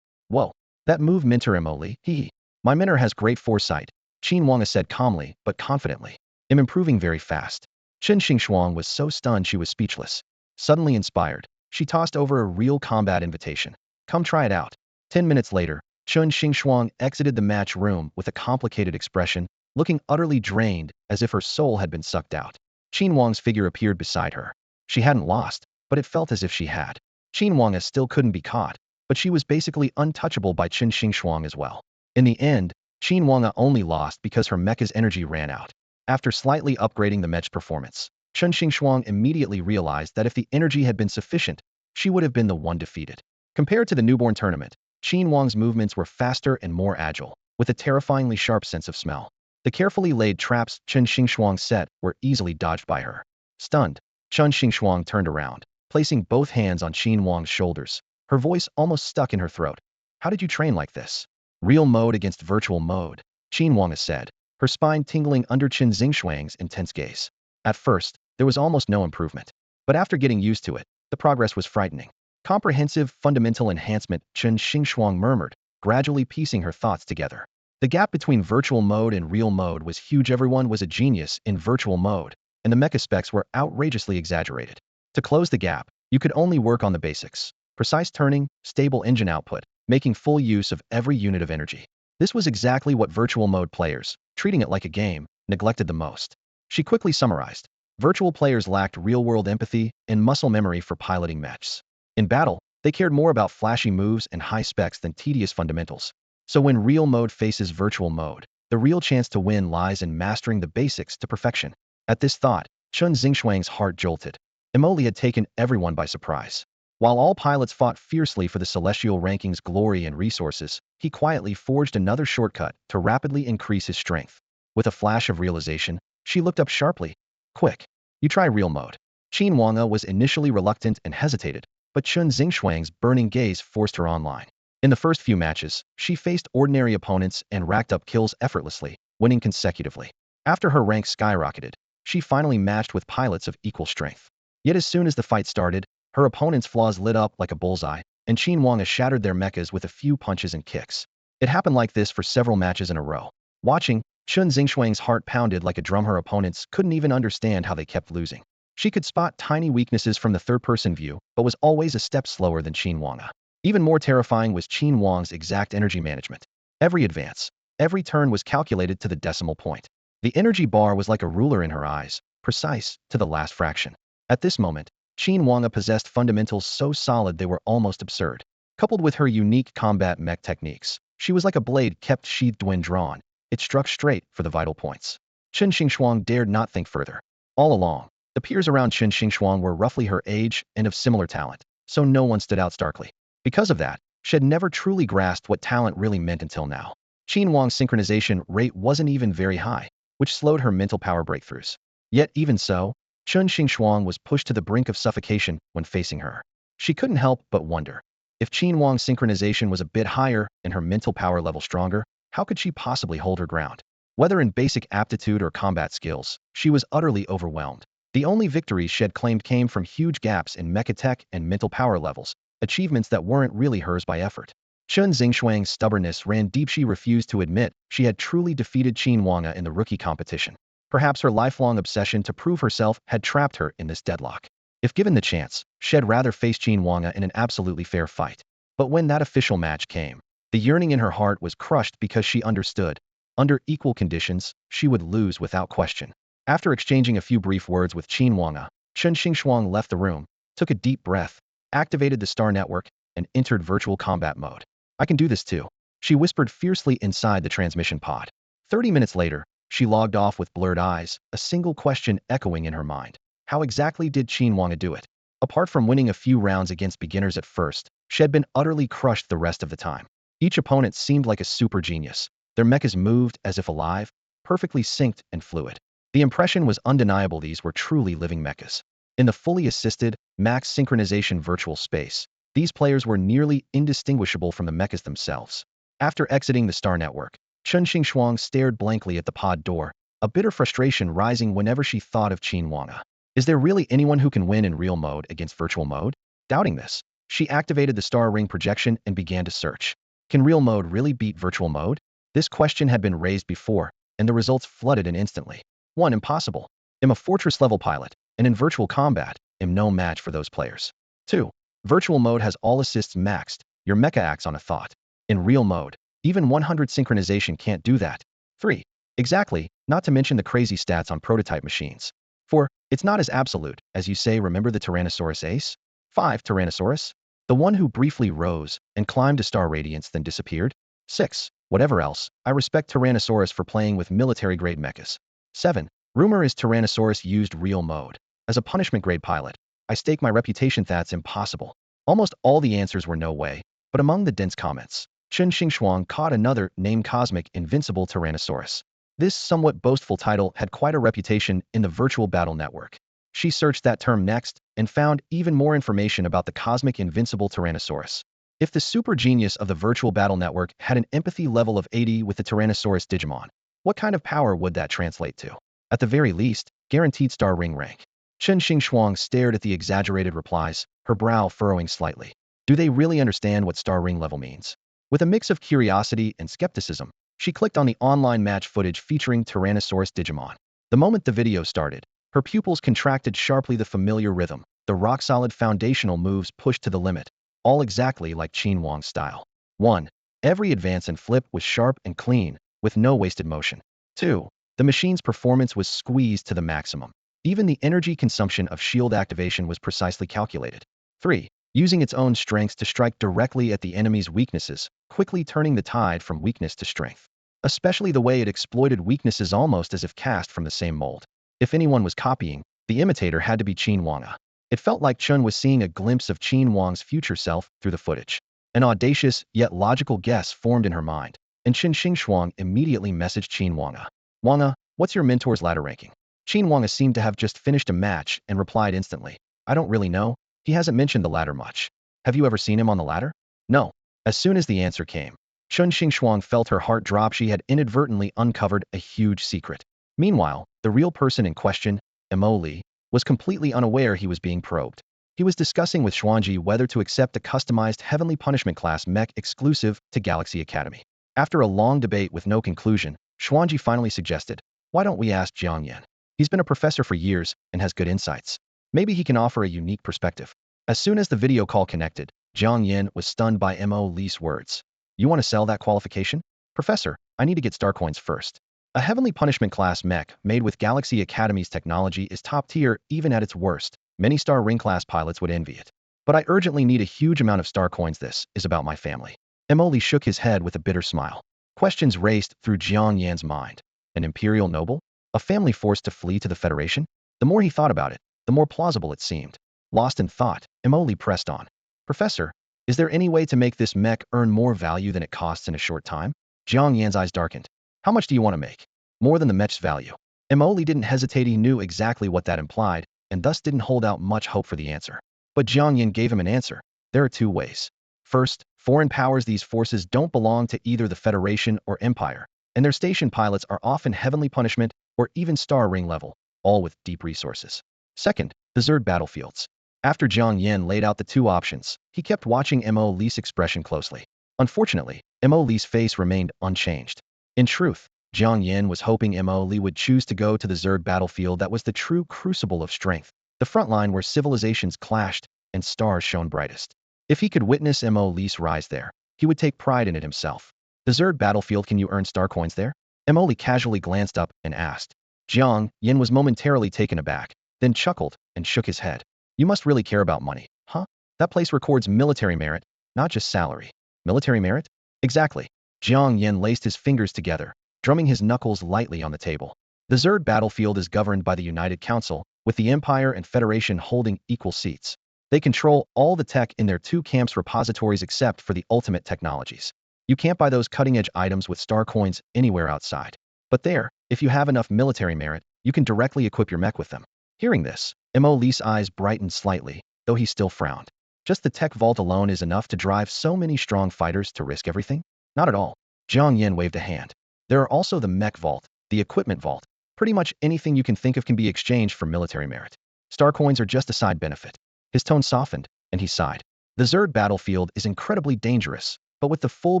Whoa, that move mentor Mo Li, hee. My mentor has great foresight, Qin Wanga said calmly but confidently. I'm improving very fast. Chen Xingxuang was so stunned she was speechless. Suddenly inspired, she tossed over a real combat invitation. Come try it out. 10 minutes later, Chen Xingxuang exited the match room with a complicated expression, looking utterly drained as if her soul had been sucked out. Qin Wang's figure appeared beside her. She hadn't lost, but it felt as if she had. Qin Wanga still couldn't be caught, but she was basically untouchable by Chen Xingxuang as well. In the end, Qin Wanga only lost because her mecha's energy ran out. After slightly upgrading the mech's performance, Chen Xingxuang immediately realized that if the energy had been sufficient, she would have been the one defeated. Compared to the newborn tournament, Qin Wang's movements were faster and more agile, with a terrifyingly sharp sense of smell. The carefully laid traps Chen Xingxuang set were easily dodged by her. Stunned, Chen Xingxuang turned around, placing both hands on Qin Wang's shoulders, her voice almost stuck in her throat. How did you train like this? Real mode against virtual mode, Qin Wanga said, her spine tingling under Chen Xingxuang's intense gaze. At first, there was almost no improvement. But after getting used to it, the progress was frightening. Comprehensive, fundamental enhancement, Chen Xingxuang murmured, gradually piecing her thoughts together. The gap between virtual mode and real mode was huge. Everyone was a genius in virtual mode, and the mecha specs were outrageously exaggerated. To close the gap, you could only work on the basics. Precise turning, stable engine output, making full use of every unit of energy. This was exactly what virtual mode players, treating it like a game, neglected the most. She quickly summarized. Virtual players lacked real-world empathy and muscle memory for piloting mechs. In battle, they cared more about flashy moves and high specs than tedious fundamentals. So when real mode faces virtual mode, the real chance to win lies in mastering the basics to perfection. At this thought, Chen Xingxuang's heart jolted. Mo Li had taken everyone by surprise. While all pilots fought fiercely for the celestial ranking's glory and resources, he quietly forged another shortcut to rapidly increase his strength. With a flash of realization, she looked up sharply. Quick, you try real mode. Qin Wanga was initially reluctant and hesitated, but Chen Xingxuang's burning gaze forced her online. In the first few matches, she faced ordinary opponents and racked up kills effortlessly, winning consecutively. After her rank skyrocketed, she finally matched with pilots of equal strength. Yet as soon as the fight started, her opponent's flaws lit up like a bullseye, and Qin Wanga shattered their mechas with a few punches and kicks. It happened like this for several matches in a row. Watching, Chen Xingxuang's heart pounded like a drum. Her opponents couldn't even understand how they kept losing. She could spot tiny weaknesses from the third-person view, but was always a step slower than Qin Wang. Even more terrifying was Qin Wang's exact energy management. Every advance, every turn was calculated to the decimal point. The energy bar was like a ruler in her eyes, precise to the last fraction. At this moment, Qin Wang possessed fundamentals so solid they were almost absurd. Coupled with her unique combat mech techniques, she was like a blade kept sheathed when drawn. It struck straight for the vital points. Chen Xingxuang dared not think further. All along, the peers around Chen Xingxuang were roughly her age and of similar talent, so no one stood out starkly. Because of that, she had never truly grasped what talent really meant until now. Qin Wang's synchronization rate wasn't even very high, which slowed her mental power breakthroughs. Yet even so, Chen Xingxuang was pushed to the brink of suffocation when facing her. She couldn't help but wonder. If Qin Wang's synchronization was a bit higher and her mental power level stronger, how could she possibly hold her ground? Whether in basic aptitude or combat skills, she was utterly overwhelmed. The only victories she had claimed came from huge gaps in mecha tech and mental power levels, achievements that weren't really hers by effort. Chen Xingxuang's stubbornness ran deep. She refused to admit she had truly defeated Qin Wang in the rookie competition. Perhaps her lifelong obsession to prove herself had trapped her in this deadlock. If given the chance, she'd rather face Qin Wang in an absolutely fair fight. But when that official match came, the yearning in her heart was crushed because she understood. Under equal conditions, she would lose without question. After exchanging a few brief words with Qin Wang, Chen Xingxuang left the room, took a deep breath, activated the star network, and entered virtual combat mode. I can do this too, she whispered fiercely inside the transmission pod. 30 minutes later, she logged off with blurred eyes, a single question echoing in her mind. How exactly did Qin Wang do it? Apart from winning a few rounds against beginners at first, she had been utterly crushed the rest of the time. Each opponent seemed like a super genius. Their mechas moved as if alive, perfectly synced and fluid. The impression was undeniable. These were truly living mechas. In the fully assisted, max synchronization virtual space, these players were nearly indistinguishable from the mechas themselves. After exiting the star network, Chen Xingxuang stared blankly at the pod door, a bitter frustration rising whenever she thought of Qin Wang. Is there really anyone who can win in real mode against virtual mode? Doubting this, she activated the star ring projection and began to search. Can real mode really beat virtual mode? This question had been raised before, and the results flooded in instantly. 1. Impossible. I'm a fortress-level pilot, and in virtual combat, am no match for those players. 2. Virtual mode has all assists maxed, your mecha acts on a thought. In real mode, even 100 synchronization can't do that. 3. Exactly, not to mention the crazy stats on prototype machines. 4. It's not as absolute as you say. Remember the Tyrannosaurus ace? 5. Tyrannosaurus? The one who briefly rose and climbed to star radiance then disappeared? 6. Whatever else, I respect Tyrannosaurus for playing with military-grade mechas. 7. Rumor is Tyrannosaurus used real mode. As a punishment-grade pilot, I stake my reputation that's impossible. Almost all the answers were no way, but among the dense comments, Chen Xingxuang caught another named Cosmic Invincible Tyrannosaurus. This somewhat boastful title had quite a reputation in the virtual battle network. She searched that term next and found even more information about the Cosmic Invincible Tyrannosaurus. If the super genius of the virtual battle network had an empathy level of 80 with the Tyrannosaurus Digimon, what kind of power would that translate to? At the very least, guaranteed star ring rank. Chen Xingxuang stared at the exaggerated replies, her brow furrowing slightly. Do they really understand what star ring level means? With a mix of curiosity and skepticism, she clicked on the online match footage featuring Tyrannosaurus Digimon. The moment the video started, her pupils contracted sharply. The familiar rhythm, the rock-solid foundational moves pushed to the limit, all exactly like Qin Wang's style. 1. Every advance and flip was sharp and clean, with no wasted motion. 2. The machine's performance was squeezed to the maximum. Even the energy consumption of shield activation was precisely calculated. 3. Using its own strengths to strike directly at the enemy's weaknesses, quickly turning the tide from weakness to strength. Especially the way it exploited weaknesses almost as if cast from the same mold. If anyone was copying, the imitator had to be Qin Wang. It felt like Chen was seeing a glimpse of Qin Wang's future self through the footage. An audacious, yet logical guess formed in her mind, and Chen Xingxuang immediately messaged Qin Wang. Wang, what's your mentor's ladder ranking? Qin Wang seemed to have just finished a match and replied instantly. I don't really know. He hasn't mentioned the ladder much. Have you ever seen him on the ladder? No. As soon as the answer came, Chen Xingxuang felt her heart drop. She had inadvertently uncovered a huge secret. Meanwhile, the real person in question, Mo Li, was completely unaware he was being probed. He was discussing with Xuan Ji whether to accept a customized Heavenly Punishment class mech exclusive to Galaxy Academy. After a long debate with no conclusion, Xuan Ji finally suggested, why don't we ask Jiang Yan? He's been a professor for years and has good insights. Maybe he can offer a unique perspective. As soon as the video call connected, Jiang Yin was stunned by Mo Li's words. You want to sell that qualification? Professor, I need to get star coins first. A heavenly punishment class mech made with Galaxy Academy's technology is top tier even at its worst. Many star ring class pilots would envy it. But I urgently need a huge amount of star coins. This is about my family. Mo Li shook his head with a bitter smile. Questions raced through Jiang Yan's mind. An imperial noble? A family forced to flee to the Federation? The more he thought about it, the more plausible it seemed. Lost in thought, Mo Li pressed on. Professor, is there any way to make this mech earn more value than it costs in a short time? Jiang Yan's eyes darkened. How much do you want to make? More than the mech's value. Mo Li didn't hesitate. He knew exactly what that implied, and thus didn't hold out much hope for the answer. But Jiang Yan gave him an answer. There are two ways. First, foreign powers. These forces don't belong to either the Federation or Empire, and their station pilots are often heavenly punishment or even star ring level, all with deep resources. Second, the Zerg battlefields. After Jiang Yan laid out the two options, he kept watching Mo Li's expression closely. Unfortunately, Mo Li's face remained unchanged. In truth, Jiang Yan was hoping Mo Li would choose to go to the Zerg battlefield. That was the true crucible of strength, the front line where civilizations clashed and stars shone brightest. If he could witness Mo Li's rise there, he would take pride in it himself. The Zerg battlefield, can you earn star coins there? Mo Li casually glanced up and asked. Jiang Yan was momentarily taken aback, then chuckled and shook his head. You must really care about money, huh? That place records military merit, not just salary. Military merit? Exactly. Jiang Yan laced his fingers together, drumming his knuckles lightly on the table. The Zerg battlefield is governed by the United Council, with the Empire and Federation holding equal seats. They control all the tech in their two camps' repositories except for the ultimate technologies. You can't buy those cutting-edge items with star coins anywhere outside. But there, if you have enough military merit, you can directly equip your mech with them. Hearing this, Mo Li's eyes brightened slightly, though he still frowned. Just the tech vault alone is enough to drive so many strong fighters to risk everything? Not at all. Jiang Yan waved a hand. There are also the mech vault, the equipment vault. Pretty much anything you can think of can be exchanged for military merit. Star coins are just a side benefit. His tone softened, and he sighed. The Zerg battlefield is incredibly dangerous, but with the full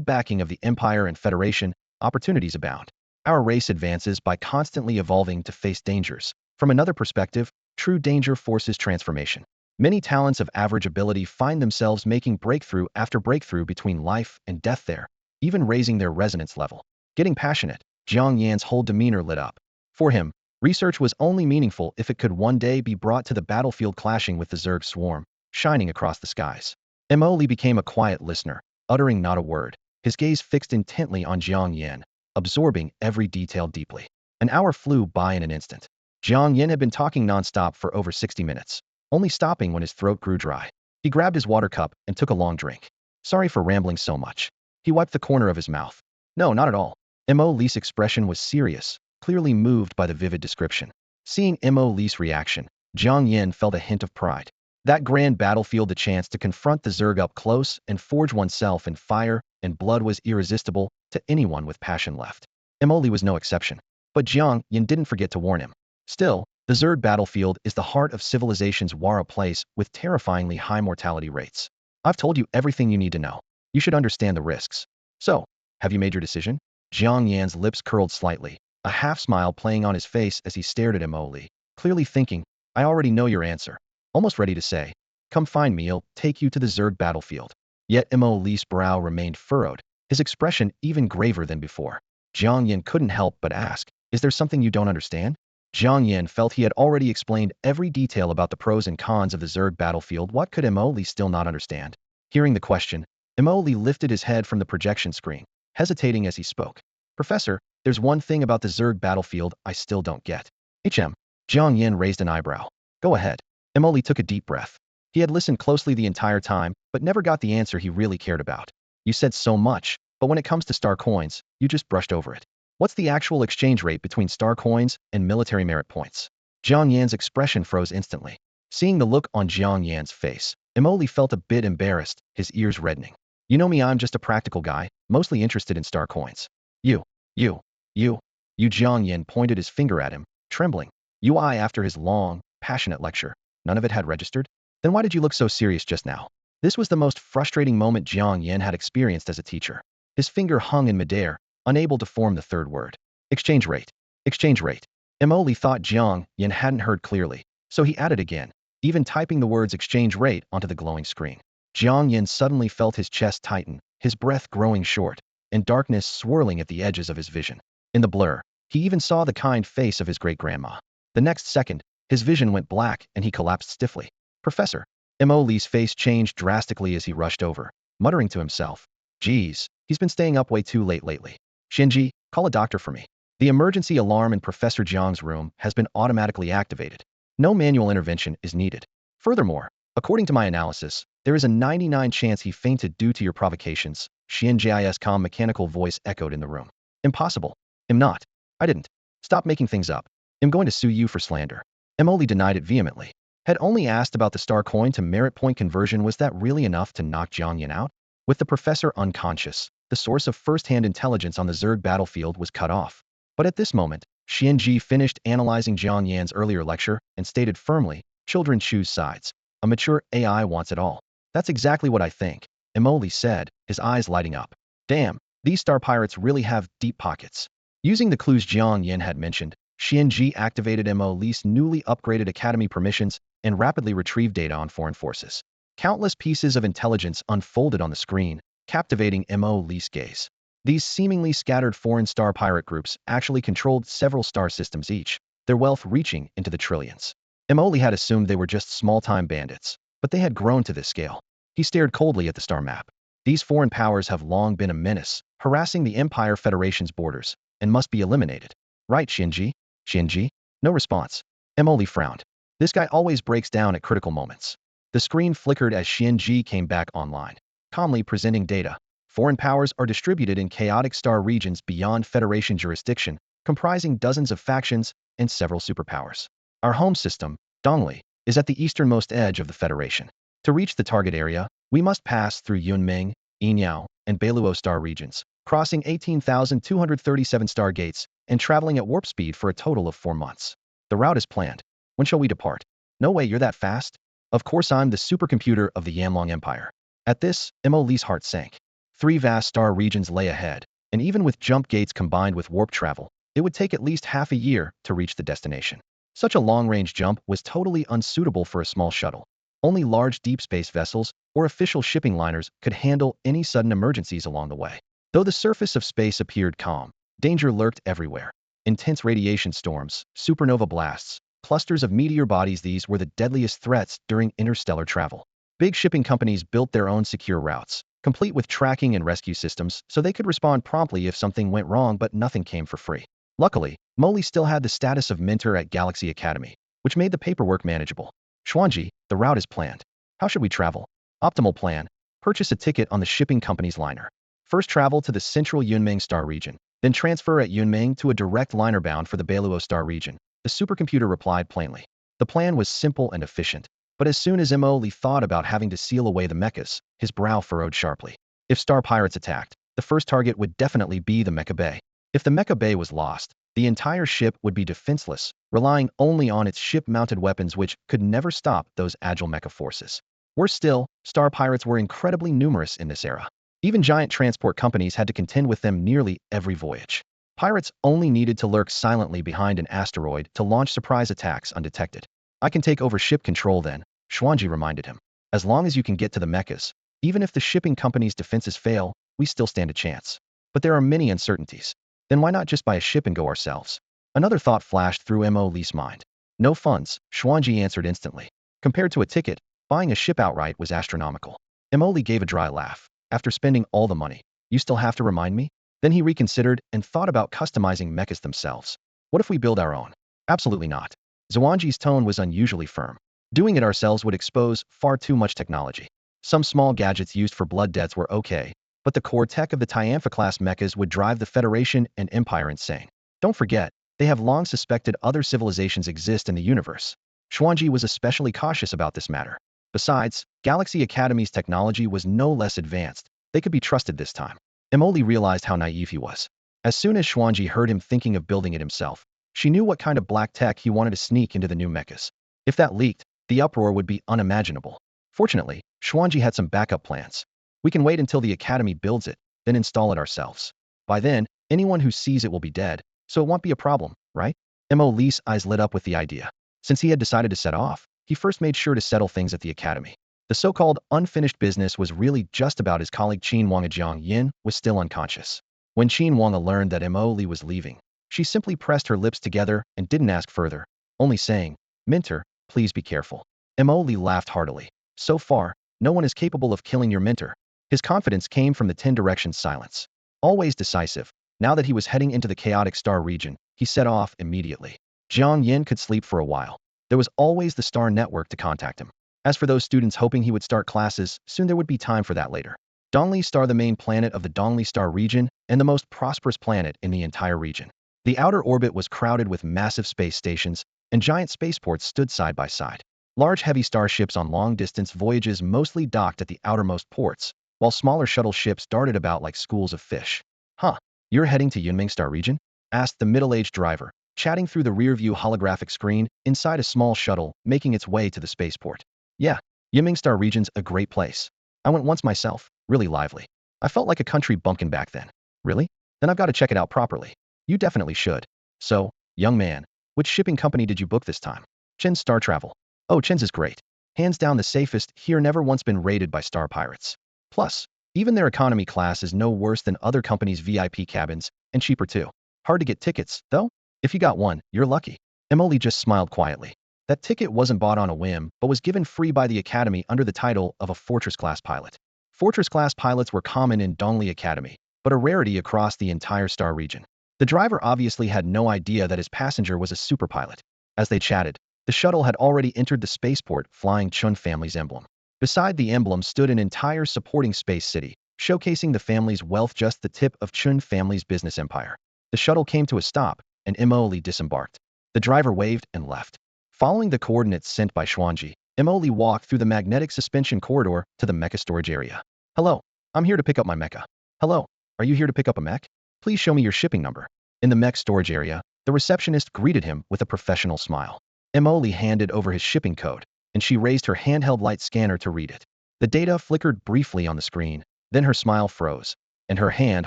backing of the Empire and Federation, opportunities abound. Our race advances by constantly evolving to face dangers. From another perspective, true danger forces transformation. Many talents of average ability find themselves making breakthrough after breakthrough between life and death there, even raising their resonance level. Getting passionate, Jiang Yan's whole demeanor lit up. For him, research was only meaningful if it could one day be brought to the battlefield, clashing with the Zerg swarm, shining across the skies. Mo Li became a quiet listener, uttering not a word, his gaze fixed intently on Jiang Yan, absorbing every detail deeply. An hour flew by in an instant. Jiang Yan had been talking nonstop for over 60 minutes, only stopping when his throat grew dry. He grabbed his water cup and took a long drink. Sorry for rambling so much. He wiped the corner of his mouth. No, not at all. Mo Li's expression was serious, clearly moved by the vivid description. Seeing Mo Li's reaction, Jiang Yan felt a hint of pride. That grand battlefield, the chance to confront the Zerg up close and forge oneself in fire and blood, was irresistible to anyone with passion left. Mo Li was no exception. But Jiang Yan didn't forget to warn him. Still, the Zerg battlefield is the heart of civilization's war, a place with terrifyingly high mortality rates. I've told you everything you need to know. You should understand the risks. So, have you made your decision? Jiang Yan's lips curled slightly, a half-smile playing on his face as he stared at Mo Li, clearly thinking, I already know your answer. Almost ready to say, come find me, I'll take you to the Zerg battlefield. Yet Mo Li's brow remained furrowed, his expression even graver than before. Jiang Yan couldn't help but ask, is there something you don't understand? Jiang Yan felt he had already explained every detail about the pros and cons of the Zerg battlefield. What could Mo Li still not understand? Hearing the question, Mo Li lifted his head from the projection screen, hesitating as he spoke. Professor, there's one thing about the Zerg battlefield I still don't get. Jiang Yan raised an eyebrow. Go ahead. Mo Li took a deep breath. He had listened closely the entire time, but never got the answer he really cared about. You said so much, but when it comes to star coins, you just brushed over it. What's the actual exchange rate between star coins and military merit points? Jiang Yan's expression froze instantly. Seeing the look on Jiang Yan's face, Mo Li felt a bit embarrassed, his ears reddening. You know me, I'm just a practical guy, mostly interested in star coins. You, Jiang Yan pointed his finger at him, trembling. After his long, passionate lecture, none of it had registered? Then why did you look so serious just now? This was the most frustrating moment Jiang Yan had experienced as a teacher. His finger hung in midair, unable to form the third word. Exchange rate. Exchange rate. Emily thought Jiang Yin hadn't heard clearly, so he added again, even typing the words exchange rate onto the glowing screen. Jiang Yin suddenly felt his chest tighten, his breath growing short, and darkness swirling at the edges of his vision. In the blur, he even saw the kind face of his great-grandma. The next second, his vision went black and he collapsed stiffly. Professor. Emily's face changed drastically as he rushed over, muttering to himself, "Geez, he's been staying up way too late lately. Xuan Ji, call a doctor for me." The emergency alarm in Professor Jiang's room has been automatically activated. No manual intervention is needed. Furthermore, according to my analysis, there is a 99 chance he fainted due to your provocations. Xuan Ji's calm mechanical voice echoed in the room. Impossible. I'm not. I didn't. Stop making things up. I'm going to sue you for slander. Emily denied it vehemently. Had only asked about the star coin to merit point conversion. Was that really enough to knock Jiang Yin out? With the professor unconscious, the source of first-hand intelligence on the Zerg battlefield was cut off. But at this moment, Xuan Ji finished analyzing Jiang Yan's earlier lecture and stated firmly, "Children choose sides. A mature AI wants it all." "That's exactly what I think," Emoli said, his eyes lighting up. "Damn, these star pirates really have deep pockets." Using the clues Jiang Yan had mentioned, Xuan Ji activated Emoli's newly upgraded academy permissions and rapidly retrieved data on foreign forces. Countless pieces of intelligence unfolded on the screen, captivating Emoli's gaze. These seemingly scattered foreign star pirate groups actually controlled several star systems each, their wealth reaching into the trillions. Emoli had assumed they were just small-time bandits, but they had grown to this scale. He stared coldly at the star map. These foreign powers have long been a menace, harassing the Empire Federation's borders, and must be eliminated. Right, Xuan Ji? Xuan Ji? No response. Emoli frowned. This guy always breaks down at critical moments. The screen flickered as Xuan Ji came back online, calmly presenting data. Foreign powers are distributed in chaotic star regions beyond Federation jurisdiction, comprising dozens of factions and several superpowers. Our home system, Dongli, is at the easternmost edge of the Federation. To reach the target area, we must pass through Yunming, Yinyao, and Beiluo star regions, crossing 18,237 star gates and traveling at warp speed for a total of 4 months. The route is planned. When shall we depart? No way, you're that fast? Of course, I'm the supercomputer of the Yanlong Empire. At this, Emoli's heart sank. 3 vast star regions lay ahead, and even with jump gates combined with warp travel, it would take at least half a year to reach the destination. Such a long-range jump was totally unsuitable for a small shuttle. Only large deep space vessels or official shipping liners could handle any sudden emergencies along the way. Though the surface of space appeared calm, danger lurked everywhere. Intense radiation storms, supernova blasts, clusters of meteor bodies. These were the deadliest threats during interstellar travel. Big shipping companies built their own secure routes, complete with tracking and rescue systems, so they could respond promptly if something went wrong, but nothing came for free. Luckily, Moli still had the status of mentor at Galaxy Academy, which made the paperwork manageable. Xuan Ji, the route is planned. How should we travel? Optimal plan. Purchase a ticket on the shipping company's liner. First travel to the central Yunming star region, then transfer at Yunming to a direct liner bound for the Beiluo star region. The supercomputer replied plainly. The plan was simple and efficient. But as soon as Emoli thought about having to seal away the mechas, his brow furrowed sharply. If star pirates attacked, the first target would definitely be the Mecha Bay. If the Mecha Bay was lost, the entire ship would be defenseless, relying only on its ship-mounted weapons which could never stop those agile mecha forces. Worse still, star pirates were incredibly numerous in this era. Even giant transport companies had to contend with them nearly every voyage. Pirates only needed to lurk silently behind an asteroid to launch surprise attacks undetected. I can take over ship control then, Xuan Ji reminded him. As long as you can get to the mechas, even if the shipping company's defenses fail, we still stand a chance. But there are many uncertainties. Then why not just buy a ship and go ourselves? Another thought flashed through Mo.Lee's mind. No funds, Xuan Ji answered instantly. Compared to a ticket, buying a ship outright was astronomical. Mo.Lee gave a dry laugh. After spending all the money, you still have to remind me? Then he reconsidered and thought about customizing mechas themselves. What if we build our own? Absolutely not. Xuan Ji's tone was unusually firm. Doing it ourselves would expose far too much technology. Some small gadgets used for blood debts were okay, but the core tech of the Tianfa-class mechas would drive the Federation and Empire insane. Don't forget, they have long suspected other civilizations exist in the universe. Xuan Ji was especially cautious about this matter. Besides, Galaxy Academy's technology was no less advanced. They could be trusted this time. Emoli realized how naive he was. As soon as Xuan Ji heard him thinking of building it himself, she knew what kind of black tech he wanted to sneak into the new mechas. If that leaked, the uproar would be unimaginable. Fortunately, Xuan Ji had some backup plans. We can wait until the Academy builds it, then install it ourselves. By then, anyone who sees it will be dead, so it won't be a problem, right? Mo Lee's eyes lit up with the idea. Since he had decided to set off, he first made sure to settle things at the academy. The so-called unfinished business was really just about his colleague Qin Wang. Jiang Yin was still unconscious. When Qin Wang learned that Mo Li was leaving, she simply pressed her lips together and didn't ask further, only saying, "Minter, please be careful." Mo Li laughed heartily. So far, no one is capable of killing your Minter. His confidence came from the 10 directions silence. Always decisive, now that he was heading into the chaotic star region, he set off immediately. Jiang Yin could sleep for a while. There was always the star network to contact him. As for those students hoping he would start classes, soon there would be time for that later. Dongli Star, the main planet of the Dongli Star region and the most prosperous planet in the entire region. The outer orbit was crowded with massive space stations, and giant spaceports stood side by side. Large heavy starships on long-distance voyages mostly docked at the outermost ports, while smaller shuttle ships darted about like schools of fish. "Huh, you're heading to Yunming Star region?" asked the middle-aged driver, chatting through the rear-view holographic screen inside a small shuttle making its way to the spaceport. "Yeah, Yunming Star region's a great place. I went once myself, really lively. I felt like a country bumpkin back then." "Really? Then I've got to check it out properly." "You definitely should." "So, young man, which shipping company did you book this time?" "Chen's Star Travel." "Oh, Chen's is great. Hands down the safest here, never once been raided by star pirates. Plus, even their economy class is no worse than other companies' VIP cabins, and cheaper too. Hard to get tickets, though. If you got one, you're lucky." Emily just smiled quietly. That ticket wasn't bought on a whim, but was given free by the Academy under the title of a Fortress-class pilot. Fortress-class pilots were common in Dongli Academy, but a rarity across the entire star region. The driver obviously had no idea that his passenger was a super pilot. As they chatted, the shuttle had already entered the spaceport flying Chun family's emblem. Beside the emblem stood an entire supporting space city, showcasing the family's wealth, just the tip of Chun family's business empire. The shuttle came to a stop, and Emily disembarked. The driver waved and left. Following the coordinates sent by Xuan Ji, Emily walked through the magnetic suspension corridor to the mecha storage area. "Hello, I'm here to pick up my mecha." "Hello, are you here to pick up a mech? Please show me your shipping number." In the mech storage area, the receptionist greeted him with a professional smile. Emily handed over his shipping code, and she raised her handheld light scanner to read it. The data flickered briefly on the screen, then her smile froze, and her hand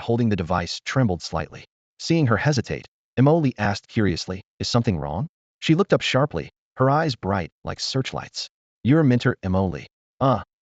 holding the device trembled slightly. Seeing her hesitate, Emily asked curiously, "Is something wrong?" She looked up sharply, her eyes bright like searchlights. "You're Minter, Emily."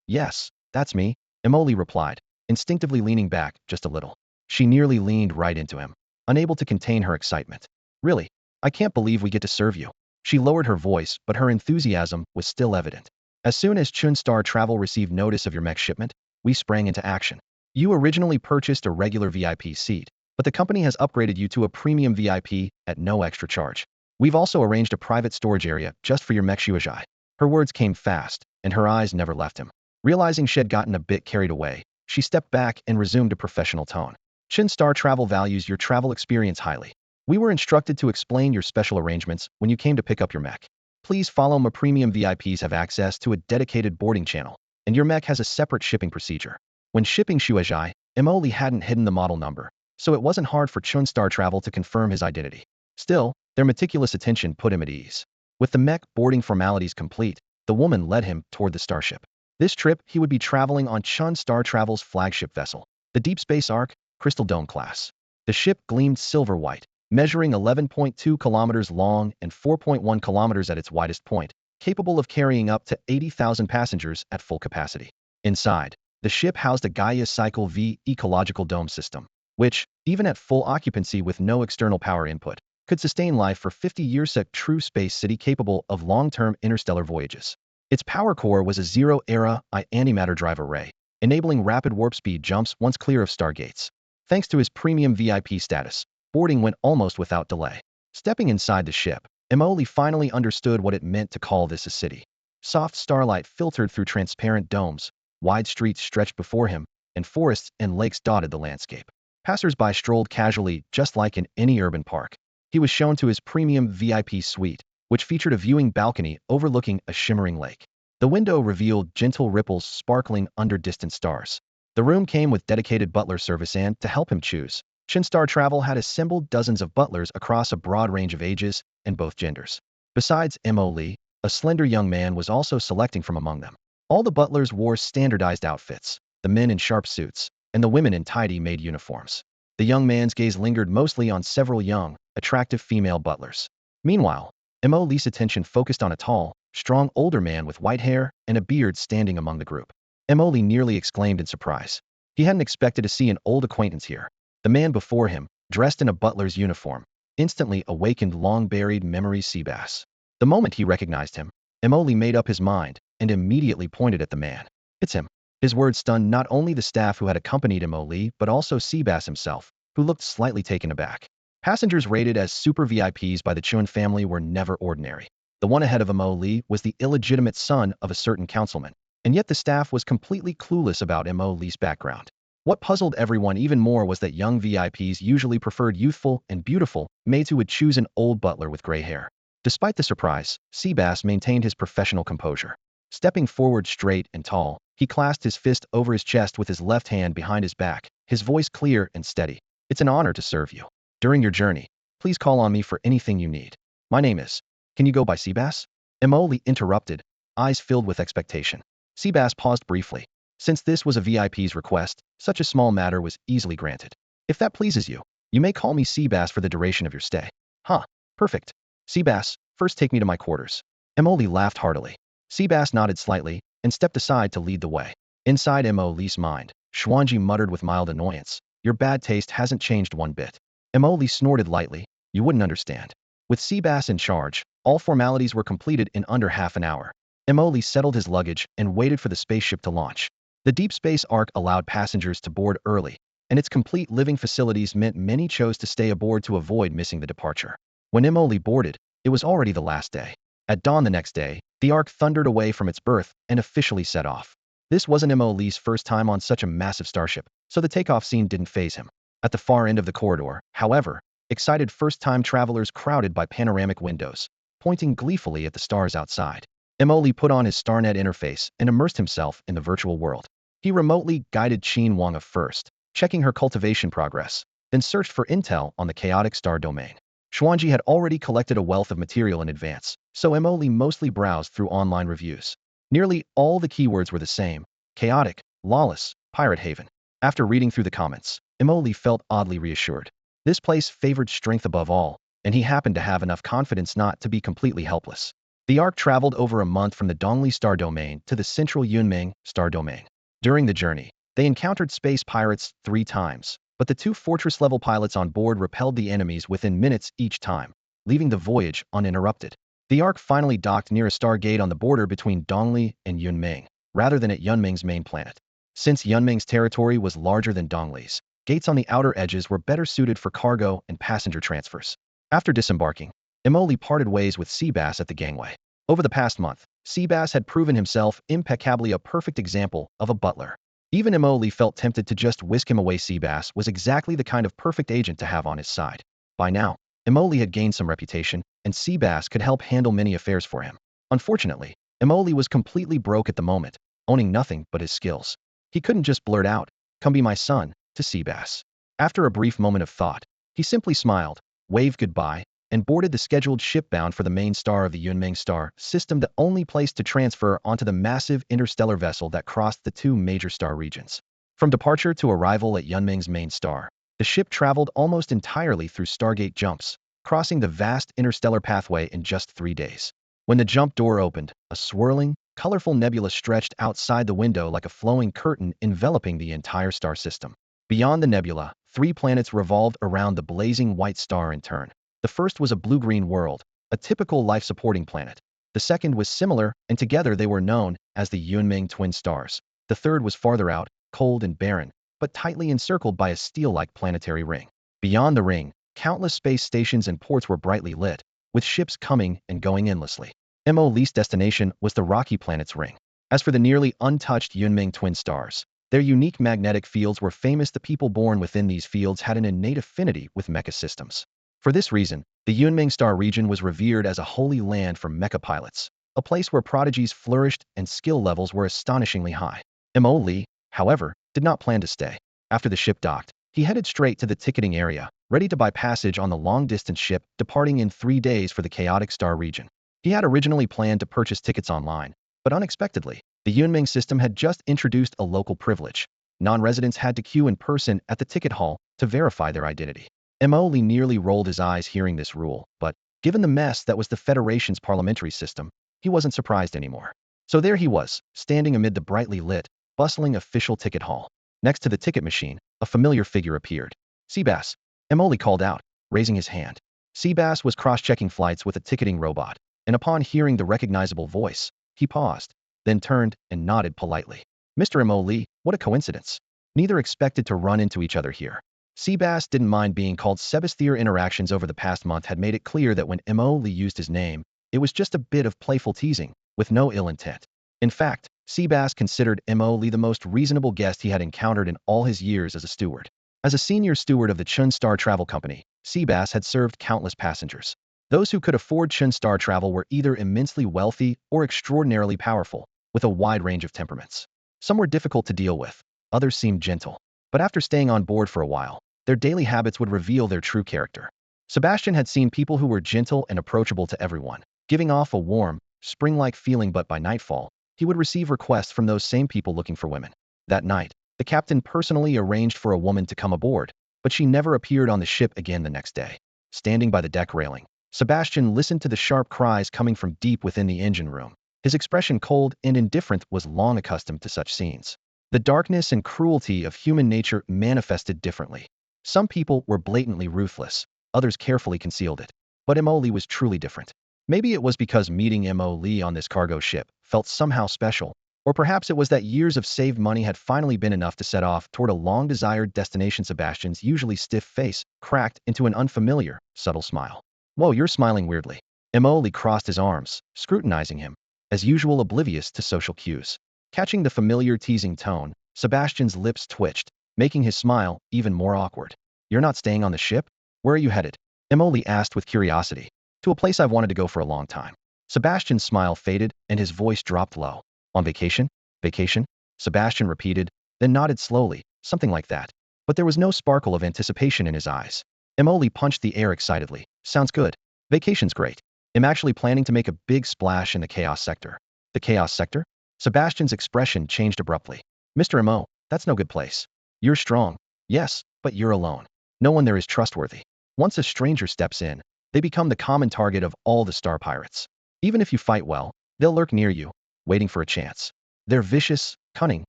Yes, that's me," Emily replied, instinctively leaning back just a little. She nearly leaned right into him, unable to contain her excitement. "Really? I can't believe we get to serve you." She lowered her voice, but her enthusiasm was still evident. "As soon as Chun Star Travel received notice of your mech shipment, we sprang into action. You originally purchased a regular VIP seat, but the company has upgraded you to a premium VIP at no extra charge. We've also arranged a private storage area just for your mech Xuan Ji." Her words came fast, and her eyes never left him. Realizing she had gotten a bit carried away, she stepped back and resumed a professional tone. "Chun Star Travel values your travel experience highly. We were instructed to explain your special arrangements when you came to pick up your mech. Please follow my premium VIPs have access to a dedicated boarding channel, and your mech has a separate shipping procedure." When shipping Xuan Ji, Emily hadn't hidden the model number, so it wasn't hard for Chun Star Travel to confirm his identity. Still, their meticulous attention put him at ease. With the mech boarding formalities complete, the woman led him toward the starship. This trip, he would be traveling on Chun Star Travel's flagship vessel, the Deep Space Ark, Crystal Dome class. The ship gleamed silver white, measuring 11.2 kilometers long and 4.1 kilometers at its widest point, capable of carrying up to 80,000 passengers at full capacity. Inside, the ship housed a Gaia Cycle V ecological dome system, which, even at full occupancy with no external power input, could sustain life for 50 years, a true space city capable of long-term interstellar voyages. Its power core was a zero-era antimatter drive array, enabling rapid warp speed jumps once clear of stargates. Thanks to his premium VIP status, boarding went almost without delay. Stepping inside the ship, Emily finally understood what it meant to call this a city. Soft starlight filtered through transparent domes, wide streets stretched before him, and forests and lakes dotted the landscape. Passers-by strolled casually, just like in any urban park. He was shown to his premium VIP suite, which featured a viewing balcony overlooking a shimmering lake. The window revealed gentle ripples sparkling under distant stars. The room came with dedicated butler service, and, to help him choose, Chun Star Travel had assembled dozens of butlers across a broad range of ages and both genders. Besides Mo Li, a slender young man was also selecting from among them. All the butlers wore standardized outfits, the men in sharp suits, and the women in tidy-made uniforms. The young man's gaze lingered mostly on several young, attractive female butlers. Meanwhile, Mo Li's attention focused on a tall, strong older man with white hair and a beard standing among the group. Mo Li nearly exclaimed in surprise. He hadn't expected to see an old acquaintance here. The man before him, dressed in a butler's uniform, instantly awakened long-buried memories Seabass. The moment he recognized him, Mo Li made up his mind and immediately pointed at the man. It's him. His words stunned not only the staff who had accompanied Mo Li, but also Seabass himself, who looked slightly taken aback. Passengers rated as super VIPs by the Xuan family were never ordinary. The one ahead of Mo Li was the illegitimate son of a certain councilman, and yet the staff was completely clueless about Mo Li's background. What puzzled everyone even more was that young VIPs usually preferred youthful and beautiful maids who would choose an old butler with gray hair. Despite the surprise, Seabass maintained his professional composure. Stepping forward straight and tall, he clasped his fist over his chest with his left hand behind his back, his voice clear and steady. It's an honor to serve you. During your journey, please call on me for anything you need. My name is... Can you go by Seabass? Mo Li interrupted, eyes filled with expectation. Seabass paused briefly. Since this was a VIP's request, such a small matter was easily granted. If that pleases you, you may call me Seabass for the duration of your stay. Huh, perfect. Seabass, first take me to my quarters. Mo Li laughed heartily. Seabass nodded slightly and stepped aside to lead the way. Inside Mo Li's mind, Xuan Ji muttered with mild annoyance, your bad taste hasn't changed one bit. Mo Li snorted lightly, you wouldn't understand. With Seabass in charge, all formalities were completed in under half an hour. Mo Li settled his luggage and waited for the spaceship to launch. The deep space arc allowed passengers to board early, and its complete living facilities meant many chose to stay aboard to avoid missing the departure. When Mo Li boarded, it was already the last day. At dawn the next day, the arc thundered away from its berth and officially set off. This wasn't Mo Li's first time on such a massive starship, so the takeoff scene didn't faze him. At the far end of the corridor, however, excited first-time travelers crowded by panoramic windows, pointing gleefully at the stars outside. Mo Li put on his StarNet interface and immersed himself in the virtual world. He remotely guided Qin Wang first, checking her cultivation progress, then searched for intel on the chaotic star domain. Xuan Ji had already collected a wealth of material in advance, so Mo Li mostly browsed through online reviews. Nearly all the keywords were the same: chaotic, lawless, pirate haven. After reading through the comments, Mo Li felt oddly reassured. This place favored strength above all, and he happened to have enough confidence not to be completely helpless. The arc traveled over a month from the Dongli star domain to the central Yunming star domain. During the journey, they encountered space pirates 3 times, but the 2 fortress-level pilots on board repelled the enemies within minutes each time, leaving the voyage uninterrupted. The arc finally docked near a stargate on the border between Dongli and Yunming, rather than at Yunming's main planet. Since Yunming's territory was larger than Dongli's, gates on the outer edges were better suited for cargo and passenger transfers. After disembarking, Mo Li parted ways with Seabass at the gangway. Over the past month, Seabass had proven himself impeccably a perfect example of a butler. Even Mo Li felt tempted to just whisk him away. Seabass was exactly the kind of perfect agent to have on his side. By now, Mo Li had gained some reputation, and Seabass could help handle many affairs for him. Unfortunately, Mo Li was completely broke at the moment, owning nothing but his skills. He couldn't just blurt out, "Come be my son," to Seabass. After a brief moment of thought, he simply smiled, waved goodbye, and boarded the scheduled ship bound for the main star of the Yunming star system, the only place to transfer onto the massive interstellar vessel that crossed the 2 major star regions. From departure to arrival at Yunming's main star, the ship traveled almost entirely through Stargate jumps, crossing the vast interstellar pathway in just 3 days. When the jump door opened, a swirling, colorful nebula stretched outside the window like a flowing curtain enveloping the entire star system. Beyond the nebula, 3 planets revolved around the blazing white star in turn. The first was a blue-green world, a typical life-supporting planet. The second was similar, and together they were known as the Yunming twin stars. The third was farther out, cold and barren, but tightly encircled by a steel-like planetary ring. Beyond the ring, countless space stations and ports were brightly lit, with ships coming and going endlessly. Mo Li's destination was the rocky planet's ring. As for the nearly untouched Yunming twin stars, their unique magnetic fields were famous. The people born within these fields had an innate affinity with mecha systems. For this reason, the Yunming star region was revered as a holy land for mecha pilots, a place where prodigies flourished and skill levels were astonishingly high. Mo Li, however, did not plan to stay. After the ship docked, he headed straight to the ticketing area, ready to buy passage on the long-distance ship departing in 3 days for the chaotic star region. He had originally planned to purchase tickets online, but unexpectedly, the Yunming system had just introduced a local privilege. Non-residents had to queue in person at the ticket hall to verify their identity. Mo Li nearly rolled his eyes hearing this rule, but Given the mess that was the Federation's parliamentary system, he wasn't surprised anymore. So there he was, standing amid the brightly lit, bustling official ticket hall. Next to the ticket machine, a familiar figure appeared. Seabass, Emoli called out, raising his hand. Seabass was cross-checking flights with a ticketing robot, and upon hearing the recognizable voice, he paused, then turned and nodded politely. Mr. Emoli, what a coincidence. Neither expected to run into each other here. Seabass didn't mind being called Sebas. Their interactions over the past month had made it clear that when Emoli used his name, it was just a bit of playful teasing, with no ill intent. In fact, Seabass considered Emoli the most reasonable guest he had encountered in all his years as a steward. As a senior steward of the Chun Star Travel Company, Seabass had served countless passengers. Those who could afford Chun Star Travel were either immensely wealthy or extraordinarily powerful, with a wide range of temperaments. Some were difficult to deal with, others seemed gentle. But after staying on board for a while, their daily habits would reveal their true character. Sebastian had seen people who were gentle and approachable to everyone, giving off a warm, spring-like feeling, but by nightfall, he would receive requests from those same people looking for women. That night, the captain personally arranged for a woman to come aboard, but she never appeared on the ship again the next day. Standing by the deck railing, Sebastian listened to the sharp cries coming from deep within the engine room. His expression, cold and indifferent, was long accustomed to such scenes. The darkness and cruelty of human nature manifested differently. Some people were blatantly ruthless, others carefully concealed it. But Emoli was truly different. Maybe it was because meeting Emoli on this cargo ship felt somehow special, or perhaps it was that years of saved money had finally been enough to set off toward a long-desired destination. Sebastian's usually stiff face cracked into an unfamiliar, subtle smile. Whoa, you're smiling weirdly. Emoli crossed his arms, scrutinizing him, as usual oblivious to social cues. Catching the familiar teasing tone, Sebastian's lips twitched, making his smile even more awkward. You're not staying on the ship? Where are you headed? Emoli asked with curiosity. To a place I've wanted to go for a long time. Sebastian's smile faded and his voice dropped low. On vacation? Vacation? Sebastian repeated, then nodded slowly, something like that. But there was no sparkle of anticipation in his eyes. Emoli punched the air excitedly. Sounds good. Vacation's great. I'm actually planning to make a big splash in the Chaos Sector. The Chaos Sector? Sebastian's expression changed abruptly. Mr. Mo, that's no good place. You're strong. Yes, but you're alone. No one there is trustworthy. Once a stranger steps in, they become the common target of all the star pirates. Even if you fight well, they'll lurk near you, waiting for a chance. They're vicious, cunning,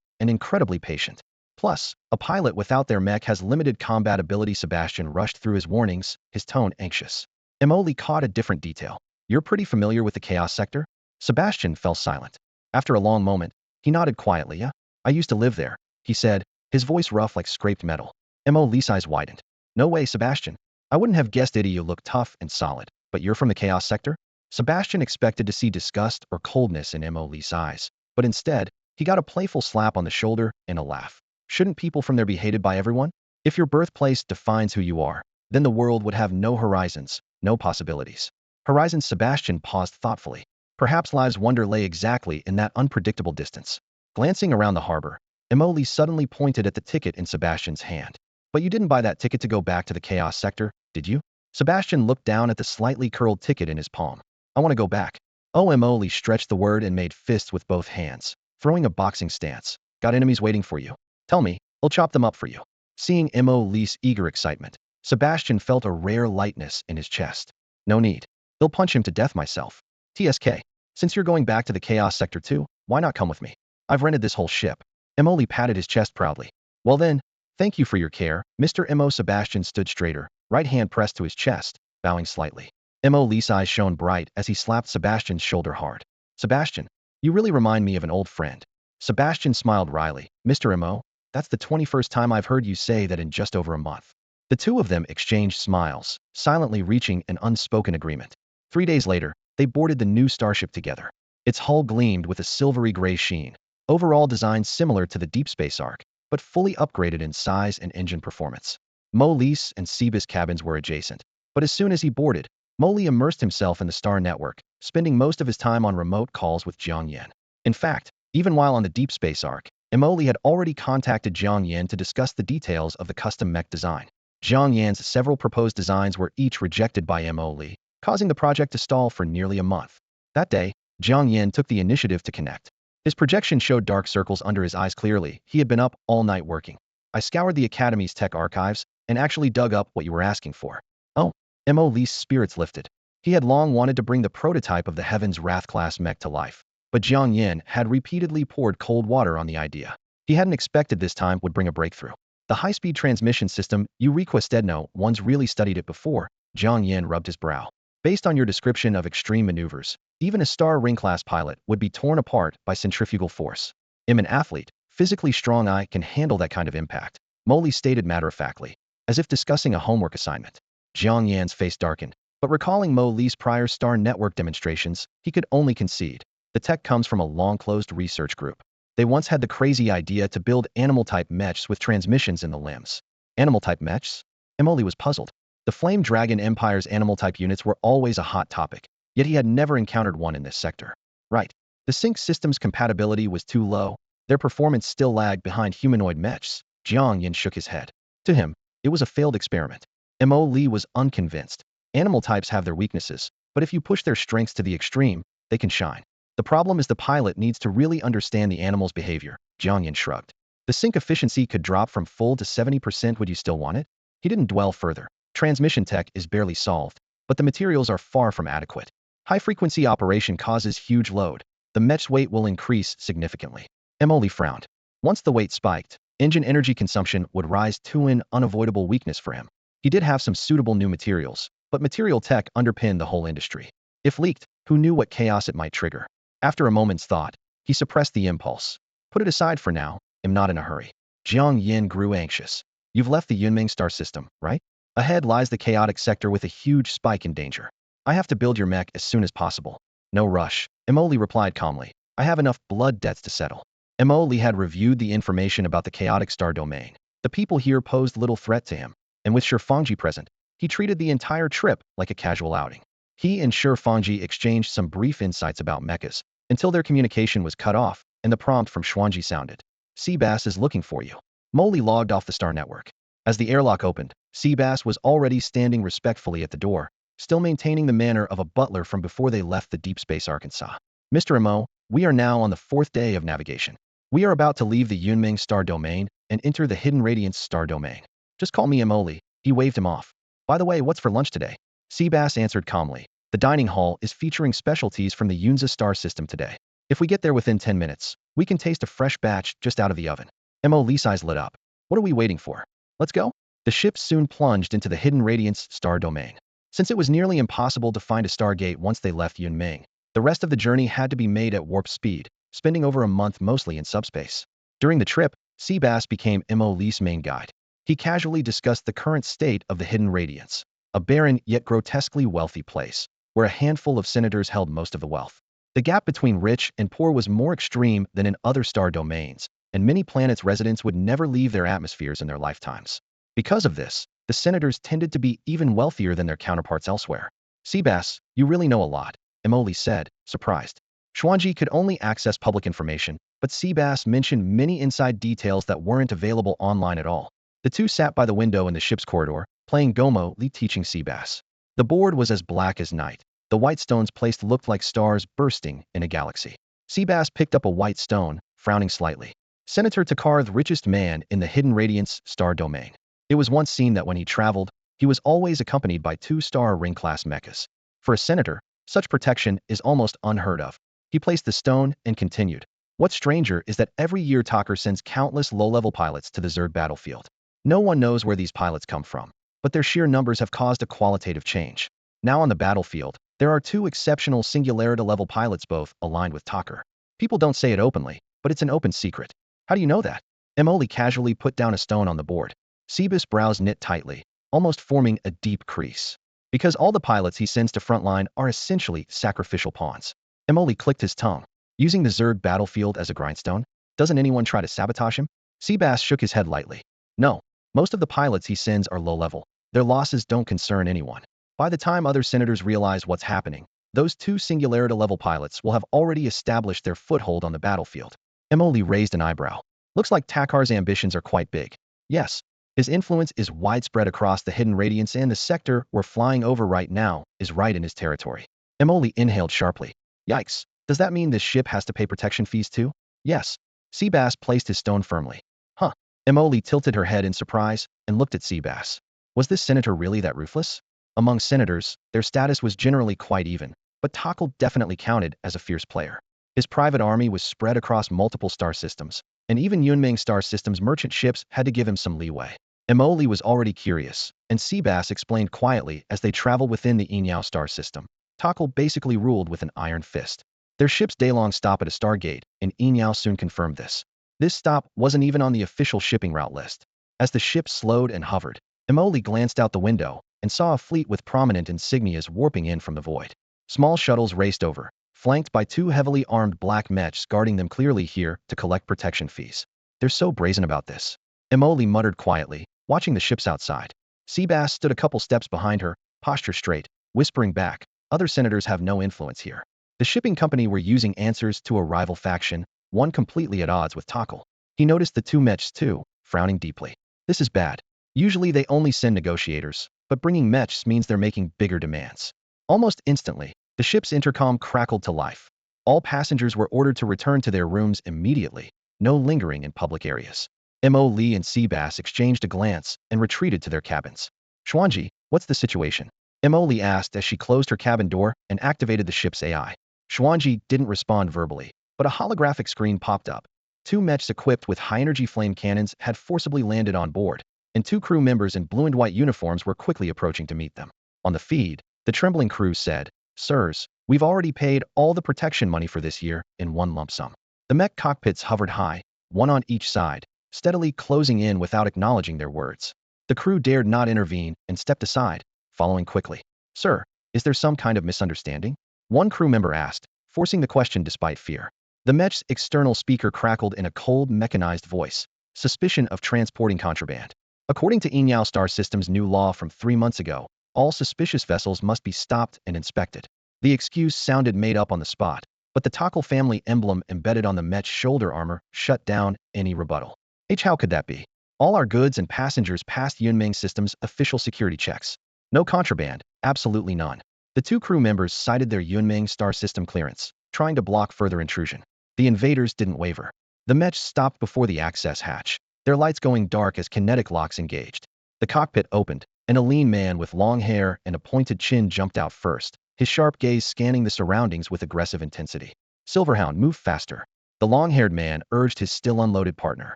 and incredibly patient. Plus, a pilot without their mech has limited combat ability. Sebastian rushed through his warnings, his tone anxious. Emoli caught a different detail. You're pretty familiar with the Chaos Sector? Sebastian fell silent. After a long moment, he nodded quietly. Yeah, I used to live there, he said, his voice rough like scraped metal. Emoli's eyes widened. No way, Sebastian. I wouldn't have guessed it. You look tough and solid, but you're from the Chaos Sector? Sebastian expected to see disgust or coldness in Emoli's eyes, but instead, he got a playful slap on the shoulder and a laugh. Shouldn't people from there be hated by everyone? If your birthplace defines who you are, then the world would have no horizons, no possibilities. Horizons? Sebastian paused thoughtfully. Perhaps life's wonder lay exactly in that unpredictable distance. Glancing around the harbor, Emoli suddenly pointed at the ticket in Sebastian's hand. But you didn't buy that ticket to go back to the Chaos Sector, did you? Sebastian looked down at the slightly curled ticket in his palm. I want to go back. Oh, Emoli stretched the word and made fists with both hands, throwing a boxing stance. Got enemies waiting for you. Tell me, I'll chop them up for you. Seeing Emoli's eager excitement, Sebastian felt a rare lightness in his chest. No need. I'll punch him to death myself. TSK. Since you're going back to the Chaos Sector too, why not come with me? I've rented this whole ship. Emoli patted his chest proudly. Well then, thank you for your care, Mr. Mo. Sebastian stood straighter, right hand pressed to his chest, bowing slightly. Emoli's eyes shone bright as he slapped Sebastian's shoulder hard. Sebastian, you really remind me of an old friend. Sebastian smiled wryly. Mr. Mo, that's the 21st time I've heard you say that in just over a month. The two of them exchanged smiles, silently reaching an unspoken agreement. 3 days later, they boarded the new starship together. Its hull gleamed with a silvery gray sheen, overall design similar to the Deep Space Ark, but fully upgraded in size and engine performance. Mole's and Seba's cabins were adjacent, but as soon as he boarded, Mole immersed himself in the star network, spending most of his time on remote calls with Jiang Yan. In fact, even while on the Deep Space Ark, Mole had already contacted Jiang Yan to discuss the details of the custom mech design. Jiang Yan's several proposed designs were each rejected by Mole, causing the project to stall for nearly a month. That day, Jiang Yan took the initiative to connect. His projection showed dark circles under his eyes clearly. He had been up all night working. I scoured the Academy's tech archives and actually dug up what you were asking for. Oh, Mole's spirits lifted. He had long wanted to bring the prototype of the Heaven's Wrath-class mech to life, but Jiang Yin had repeatedly poured cold water on the idea. He hadn't expected this time would bring a breakthrough. The high-speed transmission system, you requested no one's really studied it before. Jiang Yin rubbed his brow. Based on your description of extreme maneuvers, even a star ring-class pilot would be torn apart by centrifugal force. I'm an athlete. Physically strong I can handle that kind of impact, Molly stated matter-of-factly, as if discussing a homework assignment. Jiang Yan's face darkened, but recalling Mo Li's prior star network demonstrations, he could only concede. The tech comes from a long-closed research group. They once had the crazy idea to build animal-type mechs with transmissions in the limbs. Animal-type mechs? Emily was puzzled. The Flame Dragon Empire's animal-type units were always a hot topic, yet he had never encountered one in this sector. Right. The sync system's compatibility was too low. Their performance still lagged behind humanoid mechs. Jiang Yin shook his head. To him, it was a failed experiment. Mo Li was unconvinced. Animal types have their weaknesses, but if you push their strengths to the extreme, they can shine. The problem is the pilot needs to really understand the animal's behavior. Jiang Yin shrugged. The sync efficiency could drop from full to 70%. Would you still want it? He didn't dwell further. Transmission tech is barely solved, but the materials are far from adequate. High-frequency operation causes huge load. The mech's weight will increase significantly. Emily frowned. Once the weight spiked, engine energy consumption would rise to an unavoidable weakness for him. He did have some suitable new materials, but material tech underpinned the whole industry. If leaked, who knew what chaos it might trigger? After a moment's thought, he suppressed the impulse. Put it aside for now. I'm not in a hurry. Jiang Yin grew anxious. You've left the Yunming star system, right? Ahead lies the chaotic sector with a huge spike in danger. I have to build your mech as soon as possible. No rush, Emoli replied calmly. I have enough blood debts to settle. Emoli had reviewed the information about the chaotic star domain. The people here posed little threat to him, and with Fangji present, he treated the entire trip like a casual outing. He and Fangji exchanged some brief insights about mechas, until their communication was cut off, and the prompt from Xuan Ji sounded. Seabass is looking for you. Molly logged off the star network. As the airlock opened, Seabass was already standing respectfully at the door, still maintaining the manner of a butler from before they left the deep space Arkansas. Mr. Mo, we are now on the 4th day of navigation. We are about to leave the Yunming star domain and enter the Hidden Radiance star domain. Just call me Emoli. He waved him off. By the way, what's for lunch today? Seabass answered calmly. The dining hall is featuring specialties from the Yunza star system today. If we get there within 10 minutes, we can taste a fresh batch just out of the oven. Emoli's eyes lit up. What are we waiting for? Let's go. The ship soon plunged into the Hidden Radiance star domain. Since it was nearly impossible to find a stargate once they left Yunming, the rest of the journey had to be made at warp speed, spending over a month mostly in subspace. During the trip, Seabass became Emoli's main guide. He casually discussed the current state of the Hidden Radiance, a barren yet grotesquely wealthy place, where a handful of senators held most of the wealth. The gap between rich and poor was more extreme than in other star domains, and many planets' residents would never leave their atmospheres in their lifetimes. Because of this, the senators tended to be even wealthier than their counterparts elsewhere. Seabass, you really know a lot, Emoli said, surprised. Xuan Ji could only access public information, but Seabass mentioned many inside details that weren't available online at all. The two sat by the window in the ship's corridor, playing Gomo Li teaching Seabass. The board was as black as night. The white stones placed looked like stars bursting in a galaxy. Seabass picked up a white stone, frowning slightly. Senator Takar, the richest man in the Hidden Radiance star domain. It was once seen that when he traveled, he was always accompanied by 2-star ring-class mechas. For a senator, such protection is almost unheard of. He placed the stone and continued. What's stranger is that every year Takar sends countless low-level pilots to the Zerg battlefield. No one knows where these pilots come from, but their sheer numbers have caused a qualitative change. Now on the battlefield, there are 2 exceptional Singularity-level pilots both aligned with Takar. People don't say it openly, but it's an open secret. How do you know that? Emoli casually put down a stone on the board. Seabass' brows knit tightly, almost forming a deep crease. Because all the pilots he sends to frontline are essentially sacrificial pawns. Emoli clicked his tongue. Using the Zerg battlefield as a grindstone? Doesn't anyone try to sabotage him? Seabass shook his head lightly. No. Most of the pilots he sends are low-level. Their losses don't concern anyone. By the time other senators realize what's happening, those 2 Singularity-level pilots will have already established their foothold on the battlefield. Emoli raised an eyebrow. Looks like Takar's ambitions are quite big. Yes. His influence is widespread across the Hidden Radiance, and the sector we're flying over right now is right in his territory. Emoli inhaled sharply. Yikes. Does that mean this ship has to pay protection fees too? Yes. Seabass placed his stone firmly. Huh. Emoli tilted her head in surprise and looked at Seabass. Was this senator really that ruthless? Among senators, their status was generally quite even, but Takal definitely counted as a fierce player. His private army was spread across multiple star systems, and even Yunming star systems merchant ships had to give him some leeway. Emoli was already curious, and Seabass explained quietly as they traveled within the Enyao star system. Takal basically ruled with an iron fist. Their ship's day-long stop at a stargate, and Enyao soon confirmed this. This stop wasn't even on the official shipping route list. As the ship slowed and hovered, Emoli glanced out the window and saw a fleet with prominent insignias warping in from the void. Small shuttles raced over, flanked by two heavily armed black mechs guarding them, clearly here to collect protection fees. They're so brazen about this. Emoli muttered quietly, watching the ships outside. Seabass stood a couple steps behind her, posture straight, whispering back, "Other senators have no influence here." The shipping company were using answers to a rival faction, one completely at odds with Takal. He noticed the two mechs too, frowning deeply. This is bad. Usually they only send negotiators, but bringing mechs means they're making bigger demands. Almost instantly, the ship's intercom crackled to life. All passengers were ordered to return to their rooms immediately, no lingering in public areas. Mo Lee and Seabass exchanged a glance and retreated to their cabins. Xuan Ji, what's the situation? Mo Lee asked as she closed her cabin door and activated the ship's AI. Xuan Ji didn't respond verbally, but a holographic screen popped up. Two mechs equipped with high-energy flame cannons had forcibly landed on board, and two crew members in blue and white uniforms were quickly approaching to meet them. On the feed, the trembling crew said, "Sirs, we've already paid all the protection money for this year in one lump sum." The mech cockpits hovered high, one on each side, steadily closing in without acknowledging their words. The crew dared not intervene and stepped aside, following quickly. "Sir, is there some kind of misunderstanding?" One crew member asked, forcing the question despite fear. The mech's external speaker crackled in a cold, mechanized voice. "Suspicion of transporting contraband. According to Enyao Star System's new law from 3 months ago, all suspicious vessels must be stopped and inspected." The excuse sounded made up on the spot, but the Takal family emblem embedded on the mech's shoulder armor shut down any rebuttal. How could that be? All our goods and passengers passed Yunming System's official security checks. No contraband, absolutely none. The two crew members cited their Yunming Star System clearance, trying to block further intrusion. The invaders didn't waver. The mech stopped before the access hatch, their lights going dark as kinetic locks engaged. The cockpit opened, and a lean man with long hair and a pointed chin jumped out first, his sharp gaze scanning the surroundings with aggressive intensity. "Silverhound, move faster." The long-haired man urged his still unloaded partner.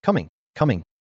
Coming,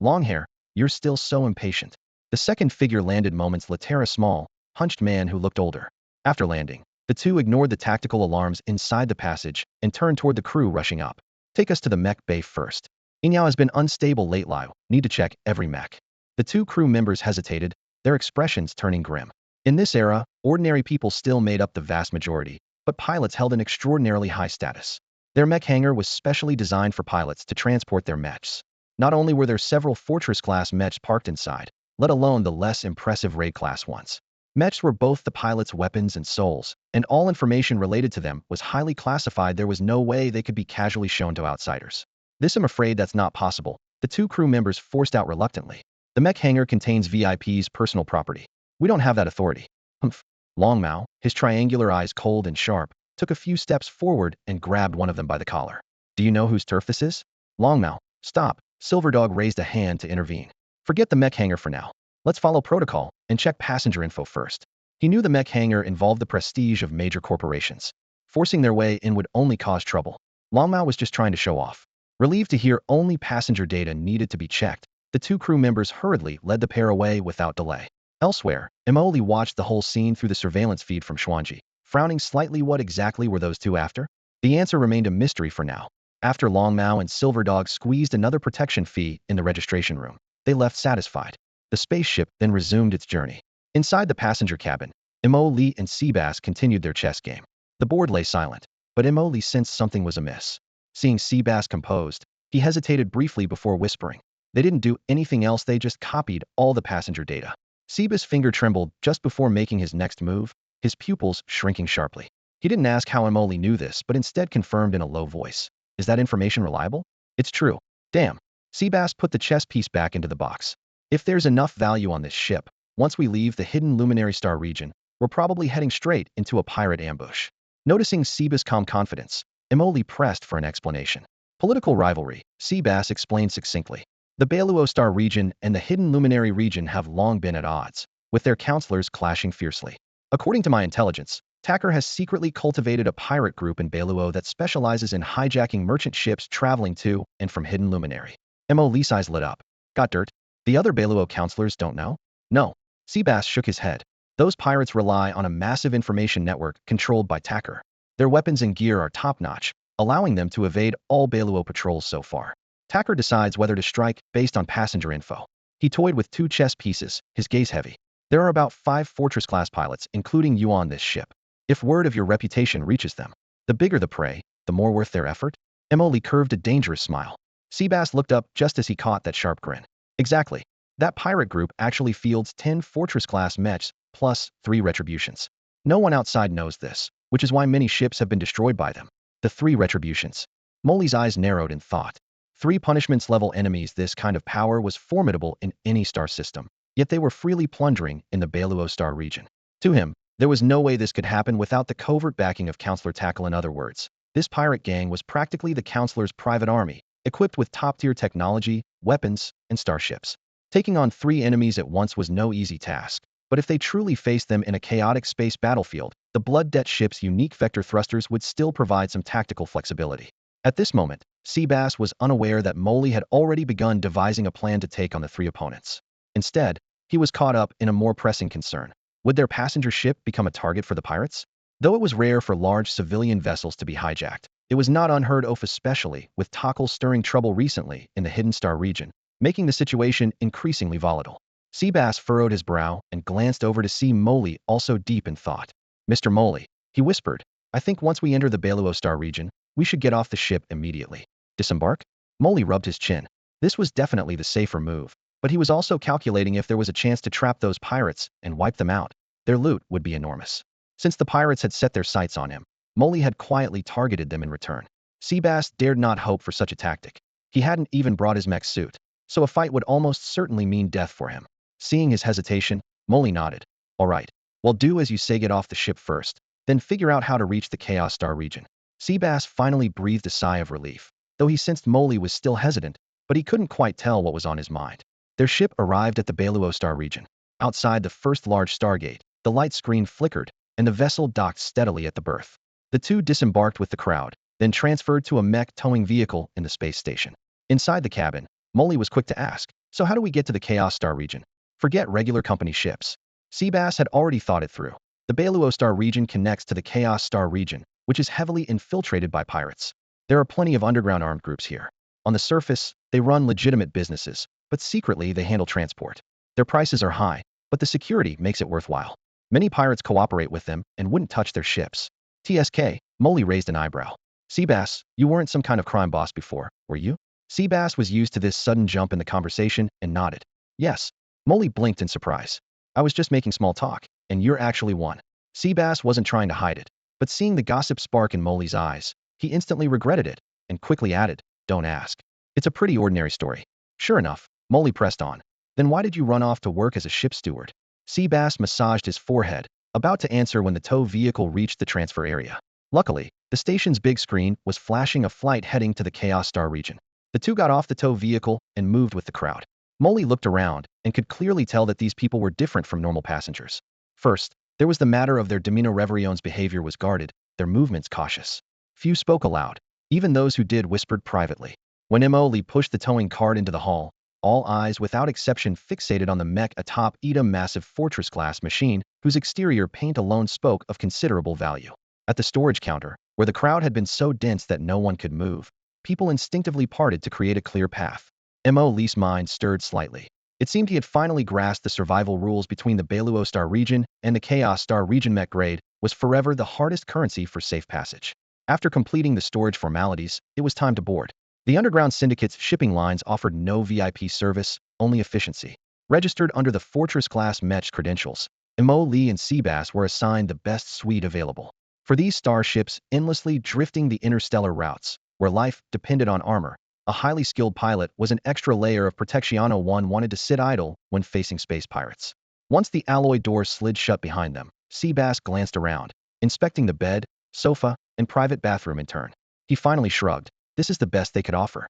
Longhair, you're still so impatient." The second figure landed moments later, a small, hunched man who looked older. After landing, the two ignored the tactical alarms inside the passage and turned toward the crew rushing up. "Take us to the mech bay first. Enyao has been unstable lately, need to check every mech." The two crew members hesitated, their expressions turning grim. In this era, ordinary people still made up the vast majority, but pilots held an extraordinarily high status. Their mech hangar was specially designed for pilots to transport their mechs. Not only were there several Fortress-class mechs parked inside, let alone the less impressive Raid-class ones. Mechs were both the pilots' weapons and souls, and all information related to them was highly classified. There was no way they could be casually shown to outsiders. "This, I'm afraid that's not possible," the two crew members forced out reluctantly. "The mech hangar contains VIP's personal property. We don't have that authority." "Humph." Longmao, his triangular eyes cold and sharp, took a few steps forward and grabbed one of them by the collar. "Do you know whose turf this is?" "Longmao, stop." Silverdog raised a hand to intervene. "Forget the mech hangar for now. Let's follow protocol and check passenger info first." He knew the mech hangar involved the prestige of major corporations. Forcing their way in would only cause trouble. Longmao was just trying to show off. Relieved to hear only passenger data needed to be checked, the two crew members hurriedly led the pair away without delay. Elsewhere, Emoli watched the whole scene through the surveillance feed from Xuan Ji, frowning slightly. What exactly were those two after? The answer remained a mystery for now. After Longmao and Silverdog squeezed another protection fee in the registration room, they left satisfied. The spaceship then resumed its journey. Inside the passenger cabin, Mo Lee and Seabass continued their chess game. The board lay silent, but Mo Lee sensed something was amiss. Seeing Seabass composed, he hesitated briefly before whispering. They didn't do anything else, they just copied all the passenger data. Seabass' finger trembled just before making his next move, his pupils shrinking sharply. He didn't ask how Mo Lee knew this, but instead confirmed in a low voice. "Is that information reliable?" "It's true." "Damn." Seabass put the chess piece back into the box. "If there's enough value on this ship, once we leave the hidden luminary star region, we're probably heading straight into a pirate ambush." Noticing Seabass' calm confidence, Emoli pressed for an explanation. "Political rivalry," Seabass explained succinctly. "The Bailuo star region and the hidden luminary region have long been at odds. with their counselors clashing fiercely. According to my intelligence, Tacker has secretly cultivated a pirate group in Beluo that specializes in hijacking merchant ships traveling to and from hidden luminary. Mo Lee's eyes lit up. Got dirt? The other Beluo counselors don't know? No. Seabass shook his head. Those pirates rely on a massive information network controlled by Tacker. Their weapons and gear are top-notch, allowing them to evade all Beluo patrols so far. Tacker decides whether to strike based on passenger info. He toyed with 2 chess pieces, his gaze heavy. There are about 5 Fortress-class pilots, including you on this ship. If word of your reputation reaches them, the bigger the prey, the more worth their effort? Emily curved a dangerous smile. Seabass looked up just as he caught that sharp grin. Exactly. That pirate group actually fields 10 Fortress-class mechs, plus 3 retributions. No one outside knows this, which is why many ships have been destroyed by them. The 3 retributions. Molly's eyes narrowed in thought. 3 punishments-level enemies. This kind of power was formidable in any star system, yet they were freely plundering in the Beluo star region. To him, there was no way this could happen without the covert backing of Counselor Tackle. In other words, this pirate gang was practically the Counselor's private army, equipped with top-tier technology, weapons, and starships. Taking on 3 enemies at once was no easy task, but if they truly faced them in a chaotic space battlefield, the Blood Debt ship's unique vector thrusters would still provide some tactical flexibility. At this moment, Seabass was unaware that Molly had already begun devising a plan to take on the 3 opponents. Instead, he was caught up in a more pressing concern. Would their passenger ship become a target for the pirates? Though it was rare for large civilian vessels to be hijacked, it was not unheard of, especially with Tackle stirring trouble recently in the Hidden Star region, making the situation increasingly volatile. Seabass furrowed his brow and glanced over to see Molly, also deep in thought. Mr. Molly, he whispered, I think once we enter the Beluo Star region, we should get off the ship immediately. Disembark? Molly rubbed his chin. This was definitely the safer move, but he was also calculating if there was a chance to trap those pirates and wipe them out. Their loot would be enormous. Since the pirates had set their sights on him, Molly had quietly targeted them in return. Seabass dared not hope for such a tactic. He hadn't even brought his mech suit, so a fight would almost certainly mean death for him. Seeing his hesitation, Molly nodded. All right, well, do as you say, get off the ship first, then figure out how to reach the Chaos Star region. Seabass finally breathed a sigh of relief, though he sensed Molly was still hesitant, but he couldn't quite tell what was on his mind. Their ship arrived at the Beluo Star region. Outside the first large stargate, the light screen flickered, and the vessel docked steadily at the berth. The 2 disembarked with the crowd, then transferred to a mech towing vehicle in the space station. Inside the cabin, Molly was quick to ask, so how do we get to the Chaos Star region? Forget regular company ships. Seabass had already thought it through. The Beluo Star region connects to the Chaos Star region, which is heavily infiltrated by pirates. There are plenty of underground armed groups here. On the surface, they run legitimate businesses, but secretly they handle transport. Their prices are high, but the security makes it worthwhile. Many pirates cooperate with them and wouldn't touch their ships. TSK, Molly raised an eyebrow. Seabass, you weren't some kind of crime boss before, were you? Seabass was used to this sudden jump in the conversation and nodded. Yes. Molly blinked in surprise. I was just making small talk, and you're actually one. Seabass wasn't trying to hide it, but seeing the gossip spark in Molly's eyes, he instantly regretted it, and quickly added, don't ask. It's a pretty ordinary story. Sure enough, Molly pressed on. Then why did you run off to work as a ship steward? Seabass massaged his forehead, about to answer when the tow vehicle reached the transfer area. Luckily, the station's big screen was flashing a flight heading to the Chaos Star region. The 2 got off the tow vehicle and moved with the crowd. Molly looked around and could clearly tell that these people were different from normal passengers. First, there was the matter of their demeanor. Reverion's behavior was guarded, their movements cautious. Few spoke aloud. Even those who did whispered privately. When Molly pushed the towing cart into the hall, all eyes without exception fixated on the mech atop a massive fortress-class machine whose exterior paint alone spoke of considerable value. At the storage counter, where the crowd had been so dense that no one could move, people instinctively parted to create a clear path. Molly's mind stirred slightly. It seemed he had finally grasped the survival rules between the Beluo Star region and the Chaos Star region. Mech grade was forever the hardest currency for safe passage. After completing the storage formalities, it was time to board. The Underground Syndicate's shipping lines offered no VIP service, only efficiency. Registered under the Fortress-class Mech credentials, Lee and Seabass were assigned the best suite available. For these starships endlessly drifting the interstellar routes, where life depended on armor, a highly skilled pilot was an extra layer of protection. One wanted to sit idle when facing space pirates. Once the alloy doors slid shut behind them, Seabass glanced around, inspecting the bed, sofa, and private bathroom in turn. He finally shrugged. This is the best they could offer.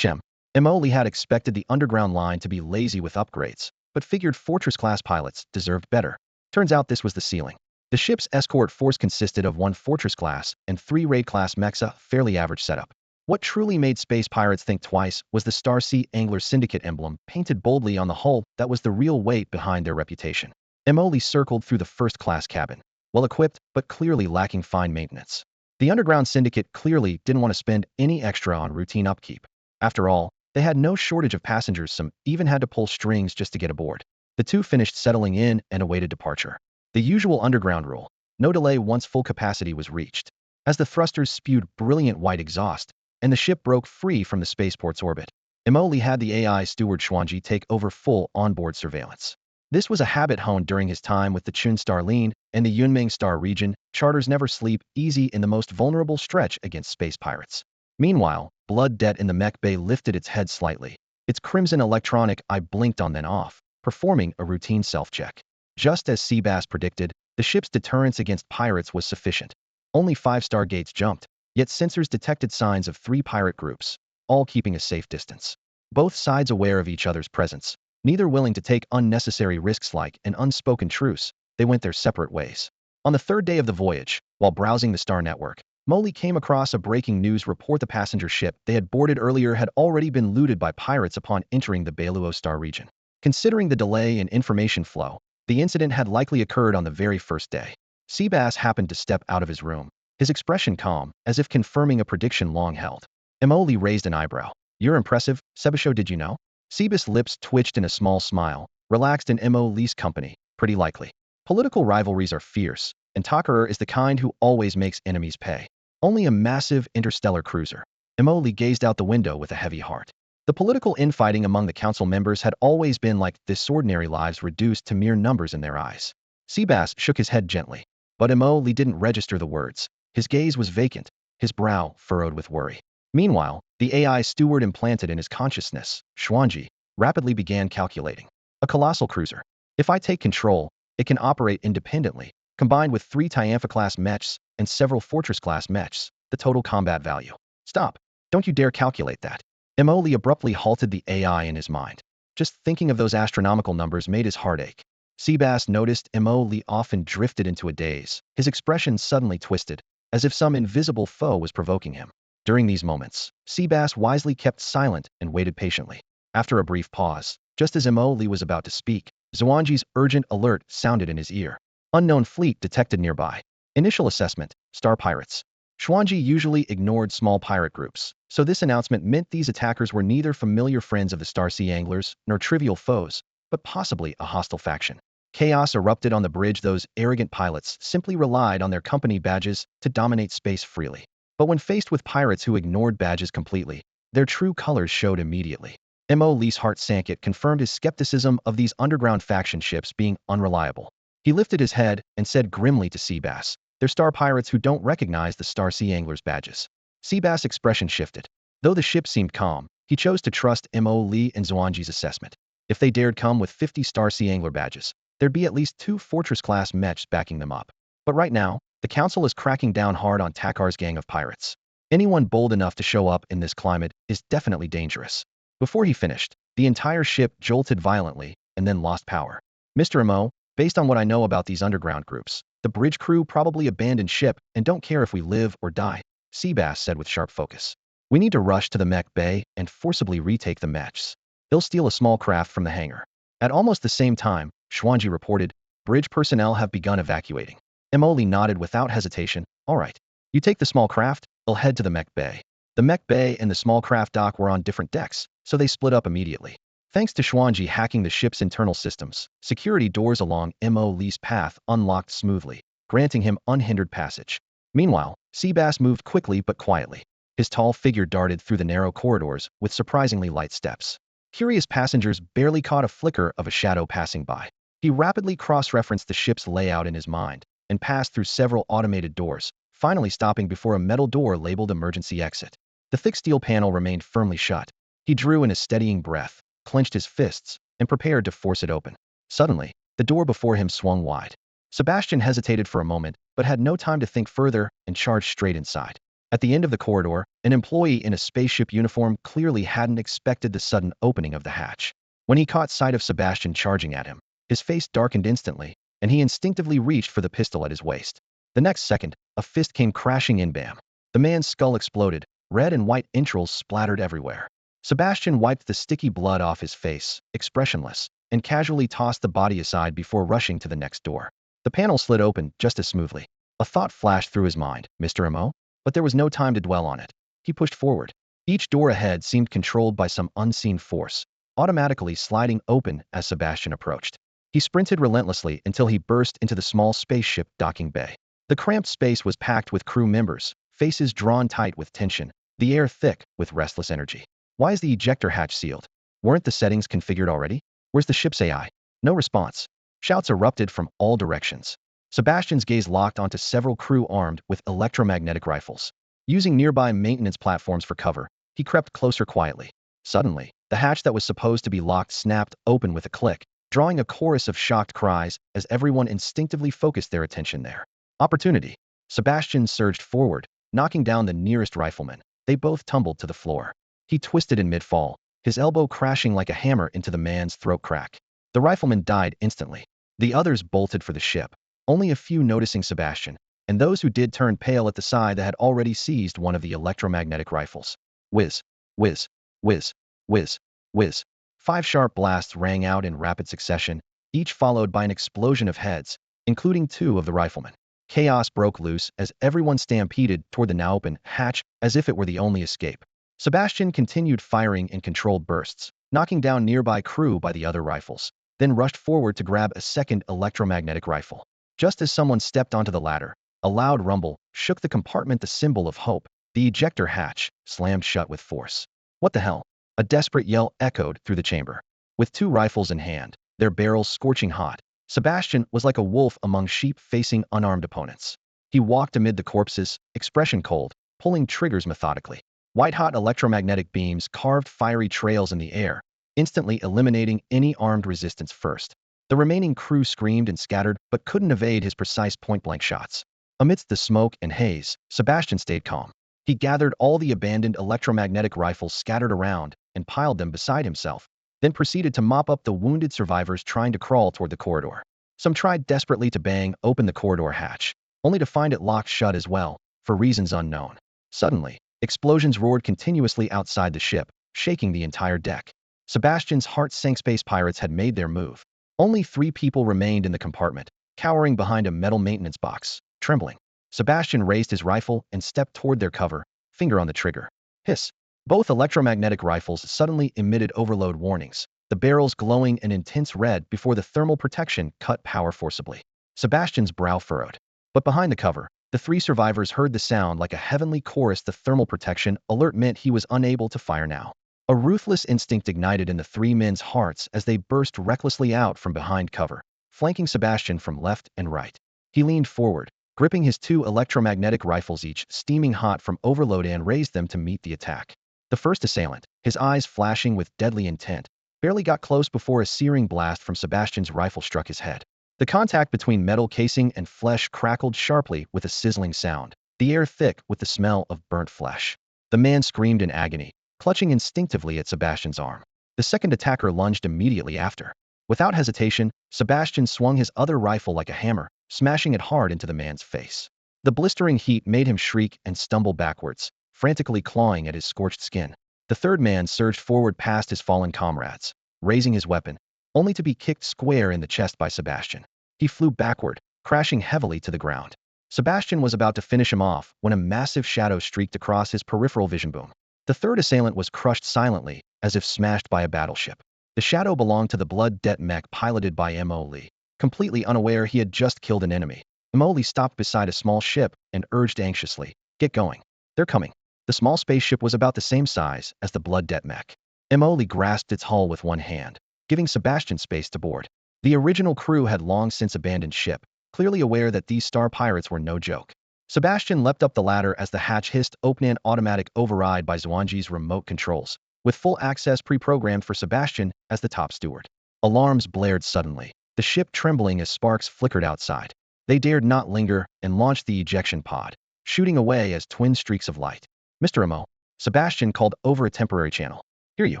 Molly had expected the underground line to be lazy with upgrades, but figured Fortress-class pilots deserved better. Turns out this was the ceiling. The ship's escort force consisted of 1 Fortress-class and 3 Raid-class mechs, a fairly average setup. What truly made space pirates think twice was the Star Sea Angler Syndicate emblem painted boldly on the hull that was the real weight behind their reputation. Emily circled through the first-class cabin, well-equipped but clearly lacking fine maintenance. The Underground Syndicate clearly didn't want to spend any extra on routine upkeep. After all, they had no shortage of passengers, some even had to pull strings just to get aboard. The two finished settling in and awaited departure. The usual underground rule: no delay once full capacity was reached. As the thrusters spewed brilliant white exhaust, and the ship broke free from the spaceport's orbit, Emily had the AI steward Xuan Ji take over full onboard surveillance. This was a habit honed during his time with the Chun Star Lin and the Yunming Star region. Charters never sleep easy in the most vulnerable stretch against space pirates. Meanwhile, Blood Debt in the Mech Bay lifted its head slightly. Its crimson electronic eye blinked on then off, performing a routine self-check. Just as Seabass predicted, the ship's deterrence against pirates was sufficient. Only 5 stargates jumped, yet sensors detected signs of 3 pirate groups, all keeping a safe distance. Both sides aware of each other's presence, neither willing to take unnecessary risks. Like an unspoken truce, they went their separate ways. On the 3rd day of the voyage, while browsing the Star Network, Molly came across a breaking news report: the passenger ship they had boarded earlier had already been looted by pirates upon entering the Bailuo Star region. Considering the delay in information flow, the incident had likely occurred on the very first day. Seabass happened to step out of his room, his expression calm, as if confirming a prediction long held. Emily raised an eyebrow. "You're impressive, Sebasho, did you know?" Seabass' lips twitched in a small smile, relaxed in Emily's company. "Pretty likely. Political rivalries are fierce, and Tucker is the kind who always makes enemies pay. Only a massive interstellar cruiser." Emily gazed out the window with a heavy heart. The political infighting among the council members had always been like this: ordinary lives reduced to mere numbers in their eyes. Seabass shook his head gently, but Emily didn't register the words. His gaze was vacant, his brow furrowed with worry. Meanwhile, the AI steward implanted in his consciousness, Xuan Ji, rapidly began calculating. A colossal cruiser. If I take control, it can operate independently, combined with 3 Tianfa-class mechs and several Fortress-class mechs, the total combat value. "Stop. Don't you dare calculate that." Emily abruptly halted the AI in his mind. Just thinking of those astronomical numbers made his heart ache. Seabass noticed Emily often drifted into a daze, his expression suddenly twisted, as if some invisible foe was provoking him. During these moments, Seabass wisely kept silent and waited patiently. After a brief pause, just as Emily was about to speak, Xuan Ji's urgent alert sounded in his ear. "Unknown fleet detected nearby. Initial assessment: Star Pirates." Xuan Ji usually ignored small pirate groups, so this announcement meant these attackers were neither familiar friends of the Star Sea Anglers nor trivial foes, but possibly a hostile faction. Chaos erupted on the bridge. Those arrogant pilots simply relied on their company badges to dominate space freely. But when faced with pirates who ignored badges completely, their true colors showed immediately. Emily's heart sank. It confirmed his skepticism of these underground faction ships being unreliable. He lifted his head and said grimly to Seabass, "They're star pirates who don't recognize the Star Sea Anglers' badges." Seabass' expression shifted. Though the ship seemed calm, he chose to trust Emily and Xuan Ji's assessment. If they dared come with 50 Star Sea Angler badges, there'd be at least 2 Fortress-class mechs backing them up. But right now, the Council is cracking down hard on Takar's gang of pirates. Anyone bold enough to show up in this climate is definitely dangerous. Before he finished, the entire ship jolted violently and then lost power. "Mr. Emo, based on what I know about these underground groups, the bridge crew probably abandoned ship and don't care if we live or die," Seabass said with sharp focus. "We need to rush to the Mech Bay and forcibly retake the mechs. They'll steal a small craft from the hangar." At almost the same time, Xuan Ji reported, "Bridge personnel have begun evacuating." Emily nodded without hesitation. "All right. You take the small craft, they'll head to the Mech Bay." The Mech Bay and the small craft dock were on different decks, so they split up immediately. Thanks to Xuan Ji hacking the ship's internal systems, security doors along Emily's path unlocked smoothly, granting him unhindered passage. Meanwhile, Seabass moved quickly but quietly. His tall figure darted through the narrow corridors with surprisingly light steps. Curious passengers barely caught a flicker of a shadow passing by. He rapidly cross-referenced the ship's layout in his mind and passed through several automated doors, finally stopping before a metal door labeled emergency exit. The thick steel panel remained firmly shut. He drew in a steadying breath, clenched his fists, and prepared to force it open. Suddenly, the door before him swung wide. Sebastian hesitated for a moment, but had no time to think further and charged straight inside. At the end of the corridor, an employee in a spaceship uniform clearly hadn't expected the sudden opening of the hatch. When he caught sight of Sebastian charging at him, his face darkened instantly, and he instinctively reached for the pistol at his waist. The next second, a fist came crashing in. Bam! The man's skull exploded, red and white entrails splattered everywhere. Sebastian wiped the sticky blood off his face, expressionless, and casually tossed the body aside before rushing to the next door. The panel slid open just as smoothly. A thought flashed through his mind, Mr. Mo? But there was no time to dwell on it. He pushed forward. Each door ahead seemed controlled by some unseen force, automatically sliding open as Sebastian approached. He sprinted relentlessly until he burst into the small spaceship docking bay. The cramped space was packed with crew members, faces drawn tight with tension, the air thick with restless energy. Why is the ejector hatch sealed? Weren't the settings configured already? Where's the ship's AI? No response. Shouts erupted from all directions. Sebastian's gaze locked onto several crew armed with electromagnetic rifles. Using nearby maintenance platforms for cover, he crept closer quietly. Suddenly, the hatch that was supposed to be locked snapped open with a click, drawing a chorus of shocked cries as everyone instinctively focused their attention there. Opportunity. Sebastian surged forward, knocking down the nearest rifleman. They both tumbled to the floor. He twisted in mid-fall, his elbow crashing like a hammer into the man's throat crack. The rifleman died instantly. The others bolted for the ship, only a few noticing Sebastian, and those who did turned pale at the side that had already seized one of the electromagnetic rifles. Whiz, whiz, whiz, whiz, whiz. 5 sharp blasts rang out in rapid succession, each followed by an explosion of heads, including 2 of the riflemen. Chaos broke loose as everyone stampeded toward the now open hatch as if it were the only escape. Sebastian continued firing in controlled bursts, knocking down nearby crew by the other rifles, then rushed forward to grab a second electromagnetic rifle. Just as someone stepped onto the ladder, a loud rumble shook the compartment, the symbol of hope. The ejector hatch slammed shut with force. What the hell? A desperate yell echoed through the chamber. With 2 rifles in hand, their barrels scorching hot, Sebastian was like a wolf among sheep facing unarmed opponents. He walked amid the corpses, expression cold, pulling triggers methodically. White-hot electromagnetic beams carved fiery trails in the air, instantly eliminating any armed resistance first. The remaining crew screamed and scattered but couldn't evade his precise point-blank shots. Amidst the smoke and haze, Sebastian stayed calm. He gathered all the abandoned electromagnetic rifles scattered around and piled them beside himself, then proceeded to mop up the wounded survivors trying to crawl toward the corridor. Some tried desperately to bang open the corridor hatch, only to find it locked shut as well, for reasons unknown. Suddenly, explosions roared continuously outside the ship, shaking the entire deck. Sebastian's heart sank. Space pirates had made their move. Only 3 people remained in the compartment, cowering behind a metal maintenance box, trembling. Sebastian raised his rifle and stepped toward their cover, finger on the trigger. Hiss! Both electromagnetic rifles suddenly emitted overload warnings, the barrels glowing an intense red before the thermal protection cut power forcibly. Sebastian's brow furrowed. But behind the cover, the 3 survivors heard the sound like a heavenly chorus. The thermal protection alert meant he was unable to fire now. A ruthless instinct ignited in the 3 men's hearts as they burst recklessly out from behind cover, flanking Sebastian from left and right. He leaned forward, gripping his 2 electromagnetic rifles, each steaming hot from overload, and raised them to meet the attack. The first assailant, his eyes flashing with deadly intent, barely got close before a searing blast from Sebastian's rifle struck his head. The contact between metal casing and flesh crackled sharply with a sizzling sound, the air thick with the smell of burnt flesh. The man screamed in agony, clutching instinctively at Sebastian's arm. The second attacker lunged immediately after. Without hesitation, Sebastian swung his other rifle like a hammer, smashing it hard into the man's face. The blistering heat made him shriek and stumble backwards, frantically clawing at his scorched skin. The third man surged forward past his fallen comrades, raising his weapon, only to be kicked square in the chest by Sebastian. He flew backward, crashing heavily to the ground. Sebastian was about to finish him off when a massive shadow streaked across his peripheral vision. Boom. The third assailant was crushed silently, as if smashed by a battleship. The shadow belonged to the blood-debt Mech piloted by Mo. Completely unaware he had just killed an enemy, Mo. Stopped beside a small ship and urged anxiously, "Get going. They're coming." The small spaceship was about the same size as the blood-debt Mech. Mo. grasped its hull with one hand, giving Sebastian space to board. The original crew had long since abandoned ship, clearly aware that these star pirates were no joke. Sebastian leapt up the ladder as the hatch hissed open, an automatic override by Xuan Ji's remote controls, with full access pre-programmed for Sebastian as the top steward. Alarms blared suddenly, the ship trembling as sparks flickered outside. They dared not linger and launched the ejection pod, shooting away as twin streaks of light. "Mr. Mo," Sebastian called over a temporary channel. "Hear you,"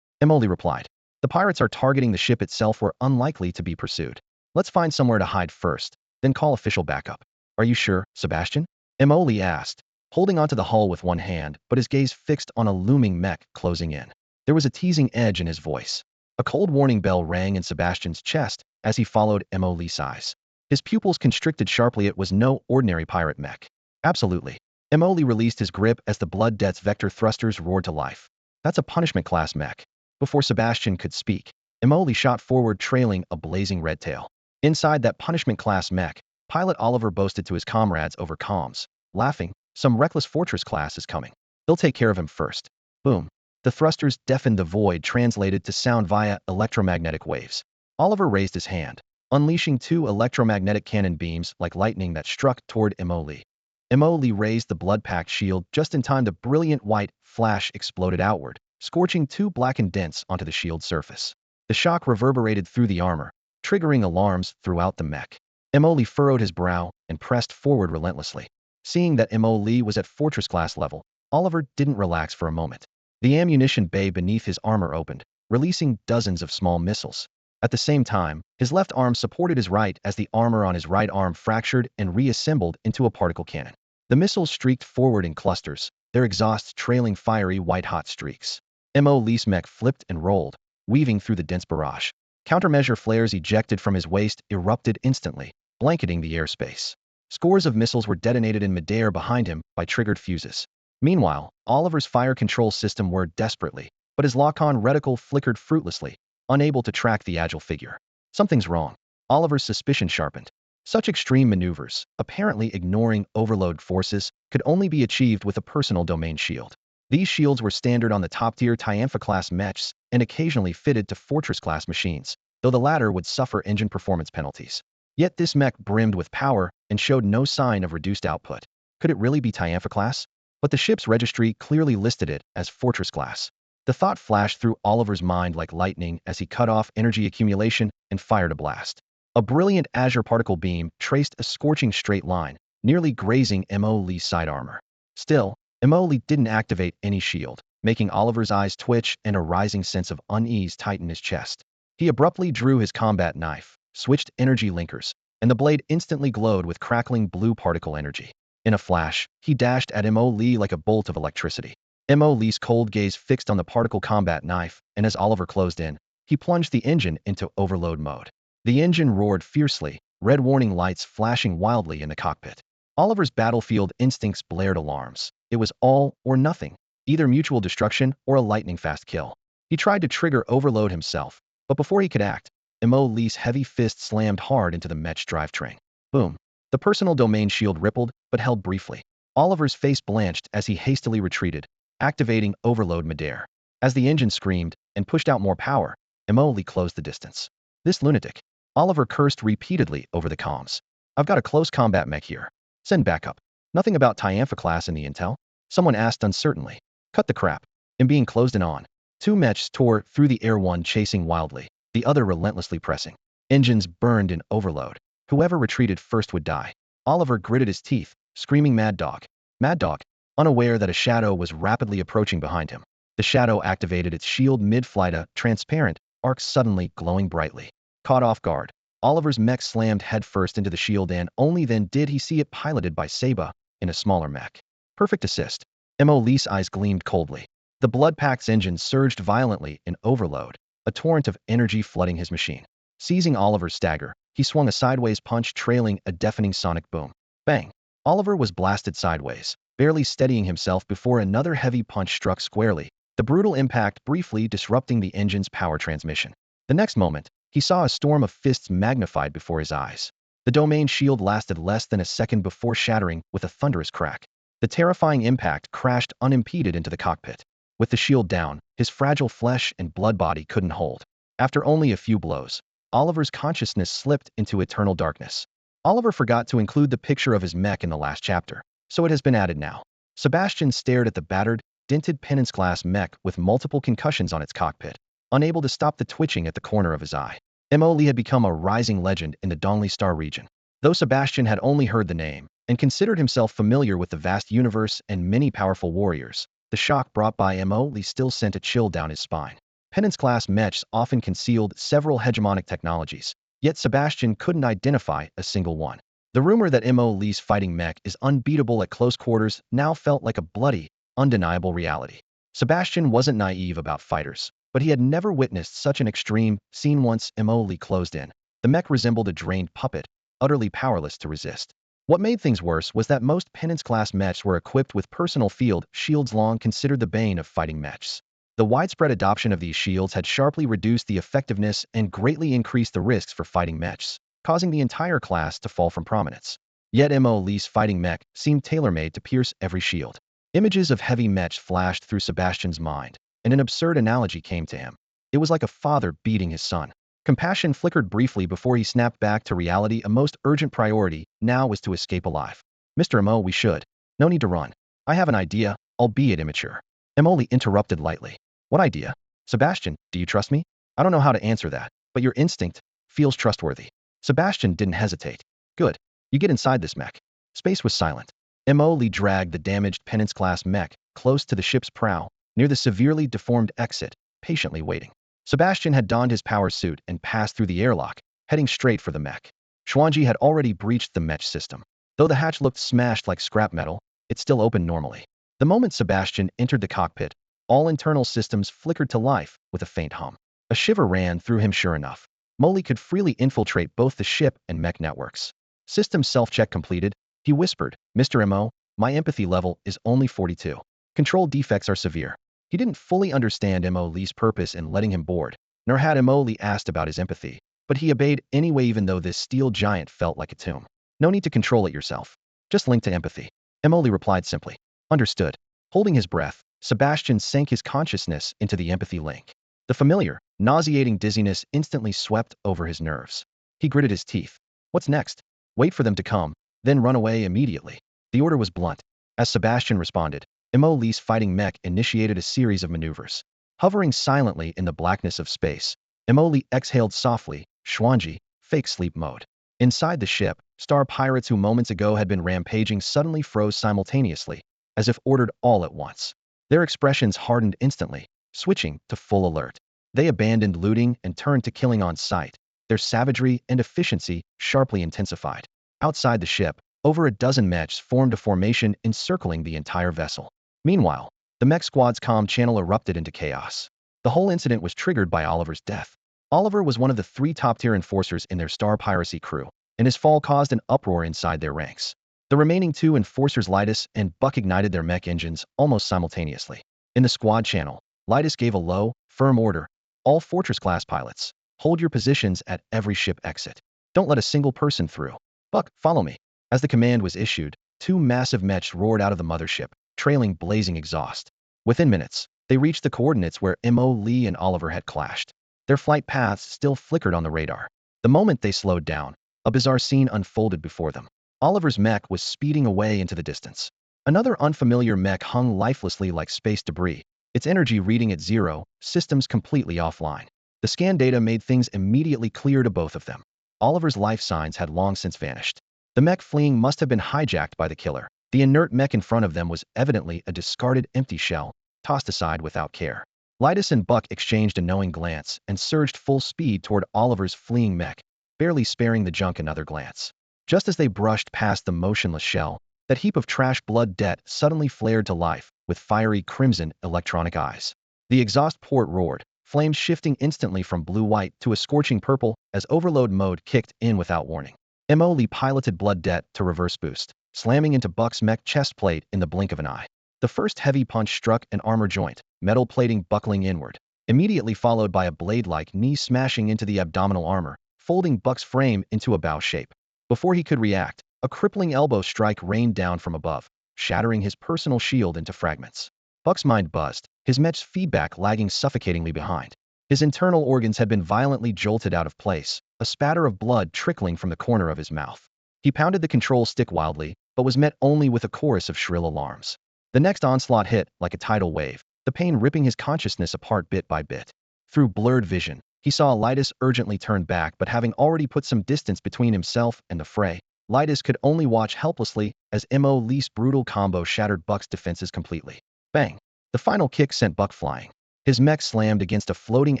Emily replied. The pirates are targeting the ship itself. We're unlikely to be pursued. Let's find somewhere to hide first, then call official backup. Are you sure, Sebastian? Emoli asked, holding onto the hull with one hand, but his gaze fixed on a looming mech closing in. There was a teasing edge in his voice. A cold warning bell rang in Sebastian's chest as he followed Emoli's eyes. His pupils constricted sharply. It was no ordinary pirate mech. Absolutely. Emoli released his grip as the Blood Debt's vector thrusters roared to life. That's a punishment-class mech. Before Sebastian could speak, Emoli shot forward, trailing a blazing red tail. Inside that punishment-class mech, Pilot Oliver boasted to his comrades over comms, laughing, "Some reckless fortress class is coming. They'll take care of him first." Boom. The thrusters deafened the void, translated to sound via electromagnetic waves. Oliver raised his hand, unleashing two electromagnetic cannon beams like lightning that struck toward Emoli. Emoli raised the blood-packed shield just in time. The brilliant white flash exploded outward, scorching two blackened dents onto the shield surface. The shock reverberated through the armor, triggering alarms throughout the mech. Emoli furrowed his brow and pressed forward relentlessly. Seeing that Emoli was at fortress-class level, Oliver didn't relax for a moment. The ammunition bay beneath his armor opened, releasing dozens of small missiles. At the same time, his left arm supported his right as the armor on his right arm fractured and reassembled into a particle cannon. The missiles streaked forward in clusters, their exhausts trailing fiery white-hot streaks. Emoli's mech flipped and rolled, weaving through the dense barrage. Countermeasure flares ejected from his waist erupted instantly, blanketing the airspace. Scores of missiles were detonated in midair behind him by triggered fuses. Meanwhile, Oliver's fire control system worked desperately, but his lock-on reticle flickered fruitlessly, unable to track the agile figure. Something's wrong. Oliver's suspicion sharpened. Such extreme maneuvers, apparently ignoring overload forces, could only be achieved with a personal domain shield. These shields were standard on the top-tier Tianfa-class mechs and occasionally fitted to Fortress-class machines, though the latter would suffer engine performance penalties. Yet this mech brimmed with power and showed no sign of reduced output. Could it really be Tianfa-class? But the ship's registry clearly listed it as Fortress-class. The thought flashed through Oliver's mind like lightning as he cut off energy accumulation and fired a blast. A brilliant azure particle beam traced a scorching straight line, nearly grazing Emoli's side armor. Still, Emoli didn't activate any shield, making Oliver's eyes twitch and a rising sense of unease tighten his chest. He abruptly drew his combat knife, switched energy linkers, and the blade instantly glowed with crackling blue particle energy. In a flash, he dashed at Emoli like a bolt of electricity. Emoli's cold gaze fixed on the particle combat knife, and as Oliver closed in, he plunged the engine into overload mode. The engine roared fiercely, red warning lights flashing wildly in the cockpit. Oliver's battlefield instincts blared alarms. It was all or nothing, either mutual destruction or a lightning-fast kill. He tried to trigger overload himself, but before he could act, Emoli's heavy fist slammed hard into the Mech drivetrain. Boom. The personal domain shield rippled, but held briefly. Oliver's face blanched as he hastily retreated, activating overload midair. As the engine screamed and pushed out more power, Emoli closed the distance. This lunatic. Oliver cursed repeatedly over the comms. "I've got a close combat mech here. Send backup." "Nothing about Tianfa class in the intel?" someone asked uncertainly. "Cut the crap." And being closed in on. Two mechs tore through the air, one chasing wildly, the other relentlessly pressing. Engines burned in overload. Whoever retreated first would die. Oliver gritted his teeth, screaming "Mad dog! Mad dog!" unaware that a shadow was rapidly approaching behind him. The shadow activated its shield mid-flight, a transparent arc suddenly glowing brightly. Caught off guard, Oliver's mech slammed headfirst into the shield, and only then did he see it piloted by Seba in a smaller mech. Perfect assist. Emoli's eyes gleamed coldly. The blood-pack's engine surged violently in overload, a torrent of energy flooding his machine. Seizing Oliver's stagger, he swung a sideways punch, trailing a deafening sonic boom. Bang! Oliver was blasted sideways, barely steadying himself before another heavy punch struck squarely, the brutal impact briefly disrupting the engine's power transmission. The next moment, he saw a storm of fists magnified before his eyes. The domain shield lasted less than a second before shattering with a thunderous crack. The terrifying impact crashed unimpeded into the cockpit. With the shield down, his fragile flesh and blood body couldn't hold. After only a few blows, Oliver's consciousness slipped into eternal darkness. Oliver forgot to include the picture of his mech in the last chapter, so it has been added now. Sebastian stared at the battered, dented penance-class mech with multiple concussions on its cockpit, unable to stop the twitching at the corner of his eye. Emoli had become a rising legend in the Dongli Star region. Though Sebastian had only heard the name and considered himself familiar with the vast universe and many powerful warriors, the shock brought by Emoli still sent a chill down his spine. Penance-class mechs often concealed several hegemonic technologies, yet Sebastian couldn't identify a single one. The rumor that Mo Lee's fighting mech is unbeatable at close quarters now felt like a bloody, undeniable reality. Sebastian wasn't naive about fighters, but he had never witnessed such an extreme scene once Mo Lee closed in. The mech resembled a drained puppet, utterly powerless to resist. What made things worse was that most Penance-class mechs were equipped with personal field shields, long considered the bane of fighting mechs. The widespread adoption of these shields had sharply reduced the effectiveness and greatly increased the risks for fighting mechs, causing the entire class to fall from prominence. Yet Mo Lee's fighting mech seemed tailor-made to pierce every shield. Images of heavy mechs flashed through Sebastian's mind, and an absurd analogy came to him. It was like a father beating his son. Compassion flickered briefly before he snapped back to reality. A most urgent priority now was to escape alive. Mr. Mo, we should. No need to run. I have an idea, albeit immature. Emily interrupted lightly. What idea? Sebastian, do you trust me? I don't know how to answer that, but your instinct feels trustworthy. Sebastian didn't hesitate. Good. You get inside this mech. Space was silent. Emily dragged the damaged Penance-class mech close to the ship's prow, near the severely deformed exit, patiently waiting. Sebastian had donned his power suit and passed through the airlock, heading straight for the mech. Xuan Ji had already breached the mech system. Though the hatch looked smashed like scrap metal, it still opened normally. The moment Sebastian entered the cockpit, all internal systems flickered to life with a faint hum. A shiver ran through him. Sure enough, Molly could freely infiltrate both the ship and mech networks. System self-check completed, he whispered, Mr. Mo, my empathy level is only 42. Control defects are severe. He didn't fully understand Mo Lee's purpose in letting him board, nor had Mo Lee asked about his empathy, but he obeyed anyway even though this steel giant felt like a tomb. No need to control it yourself. Just link to empathy. Mo Lee replied simply. Understood. Holding his breath, Sebastian sank his consciousness into the empathy link. The familiar, nauseating dizziness instantly swept over his nerves. He gritted his teeth. What's next? Wait for them to come, then run away immediately. The order was blunt. As Sebastian responded, Mo Lee's fighting mech initiated a series of maneuvers. Hovering silently in the blackness of space, Mo Lee exhaled softly, Xuan Ji, fake sleep mode. Inside the ship, star pirates who moments ago had been rampaging suddenly froze simultaneously, as if ordered all at once. Their expressions hardened instantly, switching to full alert. They abandoned looting and turned to killing on sight, their savagery and efficiency sharply intensified. Outside the ship, over a dozen mechs formed a formation encircling the entire vessel. Meanwhile, the mech squad's comm channel erupted into chaos. The whole incident was triggered by Oliver's death. Oliver was one of the 3 top-tier enforcers in their star piracy crew, and his fall caused an uproar inside their ranks. The remaining 2 enforcers, Lytus and Buck, ignited their mech engines almost simultaneously. In the squad channel, Lytus gave a low, firm order. All Fortress-class pilots, hold your positions at every ship exit. Don't let a single person through. Buck, follow me. As the command was issued, 2 massive mechs roared out of the mothership, trailing blazing exhaust. Within minutes, they reached the coordinates where Mo Lee and Oliver had clashed. Their flight paths still flickered on the radar. The moment they slowed down, a bizarre scene unfolded before them. Oliver's mech was speeding away into the distance. Another unfamiliar mech hung lifelessly like space debris, its energy reading at 0, systems completely offline. The scan data made things immediately clear to both of them. Oliver's life signs had long since vanished. The mech fleeing must have been hijacked by the killer. The inert mech in front of them was evidently a discarded empty shell, tossed aside without care. Lytus and Buck exchanged a knowing glance and surged full speed toward Oliver's fleeing mech, barely sparing the junk another glance. Just as they brushed past the motionless shell, that heap of trash blood debt suddenly flared to life, with fiery crimson electronic eyes. The exhaust port roared, flames shifting instantly from blue-white to a scorching purple as overload mode kicked in without warning. Mo Lee piloted blood debt to reverse boost, slamming into Buck's mech chest plate in the blink of an eye. The first heavy punch struck an armor joint, metal plating buckling inward, immediately followed by a blade-like knee smashing into the abdominal armor, folding Buck's frame into a bow shape. Before he could react, a crippling elbow strike rained down from above, shattering his personal shield into fragments. Buck's mind buzzed, his mech's feedback lagging suffocatingly behind. His internal organs had been violently jolted out of place, a spatter of blood trickling from the corner of his mouth. He pounded the control stick wildly, but was met only with a chorus of shrill alarms. The next onslaught hit like a tidal wave, the pain ripping his consciousness apart bit by bit. Through blurred vision, he saw Lytus urgently turn back, but having already put some distance between himself and the fray, Lytus could only watch helplessly as Mo Lee's brutal combo shattered Buck's defenses completely. Bang! The final kick sent Buck flying. His mech slammed against a floating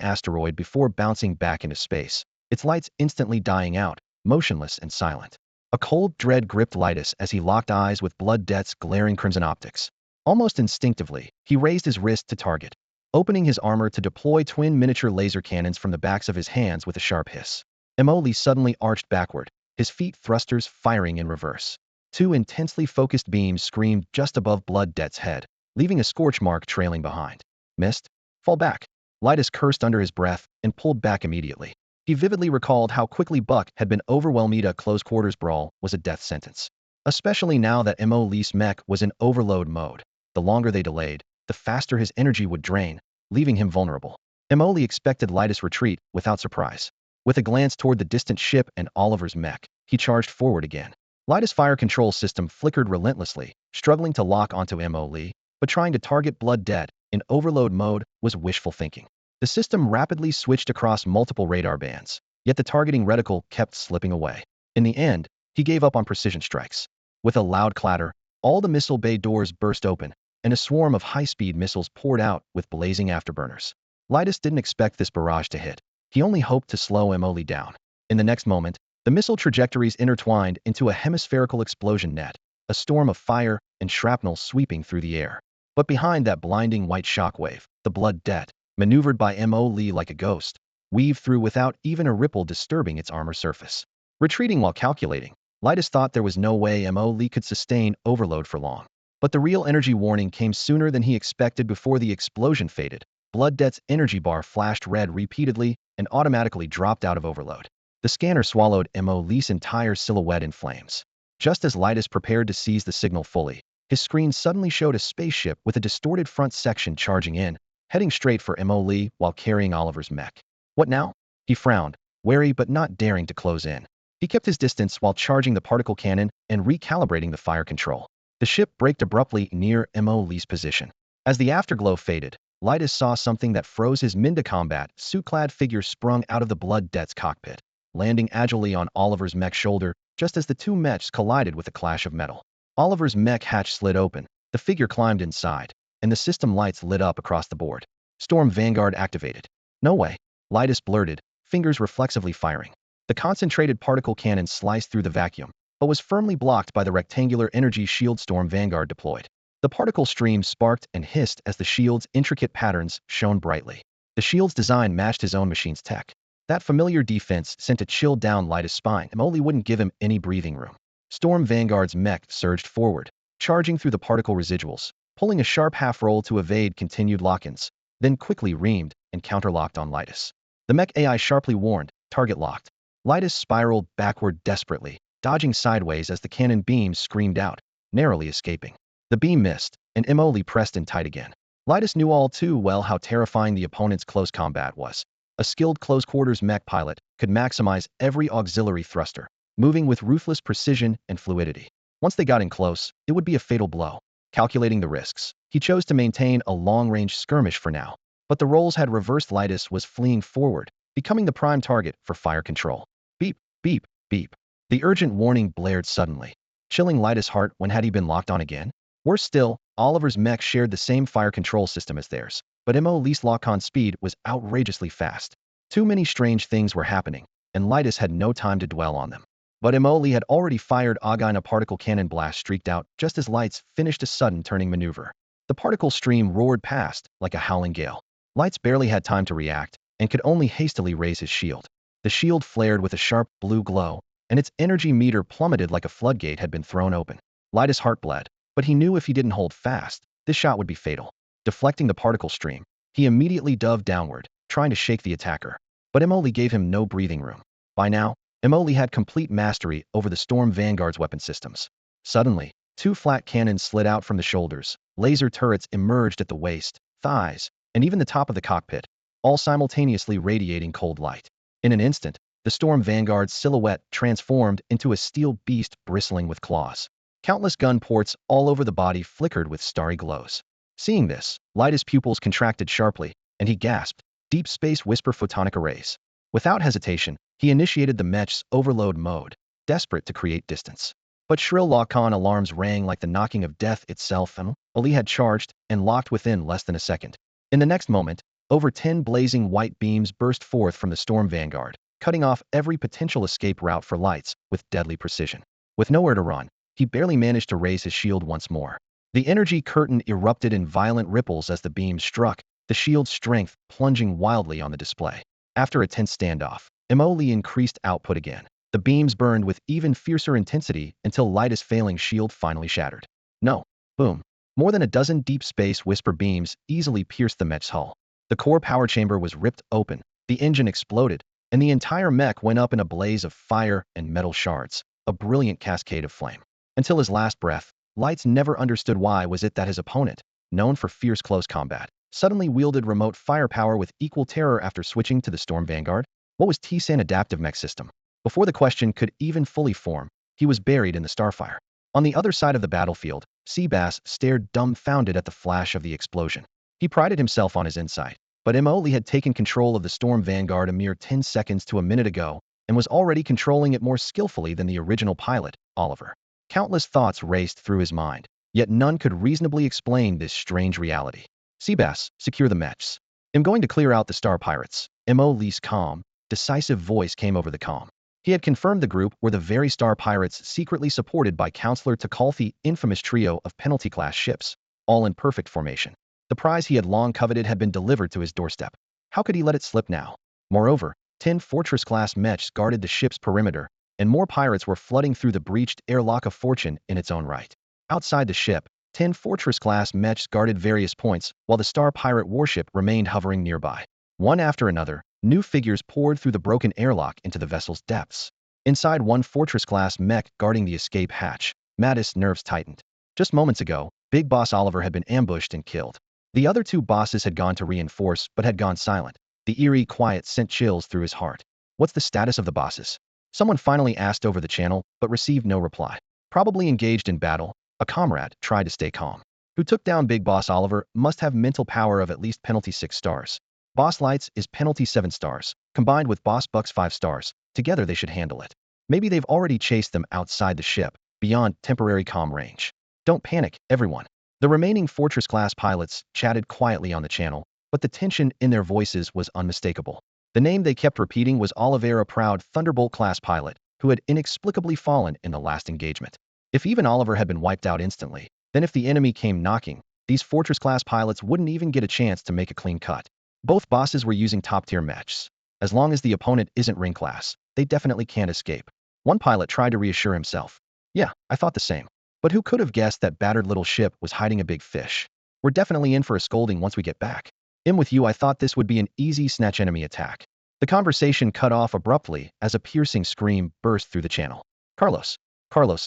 asteroid before bouncing back into space, its lights instantly dying out, motionless and silent. A cold dread gripped Lytus as he locked eyes with Blood Death's glaring crimson optics. Almost instinctively, he raised his wrist to target, opening his armor to deploy twin miniature laser cannons from the backs of his hands with a sharp hiss. Emoli suddenly arched backward, his feet thrusters firing in reverse. Two intensely focused beams screamed just above Blood Death's head, leaving a scorch mark trailing behind. Missed? Fall back. Lytus cursed under his breath and pulled back immediately. He vividly recalled how quickly Buck had been overwhelmed. A close-quarters brawl was a death sentence, especially now that Emo's mech was in overload mode. The longer they delayed, the faster his energy would drain, leaving him vulnerable. Emoli expected Lytus' retreat without surprise. With a glance toward the distant ship and Oliver's mech, he charged forward again. Lytus' fire control system flickered relentlessly, struggling to lock onto Emoli, but trying to target Blood Dead in overload mode was wishful thinking. The system rapidly switched across multiple radar bands, yet the targeting reticle kept slipping away. In the end, he gave up on precision strikes. With a loud clatter, all the missile bay doors burst open, and a swarm of high-speed missiles poured out with blazing afterburners. Lytus didn't expect this barrage to hit. He only hoped to slow Emoli down. In the next moment, the missile trajectories intertwined into a hemispherical explosion net, a storm of fire and shrapnel sweeping through the air. But behind that blinding white shockwave, the Blood Dead, maneuvered by Emoli like a ghost, weaved through without even a ripple disturbing its armor surface. Retreating while calculating, Lytus thought there was no way Emoli could sustain overload for long. But the real energy warning came sooner than he expected. Before the explosion faded, Blood Death's energy bar flashed red repeatedly and automatically dropped out of overload. The scanner swallowed Emoli's entire silhouette in flames. Just as Lytus prepared to seize the signal fully, his screen suddenly showed a spaceship with a distorted front section charging in, heading straight for Emoli while carrying Oliver's mech. What now? He frowned, wary but not daring to close in. He kept his distance while charging the particle cannon and recalibrating the fire control. The ship braked abruptly near Emoli's position. As the afterglow faded, Lytus saw something that froze his Minda combat suit-clad figure sprung out of the Blood Death's cockpit, landing agilely on Oliver's mech shoulder just as the two mechs collided with a clash of metal. Oliver's mech hatch slid open, the figure climbed inside, and the system lights lit up across the board. Storm Vanguard activated. No way, Lytus blurted, fingers reflexively firing. The concentrated particle cannon sliced through the vacuum, but was firmly blocked by the rectangular energy shield Storm Vanguard deployed. The particle stream sparked and hissed as the shield's intricate patterns shone brightly. The shield's design matched his own machine's tech. That familiar defense sent a chill down Lytus' spine. Emoli wouldn't give him any breathing room. Storm Vanguard's mech surged forward, charging through the particle residuals, pulling a sharp half-roll to evade continued lock-ins, then quickly reamed and counterlocked on Lytus. The mech AI sharply warned, target locked. Lytus spiraled backward desperately, dodging sideways as the cannon beams screamed out, narrowly escaping. The beam missed, and Emoli pressed in tight again. Lytus knew all too well how terrifying the opponent's close combat was. A skilled close-quarters mech pilot could maximize every auxiliary thruster, moving with ruthless precision and fluidity. Once they got in close, it would be a fatal blow. Calculating the risks, he chose to maintain a long-range skirmish for now. But the roles had reversed. Lytus was fleeing forward, becoming the prime target for fire control. Beep, beep, beep. The urgent warning blared suddenly, chilling Lytus' heart. When had he been locked on again? Worse still, Oliver's mech shared the same fire control system as theirs, but Emo's lock-on speed was outrageously fast. Too many strange things were happening, and Lytus had no time to dwell on them. But Emoli had already fired Again. A particle cannon blast streaked out just as Lights finished a sudden turning maneuver. The particle stream roared past like a howling gale. Lights barely had time to react and could only hastily raise his shield. The shield flared with a sharp blue glow, and its energy meter plummeted like a floodgate had been thrown open. Lytus' heart bled, but he knew if he didn't hold fast, this shot would be fatal. Deflecting the particle stream, he immediately dove downward, trying to shake the attacker. But Emoli gave him no breathing room. By now, Emoli had complete mastery over the Storm Vanguard's weapon systems. Suddenly, two flat cannons slid out from the shoulders, laser turrets emerged at the waist, thighs, and even the top of the cockpit, all simultaneously radiating cold light. In an instant, the Storm Vanguard's silhouette transformed into a steel beast bristling with claws. Countless gun ports all over the body flickered with starry glows. Seeing this, Lytus' pupils contracted sharply, and he gasped, "Deep Space Whisper photonic arrays." Without hesitation, he initiated the Mech's overload mode, desperate to create distance. But shrill lock-on alarms rang like the knocking of death itself, and Ali had charged and locked within less than a second. In the next moment, Over 10 blazing white beams burst forth from the storm vanguard, cutting off every potential escape route for lights with deadly precision. With nowhere to run, he barely managed to raise his shield once more. The energy curtain erupted in violent ripples as the beams struck, the shield's strength plunging wildly on the display. After a tense standoff, Li increased output again. The beams burned with even fiercer intensity until light as failing shield finally shattered. No. Boom. More than a dozen deep space whisper beams easily pierced the Mech's hull. The core power chamber was ripped open, the engine exploded, and the entire Mech went up in a blaze of fire and metal shards, a brilliant cascade of flame. Until his last breath, Lights never understood why was it that his opponent, known for fierce close combat, suddenly wielded remote firepower with equal terror after switching to the Storm Vanguard? What was T-San adaptive mech system? Before the question could even fully form, he was buried in the starfire. On the other side of the battlefield, Seabass stared dumbfounded at the flash of the explosion. He prided himself on his insight, but Li had taken control of the Storm Vanguard a mere 10 seconds to a minute ago and was already controlling it more skillfully than the original pilot, Oliver. Countless thoughts raced through his mind, yet none could reasonably explain this strange reality. Seabass, secure the Mechs. I'm going to clear out the Star Pirates. Li's calm, decisive voice came over the comm. He had confirmed the group were the very Star Pirates secretly supported by Counselor Takalfi's infamous trio of penalty-class ships, all in perfect formation. The prize he had long coveted had been delivered to his doorstep. How could he let it slip now? Moreover, 10 Fortress-class Mechs guarded the ship's perimeter, and more pirates were flooding through the breached airlock of fortune in its own right. Outside the ship, 10 Fortress-class Mechs guarded various points, while the Star Pirate warship remained hovering nearby. One after another, new figures poured through the broken airlock into the vessel's depths. Inside one Fortress-class Mech guarding the escape hatch, Mattis' nerves tightened. Just moments ago, Big Boss Oliver had been ambushed and killed. The other two bosses had gone to reinforce but had gone silent. The eerie quiet sent chills through his heart. What's the status of the bosses? Someone finally asked over the channel, but received no reply. Probably engaged in battle, a comrade tried to stay calm. Who took down Big Boss Oliver must have mental power of at least penalty 6 stars. Boss Lights is penalty 7 stars, combined with Boss Bucks 5 stars. Together they should handle it. Maybe they've already chased them outside the ship, beyond temporary comm range. Don't panic, everyone. The remaining Fortress-class pilots chatted quietly on the channel, but the tension in their voices was unmistakable. The name they kept repeating was Oliver, a proud Thunderbolt-class pilot, who had inexplicably fallen in the last engagement. If even Oliver had been wiped out instantly, then if the enemy came knocking, these Fortress-class pilots wouldn't even get a chance to make a clean cut. Both bosses were using top-tier mechs. As long as the opponent isn't ring-class, they definitely can't escape. One pilot tried to reassure himself. Yeah, I thought the same. But who could have guessed that battered little ship was hiding a big fish? We're definitely in for a scolding once we get back. I'm with you, I thought this would be an easy snatch enemy attack. The conversation cut off abruptly as a piercing scream burst through the channel. Carlos,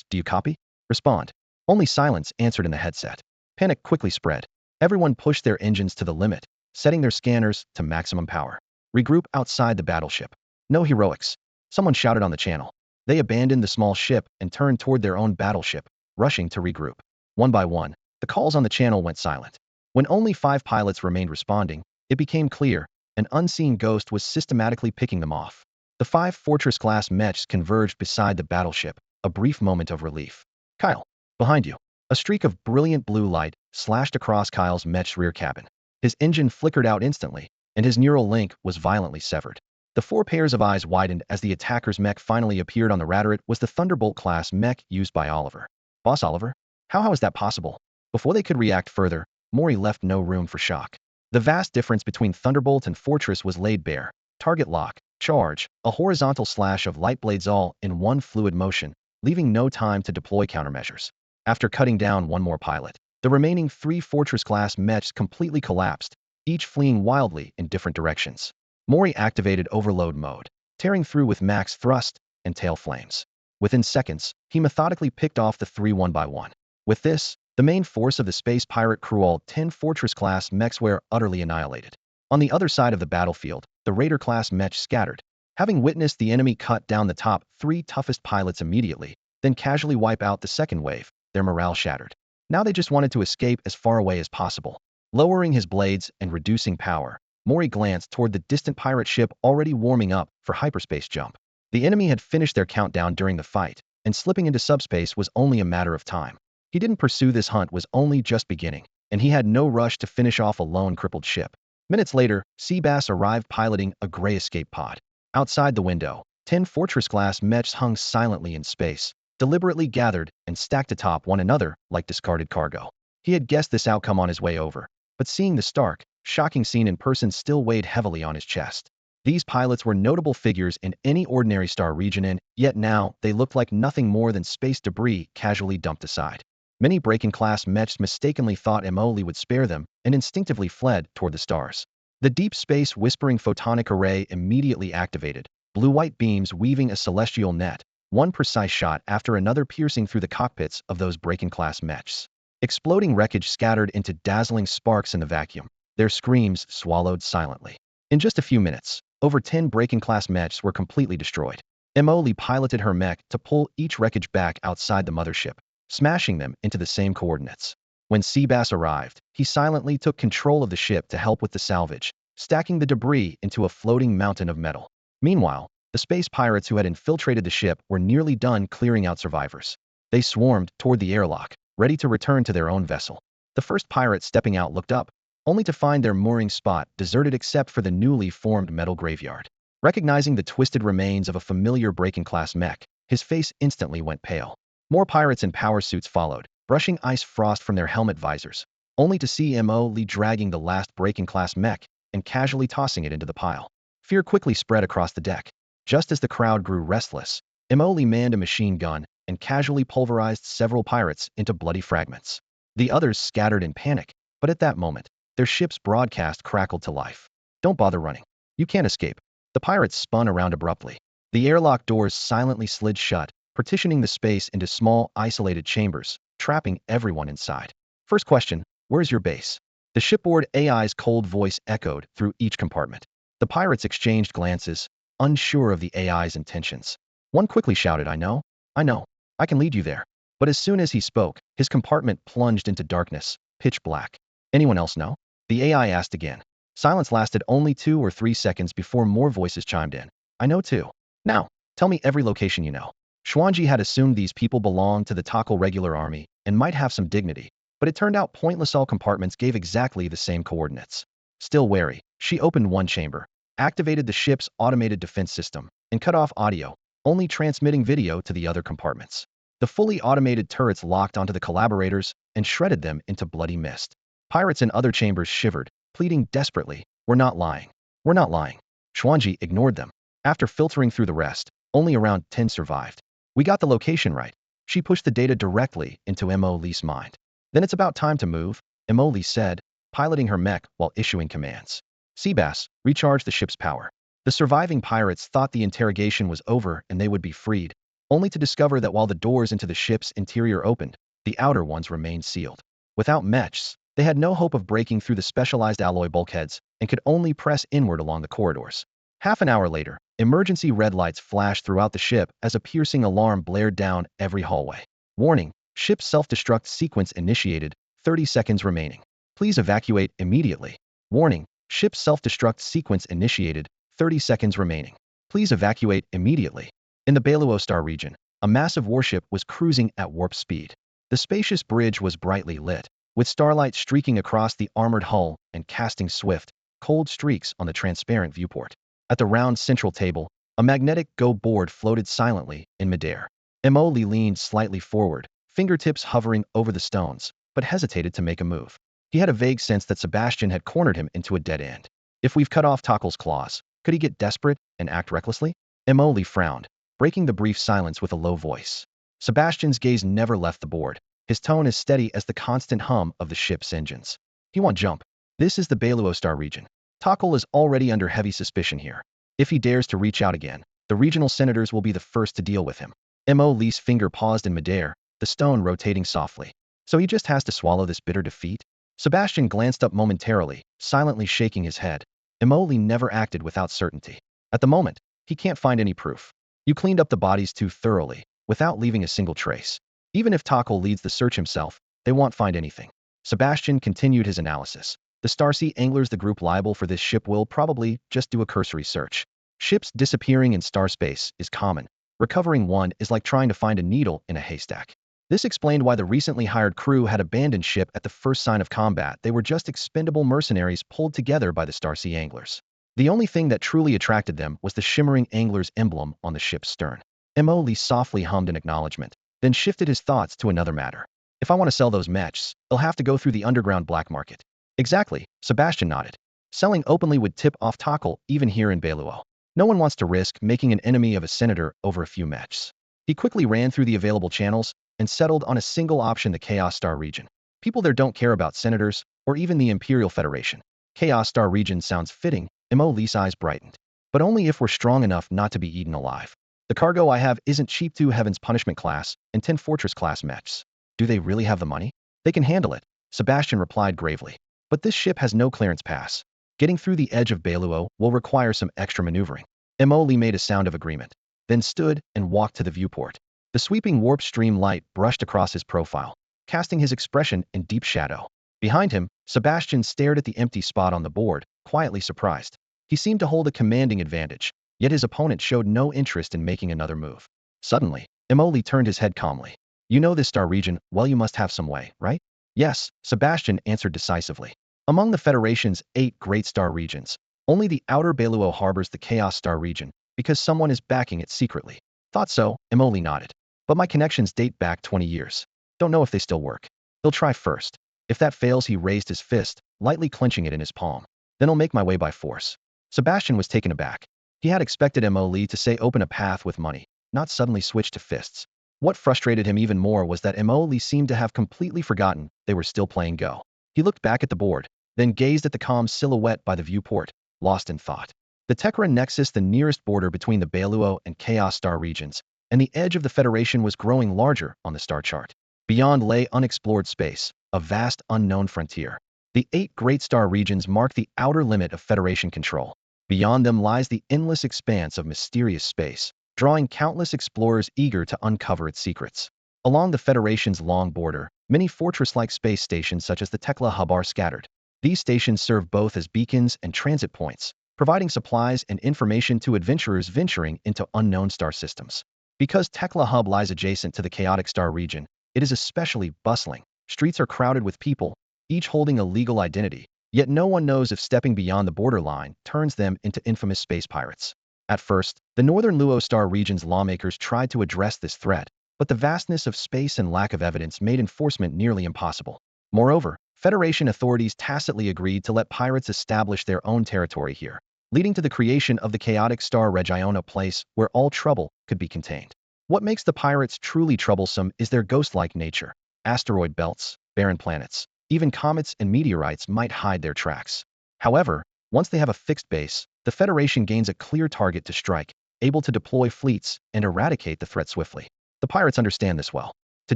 do you copy? Respond. Only silence answered in the headset. Panic quickly spread. Everyone pushed their engines to the limit, setting their scanners to maximum power. Regroup outside the battleship. No heroics. Someone shouted on the channel. They abandoned the small ship and turned toward their own battleship, rushing to regroup. One by one, the calls on the channel went silent. When only 5 pilots remained responding, it became clear an unseen ghost was systematically picking them off. The 5 Fortress-class Mechs converged beside the battleship, a brief moment of relief. Kyle, behind you. A streak of brilliant blue light slashed across Kyle's Mech's rear cabin. His engine flickered out instantly, and his neural link was violently severed. The 4 pairs of eyes widened as the attacker's mech finally appeared on the radar. It was the Thunderbolt-class mech used by Oliver. Boss Oliver? How is that possible? Before they could react further, Mori left no room for shock. The vast difference between Thunderbolt and Fortress was laid bare. Target lock, charge, a horizontal slash of light blades all in one fluid motion, leaving no time to deploy countermeasures. After cutting down one more pilot, the remaining 3 Fortress-class Mechs completely collapsed, each fleeing wildly in different directions. Mori activated overload mode, tearing through with max thrust and tail flames. Within seconds, he methodically picked off the 3 one by one. With this, the main force of the space pirate crew, all 10 Fortress-class Mechs, were utterly annihilated. On the other side of the battlefield, the Raider-class Mech scattered. Having witnessed the enemy cut down the top 3 toughest pilots immediately, then casually wipe out the second wave, their morale shattered. Now they just wanted to escape as far away as possible. Lowering his blades and reducing power, Mori glanced toward the distant pirate ship already warming up for hyperspace jump. The enemy had finished their countdown during the fight, and slipping into subspace was only a matter of time. He didn't pursue this hunt was only just beginning, and he had no rush to finish off a lone crippled ship. Minutes later, Seabass arrived piloting a gray escape pod. Outside the window, 10 fortress-class mechs hung silently in space, deliberately gathered and stacked atop one another like discarded cargo. He had guessed this outcome on his way over, but seeing the stark, shocking scene in person still weighed heavily on his chest. These pilots were notable figures in any ordinary star region, and yet now they looked like nothing more than space debris casually dumped aside. Many Breaking-class mechs mistakenly thought Emoli would spare them and instinctively fled toward the stars. The deep space whispering photonic array immediately activated, blue-white beams weaving a celestial net, one precise shot after another piercing through the cockpits of those Breaking-class mechs. Exploding wreckage scattered into dazzling sparks in the vacuum, their screams swallowed silently. In just a few minutes, over 10 Breaking-class mechs were completely destroyed. Emoli piloted her mech to pull each wreckage back outside the mothership, smashing them into the same coordinates. When Seabass arrived, he silently took control of the ship to help with the salvage, stacking the debris into a floating mountain of metal. Meanwhile, the space pirates who had infiltrated the ship were nearly done clearing out survivors. They swarmed toward the airlock, ready to return to their own vessel. The first pirate stepping out looked up, only to find their mooring spot deserted except for the newly formed metal graveyard. Recognizing the twisted remains of a familiar Breaking-class mech, his face instantly went pale. More pirates in power suits followed, brushing ice frost from their helmet visors, only to see Emoli dragging the last Breaking-class mech and casually tossing it into the pile. Fear quickly spread across the deck. Just as the crowd grew restless, Emoli manned a machine gun and casually pulverized several pirates into bloody fragments. The others scattered in panic, but at that moment, their ship's broadcast crackled to life. "Don't bother running. You can't escape." The pirates spun around abruptly. The airlock doors silently slid shut, partitioning the space into small, isolated chambers, trapping everyone inside. First question, where's your base? The shipboard AI's cold voice echoed through each compartment. The pirates exchanged glances, unsure of the AI's intentions. One quickly shouted, I know, I can lead you there." But as soon as he spoke, his compartment plunged into darkness, pitch black. "Anyone else know?" The AI asked again. Silence lasted only 2 or 3 seconds before more voices chimed in. "I know too. Now, tell me every location you know." Xuan Ji had assumed these people belonged to the Takal regular army and might have some dignity, but it turned out pointless. All compartments gave exactly the same coordinates. Still wary, she opened one chamber, activated the ship's automated defense system, and cut off audio, only transmitting video to the other compartments. The fully automated turrets locked onto the collaborators and shredded them into bloody mist. Pirates in other chambers shivered, pleading desperately, "We're not lying. We're not lying." Xuan Ji ignored them. After filtering through the rest, only around 10 survived. "We got the location right." She pushed the data directly into Emoli's mind. "Then it's about time to move," Emoli said, piloting her mech while issuing commands. "Seabass, recharge the ship's power." The surviving pirates thought the interrogation was over and they would be freed, only to discover that while the doors into the ship's interior opened, the outer ones remained sealed. Without mechs, they had no hope of breaking through the specialized alloy bulkheads and could only press inward along the corridors. Half an hour later, emergency red lights flashed throughout the ship as a piercing alarm blared down every hallway. "Warning, ship self-destruct sequence initiated, 30 seconds remaining. Please evacuate immediately." "Warning, ship self-destruct sequence initiated, 30 seconds remaining. Please evacuate immediately." In the Bailuo Star region, a massive warship was cruising at warp speed. The spacious bridge was brightly lit, with starlight streaking across the armored hull and casting swift, cold streaks on the transparent viewport. At the round central table, a magnetic Go board floated silently in midair. Emoli leaned slightly forward, fingertips hovering over the stones, but hesitated to make a move. He had a vague sense that Sebastian had cornered him into a dead end. If we've cut off Takal's claws, could he get desperate and act recklessly? Emoli frowned, breaking the brief silence with a low voice. Sebastian's gaze never left the board, his tone as steady as the constant hum of the ship's engines. "He won't jump. This is the Bailuo Star region. Takal is already under heavy suspicion here. If he dares to reach out again, the regional senators will be the first to deal with him." Emoli's finger paused in midair, the stone rotating softly. "So he just has to swallow this bitter defeat?" Sebastian glanced up momentarily, silently shaking his head. Emoli never acted without certainty. At the moment, he can't find any proof. "You cleaned up the bodies too thoroughly, without leaving a single trace. Even if Takal leads the search himself, they won't find anything." Sebastian continued his analysis. "The Starsea anglers, the group liable for this ship, will probably just do a cursory search. Ships disappearing in star space is common. Recovering one is like trying to find a needle in a haystack. This explained why the recently hired crew had abandoned ship at the first sign of combat. They were just expendable mercenaries pulled together by the Starsea anglers. The only thing that truly attracted them was the shimmering angler's emblem on the ship's stern. Mo Lee softly hummed in acknowledgement, then shifted his thoughts to another matter. If I want to sell those mechs, they'll have to go through the underground black market. Exactly, Sebastian nodded. Selling openly would tip off Takal even here in Beiluo. No one wants to risk making an enemy of a senator over a few mechs. He quickly ran through the available channels and settled on a single option: the Chaos Star region. People there don't care about senators or even the Imperial Federation. Chaos Star region sounds fitting. Mo Lee's eyes brightened. But only if we're strong enough not to be eaten alive. The cargo I have isn't cheap. 2 Heaven's Punishment class and 10 Fortress class mechs. Do they really have the money? They can handle it, Sebastian replied gravely. But this ship has no clearance pass. Getting through the edge of Beiluo will require some extra maneuvering. Mo Lee made a sound of agreement, then stood and walked to the viewport. The sweeping warp stream light brushed across his profile, casting his expression in deep shadow. Behind him, Sebastian stared at the empty spot on the board, quietly surprised. He seemed to hold a commanding advantage, yet his opponent showed no interest in making another move. Suddenly, Mo Lee turned his head calmly. You know this star region, well, you must have some way, right? Yes, Sebastian answered decisively. Among the Federation's 8 great star regions, only the outer Beiluo harbors the Chaos Star region, because someone is backing it secretly. Thought so, Mo Lee nodded. But my connections date back 20 years. Don't know if they still work. He'll try first. If that fails, he raised his fist, lightly clenching it in his palm. Then I'll make my way by force. Sebastian was taken aback. He had expected Mo Lee to say open a path with money, not suddenly switch to fists. What frustrated him even more was that Mo Lee seemed to have completely forgotten they were still playing Go. He looked back at the board, then gazed at the calm silhouette by the viewport, lost in thought. The Tekra Nexus, the nearest border between the Beiluo and Chaos Star regions, and the edge of the Federation, was growing larger on the star chart. Beyond lay unexplored space, a vast unknown frontier. The 8 great star regions mark the outer limit of Federation control. Beyond them lies the endless expanse of mysterious space, drawing countless explorers eager to uncover its secrets. Along the Federation's long border, many fortress-like space stations such as the Tekla hub are scattered. These stations serve both as beacons and transit points, providing supplies and information to adventurers venturing into unknown star systems. Because Tekla hub lies adjacent to the chaotic star region, it is especially bustling. Streets are crowded with people, each holding a legal identity, yet no one knows if stepping beyond the borderline turns them into infamous space pirates. At first, the northern Luo star region's lawmakers tried to address this threat, but the vastness of space and lack of evidence made enforcement nearly impossible. Moreover, Federation authorities tacitly agreed to let pirates establish their own territory here, leading to the creation of the chaotic star region, a place where all trouble could be contained. What makes the pirates truly troublesome is their ghost-like nature. Asteroid belts, barren planets, even comets and meteorites might hide their tracks. However, once they have a fixed base, the Federation gains a clear target to strike, able to deploy fleets and eradicate the threat swiftly. The pirates understand this well. To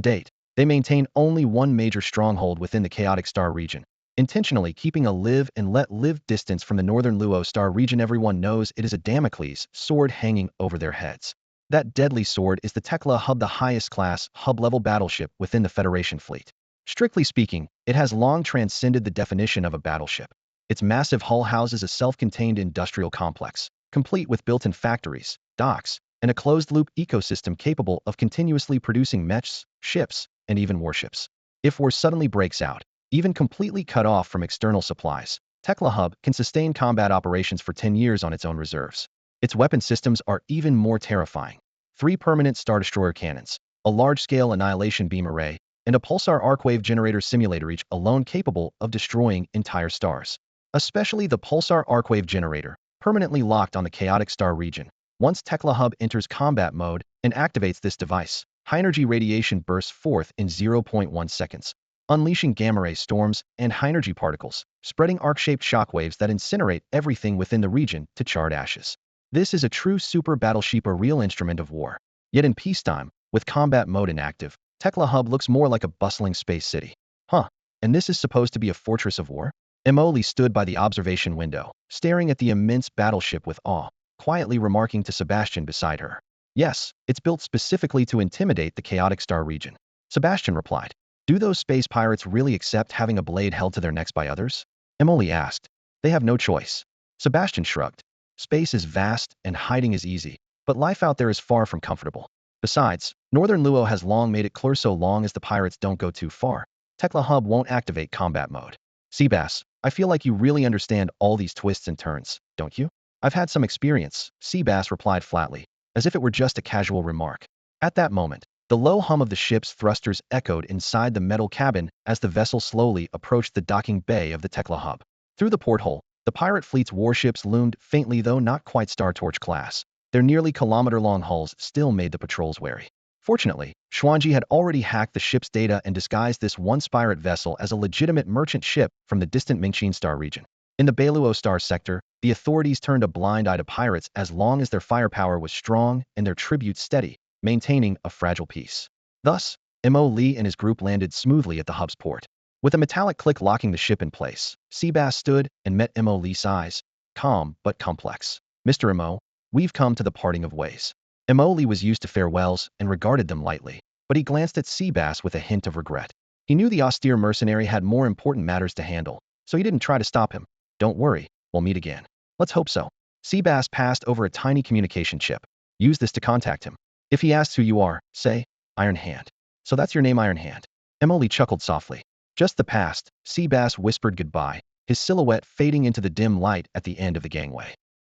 date, they maintain only one major stronghold within the chaotic star region, intentionally keeping a live and let live distance from the northern Luo star region. Everyone knows it is a Damocles sword hanging over their heads. That deadly sword is the Tekla hub, the highest class hub-level battleship within the Federation fleet. Strictly speaking, it has long transcended the definition of a battleship. Its massive hull houses a self-contained industrial complex, complete with built-in factories, docks, and a closed-loop ecosystem capable of continuously producing mechs, ships, and even warships. If war suddenly breaks out, even completely cut off from external supplies, Tekla Hub can sustain combat operations for 10 years on its own reserves. Its weapon systems are even more terrifying. 3 permanent Star Destroyer cannons, a large-scale annihilation beam array, and a pulsar arcwave generator simulator, each alone capable of destroying entire stars. Especially the pulsar arcwave generator, permanently locked on the chaotic star region. Once Tekla Hub enters combat mode and activates this device, high-energy radiation bursts forth in 0.1 seconds, unleashing gamma-ray storms and high-energy particles, spreading arc-shaped shockwaves that incinerate everything within the region to charred ashes. This is a true super battleship, a real instrument of war. Yet in peacetime, with combat mode inactive, Tekla Hub looks more like a bustling space city. Huh, and this is supposed to be a fortress of war? Emoli stood by the observation window, staring at the immense battleship with awe, quietly remarking to Sebastian beside her. Yes, it's built specifically to intimidate the chaotic star region. Sebastian replied. Do those space pirates really accept having a blade held to their necks by others? Emily asked. They have no choice. Sebastian shrugged. Space is vast and hiding is easy, but life out there is far from comfortable. Besides, Northern Luo has long made it clear so long as the pirates don't go too far, Tekla Hub won't activate combat mode. Seabass, I feel like you really understand all these twists and turns, don't you? I've had some experience, Seabass replied flatly, as if it were just a casual remark. At that moment, the low hum of the ship's thrusters echoed inside the metal cabin as the vessel slowly approached the docking bay of the Tekla Hub. Through the porthole, the pirate fleet's warships loomed faintly, though not quite Star Torch class. Their nearly kilometer-long hulls still made the patrols wary. Fortunately, Xuan Ji had already hacked the ship's data and disguised this once pirate vessel as a legitimate merchant ship from the distant Mingxin Star region. In the Beiluo Star sector, the authorities turned a blind eye to pirates as long as their firepower was strong and their tribute steady, maintaining a fragile peace. Thus, Mo Li and his group landed smoothly at the hub's port. With a metallic click locking the ship in place, Seabass stood and met Mo Li's eyes, calm but complex. Mr. Mo, we've come to the parting of ways. Mo Li was used to farewells and regarded them lightly, but he glanced at Seabass with a hint of regret. He knew the austere mercenary had more important matters to handle, so he didn't try to stop him. Don't worry, we'll meet again. Let's hope so. Seabass passed over a tiny communication chip. Use this to contact him. If he asks who you are, say, Iron Hand. So that's your name, Iron Hand. Emily chuckled softly. Just the past, Seabass whispered goodbye, his silhouette fading into the dim light at the end of the gangway.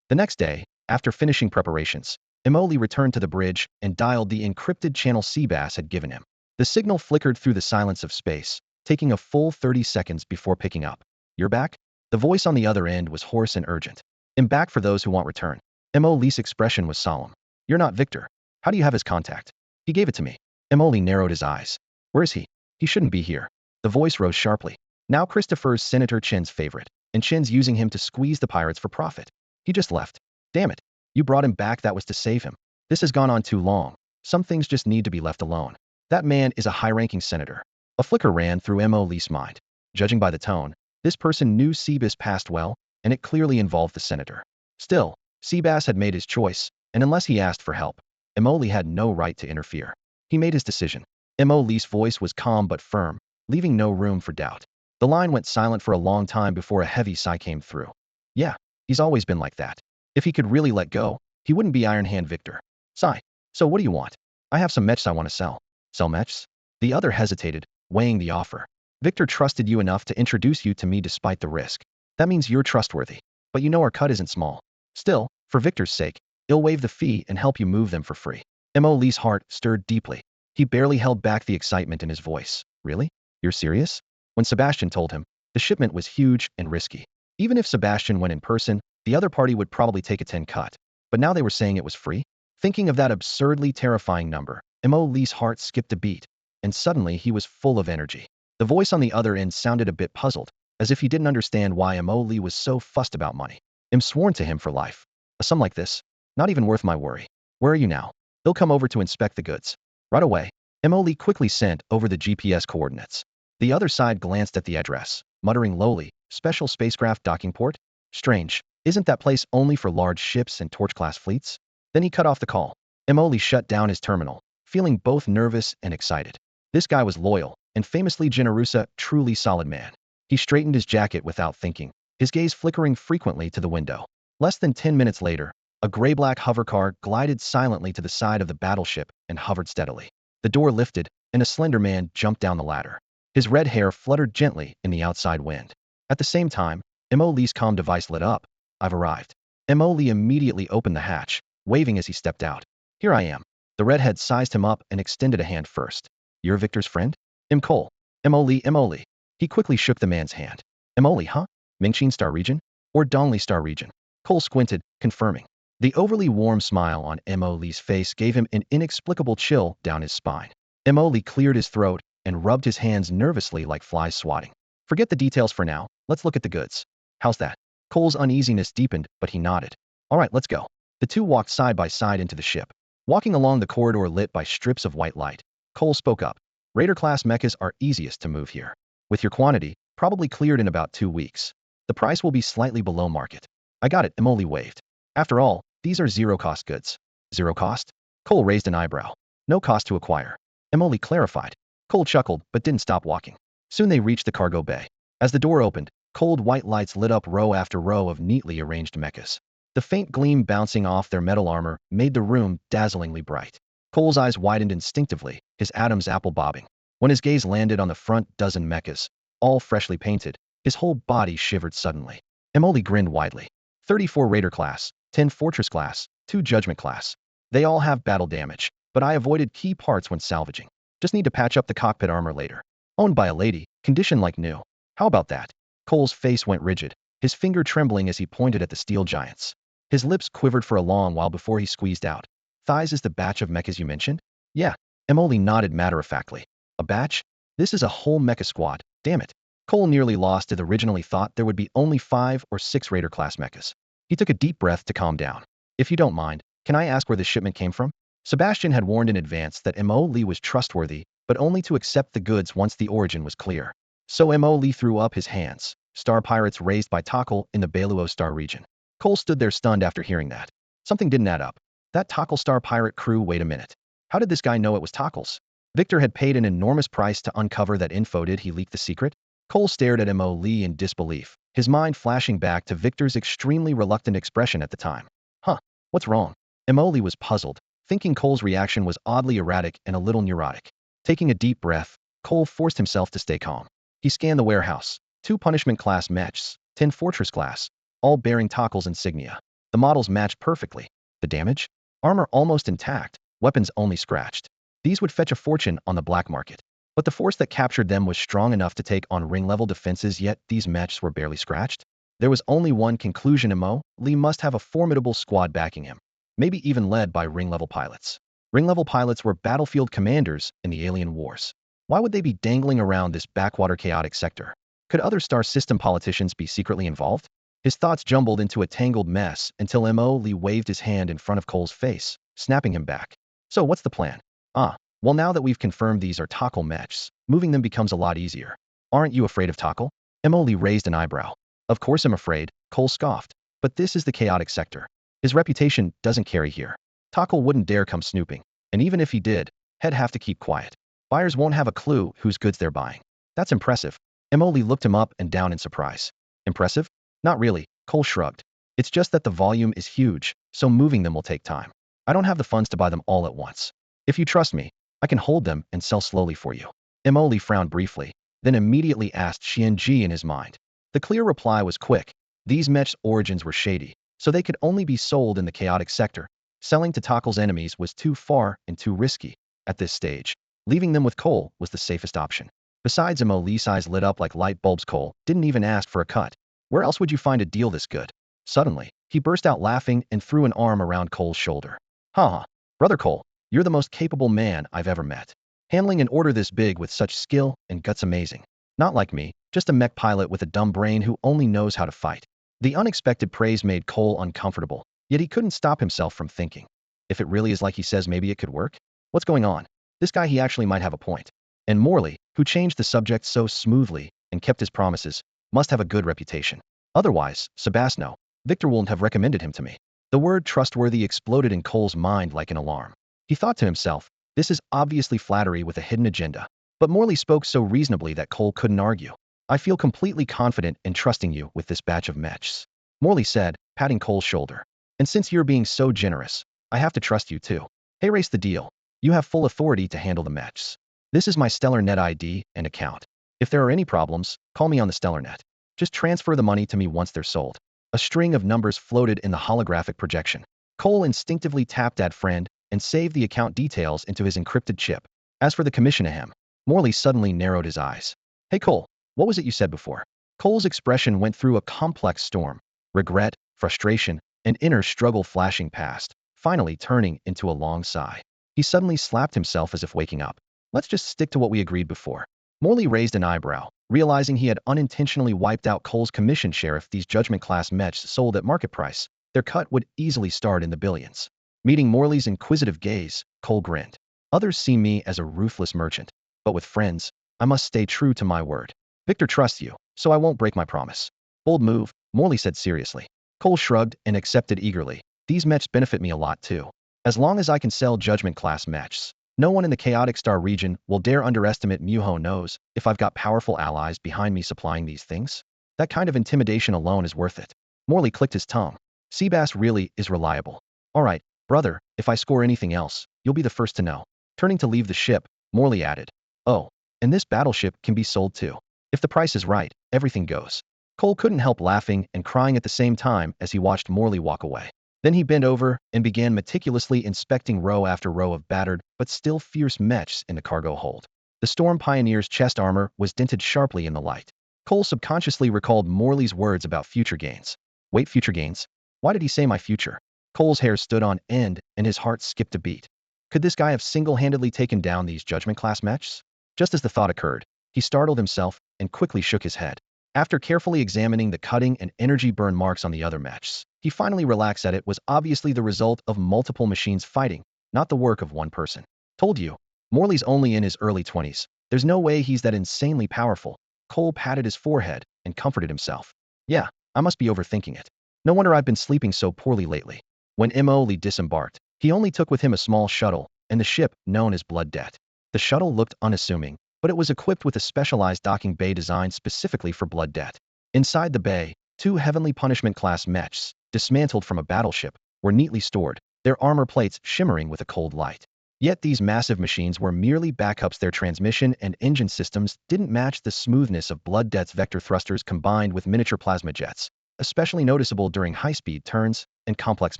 The next day, after finishing preparations, Emily returned to the bridge and dialed the encrypted channel Seabass had given him. The signal flickered through the silence of space, taking a full 30 seconds before picking up. You're back? The voice on the other end was hoarse and urgent. I'm back for those who want return. Emily's expression was solemn. You're not Victor. How do you have his contact? He gave it to me. Emily narrowed his eyes. Where is he? He shouldn't be here. The voice rose sharply. Now Christopher's Senator Chen's favorite, and Chen's using him to squeeze the pirates for profit. He just left. Damn it. You brought him back, that was to save him. This has gone on too long. Some things just need to be left alone. That man is a high-ranking senator. A flicker ran through Emily's mind. Judging by the tone, this person knew Seabass past well, and it clearly involved the senator. Still, Seabass had made his choice, and unless he asked for help, Emily had no right to interfere. He made his decision. Emily's voice was calm but firm, leaving no room for doubt. The line went silent for a long time before a heavy sigh came through. Yeah, he's always been like that. If he could really let go, he wouldn't be Iron Hand Victor. Sigh. So what do you want? I have some mechs I want to sell. Sell mechs? The other hesitated, weighing the offer. Victor trusted you enough to introduce you to me despite the risk. That means you're trustworthy. But you know our cut isn't small. Still, for Victor's sake, he'll waive the fee and help you move them for free. Emily's heart stirred deeply. He barely held back the excitement in his voice. Really? You're serious? When Sebastian told him, the shipment was huge and risky. Even if Sebastian went in person, the other party would probably take a 10 cut. But now they were saying it was free? Thinking of that absurdly terrifying number, Emily's heart skipped a beat, and suddenly he was full of energy. The voice on the other end sounded a bit puzzled, as if he didn't understand why Emily was so fussed about money. I'm sworn to him for life. A sum like this? Not even worth my worry. Where are you now? They'll come over to inspect the goods. Right away. Emily quickly sent over the GPS coordinates. The other side glanced at the address, muttering lowly, special spacecraft docking port? Strange. Isn't that place only for large ships and torch-class fleets? Then he cut off the call. Emily shut down his terminal, feeling both nervous and excited. This guy was loyal, and famously generous, a truly solid man. He straightened his jacket without thinking, his gaze flickering frequently to the window. Less than 10 minutes later, a gray-black hovercar glided silently to the side of the battleship and hovered steadily. The door lifted, and a slender man jumped down the ladder. His red hair fluttered gently in the outside wind. At the same time, Emily's comm device lit up. I've arrived. Emily immediately opened the hatch, waving as he stepped out. Here I am. The redhead sized him up and extended a hand first. You're Victor's friend? Cole. Emily. He quickly shook the man's hand. Emily, huh? Mingxin Star region? Or Dongli Star region? Cole squinted, confirming. The overly warm smile on Emily's face gave him an inexplicable chill down his spine. Emily cleared his throat and rubbed his hands nervously like flies swatting. Forget the details for now, let's look at the goods. How's that? Cole's uneasiness deepened, but he nodded. All right, let's go. The two walked side by side into the ship. Walking along the corridor lit by strips of white light, Cole spoke up. Raider-class mechas are easiest to move here. With your quantity, probably cleared in about 2 weeks. The price will be slightly below market. I got it, Emily waved. After all, these are zero-cost goods. Zero cost? Cole raised an eyebrow. No cost to acquire. Emily clarified. Cole chuckled, but didn't stop walking. Soon they reached the cargo bay. As the door opened, cold white lights lit up row after row of neatly arranged mechas. The faint gleam bouncing off their metal armor made the room dazzlingly bright. Cole's eyes widened instinctively, his Adam's apple bobbing. When his gaze landed on the front dozen mechas, all freshly painted, his whole body shivered suddenly. Emily grinned widely. 34 Raider class, 10 Fortress class, 2 Judgment class. They all have battle damage, but I avoided key parts when salvaging. Just need to patch up the cockpit armor later. Owned by a lady, condition like new. How about that? Cole's face went rigid, his finger trembling as he pointed at the steel giants. His lips quivered for a long while before he squeezed out. Thighs is the batch of mechas you mentioned? Yeah. Emily nodded matter-of-factly. A batch? This is a whole mecha squad, damn it. Cole nearly lost it. Originally thought there would be only 5 or 6 Raider-class mechas. He took a deep breath to calm down. If you don't mind, can I ask where this shipment came from? Sebastian had warned in advance that Mo Lee was trustworthy, but only to accept the goods once the origin was clear. So Mo Lee threw up his hands. Star pirates raised by Tokkul in the Bailuo Star region. Cole stood there stunned after hearing that. Something didn't add up. That Tokkul Star pirate crew, wait a minute. How did this guy know it was Tokkul's? Victor had paid an enormous price to uncover that info. Did he leak the secret? Cole stared at Mo Lee in disbelief, his mind flashing back to Victor's extremely reluctant expression at the time. Huh, what's wrong? Mo Lee was puzzled, thinking Cole's reaction was oddly erratic and a little neurotic. Taking a deep breath, Cole forced himself to stay calm. He scanned the warehouse. 2 punishment-class mechs, 10 fortress class, all bearing Tokkul's insignia. The models matched perfectly. The damage? Armor almost intact, weapons only scratched. These would fetch a fortune on the black market. But the force that captured them was strong enough to take on ring-level defenses, yet these mechs were barely scratched. There was only one conclusion: Mo Lee must have a formidable squad backing him, maybe even led by ring-level pilots. Ring-level pilots were battlefield commanders in the alien wars. Why would they be dangling around this backwater chaotic sector? Could other star system politicians be secretly involved? His thoughts jumbled into a tangled mess until Mo Lee waved his hand in front of Cole's face, snapping him back. So what's the plan? Well, now that we've confirmed these are Tokkul mechs, moving them becomes a lot easier. Aren't you afraid of Tokkul? Mo Lee raised an eyebrow. Of course I'm afraid, Cole scoffed. But this is the chaotic sector. His reputation doesn't carry here. Tokkul wouldn't dare come snooping. And even if he did, he'd have to keep quiet. Buyers won't have a clue whose goods they're buying. That's impressive. Mo Lee looked him up and down in surprise. Impressive? Not really, Cole shrugged. It's just that the volume is huge, so moving them will take time. I don't have the funds to buy them all at once. If you trust me, I can hold them and sell slowly for you. Mo Lee frowned briefly, then immediately asked Xuan Ji in his mind. The clear reply was quick. These mechs' origins were shady, so they could only be sold in the chaotic sector. Selling to Tokkul's enemies was too far and too risky. At this stage, leaving them with Cole was the safest option. Besides, Mo Lee's eyes lit up like light bulbs. Cole didn't even ask for a cut. Where else would you find a deal this good? Suddenly, he burst out laughing and threw an arm around Cole's shoulder. Ha! Brother Cole, you're the most capable man I've ever met. Handling an order this big with such skill and guts, amazing. Not like me, just a mech pilot with a dumb brain who only knows how to fight. The unexpected praise made Cole uncomfortable, yet he couldn't stop himself from thinking. If it really is like he says, maybe it could work? What's going on? This guy, he actually might have a point. And Morley, who changed the subject so smoothly and kept his promises, must have a good reputation. Otherwise, Sebastian, Victor wouldn't have recommended him to me. The word trustworthy exploded in Cole's mind like an alarm. He thought to himself, this is obviously flattery with a hidden agenda. But Morley spoke so reasonably that Cole couldn't argue. I feel completely confident in trusting you with this batch of mechs, Morley said, patting Cole's shoulder. And since you're being so generous, I have to trust you too. Hey, race the deal. You have full authority to handle the mechs. This is my StellarNet ID and account. If there are any problems, call me on the StellarNet. Just transfer the money to me once they're sold. A string of numbers floated in the holographic projection. Cole instinctively tapped Add Friend and saved the account details into his encrypted chip. As for the commission ahem, Morley suddenly narrowed his eyes. Hey Cole, what was it you said before? Cole's expression went through a complex storm. Regret, frustration, and inner struggle flashing past, finally turning into a long sigh. He suddenly slapped himself as if waking up. Let's just stick to what we agreed before. Morley raised an eyebrow, realizing he had unintentionally wiped out Cole's commission share. If these judgment-class mechs sold at market price, their cut would easily start in the billions. Meeting Morley's inquisitive gaze, Cole grinned. Others see me as a ruthless merchant, but with friends, I must stay true to my word. Victor trusts you, so I won't break my promise. Bold move, Morley said seriously. Cole shrugged and accepted eagerly. These mechs benefit me a lot too. As long as I can sell judgment-class mechs, no one in the Chaotic Star region will dare underestimate me. Who knows if I've got powerful allies behind me supplying these things? That kind of intimidation alone is worth it. Morley clicked his tongue. Seabass really is reliable. All right, brother, if I score anything else, You'll be the first to know. Turning to leave the ship, Morley added, "Oh, and this battleship can be sold too. If the price is right, everything goes." Cole couldn't help laughing and crying at the same time as he watched Morley walk away. Then he bent over and began meticulously inspecting row after row of battered but still fierce mechs in the cargo hold. The Storm Pioneer's chest armor was dinted sharply in the light. Cole subconsciously recalled Morley's words about future gains. Wait, future gains? Why did he say my future? Cole's hair stood on end and his heart skipped a beat. Could this guy have single-handedly taken down these judgment-class mechs? Just as the thought occurred, he startled himself and quickly shook his head. After carefully examining the cutting and energy burn marks on the other mechs, he finally relaxed at it was obviously the result of multiple machines fighting, not the work of one person. Told you, Morley's only in his early 20s. There's no way he's that insanely powerful. Cole patted his forehead and comforted himself. Yeah, I must be overthinking it. No wonder I've been sleeping so poorly lately. When Morley disembarked, he only took with him a small shuttle and the ship known as Blood Debt. The shuttle looked unassuming, but it was equipped with a specialized docking bay designed specifically for Blood Debt. Inside the bay, 2 Heavenly Punishment-class mechs, dismantled from a battleship, were neatly stored, their armor plates shimmering with a cold light. Yet these massive machines were merely backups. Their transmission and engine systems didn't match the smoothness of Blood Debt's vector thrusters combined with miniature plasma jets, especially noticeable during high-speed turns and complex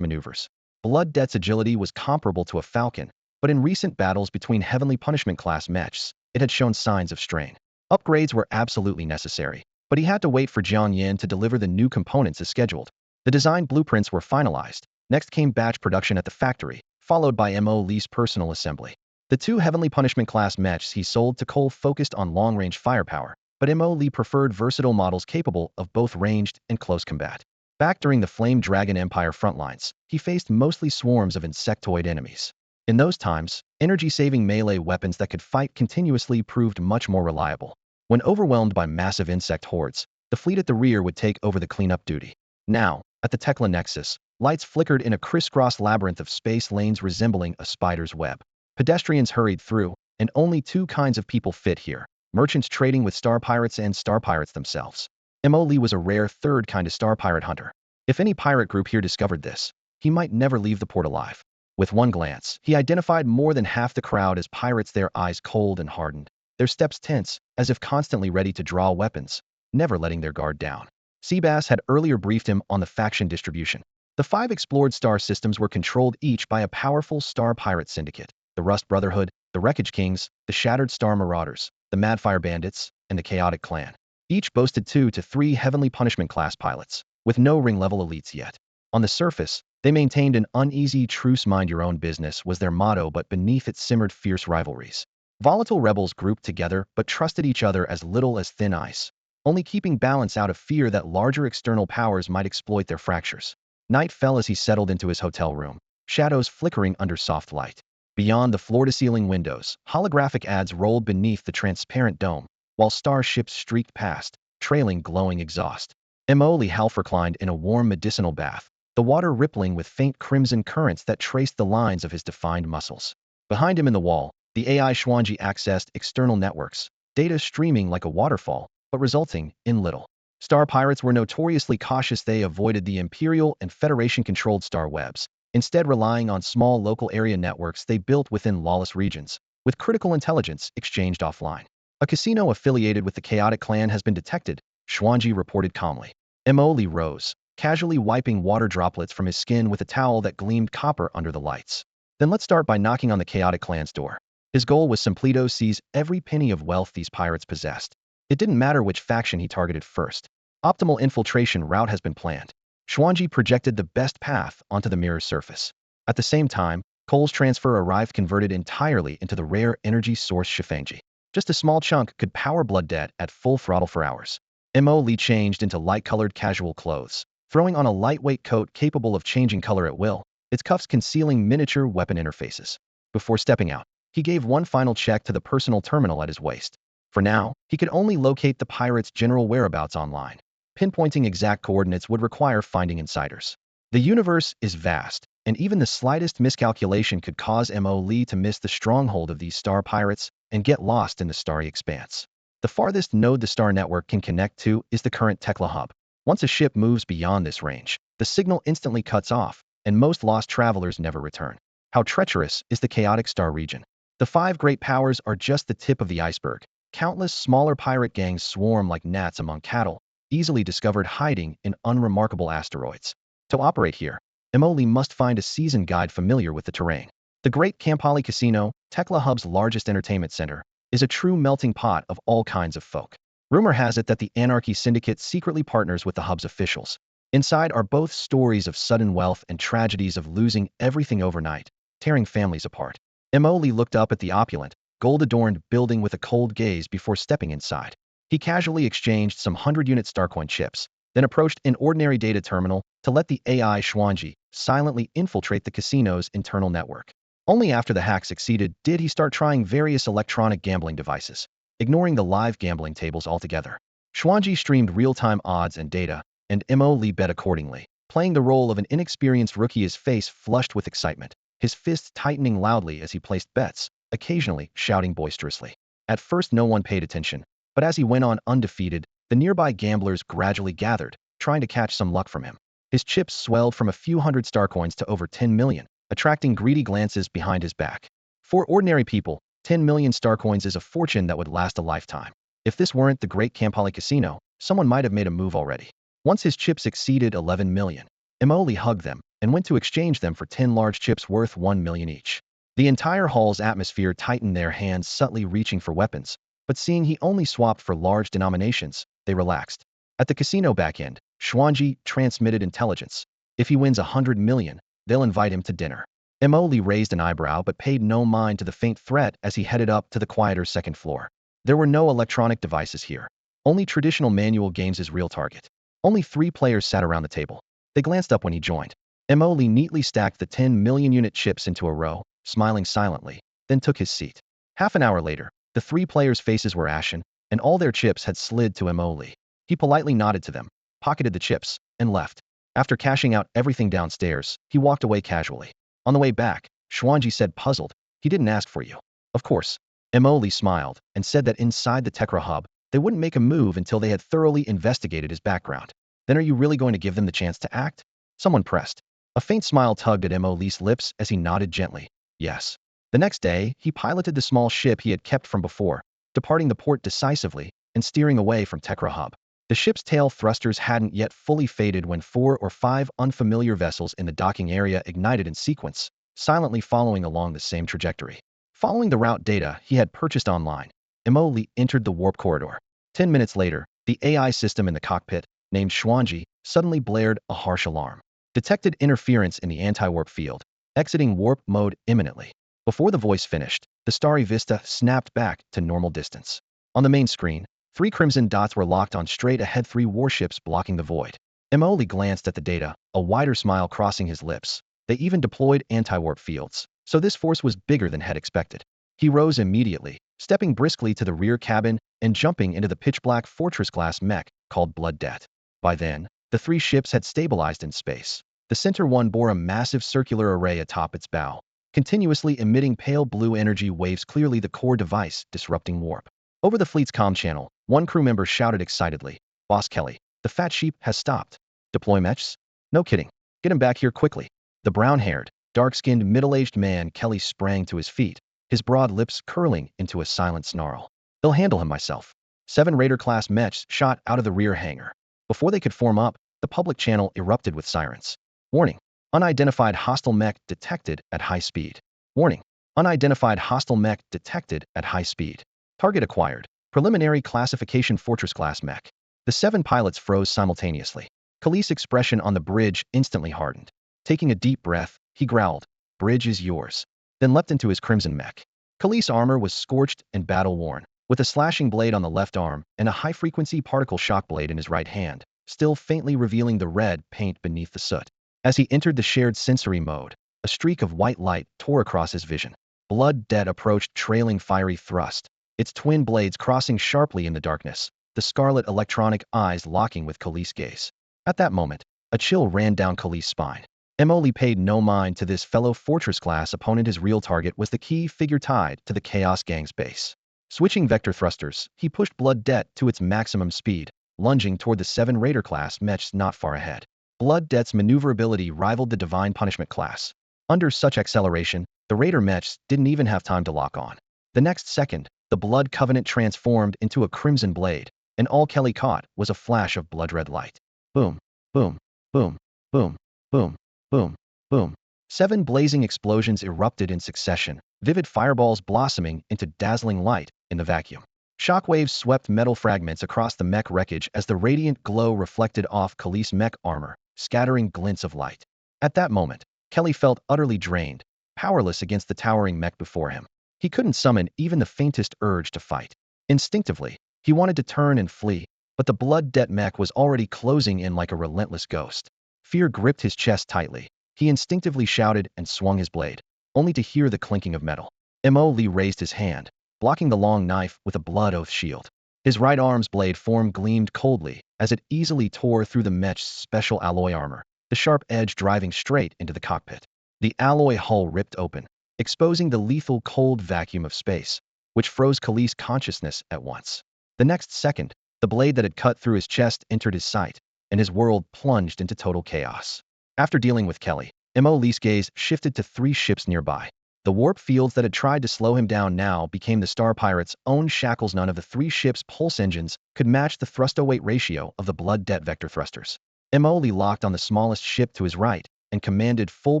maneuvers. Blood Debt's agility was comparable to a falcon, but in recent battles between Heavenly Punishment-class mechs, it had shown signs of strain. Upgrades were absolutely necessary, but he had to wait for Jiang Yin to deliver the new components as scheduled. The design blueprints were finalized. Next came batch production at the factory, followed by Lee's personal assembly. The 2 Heavenly Punishment-class mechs he sold to Cole focused on long-range firepower, but Lee preferred versatile models capable of both ranged and close combat. Back during the Flame Dragon Empire frontlines, he faced mostly swarms of insectoid enemies. In those times, energy-saving melee weapons that could fight continuously proved much more reliable. When overwhelmed by massive insect hordes, the fleet at the rear would take over the cleanup duty. Now, at the Tekla Nexus, lights flickered in a crisscross labyrinth of space lanes resembling a spider's web. Pedestrians hurried through, and only 2 kinds of people fit here: merchants trading with star pirates and star pirates themselves. Lee was a rare third kind of star pirate hunter. If any pirate group here discovered this, he might never leave the port alive. With one glance, he identified more than half the crowd as pirates, their eyes cold and hardened, their steps tense, as if constantly ready to draw weapons, never letting their guard down. Seabass had earlier briefed him on the faction distribution. The 5 explored star systems were controlled each by a powerful star pirate syndicate: the Rust Brotherhood, the Wreckage Kings, the Shattered Star Marauders, the Madfire Bandits, and the Chaotic Clan. Each boasted 2 to 3 Heavenly Punishment-class pilots, with no ring-level elites yet. On the surface, they maintained an uneasy truce. Mind your own business was their motto, but beneath it simmered fierce rivalries. Volatile rebels grouped together but trusted each other as little as thin ice, only keeping balance out of fear that larger external powers might exploit their fractures. Night fell as he settled into his hotel room, shadows flickering under soft light. Beyond the floor-to-ceiling windows, holographic ads rolled beneath the transparent dome, while starships streaked past, trailing glowing exhaust. Lee half reclined in a warm medicinal bath, the water rippling with faint crimson currents that traced the lines of his defined muscles. Behind him in the wall, the AI Xuan Ji accessed external networks, data streaming like a waterfall, but resulting in little. Star pirates were notoriously cautious. They avoided the Imperial and Federation-controlled star webs, instead relying on small local area networks they built within lawless regions, with critical intelligence exchanged offline. A casino affiliated with the Chaotic Clan has been detected, Xuan Ji reported calmly. Lee rose, casually wiping water droplets from his skin with a towel that gleamed copper under the lights. Then let's start by knocking on the Chaotic Clan's door. His goal was simply to seize every penny of wealth these pirates possessed. It didn't matter which faction he targeted first. Optimal infiltration route has been planned. Xuan Ji projected the best path onto the mirror's surface. At the same time, Cole's transfer arrived converted entirely into the rare energy source Shifangji. Just a small chunk could power Blood Debt at full throttle for hours. Lee changed into light-colored casual clothes, throwing on a lightweight coat capable of changing color at will, its cuffs concealing miniature weapon interfaces. Before stepping out, he gave one final check to the personal terminal at his waist. For now, he could only locate the pirates' general whereabouts online. Pinpointing exact coordinates would require finding insiders. The universe is vast, and even the slightest miscalculation could cause Lee to miss the stronghold of these star pirates and get lost in the starry expanse. The farthest node the star network can connect to is the current Tekla hub. Once a ship moves beyond this range, the signal instantly cuts off, and most lost travelers never return. How treacherous is the chaotic star region? The five great powers are just the tip of the iceberg. Countless smaller pirate gangs swarm like gnats among cattle, easily discovered hiding in unremarkable asteroids. To operate here, Emoli must find a seasoned guide familiar with the terrain. The Great Kampali Casino, Tekla Hub's largest entertainment center, is a true melting pot of all kinds of folk. Rumor has it that the Anarchy Syndicate secretly partners with the hub's officials. Inside are both stories of sudden wealth and tragedies of losing everything overnight, tearing families apart. Emoli looked up at the opulent, gold-adorned building with a cold gaze before stepping inside. He casually exchanged some 100-unit Starcoin chips, then approached an ordinary data terminal to let the AI Xuan Ji silently infiltrate the casino's internal network. Only after the hack succeeded did he start trying various electronic gambling devices, ignoring the live gambling tables altogether. Xuan Ji streamed real-time odds and data, and Emoli bet accordingly, playing the role of an inexperienced rookie, his face flushed with excitement, his fists tightening loudly as he placed bets, occasionally shouting boisterously. At first no one paid attention, but as he went on undefeated, the nearby gamblers gradually gathered, trying to catch some luck from him. His chips swelled from a few hundred Starcoins to over 10 million, attracting greedy glances behind his back. For ordinary people, 10 million Starcoins is a fortune that would last a lifetime. If this weren't the Great Kampali Casino, someone might have made a move already. Once his chips exceeded 11 million, Emoli hugged them and went to exchange them for 10 large chips worth 1 million each. The entire hall's atmosphere tightened, their hands subtly reaching for weapons, but seeing he only swapped for large denominations, they relaxed. At the casino back end, Xuan Ji transmitted intelligence. If he wins 100 million, they'll invite him to dinner. Emoli raised an eyebrow but paid no mind to the faint threat as he headed up to the quieter second floor. There were no electronic devices here. Only traditional manual games' real target. Only 3 players sat around the table. They glanced up when he joined. Emoli neatly stacked the 10 million unit chips into a row, smiling silently, then took his seat. Half an hour later, the 3 players' faces were ashen, and all their chips had slid to Emoli. He politely nodded to them, pocketed the chips, and left. After cashing out everything downstairs, he walked away casually. On the way back, Xuan Ji said, puzzled, "He didn't ask for you." Of course. Emoli smiled and said that inside the Tekra hub, they wouldn't make a move until they had thoroughly investigated his background. Then are you really going to give them the chance to act? Someone pressed. A faint smile tugged at Emoli's lips as he nodded gently. Yes. The next day, he piloted the small ship he had kept from before, departing the port decisively and steering away from Tekra hub. The ship's tail thrusters hadn't yet fully faded when 4 or 5 unfamiliar vessels in the docking area ignited in sequence, silently following along the same trajectory. Following the route data he had purchased online, Emoli entered the warp corridor. 10 minutes later, the AI system in the cockpit, named Xuan Ji, suddenly blared a harsh alarm. Detected interference in the anti-warp field. Exiting warp mode imminently. Before the voice finished, the starry vista snapped back to normal distance. On the main screen, 3 crimson dots were locked on straight ahead, 3 warships blocking the void. Emoli glanced at the data, a wider smile crossing his lips. They even deployed anti-warp fields, so this force was bigger than had expected. He rose immediately, stepping briskly to the rear cabin and jumping into the pitch-black fortress-class mech called Blood Debt. By then, the 3 ships had stabilized in space. The center one bore a massive circular array atop its bow, continuously emitting pale blue energy waves, clearly the core device disrupting warp. Over the fleet's comm channel, one crew member shouted excitedly, "Boss Kelly, the fat sheep has stopped. Deploy Mechs? No kidding. Get him back here quickly." The brown-haired, dark-skinned, middle-aged man Kelly sprang to his feet, his broad lips curling into a silent snarl. "I'll handle him myself." 7 Raider-class Mechs shot out of the rear hangar. Before they could form up, the public channel erupted with sirens. Warning. Unidentified hostile mech detected at high speed. Warning. Unidentified hostile mech detected at high speed. Target acquired. Preliminary classification fortress-class mech. The 7 pilots froze simultaneously. Khalees's expression on the bridge instantly hardened. Taking a deep breath, he growled, "Bridge is yours," then leapt into his crimson mech. Khalees's armor was scorched and battle-worn, with a slashing blade on the left arm and a high-frequency particle shock blade in his right hand, still faintly revealing the red paint beneath the soot. As he entered the shared sensory mode, a streak of white light tore across his vision. Blood Debt approached, trailing fiery thrust, its twin blades crossing sharply in the darkness, the scarlet electronic eyes locking with Khalees's gaze. At that moment, a chill ran down Khalees's spine. Emoli paid no mind to this fellow Fortress-class opponent. His real target was the key figure tied to the Chaos Gang's base. Switching vector thrusters, he pushed Blood Debt to its maximum speed, lunging toward the 7 Raider-class Mechs not far ahead. Blood Debt's maneuverability rivaled the Divine Punishment class. Under such acceleration, the Raider mechs didn't even have time to lock on. The next second, the Blood Covenant transformed into a crimson blade, and all Kelly caught was a flash of blood-red light. Boom, boom, boom, boom, boom, boom, boom. 7 blazing explosions erupted in succession, vivid fireballs blossoming into dazzling light in the vacuum. Shockwaves swept metal fragments across the mech wreckage as the radiant glow reflected off Khalees' mech armor, scattering glints of light. At that moment, Kelly felt utterly drained, powerless against the towering mech before him. He couldn't summon even the faintest urge to fight. Instinctively, he wanted to turn and flee, but the blood debt mech was already closing in like a relentless ghost. Fear gripped his chest tightly. He instinctively shouted and swung his blade, only to hear the clinking of metal. Mo Li raised his hand, blocking the long knife with a blood oath shield. His right arm's blade form gleamed coldly as it easily tore through the mech's special alloy armor, the sharp edge driving straight into the cockpit. The alloy hull ripped open, exposing the lethal cold vacuum of space, which froze Khalees' consciousness at once. The next second, the blade that had cut through his chest entered his sight, and his world plunged into total chaos. After dealing with Kelly, Mo Li's gaze shifted to 3 ships nearby. The warp fields that had tried to slow him down now became the Star Pirates' own shackles. None of the 3 ships' pulse engines could match the thrusto-weight ratio of the blood debt vector thrusters. Mo Li locked on the smallest ship to his right and commanded full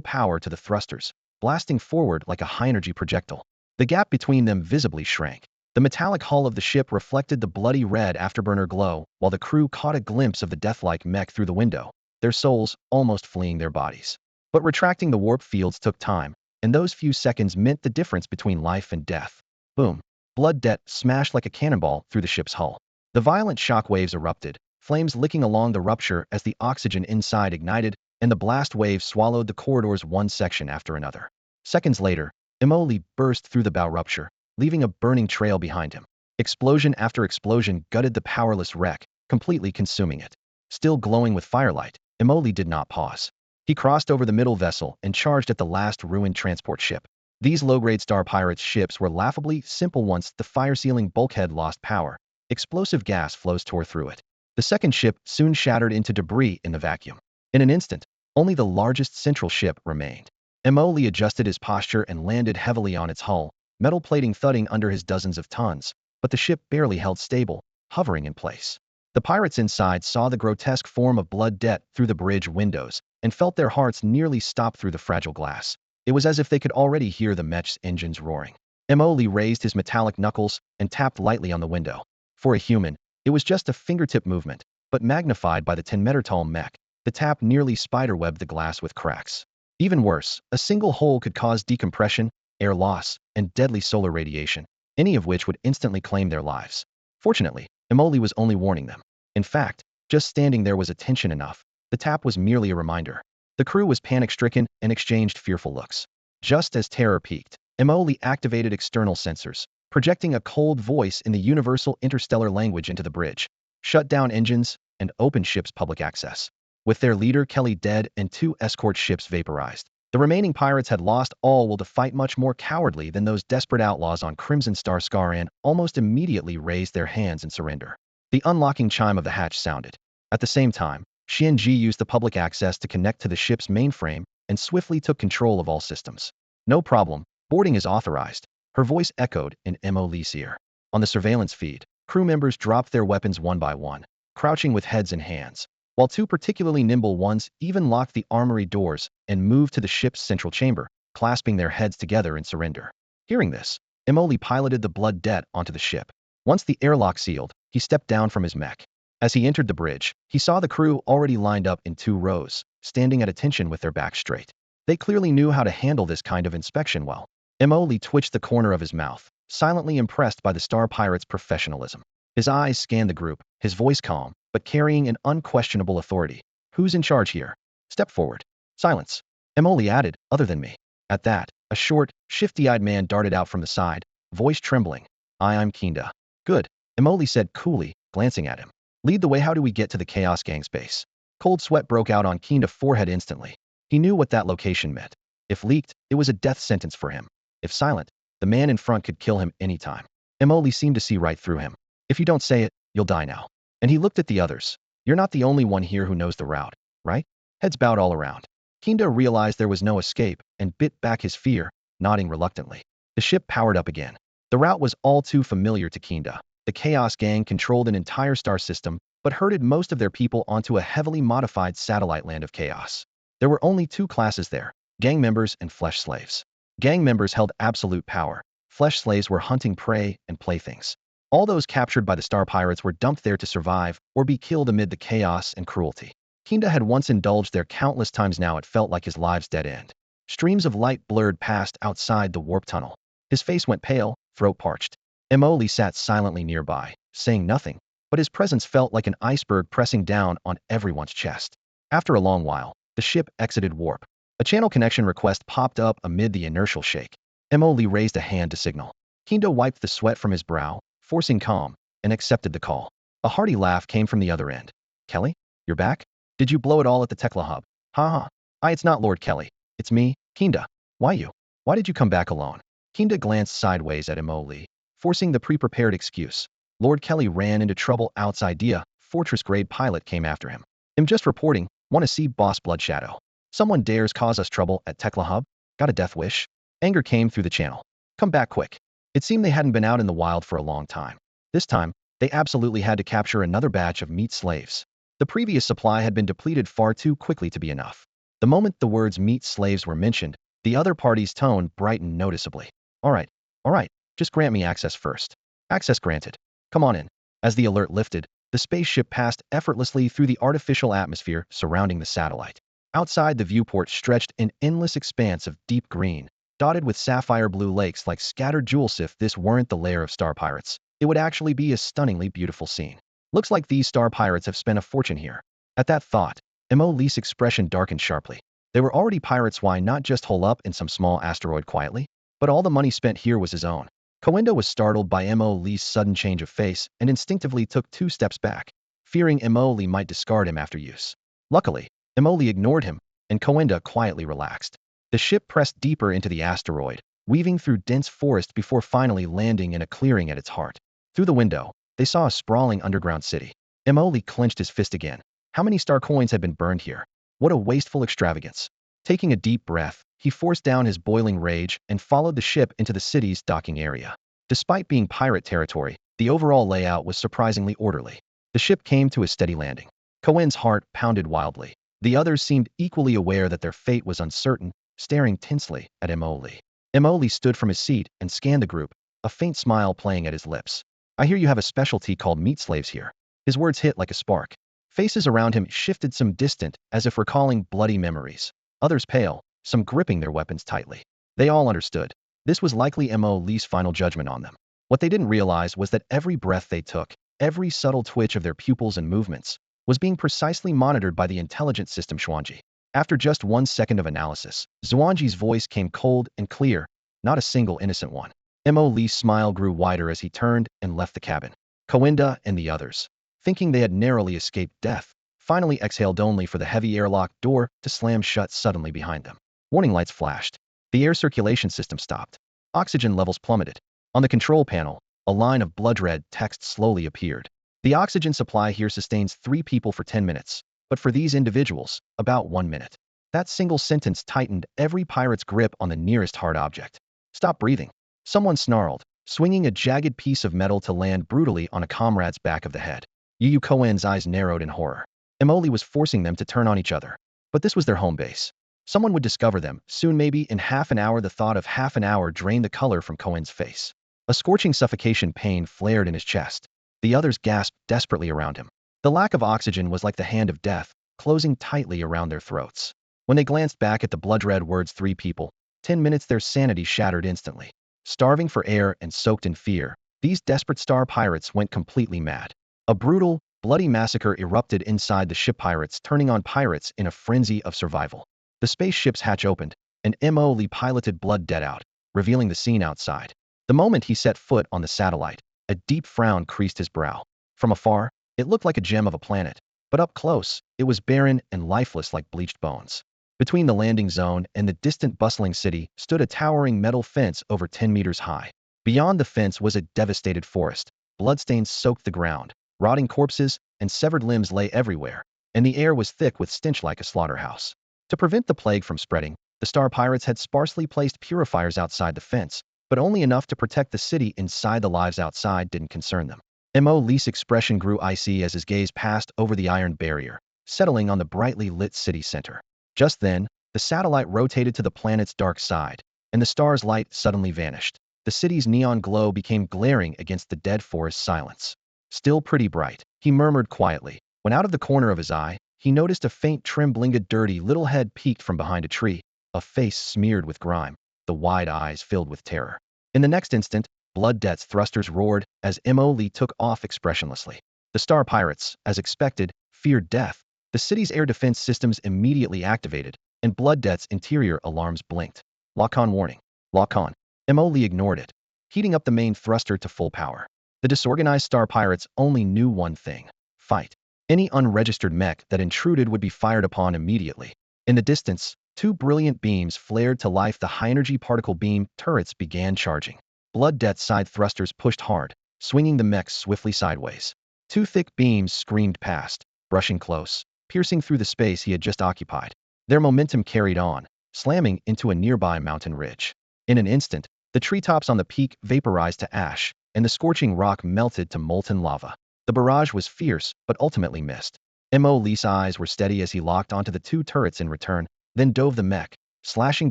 power to the thrusters, blasting forward like a high-energy projectile. The gap between them visibly shrank. The metallic hull of the ship reflected the bloody red afterburner glow, while the crew caught a glimpse of the deathlike mech through the window, their souls almost fleeing their bodies. But retracting the warp fields took time, and those few seconds meant the difference between life and death. Boom. Blood debt smashed like a cannonball through the ship's hull. The violent shock waves erupted, flames licking along the rupture as the oxygen inside ignited, and the blast wave swallowed the corridors one section after another. Seconds later, Mo Li burst through the bow rupture, leaving a burning trail behind him. Explosion after explosion gutted the powerless wreck, completely consuming it. Still glowing with firelight, Mo Li did not pause. He crossed over the middle vessel and charged at the last ruined transport ship. These low-grade Star Pirates ships were laughably simple once the fire-sealing bulkhead lost power. Explosive gas flows tore through it. The second ship soon shattered into debris in the vacuum. In an instant, only the largest central ship remained. Mo Li adjusted his posture and landed heavily on its hull, metal plating thudding under his dozens of tons, but the ship barely held stable, hovering in place. The pirates inside saw the grotesque form of blood debt through the bridge windows and felt their hearts nearly stop through the fragile glass. It was as if they could already hear the mech's engines roaring. Mo Li raised his metallic knuckles and tapped lightly on the window. For a human, it was just a fingertip movement, but magnified by the 10-meter-tall mech, the tap nearly spiderwebbed the glass with cracks. Even worse, a single hole could cause decompression, air loss, and deadly solar radiation, any of which would instantly claim their lives. Fortunately, Mo Li was only warning them. In fact, just standing there was attention enough. The tap was merely a reminder. The crew was panic-stricken and exchanged fearful looks. Just as terror peaked, Mo Li activated external sensors, projecting a cold voice in the universal interstellar language into the bridge. Shut down engines and open ships public access. With their leader Kelly dead and 2 escort ships vaporized, the remaining pirates had lost all will to fight much more cowardly than those desperate outlaws on Crimson Star Scar and almost immediately raised their hands in surrender. The unlocking chime of the hatch sounded. At the same time, Xuan Ji used the public access to connect to the ship's mainframe and swiftly took control of all systems. No problem, boarding is authorized. Her voice echoed in Mo Li's ear. On the surveillance feed, crew members dropped their weapons one by one, crouching with heads and hands, while 2 particularly nimble ones even locked the armory doors and moved to the ship's central chamber, clasping their heads together in surrender. Hearing this, Mo Li piloted the blood debt onto the ship. Once the airlock sealed, he stepped down from his mech. As he entered the bridge, he saw the crew already lined up in 2 rows, standing at attention with their backs straight. They clearly knew how to handle this kind of inspection well. Mo Li twitched the corner of his mouth, silently impressed by the Star Pirate's professionalism. His eyes scanned the group, his voice calm, but carrying an unquestionable authority. Who's in charge here? Step forward. Silence. Mo Li added, other than me. At that, a short, shifty-eyed man darted out from the side, voice trembling. I'm Kinda. Good. Mo Li said coolly, glancing at him. Lead the way. How do we get to the Chaos Gang's base? Cold sweat broke out on Kinda's forehead instantly. He knew what that location meant. If leaked, it was a death sentence for him. If silent, the man in front could kill him anytime. Mo Li seemed to see right through him. If you don't say it, you'll die now. And he looked at the others. You're not the only one here who knows the route, right? Heads bowed all around. Kinda realized there was no escape and bit back his fear, nodding reluctantly. The ship powered up again. The route was all too familiar to Kinda. The Chaos Gang controlled an entire star system, but herded most of their people onto a heavily modified satellite land of chaos. There were only two classes there, gang members and flesh slaves. Gang members held absolute power. Flesh slaves were hunting prey and playthings. All those captured by the star pirates were dumped there to survive or be killed amid the chaos and cruelty. Kinda had once indulged there countless times. Now it felt like his life's dead end. Streams of light blurred past outside the warp tunnel. His face went pale, throat parched. Emoli sat silently nearby, saying nothing, but his presence felt like an iceberg pressing down on everyone's chest. After a long while, the ship exited warp. A channel connection request popped up amid the inertial shake. Emoli raised a hand to signal. Kinda wiped the sweat from his brow, forcing calm, and accepted the call. A hearty laugh came from the other end. Kelly? You're back? Did you blow it all at the Tekla hub? Ha ha. It's not Lord Kelly. It's me, Kinda. Why you? Why did you come back alone? Kinda glanced sideways at Emoli, forcing the pre-prepared excuse. Lord Kelly ran into trouble outside Dia. Fortress-grade pilot came after him. I'm just reporting. Want to see Boss Bloodshadow. Someone dares cause us trouble at Tekla hub? Got a death wish? Anger came through the channel. Come back quick. It seemed they hadn't been out in the wild for a long time. This time, they absolutely had to capture another batch of meat slaves. The previous supply had been depleted far too quickly to be enough. The moment the words meat slaves were mentioned, the other party's tone brightened noticeably. All right, just grant me access first. Access granted. Come on in. As the alert lifted, the spaceship passed effortlessly through the artificial atmosphere surrounding the satellite. Outside, the viewport stretched an endless expanse of deep green, dotted with sapphire blue lakes like scattered jewels. If this weren't the lair of star pirates, it would actually be a stunningly beautiful scene. Looks like these star pirates have spent a fortune here. At that thought, Emo-Lee's expression darkened sharply. They were already pirates, why not just hole up in some small asteroid quietly? But all the money spent here was his own. Coenda was startled by Emo-Lee's sudden change of face and instinctively took 2 steps back, fearing Emo-Lee might discard him after use. Luckily, Emo-Lee ignored him, and Coenda quietly relaxed. The ship pressed deeper into the asteroid, weaving through dense forest before finally landing in a clearing at its heart. Through the window, they saw a sprawling underground city. Emo-Lee clenched his fist again. How many star coins had been burned here? What a wasteful extravagance. Taking a deep breath, he forced down his boiling rage and followed the ship into the city's docking area. Despite being pirate territory, the overall layout was surprisingly orderly. The ship came to a steady landing. Coen's heart pounded wildly. The others seemed equally aware that their fate was uncertain, staring tensely at Emo-Lee. Emo-Lee stood from his seat and scanned the group, a faint smile playing at his lips. I hear you have a specialty called meat slaves here. His words hit like a spark. Faces around him shifted, some distant, as if recalling bloody memories. Others pale, some gripping their weapons tightly. They all understood. This was likely Emo-Lee's final judgment on them. What they didn't realize was that every breath they took, every subtle twitch of their pupils and movements, was being precisely monitored by the intelligence system Xuan Ji. After just 1 second of analysis, Xuan Ji's voice came cold and clear, not a single innocent one. Emo-Lee's smile grew wider as he turned and left the cabin. Coenda and the others, thinking they had narrowly escaped death, finally exhaled, only for the heavy airlock door to slam shut suddenly behind them. Warning lights flashed. The air circulation system stopped. Oxygen levels plummeted. On the control panel, a line of blood-red text slowly appeared. The oxygen supply here sustains 3 people for 10 minutes, but for these individuals, about 1 minute. That single sentence tightened every pirate's grip on the nearest hard object. Stop breathing. Someone snarled, swinging a jagged piece of metal to land brutally on a comrade's back of the head. Yu Coen's eyes narrowed in horror. Emo-Lee was forcing them to turn on each other. But this was their home base. Someone would discover them, soon, maybe in half an hour. The thought of half an hour drained the color from Coen's face. A scorching suffocation pain flared in his chest. The others gasped desperately around him. The lack of oxygen was like the hand of death, closing tightly around their throats. When they glanced back at the blood-red words 3 people, 10 minutes, their sanity shattered instantly. Starving for air and soaked in fear, these desperate star pirates went completely mad. A brutal, bloody massacre erupted inside the ship, pirates turning on pirates in a frenzy of survival. The spaceship's hatch opened, and Emo-Lee piloted blood dead out, revealing the scene outside. The moment he set foot on the satellite, a deep frown creased his brow. From afar, it looked like a gem of a planet, but up close, it was barren and lifeless like bleached bones. Between the landing zone and the distant bustling city stood a towering metal fence over 10 meters high. Beyond the fence was a devastated forest. Bloodstains soaked the ground, rotting corpses and severed limbs lay everywhere, and the air was thick with stench like a slaughterhouse. To prevent the plague from spreading, the Star Pirates had sparsely placed purifiers outside the fence, but only enough to protect the city inside. The lives outside didn't concern them. Mo Lee's expression grew icy as his gaze passed over the iron barrier, settling on the brightly lit city center. Just then, the satellite rotated to the planet's dark side, and the star's light suddenly vanished. The city's neon glow became glaring against the dead forest silence. Still pretty bright, he murmured quietly. When out of the corner of his eye, he noticed a faint trembling. A dirty little head peeked from behind a tree, a face smeared with grime, the wide eyes filled with terror. In the next instant, Blood Debt's thrusters roared as Mo Lee took off expressionlessly. The Star Pirates, as expected, feared death. The city's air defense systems immediately activated, and Blood Debt's interior alarms blinked. Lock-on warning. Lock-on. Mo Lee ignored it, heating up the main thruster to full power. The disorganized Star Pirates only knew one thing: fight. Any unregistered mech that intruded would be fired upon immediately. In the distance, two brilliant beams flared to life. The high-energy particle beam turrets began charging. Blood Debt's side thrusters pushed hard, swinging the mech swiftly sideways. Two thick beams screamed past, brushing close, piercing through the space he had just occupied. Their momentum carried on, slamming into a nearby mountain ridge. In an instant, the treetops on the peak vaporized to ash, and the scorching rock melted to molten lava. The barrage was fierce, but ultimately missed. Mo Lee's eyes were steady as he locked onto the two turrets in return, then dove the mech, slashing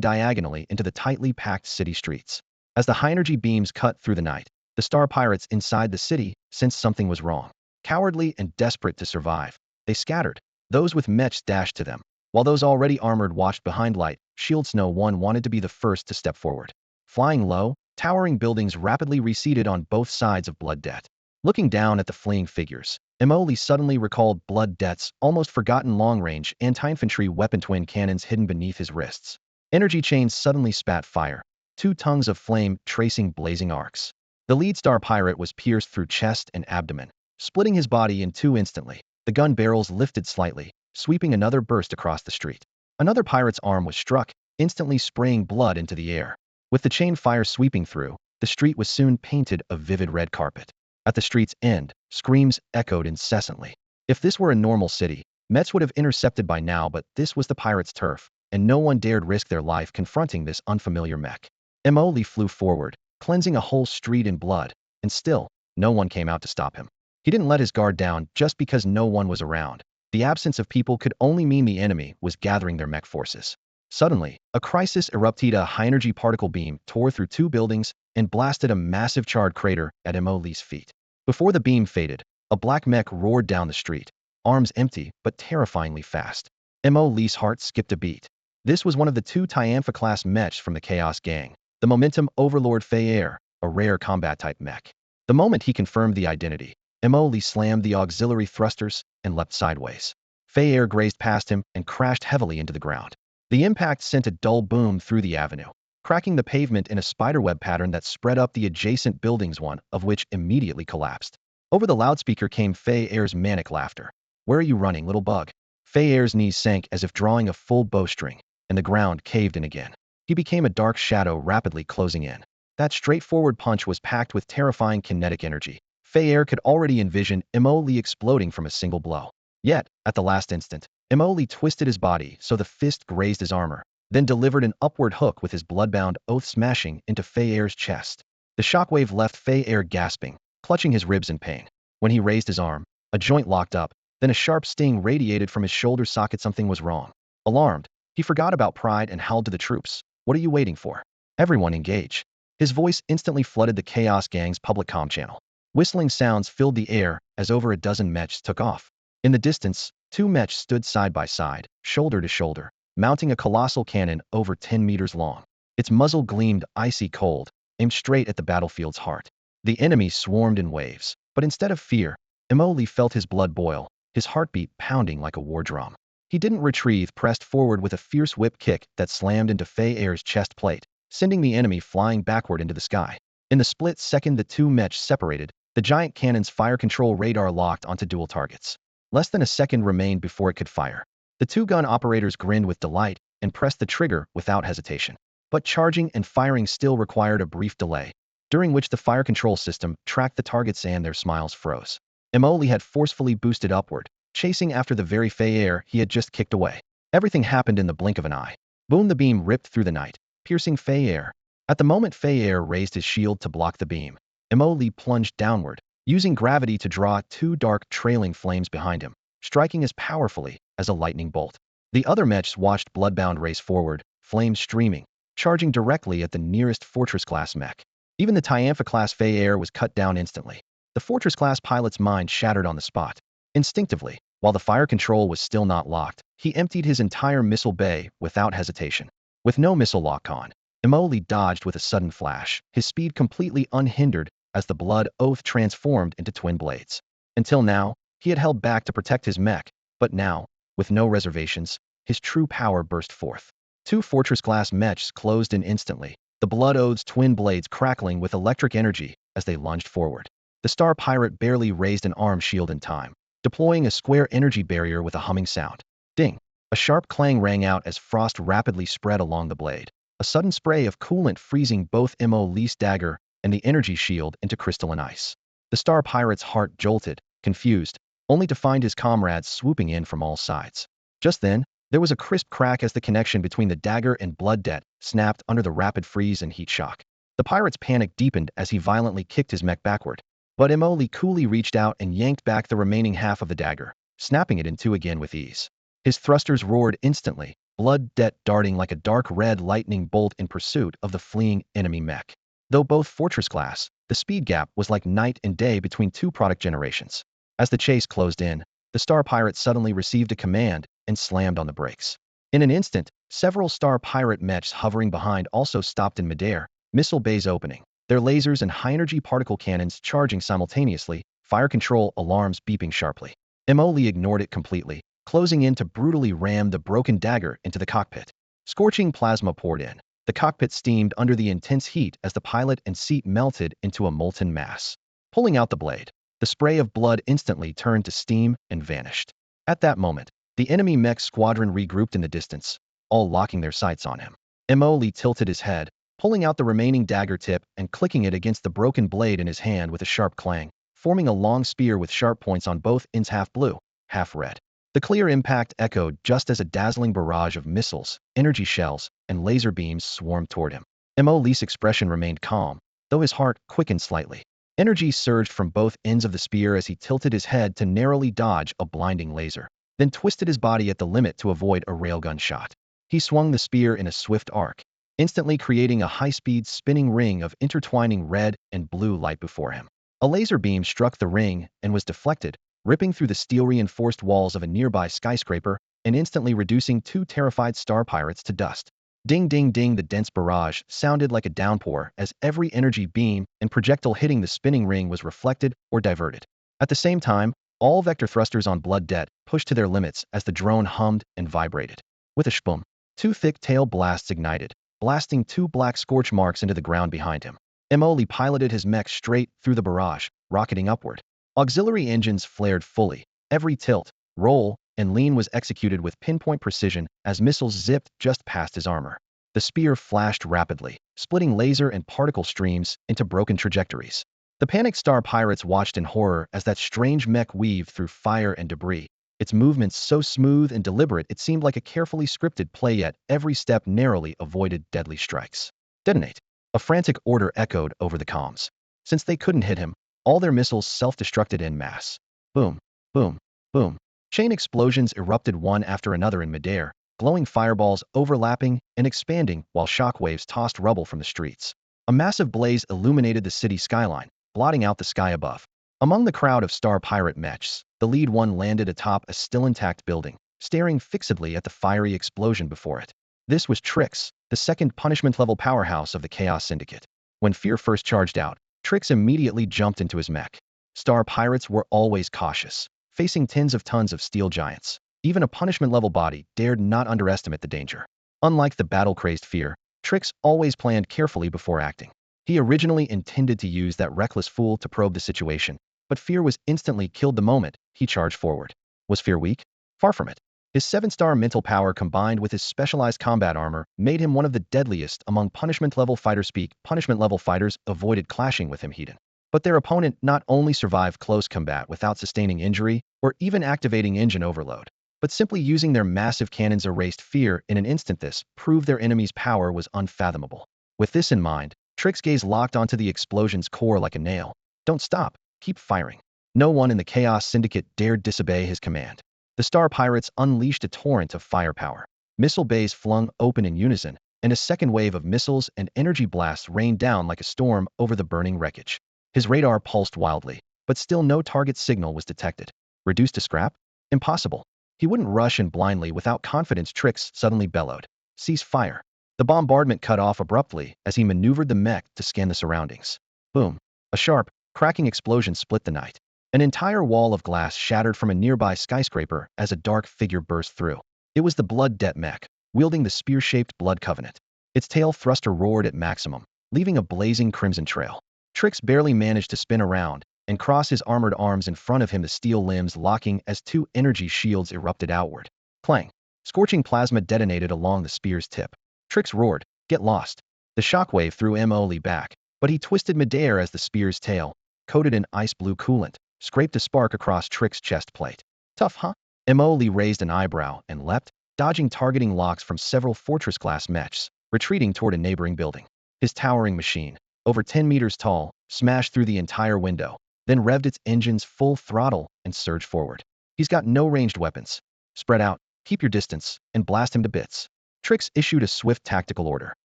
diagonally into the tightly packed city streets. As the high-energy beams cut through the night, the Star Pirates inside the city sensed something was wrong. Cowardly and desperate to survive, they scattered. Those with mechs dashed to them, while those already armored watched behind light shields. No one wanted to be the first to step forward. Flying low, towering buildings rapidly receded on both sides of Blood Debt. Looking down at the fleeing figures, Mo Lee suddenly recalled Blood Debt's almost forgotten long-range anti-infantry weapon, twin cannons hidden beneath his wrists. Energy chains suddenly spat fire, two tongues of flame tracing blazing arcs. The lead Star Pirate was pierced through chest and abdomen, splitting his body in two instantly. The gun barrels lifted slightly, sweeping another burst across the street. Another pirate's arm was struck, instantly spraying blood into the air. With the chain fire sweeping through, the street was soon painted a vivid red carpet. At the street's end, screams echoed incessantly. If this were a normal city, Mets would have intercepted by now, but this was the pirates' turf, and no one dared risk their life confronting this unfamiliar mech. Mo Lee flew forward, cleansing a whole street in blood, and still, no one came out to stop him. He didn't let his guard down just because no one was around. The absence of people could only mean the enemy was gathering their mech forces. Suddenly, a crisis erupted. A high-energy particle beam tore through two buildings and blasted a massive charred crater at Mo Lee's feet. Before the beam faded, a black mech roared down the street, arms empty but terrifyingly fast. Mo Lee's heart skipped a beat. This was one of the two Tianfa-class mechs from the Chaos Gang, the Momentum Overlord Fei Air, a rare combat-type mech. The moment he confirmed the identity, Mo Lee slammed the auxiliary thrusters and leapt sideways. Fei Air grazed past him and crashed heavily into the ground. The impact sent a dull boom through the avenue, cracking the pavement in a spiderweb pattern that spread up the adjacent buildings, one of which immediately collapsed. Over the loudspeaker came Fei Air's manic laughter. "Where are you running, little bug?" Fei Air's knees sank as if drawing a full bowstring, and the ground caved in again. He became a dark shadow rapidly closing in. That straightforward punch was packed with terrifying kinetic energy. Fei Air could already envision Mo Lee exploding from a single blow. Yet, at the last instant, Mo Lee twisted his body so the fist grazed his armor, then delivered an upward hook with his blood-bound oath smashing into Fei Air's chest. The shockwave left Fei Air gasping, clutching his ribs in pain. When he raised his arm, a joint locked up, then a sharp sting radiated from his shoulder socket. Something was wrong. Alarmed, he forgot about pride and howled to the troops. "What are you waiting for? Everyone engage." His voice instantly flooded the Chaos Gang's public comm channel. Whistling sounds filled the air as over a dozen mechs took off. In the distance, two mechs stood side by side, shoulder to shoulder, mounting a colossal cannon over 10 meters long. Its muzzle gleamed icy cold, aimed straight at the battlefield's heart. The enemy swarmed in waves, but instead of fear, Mo Lee felt his blood boil, his heartbeat pounding like a war drum. He didn't retreat, pressed forward with a fierce whip kick that slammed into Fei Air's chest plate, sending the enemy flying backward into the sky. In the split second the two mechs separated, the giant cannon's fire control radar locked onto dual targets. Less than a second remained before it could fire. The two gun operators grinned with delight and pressed the trigger without hesitation. But charging and firing still required a brief delay, during which the fire control system tracked the targets and their smiles froze. Mo Lee had forcefully boosted upward, chasing after the very Fei Air he had just kicked away. Everything happened in the blink of an eye. Boom, the beam ripped through the night, piercing Fei Air. At the moment Fei Air raised his shield to block the beam, Mo Li plunged downward, using gravity to draw two dark trailing flames behind him, striking as powerfully as a lightning bolt. The other mechs watched Bloodbound race forward, flames streaming, charging directly at the nearest Fortress-class mech. Even the Tiampha-class Fei Air was cut down instantly. The Fortress-class pilot's mind shattered on the spot. Instinctively, while the fire control was still not locked, he emptied his entire missile bay without hesitation. With no missile lock on, Mo Li dodged with a sudden flash, his speed completely unhindered as the Blood Oath transformed into twin blades. Until now, he had held back to protect his mech, but now, with no reservations, his true power burst forth. Two Fortress-class mechs closed in instantly, the Blood Oath's twin blades crackling with electric energy as they lunged forward. The Star Pirate barely raised an arm shield in time, deploying a square energy barrier with a humming sound. Ding! A sharp clang rang out as frost rapidly spread along the blade. A sudden spray of coolant freezing both Mo Li's dagger and the energy shield into crystalline ice. The Star Pirate's heart jolted, confused, only to find his comrades swooping in from all sides. Just then, there was a crisp crack as the connection between the dagger and blood debt snapped under the rapid freeze and heat shock. The pirate's panic deepened as he violently kicked his mech backward. But Mo Li coolly reached out and yanked back the remaining half of the dagger, snapping it in two again with ease. His thrusters roared instantly, blood debt darting like a dark red lightning bolt in pursuit of the fleeing enemy mech. Though both Fortress-class, the speed gap was like night and day between two product generations. As the chase closed in, the Star Pirate suddenly received a command and slammed on the brakes. In an instant, several Star Pirate mechs hovering behind also stopped in midair, missile bays opening, their lasers and high-energy particle cannons charging simultaneously, fire control alarms beeping sharply. Mo Li ignored it completely, closing in to brutally ram the broken dagger into the cockpit. Scorching plasma poured in. The cockpit steamed under the intense heat as the pilot and seat melted into a molten mass. Pulling out the blade, the spray of blood instantly turned to steam and vanished. At that moment, the enemy mech squadron regrouped in the distance, all locking their sights on him. Mo Li tilted his head, pulling out the remaining dagger tip and clicking it against the broken blade in his hand with a sharp clang, forming a long spear with sharp points on both ends, half blue, half red. The clear impact echoed just as a dazzling barrage of missiles, energy shells, and laser beams swarmed toward him. Mo Li's expression remained calm, though his heart quickened slightly. Energy surged from both ends of the spear as he tilted his head to narrowly dodge a blinding laser, then twisted his body at the limit to avoid a railgun shot. He swung the spear in a swift arc, instantly creating a high-speed spinning ring of intertwining red and blue light before him. A laser beam struck the ring and was deflected, ripping through the steel-reinforced walls of a nearby skyscraper and instantly reducing two terrified Star Pirates to dust. Ding ding ding, the dense barrage sounded like a downpour as every energy beam and projectile hitting the spinning ring was reflected or diverted. At the same time, all vector thrusters on Blood Debt pushed to their limits as the drone hummed and vibrated. With a shboom, two thick tail blasts ignited, blasting two black scorch marks into the ground behind him. Mo Li piloted his mech straight through the barrage, rocketing upward. Auxiliary engines flared fully. Every tilt, roll, and lean was executed with pinpoint precision as missiles zipped just past his armor. The spear flashed rapidly, splitting laser and particle streams into broken trajectories. The panicked Star Pirates watched in horror as that strange mech weaved through fire and debris, its movements so smooth and deliberate it seemed like a carefully scripted play, yet every step narrowly avoided deadly strikes. Detonate! A frantic order echoed over the comms. Since they couldn't hit him, all their missiles self-destructed en masse. Boom, boom, boom. Chain explosions erupted one after another in midair, glowing fireballs overlapping and expanding while shockwaves tossed rubble from the streets. A massive blaze illuminated the city skyline, blotting out the sky above. Among the crowd of Star Pirate mechs, the lead one landed atop a still intact building, staring fixedly at the fiery explosion before it. This was Trix, the second punishment-level powerhouse of the Chaos Syndicate. When fear first charged out, Trix immediately jumped into his mech. Star Pirates were always cautious, facing tens of tons of steel giants. Even a punishment-level body dared not underestimate the danger. Unlike the battle-crazed fear, Trix always planned carefully before acting. He originally intended to use that reckless fool to probe the situation, but fear was instantly killed the moment he charged forward. Was fear weak? Far from it. His 7-star mental power combined with his specialized combat armor made him one of the deadliest among punishment-level fighters. Punishment-level fighters avoided clashing with him heated. But their opponent not only survived close combat without sustaining injury or even activating engine overload, but simply using their massive cannons erased fear in an instant. This proved their enemy's power was unfathomable. With this in mind, Trick's gaze locked onto the explosion's core like a nail. Don't stop, keep firing. No one in the Chaos Syndicate dared disobey his command. The Star Pirates unleashed a torrent of firepower. Missile bays flung open in unison, and a second wave of missiles and energy blasts rained down like a storm over the burning wreckage. His radar pulsed wildly, but still no target signal was detected. Reduced to scrap? Impossible. He wouldn't rush in blindly without confidence. Trix suddenly bellowed. Cease fire. The bombardment cut off abruptly as he maneuvered the mech to scan the surroundings. Boom. A sharp, cracking explosion split the night. An entire wall of glass shattered from a nearby skyscraper as a dark figure burst through. It was the Blood Det Mech, wielding the spear-shaped Blood Covenant. Its tail thruster roared at maximum, leaving a blazing crimson trail. Trix barely managed to spin around and cross his armored arms in front of him, the steel limbs locking as two energy shields erupted outward. Clang! Scorching plasma detonated along the spear's tip. Trix roared, "Get lost!" The shockwave threw Emoli back, but he twisted midair as the spear's tail, coated in ice-blue coolant, scraped a spark across Trix's chest plate. Tough, huh? Emoli raised an eyebrow and leapt, dodging targeting locks from several fortress-class mechs, retreating toward a neighboring building. His towering machine, over 10 meters tall, smashed through the entire window, then revved its engines full throttle and surged forward. He's got no ranged weapons. Spread out, keep your distance, and blast him to bits. Trix issued a swift tactical order,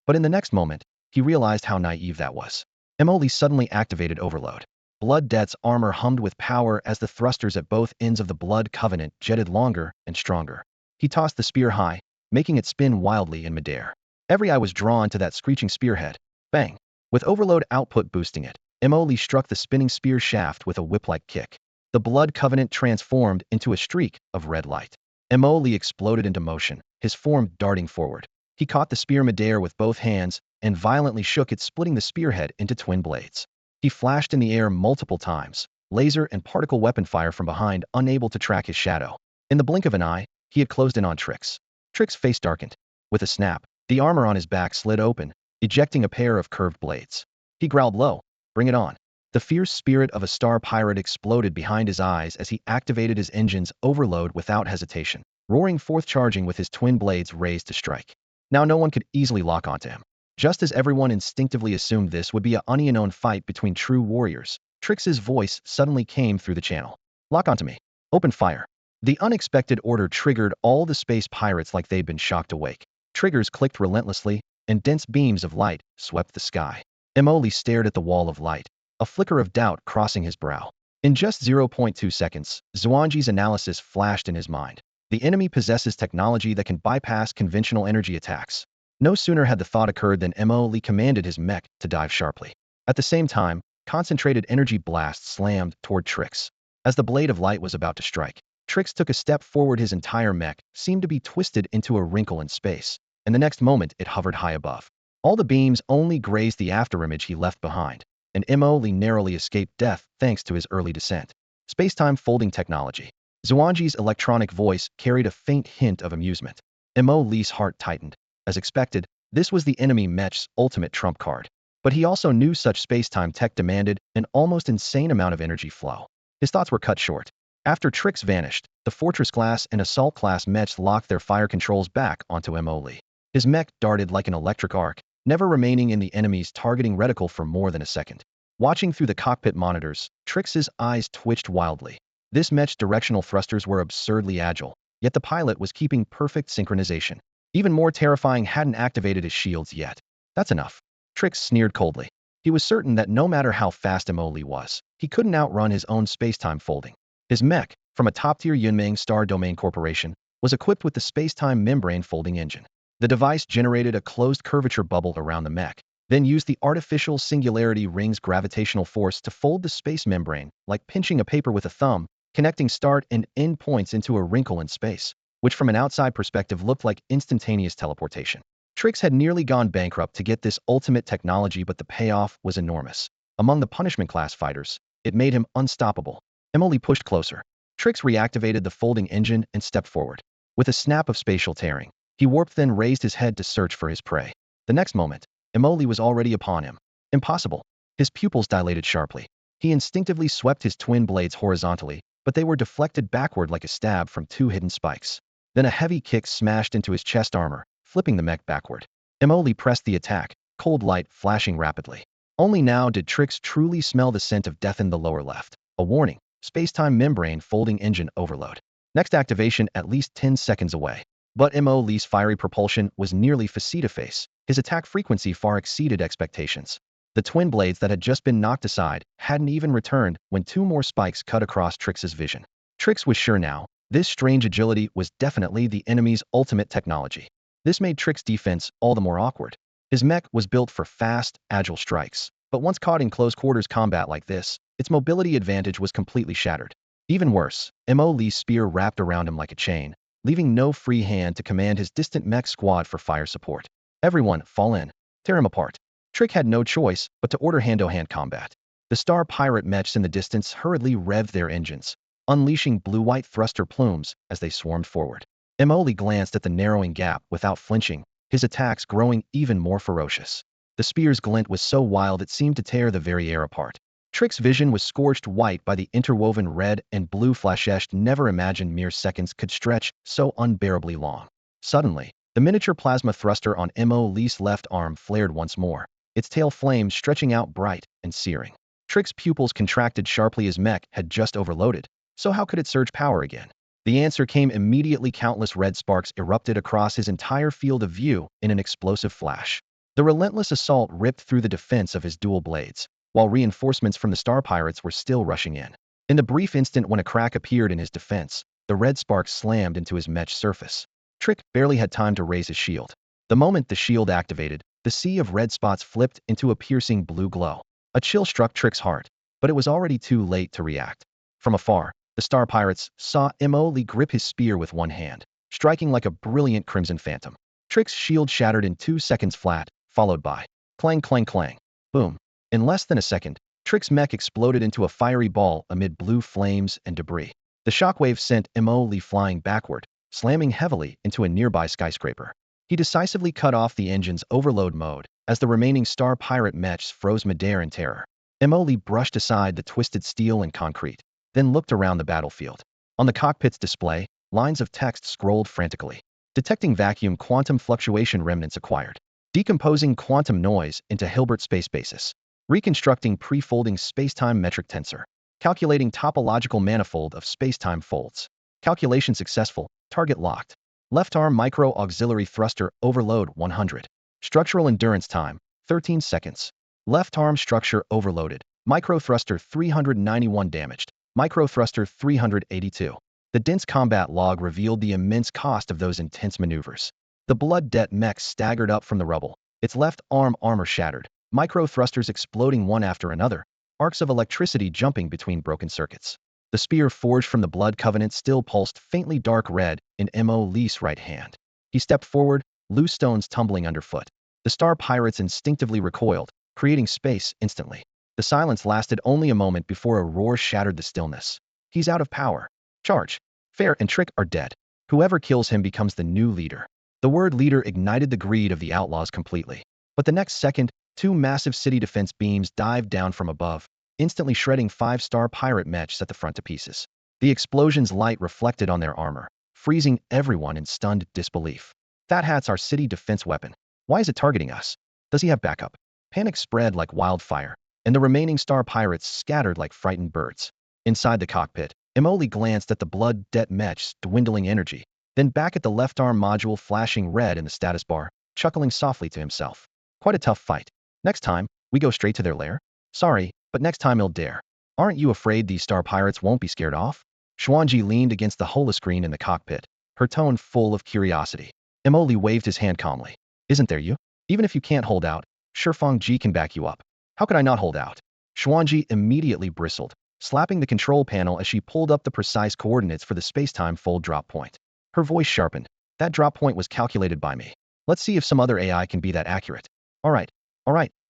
but in the next moment, he realized how naive that was. Emoli suddenly activated overload. Blood Det's armor hummed with power as the thrusters at both ends of the Blood Covenant jetted longer and stronger. He tossed the spear high, making it spin wildly in midair. Every eye was drawn to that screeching spearhead. Bang! With overload output boosting it, Emoli struck the spinning spear shaft with a whip-like kick. The Blood Covenant transformed into a streak of red light. Emoli exploded into motion, his form darting forward. He caught the spear midair with both hands and violently shook it, splitting the spearhead into twin blades. He flashed in the air multiple times, laser and particle weapon fire from behind, unable to track his shadow. In the blink of an eye, he had closed in on Trix. Trix's face darkened. With a snap, the armor on his back slid open, ejecting a pair of curved blades. He growled low, "Bring it on." The fierce spirit of a star pirate exploded behind his eyes as he activated his engine's overload without hesitation, roaring forth, charging with his twin blades raised to strike. Now no one could easily lock onto him. Just as everyone instinctively assumed this would be a unknown fight between true warriors, Trix's voice suddenly came through the channel. "Lock onto me. Open fire." The unexpected order triggered all the space pirates like they'd been shocked awake. Triggers clicked relentlessly, and dense beams of light swept the sky. Emoli stared at the wall of light, a flicker of doubt crossing his brow. In just 0.2 seconds, Xuan Ji's analysis flashed in his mind. The enemy possesses technology that can bypass conventional energy attacks. No sooner had the thought occurred than Emoli commanded his mech to dive sharply. At the same time, concentrated energy blasts slammed toward Trix. As the blade of light was about to strike, Trix took a step forward. His entire mech seemed to be twisted into a wrinkle in space, and the next moment it hovered high above. All the beams only grazed the afterimage he left behind, and Emoli narrowly escaped death thanks to his early descent. Space-time folding technology. Xuan Ji's electronic voice carried a faint hint of amusement. Emoli's heart tightened. As expected, this was the enemy mech's ultimate trump card. But he also knew such space-time tech demanded an almost insane amount of energy flow. His thoughts were cut short. After Trix vanished, the Fortress-class and Assault-class mechs locked their fire controls back onto Emoli. His mech darted like an electric arc, never remaining in the enemy's targeting reticle for more than a second. Watching through the cockpit monitors, Trix's eyes twitched wildly. This mech's directional thrusters were absurdly agile, yet the pilot was keeping perfect synchronization. Even more terrifying, hadn't activated his shields yet. That's enough. Trix sneered coldly. He was certain that no matter how fast Emoli was, he couldn't outrun his own space-time folding. His mech, from a top-tier Yunmeng Star Domain Corporation, was equipped with the space-time membrane folding engine. The device generated a closed curvature bubble around the mech, then used the artificial singularity ring's gravitational force to fold the space membrane, like pinching a paper with a thumb, connecting start and end points into a wrinkle in space, which from an outside perspective looked like instantaneous teleportation. Trix had nearly gone bankrupt to get this ultimate technology, but the payoff was enormous. Among the punishment-class fighters, it made him unstoppable. Emoli pushed closer. Trix reactivated the folding engine and stepped forward. With a snap of spatial tearing, he warped, then raised his head to search for his prey. The next moment, Emoli was already upon him. Impossible. His pupils dilated sharply. He instinctively swept his twin blades horizontally, but they were deflected backward like a stab from two hidden spikes. Then a heavy kick smashed into his chest armor, flipping the mech backward. Emoli pressed the attack, cold light flashing rapidly. Only now did Trix truly smell the scent of death in the lower left. A warning, space-time membrane folding engine overload. Next activation at least 10 seconds away. But Mo.Lee's fiery propulsion was nearly face-to-face. His attack frequency far exceeded expectations. The twin blades that had just been knocked aside hadn't even returned when two more spikes cut across Trix's vision. Trix was sure now, this strange agility was definitely the enemy's ultimate technology. This made Trix's defense all the more awkward. His mech was built for fast, agile strikes, but once caught in close-quarters combat like this, its mobility advantage was completely shattered. Even worse, Mo.Lee's spear wrapped around him like a chain, leaving no free hand to command his distant mech squad for fire support. Everyone, fall in. Tear him apart. Trix had no choice but to order hand-to-hand combat. The star pirate mechs in the distance hurriedly revved their engines, unleashing blue-white thruster plumes as they swarmed forward. Mo.Lee glanced at the narrowing gap without flinching, his attacks growing even more ferocious. The spear's glint was so wild it seemed to tear the very air apart. Trix's vision was scorched white by the interwoven red and blue flashes never imagined mere seconds could stretch so unbearably long. Suddenly, the miniature plasma thruster on Mo.Lee's left arm flared once more, its tail flames stretching out bright and searing. Trix's pupils contracted sharply as mech had just overloaded, so how could it surge power again? The answer came immediately. Countless red sparks erupted across his entire field of view in an explosive flash. The relentless assault ripped through the defense of his dual blades, while reinforcements from the star pirates were still rushing in. In the brief instant when a crack appeared in his defense, the red sparks slammed into his mech surface. Trix barely had time to raise his shield. The moment the shield activated, the sea of red spots flipped into a piercing blue glow. A chill struck Trix's heart, but it was already too late to react. From afar, the star pirates saw Mo.Lee grip his spear with one hand, striking like a brilliant crimson phantom. Trix's shield shattered in 2 seconds flat, followed by clang clang clang. Boom. In less than a second, Trix's mech exploded into a fiery ball amid blue flames and debris. The shockwave sent Mo.Lee flying backward, slamming heavily into a nearby skyscraper. He decisively cut off the engine's overload mode as the remaining star pirate mechs froze midair in terror. Mo.Lee brushed aside the twisted steel and concrete, then looked around the battlefield. On the cockpit's display, lines of text scrolled frantically. Detecting vacuum quantum fluctuation remnants acquired. Decomposing quantum noise into Hilbert space basis. Reconstructing pre-folding spacetime metric tensor. Calculating topological manifold of spacetime folds. Calculation successful. Target locked. Left arm micro auxiliary thruster overload 100. Structural endurance time 13 seconds. Left arm structure overloaded. Micro thruster 391 damaged. Micro thruster 382. The dense combat log revealed the immense cost of those intense maneuvers. The blood debt mech staggered up from the rubble, its left arm armor shattered, micro thrusters exploding one after another, arcs of electricity jumping between broken circuits. The spear forged from the blood covenant still pulsed faintly dark red in Mo.Lee's right hand. He stepped forward, loose stones tumbling underfoot. The star pirates instinctively recoiled, creating space instantly. The silence lasted only a moment before a roar shattered the stillness. He's out of power. Charge. Fair and Trix are dead. Whoever kills him becomes the new leader. The word leader ignited the greed of the outlaws completely. But the next second, 2 massive city defense beams dived down from above, instantly shredding 5-star pirate mechs at the front to pieces. The explosion's light reflected on their armor, freezing everyone in stunned disbelief. That hat's our city defense weapon. Why is it targeting us? Does he have backup? Panic spread like wildfire, and the remaining star pirates scattered like frightened birds. Inside the cockpit, Mo.Lee glanced at the blood debt mech's dwindling energy, then back at the left arm module flashing red in the status bar, chuckling softly to himself. Quite a tough fight. Next time, we go straight to their lair? Sorry, but next time he'll dare. Aren't you afraid these star pirates won't be scared off? Xuan Ji leaned against the holoscreen in the cockpit, her tone full of curiosity. Mo.Lee waved his hand calmly. Isn't there you? Even if you can't hold out, Shifeng Ji can back you up. How could I not hold out? Xuan Ji immediately bristled, slapping the control panel as she pulled up the precise coordinates for the spacetime fold drop point. Her voice sharpened. That drop point was calculated by me. Let's see if some other AI can be that accurate. All right,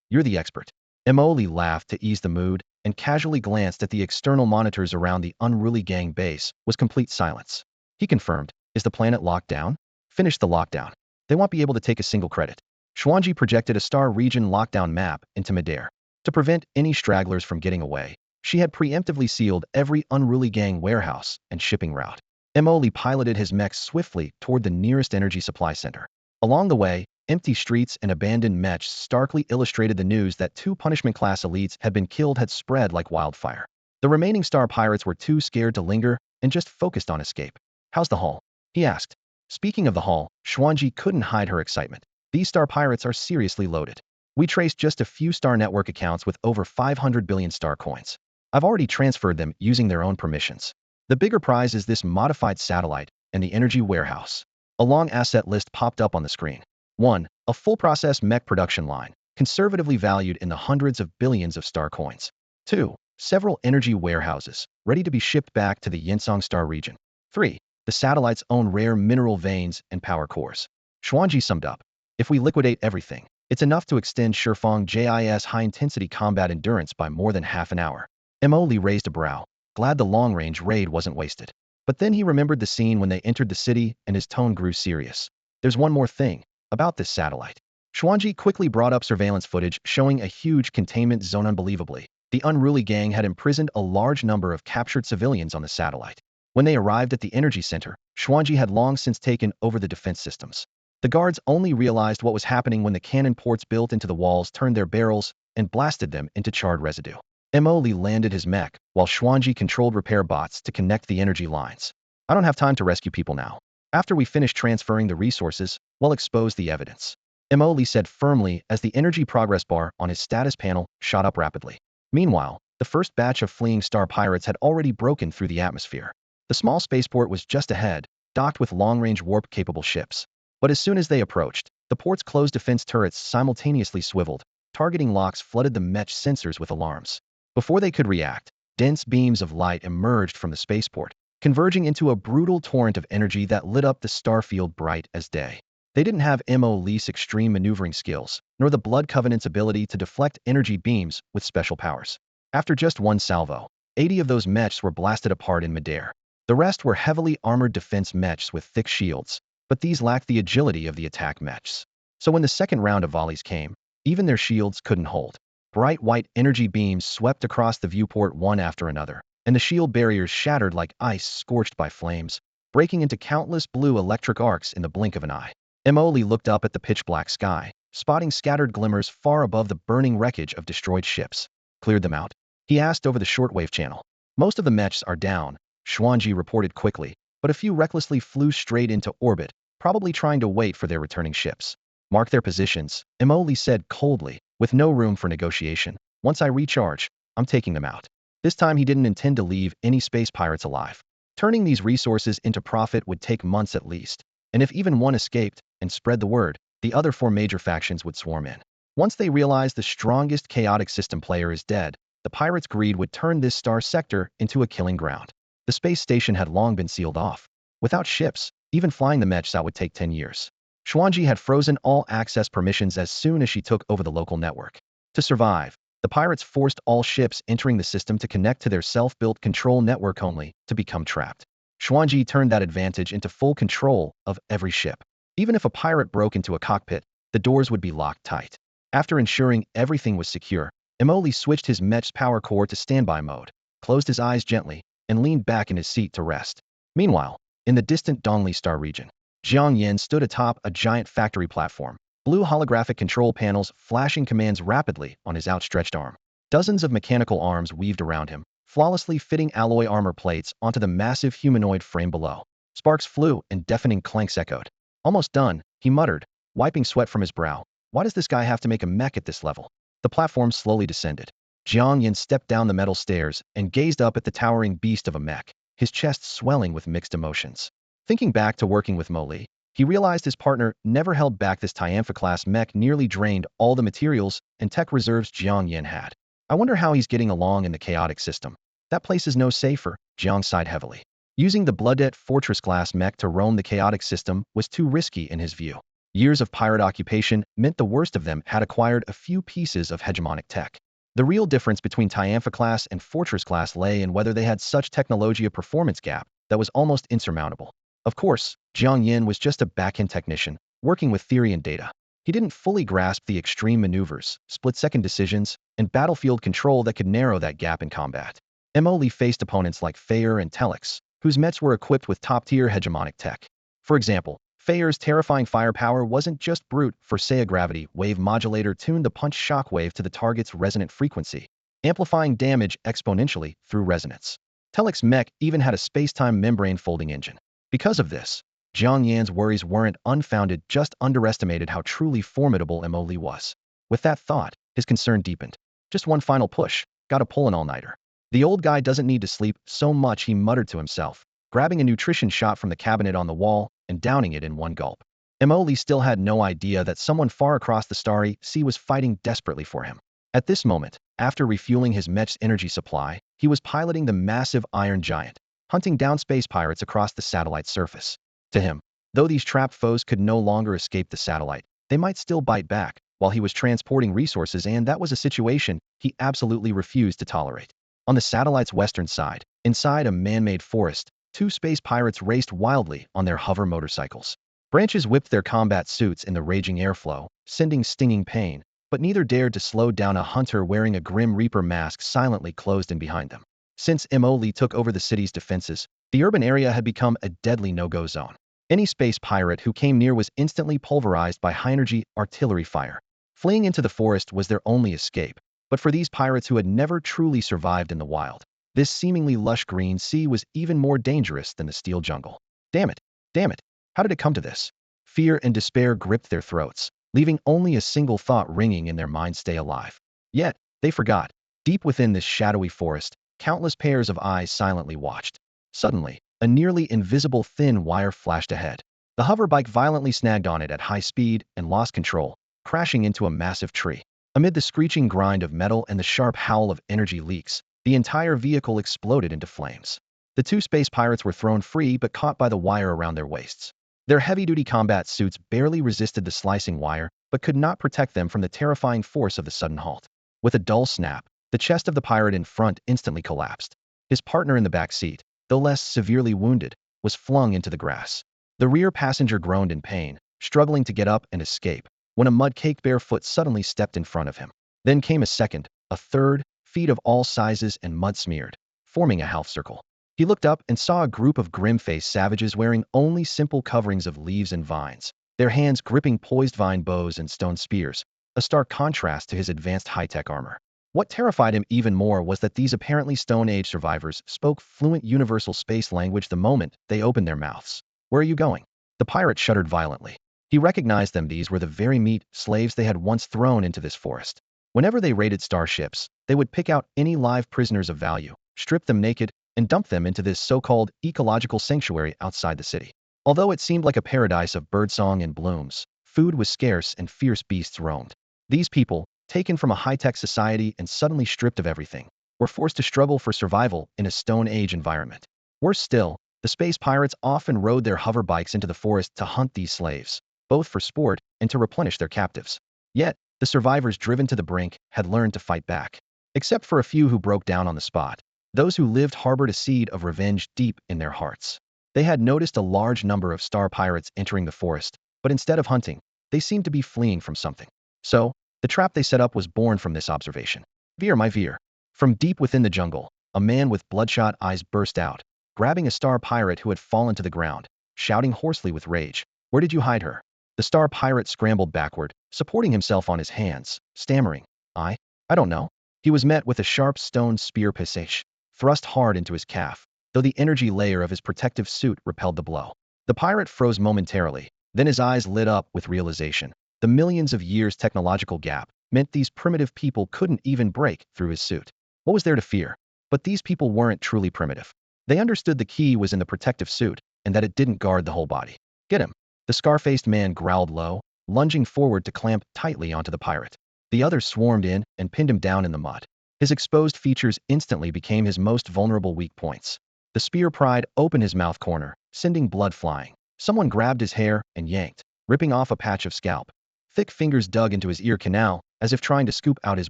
you're the expert. Mo.Lee laughed to ease the mood and casually glanced at the external monitors around the unruly gang base. Was complete silence. He confirmed, is the planet locked down? Finish the lockdown. They won't be able to take a single credit. Xuan Ji projected a star region lockdown map into midair. To prevent any stragglers from getting away, She had preemptively sealed every unruly gang warehouse and shipping route. Emoli piloted his mech swiftly toward the nearest energy supply center. Along the way, empty streets and abandoned mechs starkly illustrated the news that two punishment-class elites had been killed had spread like wildfire. The remaining star pirates were too scared to linger and just focused on escape. "How's the hull?" he asked. Speaking of the hull, Xuan Ji couldn't hide her excitement. "These star pirates are seriously loaded. We traced just a few star network accounts with over 500 billion star coins. I've already transferred them using their own permissions. The bigger prize is this modified satellite and the energy warehouse." A long asset list popped up on the screen. 1. A full-process mech production line, conservatively valued in the hundreds of billions of star coins. 2. Several energy warehouses, ready to be shipped back to the Yinsong star region. 3. The satellite's own rare mineral veins and power cores. Xuan Ji summed up. "If we liquidate everything, it's enough to extend Shifeng Ji's high-intensity combat endurance by more than half an hour." Mo Li raised a brow, glad the long-range raid wasn't wasted. But then he remembered the scene when they entered the city and his tone grew serious. "There's one more thing about this satellite." Xuan Ji quickly brought up surveillance footage showing a huge containment zone. Unbelievably, the unruly gang had imprisoned a large number of captured civilians on the satellite. When they arrived at the energy center, Xuan Ji had long since taken over the defense systems. The guards only realized what was happening when the cannon ports built into the walls turned their barrels and blasted them into charred residue. Mo Li landed his mech, while Xuan Ji controlled repair bots to connect the energy lines. "I don't have time to rescue people now. After we finish transferring the resources, we'll expose the evidence," Mo Li said firmly as the energy progress bar on his status panel shot up rapidly. Meanwhile, the first batch of fleeing star pirates had already broken through the atmosphere. The small spaceport was just ahead, docked with long-range warp-capable ships. But as soon as they approached, the port's closed defense turrets simultaneously swiveled. Targeting locks flooded the Mech sensors with alarms. Before they could react, dense beams of light emerged from the spaceport, converging into a brutal torrent of energy that lit up the starfield bright as day. They didn't have Mo Li's extreme maneuvering skills, nor the Blood Covenant's ability to deflect energy beams with special powers. After just one salvo, 80 of those mechs were blasted apart in midair. The rest were heavily armored defense mechs with thick shields, but these lacked the agility of the attack mechs. So when the second round of volleys came, even their shields couldn't hold. Bright white energy beams swept across the viewport one after another, and the shield barriers shattered like ice scorched by flames, breaking into countless blue electric arcs in the blink of an eye. Mo Li looked up at the pitch-black sky, spotting scattered glimmers far above the burning wreckage of destroyed ships. "Cleared them out?" he asked over the shortwave channel. "Most of the mechs are down," Xuan Ji reported quickly, "but a few recklessly flew straight into orbit, probably trying to wait for their returning ships." "Mark their positions," Mo Li said coldly, with no room for negotiation. "Once I recharge, I'm taking them out." This time he didn't intend to leave any space pirates alive. Turning these resources into profit would take months at least, and if even one escaped and spread the word, the other four major factions would swarm in. Once they realized the strongest chaotic system player is dead, the pirates' greed would turn this star sector into a killing ground. The space station had long been sealed off. Without ships, even flying the mechs out would take 10 years. Xuan Ji had frozen all access permissions as soon as she took over the local network. To survive, the pirates forced all ships entering the system to connect to their self-built control network only to become trapped. Xuan Ji turned that advantage into full control of every ship. Even if a pirate broke into a cockpit, the doors would be locked tight. After ensuring everything was secure, Mo Li switched his mech's power core to standby mode, closed his eyes gently, and leaned back in his seat to rest. Meanwhile, in the distant Dongli star region, Jiang Yan stood atop a giant factory platform, blue holographic control panels flashing commands rapidly on his outstretched arm. Dozens of mechanical arms weaved around him, flawlessly fitting alloy armor plates onto the massive humanoid frame below. Sparks flew and deafening clanks echoed. "Almost done," he muttered, wiping sweat from his brow. "Why does this guy have to make a mech at this level?" The platform slowly descended. Jiang Yan stepped down the metal stairs and gazed up at the towering beast of a mech, his chest swelling with mixed emotions. Thinking back to working with Mo Li, he realized his partner never held back. This Tianfa-class mech nearly drained all the materials and tech reserves Jiang Yan had. "I wonder how he's getting along in the chaotic system. That place is no safer," Jiang sighed heavily. Using the Bloodette Fortress-class mech to roam the chaotic system was too risky in his view. Years of pirate occupation meant the worst of them had acquired a few pieces of hegemonic tech. The real difference between Tianfa-class and Fortress-class lay in whether they had such technology a performance gap that was almost insurmountable. Of course, Jiang Yan was just a back-end technician, working with theory and data. He didn't fully grasp the extreme maneuvers, split-second decisions, and battlefield control that could narrow that gap in combat. Lee faced opponents like Fayer and Telex, whose Mets were equipped with top-tier hegemonic tech. For example, Fayer's terrifying firepower wasn't just brute force. A gravity wave modulator tuned the punch shockwave to the target's resonant frequency, amplifying damage exponentially through resonance. Telex's Mech even had a space-time membrane folding engine. Because of this, Zhang Yan's worries weren't unfounded, just underestimated how truly formidable Lee was. With that thought, his concern deepened. Just one final push, gotta pull an all-nighter. The old guy doesn't need to sleep so much, he muttered to himself, grabbing a nutrition shot from the cabinet on the wall and downing it in one gulp. Lee still had no idea that someone far across the starry sea was fighting desperately for him. At this moment, after refueling his Mech's energy supply, he was piloting the massive Iron Giant, hunting down space pirates across the satellite's surface. To him, though these trapped foes could no longer escape the satellite, they might still bite back while he was transporting resources, and that was a situation he absolutely refused to tolerate. On the satellite's western side, inside a man-made forest, two space pirates raced wildly on their hover motorcycles. Branches whipped their combat suits in the raging airflow, sending stinging pain, but neither dared to slow down a hunter wearing a Grim Reaper mask silently closed in behind them. Since Lee took over the city's defenses, the urban area had become a deadly no-go zone. Any space pirate who came near was instantly pulverized by high-energy artillery fire. Fleeing into the forest was their only escape, but for these pirates who had never truly survived in the wild, this seemingly lush green sea was even more dangerous than the steel jungle. Damn it! Damn it! How did it come to this? Fear and despair gripped their throats, leaving only a single thought ringing in their minds: stay alive. Yet, they forgot. Deep within this shadowy forest, countless pairs of eyes silently watched. Suddenly, a nearly invisible thin wire flashed ahead. The hoverbike violently snagged on it at high speed and lost control, crashing into a massive tree. Amid the screeching grind of metal and the sharp howl of energy leaks, the entire vehicle exploded into flames. The two space pirates were thrown free but caught by the wire around their waists. Their heavy-duty combat suits barely resisted the slicing wire, but could not protect them from the terrifying force of the sudden halt. With a dull snap, the chest of the pirate in front instantly collapsed. His partner in the back seat, though less severely wounded, was flung into the grass. The rear passenger groaned in pain, struggling to get up and escape, when a mud-caked bare foot suddenly stepped in front of him. Then came a second, a third, feet of all sizes and mud-smeared, forming a half circle. He looked up and saw a group of grim-faced savages wearing only simple coverings of leaves and vines, their hands gripping poised vine bows and stone spears, a stark contrast to his advanced high-tech armor. What terrified him even more was that these apparently Stone Age survivors spoke fluent universal space language the moment they opened their mouths. Where are you going? The pirate shuddered violently. He recognized them. These were the very meat slaves they had once thrown into this forest. Whenever they raided starships, they would pick out any live prisoners of value, strip them naked, and dump them into this so-called ecological sanctuary outside the city. Although it seemed like a paradise of birdsong and blooms, food was scarce and fierce beasts roamed. These people, taken from a high-tech society and suddenly stripped of everything, were forced to struggle for survival in a Stone Age environment. Worse still, the space pirates often rode their hover bikes into the forest to hunt these slaves, both for sport and to replenish their captives. Yet, the survivors driven to the brink had learned to fight back. Except for a few who broke down on the spot, those who lived harbored a seed of revenge deep in their hearts. They had noticed a large number of star pirates entering the forest, but instead of hunting, they seemed to be fleeing from something. So, the trap they set up was born from this observation. Veer, my veer. From deep within the jungle, a man with bloodshot eyes burst out, grabbing a star pirate who had fallen to the ground, shouting hoarsely with rage. Where did you hide her? The star pirate scrambled backward, supporting himself on his hands, stammering. I don't know. He was met with a sharp stone spear passage, thrust hard into his calf, though the energy layer of his protective suit repelled the blow. The pirate froze momentarily, then his eyes lit up with realization. The millions of years technological gap meant these primitive people couldn't even break through his suit. What was there to fear? But these people weren't truly primitive. They understood the key was in the protective suit, and that it didn't guard the whole body. Get him! The scar-faced man growled low, lunging forward to clamp tightly onto the pirate. The others swarmed in and pinned him down in the mud. His exposed features instantly became his most vulnerable weak points. The spear pried open his mouth corner, sending blood flying. Someone grabbed his hair and yanked, ripping off a patch of scalp. Thick fingers dug into his ear canal, as if trying to scoop out his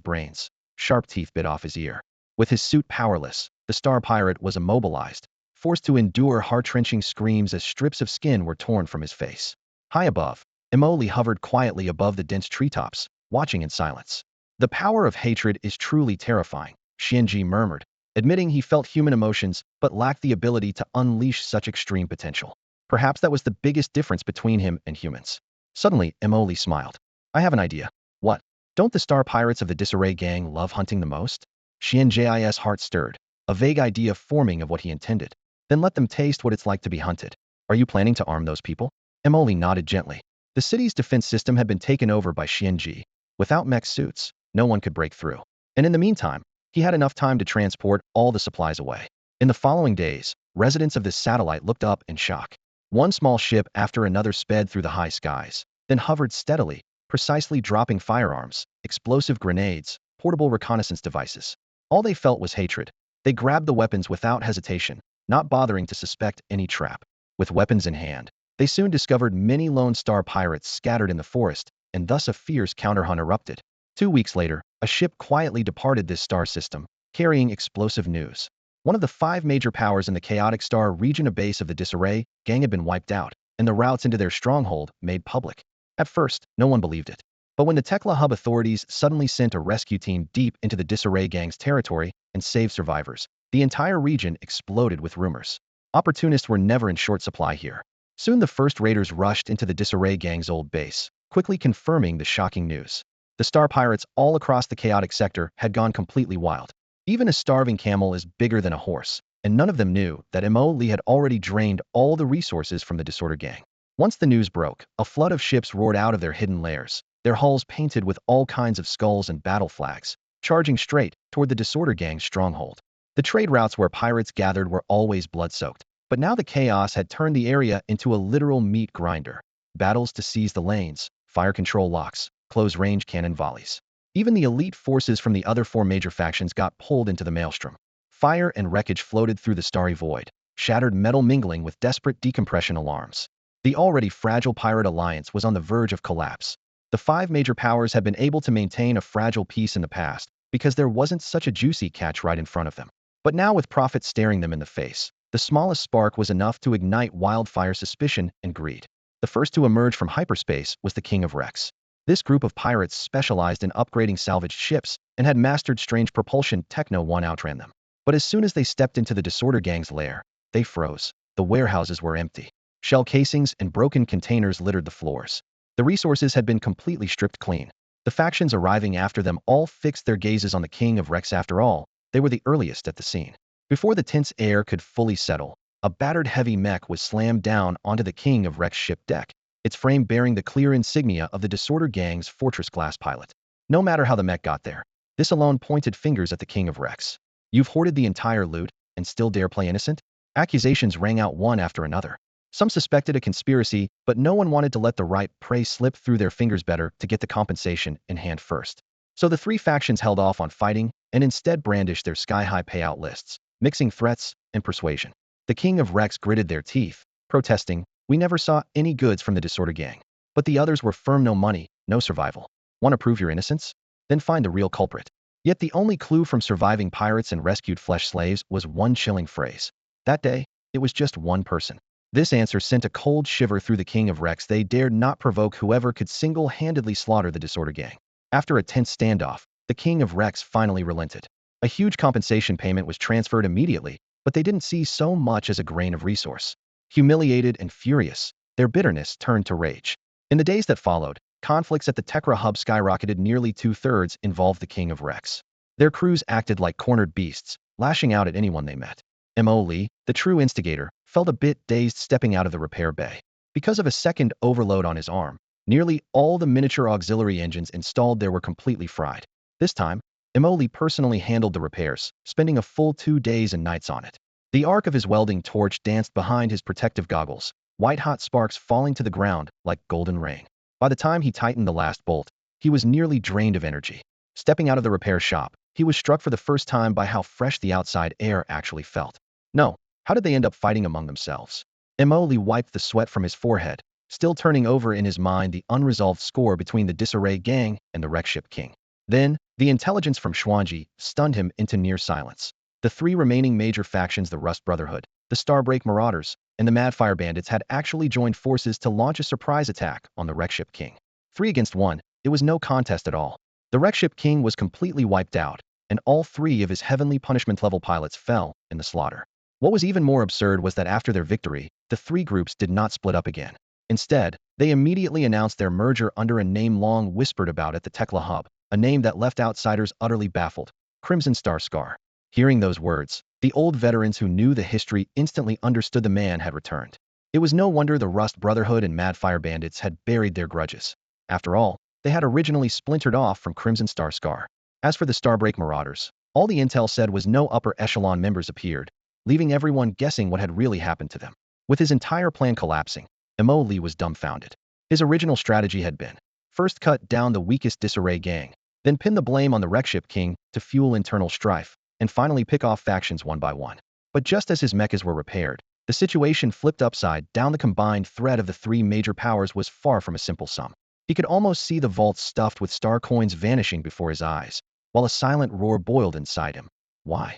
brains. Sharp teeth bit off his ear. With his suit powerless, the star pirate was immobilized, forced to endure heart-wrenching screams as strips of skin were torn from his face. High above, Emoli hovered quietly above the dense treetops, watching in silence. The power of hatred is truly terrifying, Xuan Ji murmured, admitting he felt human emotions but lacked the ability to unleash such extreme potential. Perhaps that was the biggest difference between him and humans. Suddenly, Emoli smiled. I have an idea. What? Don't the star pirates of the Disarray gang love hunting the most? Xuan Ji's heart stirred, a vague idea forming of what he intended. Then let them taste what it's like to be hunted. Are you planning to arm those people? Emoli nodded gently. The city's defense system had been taken over by Xuan Ji. Without mech suits, no one could break through. And in the meantime, he had enough time to transport all the supplies away. In the following days, residents of this satellite looked up in shock. One small ship after another sped through the high skies, then hovered steadily, precisely dropping firearms, explosive grenades, portable reconnaissance devices. All they felt was hatred. They grabbed the weapons without hesitation, not bothering to suspect any trap. With weapons in hand, they soon discovered many Lone Star pirates scattered in the forest, and thus a fierce counterhunt erupted. 2 weeks later, a ship quietly departed this star system, carrying explosive news. One of the 5 major powers in the chaotic star region, a base of the Disarray gang, had been wiped out, and the routes into their stronghold made public. At first, no one believed it. But when the Tekla Hub authorities suddenly sent a rescue team deep into the Disarray gang's territory and saved survivors, the entire region exploded with rumors. Opportunists were never in short supply here. Soon the first raiders rushed into the Disarray gang's old base, quickly confirming the shocking news. The star pirates all across the chaotic sector had gone completely wild. Even a starving camel is bigger than a horse, and none of them knew that Emoli had already drained all the resources from the Disorder gang. Once the news broke, a flood of ships roared out of their hidden lairs, their hulls painted with all kinds of skulls and battle flags, charging straight toward the Disorder gang's stronghold. The trade routes where pirates gathered were always blood-soaked, but now the chaos had turned the area into a literal meat grinder. Battles to seize the lanes, fire control locks, close-range cannon volleys. Even the elite forces from the other 4 major factions got pulled into the maelstrom. Fire and wreckage floated through the starry void, shattered metal mingling with desperate decompression alarms. The already fragile pirate alliance was on the verge of collapse. The 5 major powers had been able to maintain a fragile peace in the past because there wasn't such a juicy catch right in front of them. But now, with profit staring them in the face, the smallest spark was enough to ignite wildfire suspicion and greed. The first to emerge from hyperspace was the King of Rex. This group of pirates specialized in upgrading salvaged ships and had mastered strange propulsion techno one outran them. But as soon as they stepped into the Disorder gang's lair, they froze. The warehouses were empty. Shell casings and broken containers littered the floors. The resources had been completely stripped clean. The factions arriving after them all fixed their gazes on the King of Rex. After all, they were the earliest at the scene. Before the tense air could fully settle, a battered heavy mech was slammed down onto the King of Rex ship deck, its frame bearing the clear insignia of the Disorder gang's fortress-class pilot. No matter how the mech got there, this alone pointed fingers at the King of Rex. You've hoarded the entire loot and still dare play innocent? Accusations rang out one after another. Some suspected a conspiracy, but no one wanted to let the right prey slip through their fingers, better to get the compensation in hand first. So the 3 factions held off on fighting and instead brandished their sky-high payout lists, mixing threats and persuasion. The King of Rex gritted their teeth, protesting, "We never saw any goods from the Disorder gang." But the others were firm: no money, no survival. Want to prove your innocence? Then find the real culprit. Yet the only clue from surviving pirates and rescued flesh slaves was one chilling phrase. That day, it was just one person. This answer sent a cold shiver through the King of Rex. They dared not provoke whoever could single-handedly slaughter the Disorder gang. After a tense standoff, the King of Rex finally relented. A huge compensation payment was transferred immediately, but they didn't see so much as a grain of resource. Humiliated and furious, their bitterness turned to rage. In the days that followed, conflicts at the Tekra hub skyrocketed. Nearly 2/3 involved the King of Rex. Their crews acted like cornered beasts, lashing out at anyone they met. Emoli, the true instigator, felt a bit dazed stepping out of the repair bay. Because of a second overload on his arm, nearly all the miniature auxiliary engines installed there were completely fried. This time, Emoli personally handled the repairs, spending a full 2 days and nights on it. The arc of his welding torch danced behind his protective goggles, white-hot sparks falling to the ground like golden rain. By the time he tightened the last bolt, he was nearly drained of energy. Stepping out of the repair shop, he was struck for the first time by how fresh the outside air actually felt. No, how did they end up fighting among themselves? Emoli wiped the sweat from his forehead, still turning over in his mind the unresolved score between the Disarray gang and the Wreckship King. Then, the intelligence from Xuan Ji stunned him into near silence. The three remaining major factions, the Rust Brotherhood, the Starbreak Marauders, and the Madfire Bandits, had actually joined forces to launch a surprise attack on the Wreckship King. 3 against 1, it was no contest at all. The Wreckship King was completely wiped out, and all 3 of his heavenly punishment-level pilots fell in the slaughter. What was even more absurd was that after their victory, the 3 groups did not split up again. Instead, they immediately announced their merger under a name long whispered about at the Tekla hub, a name that left outsiders utterly baffled: Crimson Star Scar. Hearing those words, the old veterans who knew the history instantly understood the man had returned. It was no wonder the Rust Brotherhood and Madfire Bandits had buried their grudges. After all, they had originally splintered off from Crimson Star Scar. As for the Starbreak Marauders, all the intel said was no upper echelon members appeared, leaving everyone guessing what had really happened to them. With his entire plan collapsing, Mo Li was dumbfounded. His original strategy had been, first cut down the weakest disarray gang, then pin the blame on the Wreckship King to fuel internal strife, and finally pick off factions one by one. But just as his mechas were repaired, the situation flipped upside down. The combined threat of the 3 major powers was far from a simple sum. He could almost see the vaults stuffed with star coins vanishing before his eyes, while a silent roar boiled inside him. Why?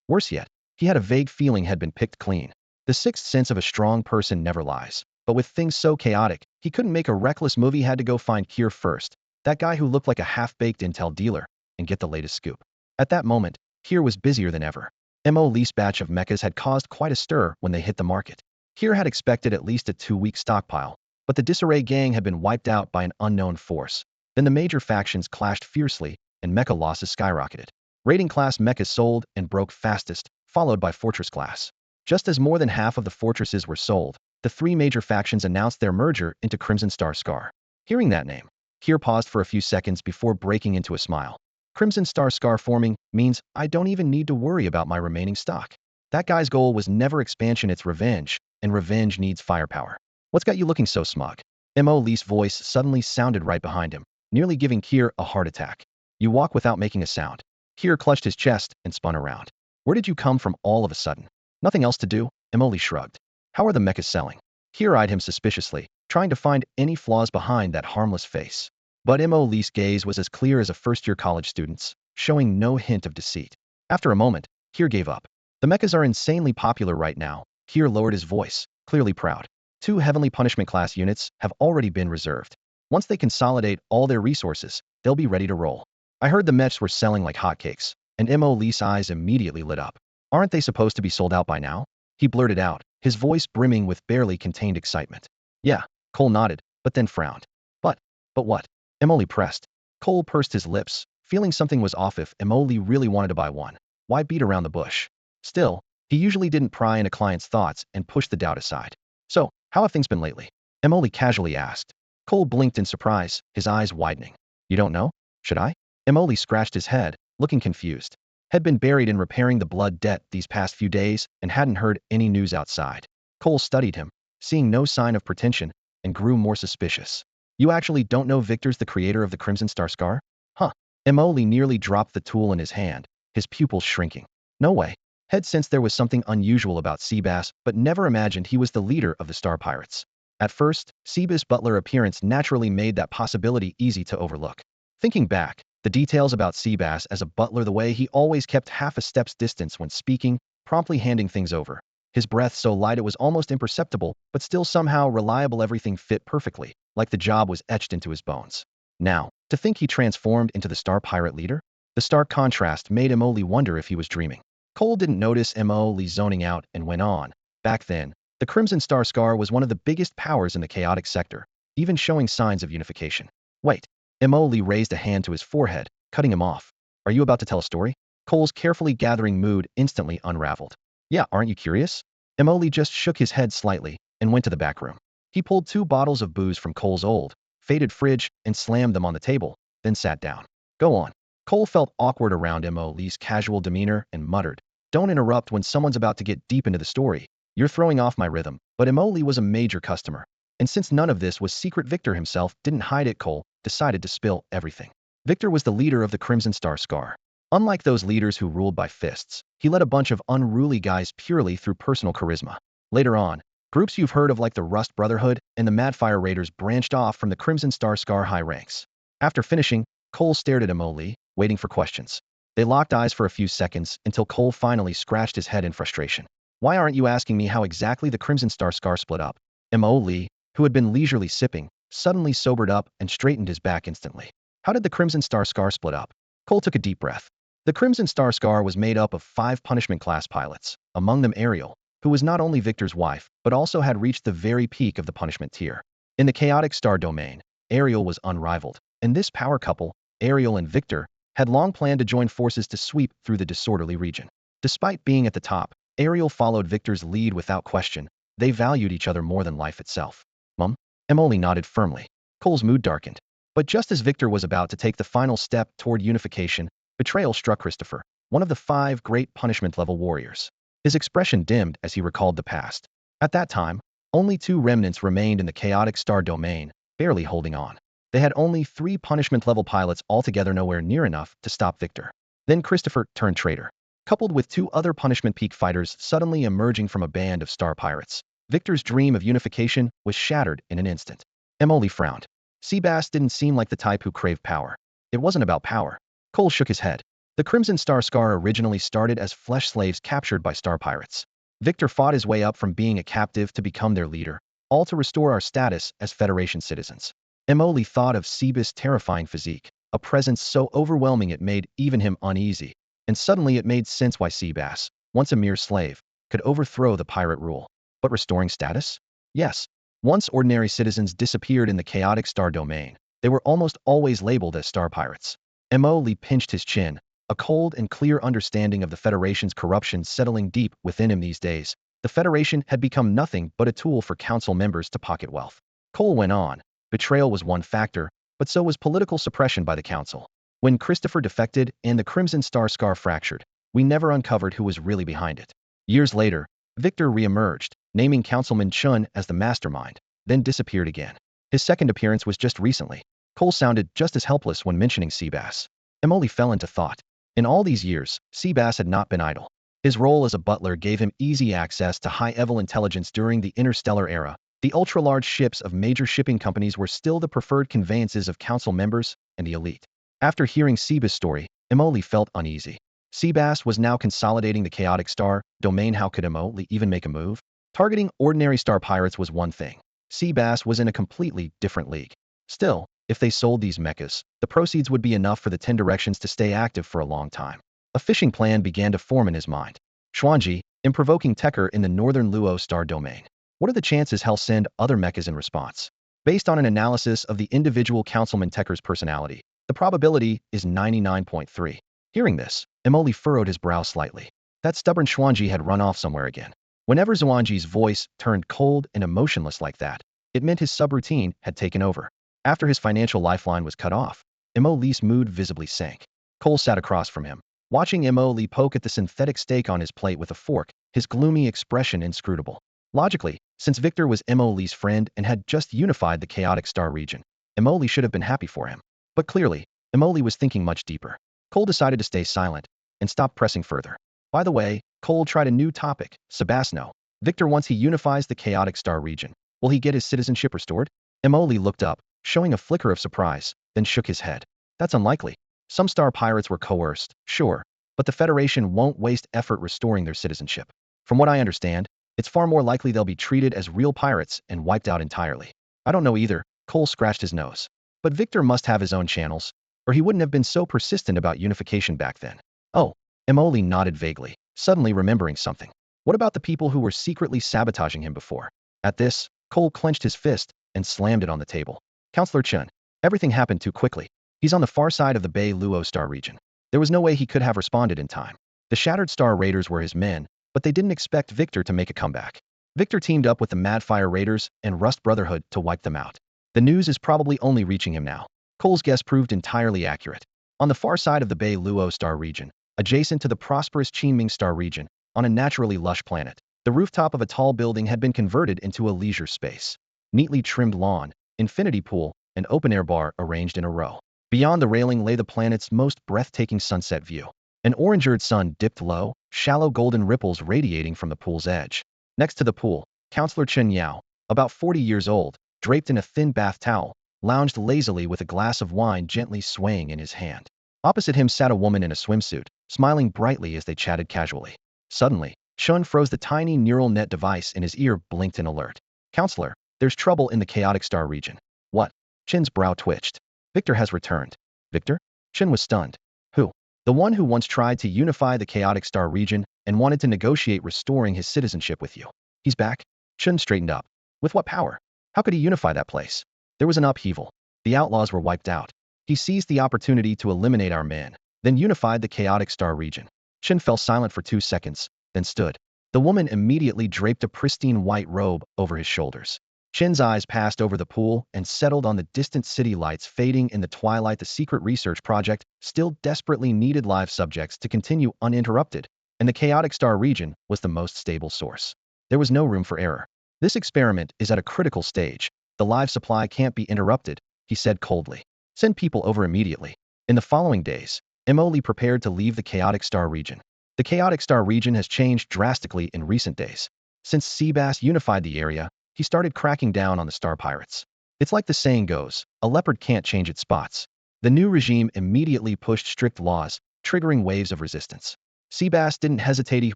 Worse yet, he had a vague feeling had been picked clean. The sixth sense of a strong person never lies. But with things so chaotic, he couldn't make a reckless move. He had to go find Kier first, that guy who looked like a half-baked intel dealer, and get the latest scoop. At that moment, Kier was busier than ever. Mo Li's batch of mechas had caused quite a stir when they hit the market. Kier had expected at least a 2-week stockpile, but the disarray gang had been wiped out by an unknown force. Then the major factions clashed fiercely, and mecha losses skyrocketed. Raiding class mechas sold and broke fastest, followed by fortress class. Just as more than half of the fortresses were sold, the 3 major factions announced their merger into Crimson Star Scar. Hearing that name, Kier paused for a few seconds before breaking into a smile. Crimson Star Scar forming means I don't even need to worry about my remaining stock. That guy's goal was never expansion, it's revenge, and revenge needs firepower. What's got you looking so smug? Mo Li's voice suddenly sounded right behind him, nearly giving Kier a heart attack. You walk without making a sound. Kier clutched his chest and spun around. Where did you come from all of a sudden? Nothing else to do? Mo Li shrugged. How are the mechas selling? Kier eyed him suspiciously, trying to find any flaws behind that harmless face. But Mo Li's gaze was as clear as a first-year college student's, showing no hint of deceit. After a moment, Kier gave up. The mechas are insanely popular right now. Kier lowered his voice, clearly proud. 2 heavenly punishment class units have already been reserved. Once they consolidate all their resources, they'll be ready to roll. I heard the mechs were selling like hotcakes, and Mo Li's eyes immediately lit up. Aren't they supposed to be sold out by now? He blurted out, his voice brimming with barely contained excitement. Yeah, Cole nodded, but then frowned. But what? Mo Li pressed. Cole pursed his lips, feeling something was off. If Mo Li really wanted to buy one, why beat around the bush? Still, he usually didn't pry into clients' thoughts and push the doubt aside. So, how have things been lately? Mo Li casually asked. Cole blinked in surprise, his eyes widening. You don't know? Should I? Mo Li scratched his head, looking confused. Had been buried in repairing the blood debt these past few days and hadn't heard any news outside. Cole studied him, seeing no sign of pretension, and grew more suspicious. You actually don't know Victor's the creator of the Crimson Star Scar? Huh. Mo Li nearly dropped the tool in his hand, his pupils shrinking. No way. Had sensed there was something unusual about Seabass, but never imagined he was the leader of the Star Pirates. At first, Seabass' butler appearance naturally made that possibility easy to overlook. Thinking back, the details about Seabass as a butler, the way he always kept half a step's distance when speaking, promptly handing things over. His breath so light it was almost imperceptible, but still somehow reliable. Everything fit perfectly, like the job was etched into his bones. Now, to think he transformed into the Star Pirate leader? The stark contrast made Mo Li wonder if he was dreaming. Cole didn't notice Mo Li zoning out and went on. Back then, the Crimson Star Scar was one of the biggest powers in the chaotic sector, even showing signs of unification. Wait. Mo Li raised a hand to his forehead, cutting him off. Are you about to tell a story? Cole's carefully gathering mood instantly unraveled. Yeah, aren't you curious? Mo Li just shook his head slightly and went to the back room. He pulled 2 bottles of booze from Cole's old, faded fridge and slammed them on the table, then sat down. Go on. Cole felt awkward around Mo Li's casual demeanor and muttered, don't interrupt when someone's about to get deep into the story. You're throwing off my rhythm. But Mo Li was a major customer. And since none of this was secret, Victor himself didn't hide it. Cole decided to spill everything. Victor was the leader of the Crimson Star Scar. Unlike those leaders who ruled by fists, he led a bunch of unruly guys purely through personal charisma. Later on, groups you've heard of like the Rust Brotherhood and the Madfire Raiders branched off from the Crimson Star Scar high ranks. After finishing, Cole stared at Mo Li, waiting for questions. They locked eyes for a few seconds until Cole finally scratched his head in frustration. Why aren't you asking me how exactly the Crimson Star Scar split up? Mo Li, who had been leisurely sipping, suddenly sobered up and straightened his back instantly. How did the Crimson Star Scar split up? Cole took a deep breath. The Crimson Star Scar was made up of 5 punishment class pilots, among them Ariel, who was not only Victor's wife, but also had reached the very peak of the punishment tier. In the chaotic star domain, Ariel was unrivaled, and this power couple, Ariel and Victor, had long planned to join forces to sweep through the disorderly region. Despite being at the top, Ariel followed Victor's lead without question. They valued each other more than life itself. Mum? Emily nodded firmly. Cole's mood darkened. But just as Victor was about to take the final step toward unification, betrayal struck Christopher, one of the 5 great punishment-level warriors. His expression dimmed as he recalled the past. At that time, only 2 remnants remained in the chaotic star domain, barely holding on. They had only 3 punishment-level pilots altogether, nowhere near enough to stop Victor. Then Christopher turned traitor. Coupled with 2 other punishment peak fighters suddenly emerging from a band of star pirates, Victor's dream of unification was shattered in an instant. Emily frowned. Seabass didn't seem like the type who craved power. It wasn't about power. Cole shook his head. The Crimson Star Scar originally started as flesh slaves captured by star pirates. Victor fought his way up from being a captive to become their leader, all to restore our status as Federation citizens. Emily thought of Seabass' terrifying physique, a presence so overwhelming it made even him uneasy. And suddenly it made sense why Seabass, once a mere slave, could overthrow the pirate rule. But restoring status? Yes. Once ordinary citizens disappeared in the chaotic star domain, they were almost always labeled as star pirates. Mo Li pinched his chin, a cold and clear understanding of the Federation's corruption settling deep within him these days. The Federation had become nothing but a tool for council members to pocket wealth. Cole went on. Betrayal was one factor, but so was political suppression by the council. When Christopher defected and the Crimson Star Scar fractured, we never uncovered who was really behind it. Years later, Victor re-emerged, naming Councilman Chun as the mastermind, then disappeared again. His second appearance was just recently. Cole sounded just as helpless when mentioning Seabass. Emily fell into thought. In all these years, Seabass had not been idle. His role as a butler gave him easy access to high-level intelligence during the interstellar era. The ultra-large ships of major shipping companies were still the preferred conveyances of council members and the elite. After hearing Seabass' story, Emily felt uneasy. Seabass was now consolidating the chaotic star domain. How could Emily even make a move? Targeting ordinary star pirates was one thing. Seabass was in a completely different league. Still, if they sold these mechas, the proceeds would be enough for the 10 directions to stay active for a long time. A fishing plan began to form in his mind. Xuan Ji, improvoking Tekker in the northern Luo star domain. What are the chances he'll send other mechas in response? Based on an analysis of the individual councilman Tekker's personality, the probability is 99.3. Hearing this, Emoli furrowed his brow slightly. That stubborn Xuan Ji had run off somewhere again. Whenever Xuan Ji's voice turned cold and emotionless like that, it meant his subroutine had taken over. After his financial lifeline was cut off, Emoli's mood visibly sank. Cole sat across from him, watching Emoli poke at the synthetic steak on his plate with a fork, his gloomy expression inscrutable. Logically, since Victor was Emoli's friend and had just unified the chaotic star region, Emoli should have been happy for him. But clearly, Emoli was thinking much deeper. Cole decided to stay silent and stop pressing further. By the way, Cole tried a new topic. Sebastiano. Victor, once he unifies the chaotic star region, will he get his citizenship restored? Emoli looked up, showing a flicker of surprise, then shook his head. That's unlikely. Some star pirates were coerced, sure, but the Federation won't waste effort restoring their citizenship. From what I understand, it's far more likely they'll be treated as real pirates and wiped out entirely. I don't know either. Cole scratched his nose. But Victor must have his own channels, or he wouldn't have been so persistent about unification back then. Oh, Emoli nodded vaguely, suddenly remembering something. What about the people who were secretly sabotaging him before? At this, Cole clenched his fist and slammed it on the table. Counselor Chun. Everything happened too quickly. He's on the far side of the Bay Luo star region. There was no way he could have responded in time. The Shattered Star Raiders were his men, but they didn't expect Victor to make a comeback. Victor teamed up with the Madfire Raiders and Rust Brotherhood to wipe them out. The news is probably only reaching him now. Cole's guess proved entirely accurate. On the far side of the Bay Luo star region, adjacent to the prosperous Qingming star region, on a naturally lush planet, the rooftop of a tall building had been converted into a leisure space. Neatly trimmed lawn, infinity pool, and open-air bar arranged in a row. Beyond the railing lay the planet's most breathtaking sunset view. An orange-eared sun dipped low, shallow golden ripples radiating from the pool's edge. Next to the pool, Counselor Chen Yao, about 40 years old, draped in a thin bath towel, lounged lazily with a glass of wine gently swaying in his hand. Opposite him sat a woman in a swimsuit, smiling brightly as they chatted casually. Suddenly, Xuan froze. The tiny neural net device in his ear blinked in alert. Counselor, there's trouble in the chaotic star region. What? Chin's brow twitched. Victor has returned. Victor? Chin was stunned. Who? The one who once tried to unify the chaotic star region and wanted to negotiate restoring his citizenship with you. He's back? Chin straightened up. With what power? How could he unify that place? There was an upheaval. The outlaws were wiped out. He seized the opportunity to eliminate our man, then unified the chaotic star region. Chin fell silent for 2 seconds, then stood. The woman immediately draped a pristine white robe over his shoulders. Chin's eyes passed over the pool and settled on the distant city lights fading in the twilight. The secret research project still desperately needed live subjects to continue uninterrupted, and the chaotic star region was the most stable source. There was no room for error. This experiment is at a critical stage. The live supply can't be interrupted, he said coldly. Send people over immediately. In the following days, Emily prepared to leave the chaotic star region. The chaotic star region has changed drastically in recent days. Since Seabass unified the area, he started cracking down on the star pirates. It's like the saying goes, a leopard can't change its spots. The new regime immediately pushed strict laws, triggering waves of resistance. Seabass didn't hesitate. He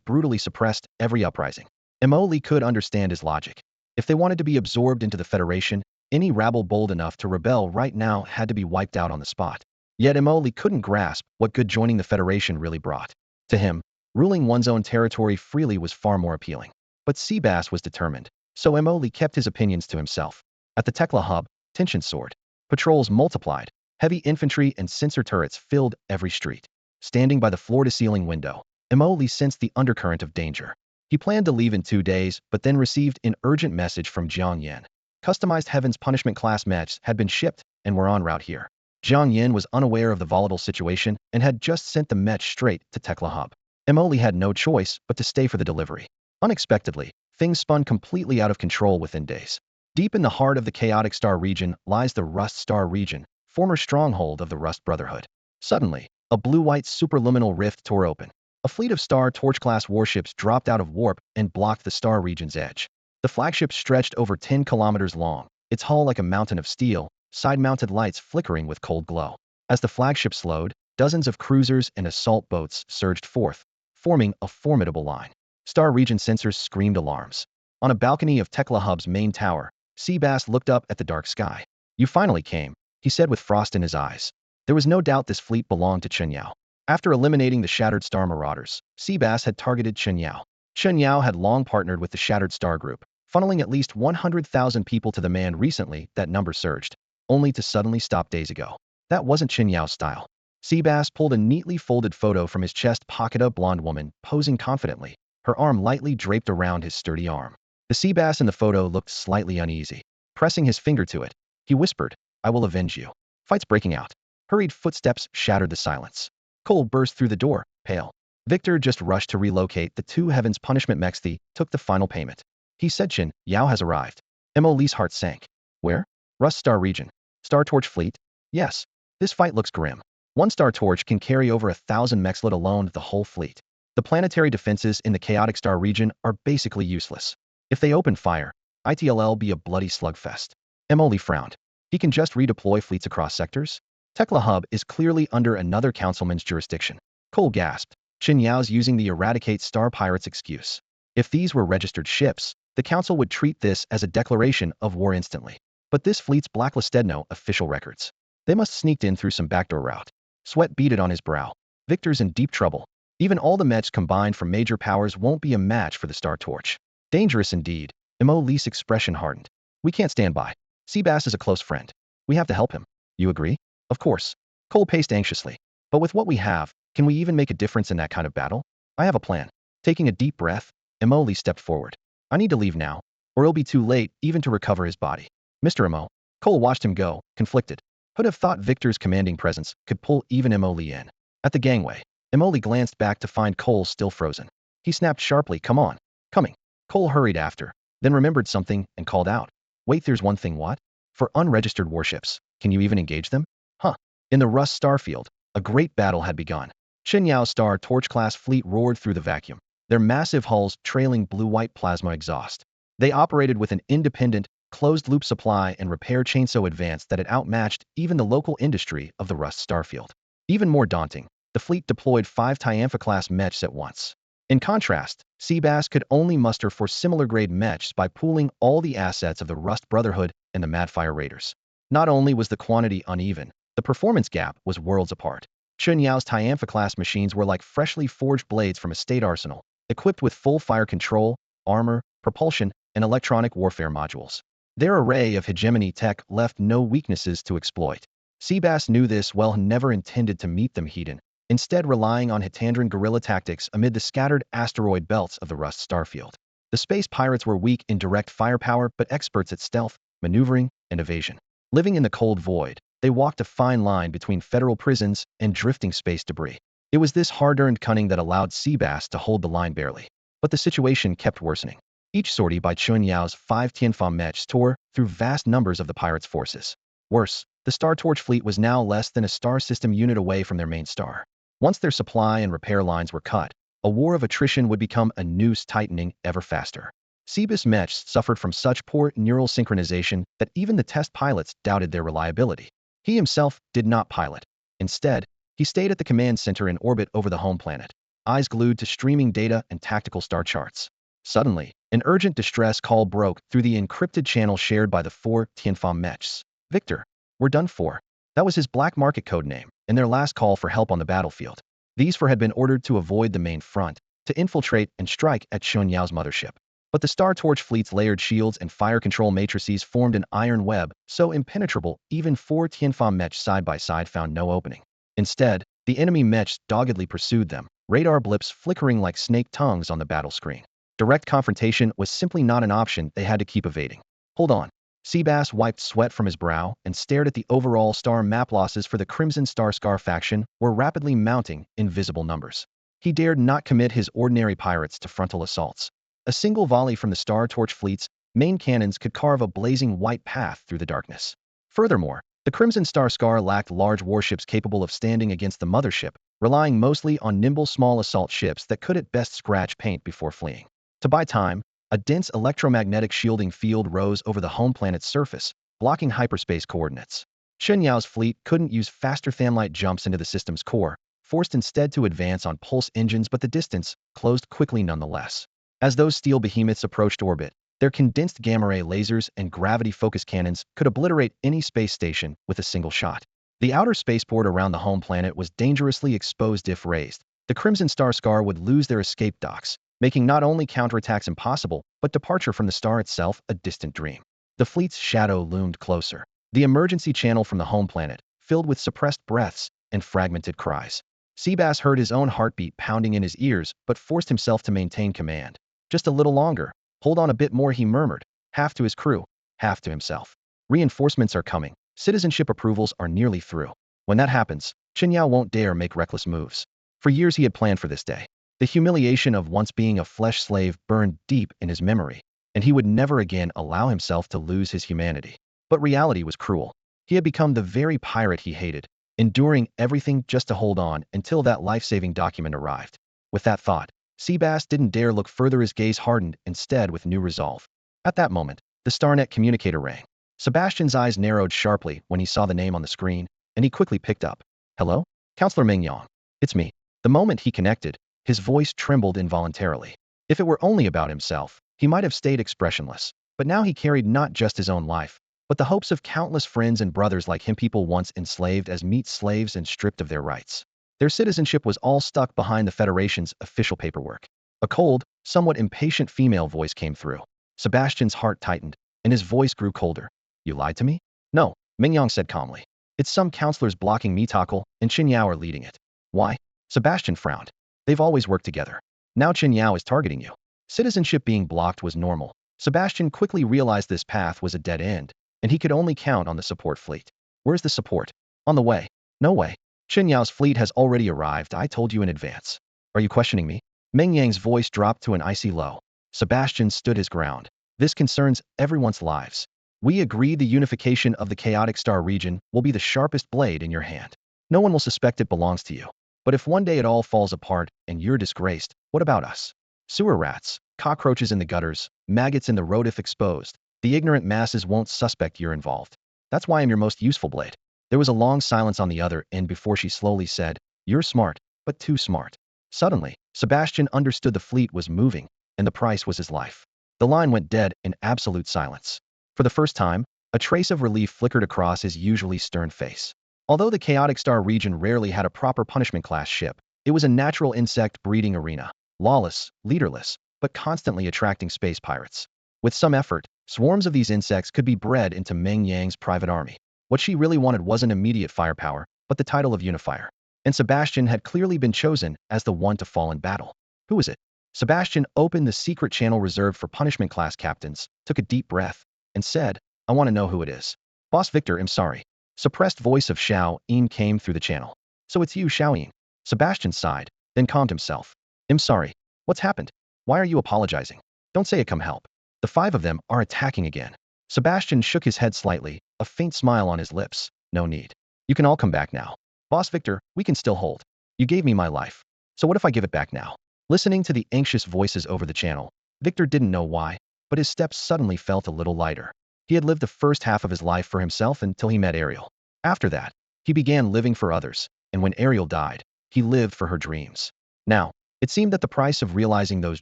brutally suppressed every uprising. Emily could understand his logic. If they wanted to be absorbed into the Federation, any rabble bold enough to rebel right now had to be wiped out on the spot. Yet Emily couldn't grasp what good joining the Federation really brought. To him, ruling one's own territory freely was far more appealing. But Seabass was determined, so Emily kept his opinions to himself. At the Tekla hub, tension soared. Patrols multiplied. Heavy infantry and sensor turrets filled every street. Standing by the floor-to-ceiling window, Emily sensed the undercurrent of danger. He planned to leave in 2 days, but then received an urgent message from Jiang Yan. Customized Heaven's Punishment class mechs had been shipped and were en route here. Jiang Yan was unaware of the volatile situation and had just sent the mech straight to Tekla hub. Emily had no choice but to stay for the delivery. Unexpectedly, things spun completely out of control within days. Deep in the heart of the chaotic star region lies the Rust Star region, former stronghold of the Rust Brotherhood. Suddenly, a blue-white superluminal rift tore open. A fleet of Star Torch-class warships dropped out of warp and blocked the star region's edge. The flagship stretched over 10 kilometers long, its hull like a mountain of steel, side-mounted lights flickering with cold glow. As the flagship slowed, dozens of cruisers and assault boats surged forth, forming a formidable line. Star region sensors screamed alarms. On a balcony of Tekla Hub's main tower, Seabass looked up at the dark sky. You finally came, he said with frost in his eyes. There was no doubt this fleet belonged to Chen Yao. After eliminating the Shattered Star Marauders, Seabass had targeted Chen Yao. Chen Yao had long partnered with the Shattered Star Group, funneling at least 100,000 people to the man. Recently, that number surged, only to suddenly stop days ago. That wasn't Chen Yao's style. Seabass pulled a neatly folded photo from his chest pocket. A blonde woman, posing confidently, her arm lightly draped around his sturdy arm. The Seabass in the photo looked slightly uneasy. Pressing his finger to it, he whispered, I will avenge you. Fight's breaking out. Hurried footsteps shattered the silence. Cole burst through the door, pale. Victor just rushed to relocate the 2 Heaven's Punishment mechs. Took the final payment. He said Chen Yao has arrived. Emily's heart sank. Where? Rust Star region. Star Torch fleet? Yes. This fight looks grim. 1 Star Torch can carry over 1,000 mechs, let alone the whole fleet. The planetary defenses in the chaotic star region are basically useless. If they open fire, it'll be a bloody slugfest. Emily frowned. He can just redeploy fleets across sectors? Tekla Hub is clearly under another councilman's jurisdiction. Cole gasped. Chen Yao's using the eradicate star pirates excuse. If these were registered ships, the council would treat this as a declaration of war instantly. But this fleet's blacklisted no official records. They must sneaked in through some backdoor route. Sweat beaded on his brow. Victor's in deep trouble. Even all the mechs combined from major powers won't be a match for the Star Torch. Dangerous indeed. Emily's expression hardened. We can't stand by. Seabass is a close friend. We have to help him. You agree? Of course. Cole paced anxiously. But with what we have, can we even make a difference in that kind of battle? I have a plan. Taking a deep breath, Emily stepped forward. I need to leave now, or it'll be too late even to recover his body. Mr. Emo. Cole watched him go, conflicted. Who'd have thought Victor's commanding presence could pull even Emily in? At the gangway, Emily glanced back to find Cole still frozen. He snapped sharply, come on. Coming. Cole hurried after, then remembered something and called out. Wait, there's one thing. What? For unregistered warships, can you even engage them? Huh. In the Rust Starfield, a great battle had begun. Chen Yao's Star Torch-class fleet roared through the vacuum, their massive hulls trailing blue-white plasma exhaust. They operated with an independent, closed-loop supply and repair chain so advanced that it outmatched even the local industry of the Rust Starfield. Even more daunting, the fleet deployed 5 Tianfa-class mechs at once. In contrast, Seabass could only muster 4 similar-grade mechs by pooling all the assets of the Rust Brotherhood and the Madfire Raiders. Not only was the quantity uneven, the performance gap was worlds apart. Chun Yao's Tianfa-class machines were like freshly forged blades from a state arsenal, equipped with full fire control, armor, propulsion, and electronic warfare modules. Their array of hegemony tech left no weaknesses to exploit. Seabass knew this well and never intended to meet them heat-in, instead relying on Hitandran guerrilla tactics amid the scattered asteroid belts of the Rust starfield. The space pirates were weak in direct firepower but experts at stealth, maneuvering, and evasion. Living in the cold void, they walked a fine line between federal prisons and drifting space debris. It was this hard-earned cunning that allowed Seabass to hold the line barely. But the situation kept worsening. Each sortie by Chun Yao's 5 Tianfa mechs tore through vast numbers of the pirates' forces. Worse, the Star Torch fleet was now less than a star system unit away from their main star. Once their supply and repair lines were cut, a war of attrition would become a noose tightening ever faster. Seabass mechs suffered from such poor neural synchronization that even the test pilots doubted their reliability. He himself did not pilot. Instead, he stayed at the command center in orbit over the home planet, eyes glued to streaming data and tactical star charts. Suddenly, an urgent distress call broke through the encrypted channel shared by the 4 Tianfa mechs. "Victor, we're done for." That was his black market code name, and their last call for help on the battlefield. These 4 had been ordered to avoid the main front, to infiltrate and strike at Chun Yao's mothership. But the Star Torch fleet's layered shields and fire control matrices formed an iron web so impenetrable even 4 Tianfa mechs side by side found no opening. Instead, the enemy mechs doggedly pursued them, radar blips flickering like snake tongues on the battle screen. Direct confrontation was simply not an option. They had to keep evading. Hold on. Seabass wiped sweat from his brow and stared at the overall star map. Losses for the Crimson Star Scar faction were rapidly mounting in visible numbers. He dared not commit his ordinary pirates to frontal assaults. A single volley from the Star Torch fleet's main cannons could carve a blazing white path through the darkness. Furthermore, the Crimson Star Scar lacked large warships capable of standing against the mothership, relying mostly on nimble small assault ships that could at best scratch paint before fleeing. To buy time, a dense electromagnetic shielding field rose over the home planet's surface, blocking hyperspace coordinates. Chun Yao's fleet couldn't use faster thermite jumps into the system's core, forced instead to advance on pulse engines, but the distance closed quickly nonetheless. As those steel behemoths approached orbit, their condensed gamma-ray lasers and gravity-focused cannons could obliterate any space station with a single shot. The outer spaceport around the home planet was dangerously exposed if raised. The Crimson Star Scar would lose their escape docks, making not only counterattacks impossible, but departure from the star itself a distant dream. The fleet's shadow loomed closer. The emergency channel from the home planet, filled with suppressed breaths and fragmented cries. Seabass heard his own heartbeat pounding in his ears, but forced himself to maintain command. Just a little longer. Hold on a bit more, he murmured, half to his crew, half to himself. Reinforcements are coming. Citizenship approvals are nearly through. When that happens, Chun Yao won't dare make reckless moves. For years he had planned for this day. The humiliation of once being a flesh slave burned deep in his memory, and he would never again allow himself to lose his humanity. But reality was cruel. He had become the very pirate he hated, enduring everything just to hold on until that life-saving document arrived. With that thought, Seabass didn't dare look further. His gaze hardened instead with new resolve. At that moment, the StarNet communicator rang. Sebastian's eyes narrowed sharply when he saw the name on the screen, and he quickly picked up. "Hello? Counselor Mingyang. It's me." The moment he connected, his voice trembled involuntarily. If it were only about himself, he might have stayed expressionless. But now he carried not just his own life, but the hopes of countless friends and brothers like him, people once enslaved as meat slaves and stripped of their rights. Their citizenship was all stuck behind the Federation's official paperwork. A cold, somewhat impatient female voice came through. Sebastian's heart tightened, and his voice grew colder. "You lied to me?" "No," Mingyang said calmly. "It's some counselors blocking me, Takal, and Qin Yao are leading it." "Why?" Sebastian frowned. "They've always worked together. Now Qin Yao is targeting you." Citizenship being blocked was normal. Sebastian quickly realized this path was a dead end, and he could only count on the support fleet. "Where's the support?" "On the way." "No way. Qin Yao's fleet has already arrived. I told you in advance." "Are you questioning me?" Mingyang's voice dropped to an icy low. Sebastian stood his ground. "This concerns everyone's lives. We agreed the unification of the chaotic star region will be the sharpest blade in your hand. No one will suspect it belongs to you. But if one day it all falls apart and you're disgraced, what about us? Sewer rats, cockroaches in the gutters, maggots in the road. If exposed, the ignorant masses won't suspect you're involved. That's why I'm your most useful blade." There was a long silence on the other end before she slowly said, "You're smart, but too smart." Suddenly, Sebastian understood the fleet was moving, and the price was his life. The line went dead in absolute silence. For the first time, a trace of relief flickered across his usually stern face. Although the Chaotic Star region rarely had a proper punishment-class ship, it was a natural insect breeding arena, lawless, leaderless, but constantly attracting space pirates. With some effort, swarms of these insects could be bred into Meng Yang's private army. What she really wanted wasn't immediate firepower, but the title of unifier. And Sebastian had clearly been chosen as the one to fall in battle. Who was it? Sebastian opened the secret channel reserved for punishment-class captains, took a deep breath, and said, "I want to know who it is." "Boss Victor, I'm sorry." Suppressed voice of Xiao Yin came through the channel. "So it's you, Xiao Yin." Sebastian sighed, then calmed himself. "I'm sorry. What's happened? Why are you apologizing? Don't say it, come help. The five of them are attacking again." Sebastian shook his head slightly, a faint smile on his lips. "No need. You can all come back now. Boss Victor, we can still hold. You gave me my life. So what if I give it back now?" Listening to the anxious voices over the channel, Victor didn't know why, but his steps suddenly felt a little lighter. He had lived the first half of his life for himself until he met Ariel. After that, he began living for others, and when Ariel died, he lived for her dreams. Now, it seemed that the price of realizing those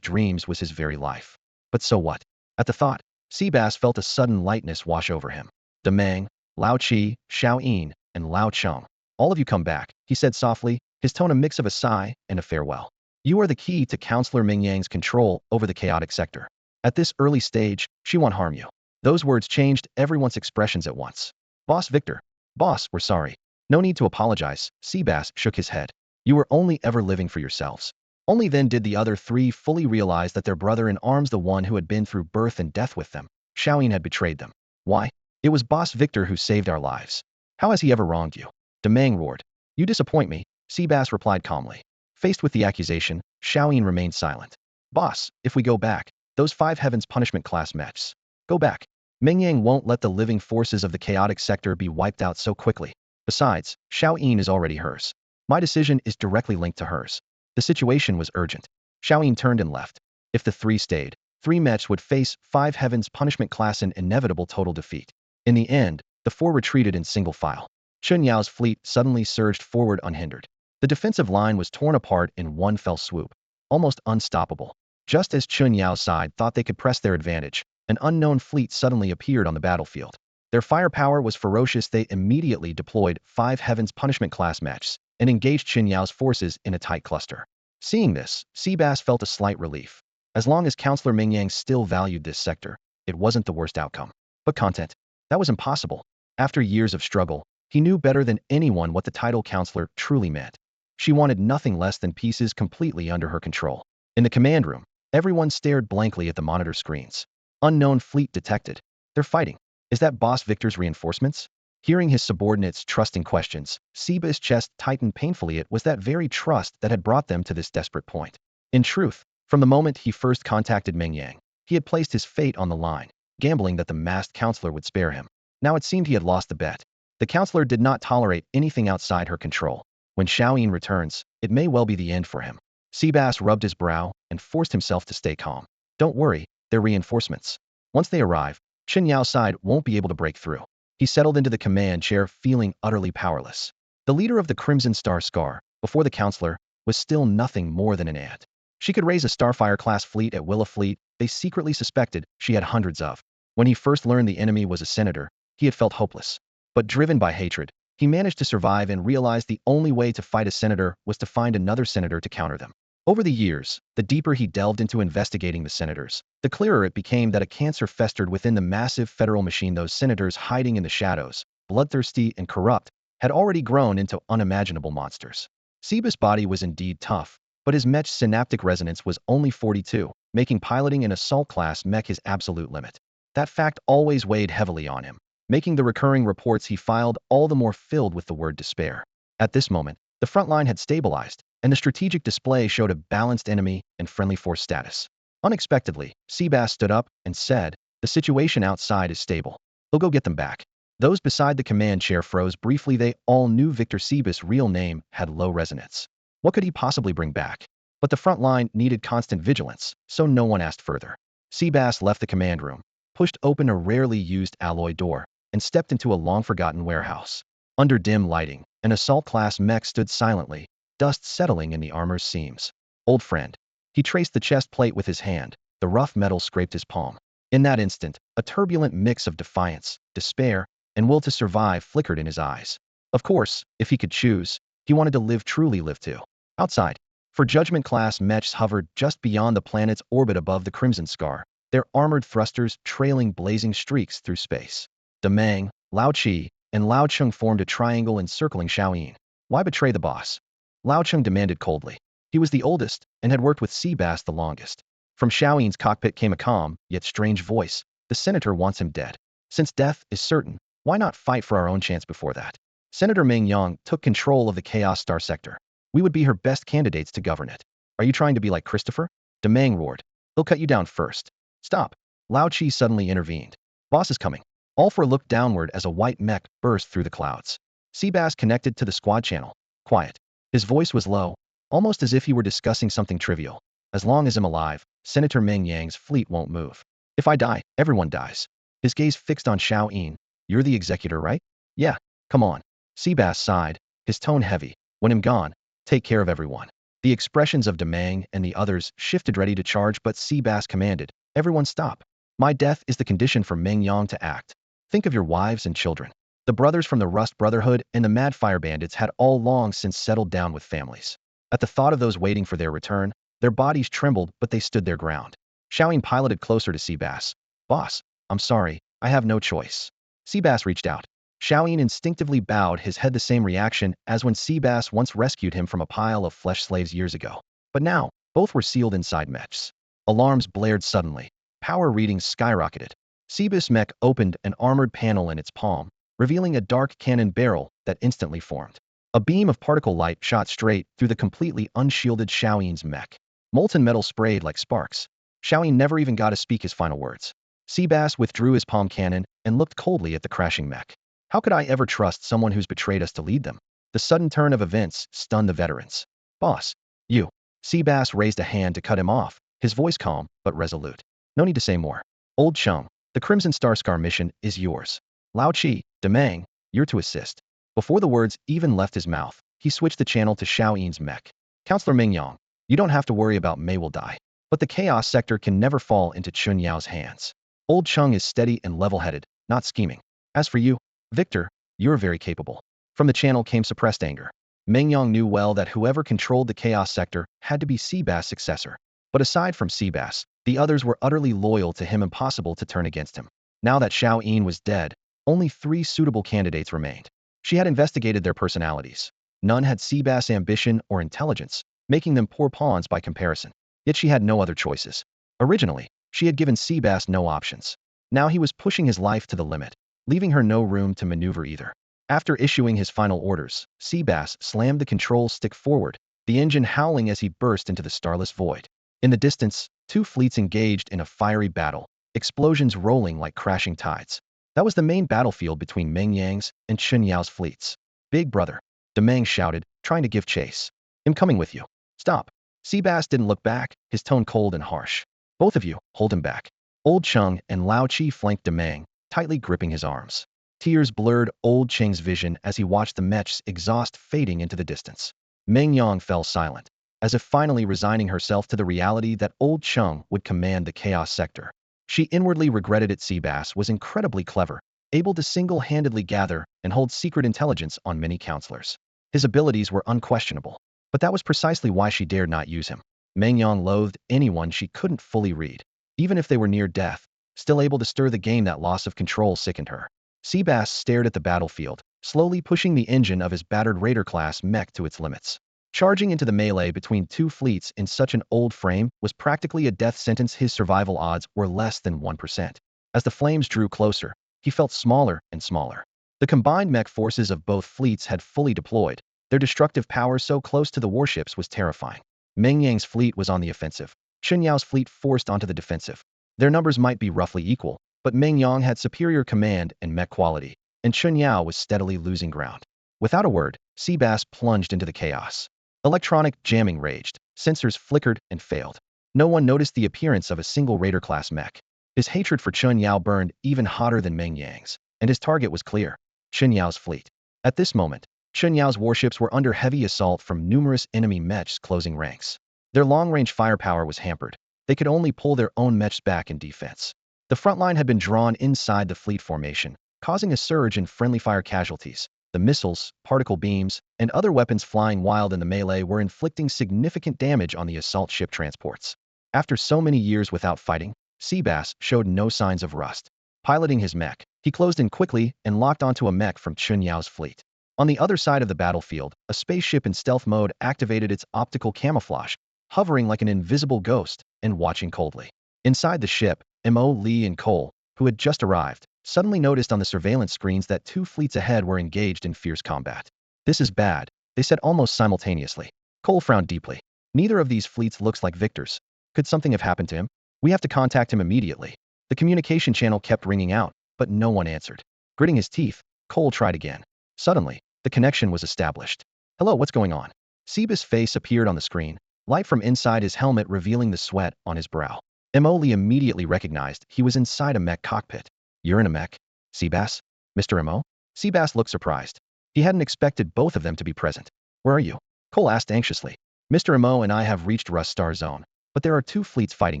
dreams was his very life. But so what? At the thought, Seabass felt a sudden lightness wash over him. Demang, Lao Qi, Xiao Yin, and Lao Cheng. "All of you come back," he said softly, his tone a mix of a sigh and a farewell. "You are the key to Counselor Ming Yang's control over the chaotic sector. At this early stage, she won't harm you." Those words changed everyone's expressions at once. "Boss Victor." "Boss, we're sorry." "No need to apologize," Seabass shook his head. "You were only ever living for yourselves." Only then did the other three fully realize that their brother-in-arms, the one who had been through birth and death with them, Xiaoyin, had betrayed them. "Why? It was Boss Victor who saved our lives. How has he ever wronged you?" Demang roared. "You disappoint me," Seabass replied calmly. Faced with the accusation, Xiaoyin remained silent. "Boss, if we go back, those 5 heavens punishment class mechs. Go back. Mingyang won't let the living forces of the chaotic sector be wiped out so quickly. Besides, Xiaoyin is already hers. My decision is directly linked to hers." The situation was urgent. Xiaoyin turned and left. If the three stayed, 3 mechs would face 5 heavens punishment class and inevitable total defeat. In the end, the 4 retreated in single file. Chun Yao's fleet suddenly surged forward unhindered. The defensive line was torn apart in one fell swoop, almost unstoppable. Just as Chun Yao's side thought they could press their advantage, an unknown fleet suddenly appeared on the battlefield. Their firepower was ferocious. They immediately deployed 5 heavens punishment class mechs and engaged Chun Yao's forces in a tight cluster. Seeing this, Seabass felt a slight relief. As long as Counselor Mingyang still valued this sector, it wasn't the worst outcome. But content? That was impossible. After years of struggle, he knew better than anyone what the title counselor truly meant. She wanted nothing less than pieces completely under her control. In the command room, everyone stared blankly at the monitor screens. Unknown fleet detected. They're fighting. Is that Boss Victor's reinforcements? Hearing his subordinates' trusting questions, Seba's chest tightened painfully. It was that very trust that had brought them to this desperate point. In truth, from the moment he first contacted Meng Yang, he had placed his fate on the line, gambling that the masked counselor would spare him. Now it seemed he had lost the bet. The counselor did not tolerate anything outside her control. When Xiaoyin returns, it may well be the end for him. Seabass rubbed his brow and forced himself to stay calm. Don't worry, they're reinforcements. Once they arrive, Chen Yao's side won't be able to break through. He settled into the command chair, feeling utterly powerless. The leader of the Crimson Star Scar, before the counselor, was still nothing more than an ant. She could raise a Starfire-class fleet at will. A fleet they secretly suspected she had hundreds of. When he first learned the enemy was a senator, he had felt hopeless. But driven by hatred, he managed to survive and realized the only way to fight a senator was to find another senator to counter them. Over the years, the deeper he delved into investigating the senators, the clearer it became that a cancer festered within the massive federal machine. Those senators, hiding in the shadows, bloodthirsty and corrupt, had already grown into unimaginable monsters. Seba's body was indeed tough, but his mech's synaptic resonance was only 42, making piloting an assault-class mech his absolute limit. That fact always weighed heavily on him, making the recurring reports he filed all the more filled with the word despair. At this moment, the front line had stabilized, and the strategic display showed a balanced enemy and friendly force status. Unexpectedly, Seabass stood up and said, "The situation outside is stable. We'll go get them back." Those beside the command chair froze briefly. They all knew Victor Seabass' real name had low resonance. What could he possibly bring back? But the front line needed constant vigilance, so no one asked further. Seabass left the command room, pushed open a rarely used alloy door, and stepped into a long-forgotten warehouse. Under dim lighting, an assault-class mech stood silently, dust settling in the armor's seams. Old friend. He traced the chest plate with his hand. The rough metal scraped his palm. In that instant, a turbulent mix of defiance, despair, and will to survive flickered in his eyes. Of course, if he could choose, he wanted to live truly live too. Outside, for Judgment-class mechs hovered just beyond the planet's orbit above the Crimson Scar, their armored thrusters trailing blazing streaks through space. Demang, Lao Qi, and Lao Cheng formed a triangle encircling Xiaoyin. Why betray the boss? Lao Cheng demanded coldly. He was the oldest, and had worked with Seabass the longest. From Xiaoyin's cockpit came a calm, yet strange voice. The senator wants him dead. Since death is certain, why not fight for our own chance before that? Senator Meng Yang took control of the Chaos Star sector. We would be her best candidates to govern it. Are you trying to be like Christopher? Demang roared. They'll cut you down first. Stop. Lao Qi suddenly intervened. Boss is coming. All four looked downward as a white mech burst through the clouds. Seabass connected to the squad channel. Quiet. His voice was low, almost as if he were discussing something trivial. As long as I'm alive, Senator Meng Yang's fleet won't move. If I die, everyone dies. His gaze fixed on Xiaoyin. You're the executor, right? Yeah. Come on. Seabass sighed, his tone heavy. When I'm gone, take care of everyone. The expressions of Demang and the others shifted ready to charge, but Seabass commanded, everyone stop. My death is the condition for Meng Yang to act. Think of your wives and children. The brothers from the Rust Brotherhood and the Mad Fire Bandits had all long since settled down with families. At the thought of those waiting for their return, their bodies trembled, but they stood their ground. Xiaoyin piloted closer to Seabass. Boss, I'm sorry, I have no choice. Seabass reached out. Xiaoyin instinctively bowed, his head the same reaction as when Seabass once rescued him from a pile of flesh slaves years ago. But now, both were sealed inside mechs. Alarms blared suddenly. Power readings skyrocketed. Seabass mech opened an armored panel in its palm, revealing a dark cannon barrel that instantly formed. A beam of particle light shot straight through the completely unshielded Xiaoyin's mech. Molten metal sprayed like sparks. Xiaoyin never even got to speak his final words. Seabass withdrew his palm cannon and looked coldly at the crashing mech. How could I ever trust someone who's betrayed us to lead them? The sudden turn of events stunned the veterans. Boss, you. Seabass raised a hand to cut him off, his voice calm but resolute. No need to say more. Old Cheng, the Crimson Star Scar mission is yours. Lao Qi, Demang, you're to assist. Before the words even left his mouth, he switched the channel to Xiaoyin's mech. Counselor Meng Yang, you don't have to worry about Mei will die. But the Chaos Sector can never fall into Chun Yao's hands. Old Cheng is steady and level-headed, not scheming. As for you, Victor, you're very capable. From the channel came suppressed anger. Meng Yang knew well that whoever controlled the Chaos Sector had to be Seabass' successor. But aside from Seabass, the others were utterly loyal to him, impossible to turn against him. Now that Xiaoyin was dead, only 3 suitable candidates remained. She had investigated their personalities. None had Seabass' ambition or intelligence, making them poor pawns by comparison. Yet she had no other choices. Originally, she had given Seabass no options. Now he was pushing his life to the limit, leaving her no room to maneuver either. After issuing his final orders, Seabass slammed the control stick forward, the engine howling as he burst into the starless void. In the distance, 2 fleets engaged in a fiery battle, explosions rolling like crashing tides. That was the main battlefield between Meng Yang's and Chun Yao's fleets. Big brother, Demang shouted, trying to give chase. I'm coming with you. Stop. Seabass didn't look back, his tone cold and harsh. Both of you, hold him back. Old Cheng and Lao Qi flanked Demang, tightly gripping his arms. Tears blurred Old Cheng's vision as he watched the mech's exhaust fading into the distance. Meng Yang fell silent, as if finally resigning herself to the reality that Old Cheng would command the Chaos Sector. She inwardly regretted it. Seabass was incredibly clever, able to single-handedly gather and hold secret intelligence on many counselors. His abilities were unquestionable, but that was precisely why she dared not use him. Meng Yang loathed anyone she couldn't fully read. Even if they were near death, still able to stir the game, that loss of control sickened her. Seabass stared at the battlefield, slowly pushing the engine of his battered Raider-class mech to its limits. Charging into the melee between 2 fleets in such an old frame was practically a death sentence. His survival odds were less than 1%. As the flames drew closer, he felt smaller and smaller. The combined mech forces of both fleets had fully deployed. Their destructive power so close to the warships was terrifying. Meng Yang's fleet was on the offensive. Chun Yao's fleet forced onto the defensive. Their numbers might be roughly equal, but Meng Yang had superior command and mech quality, and Chun Yao was steadily losing ground. Without a word, Seabass plunged into the chaos. Electronic jamming raged, sensors flickered and failed. No one noticed the appearance of a single Raider-class mech. His hatred for Chun Yao burned even hotter than Meng Yang's, and his target was clear: Chun Yao's fleet. At this moment, Chun Yao's warships were under heavy assault from numerous enemy mechs closing ranks. Their long-range firepower was hampered. They could only pull their own mechs back in defense. The front line had been drawn inside the fleet formation, causing a surge in friendly fire casualties. The missiles, particle beams, and other weapons flying wild in the melee were inflicting significant damage on the assault ship transports. After so many years without fighting, Seabass showed no signs of rust. Piloting his mech, he closed in quickly and locked onto a mech from Chun Yao's fleet. On the other side of the battlefield, a spaceship in stealth mode activated its optical camouflage, hovering like an invisible ghost and watching coldly. Inside the ship, Mo, Li, and Cole, who had just arrived, suddenly noticed on the surveillance screens that two fleets ahead were engaged in fierce combat. "This is bad," they said almost simultaneously. Cole frowned deeply. "Neither of these fleets looks like victors. Could something have happened to him? We have to contact him immediately." The communication channel kept ringing out, but no one answered. Gritting his teeth, Cole tried again. Suddenly, the connection was established. "Hello, what's going on?" Seabass' face appeared on the screen, light from inside his helmet revealing the sweat on his brow. Lee immediately recognized he was inside a mech cockpit. "You're in a mech? Seabass? Mr. Mo?" Seabass looked surprised. He hadn't expected both of them to be present. "Where are you?" Cole asked anxiously. "Mr. Mo and I have reached Rust Star Zone, but there are two fleets fighting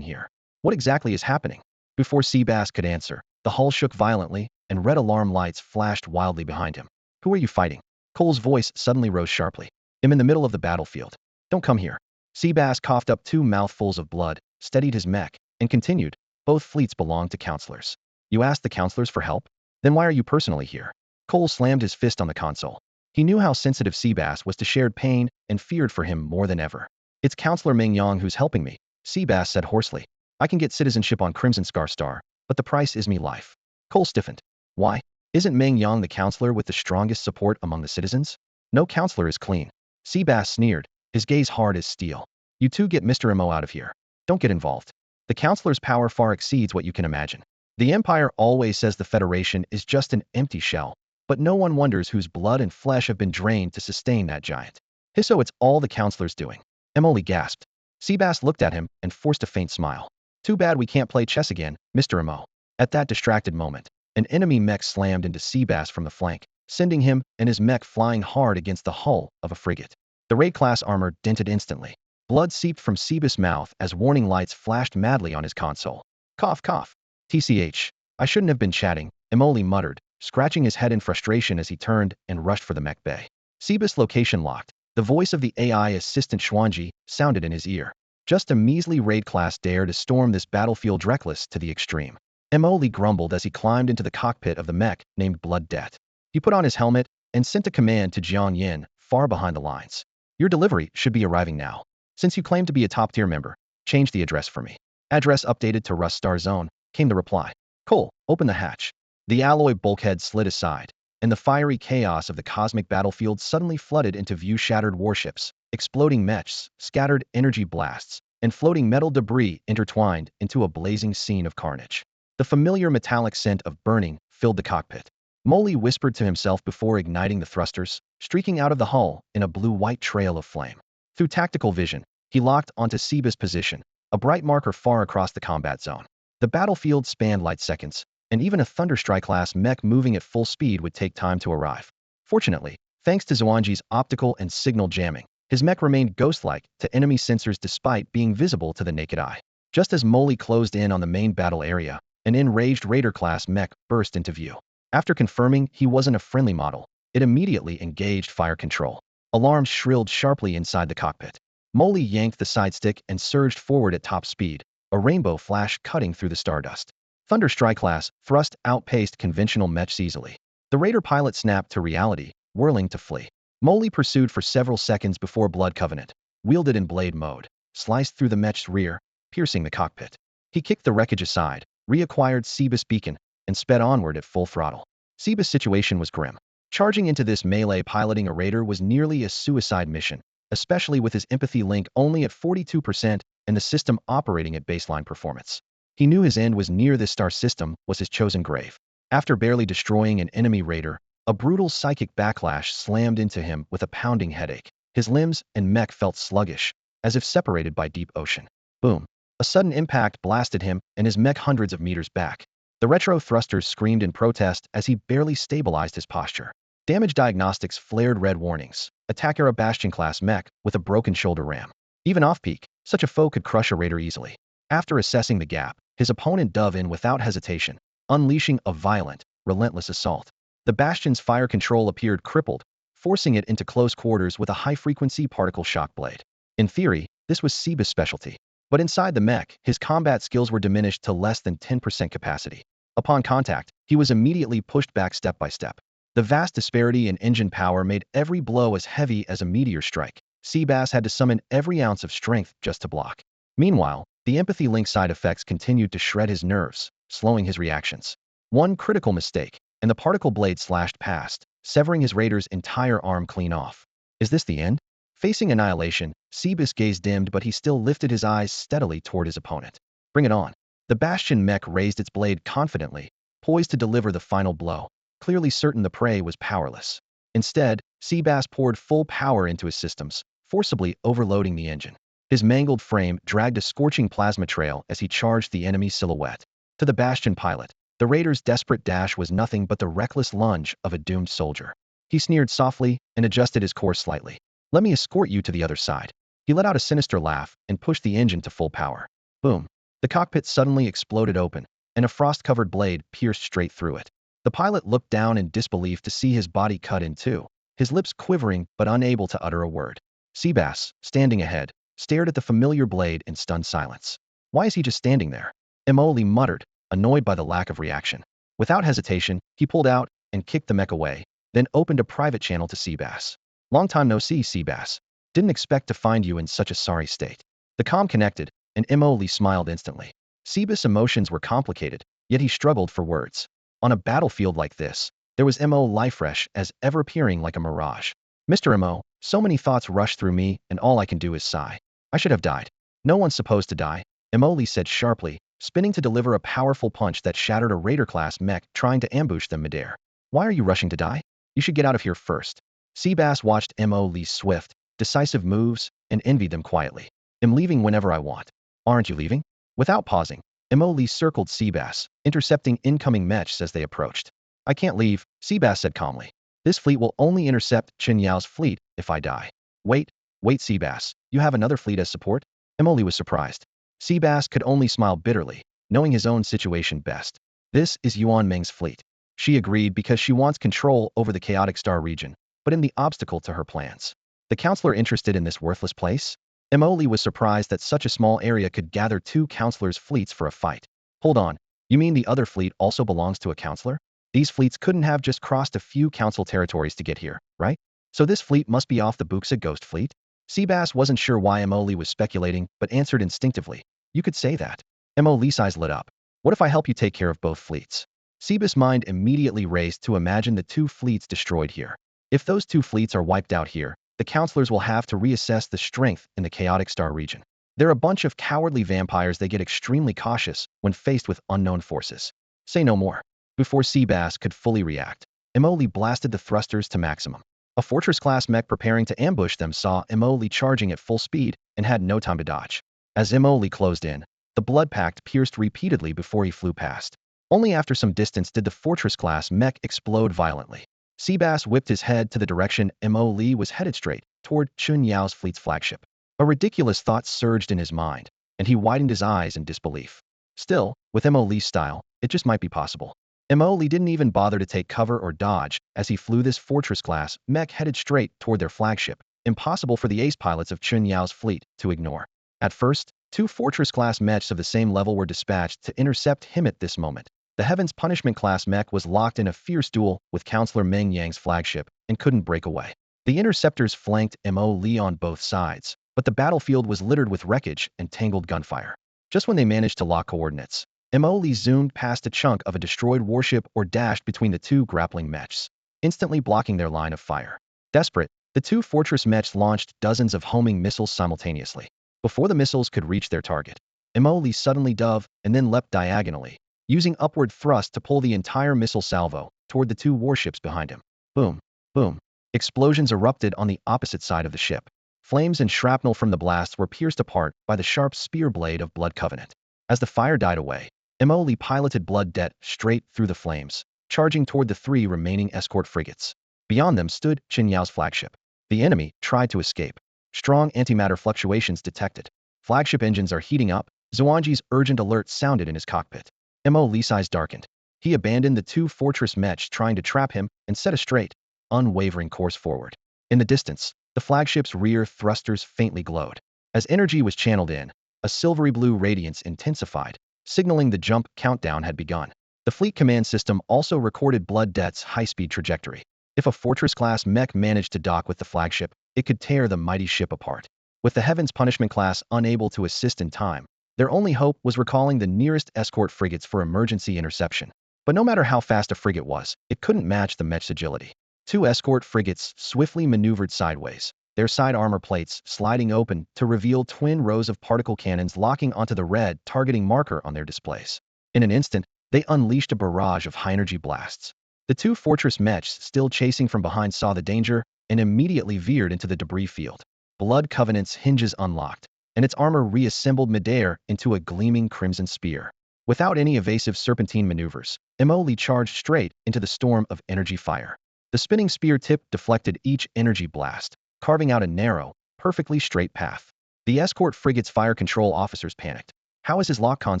here. What exactly is happening?" Before Seabass could answer, the hull shook violently, and red alarm lights flashed wildly behind him. "Who are you fighting?" Cole's voice suddenly rose sharply. "I'm in the middle of the battlefield. Don't come here." Seabass coughed up 2 mouthfuls of blood, steadied his mech, and continued. "Both fleets belong to counselors. You asked the counselors for help? Then why are you personally here?" Cole slammed his fist on the console. He knew how sensitive Seabass was to shared pain and feared for him more than ever. "It's Counselor Meng Yang who's helping me," Seabass said hoarsely. "I can get citizenship on Crimson Scar Star, but the price is me life." Cole stiffened. "Why? Isn't Meng Yang the counselor with the strongest support among the citizens?" "No counselor is clean." Seabass sneered, his gaze hard as steel. "You two get Mr. Mo out of here. Don't get involved. The counselor's power far exceeds what you can imagine. The Empire always says the Federation is just an empty shell, but no one wonders whose blood and flesh have been drained to sustain that giant. So it's all the counselor's doing." Emily gasped. Seabass looked at him and forced a faint smile. "Too bad we can't play chess again, Mr. Mo." At that distracted moment, an enemy mech slammed into Seabass from the flank, sending him and his mech flying hard against the hull of a frigate. The raid-class armor dented instantly. Blood seeped from Seabass' mouth as warning lights flashed madly on his console. "Cough, cough. TCH. I shouldn't have been chatting," Emoli muttered, scratching his head in frustration as he turned and rushed for the mech bay. Seabass location locked. The voice of the AI assistant Xuan Ji sounded in his ear. Just a measly raid class dare to storm this battlefield reckless to the extreme. Emoli grumbled as he climbed into the cockpit of the mech named Blood Debt. He put on his helmet and sent a command to Jiang Yin, far behind the lines. "Your delivery should be arriving now. Since you claim to be a top-tier member, change the address for me." "Address updated to Rust Star Zone," came the reply. "Cole, open the hatch." The alloy bulkhead slid aside, and the fiery chaos of the cosmic battlefield suddenly flooded into view shattered warships, exploding mechs, scattered energy blasts, and floating metal debris intertwined into a blazing scene of carnage. The familiar metallic scent of burning filled the cockpit. Molly whispered to himself before igniting the thrusters, streaking out of the hull in a blue-white trail of flame. Through tactical vision, he locked onto Seabass' position, a bright marker far across the combat zone. The battlefield spanned light seconds, and even a Thunderstrike-class mech moving at full speed would take time to arrive. Fortunately, thanks to Xuan Ji's optical and signal jamming, his mech remained ghost-like to enemy sensors despite being visible to the naked eye. Just as Molly closed in on the main battle area, an enraged Raider-class mech burst into view. After confirming he wasn't a friendly model, it immediately engaged fire control. Alarms shrilled sharply inside the cockpit. Molly yanked the side stick and surged forward at top speed, a rainbow flash cutting through the stardust. Thunderstrike-class thrust outpaced conventional mechs easily. The Raider pilot snapped to reality, whirling to flee. Molly pursued for several seconds before Blood Covenant, wielded in blade mode, sliced through the mech's rear, piercing the cockpit. He kicked the wreckage aside, reacquired Seabass' beacon, and sped onward at full throttle. Seabass' situation was grim. Charging into this melee piloting a Raider was nearly a suicide mission, especially with his empathy link only at 42% and the system operating at baseline performance. He knew his end was near. This star system was his chosen grave. After barely destroying an enemy Raider, a brutal psychic backlash slammed into him with a pounding headache. His limbs and mech felt sluggish, as if separated by deep ocean. Boom. A sudden impact blasted him and his mech hundreds of meters back. The retro thrusters screamed in protest as he barely stabilized his posture. Damage diagnostics flared red warnings. Attack era Bastion-class mech with a broken shoulder ram. Even off-peak, such a foe could crush a raider easily. After assessing the gap, his opponent dove in without hesitation, unleashing a violent, relentless assault. The Bastion's fire control appeared crippled, forcing it into close quarters with a high-frequency particle shock blade. In theory, this was Seba's specialty. But inside the mech, his combat skills were diminished to less than 10% capacity. Upon contact, he was immediately pushed back step by step. The vast disparity in engine power made every blow as heavy as a meteor strike. Seabass had to summon every ounce of strength just to block. Meanwhile, the empathy link side effects continued to shred his nerves, slowing his reactions. One critical mistake, and the particle blade slashed past, severing his raider's entire arm clean off. Is this the end? Facing annihilation, Seabass' gaze dimmed, but he still lifted his eyes steadily toward his opponent. Bring it on. The Bastion mech raised its blade confidently, poised to deliver the final blow, clearly certain the prey was powerless. Instead, Seabass poured full power into his systems, forcibly overloading the engine. His mangled frame dragged a scorching plasma trail as he charged the enemy silhouette. To the Bastion pilot, the raider's desperate dash was nothing but the reckless lunge of a doomed soldier. He sneered softly and adjusted his course slightly. Let me escort you to the other side. He let out a sinister laugh and pushed the engine to full power. Boom. The cockpit suddenly exploded open, and a frost-covered blade pierced straight through it. The pilot looked down in disbelief to see his body cut in two, his lips quivering but unable to utter a word. Seabass, standing ahead, stared at the familiar blade in stunned silence. Why is he just standing there? Emoli muttered, annoyed by the lack of reaction. Without hesitation, he pulled out and kicked the mech away, then opened a private channel to Seabass. Long time no see, Seabass. Didn't expect to find you in such a sorry state. The comm connected, and Emoli smiled instantly. Seabass' emotions were complicated, yet he struggled for words. On a battlefield like this, there was Mo Lifresh as ever appearing like a mirage. Mr. Mo, so many thoughts rush through me, and all I can do is sigh. I should have died. No one's supposed to die, Emoli said sharply, spinning to deliver a powerful punch that shattered a Raider-class mech trying to ambush them midair. Why are you rushing to die? You should get out of here first. Seabass watched Emoli's swift, decisive moves and envied them quietly. I'm leaving whenever I want. Aren't you leaving? Without pausing, Emoli circled Seabass, intercepting incoming mechs as they approached. I can't leave, Seabass said calmly. This fleet will only intercept Chen Yao's fleet if I die. Wait, Seabass, you have another fleet as support? Emoli was surprised. Seabass could only smile bitterly, knowing his own situation best. This is Yuan Meng's fleet. She agreed because she wants control over the chaotic star region, but in the obstacle to her plans. The counselor interested in this worthless place? Emoli was surprised that such a small area could gather two counselors' fleets for a fight. Hold on, you mean the other fleet also belongs to a counselor? These fleets couldn't have just crossed a few council territories to get here, right? So this fleet must be off the Buxa Ghost fleet? Seabass wasn't sure why Emoli was speculating, but answered instinctively. You could say that. Emoli's eyes lit up. What if I help you take care of both fleets? Seabass' mind immediately raced to imagine the two fleets destroyed here. If those two fleets are wiped out here, the counselors will have to reassess the strength in the chaotic star region. They're a bunch of cowardly vampires. They get extremely cautious when faced with unknown forces. Say no more. Before Seabass could fully react, Emoli blasted the thrusters to maximum. A Fortress-class mech preparing to ambush them saw Emoli charging at full speed and had no time to dodge. As Emoli closed in, the blood pact pierced repeatedly before he flew past. Only after some distance did the Fortress-class mech explode violently. Seabass whipped his head to the direction Emoli was headed, straight toward Chun Yao's fleet's flagship. A ridiculous thought surged in his mind, and he widened his eyes in disbelief. Still, with Emoli's style, it just might be possible. Emoli didn't even bother to take cover or dodge as he flew this Fortress-class mech headed straight toward their flagship, impossible for the ace pilots of Chun Yao's fleet to ignore. At first, two Fortress-class mechs of the same level were dispatched to intercept him at this moment. The Heaven's Punishment-class mech was locked in a fierce duel with Counselor Meng Yang's flagship and couldn't break away. The interceptors flanked Emoli on both sides, but the battlefield was littered with wreckage and tangled gunfire. Just when they managed to lock coordinates, Emoli zoomed past a chunk of a destroyed warship or dashed between the two grappling mechs, instantly blocking their line of fire. Desperate, the two fortress mechs launched dozens of homing missiles simultaneously. Before the missiles could reach their target, Emoli suddenly dove and then leapt diagonally, using upward thrust to pull the entire missile salvo toward the two warships behind him. Boom, boom. Explosions erupted on the opposite side of the ship. Flames and shrapnel from the blasts were pierced apart by the sharp spear blade of Blood Covenant. As the fire died away, Emoli piloted Blood Debt straight through the flames, charging toward the three remaining escort frigates. Beyond them stood Qin Yao's flagship. The enemy tried to escape. Strong antimatter fluctuations detected. Flagship engines are heating up. Xuan Ji's urgent alert sounded in his cockpit. Mo Li's eyes darkened. He abandoned the two fortress mechs trying to trap him and set a straight, unwavering course forward. In the distance, the flagship's rear thrusters faintly glowed. As energy was channeled in, a silvery blue radiance intensified, signaling the jump countdown had begun. The fleet command system also recorded Blood Debt's high-speed trajectory. If a Fortress-class mech managed to dock with the flagship, it could tear the mighty ship apart. With the Heaven's Punishment class unable to assist in time, their only hope was recalling the nearest escort frigates for emergency interception. But no matter how fast a frigate was, it couldn't match the mech's agility. Two escort frigates swiftly maneuvered sideways, their side armor plates sliding open to reveal twin rows of particle cannons locking onto the red targeting marker on their displays. In an instant, they unleashed a barrage of high-energy blasts. The two fortress mechs still chasing from behind saw the danger and immediately veered into the debris field. Blood Covenant's hinges unlocked, and its armor reassembled midair into a gleaming crimson spear. Without any evasive serpentine maneuvers, Mo Li charged straight into the storm of energy fire. The spinning spear tip deflected each energy blast, carving out a narrow, perfectly straight path. The escort frigate's fire control officers panicked. How is his lock-on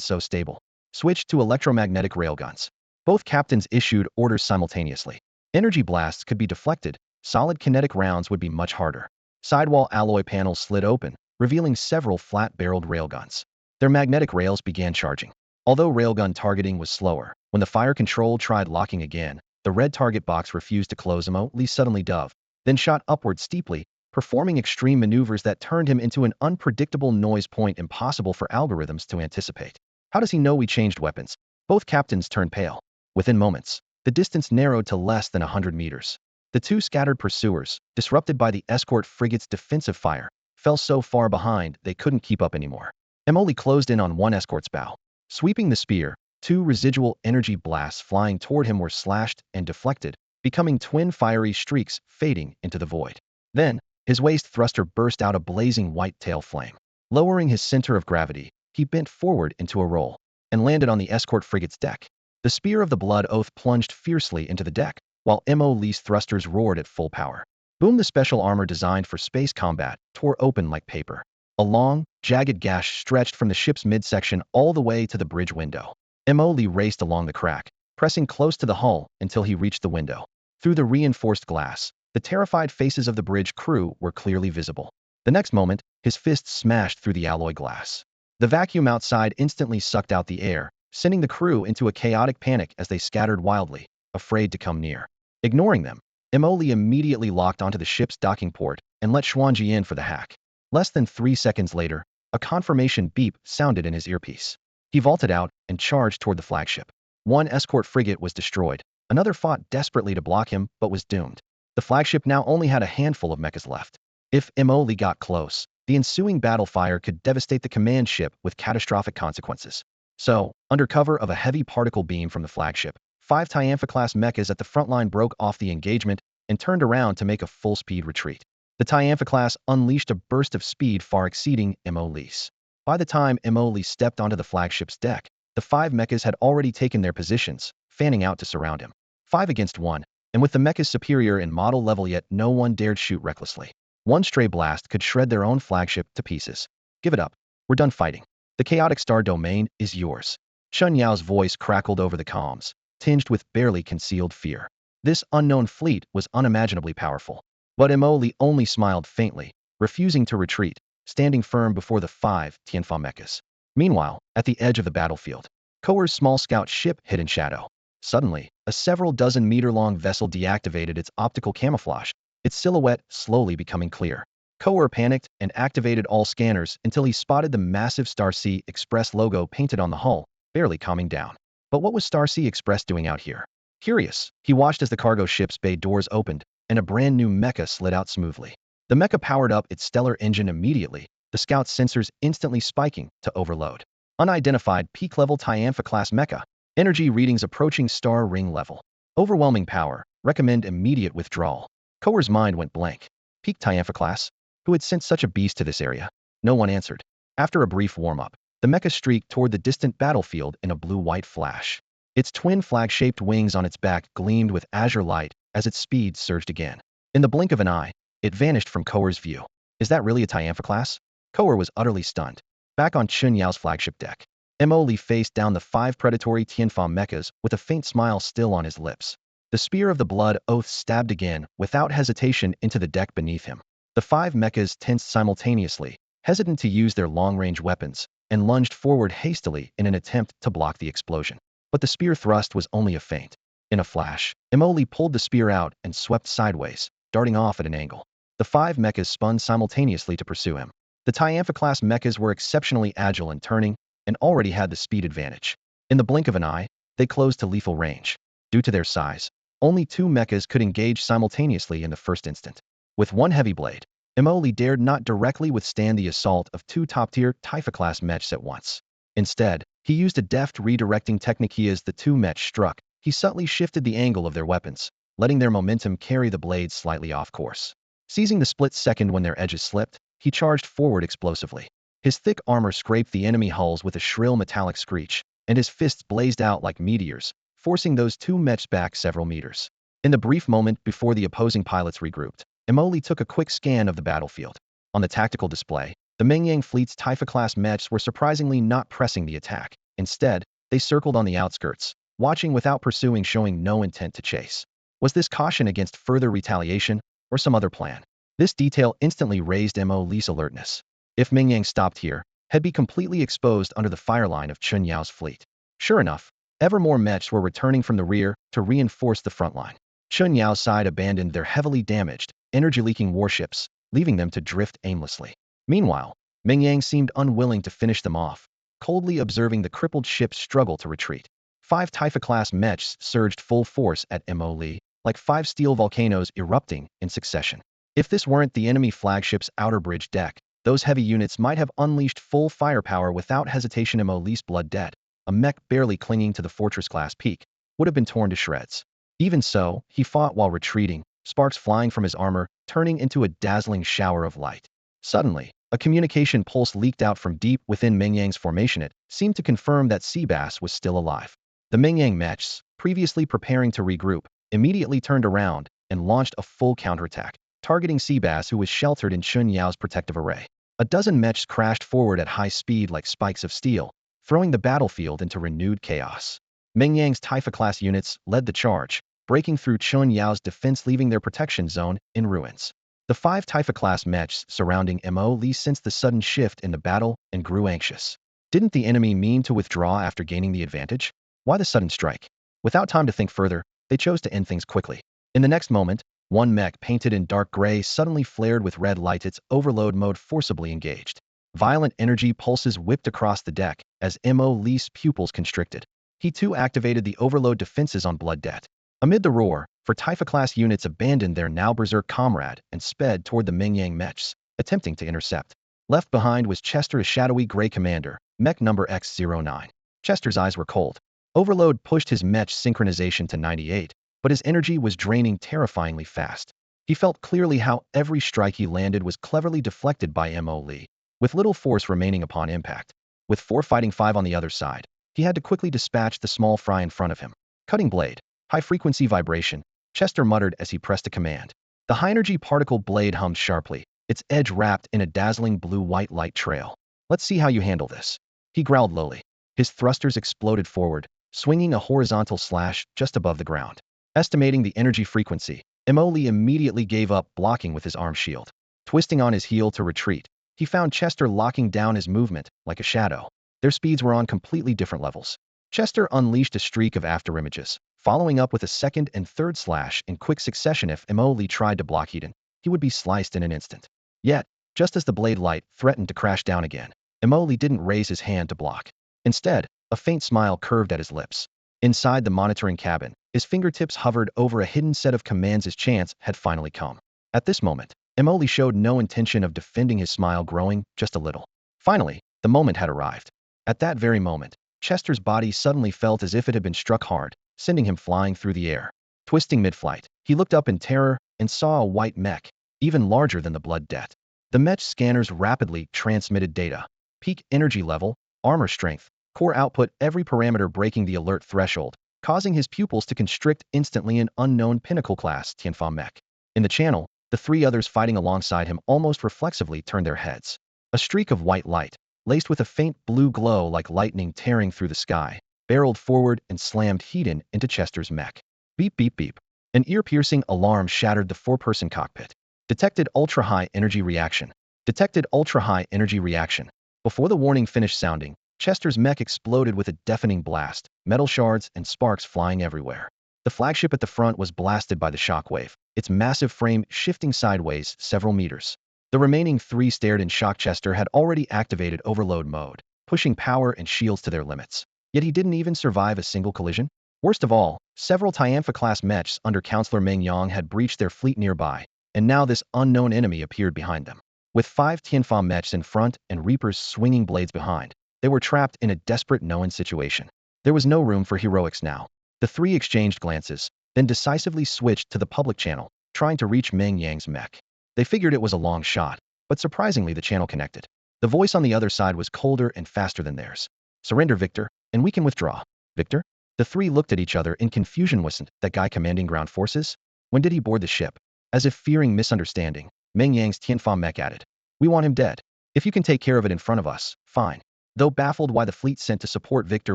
so stable? Switched to electromagnetic railguns. Both captains issued orders simultaneously. Energy blasts could be deflected, solid kinetic rounds would be much harder. Sidewall alloy panels slid open, revealing several flat-barreled railguns. Their magnetic rails began charging. Although railgun targeting was slower, when the fire control tried locking again, the red target box refused to close. Mo Li suddenly dove, then shot upward steeply, performing extreme maneuvers that turned him into an unpredictable noise point impossible for algorithms to anticipate. How does he know we changed weapons? Both captains turned pale. Within moments, the distance narrowed to less than 100 meters. The two scattered pursuers, disrupted by the escort frigate's defensive fire, fell so far behind they couldn't keep up anymore. Mo Li closed in on one escort's bow. Sweeping the spear, two residual energy blasts flying toward him were slashed and deflected, becoming twin fiery streaks fading into the void. Then, his waist thruster burst out a blazing white tail flame. Lowering his center of gravity, he bent forward into a roll and landed on the escort frigate's deck. The spear of the Blood Oath plunged fiercely into the deck, while Mo Li's thrusters roared at full power. Boom! The special armor designed for space combat tore open like paper. A long, jagged gash stretched from the ship's midsection all the way to the bridge window. Mo Li raced along the crack, pressing close to the hull until he reached the window. Through the reinforced glass, the terrified faces of the bridge crew were clearly visible. The next moment, his fists smashed through the alloy glass. The vacuum outside instantly sucked out the air, sending the crew into a chaotic panic as they scattered wildly, afraid to come near. Ignoring them, Mo Li immediately locked onto the ship's docking port and let Xuan Ji in for the hack. Less than 3 seconds later, a confirmation beep sounded in his earpiece. He vaulted out and charged toward the flagship. One escort frigate was destroyed. Another fought desperately to block him, but was doomed. The flagship now only had a handful of mechas left. If Mo Li got close, the ensuing battle fire could devastate the command ship with catastrophic consequences. So, under cover of a heavy particle beam from the flagship, 5 Tianfa-class mechas at the front line broke off the engagement and turned around to make a full-speed retreat. The Tianfa-class unleashed a burst of speed far exceeding Mo Li's. By the time Mo Li stepped onto the flagship's deck, the 5 mechas had already taken their positions, fanning out to surround him. 5 against 1, and with the mechas superior in model level yet no one dared shoot recklessly. One stray blast could shred their own flagship to pieces. Give it up. We're done fighting. The chaotic star domain is yours. Chun Yao's voice crackled over the comms, tinged with barely concealed fear. This unknown fleet was unimaginably powerful. But Mo Li only smiled faintly, refusing to retreat, standing firm before the 5 Tianfa mechas. Meanwhile, at the edge of the battlefield, Koer's small scout ship hid in shadow. Suddenly, a several dozen meter-long vessel deactivated its optical camouflage, its silhouette slowly becoming clear. Koer panicked and activated all scanners until he spotted the massive Star Sea Express logo painted on the hull, barely calming down. But what was Star Sea Express doing out here? Curious, he watched as the cargo ship's bay doors opened, and a brand new mecha slid out smoothly. The mecha powered up its stellar engine immediately, the scout's sensors instantly spiking to overload. Unidentified peak-level Tianfa-class mecha. Energy readings approaching star ring level. Overwhelming power. Recommend immediate withdrawal. Koer's mind went blank. Peak Tianfa-class? Who had sent such a beast to this area? No one answered. After a brief warm-up, the mecha streaked toward the distant battlefield in a blue-white flash. Its twin flag-shaped wings on its back gleamed with azure light, as its speed surged again. In the blink of an eye, it vanished from Koer's view. Is that really a Tianfa class? Koer was utterly stunned. Back on Chun Yao's flagship deck, Mo Li faced down the 5 predatory Tianfa mechas with a faint smile still on his lips. The Spear of the Blood Oath stabbed again, without hesitation, into the deck beneath him. The 5 mechas tensed simultaneously, hesitant to use their long-range weapons, and lunged forward hastily in an attempt to block the explosion. But the spear thrust was only a feint. In a flash, Mo Li pulled the spear out and swept sideways, darting off at an angle. The 5 mechas spun simultaneously to pursue him. The Tianfa-class mechas were exceptionally agile in turning, and already had the speed advantage. In the blink of an eye, they closed to lethal range. Due to their size, only 2 mechas could engage simultaneously in the first instant. With one heavy blade, Mo Li dared not directly withstand the assault of 2 top-tier Tianfa-class mechs at once. Instead, he used a deft redirecting technique. As the 2 mechs struck, he subtly shifted the angle of their weapons, letting their momentum carry the blades slightly off course. Seizing the split second when their edges slipped, he charged forward explosively. His thick armor scraped the enemy hulls with a shrill metallic screech, and his fists blazed out like meteors, forcing those 2 mechs back several meters. In the brief moment before the opposing pilots regrouped, Mo Li took a quick scan of the battlefield. On the tactical display, the Mengyang fleet's Tianfa-class mechs were surprisingly not pressing the attack. Instead, they circled on the outskirts, watching without pursuing, showing no intent to chase. Was this caution against further retaliation, or some other plan? This detail instantly raised Mo Li's alertness. If Mengyang stopped here, he'd be completely exposed under the fireline of Chun Yao's fleet. Sure enough, ever more mechs were returning from the rear to reinforce the front line. Chun Yao's side abandoned their heavily damaged, energy-leaking warships, leaving them to drift aimlessly. Meanwhile, Mengyang seemed unwilling to finish them off, coldly observing the crippled ships struggle to retreat. 5 Tianfa-class mechs surged full force at Mo Li, like 5 steel volcanoes erupting in succession. If this weren't the enemy flagship's outer bridge deck, those heavy units might have unleashed full firepower without hesitation. Mo Li's blood debt, a mech barely clinging to the fortress-class peak, would have been torn to shreds. Even so, he fought while retreating, sparks flying from his armor, turning into a dazzling shower of light. Suddenly, a communication pulse leaked out from deep within Mengyang's formation. It seemed to confirm that Seabass was still alive. The Mengyang mechs, previously preparing to regroup, immediately turned around and launched a full counterattack, targeting Seabass, who was sheltered in Chun Yao's protective array. A dozen mechs crashed forward at high speed like spikes of steel, throwing the battlefield into renewed chaos. Mengyang's Tianfa-class units led the charge, breaking through Chun Yao's defense, leaving their protection zone in ruins. The 5 Tianfa-class mechs surrounding Mo Li sensed the sudden shift in the battle and grew anxious. Didn't the enemy mean to withdraw after gaining the advantage? Why the sudden strike? Without time to think further, they chose to end things quickly. In the next moment, one mech painted in dark gray suddenly flared with red light, its overload mode forcibly engaged. Violent energy pulses whipped across the deck as Mo Li's pupils constricted. He too activated the overload defenses on blood debt. Amid the roar, Tianfa-class units abandoned their now berserk comrade and sped toward the Mengyang mechs, attempting to intercept. Left behind was Chester, a shadowy gray commander, mech number X09. Chester's eyes were cold. Overload pushed his mech synchronization to 98, but his energy was draining terrifyingly fast. He felt clearly how every strike he landed was cleverly deflected by Mo Li, with little force remaining upon impact. With 4 fighting 5 on the other side, he had to quickly dispatch the small fry in front of him. Cutting blade, high-frequency vibration, Chester muttered as he pressed a command. The high-energy particle blade hummed sharply, its edge wrapped in a dazzling blue-white light trail. Let's see how you handle this. He growled lowly. His thrusters exploded forward, swinging a horizontal slash just above the ground. Estimating the energy frequency, Mo Li immediately gave up, blocking with his arm shield. Twisting on his heel to retreat, he found Chester locking down his movement like a shadow. Their speeds were on completely different levels. Chester unleashed a streak of afterimages, following up with a second and third slash in quick succession. If Mo Li tried to block Eden, he would be sliced in an instant. Yet, just as the blade light threatened to crash down again, Mo Li didn't raise his hand to block. Instead, a faint smile curved at his lips. Inside the monitoring cabin, his fingertips hovered over a hidden set of commands. His chance had finally come. At this moment, Mo Li showed no intention of defending, his smile growing just a little. Finally, the moment had arrived. At that very moment, Chester's body suddenly felt as if it had been struck hard, sending him flying through the air. Twisting mid-flight, he looked up in terror and saw a white mech, even larger than the blood debt. The mech scanners rapidly transmitted data. Peak energy level, armor strength, core output, every parameter breaking the alert threshold, causing his pupils to constrict instantly. An unknown pinnacle-class Tianfa Mech. In the channel, the three others fighting alongside him almost reflexively turned their heads. A streak of white light, laced with a faint blue glow like lightning tearing through the sky, barreled forward and slammed heat-in into Chester's mech. Beep beep beep. An ear-piercing alarm shattered the four-person cockpit. Detected ultra-high energy reaction. Detected ultra-high energy reaction. Before the warning finished sounding, Chester's mech exploded with a deafening blast, metal shards and sparks flying everywhere. The flagship at the front was blasted by the shockwave, its massive frame shifting sideways several meters. The remaining three stared in shock. Chester had already activated overload mode, pushing power and shields to their limits. Yet he didn't even survive a single collision. Worst of all, several Tianfa-class mechs under Counselor Meng Yang had breached their fleet nearby, and now this unknown enemy appeared behind them. With 5 Tianfa mechs in front and Reapers swinging blades behind, they were trapped in a desperate no-win situation. There was no room for heroics now. The three exchanged glances, then decisively switched to the public channel, trying to reach Meng Yang's mech. They figured it was a long shot, but surprisingly the channel connected. The voice on the other side was colder and faster than theirs. "Surrender, Victor, and we can withdraw." "Victor?" The three looked at each other in confusion. Wasn't that guy commanding ground forces? When did he board the ship? As if fearing misunderstanding, Meng Yang's Tianfa mech added, "We want him dead. If you can take care of it in front of us, fine." Though baffled why the fleet sent to support Victor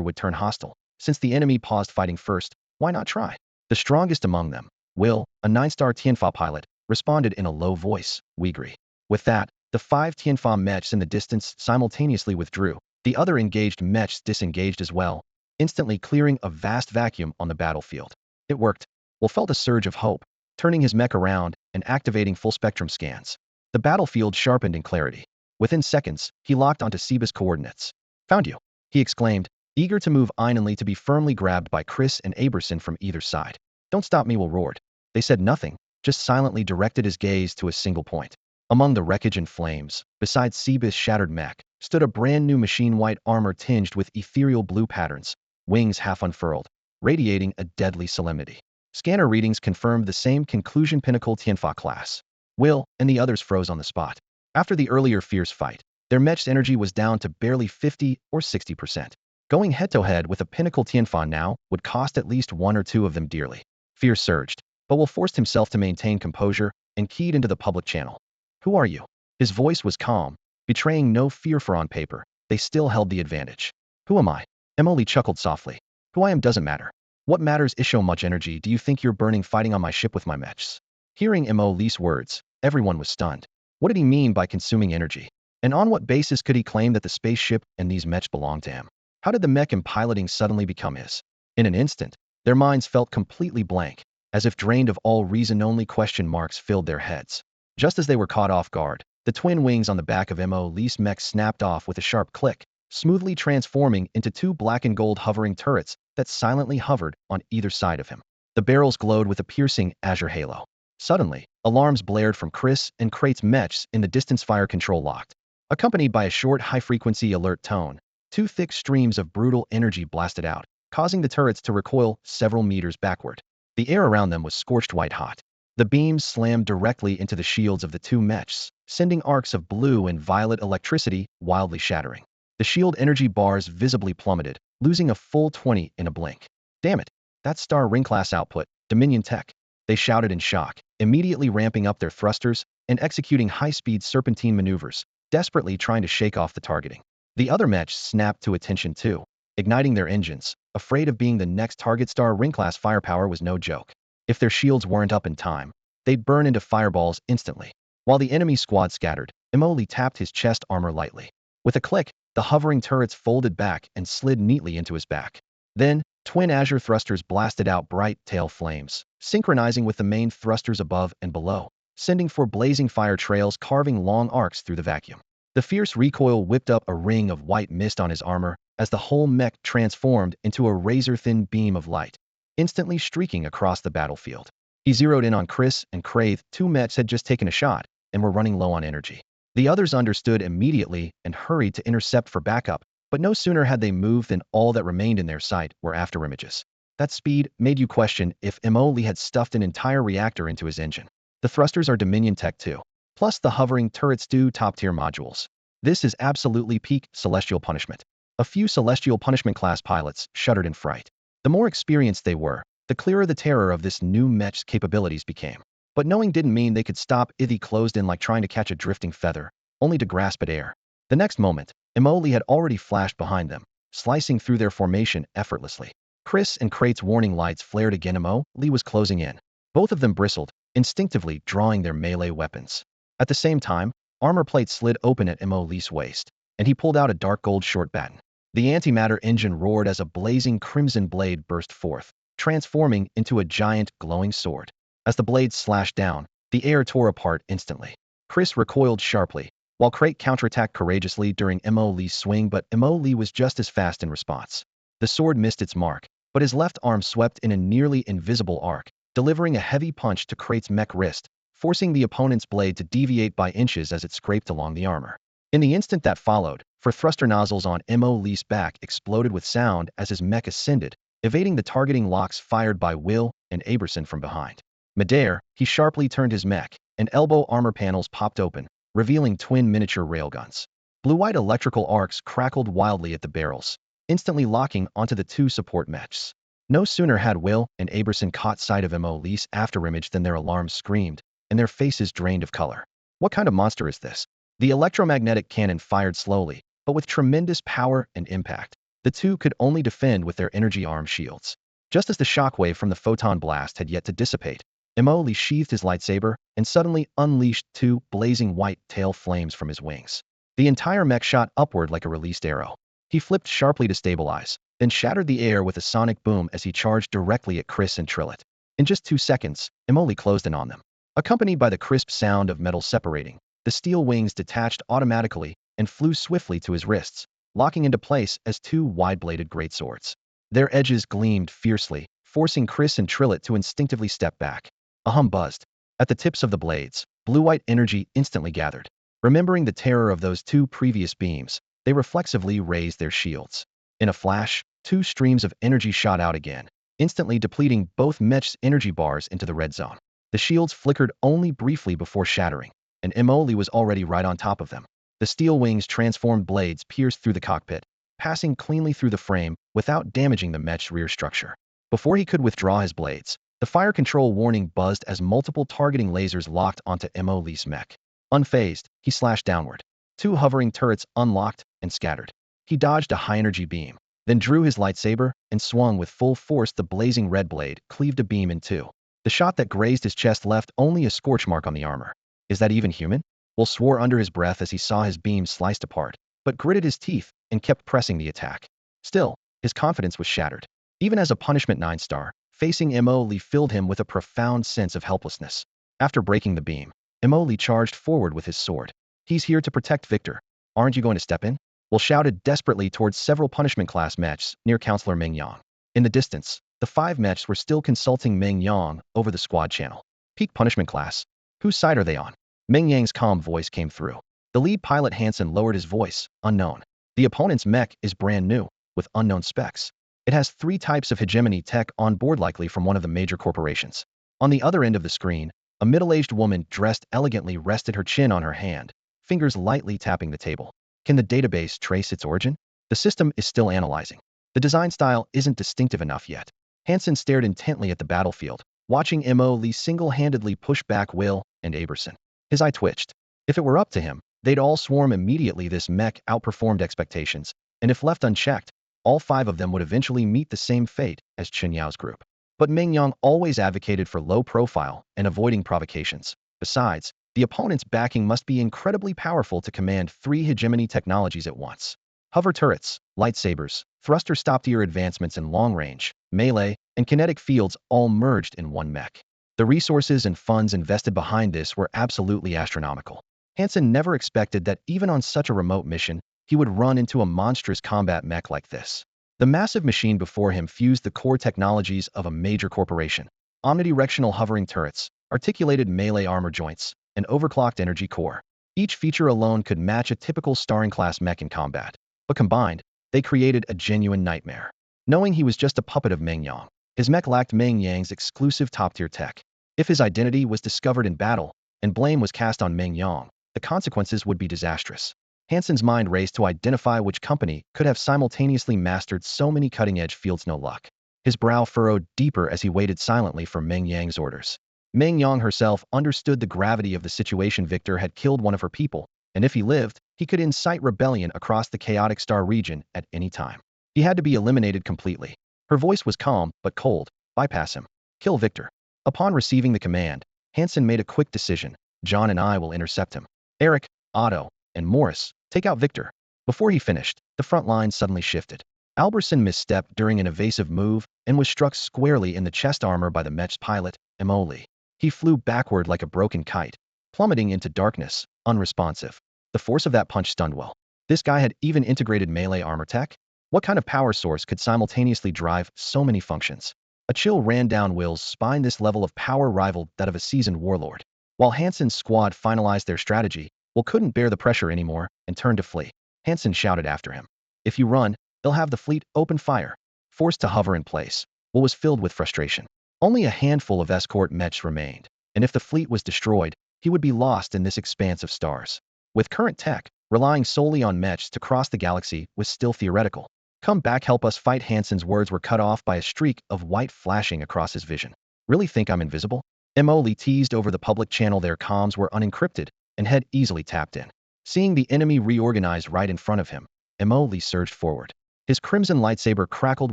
would turn hostile, since the enemy paused fighting first, why not try? The strongest among them, Will, a 9-star Tianfa pilot, responded in a low voice, "We agree." With that, the 5 Tianfa mechs in the distance simultaneously withdrew. The other engaged mechs disengaged as well, instantly clearing a vast vacuum on the battlefield. It worked. Will felt a surge of hope, turning his mech around and activating full-spectrum scans. The battlefield sharpened in clarity. Within seconds, he locked onto Seba's coordinates. "Found you," he exclaimed, eager to move imminently to be firmly grabbed by Chris and Aberson from either side. "Don't stop me," Will roared. They said nothing, just silently directed his gaze to a single point. Among the wreckage and flames, beside Seba's shattered mech, stood a brand new machine white armor tinged with ethereal blue patterns, wings half unfurled, radiating a deadly solemnity. Scanner readings confirmed the same conclusion: Pinnacle Tianfa class. Will and the others froze on the spot. After the earlier fierce fight, their mech's energy was down to barely 50 or 60%. Going head-to-head with a Pinnacle Tianfa now would cost at least one or two of them dearly. Fear surged, but Will forced himself to maintain composure and keyed into the public channel. "Who are you?" His voice was calm, betraying no fear, for on paper, they still held the advantage. "Who am I?" Emily chuckled softly. "Who I am doesn't matter. What matters is how much energy do you think you're burning fighting on my ship with my mechs?" Hearing Emily's words, everyone was stunned. What did he mean by consuming energy? And on what basis could he claim that the spaceship and these mechs belonged to him? How did the mech and piloting suddenly become his? In an instant, their minds felt completely blank, as if drained of all reason. Only question marks filled their heads. Just as they were caught off guard, the twin wings on the back of Emily's mech snapped off with a sharp click, smoothly transforming into 2 black and gold hovering turrets that silently hovered on either side of him. The barrels glowed with a piercing azure halo. Suddenly, alarms blared from Chris and Crate's mechs in the distance. Fire control locked. Accompanied by a short high-frequency alert tone, 2 thick streams of brutal energy blasted out, causing the turrets to recoil several meters backward. The air around them was scorched white hot. The beams slammed directly into the shields of the 2 mechs, sending arcs of blue and violet electricity wildly shattering. The shield energy bars visibly plummeted, losing a full 20 in a blink. "Damn it, that's Star Ring class output, Dominion Tech," they shouted in shock, immediately ramping up their thrusters and executing high-speed serpentine maneuvers, desperately trying to shake off the targeting. The other mechs snapped to attention too, igniting their engines, afraid of being the next target. Star Ring class firepower was no joke. If their shields weren't up in time, they'd burn into fireballs instantly. While the enemy squad scattered, Emoli tapped his chest armor lightly. With a click, the hovering turrets folded back and slid neatly into his back. Then, twin azure thrusters blasted out bright tail flames, synchronizing with the main thrusters above and below, sending for blazing fire trails carving long arcs through the vacuum. The fierce recoil whipped up a ring of white mist on his armor as the whole mech transformed into a razor-thin beam of light, instantly streaking across the battlefield. He zeroed in on Chris and Crave. 2 mechs had just taken a shot and were running low on energy. The others understood immediately and hurried to intercept for backup, but no sooner had they moved than all that remained in their sight were afterimages. That speed made you question if Emoli had stuffed an entire reactor into his engine. The thrusters are Dominion Tech too. Plus the hovering turrets do top-tier modules. This is absolutely peak Celestial punishment. A few Celestial punishment class pilots shuddered in fright. The more experienced they were, the clearer the terror of this new mech's capabilities became. But knowing didn't mean they could stop. Ithy closed in like trying to catch a drifting feather, only to grasp at air. The next moment, Imoli had already flashed behind them, slicing through their formation effortlessly. Chris and Krait's warning lights flared again. Imoli was closing in. Both of them bristled, instinctively drawing their melee weapons. At the same time, armor plate slid open at Imoli's waist, and he pulled out a dark gold short baton. The antimatter engine roared as a blazing crimson blade burst forth, transforming into a giant, glowing sword. As the blade slashed down, the air tore apart instantly. Chris recoiled sharply, while Krait counterattacked courageously during Imoli's swing, but Imoli was just as fast in response. The sword missed its mark, but his left arm swept in a nearly invisible arc, delivering a heavy punch to Krait's mech wrist, forcing the opponent's blade to deviate by inches as it scraped along the armor. In the instant that followed, four thruster nozzles on Imoli's back exploded with sound as his mech ascended, evading the targeting locks fired by Will and Aberson from behind. Midair, he sharply turned his mech, and elbow armor panels popped open, revealing twin miniature railguns. Blue-white electrical arcs crackled wildly at the barrels, instantly locking onto the two support mechs. No sooner had Will and Aberson caught sight of Imoli's afterimage than their alarms screamed, and their faces drained of color. What kind of monster is this? The electromagnetic cannon fired slowly, but with tremendous power and impact. The two could only defend with their energy arm shields. Just as the shockwave from the photon blast had yet to dissipate, Imoli sheathed his lightsaber and suddenly unleashed two blazing white tail flames from his wings. The entire mech shot upward like a released arrow. He flipped sharply to stabilize, then shattered the air with a sonic boom as he charged directly at Chris and Trillet. In just 2 seconds, Imoli closed in on them. Accompanied by the crisp sound of metal separating, the steel wings detached automatically and flew swiftly to his wrists, locking into place as two wide-bladed greatswords. Their edges gleamed fiercely, forcing Chris and Trillet to instinctively step back. A hum buzzed. At the tips of the blades, blue-white energy instantly gathered. Remembering the terror of those two previous beams, they reflexively raised their shields. In a flash, 2 streams of energy shot out again, instantly depleting both mech's energy bars into the red zone. The shields flickered only briefly before shattering, and Imoli was already right on top of them. The steel wings transformed blades pierced through the cockpit, passing cleanly through the frame without damaging the mech's rear structure. Before he could withdraw his blades, the fire control warning buzzed as multiple targeting lasers locked onto Imoli's mech. Unfazed, he slashed downward. 2 hovering turrets unlocked and scattered. He dodged a high-energy beam, then drew his lightsaber and swung with full force. The blazing red blade cleaved a beam in 2. The shot that grazed his chest left only a scorch mark on the armor. Is that even human? Will swore under his breath as he saw his beam sliced apart, but gritted his teeth and kept pressing the attack. Still, his confidence was shattered. Even as a punishment 9-star, facing Imoli filled him with a profound sense of helplessness. After breaking the beam, Imoli charged forward with his sword. He's here to protect Victor. Aren't you going to step in? Will shouted desperately towards several punishment class mechs near Counselor Meng Yang. In the distance, the 5 mechs were still consulting Meng Yang over the squad channel. Peak punishment class. Whose side are they on? Meng Yang's calm voice came through. The lead pilot Hansen lowered his voice, unknown. The opponent's mech is brand new, with unknown specs. It has 3 types of hegemony tech on board, likely from one of the major corporations. On the other end of the screen, a middle-aged woman dressed elegantly rested her chin on her hand, fingers lightly tapping the table. Can the database trace its origin? The system is still analyzing. The design style isn't distinctive enough yet. Hansen stared intently at the battlefield, watching Imoli single-handedly push back Will and Aberson. His eye twitched. If it were up to him, they'd all swarm immediately. This mech outperformed expectations, and if left unchecked, all 5 of them would eventually meet the same fate as Chen Yao's group. But Meng Yang always advocated for low profile and avoiding provocations. Besides, the opponent's backing must be incredibly powerful to command 3 hegemony technologies at once. Hover turrets, lightsabers, thruster stop-tier advancements in long-range, melee, and kinetic fields all merged in one mech. The resources and funds invested behind this were absolutely astronomical. Hansen never expected that even on such a remote mission, he would run into a monstrous combat mech like this. The massive machine before him fused the core technologies of a major corporation: omnidirectional hovering turrets, articulated melee armor joints, and overclocked energy core. Each feature alone could match a typical Staring-class mech in combat, but combined, they created a genuine nightmare. Knowing he was just a puppet of Meng Yang, his mech lacked Meng Yang's exclusive top-tier tech. If his identity was discovered in battle, and blame was cast on Meng Yang, the consequences would be disastrous. Hansen's mind raced to identify which company could have simultaneously mastered so many cutting-edge fields. No luck. his brow furrowed deeper as he waited silently for Meng Yang's orders. Meng Yang herself understood the gravity of the situation. Victor had killed one of her people, and if he lived, he could incite rebellion across the chaotic star region at any time. He had to be eliminated completely. Her voice was calm but cold. Bypass him. Kill Victor. Upon receiving the command, Hansen made a quick decision. John and I will intercept him. Eric, Otto, and Morris, take out Victor. Before he finished, the front line suddenly shifted. Alberson misstepped during an evasive move and was struck squarely in the chest armor by the Mech's pilot, Emoli. He flew backward like a broken kite, plummeting into darkness, unresponsive. The force of that punch stunned Well. This guy had even integrated melee armor tech? What kind of power source could simultaneously drive so many functions? A chill ran down Will's spine. This level of power rivaled that of a seasoned warlord. While Hansen's squad finalized their strategy, Will couldn't bear the pressure anymore and turned to flee. Hansen shouted after him. If you run, they'll have the fleet open fire. Forced to hover in place, Will was filled with frustration. Only a handful of escort mechs remained, and if the fleet was destroyed, he would be lost in this expanse of stars. With current tech, relying solely on mechs to cross the galaxy was still theoretical. Come back, help us fight. Hansen's words were cut off by a streak of white flashing across his vision. Really think I'm invisible? Emoli teased over the public channel. Their comms were unencrypted and had easily tapped in. Seeing the enemy reorganize right in front of him, Emoli surged forward. His crimson lightsaber crackled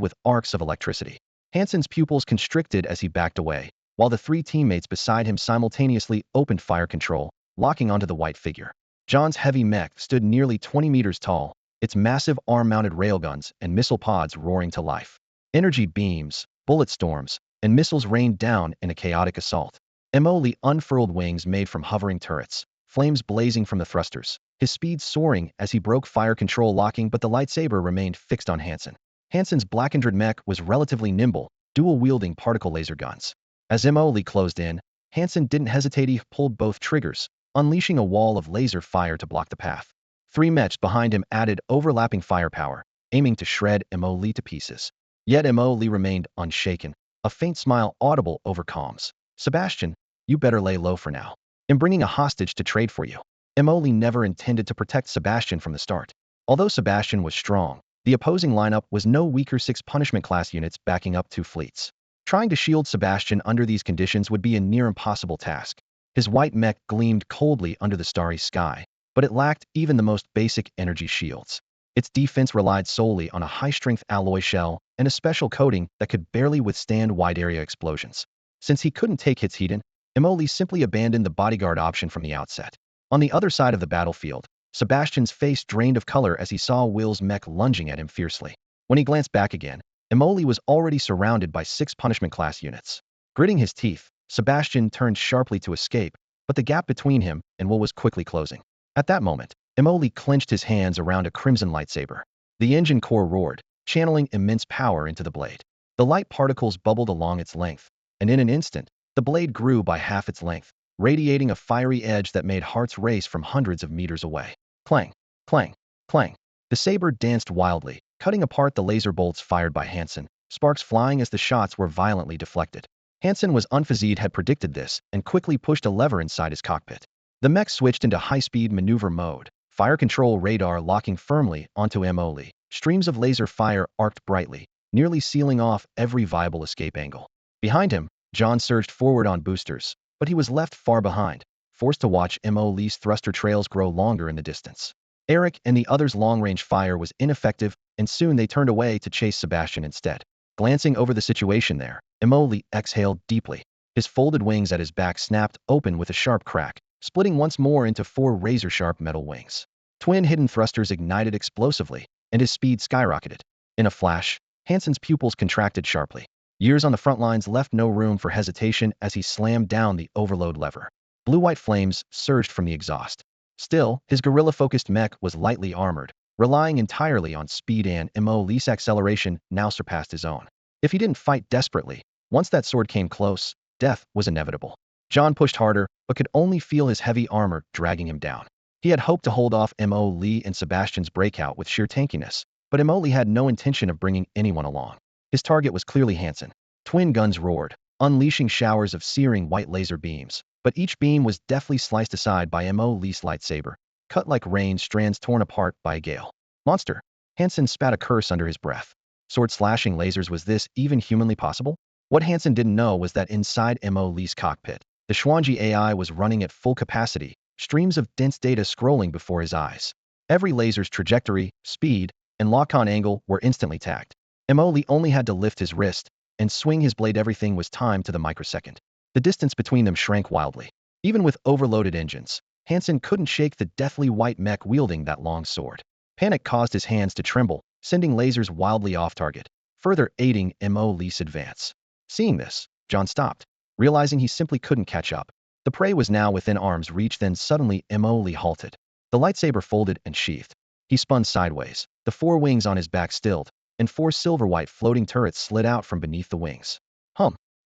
with arcs of electricity. Hansen's pupils constricted as he backed away, while the three teammates beside him simultaneously opened fire control, locking onto the white figure. John's heavy mech stood nearly 20 meters tall, its massive arm-mounted railguns and missile pods roaring to life. Energy beams, bullet storms, and missiles rained down in a chaotic assault. Emoli unfurled wings made from hovering turrets, flames blazing from the thrusters, his speed soaring as he broke fire control locking, but the lightsaber remained fixed on Hansen. Hansen's blackened mech was relatively nimble, dual-wielding particle laser guns. As Emoli closed in, Hansen didn't hesitate. He pulled both triggers, unleashing a wall of laser fire to block the path. Three mechs behind him added overlapping firepower, aiming to shred Emoli to pieces. Yet Emoli remained unshaken, a faint smile audible over comms. Sebastian, you better lay low for now. I'm bringing a hostage to trade for you. Emoli never intended to protect Sebastian from the start. Although Sebastian was strong, the opposing lineup was no weaker. 6 punishment class units backing up 2 fleets. Trying to shield Sebastian under these conditions would be a near impossible task. His white mech gleamed coldly under the starry sky, but it lacked even the most basic energy shields. Its defense relied solely on a high-strength alloy shell and a special coating that could barely withstand wide-area explosions. Since he couldn't take hits heat-in, Emoli simply abandoned the bodyguard option from the outset. On the other side of the battlefield, Sebastian's face drained of color as he saw Will's mech lunging at him fiercely. When he glanced back again, Emoli was already surrounded by 6 punishment class units. Gritting his teeth, Sebastian turned sharply to escape, but the gap between him and Will was quickly closing. At that moment, Emoli clenched his hands around a crimson lightsaber. The engine core roared, channeling immense power into the blade. The light particles bubbled along its length, and in an instant, the blade grew by half its length, radiating a fiery edge that made hearts race from hundreds of meters away. Clang, clang, clang. The saber danced wildly, cutting apart the laser bolts fired by Hansen, sparks flying as the shots were violently deflected. Hansen was unfazed, had predicted this, and quickly pushed a lever inside his cockpit. The mech switched into high-speed maneuver mode, fire control radar locking firmly onto Emoli. Streams of laser fire arced brightly, nearly sealing off every viable escape angle. Behind him, John surged forward on boosters, but he was left far behind, forced to watch Emoli's thruster trails grow longer in the distance. Eric and the others' long-range fire was ineffective, and soon they turned away to chase Sebastian instead. Glancing over the situation there, Emoli exhaled deeply. His folded wings at his back snapped open with a sharp crack, splitting once more into 4 razor-sharp metal wings. Twin hidden thrusters ignited explosively, and his speed skyrocketed. In a flash, Hansen's pupils contracted sharply. Years on the front lines left no room for hesitation as he slammed down the overload lever. Blue-white flames surged from the exhaust. Still, his guerrilla-focused mech was lightly armored, relying entirely on speed, and Emoli's acceleration now surpassed his own. If he didn't fight desperately, once that sword came close, death was inevitable. John pushed harder, but could only feel his heavy armor dragging him down. He had hoped to hold off Emoli and Sebastian's breakout with sheer tankiness, but Emoli had no intention of bringing anyone along. His target was clearly Hansen. Twin guns roared, unleashing showers of searing white laser beams, but each beam was deftly sliced aside by Emoli's lightsaber, cut like rain, strands torn apart by a gale. Monster! Hansen spat a curse under his breath. sword-slashing lasers. Was this even humanly possible? What Hansen didn't know was that inside Mo Lee's cockpit, the Xuan Ji AI was running at full capacity, streams of dense data scrolling before his eyes. Every laser's trajectory, speed, and lock-on angle were instantly tagged. Mo Lee only had to lift his wrist and swing his blade. Everything was timed to the microsecond. The distance between them shrank wildly. Even with overloaded engines, Hansen couldn't shake the deathly white mech wielding that long sword. Panic caused his hands to tremble, sending lasers wildly off target, further aiding Mo Lee's advance. Seeing this, John stopped, realizing he simply couldn't catch up. The prey was now within arm's reach. Then suddenly Mo Lee halted. The lightsaber folded and sheathed. He spun sideways, the four wings on his back stilled, and four silver-white floating turrets slid out from beneath the wings.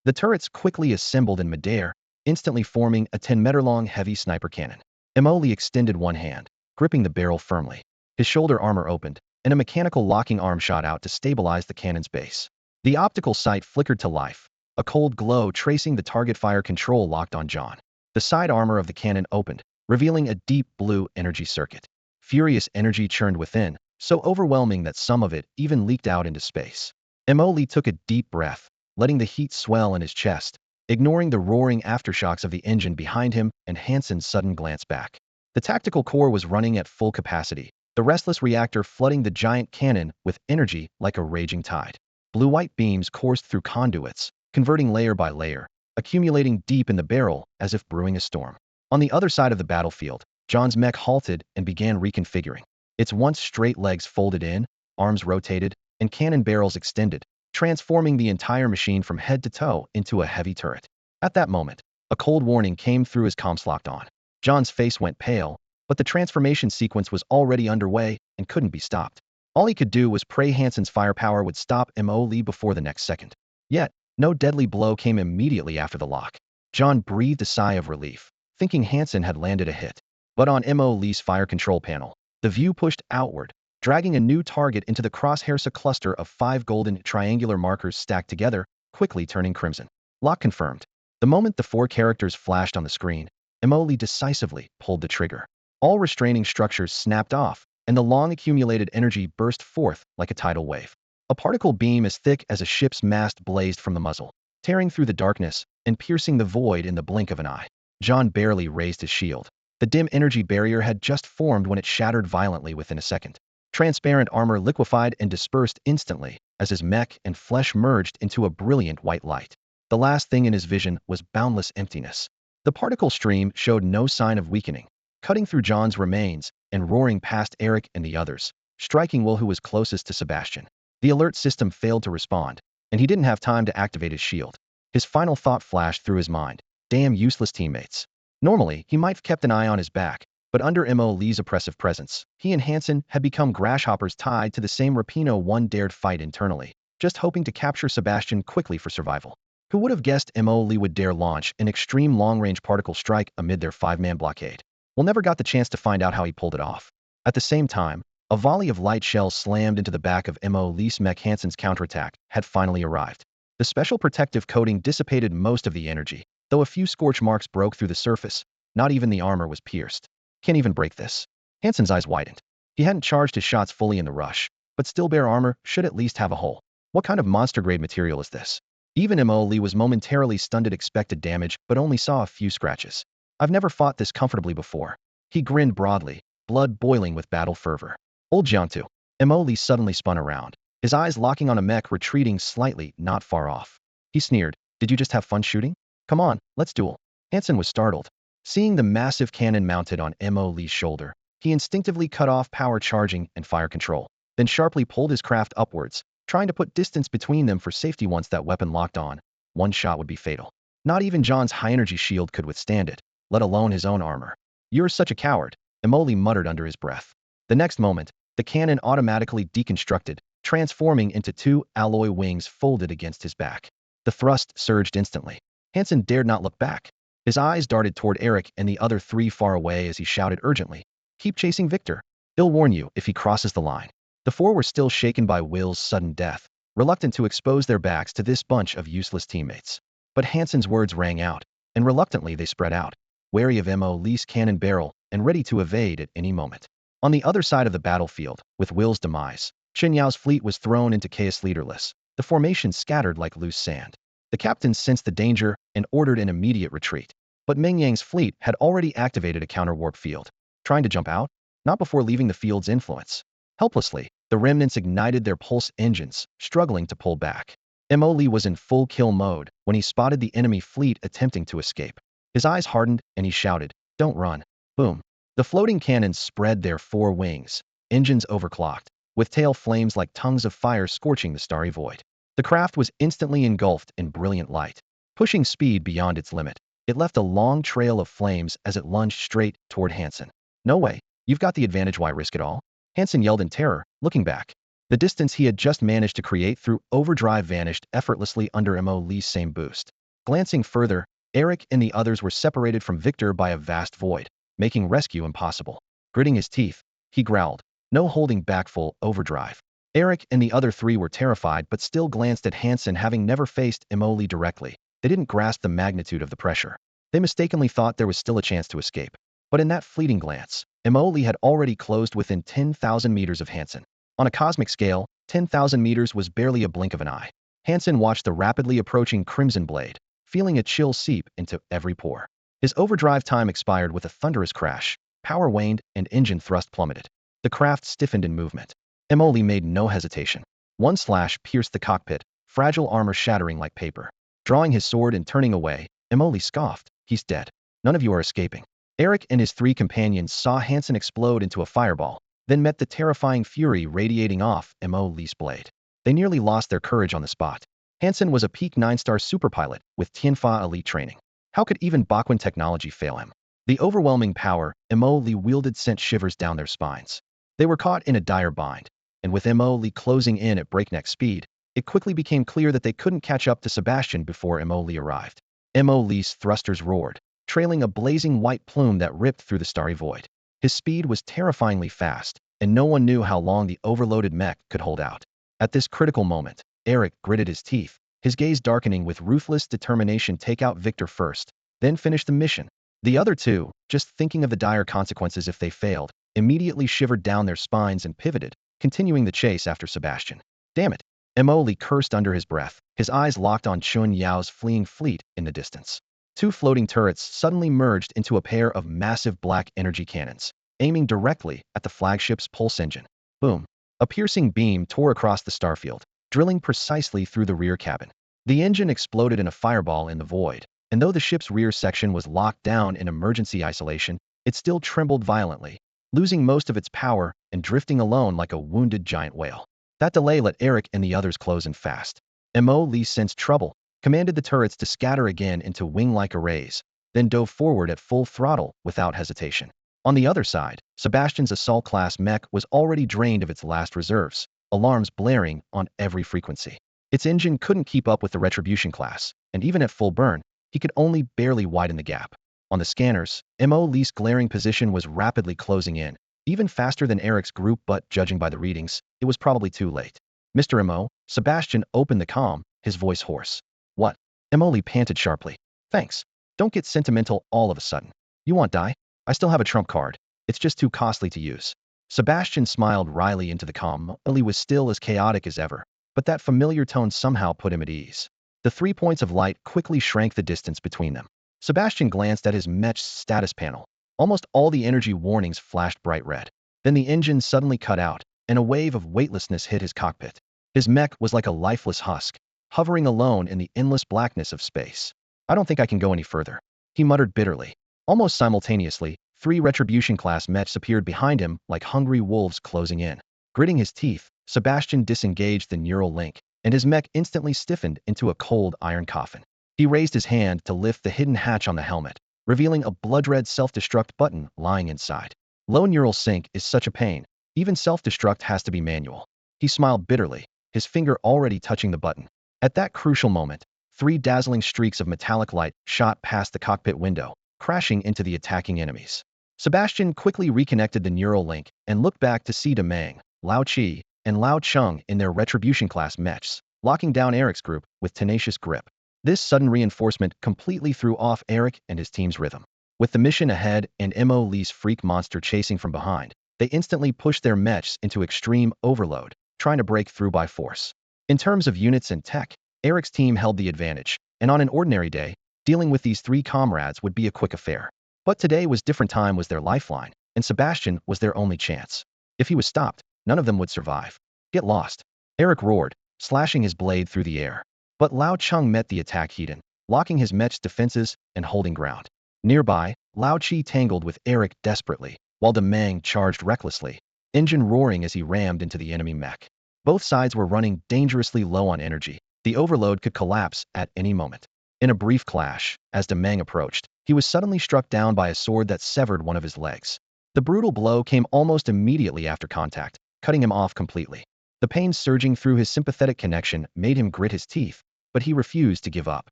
The turrets quickly assembled in midair, instantly forming a 10-meter-long heavy sniper cannon. Mo Lee extended one hand, gripping the barrel firmly. His shoulder armor opened, and a mechanical locking arm shot out to stabilize the cannon's base. The optical sight flickered to life, a cold glow tracing the target. Fire control locked on John. The side armor of the cannon opened, revealing a deep blue energy circuit. Furious energy churned within, so overwhelming that some of it even leaked out into space. Mo Lee took a deep breath, letting the heat swell in his chest, ignoring the roaring aftershocks of the engine behind him and Hansen's sudden glance back. The tactical core was running at full capacity, the restless reactor flooding the giant cannon with energy like a raging tide. Blue-white beams coursed through conduits, converting layer by layer, accumulating deep in the barrel as if brewing a storm. On the other side of the battlefield, John's mech halted and began reconfiguring. Its once straight legs folded in, arms rotated, and cannon barrels extended, transforming the entire machine from head to toe into a heavy turret. At that moment, a cold warning came through his comms locked on. John's face went pale, but the transformation sequence was already underway and couldn't be stopped. All he could do was pray Hansen's firepower would stop Mo Lee before the next second. Yet, no deadly blow came immediately after the lock. John breathed a sigh of relief, thinking Hansen had landed a hit. But on Mo Lee's fire control panel, the view pushed outward, dragging a new target into the crosshairs. A cluster of 5 golden triangular markers stacked together, quickly turning crimson. Lock confirmed. The moment the 4 characters flashed on the screen, Mo Lee decisively pulled the trigger. All restraining structures snapped off, and the long-accumulated energy burst forth like a tidal wave. A particle beam as thick as a ship's mast blazed from the muzzle, tearing through the darkness and piercing the void in the blink of an eye. John barely raised his shield. The dim energy barrier had just formed when it shattered violently within a second. Transparent armor liquefied and dispersed instantly as his mech and flesh merged into a brilliant white light. The last thing in his vision was boundless emptiness. The particle stream showed no sign of weakening, cutting through John's remains and roaring past Eric and the others, striking Will, who was closest to Sebastian. The alert system failed to respond, and he didn't have time to activate his shield. His final thought flashed through his mind: damn useless teammates. Normally, he might have kept an eye on his back, but under Mo Lee's oppressive presence, he and Hansen had become grasshoppers tied to the same rapino. One dared fight internally, just hoping to capture Sebastian quickly for survival. Who would have guessed Mo Lee would dare launch an extreme long-range particle strike amid their 5-man blockade? Will never got the chance to find out how he pulled it off. At the same time, a volley of light shells slammed into the back of Mo Lee's mech. Hansen's counterattack had finally arrived. The special protective coating dissipated most of the energy, though a few scorch marks broke through the surface. Not even the armor was pierced. Can't even break this. Hansen's eyes widened. He hadn't charged his shots fully in the rush, but still bare armor should at least have a hole. What kind of monster-grade material is this? Even Mo Lee was momentarily stunned at expected damage, but only saw a few scratches. I've never fought this comfortably before. He grinned broadly, blood boiling with battle fervor. Old Jiangtu. Mo Lee suddenly spun around, his eyes locking on a mech retreating slightly not far off. He sneered, "Did you just have fun shooting? Come on, let's duel." Hansen was startled. Seeing the massive cannon mounted on Mo Lee's shoulder, he instinctively cut off power charging and fire control, then sharply pulled his craft upwards, trying to put distance between them for safety. Once that weapon locked on, one shot would be fatal. Not even John's high-energy shield could withstand it, let alone his own armor. "You're such a coward," Mo Lee muttered under his breath. The next moment, the cannon automatically deconstructed, transforming into 2 alloy wings folded against his back. The thrust surged instantly. Hansen dared not look back. His eyes darted toward Eric and the other 3 far away as he shouted urgently, "Keep chasing Victor. He'll warn you if he crosses the line." The 4 were still shaken by Will's sudden death, reluctant to expose their backs to this bunch of useless teammates. But Hansen's words rang out, and reluctantly they spread out, wary of Mo Lee's cannon barrel and ready to evade at any moment. On the other side of the battlefield, with Will's demise, Chen Yao's fleet was thrown into chaos leaderless, the formation scattered like loose sand. The captain sensed the danger and ordered an immediate retreat. But Meng Yang's fleet had already activated a counter-warp field. Trying to jump out? Not before leaving the field's influence. Helplessly, the remnants ignited their pulse engines, struggling to pull back. Mo Li was in full kill mode when he spotted the enemy fleet attempting to escape. His eyes hardened and he shouted, "Don't run." Boom. The floating cannons spread their four wings, engines overclocked, with tail flames like tongues of fire scorching the starry void. The craft was instantly engulfed in brilliant light, pushing speed beyond its limit. It left a long trail of flames as it lunged straight toward Hansen. "No way. You've got the advantage, why risk it all?" Hansen yelled in terror, looking back. The distance he had just managed to create through overdrive vanished effortlessly under Mo Li's same boost. Glancing further, Eric and the others were separated from Victor by a vast void, making rescue impossible. Gritting his teeth, he growled, "No holding back, full overdrive." Eric and the other three were terrified but still glanced at Hansen, having never faced Mo Li directly. They didn't grasp the magnitude of the pressure. They mistakenly thought there was still a chance to escape. But in that fleeting glance, Mo Li had already closed within 10,000 meters of Hansen. On a cosmic scale, 10,000 meters was barely a blink of an eye. Hansen watched the rapidly approaching Crimson Blade, feeling a chill seep into every pore. His overdrive time expired with a thunderous crash. Power waned and engine thrust plummeted. The craft stiffened in movement. Mo Li made no hesitation. One slash pierced the cockpit, fragile armor shattering like paper. Drawing his sword and turning away, Mo Li scoffed, "He's dead. None of you are escaping." Eric and his three companions saw Hansen explode into a fireball, then met the terrifying fury radiating off Mo Li's blade. They nearly lost their courage on the spot. Hansen was a peak 9-star superpilot with Tianfa elite training. How could even Bakuan technology fail him? The overwhelming power Mo Li wielded sent shivers down their spines. They were caught in a dire bind, and with Mo Li closing in at breakneck speed, it quickly became clear that they couldn't catch up to Sebastian before Mo Li arrived. Mo Li's thrusters roared, trailing a blazing white plume that ripped through the starry void. His speed was terrifyingly fast, and no one knew how long the overloaded mech could hold out. At this critical moment, Eric gritted his teeth, his gaze darkening with ruthless determination. Take out Victor first, then finish the mission. The other two, just thinking of the dire consequences if they failed, immediately shivered down their spines and pivoted, continuing the chase after Sebastian. Damn it! Mo Li cursed under his breath, his eyes locked on Xuan Yao's fleeing fleet in the distance. Two floating turrets suddenly merged into a pair of massive black energy cannons, aiming directly at the flagship's pulse engine. Boom! A piercing beam tore across the starfield, drilling precisely through the rear cabin. The engine exploded in a fireball in the void, and though the ship's rear section was locked down in emergency isolation, it still trembled violently, losing most of its power and drifting alone like a wounded giant whale. That delay let Eric and the others close in fast. Mo Li sensed trouble, commanded the turrets to scatter again into wing-like arrays, then dove forward at full throttle without hesitation. On the other side, Sebastian's assault-class mech was already drained of its last reserves, alarms blaring on every frequency. Its engine couldn't keep up with the Retribution class, and even at full burn, he could only barely widen the gap. On the scanners, Mo Li's glaring position was rapidly closing in, even faster than Eric's group, but judging by the readings, it was probably too late. "Mr. Mo," Sebastian opened the comm, his voice hoarse. "What?" Mo Li panted sharply. "Thanks. Don't get sentimental all of a sudden. You want die? I still have a trump card. It's just too costly to use." Sebastian smiled wryly into the comm. Mo Li was still as chaotic as ever, but that familiar tone somehow put him at ease. The 3 points of light quickly shrank the distance between them. Sebastian glanced at his Mech's status panel. Almost all the energy warnings flashed bright red. Then the engine suddenly cut out, and a wave of weightlessness hit his cockpit. His mech was like a lifeless husk, hovering alone in the endless blackness of space. "I don't think I can go any further," he muttered bitterly. Almost simultaneously, 3 Retribution-class mechs appeared behind him like hungry wolves closing in. Gritting his teeth, Sebastian disengaged the neural link, and his mech instantly stiffened into a cold iron coffin. He raised his hand to lift the hidden hatch on the helmet, revealing a blood-red self-destruct button lying inside. Low neural sync is such a pain. Even self-destruct has to be manual. He smiled bitterly, his finger already touching the button. At that crucial moment, 3 dazzling streaks of metallic light shot past the cockpit window, crashing into the attacking enemies. Sebastian quickly reconnected the neural link and looked back to see Demang, Lao Qi, and Lao Cheng in their Retribution-class mechs, locking down Eric's group with tenacious grip. This sudden reinforcement completely threw off Eric and his team's rhythm. With the mission ahead and Mo Li's freak monster chasing from behind, they instantly pushed their mechs into extreme overload, trying to break through by force. In terms of units and tech, Eric's team held the advantage, and on an ordinary day, dealing with these three comrades would be a quick affair. But today was different. Time was their lifeline, and Sebastian was their only chance. If he was stopped, none of them would survive. Get lost. Eric roared, slashing his blade through the air. But Lao Chung met the attack head-on, locking his Mech's defenses and holding ground. Nearby, Lao Chi tangled with Eric desperately, while Demang charged recklessly, engine roaring as he rammed into the enemy Mech. Both sides were running dangerously low on energy. The overload could collapse at any moment. In a brief clash, as Demang approached, he was suddenly struck down by a sword that severed one of his legs. The brutal blow came almost immediately after contact, cutting him off completely. The pain surging through his sympathetic connection made him grit his teeth, but he refused to give up.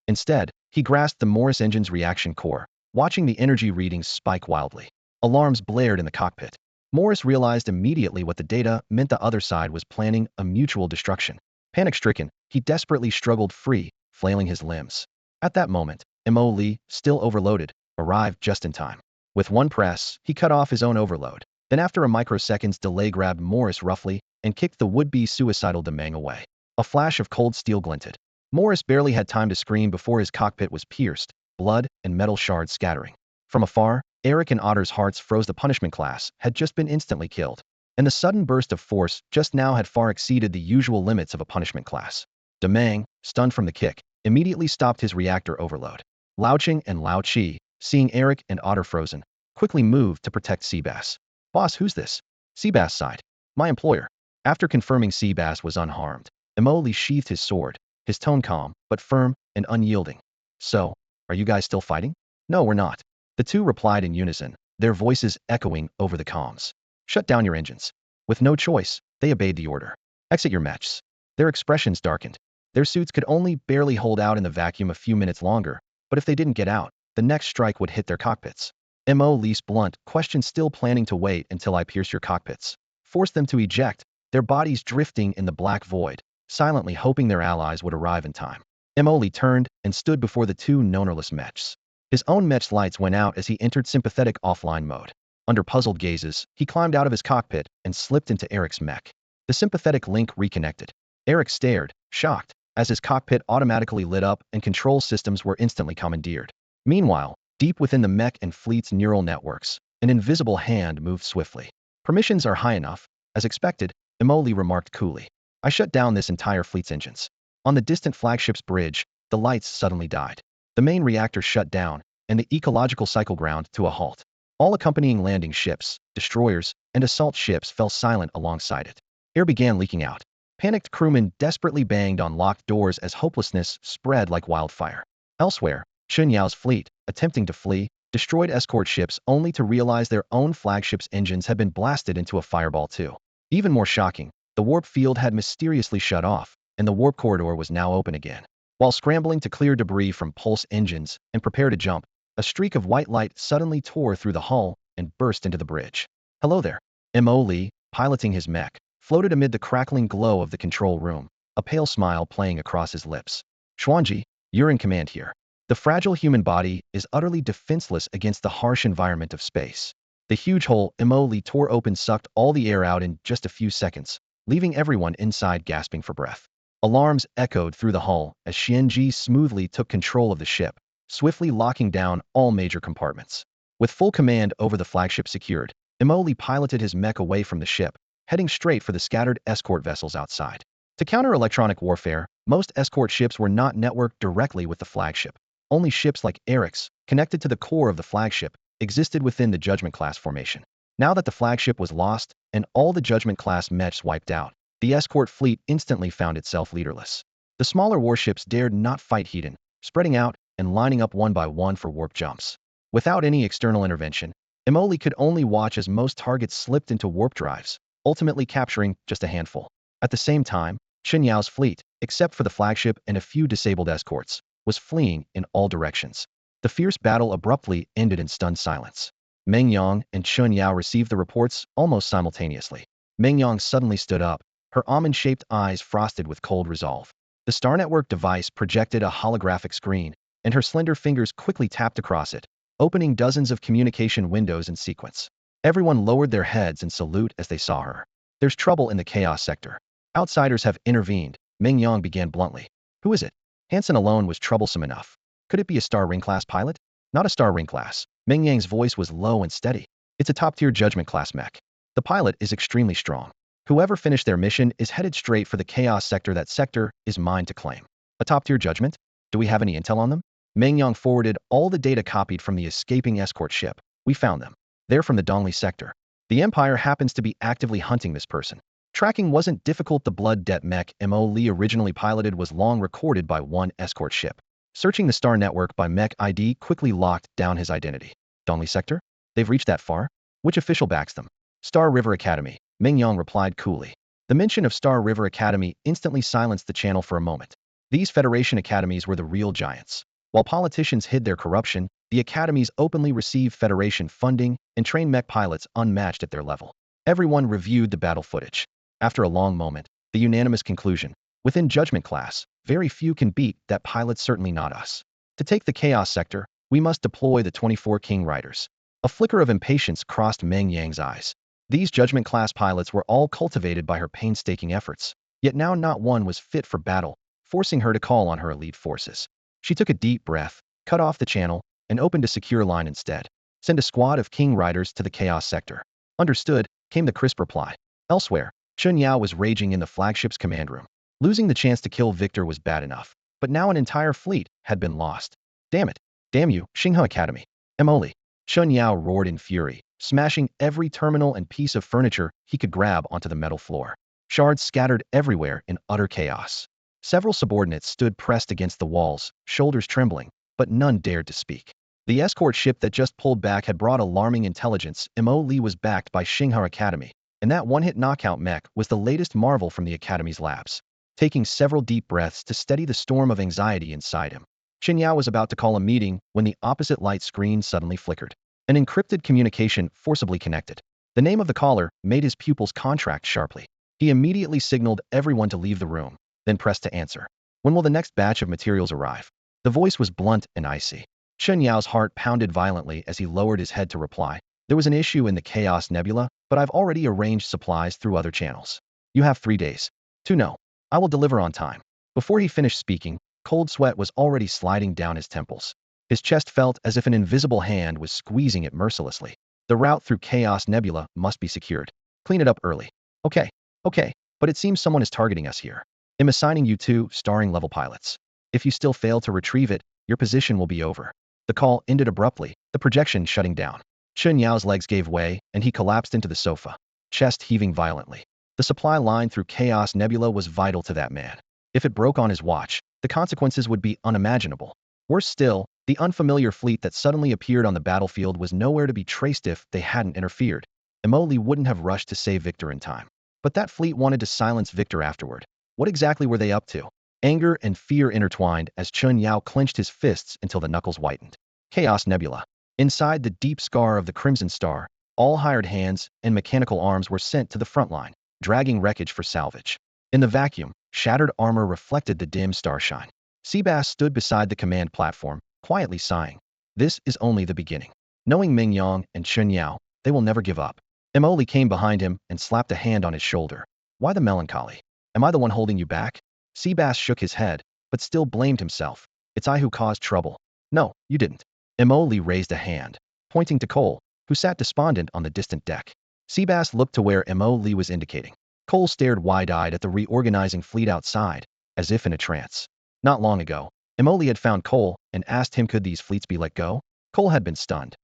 Instead, he grasped the Morris engine's reaction core, watching the energy readings spike wildly. Alarms blared in the cockpit. Morris realized immediately what the data meant. The other side was planning a mutual destruction. Panic-stricken, he desperately struggled free, flailing his limbs. At that moment, Mo Li, still overloaded, arrived just in time. With one press, he cut off his own overload. Then after a microsecond's delay grabbed Morris roughly and kicked the would-be suicidal Demang away. A flash of cold steel glinted. Morris barely had time to scream before his cockpit was pierced, blood and metal shards scattering. From afar, Eric and Otter's hearts froze. The punishment class had just been instantly killed, and the sudden burst of force just now had far exceeded the usual limits of a punishment class. Demang, stunned from the kick, immediately stopped his reactor overload. Lao Ching and Lao Chi, seeing Eric and Otter frozen, quickly moved to protect Seabass. Boss, who's this? Seabass sighed. My employer. After confirming Seabass was unharmed, Mo Li sheathed his sword, his tone calm, but firm and unyielding. So, are you guys still fighting? No, we're not. The two replied in unison, their voices echoing over the comms. Shut down your engines. With no choice, they obeyed the order. Exit your mechs. Their expressions darkened. Their suits could only barely hold out in the vacuum a few minutes longer, but if they didn't get out, the next strike would hit their cockpits. Mo Li's blunt question, still planning to wait until I pierce your cockpits, forced them to eject, their bodies drifting in the black void, silently hoping their allies would arrive in time. Mo Li turned and stood before the two ownerless mechs. His own mech's lights went out as he entered sympathetic offline mode. Under puzzled gazes, he climbed out of his cockpit and slipped into Eric's mech. The sympathetic link reconnected. Eric stared, shocked, as his cockpit automatically lit up and control systems were instantly commandeered. Meanwhile, deep within the Mech and fleet's neural networks, an invisible hand moved swiftly. Permissions are high enough, as expected, Mo Li remarked coolly. I shut down this entire fleet's engines. On the distant flagship's bridge, the lights suddenly died. The main reactor shut down, and the ecological cycle ground to a halt. All accompanying landing ships, destroyers, and assault ships fell silent alongside it. Air began leaking out. Panicked crewmen desperately banged on locked doors as hopelessness spread like wildfire. Elsewhere, Chun Yao's fleet, attempting to flee, destroyed escort ships only to realize their own flagship's engines had been blasted into a fireball too. Even more shocking, the warp field had mysteriously shut off, and the warp corridor was now open again. While scrambling to clear debris from pulse engines and prepare to jump, a streak of white light suddenly tore through the hull and burst into the bridge. Hello there. Mo Li, piloting his mech, floated amid the crackling glow of the control room, a pale smile playing across his lips. Xuan Ji, you're in command here. The fragile human body is utterly defenseless against the harsh environment of space. The huge hole Mo Li tore open sucked all the air out in just a few seconds, leaving everyone inside gasping for breath. Alarms echoed through the hull as Xuan Ji smoothly took control of the ship, swiftly locking down all major compartments. With full command over the flagship secured, Mo Li piloted his mech away from the ship, heading straight for the scattered escort vessels outside. To counter electronic warfare, most escort ships were not networked directly with the flagship. Only ships like Eric's, connected to the core of the flagship, existed within the Judgment-class formation. Now that the flagship was lost, and all the Judgment-class mechs wiped out, the escort fleet instantly found itself leaderless. The smaller warships dared not fight head-on, spreading out and lining up one by one for warp jumps. Without any external intervention, Mo Li could only watch as most targets slipped into warp drives, ultimately capturing just a handful. At the same time, Chun Yao's fleet, except for the flagship and a few disabled escorts, was fleeing in all directions. The fierce battle abruptly ended in stunned silence. Meng Yang and Chun Yao received the reports almost simultaneously. Meng Yang suddenly stood up, her almond-shaped eyes frosted with cold resolve. The Star Network device projected a holographic screen, and her slender fingers quickly tapped across it, opening dozens of communication windows in sequence. Everyone lowered their heads in salute as they saw her. There's trouble in the Chaos Sector. Outsiders have intervened, Meng Yang began bluntly. Who is it? Hansen alone was troublesome enough. Could it be a Star Ring class pilot? Not a Star Ring class. Meng Yang's voice was low and steady. It's a top-tier judgment class mech. The pilot is extremely strong. Whoever finished their mission is headed straight for the Chaos Sector. That sector is mine to claim. A top-tier judgment? Do we have any intel on them? Meng Yang forwarded all the data copied from the escaping escort ship. We found them. They're from the Dongli sector. The Empire happens to be actively hunting this person. Tracking wasn't difficult. The Blood Debt Mech Mo Li originally piloted was long recorded by one escort ship. Searching the Star Network by Mech ID quickly locked down his identity. Dongli sector? They've reached that far? Which official backs them? Star River Academy, Meng Yang replied coolly. The mention of Star River Academy instantly silenced the channel for a moment. These Federation academies were the real giants. While politicians hid their corruption, the academies openly received Federation funding and trained mech pilots unmatched at their level. Everyone reviewed the battle footage. After a long moment, the unanimous conclusion: within Judgment Class, very few can beat that pilot, certainly not us. To take the Chaos Sector, we must deploy the 24 King Riders. A flicker of impatience crossed Meng Yang's eyes. These Judgment Class pilots were all cultivated by her painstaking efforts, yet now not one was fit for battle, forcing her to call on her elite forces. She took a deep breath, cut off the channel, and opened a secure line instead. Send a squad of King Riders to the Chaos Sector. Understood, came the crisp reply. Elsewhere, Chun Yao was raging in the flagship's command room. Losing the chance to kill Victor was bad enough, but now an entire fleet had been lost. Damn it! Damn you, Xinghe Academy! Emoli! Chun Yao roared in fury, smashing every terminal and piece of furniture he could grab onto the metal floor. Shards scattered everywhere in utter chaos. Several subordinates stood pressed against the walls, shoulders trembling, but none dared to speak. The escort ship that just pulled back had brought alarming intelligence. Mo Li was backed by Xinghe Academy, and that one-hit knockout mech was the latest marvel from the Academy's labs. Taking several deep breaths to steady the storm of anxiety inside him, Chen Yao was about to call a meeting when the opposite light screen suddenly flickered. An encrypted communication forcibly connected. The name of the caller made his pupils contract sharply. He immediately signaled everyone to leave the room, then pressed to answer. When will the next batch of materials arrive? The voice was blunt and icy. Chen Yao's heart pounded violently as he lowered his head to reply. There was an issue in the Chaos Nebula, but I've already arranged supplies through other channels. You have 3 days. To know. I will deliver on time. Before he finished speaking, cold sweat was already sliding down his temples. His chest felt as if an invisible hand was squeezing it mercilessly. The route through Chaos Nebula must be secured. Clean it up early. Okay, but it seems someone is targeting us here. I'm assigning you 2 starring level pilots. If you still fail to retrieve it, your position will be over. The call ended abruptly, the projection shutting down. Chun Yao's legs gave way, and he collapsed into the sofa, chest heaving violently. The supply line through Chaos Nebula was vital to that man. If it broke on his watch, the consequences would be unimaginable. Worse still, the unfamiliar fleet that suddenly appeared on the battlefield was nowhere to be traced. If they hadn't interfered, Mo Li wouldn't have rushed to save Victor in time. But that fleet wanted to silence Victor afterward. What exactly were they up to? Anger and fear intertwined as Chun Yao clenched his fists until the knuckles whitened. Chaos Nebula. Inside the deep scar of the Crimson Star, all hired hands and mechanical arms were sent to the front line, dragging wreckage for salvage. In the vacuum, shattered armor reflected the dim starshine. Seabass stood beside the command platform, quietly sighing. This is only the beginning. Knowing Meng Yang and Chun Yao, they will never give up. Emoli came behind him and slapped a hand on his shoulder. Why the melancholy? Am I the one holding you back? Seabass shook his head, but still blamed himself. It's I who caused trouble. No, you didn't. Emoli raised a hand, pointing to Cole, who sat despondent on the distant deck. Seabass looked to where Emoli was indicating. Cole stared wide-eyed at the reorganizing fleet outside, as if in a trance. Not long ago, Emoli had found Cole and asked him could these fleets be let go? Cole had been stunned.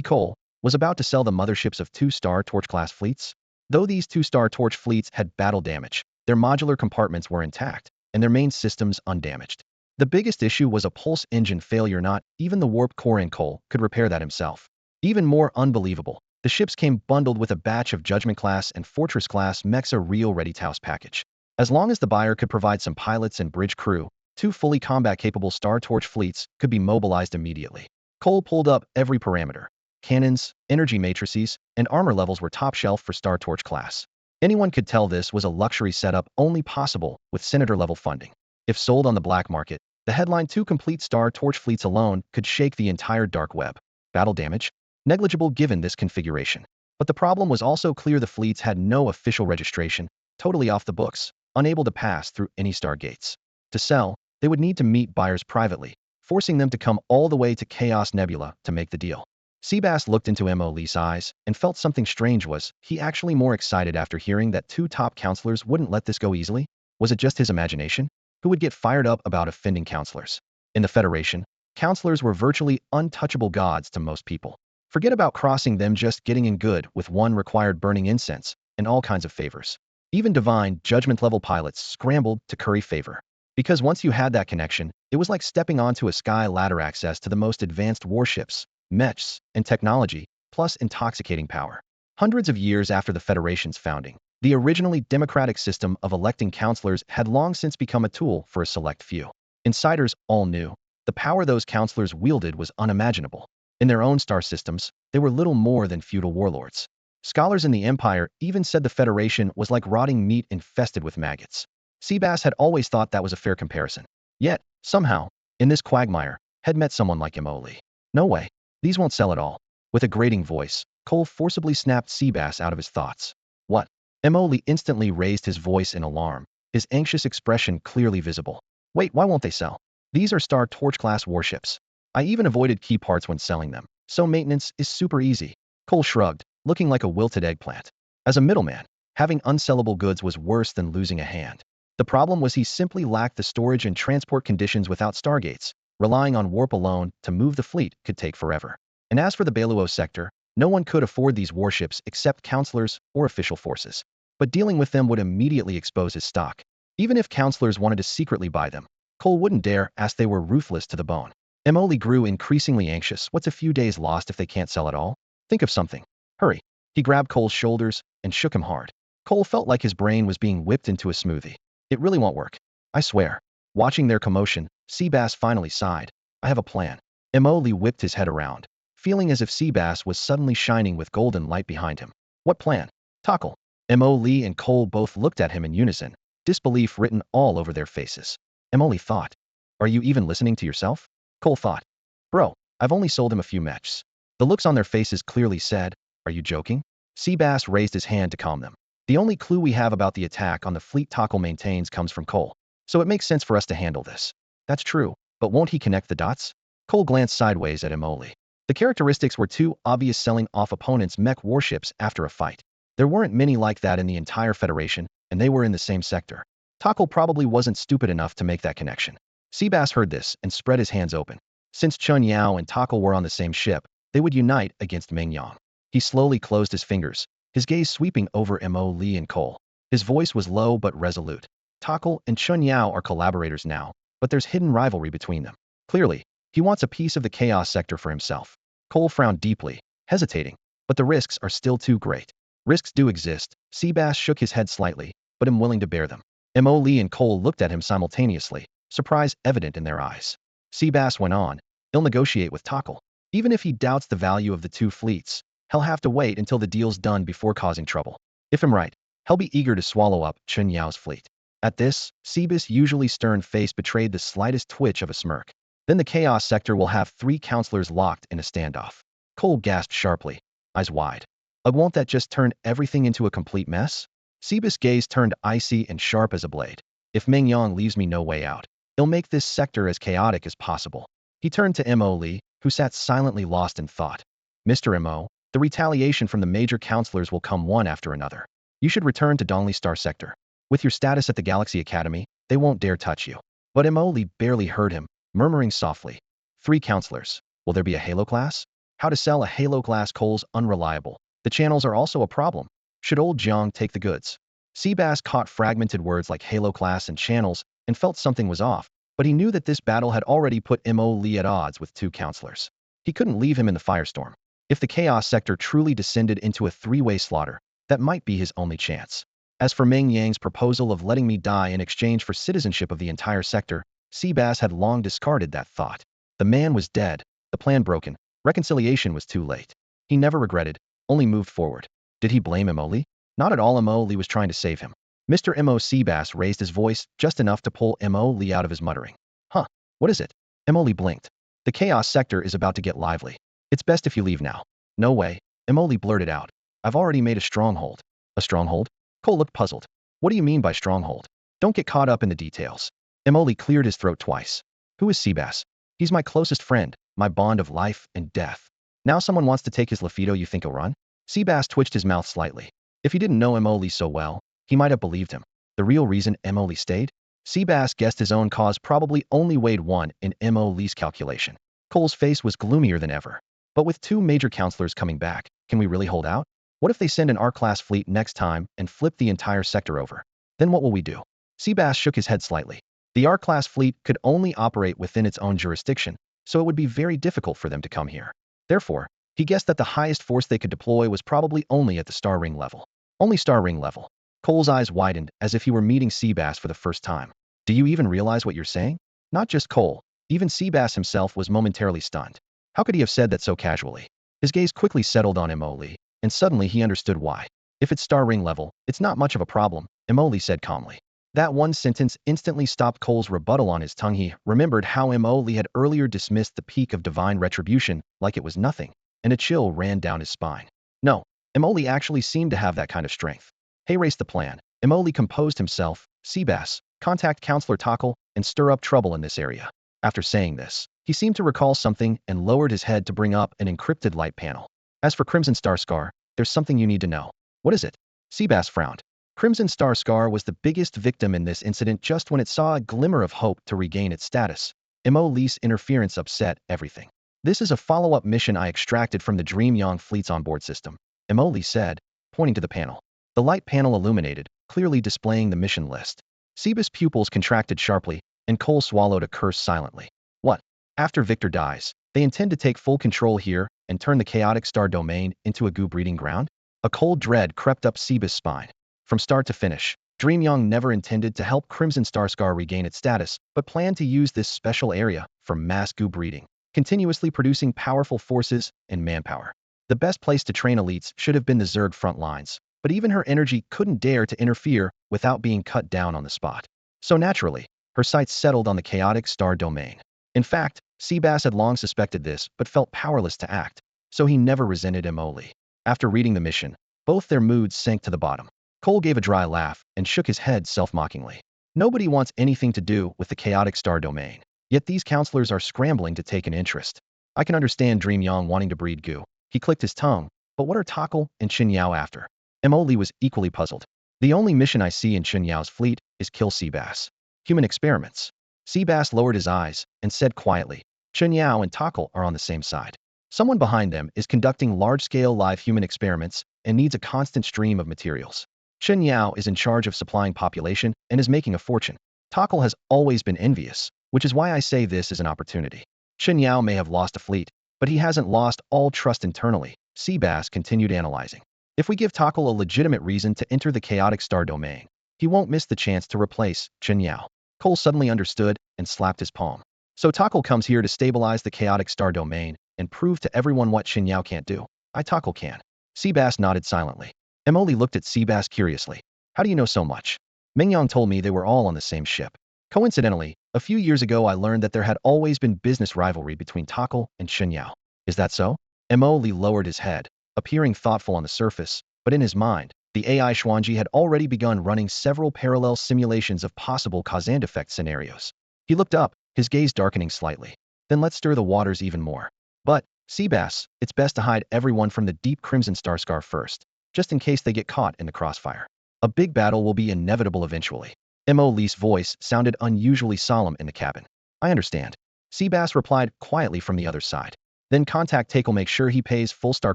Cole, was about to sell the motherships of 2-star Torch-class fleets. Though these 2-star Torch fleets had battle damage, their modular compartments were intact, and their main systems undamaged. The biggest issue was a pulse engine failure. Not even the warp core in Cole could repair that himself. Even more unbelievable, the ships came bundled with a batch of Judgment-class and Fortress-class mechs, a real ready-house package. As long as the buyer could provide some pilots and bridge crew, 2 fully combat-capable Star Torch fleets could be mobilized immediately. Cole pulled up every parameter. Cannons, energy matrices, and armor levels were top shelf for Star Torch class. Anyone could tell this was a luxury setup only possible with senator-level funding. If sold on the black market, the headline 2 complete Star Torch fleets alone could shake the entire dark web. Battle damage? Negligible given this configuration. But the problem was also clear: the fleets had no official registration, totally off the books, unable to pass through any star gates. To sell, they would need to meet buyers privately, forcing them to come all the way to Chaos Nebula to make the deal. Seabass looked into Mo Lee's eyes and felt something strange. Was he actually more excited after hearing that two top counselors wouldn't let this go easily? Was it just his imagination? Who would get fired up about offending counselors? In the Federation, counselors were virtually untouchable gods to most people. Forget about crossing them, just getting in good with one required burning incense and all kinds of favors. Even divine, judgment-level pilots scrambled to curry favor. Because once you had that connection, it was like stepping onto a sky ladder, access to the most advanced warships, mechs, and technology, plus intoxicating power. Hundreds of years after the Federation's founding, the originally democratic system of electing counselors had long since become a tool for a select few. Insiders all knew the power those counselors wielded was unimaginable. In their own star systems, they were little more than feudal warlords. Scholars in the Empire even said the Federation was like rotting meat infested with maggots. Seabass had always thought that was a fair comparison. Yet, somehow, in this quagmire, had met someone like Mo Lee. No way. These won't sell at all. With a grating voice, Cole forcibly snapped Seabass out of his thoughts. What? Mo Lee instantly raised his voice in alarm, his anxious expression clearly visible. Wait, why won't they sell? These are Star Torch-class warships. I even avoided key parts when selling them, so maintenance is super easy. Cole shrugged, looking like a wilted eggplant. As a middleman, having unsellable goods was worse than losing a hand. The problem was he simply lacked the storage and transport conditions without stargates. Relying on warp alone to move the fleet could take forever. And as for the Beluo sector, no one could afford these warships except counselors or official forces. But dealing with them would immediately expose his stock. Even if counselors wanted to secretly buy them, Cole wouldn't dare, as they were ruthless to the bone. Emily grew increasingly anxious. What's a few days lost if they can't sell at all? Think of something. Hurry. He grabbed Cole's shoulders and shook him hard. Cole felt like his brain was being whipped into a smoothie. It really won't work. I swear. Watching their commotion, Seabass finally sighed. I have a plan. Emily whipped his head around, feeling as if Seabass was suddenly shining with golden light behind him. What plan? Tackle. Emily and Cole both looked at him in unison, disbelief written all over their faces. Emily thought. Are you even listening to yourself? Cole thought. Bro, I've only sold him a few mechs. The looks on their faces clearly said, are you joking? Seabass raised his hand to calm them. The only clue we have about the attack on the fleet Tackle maintains comes from Cole, so it makes sense for us to handle this. That's true, but won't he connect the dots? Cole glanced sideways at Emily. The characteristics were too obvious, selling off opponents' mech warships after a fight. There weren't many like that in the entire Federation, and they were in the same sector. Tackle probably wasn't stupid enough to make that connection. Seabass heard this and spread his hands open. Since Chun Yao and Tackle were on the same ship, they would unite against Meng Yang. He slowly closed his fingers, his gaze sweeping over Mo Lee and Cole. His voice was low but resolute. Tackle and Chun Yao are collaborators now, but there's hidden rivalry between them. Clearly, he wants a piece of the chaos sector for himself. Cole frowned deeply, hesitating, but the risks are still too great. Risks do exist. Seabass shook his head slightly, but am willing to bear them. Mo Lee and Cole looked at him simultaneously, surprise evident in their eyes. Seabass went on, he'll negotiate with Tackle. Even if he doubts the value of the two fleets, he'll have to wait until the deal's done before causing trouble. If I'm right, he'll be eager to swallow up Chun Yao's fleet. At this, Seabass' usually stern face betrayed the slightest twitch of a smirk. Then the chaos sector will have 3 counselors locked in a standoff. Cole gasped sharply, eyes wide. Won't that just turn everything into a complete mess? Seabass' gaze turned icy and sharp as a blade. If Meng Yang leaves me no way out, he'll make this sector as chaotic as possible. He turned to Mo Lee, who sat silently lost in thought. Mr. Mo, the retaliation from the major counselors will come one after another. You should return to Dongli Star Sector. With your status at the Galaxy Academy, they won't dare touch you. But Mo Lee barely heard him, murmuring softly. 3 counselors. Will there be a Halo class? How to sell a Halo class? Cole's unreliable. The channels are also a problem. Should old Jiang take the goods? Seabass caught fragmented words like Halo class and channels and felt something was off, but he knew that this battle had already put Mo Lee at odds with 2 counselors. He couldn't leave him in the firestorm. If the chaos sector truly descended into a 3-way slaughter, that might be his only chance. As for Meng Yang's proposal of letting me die in exchange for citizenship of the entire sector, Seabass had long discarded that thought. The man was dead, the plan broken, reconciliation was too late. He never regretted, only moved forward. Did he blame Mo Lee? Not at all. Mo Lee was trying to save him. Mr. Mo Seabass raised his voice just enough to pull Mo Lee out of his muttering. Huh, what is it? Mo Lee blinked. The chaos sector is about to get lively. It's best if you leave now. No way, Mo Lee blurted out. I've already made a stronghold. A stronghold? Cole looked puzzled. What do you mean by stronghold? Don't get caught up in the details. Emoli cleared his throat twice. Who is Seabass? He's my closest friend, my bond of life and death. Now someone wants to take his Lafido, you think he'll run? Seabass twitched his mouth slightly. If he didn't know Emoli so well, he might have believed him. The real reason Emoli stayed? Seabass guessed his own cause probably only weighed one in Emoli's calculation. Cole's face was gloomier than ever. But with two major counselors coming back, can we really hold out? What if they send an R-class fleet next time and flip the entire sector over? Then what will we do? Seabass shook his head slightly. The R-class fleet could only operate within its own jurisdiction, so it would be very difficult for them to come here. Therefore, he guessed that the highest force they could deploy was probably only at the Star Ring level. Only Star Ring level. Cole's eyes widened as if he were meeting Seabass for the first time. Do you even realize what you're saying? Not just Cole. Even Seabass himself was momentarily stunned. How could he have said that so casually? His gaze quickly settled on Emoli, and suddenly he understood why. If it's Star Ring level, it's not much of a problem, Emoli said calmly. That one sentence instantly stopped Cole's rebuttal on his tongue. He remembered how Emoli had earlier dismissed the peak of divine retribution like it was nothing, and a chill ran down his spine. No, Emoli actually seemed to have that kind of strength. Race the plan. Emoli composed himself. Seabass, contact Counselor Tokkel and stir up trouble in this area. After saying this, he seemed to recall something and lowered his head to bring up an encrypted light panel. As for Crimson Star Scar, there's something you need to know. What is it? Seabass frowned. Crimson Star Scar was the biggest victim in this incident just when it saw a glimmer of hope to regain its status. Emoli's interference upset everything. This is a follow-up mission I extracted from the Dream Yang fleet's onboard system, Emoli said, pointing to the panel. The light panel illuminated, clearly displaying the mission list. Seabass' pupils contracted sharply, and Cole swallowed a curse silently. What? After Victor dies, they intend to take full control here and turn the chaotic star domain into a goo breeding ground? A cold dread crept up Seabass' spine. From start to finish, Dream Yang never intended to help Crimson Star Scar regain its status, but planned to use this special area for mass goo breeding, continuously producing powerful forces and manpower. The best place to train elites should have been the Zerg front lines, but even her energy couldn't dare to interfere without being cut down on the spot. So naturally, her sights settled on the chaotic star domain. In fact, Seabass had long suspected this, but felt powerless to act, so he never resented Emoli. After reading the mission, both their moods sank to the bottom. Cole gave a dry laugh and shook his head self-mockingly. Nobody wants anything to do with the chaotic star domain, yet these counselors are scrambling to take an interest. I can understand Dream Yang wanting to breed goo. He clicked his tongue, but what are Tokkel and Chen Yao after? Emoli was equally puzzled. The only mission I see in Chen Yao's fleet is kill Seabass. Human experiments. Seabass lowered his eyes and said quietly, Chen Yao and Tokkel are on the same side. Someone behind them is conducting large-scale live human experiments and needs a constant stream of materials. Chen Yao is in charge of supplying population and is making a fortune. Tokkel has always been envious, which is why I say this is an opportunity. Chen Yao may have lost a fleet, but he hasn't lost all trust internally, Seabass continued analyzing. If we give Tokkel a legitimate reason to enter the chaotic star domain, he won't miss the chance to replace Chen Yao. Cole suddenly understood and slapped his palm. So Tokkel comes here to stabilize the chaotic star domain and prove to everyone what Chen Yao can't do. Tokkel can. Seabass nodded silently. Emoli looked at Seabass curiously. How do you know so much? Mingyang told me they were all on the same ship. Coincidentally, a few years ago I learned that there had always been business rivalry between Tokkel and Chen Yao. Is that so? Emoli lowered his head, appearing thoughtful on the surface, but in his mind, the AI Xuan Ji had already begun running several parallel simulations of possible cause and effect scenarios. He looked up, his gaze darkening slightly. Then let's stir the waters even more. But, Seabass, it's best to hide everyone from the deep Crimson Star Scar first, just in case they get caught in the crossfire. A big battle will be inevitable eventually. Emoli's voice sounded unusually solemn in the cabin. I understand. Seabass replied quietly from the other side. Then contact Tokkel, make sure he pays full star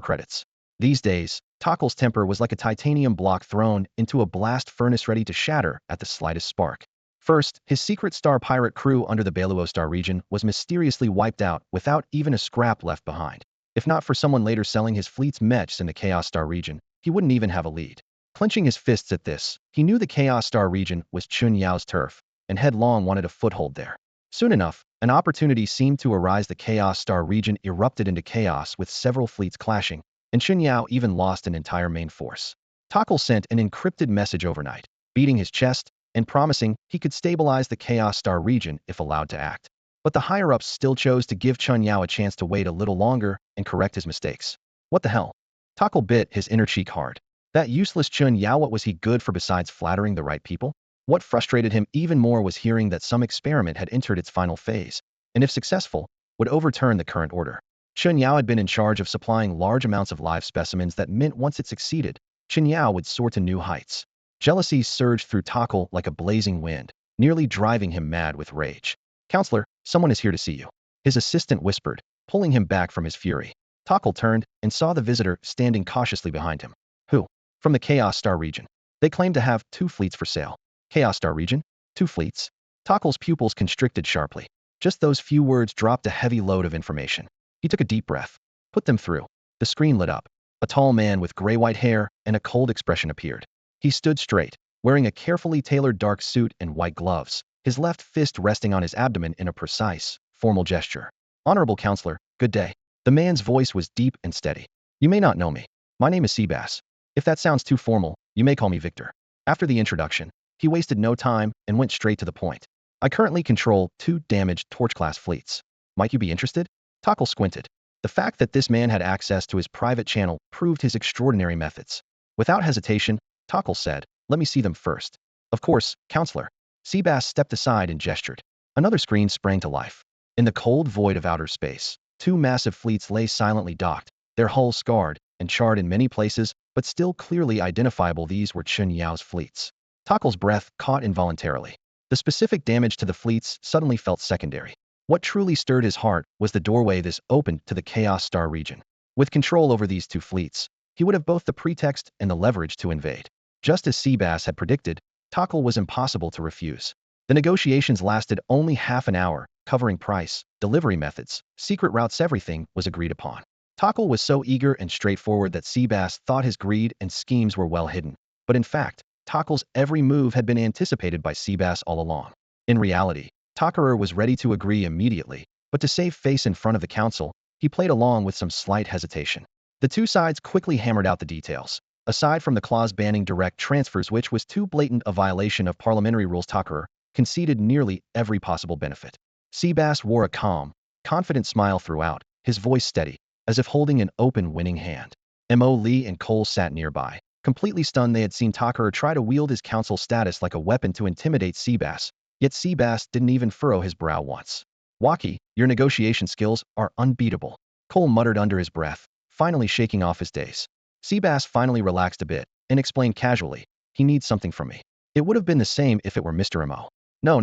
credits. These days, Tokkel's temper was like a titanium block thrown into a blast furnace ready to shatter at the slightest spark. First, his secret star pirate crew under the Beluo Star region was mysteriously wiped out without even a scrap left behind. If not for someone later selling his fleet's mechs in the Chaos Star region, he wouldn't even have a lead. Clenching his fists at this, he knew the Chaos Star region was Chen Yao's turf, and had long wanted a foothold there. Soon enough, an opportunity seemed to arise. The Chaos Star region erupted into chaos with several fleets clashing, and Chen Yao even lost an entire main force. Tokkel sent an encrypted message overnight, beating his chest and promising he could stabilize the Chaos Star region if allowed to act. But the higher-ups still chose to give Chen Yao a chance to wait a little longer and correct his mistakes. What the hell? Tokkel bit his inner cheek hard. That useless Chen Yao, what was he good for besides flattering the right people? What frustrated him even more was hearing that some experiment had entered its final phase, and if successful, would overturn the current order. Chen Yao had been in charge of supplying large amounts of live specimens that meant once it succeeded, Chen Yao would soar to new heights. Jealousy surged through Takal like a blazing wind, nearly driving him mad with rage. "Counselor, someone is here to see you," his assistant whispered, pulling him back from his fury. Takal turned and saw the visitor standing cautiously behind him. "Who?" "From the Chaos Star region. They claim to have 2 fleets for sale." "Chaos Star region? 2 fleets?" Takal's pupils constricted sharply. Just those few words dropped a heavy load of information. He took a deep breath. "Put them through." The screen lit up. A tall man with gray-white hair and a cold expression appeared. He stood straight, wearing a carefully tailored dark suit and white gloves, his left fist resting on his abdomen in a precise, formal gesture. "Honorable Counselor, good day." The man's voice was deep and steady. "You may not know me. My name is Seabass. If that sounds too formal, you may call me Victor." After the introduction, he wasted no time and went straight to the point. "I currently control 2 damaged Torch-class fleets. Might you be interested?" Takal squinted. The fact that this man had access to his private channel proved his extraordinary methods. Without hesitation, Takal said, "Let me see them first." "Of course, Counselor." Seabass stepped aside and gestured. Another screen sprang to life. In the cold void of outer space, 2 massive fleets lay silently docked, their hulls scarred and charred in many places, but still clearly identifiable. These were Chen Yao's fleets. Takal's breath caught involuntarily. The specific damage to the fleets suddenly felt secondary. What truly stirred his heart was the doorway this opened to the Chaos Star region. With control over these 2 fleets, he would have both the pretext and the leverage to invade. Just as Seabass had predicted, Takal was impossible to refuse. The negotiations lasted only half an hour, covering price, delivery methods, secret routes. Everything was agreed upon. Takal was so eager and straightforward that Seabass thought his greed and schemes were well hidden. But in fact, Takal's every move had been anticipated by Seabass all along. In reality, Takaru was ready to agree immediately, but to save face in front of the council, he played along with some slight hesitation. The 2 sides quickly hammered out the details. Aside from the clause banning direct transfers, which was too blatant a violation of parliamentary rules, Takaru conceded nearly every possible benefit. Seabass wore a calm, confident smile throughout, his voice steady, as if holding an open winning hand. Mo Li and Cole sat nearby, completely stunned. They had seen Takaru try to wield his council status like a weapon to intimidate Seabass, yet Seabass didn't even furrow his brow once. "Waki, your negotiation skills are unbeatable," Cole muttered under his breath, finally shaking off his daze. Seabass finally relaxed a bit and explained casually, "He needs something from me." It would have been the same if it were Mr. Mo. No.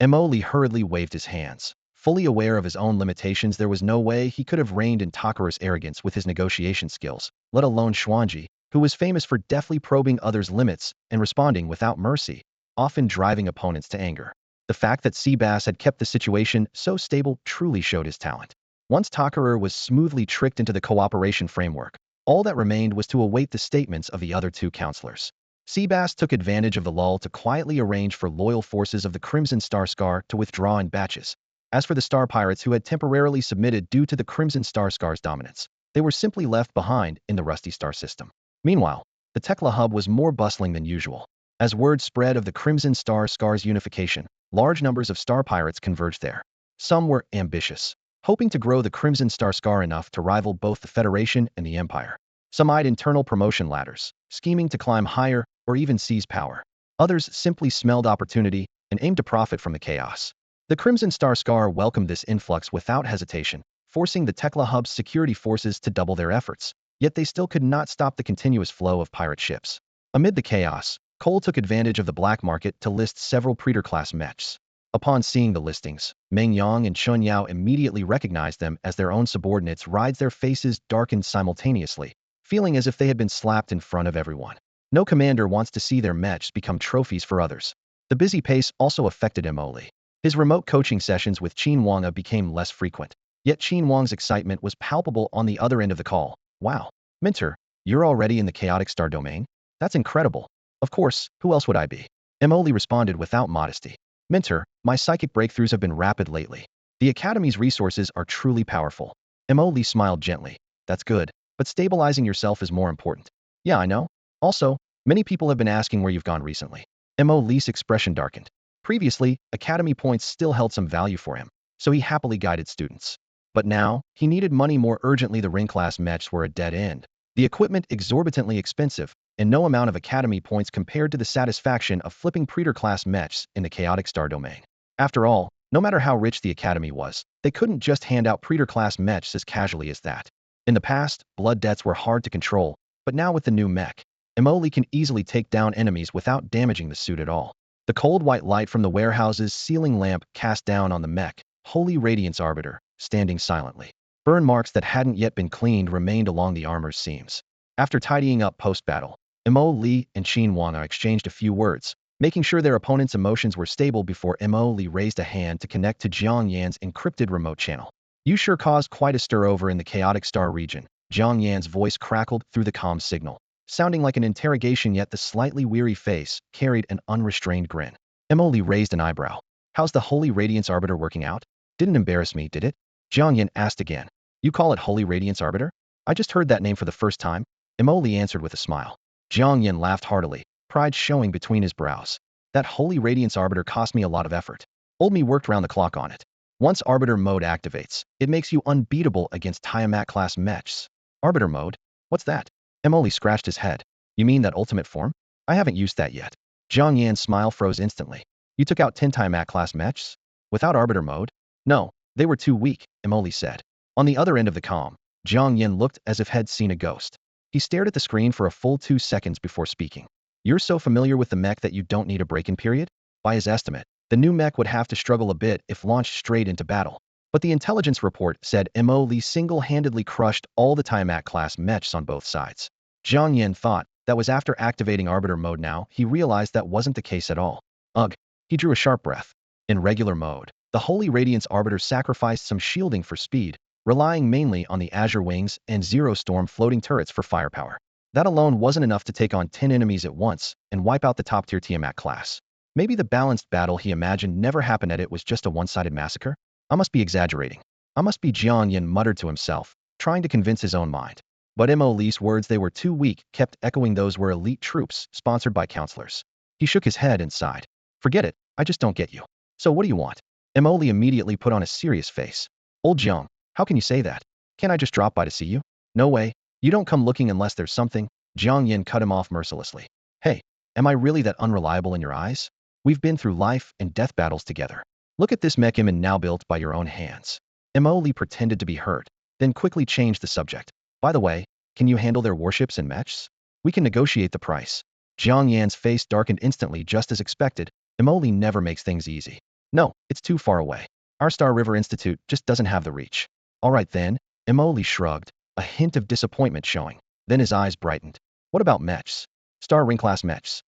Mo Li hurriedly waved his hands. Fully aware of his own limitations, there was no way he could have reined in Takaru's arrogance with his negotiation skills, let alone Xuan Ji, who was famous for deftly probing others' limits and responding without mercy, often driving opponents to anger. The fact that Seabass had kept the situation so stable truly showed his talent. Once Takaru was smoothly tricked into the cooperation framework, all that remained was to await the statements of the other 2 counselors. Seabass took advantage of the lull to quietly arrange for loyal forces of the Crimson Star Scar to withdraw in batches. As for the Star Pirates who had temporarily submitted due to the Crimson Star Scar's dominance, they were simply left behind in the Rusty Star system. Meanwhile, the Tekla hub was more bustling than usual. As word spread of the Crimson Star Scar's unification, large numbers of Star Pirates converged there. Some were ambitious, hoping to grow the Crimson Star Scar enough to rival both the Federation and the Empire. Some eyed internal promotion ladders, scheming to climb higher or even seize power. Others simply smelled opportunity and aimed to profit from the chaos. The Crimson Star Scar welcomed this influx without hesitation, forcing the Tekla hub's security forces to double their efforts, yet they still could not stop the continuous flow of pirate ships. Amid the chaos, Cole took advantage of the black market to list several Predator-class mechs. Upon seeing the listings, Meng Yang and Chun Yao immediately recognized them as their own subordinates. Their faces darkened simultaneously, feeling as if they had been slapped in front of everyone. No commander wants to see their mechs become trophies for others. The busy pace also affected Mo Li. His remote coaching sessions with Qin Wanga became less frequent, yet Qin Wang's excitement was palpable on the other end of the call. "Wow, Minter, you're already in the chaotic star domain? That's incredible." "Of course, who else would I be?" Mo Li responded without modesty. "Minter, my psychic breakthroughs have been rapid lately. The Academy's resources are truly powerful." Mo Li smiled gently. "That's good, but stabilizing yourself is more important." "Yeah, I know. Also, many people have been asking where you've gone recently." Mo Li's expression darkened. Previously, Academy points still held some value for him, so he happily guided students. But now, he needed money more urgently. The ring class mechs were a dead end. The equipment exorbitantly expensive, and no amount of Academy points compared to the satisfaction of flipping Predator-class mechs in the chaotic star domain. After all, no matter how rich the Academy was, they couldn't just hand out Predator-class mechs as casually as that. In the past, blood debts were hard to control, but now with the new mech, Emoli can easily take down enemies without damaging the suit at all. The cold white light from the warehouse's ceiling lamp cast down on the mech, Holy Radiance Arbiter, standing silently. Burn marks that hadn't yet been cleaned remained along the armor's seams. After tidying up post-battle, Mo Li and Qin Wang exchanged a few words, making sure their opponent's emotions were stable before Mo Li raised a hand to connect to Jiang Yan's encrypted remote channel. You sure caused quite a stir over in the chaotic star region. Jiang Yan's voice crackled through the comm signal, sounding like an interrogation, yet the slightly weary face carried an unrestrained grin. Mo Li raised an eyebrow. How's the Holy Radiance Arbiter working out? Didn't embarrass me, did it? Jiang Yan asked again. You call it Holy Radiance Arbiter? I just heard that name for the first time. Mo Li answered with a smile. Jiang Yan laughed heartily, pride showing between his brows. That Holy Radiance Arbiter cost me a lot of effort. Old me worked round the clock on it. Once Arbiter mode activates, it makes you unbeatable against Tiamat-class mechs. Arbiter mode? What's that? Mo Li scratched his head. You mean that ultimate form? I haven't used that yet. Jiang Yan's smile froze instantly. You took out 10 Tiamat-class mechs? Without Arbiter mode? No, they were too weak, Mo Li said. On the other end of the comm, Jiang Yan looked as if he'd seen a ghost. He stared at the screen for a full 2 seconds before speaking. You're so familiar with the mech that you don't need a break-in period? By his estimate, the new mech would have to struggle a bit if launched straight into battle. But the intelligence report said Mo Li single-handedly crushed all the Tiamat-class mechs on both sides. Jiang Yan thought that was after activating Arbiter mode. Now he realized that wasn't the case at all. Ugh. He drew a sharp breath. In regular mode, the Holy Radiance Arbiter sacrificed some shielding for speed, relying mainly on the Azure Wings and Zero Storm floating turrets for firepower. That alone wasn't enough to take on 10 enemies at once and wipe out the top-tier Tiamat class. Maybe the balanced battle he imagined never happened, and it was just a one-sided massacre? I must be exaggerating. I must be. Jiang Yan muttered to himself, trying to convince his own mind. But Mo Li's words, they were too weak, kept echoing. Those were elite troops, sponsored by counselors. He shook his head and sighed. Forget it, I just don't get you. So what do you want? Mo Li immediately put on a serious face. Old Jiang, how can you say that? Can't I just drop by to see you? No way. You don't come looking unless there's something. Jiang Yan cut him off mercilessly. Hey, am I really that unreliable in your eyes? We've been through life and death battles together. Look at this mech now built by your own hands. Mo Li pretended to be hurt, then quickly changed the subject. By the way, can you handle their warships and mechs? We can negotiate the price. Jiang Yan's face darkened instantly, just as expected. Mo Li never makes things easy. No, it's too far away. Our Star River Institute just doesn't have the reach. All right then, Mo Li shrugged, a hint of disappointment showing. Then his eyes brightened. What about mechs? Star Ring-class mechs?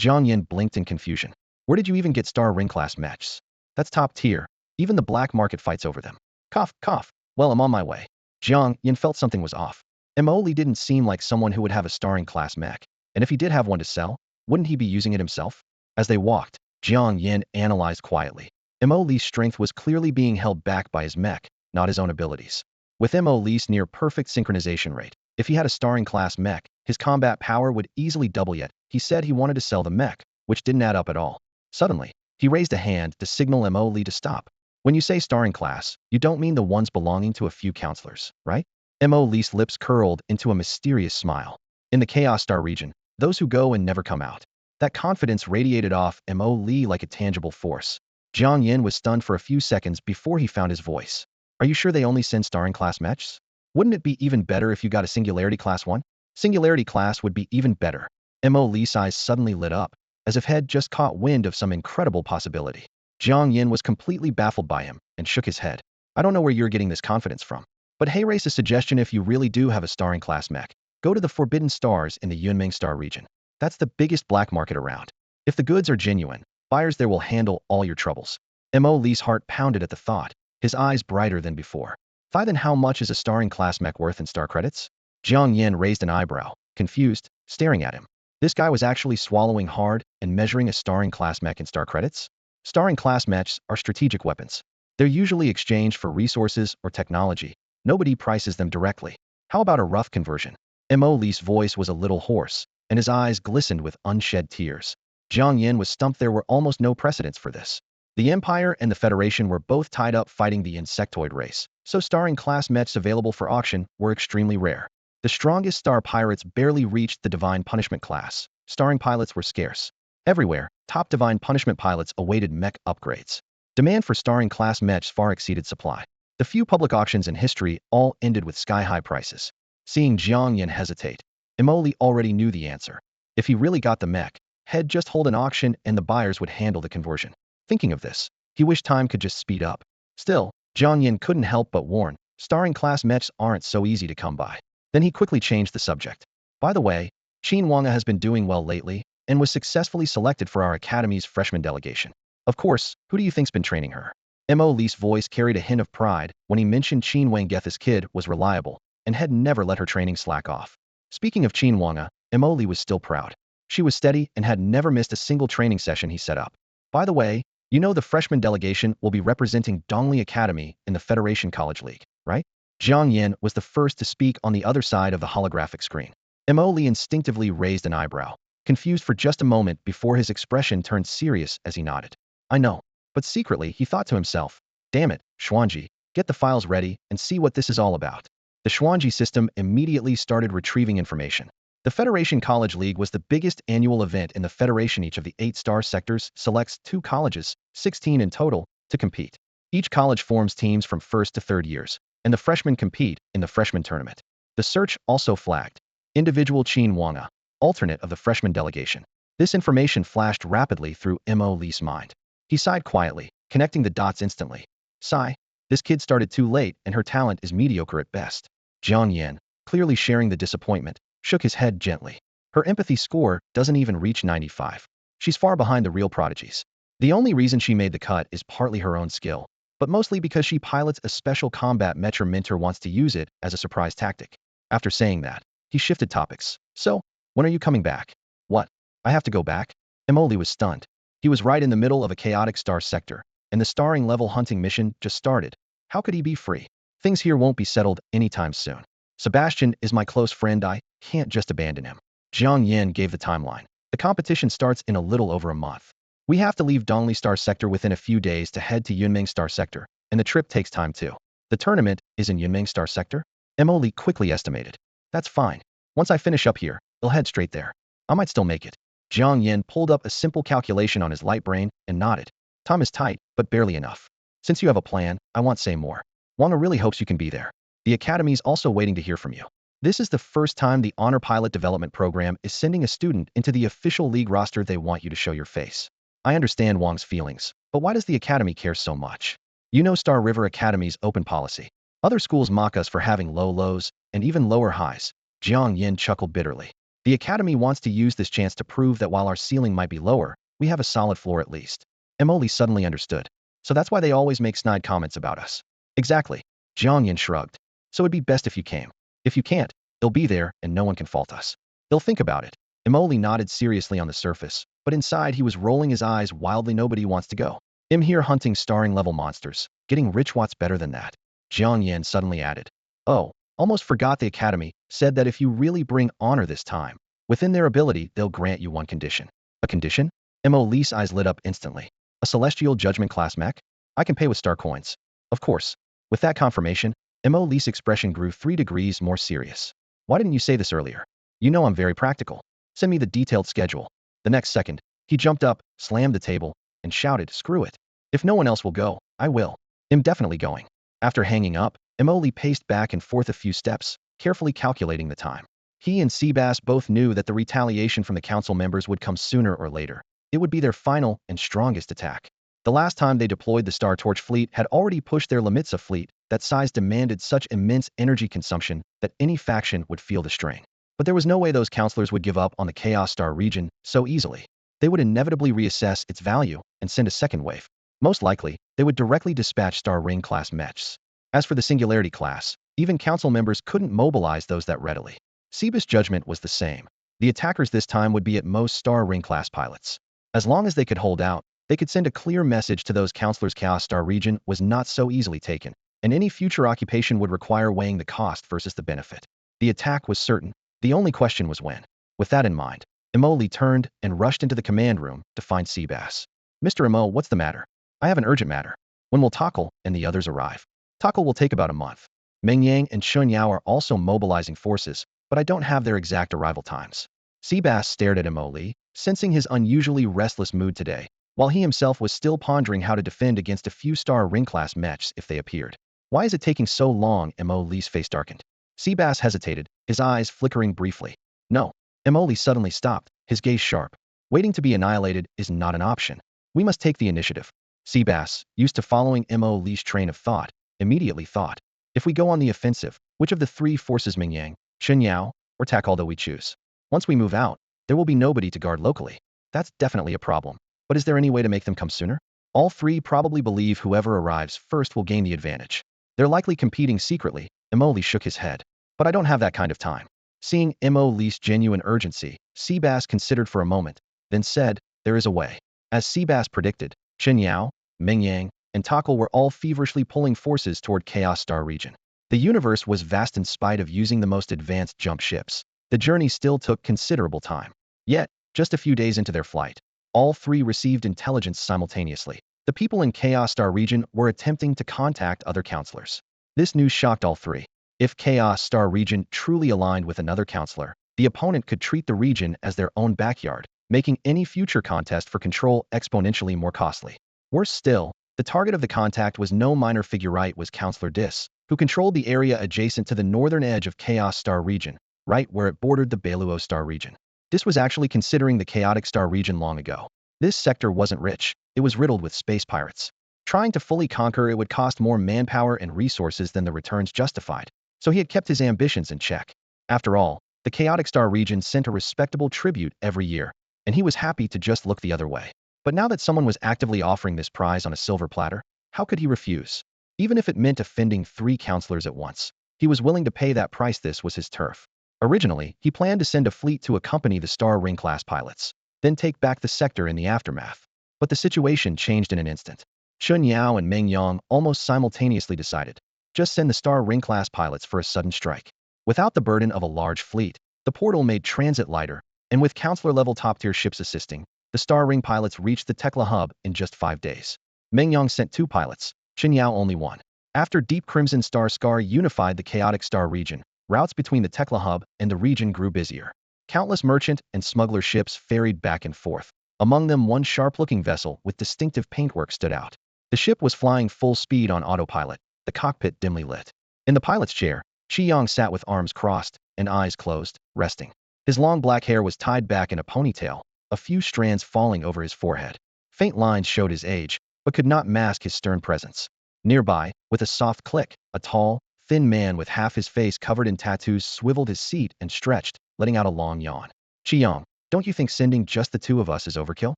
Jiang Yan blinked in confusion. Where did you even get Star Ring-class mechs? That's top tier. Even the black market fights over them. Cough, cough. Well, I'm on my way. Jiang Yan felt something was off. Mo Li didn't seem like someone who would have a Star-Ring-class mech. And if he did have one to sell, wouldn't he be using it himself? As they walked, Jiang Yan analyzed quietly. Mo Li's strength was clearly being held back by his mech, not his own abilities. With Mo Li's near-perfect synchronization rate, if he had a Star-Ring-class mech, his combat power would easily double. Yet he said he wanted to sell the mech, which didn't add up at all. Suddenly, he raised a hand to signal Mo Li to stop. When you say Star-Ring-class, you don't mean the ones belonging to a few counselors, right? Mo Li's lips curled into a mysterious smile. In the Chaos Star region, those who go and never come out. That confidence radiated off Mo Li like a tangible force. Jiang Yan was stunned for a few seconds before he found his voice. Are you sure they only send Star-Ring-class mechs? Wouldn't it be even better if you got a Singularity Class 1? Singularity Class would be even better. Mo Li's eyes suddenly lit up, as if he'd just caught wind of some incredible possibility. Jiang Yan was completely baffled by him and shook his head. I don't know where you're getting this confidence from. But hey, raise a suggestion. If you really do have a Star-Ring-class mech, go to the Forbidden Stars in the Yunming Star region. That's the biggest black market around. If the goods are genuine, buyers there will handle all your troubles. Mo Li's heart pounded at the thought, his eyes brighter than before. Then how much is a Star-Ring-class mech worth in star credits? Jiang Yan raised an eyebrow, confused, staring at him. This guy was actually swallowing hard and measuring a Star-Ring-class mech in star credits? Star-Ring-class mechs are strategic weapons. They're usually exchanged for resources or technology. Nobody prices them directly. How about a rough conversion? Mo Li's voice was a little hoarse, and his eyes glistened with unshed tears. Jiang Yan was stumped. There were almost no precedents for this. The Empire and the Federation were both tied up fighting the insectoid race, so Star-Ring-class mechs available for auction were extremely rare. The strongest star pirates barely reached the Divine Punishment class. Starring pilots were scarce. Everywhere, top Divine Punishment pilots awaited Mech upgrades. Demand for starring class Mechs far exceeded supply. The few public auctions in history all ended with sky-high prices. Seeing Jiang Yin hesitate, Imoli already knew the answer. If he really got the Mech, he'd just hold an auction and the buyers would handle the conversion. Thinking of this, he wished time could just speed up. Still, Jiang Yin couldn't help but warn, starring class Mechs aren't so easy to come by. Then he quickly changed the subject. By the way, Qin Wanga has been doing well lately and was successfully selected for our academy's freshman delegation. Of course, who do you think's been training her? Mo Lee's voice carried a hint of pride when he mentioned Qin Wangetha's kid was reliable and had never let her training slack off. Speaking of Qin Wanga, Mo Lee was still proud. She was steady and had never missed a single training session he set up. By the way, you know the freshman delegation will be representing Dongli Academy in the Federation College League, right? Jiang Yin was the first to speak on the other side of the holographic screen. Mo Lee instinctively raised an eyebrow, confused for just a moment before his expression turned serious as he nodded. I know. But secretly, he thought to himself, damn it, Xuan Ji, get the files ready and see what this is all about. The Xuan Ji system immediately started retrieving information. The Federation College League was the biggest annual event in the Federation. Each of the 8-star sectors selects 2 colleges, 16 in total, to compete. Each college forms teams from 1st to 3rd years, and the freshmen compete in the freshman tournament. The search also flagged individual Qin Wanga, alternate of the freshman delegation. This information flashed rapidly through Mo Lee's mind. He sighed quietly, connecting the dots instantly. Sigh, this kid started too late and her talent is mediocre at best. Jiang Yan, clearly sharing the disappointment, shook his head gently. Her empathy score doesn't even reach 95. She's far behind the real prodigies. The only reason she made the cut is partly her own skill, but mostly because she pilots a special combat mech. Her mentor wants to use it as a surprise tactic. After saying that, he shifted topics. So, when are you coming back? What? I have to go back? Emoli was stunned. He was right in the middle of a chaotic star sector, and the starring level hunting mission just started. How could he be free? Things here won't be settled anytime soon. Sebastian is my close friend. I can't just abandon him. Jiang Yin gave the timeline. The competition starts in a little over a month. We have to leave Dongli Star Sector within a few days to head to Yunmeng Star Sector, and the trip takes time too. The tournament is in Yunmeng Star Sector? Emoli quickly estimated. That's fine. Once I finish up here, I'll head straight there. I might still make it. Jiang Yin pulled up a simple calculation on his light brain and nodded. Time is tight, but barely enough. Since you have a plan, I won't say more. Wanga really hopes you can be there. The Academy's also waiting to hear from you. This is the first time the Honor Pilot Development Program is sending a student into the official league roster. They want you to show your face. I understand Wang's feelings, but why does the Academy care so much? You know Star River Academy's open policy. Other schools mock us for having low lows and even lower highs. Jiang Yin chuckled bitterly. The Academy wants to use this chance to prove that while our ceiling might be lower, we have a solid floor at least. Emoli suddenly understood. So that's why they always make snide comments about us. Exactly. Jiang Yin shrugged. So it'd be best if you came. If you can't, they'll be there and no one can fault us. They'll think about it. Emoli nodded seriously on the surface, but inside he was rolling his eyes wildly. Nobody wants to go. I'm here hunting starring level monsters. Getting rich, what's better than that? Jiang Yin suddenly added. Oh, almost forgot the Academy said that if you really bring honor this time, within their ability, they'll grant you one condition. A condition? Emoli's eyes lit up instantly. A celestial judgment class mech? I can pay with star coins. Of course. With that confirmation, Emoli's expression grew 3 degrees more serious. Why didn't you say this earlier? You know I'm very practical. Send me the detailed schedule. The next second, he jumped up, slammed the table, and shouted, screw it. If no one else will go, I will. I'm definitely going. After hanging up, Emoli paced back and forth a few steps, carefully calculating the time. He and Seabass both knew that the retaliation from the council members would come sooner or later. It would be their final and strongest attack. The last time they deployed the Star Torch fleet had already pushed their limits. A fleet that size demanded such immense energy consumption that any faction would feel the strain. But there was no way those counselors would give up on the Chaos Star region so easily. They would inevitably reassess its value and send a second wave. Most likely, they would directly dispatch Star Ring class mechs. As for the Singularity class, even council members couldn't mobilize those that readily. Seabass' judgment was the same. The attackers this time would be at most Star Ring class pilots. As long as they could hold out, they could send a clear message to those counselors. Chaos Star region was not so easily taken, and any future occupation would require weighing the cost versus the benefit. The attack was certain. The only question was when. With that in mind, Emoli turned and rushed into the command room to find Seabass. Mr. Emo, what's the matter? I have an urgent matter. When will Tackle and the others arrive? Tackle will take about a month. Meng Yang and Xuan Yao are also mobilizing forces, but I don't have their exact arrival times. Seabass stared at Mo Li, sensing his unusually restless mood today, while he himself was still pondering how to defend against a few star ring-class mechs if they appeared. Why is it taking so long? Mo Li's face darkened. Seabass hesitated, his eyes flickering briefly. No. Mo Li suddenly stopped, his gaze sharp. Waiting to be annihilated is not an option. We must take the initiative. Seabass, used to following Mo Li's train of thought, immediately thought. If we go on the offensive, which of the three forces Meng Yang, Xuan Yao, or Takal do we choose? Once we move out, there will be nobody to guard locally. That's definitely a problem. But is there any way to make them come sooner? All three probably believe whoever arrives first will gain the advantage. They're likely competing secretly. Mo Li shook his head. But I don't have that kind of time. Seeing Mo Li's genuine urgency, Seabass considered for a moment, then said, there is a way. As Seabass predicted, Xuan Yao, Meng Yang, and Takal were all feverishly pulling forces toward Chaos Star region. The universe was vast in spite of using the most advanced jump ships. The journey still took considerable time. Yet, just a few days into their flight, all three received intelligence simultaneously. The people in Chaos Star region were attempting to contact other counselors. This news shocked all three. If Chaos Star region truly aligned with another counselor, the opponent could treat the region as their own backyard, making any future contest for control exponentially more costly. Worse still, the target of the contact was no minor figure. Right was Counselor Dis, who controlled the area adjacent to the northern edge of Chaos Star region, right where it bordered the Beluo Star region. Dis was actually considering the Chaotic Star region long ago. This sector wasn't rich, it was riddled with space pirates. Trying to fully conquer it would cost more manpower and resources than the returns justified, so he had kept his ambitions in check. After all, the Chaotic Star region sent a respectable tribute every year, and he was happy to just look the other way. But now that someone was actively offering this prize on a silver platter, how could he refuse? Even if it meant offending three counselors at once, he was willing to pay that price. This was his turf. Originally, he planned to send a fleet to accompany the Star Ring class pilots, then take back the sector in the aftermath. But the situation changed in an instant. Xuan Yao and Meng Yang almost simultaneously decided, just send the Star Ring class pilots for a sudden strike. Without the burden of a large fleet, the portal made transit lighter, and with counselor-level top-tier ships assisting, the Star Ring pilots reached the Tekla hub in just 5 days. Meng Yang sent 2 pilots, Xuan Yao only 1. After Deep Crimson Star Scar unified the Chaotic Star region, routes between the Tekla hub and the region grew busier. Countless merchant and smuggler ships ferried back and forth. Among them, one sharp-looking vessel with distinctive paintwork stood out. The ship was flying full speed on autopilot, the cockpit dimly lit. In the pilot's chair, Qi Yang sat with arms crossed and eyes closed, resting. His long black hair was tied back in a ponytail, a few strands falling over his forehead. Faint lines showed his age, but could not mask his stern presence. Nearby, with a soft click, a tall, thin man with half his face covered in tattoos swiveled his seat and stretched, letting out a long yawn. Qi Yang, don't you think sending just the 2 of us is overkill?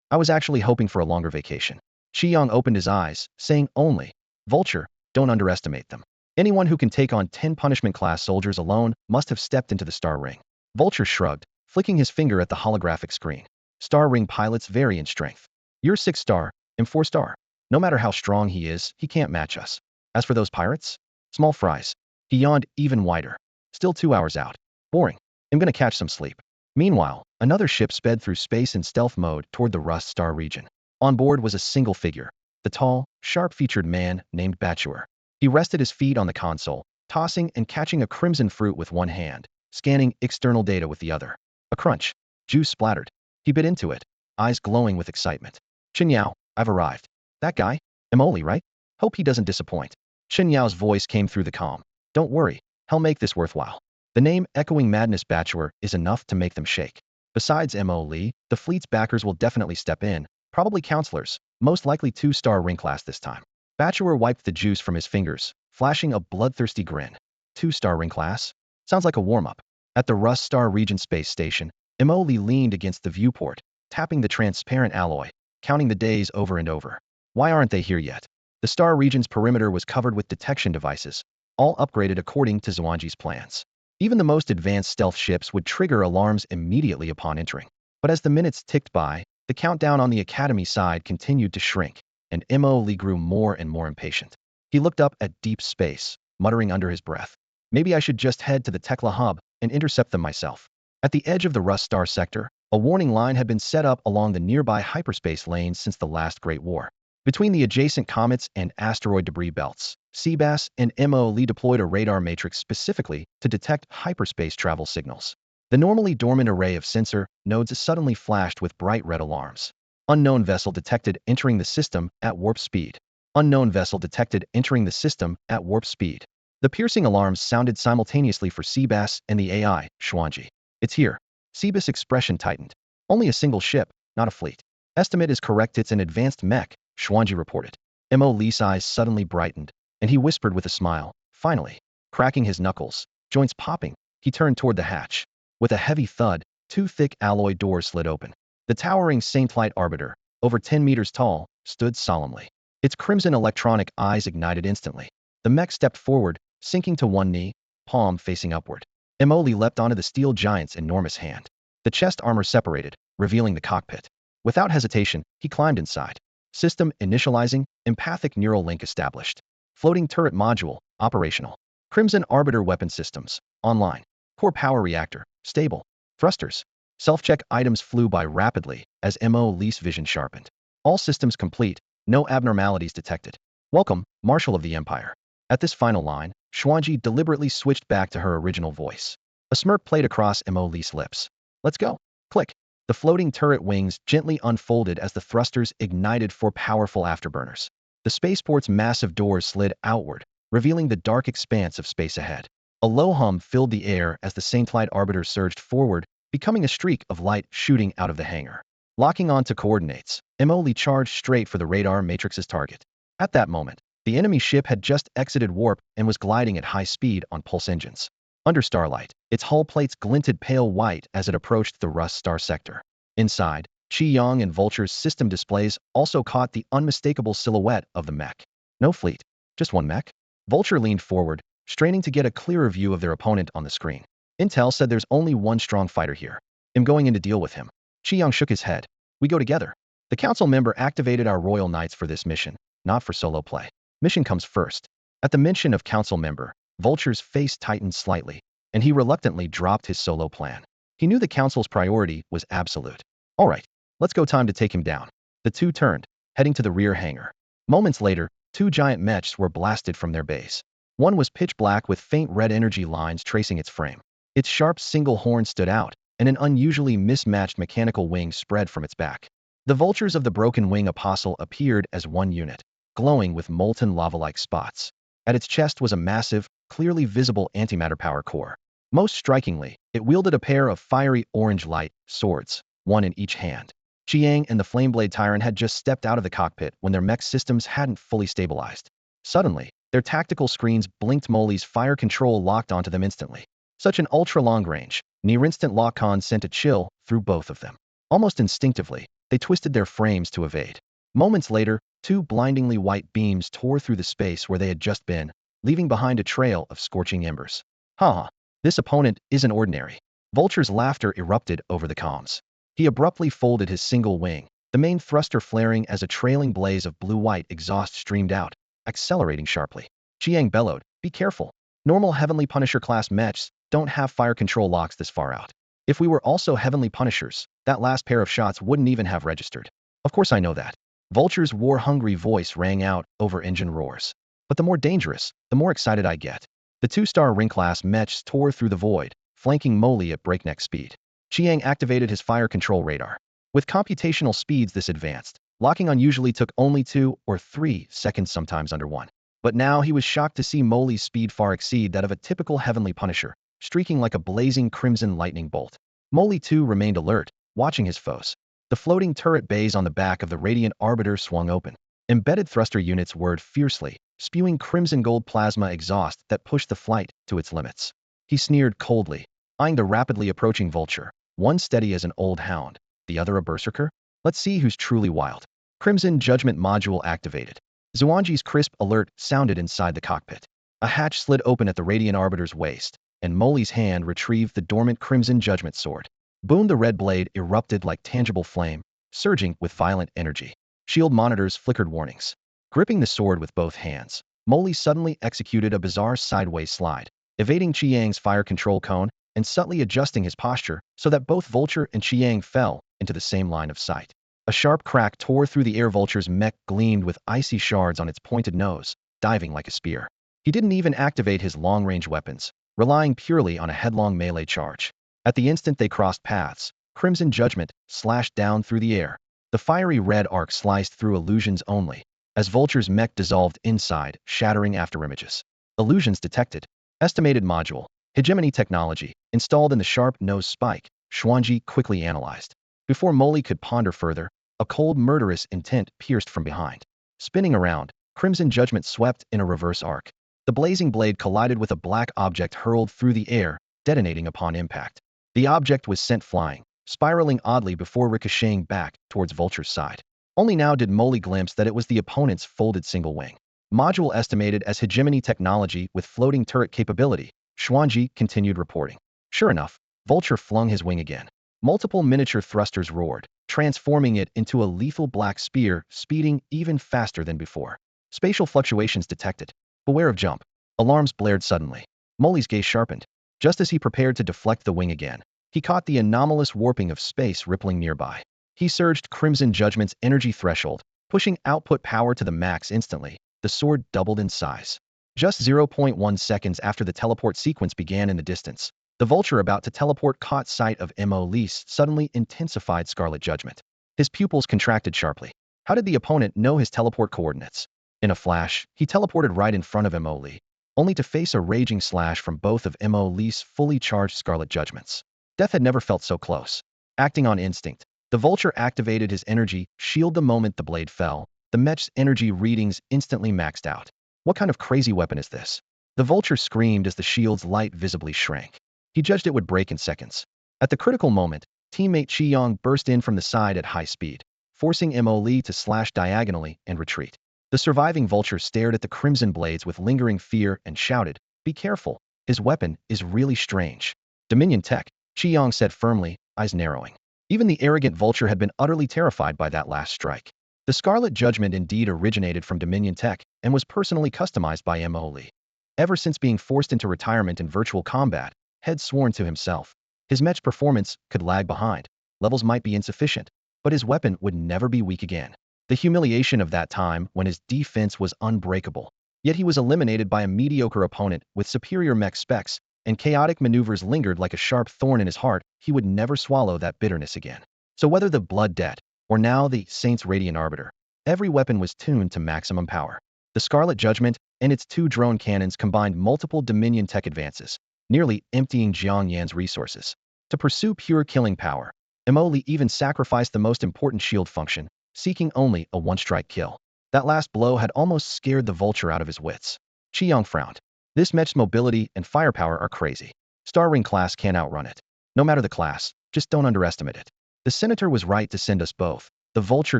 I was actually hoping for a longer vacation. Qi Yang opened his eyes, saying only, Vulture, don't underestimate them. Anyone who can take on 10 punishment-class soldiers alone must have stepped into the Star Ring. Vulture shrugged, flicking his finger at the holographic screen. Star Ring pilots vary in strength. You're 6-star, I'm 4-star. No matter how strong he is, he can't match us. As for those pirates? Small fries. He yawned even wider. Still 2 hours out. Boring. I'm gonna catch some sleep. Meanwhile, another ship sped through space in stealth mode toward the Rust Star region. On board was a single figure, the tall, sharp-featured man named Batuer. He rested his feet on the console, tossing and catching a crimson fruit with one hand, scanning external data with the other. A crunch. Juice splattered. He bit into it, eyes glowing with excitement. Xuan Yao, I've arrived. That guy? Emoli, right? Hope he doesn't disappoint. Xuan Yao's voice came through the calm. Don't worry, I'll make this worthwhile. The name echoing madness Batuer is enough to make them shake. Besides Emoli, the fleet's backers will definitely step in, probably counselors, most likely 2-star ring class this time. Batuer wiped the juice from his fingers, flashing a bloodthirsty grin. 2-star ring class? Sounds like a warm-up. At the Rust Star Region Space Station, Emoli leaned against the viewport, tapping the transparent alloy, counting the days over and over. Why aren't they here yet? The Star Region's perimeter was covered with detection devices, all upgraded according to Xuan Ji's plans. Even the most advanced stealth ships would trigger alarms immediately upon entering. But as the minutes ticked by, the countdown on the Academy side continued to shrink, and Emoli grew more and more impatient. He looked up at deep space, muttering under his breath. Maybe I should just head to the Tekla hub and intercept them myself. At the edge of the Rust Star sector, a warning line had been set up along the nearby hyperspace lanes since the last Great War. Between the adjacent comets and asteroid debris belts, Seabass and MO deployed a radar matrix specifically to detect hyperspace travel signals. The normally dormant array of sensor nodes suddenly flashed with bright red alarms. Unknown vessel detected entering the system at warp speed. Unknown vessel detected entering the system at warp speed. The piercing alarms sounded simultaneously for Seabass and the AI, Xuan Ji. It's here. Seabass' expression tightened. Only a single ship, not a fleet. Estimate is correct, it's an advanced mech, Xuan Ji reported. Mo Lee's eyes suddenly brightened, and he whispered with a smile, finally. Cracking his knuckles, joints popping, he turned toward the hatch. With a heavy thud, two thick alloy doors slid open. The towering Saintlight Arbiter, over 10 meters tall, stood solemnly. Its crimson electronic eyes ignited instantly. The mech stepped forward, sinking to one knee, palm facing upward. Emoli leapt onto the steel giant's enormous hand. The chest armor separated, revealing the cockpit. Without hesitation, he climbed inside. System initializing, empathic neural link established. Floating turret module, operational. Crimson Arbiter weapon systems, online. Core power reactor, stable. Thrusters. Self-check items flew by rapidly as Mo Lee's vision sharpened. All systems complete, no abnormalities detected. Welcome, Marshal of the Empire. At this final line, Xuan Ji deliberately switched back to her original voice. A smirk played across Mo Lee's lips. Let's go. Click. The floating turret wings gently unfolded as the thrusters ignited for powerful afterburners. The spaceport's massive doors slid outward, revealing the dark expanse of space ahead. A low hum filled the air as the Saintlight Arbiter surged forward, becoming a streak of light shooting out of the hangar. Locking onto coordinates, Emoli charged straight for the radar matrix's target. At that moment, the enemy ship had just exited warp and was gliding at high speed on pulse engines. Under starlight, its hull plates glinted pale white as it approached the Rust Star sector. Inside, Qi and Vulture's system displays also caught the unmistakable silhouette of the mech. No fleet, just one mech. Vulture leaned forward, straining to get a clearer view of their opponent on the screen. Intel said there's only one strong fighter here. I'm going in to deal with him. Qi shook his head. We go together. The council member activated our Royal Knights for this mission, not for solo play. Mission comes first. At the mention of council member, Vulture's face tightened slightly, and he reluctantly dropped his solo plan. He knew the council's priority was absolute. All right, let's go, time to take him down. The two turned, heading to the rear hangar. Moments later, two giant mechs were blasted from their base. One was pitch black with faint red energy lines tracing its frame. Its sharp single horn stood out, and an unusually mismatched mechanical wing spread from its back. The vultures of the Broken Wing Apostle appeared as one unit, glowing with molten lava-like spots. At its chest was a massive, clearly visible antimatter power core. Most strikingly, it wielded a pair of fiery orange light swords, one in each hand. Qiang and the Flameblade Tyrant had just stepped out of the cockpit when their mech systems hadn't fully stabilized. Suddenly, their tactical screens blinked. Molly's fire control locked onto them instantly. Such an ultra-long range, near-instant lock-on sent a chill through both of them. Almost instinctively, they twisted their frames to evade. Moments later, two blindingly white beams tore through the space where they had just been, leaving behind a trail of scorching embers. Haha, this opponent isn't ordinary. Vulture's laughter erupted over the comms. He abruptly folded his single wing, the main thruster flaring as a trailing blaze of blue-white exhaust streamed out, accelerating sharply. Qiang bellowed, "Be careful. Normal Heavenly Punisher-class mechs don't have fire control locks this far out. If we were also Heavenly Punishers, that last pair of shots wouldn't even have registered." "Of course I know that." Vulture's war-hungry voice rang out over engine roars. "But the more dangerous, the more excited I get." The two-star ring-class mechs tore through the void, flanking Molly at breakneck speed. Qiang activated his fire control radar. With computational speeds this advanced, locking on usually took only 2 or 3 seconds, sometimes under 1. But now he was shocked to see Molly's speed far exceed that of a typical Heavenly Punisher, streaking like a blazing crimson lightning bolt. Molly too remained alert, watching his foes. The floating turret bays on the back of the Radiant Arbiter swung open. Embedded thruster units whirred fiercely, spewing crimson gold plasma exhaust that pushed the flight to its limits. He sneered coldly, eyeing the rapidly approaching Vulture, one steady as an old hound, the other a berserker. Let's see who's truly wild. Crimson Judgment Module activated. Xuan Ji's crisp alert sounded inside the cockpit. A hatch slid open at the Radiant Arbiter's waist, and Molly's hand retrieved the dormant Crimson Judgment sword. Boom! The red blade erupted like tangible flame, surging with violent energy. Shield monitors flickered warnings. Gripping the sword with both hands, Molly suddenly executed a bizarre sideways slide, evading Qiang's fire control cone and subtly adjusting his posture so that both Vulture and Qiang fell into the same line of sight. A sharp crack tore through the air. Vulture's mech gleamed with icy shards on its pointed nose, diving like a spear. He didn't even activate his long-range weapons, relying purely on a headlong melee charge. At the instant they crossed paths, Crimson Judgment slashed down through the air. The fiery red arc sliced through illusions only, as Vulture's mech dissolved inside, shattering afterimages. Illusions detected. Estimated module. Hegemony technology, installed in the sharp nose spike, Xuan Ji quickly analyzed. Before Molly could ponder further, a cold murderous intent pierced from behind. Spinning around, Crimson Judgment swept in a reverse arc. The blazing blade collided with a black object hurled through the air, detonating upon impact. The object was sent flying, spiraling oddly before ricocheting back towards Vulture's side. Only now did Molly glimpse that it was the opponent's folded single wing. Module estimated as hegemony technology with floating turret capability, Xuan Ji continued reporting. Sure enough, Vulture flung his wing again. Multiple miniature thrusters roared, transforming it into a lethal black spear, speeding even faster than before. Spatial fluctuations detected. Beware of jump. Alarms blared suddenly. Molly's gaze sharpened. Just as he prepared to deflect the wing again, he caught the anomalous warping of space rippling nearby. He surged Crimson Judgment's energy threshold, pushing output power to the max instantly. The sword doubled in size. Just 0.1 seconds after the teleport sequence began in the distance, the Vulture about to teleport caught sight of Mo Lee's suddenly intensified Scarlet Judgment. His pupils contracted sharply. How did the opponent know his teleport coordinates? In a flash, he teleported right in front of Mo Lee, only to face a raging slash from both of Mo Lee's fully charged Scarlet Judgments. Death had never felt so close. Acting on instinct, the Vulture activated his energy shield the moment the blade fell. The Mech's energy readings instantly maxed out. What kind of crazy weapon is this? The Vulture screamed as the shield's light visibly shrank. He judged it would break in seconds. At the critical moment, teammate Qiyang burst in from the side at high speed, forcing Mo Lee to slash diagonally and retreat. The surviving Vulture stared at the crimson blades with lingering fear and shouted, "Be careful, his weapon is really strange." Dominion tech, Qiyang said firmly, eyes narrowing. Even the arrogant Vulture had been utterly terrified by that last strike. The Scarlet Judgment indeed originated from Dominion tech and was personally customized by Mo Lee. Ever since being forced into retirement in virtual combat, had sworn to himself. His Mech's performance could lag behind, levels might be insufficient, but his weapon would never be weak again. The humiliation of that time when his defense was unbreakable. Yet he was eliminated by a mediocre opponent with superior mech specs, and chaotic maneuvers lingered like a sharp thorn in his heart. He would never swallow that bitterness again. So whether the Blood Debt, or now the Saint's Radiant Arbiter, every weapon was tuned to maximum power. The Scarlet Judgment and its two drone cannons combined multiple Dominion tech advances, nearly emptying Jiang Yan's resources. To pursue pure killing power, Mo Lee even sacrificed the most important shield function, seeking only a one-strike kill. That last blow had almost scared the Vulture out of his wits. Qiyang frowned. This Mech's mobility and firepower are crazy. Star Ring class can't outrun it. No matter the class, just don't underestimate it. The Senator was right to send us both. The Vulture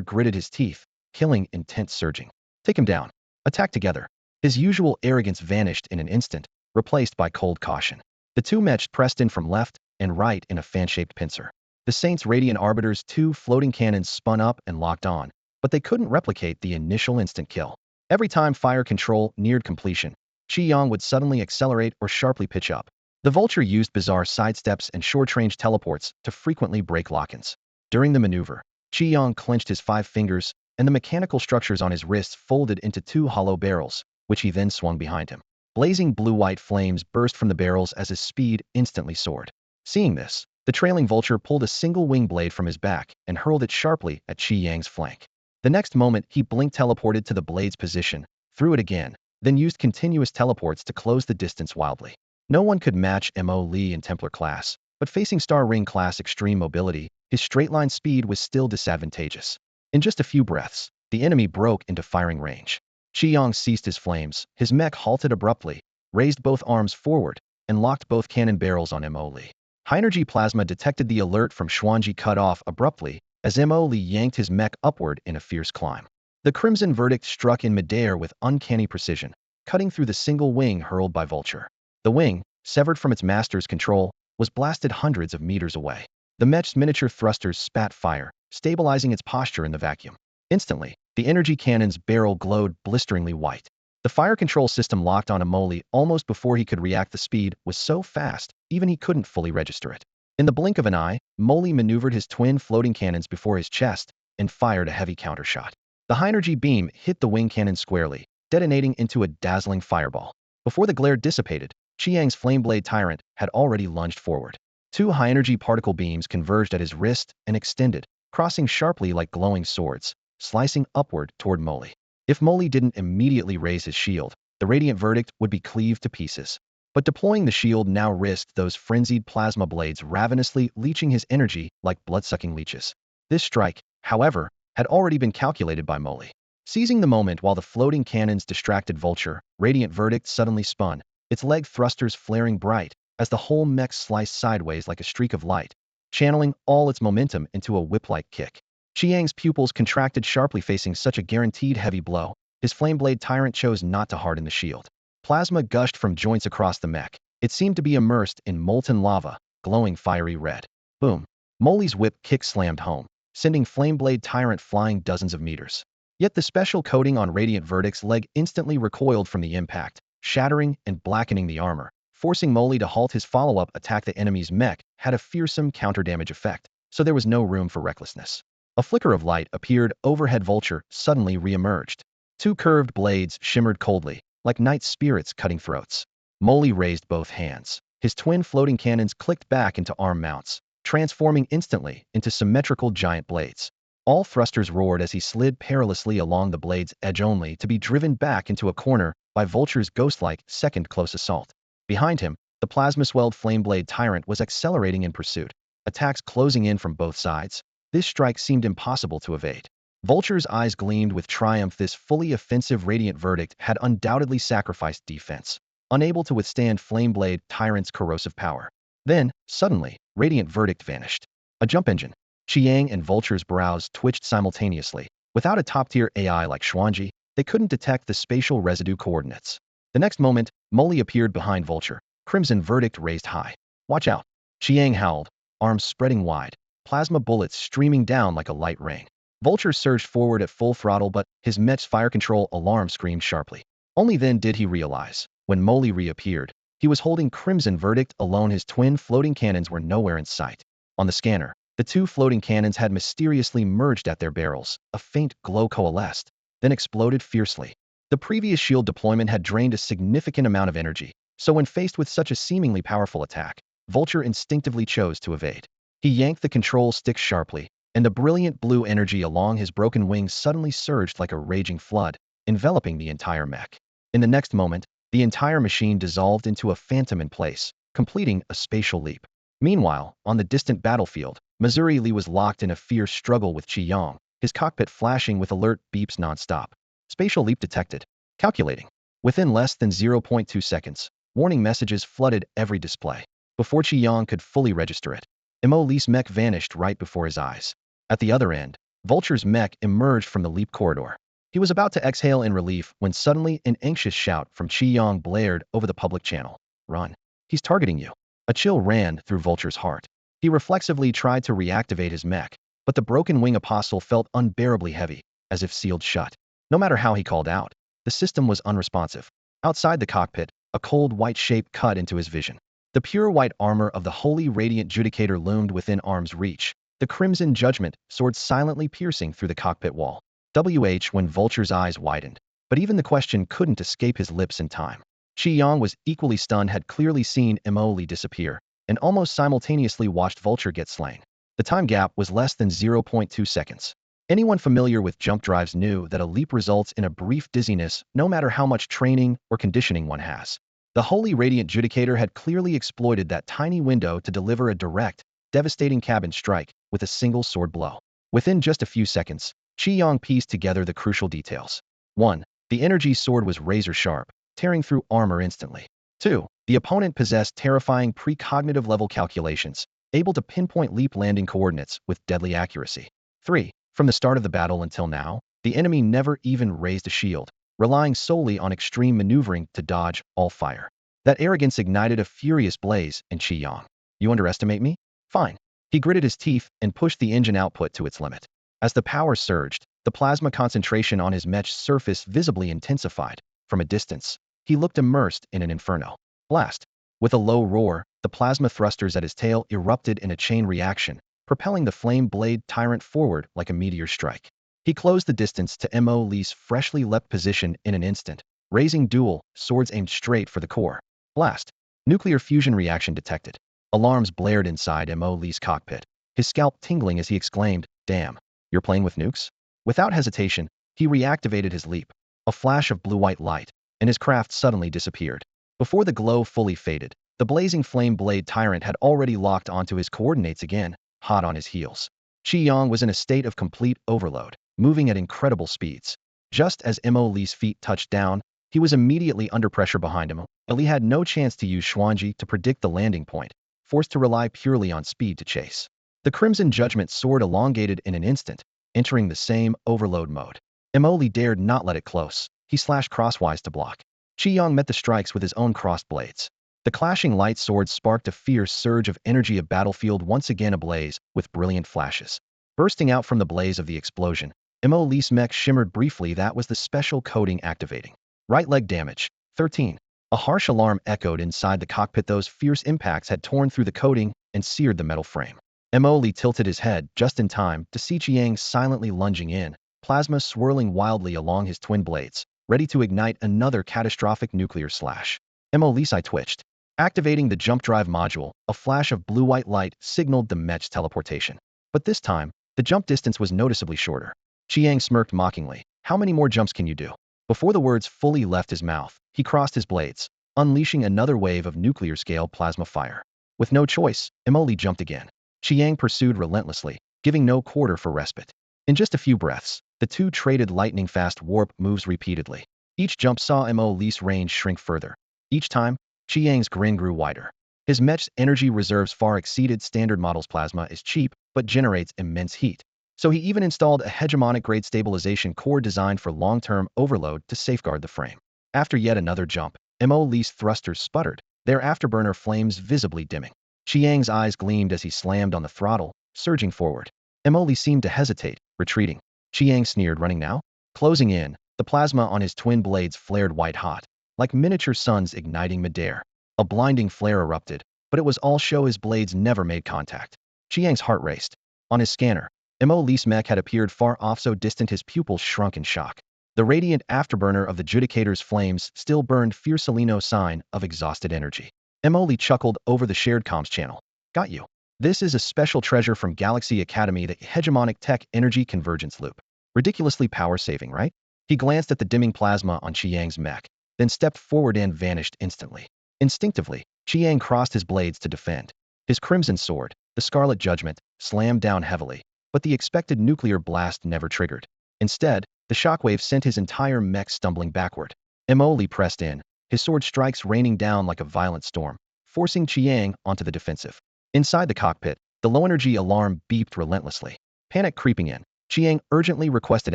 gritted his teeth, killing intent surging. Take him down. Attack together. His usual arrogance vanished in an instant, replaced by cold caution. The two Mechs pressed in from left and right in a fan-shaped pincer. The Saint's Radiant Arbiter's two floating cannons spun up and locked on, but they couldn't replicate the initial instant kill. Every time fire control neared completion, Qiyang would suddenly accelerate or sharply pitch up. The Vulture used bizarre sidesteps and short-range teleports to frequently break lock-ins. During the maneuver, Qiyang clenched his 5 fingers, and the mechanical structures on his wrists folded into 2 hollow barrels, which he then swung behind him. Blazing blue-white flames burst from the barrels as his speed instantly soared. Seeing this, the trailing Vulture pulled a single wing blade from his back and hurled it sharply at Qiyang's flank. The next moment, he blink-teleported to the blade's position, threw it again, then used continuous teleports to close the distance wildly. No one could match Mo Lee in Templar class, but facing Star Ring class extreme mobility, his straight-line speed was still disadvantageous. In just a few breaths, the enemy broke into firing range. Qiyang ceased his flames, his mech halted abruptly, raised both arms forward, and locked both cannon barrels on Mo Lee. High-energy plasma detected the alert from Xuan Ji cut off abruptly as Mo Lee yanked his mech upward in a fierce climb. The Crimson Verdict struck in midair with uncanny precision, cutting through the single wing hurled by Vulture. The wing, severed from its master's control, was blasted hundreds of meters away. The Mech's miniature thrusters spat fire, stabilizing its posture in the vacuum. Instantly, the energy cannon's barrel glowed blisteringly white. The fire control system locked on Mo Lee almost before he could react. The speed was so fast, even he couldn't fully register it. In the blink of an eye, Mo Lee maneuvered his twin floating cannons before his chest and fired a heavy countershot. The high-energy beam hit the wing cannon squarely, detonating into a dazzling fireball. Before the glare dissipated, Qiang's Flameblade Tyrant had already lunged forward. Two high-energy particle beams converged at his wrist and extended, crossing sharply like glowing swords, slicing upward toward Moly. If Moly didn't immediately raise his shield, the radiant verdict would be cleaved to pieces. But deploying the shield now risked those frenzied plasma blades ravenously leeching his energy like blood-sucking leeches. This strike, however, had already been calculated by Moly. Seizing the moment while the floating cannons distracted Vulture, Radiant Verdict suddenly spun, its leg thrusters flaring bright as the whole mech sliced sideways like a streak of light, channeling all its momentum into a whip-like kick. Qiang's pupils contracted sharply facing such a guaranteed heavy blow. His Flameblade Tyrant chose not to harden the shield. Plasma gushed from joints across the mech. It seemed to be immersed in molten lava, glowing fiery red. Boom. Moly's whip kick slammed home, sending Flameblade Tyrant flying dozens of meters. Yet the special coating on Radiant Verdict's leg instantly recoiled from the impact, shattering and blackening the armor. Forcing Moly to halt his follow-up attack. The enemy's mech had a fearsome counter-damage effect, so there was no room for recklessness. A flicker of light appeared overhead. Vulture suddenly re-emerged. Two curved blades shimmered coldly, like night spirits cutting throats. Moly raised both hands. His twin floating cannons clicked back into arm mounts, transforming instantly into symmetrical giant blades. All thrusters roared as he slid perilously along the blade's edge only to be driven back into a corner by Vulture's ghost-like second-close assault. Behind him, the plasma-swelled Flameblade Tyrant was accelerating in pursuit, attacks closing in from both sides. This strike seemed impossible to evade. Vulture's eyes gleamed with triumph. This fully offensive Radiant Verdict had undoubtedly sacrificed defense, unable to withstand Flameblade Tyrant's corrosive power. Then, suddenly, Radiant Verdict vanished. A jump engine. Qiang and Vulture's brows twitched simultaneously. Without a top-tier AI like Xuan Ji, they couldn't detect the spatial residue coordinates. The next moment, Moly appeared behind Vulture, Crimson Verdict raised high. Watch out! Qiang howled, arms spreading wide, plasma bullets streaming down like a light rain. Vulture surged forward at full throttle, but his Mech's fire control alarm screamed sharply. Only then did he realize, when Moly reappeared, he was holding Crimson Verdict alone. His twin floating cannons were nowhere in sight. On the scanner, the two floating cannons had mysteriously merged at their barrels. A faint glow coalesced, then exploded fiercely. The previous shield deployment had drained a significant amount of energy, so when faced with such a seemingly powerful attack, Vulture instinctively chose to evade. He yanked the control stick sharply, and the brilliant blue energy along his broken wings suddenly surged like a raging flood, enveloping the entire mech. In the next moment, the entire machine dissolved into a phantom in place, completing a spatial leap. Meanwhile, on the distant battlefield, Missouri Lee was locked in a fierce struggle with Qiang, his cockpit flashing with alert beeps nonstop. Spatial leap detected. Calculating. Within less than 0.2 seconds, warning messages flooded every display. Before Qiang could fully register it, Mo Lee's mech vanished right before his eyes. At the other end, Vulture's mech emerged from the leap corridor. He was about to exhale in relief when suddenly an anxious shout from Qiang blared over the public channel. Run. He's targeting you. A chill ran through Vulture's heart. He reflexively tried to reactivate his mech, but the broken wing apostle felt unbearably heavy, as if sealed shut. No matter how he called out, the system was unresponsive. Outside the cockpit, a cold white shape cut into his vision. The pure white armor of the Holy Radiant Judicator loomed within arm's reach, the Crimson Judgment sword silently piercing through the cockpit wall. When Vulture's eyes widened, but even the question couldn't escape his lips in time. Qiang was equally stunned, had clearly seen Mo Lee disappear, and almost simultaneously watched Vulture get slain. The time gap was less than 0.2 seconds. Anyone familiar with jump drives knew that a leap results in a brief dizziness no matter how much training or conditioning one has. The Holy Radiant Judicator had clearly exploited that tiny window to deliver a direct, devastating cabin strike with a single sword blow. Within just a few seconds, Qiang pieced together the crucial details. 1. The energy sword was razor-sharp, tearing through armor instantly. 2. The opponent possessed terrifying precognitive level calculations, able to pinpoint leap landing coordinates with deadly accuracy. 3. From the start of the battle until now, the enemy never even raised a shield, relying solely on extreme maneuvering to dodge all fire. That arrogance ignited a furious blaze in Qiang. You underestimate me? Fine. He gritted his teeth and pushed the engine output to its limit. As the power surged, the plasma concentration on his mech's surface visibly intensified. From a distance, he looked immersed in an inferno. Blast. With a low roar, the plasma thrusters at his tail erupted in a chain reaction, propelling the flame blade tyrant forward like a meteor strike. He closed the distance to Mo Li's freshly leapt position in an instant, raising dual swords aimed straight for the core. Blast. Nuclear fusion reaction detected. Alarms blared inside Mo Li's cockpit, his scalp tingling as he exclaimed, "Damn, you're playing with nukes?" Without hesitation, he reactivated his leap. A flash of blue-white light, and his craft suddenly disappeared. Before the glow fully faded, the blazing flame blade tyrant had already locked onto his coordinates again, hot on his heels. Qi was in a state of complete overload, moving at incredible speeds. Just as Mo Li's feet touched down, he was immediately under pressure behind him. Li had no chance to use Xuan Ji to predict the landing point, forced to rely purely on speed to chase. The Crimson Judgment sword elongated in an instant, entering the same overload mode. Mo Li dared not let it close. He slashed crosswise to block. Qi met the strikes with his own crossed blades. The clashing light swords sparked a fierce surge of energy, a battlefield once again ablaze with brilliant flashes. Bursting out from the blaze of the explosion, Mo Li's mech shimmered briefly. That was the special coating activating. Right leg damage. 13. A harsh alarm echoed inside the cockpit. Those fierce impacts had torn through the coating and seared the metal frame. Mo Li tilted his head just in time to see Qi silently lunging in, plasma swirling wildly along his twin blades, ready to ignite another catastrophic nuclear slash. Mo Li's eye twitched. Activating the jump drive module, a flash of blue-white light signaled the Mech's teleportation. But this time, the jump distance was noticeably shorter. Qi smirked mockingly. "How many more jumps can you do?" Before the words fully left his mouth, he crossed his blades, unleashing another wave of nuclear-scale plasma fire. With no choice, Mo Li jumped again. Qi pursued relentlessly, giving no quarter for respite. In just a few breaths, the two traded lightning-fast warp moves repeatedly. Each jump saw Mo Li's range shrink further. Each time, Qi grin grew wider. His mech's energy reserves far exceeded standard models. Plasma is cheap, but generates immense heat. So he even installed a hegemonic-grade stabilization core designed for long-term overload to safeguard the frame. After yet another jump, Mo Li's thrusters sputtered, their afterburner flames visibly dimming. Qi eyes gleamed as he slammed on the throttle, surging forward. Mo Li seemed to hesitate, retreating. Qi sneered, "Running now?" Closing in, the plasma on his twin blades flared white-hot, like miniature suns igniting midair. A blinding flare erupted, but it was all show. His blades never made contact. Qi's heart raced. On his scanner, Mo Li's mech had appeared far off, so distant his pupils shrunk in shock. The radiant afterburner of the Judicator's flames still burned fiercely, no sign of exhausted energy. Mo Li chuckled over the shared comms channel. "Got you. This is a special treasure from Galaxy Academy, the hegemonic tech energy convergence loop. Ridiculously power-saving, right?" He glanced at the dimming plasma on Qi's mech, then stepped forward and vanished instantly. Instinctively, Qi crossed his blades to defend. His crimson sword, the Scarlet Judgment, slammed down heavily, but the expected nuclear blast never triggered. Instead, the shockwave sent his entire mech stumbling backward. Mo Li pressed in, his sword strikes raining down like a violent storm, forcing Qi onto the defensive. Inside the cockpit, the low-energy alarm beeped relentlessly. Panic creeping in, Qi urgently requested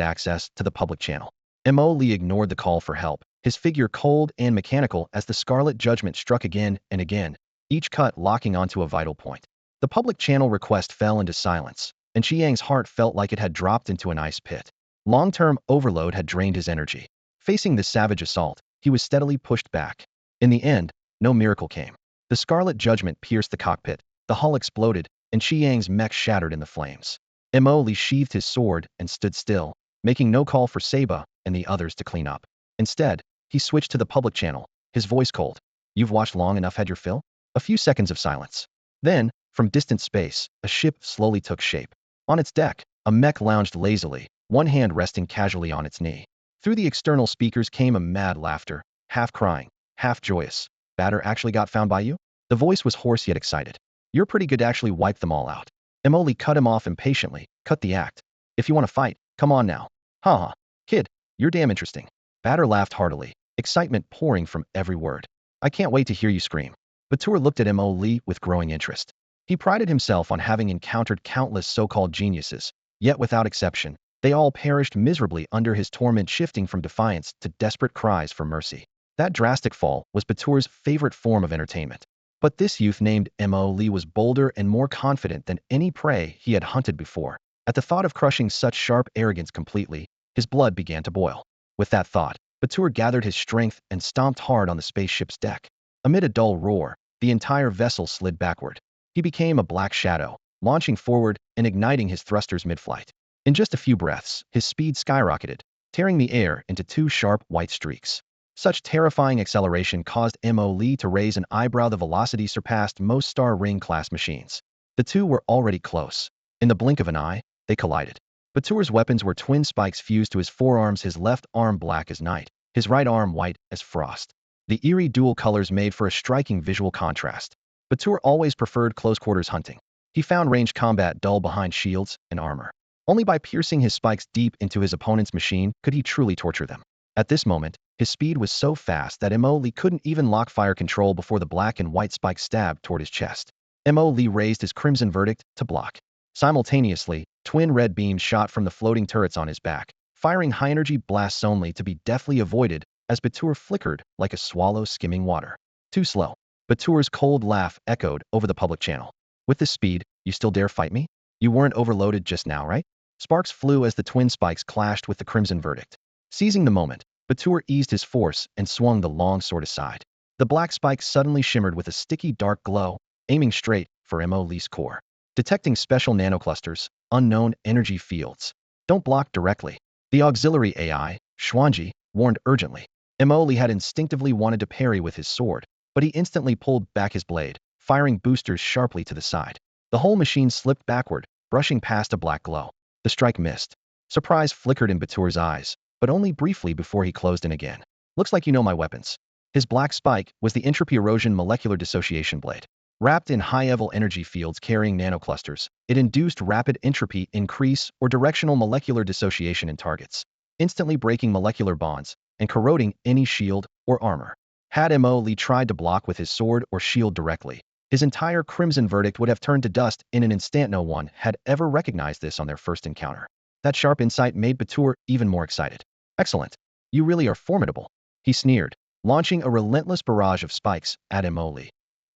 access to the public channel. Mo Li ignored the call for help, his figure cold and mechanical as the Scarlet Judgment struck again and again, each cut locking onto a vital point. The public channel request fell into silence, and Qi's heart felt like it had dropped into an ice pit. Long-term overload had drained his energy. Facing this savage assault, he was steadily pushed back. In the end, no miracle came. The Scarlet Judgment pierced the cockpit, the hull exploded, and Qi's mech shattered in the flames. Mo Li sheathed his sword and stood still, making no call for Saba and the others to clean up. Instead, he switched to the public channel, his voice cold. "You've watched long enough, had your fill?" A few seconds of silence. Then, from distant space, a ship slowly took shape. On its deck, a mech lounged lazily, one hand resting casually on its knee. Through the external speakers came a mad laughter, half crying, half joyous. "Batter actually got found by you?" The voice was hoarse yet excited. "You're pretty good, actually wiped them all out." Mo Li cut him off impatiently. "Cut the act. If you want to fight, come on now." "Haha. Kid, you're damn interesting." Batter laughed heartily, excitement pouring from every word. "I can't wait to hear you scream." Batur looked at Mo Li with growing interest. He prided himself on having encountered countless so-called geniuses, yet without exception, they all perished miserably under his torment, shifting from defiance to desperate cries for mercy. That drastic fall was Batur's favorite form of entertainment. But this youth named Mo Li was bolder and more confident than any prey he had hunted before. At the thought of crushing such sharp arrogance completely, his blood began to boil. With that thought, Batur gathered his strength and stomped hard on the spaceship's deck. Amid a dull roar, the entire vessel slid backward. He became a black shadow, launching forward and igniting his thrusters mid-flight. In just a few breaths, his speed skyrocketed, tearing the air into two sharp white streaks. Such terrifying acceleration caused Mo Li to raise an eyebrow. The velocity surpassed most Star Ring-class machines. The two were already close. In the blink of an eye, they collided. Bature's weapons were twin spikes fused to his forearms, his left arm black as night, his right arm white as frost. The eerie dual colors made for a striking visual contrast. Batur always preferred close-quarters hunting. He found ranged combat dull behind shields and armor. Only by piercing his spikes deep into his opponent's machine could he truly torture them. At this moment, his speed was so fast that Mo Li couldn't even lock fire control before the black and white spikes stabbed toward his chest. Mo Li raised his crimson verdict to block. Simultaneously, twin red beams shot from the floating turrets on his back, firing high-energy blasts only to be deftly avoided as Batur flickered like a swallow skimming water. Too slow. Batur's cold laugh echoed over the public channel. With this speed, you still dare fight me? You weren't overloaded just now, right? Sparks flew as the twin spikes clashed with the crimson verdict. Seizing the moment, Batur eased his force and swung the long sword aside. The black spike suddenly shimmered with a sticky dark glow, aiming straight for Mo Li's core. Detecting special nanoclusters, unknown energy fields. Don't block directly. The auxiliary AI, Xuan Ji, warned urgently. Mo Li had instinctively wanted to parry with his sword, but he instantly pulled back his blade, firing boosters sharply to the side. The whole machine slipped backward, brushing past a black glow. The strike missed. Surprise flickered in Batur's eyes, but only briefly before he closed in again. Looks like you know my weapons. His black spike was the entropy erosion molecular dissociation blade. Wrapped in high-level energy fields carrying nanoclusters, it induced rapid entropy increase or directional molecular dissociation in targets, instantly breaking molecular bonds and corroding any shield or armor. Had Mo Li tried to block with his sword or shield directly, his entire crimson verdict would have turned to dust in an instant. No one had ever recognized this on their first encounter. That sharp insight made Batur even more excited. Excellent. You really are formidable, he sneered, launching a relentless barrage of spikes at Mo Li.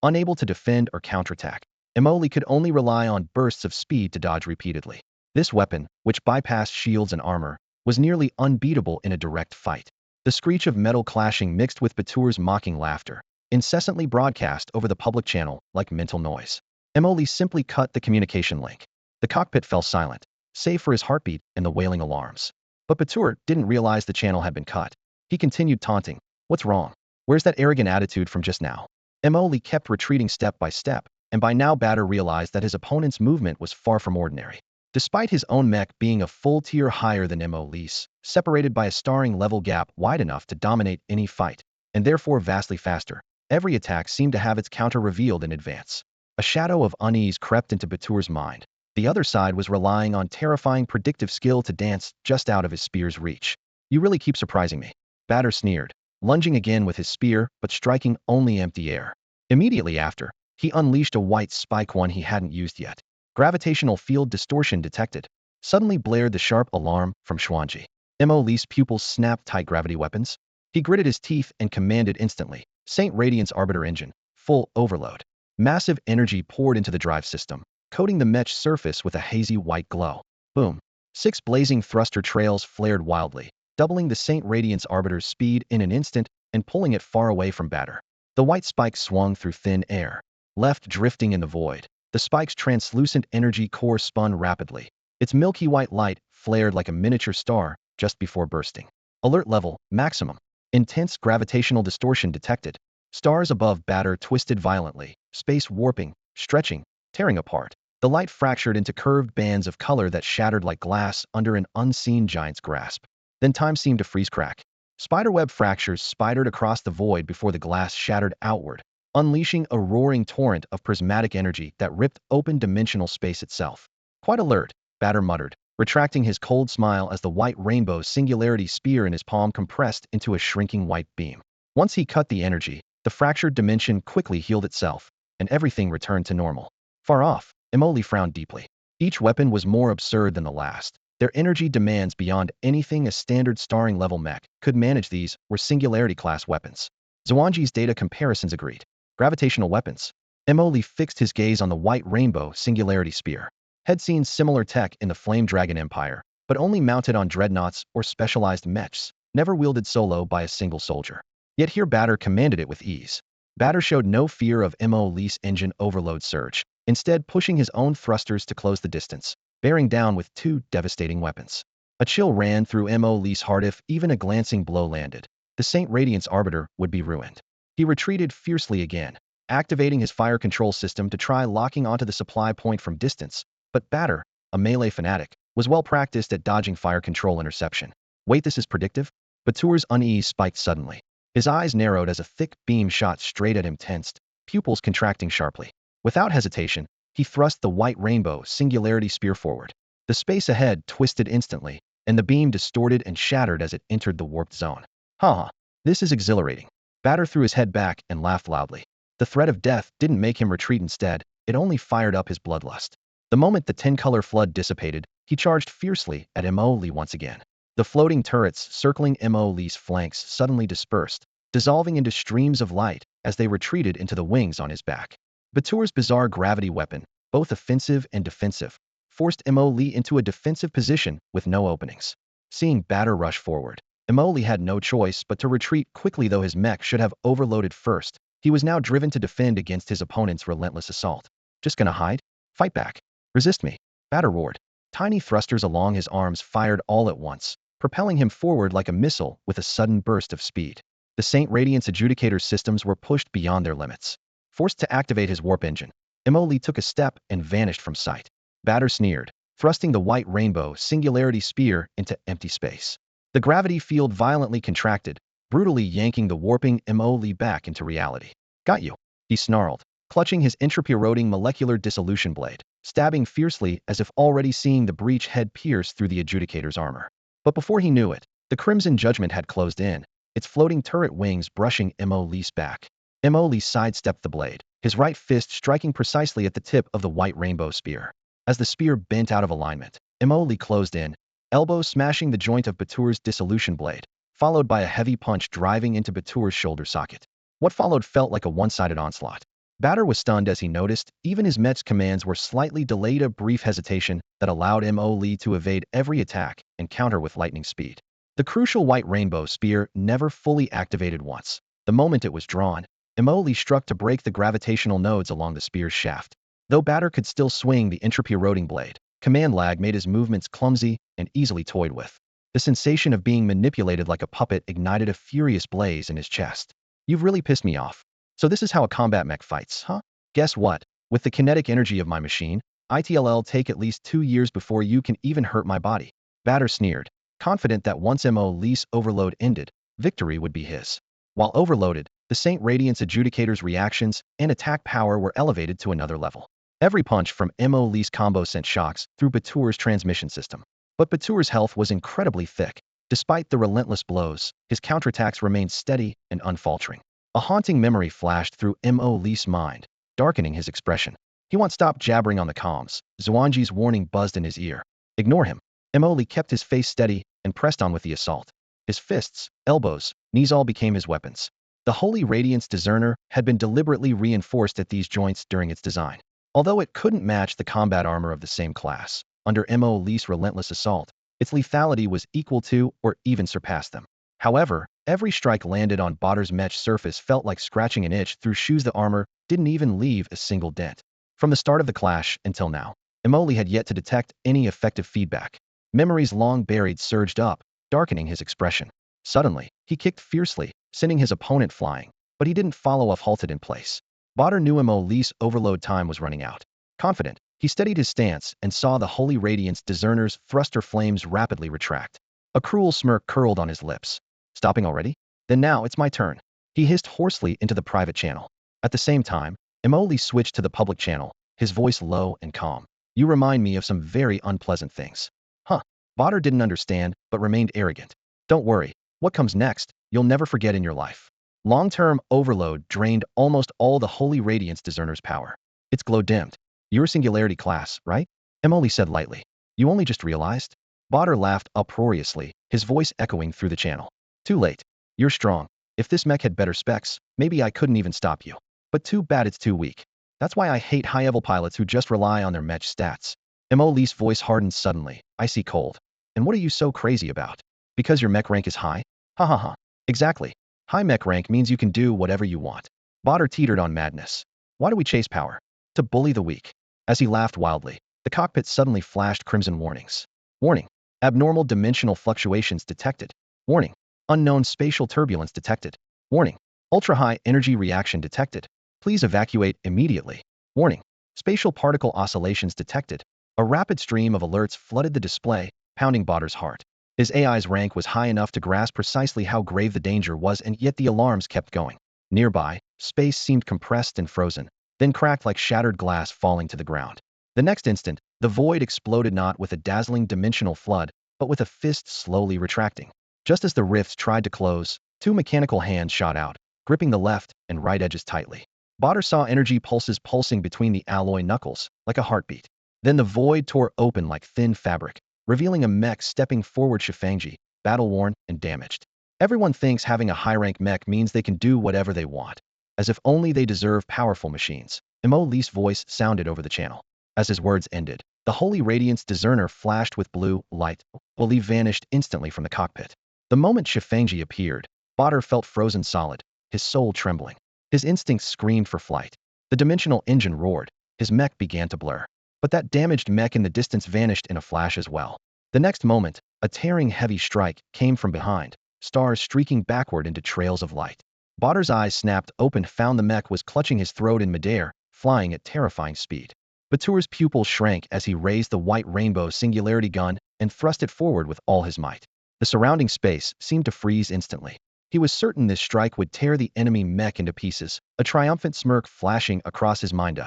Unable to defend or counterattack, Mo Li could only rely on bursts of speed to dodge repeatedly. This weapon, which bypassed shields and armor, was nearly unbeatable in a direct fight. The screech of metal clashing mixed with Batur's mocking laughter, incessantly broadcast over the public channel like mental noise. Mo Li simply cut the communication link. The cockpit fell silent, save for his heartbeat and the wailing alarms. But Batur didn't realize the channel had been cut. He continued taunting. What's wrong? Where's that arrogant attitude from just now? Mo Li kept retreating step by step, and by now Batur realized that his opponent's movement was far from ordinary. Despite his own mech being a full tier higher than Mo Li's, separated by a starring level gap wide enough to dominate any fight, and therefore vastly faster, every attack seemed to have its counter revealed in advance. A shadow of unease crept into Batur's mind. The other side was relying on terrifying predictive skill to dance just out of his spear's reach. You really keep surprising me. Batur sneered, lunging again with his spear, but striking only empty air. Immediately after, he unleashed a white spike, one he hadn't used yet. Gravitational field distortion detected. Suddenly blared the sharp alarm from Xuan Ji. Mo Li's pupils snapped. Tight gravity weapons? He gritted his teeth and commanded instantly. Saint Radiant's Arbiter engine, full overload. Massive energy poured into the drive system, coating the Mech surface with a hazy white glow. Boom. 6 blazing thruster trails flared wildly, doubling the Saint Radiant's Arbiter's speed in an instant and pulling it far away from Batur. The white spike swung through thin air, left drifting in the void. The spike's translucent energy core spun rapidly. Its milky white light flared like a miniature star just before bursting. Alert level, maximum. Intense gravitational distortion detected. Stars above Batur twisted violently, space warping, stretching, tearing apart. The light fractured into curved bands of color that shattered like glass under an unseen giant's grasp. Then time seemed to freeze. Crack. Spiderweb fractures spidered across the void before the glass shattered outward, unleashing a roaring torrent of prismatic energy that ripped open dimensional space itself. Quite alert, Batur muttered, retracting his cold smile as the white rainbow singularity spear in his palm compressed into a shrinking white beam. Once he cut the energy, the fractured dimension quickly healed itself, and everything returned to normal. Far off, Mo Li frowned deeply. Each weapon was more absurd than the last. Their energy demands beyond anything a standard starring level mech could manage. These were singularity-class weapons. Xuan Ji's data comparisons agreed. Gravitational weapons. Mo Li fixed his gaze on the white rainbow singularity spear. Had seen similar tech in the Flame Dragon Empire, but only mounted on dreadnoughts or specialized mechs, never wielded solo by a single soldier. Yet here Batur commanded it with ease. Batur showed no fear of Mo Li's engine overload surge, instead pushing his own thrusters to close the distance. bearing down with two devastating weapons. A chill ran through Mo Lee's heart. If even a glancing blow landed, the Saint Radiant's Arbiter would be ruined. He retreated fiercely again, activating his fire control system to try locking onto the supply point from distance, but Batter, a melee fanatic, was well practiced at dodging fire control interception. Wait, this is predictive? Batur's unease spiked suddenly. His eyes narrowed as a thick beam shot straight at him, tensed, pupils contracting sharply. Without hesitation, he thrust the white rainbow singularity spear forward. The space ahead twisted instantly, and the beam distorted and shattered as it entered the warped zone. Haha, this is exhilarating. Batter threw his head back and laughed loudly. The threat of death didn't make him retreat. Instead, it only fired up his bloodlust. The moment the 10-color flood dissipated, he charged fiercely at Mo Lee once again. The floating turrets circling Mo Lee's flanks suddenly dispersed, dissolving into streams of light as they retreated into the wings on his back. Batur's bizarre gravity weapon, both offensive and defensive, forced Mo Lee into a defensive position with no openings. Seeing Batter rush forward, Mo Lee had no choice but to retreat quickly. Though his mech should have overloaded first, he was now driven to defend against his opponent's relentless assault. Just gonna hide? Fight back. Resist me. Batter roared. Tiny thrusters along his arms fired all at once, propelling him forward like a missile with a sudden burst of speed. The Saint Radiant's adjudicator systems were pushed beyond their limits. Forced to activate his warp engine, Mo Lee took a step and vanished from sight. Batter sneered, thrusting the white rainbow singularity spear into empty space. The gravity field violently contracted, brutally yanking the warping Mo Lee back into reality. Got you, he snarled, clutching his entropy-eroding molecular dissolution blade, stabbing fiercely as if already seeing the breach head pierce through the adjudicator's armor. But before he knew it, the Crimson Judgment had closed in, its floating turret wings brushing Mo Lee's back. Mo Lee sidestepped the blade, his right fist striking precisely at the tip of the white rainbow spear. As the spear bent out of alignment, Mo Lee closed in, elbow smashing the joint of Batur's dissolution blade, followed by a heavy punch driving into Batur's shoulder socket. What followed felt like a one-sided onslaught. Batter was stunned as he noticed even his Mech's commands were slightly delayed. A brief hesitation that allowed Mo Lee to evade every attack and counter with lightning speed. The crucial white rainbow spear never fully activated once. The moment it was drawn, Mo Lee struck to break the gravitational nodes along the spear's shaft. Though Batter could still swing the entropy-eroding blade, command lag made his movements clumsy and easily toyed with. The sensation of being manipulated like a puppet ignited a furious blaze in his chest. You've really pissed me off. So this is how a combat mech fights, huh? Guess what? With the kinetic energy of my machine, it'll take at least 2 years before you can even hurt my body. Batter sneered, confident that once Mo Lee's overload ended, victory would be his. While overloaded, the Saint Radiant's adjudicator's reactions and attack power were elevated to another level. Every punch from Mo Lee's combo sent shocks through Batur's transmission system. But Batur's health was incredibly thick. Despite the relentless blows, his counterattacks remained steady and unfaltering. A haunting memory flashed through Mo Lee's mind, darkening his expression. He once stopped jabbering on the comms. Xuan Ji's warning buzzed in his ear. Ignore him. Mo Lee kept his face steady and pressed on with the assault. His fists, elbows, knees all became his weapons. The Holy Radiance Discerner had been deliberately reinforced at these joints during its design. Although it couldn't match the combat armor of the same class, under Mo Lee's relentless assault, its lethality was equal to or even surpassed them. However, every strike landed on Batter's Mech surface felt like scratching an itch through shoes. The armor didn't even leave a single dent. From the start of the clash until now, Mo Lee had yet to detect any effective feedback. Memories long buried surged up, darkening his expression. Suddenly, he kicked fiercely, sending his opponent flying, but he didn't follow up, halted in place. Batter knew Mo Lee's overload time was running out. Confident, he steadied his stance and saw the Holy Radiance Discerner's thruster flames rapidly retract. A cruel smirk curled on his lips. Stopping already? Then now it's my turn. He hissed hoarsely into the private channel. At the same time, Mo Lee switched to the public channel, his voice low and calm. You remind me of some very unpleasant things. Huh. Batter didn't understand, but remained arrogant. Don't worry. What comes next, you'll never forget in your life. Long-term overload drained almost all the Holy Radiance Discerner's power. Its glow dimmed. You're Singularity class, right? Mo Lee said lightly. You only just realized? Batter laughed uproariously, his voice echoing through the channel. Too late. You're strong. If this mech had better specs, maybe I couldn't even stop you. But too bad it's too weak. That's why I hate high-level pilots who just rely on their Mech stats. Mo Lee's voice hardened suddenly, icy cold. And what are you so crazy about? Because your mech rank is high? Ha ha ha. Exactly. High mech rank means you can do whatever you want. Batter teetered on madness. Why do we chase power? To bully the weak. As he laughed wildly, The cockpit suddenly flashed crimson warnings. Warning. Abnormal dimensional fluctuations detected. Warning. Unknown spatial turbulence detected. Warning. Ultra-high energy reaction detected. Please evacuate immediately. Warning. Spatial particle oscillations detected. A rapid stream of alerts flooded the display, pounding Badr's heart. His AI's rank was high enough to grasp precisely how grave the danger was, and yet the alarms kept going. Nearby, space seemed compressed and frozen, then cracked like shattered glass falling to the ground. The next instant, the void exploded not with a dazzling dimensional flood, but with a fist slowly retracting. Just as the rifts tried to close, two mechanical hands shot out, gripping the left and right edges tightly. Badr saw energy pulses pulsing between the alloy knuckles, like a heartbeat. Then the void tore open like thin fabric, revealing a mech stepping forward. Xuan Ji, battle-worn and damaged. Everyone thinks having a high-rank mech means they can do whatever they want, as if only they deserve powerful machines. Mo Li's voice sounded over the channel. As his words ended, the Holy Radiance discerner flashed with blue light. Li vanished instantly from the cockpit. The moment Xuan Ji appeared, Badr felt frozen solid, his soul trembling. His instincts screamed for flight. The dimensional engine roared. His mech began to blur. But that damaged mech in the distance vanished in a flash as well. The next moment, a tearing heavy strike came from behind, stars streaking backward into trails of light. Badr's eyes snapped open, found the mech was clutching his throat in midair, flying at terrifying speed. Batur's pupils shrank as he raised the white rainbow singularity gun and thrust it forward with all his might. The surrounding space seemed to freeze instantly. He was certain this strike would tear the enemy mech into pieces, a triumphant smirk flashing across his mind.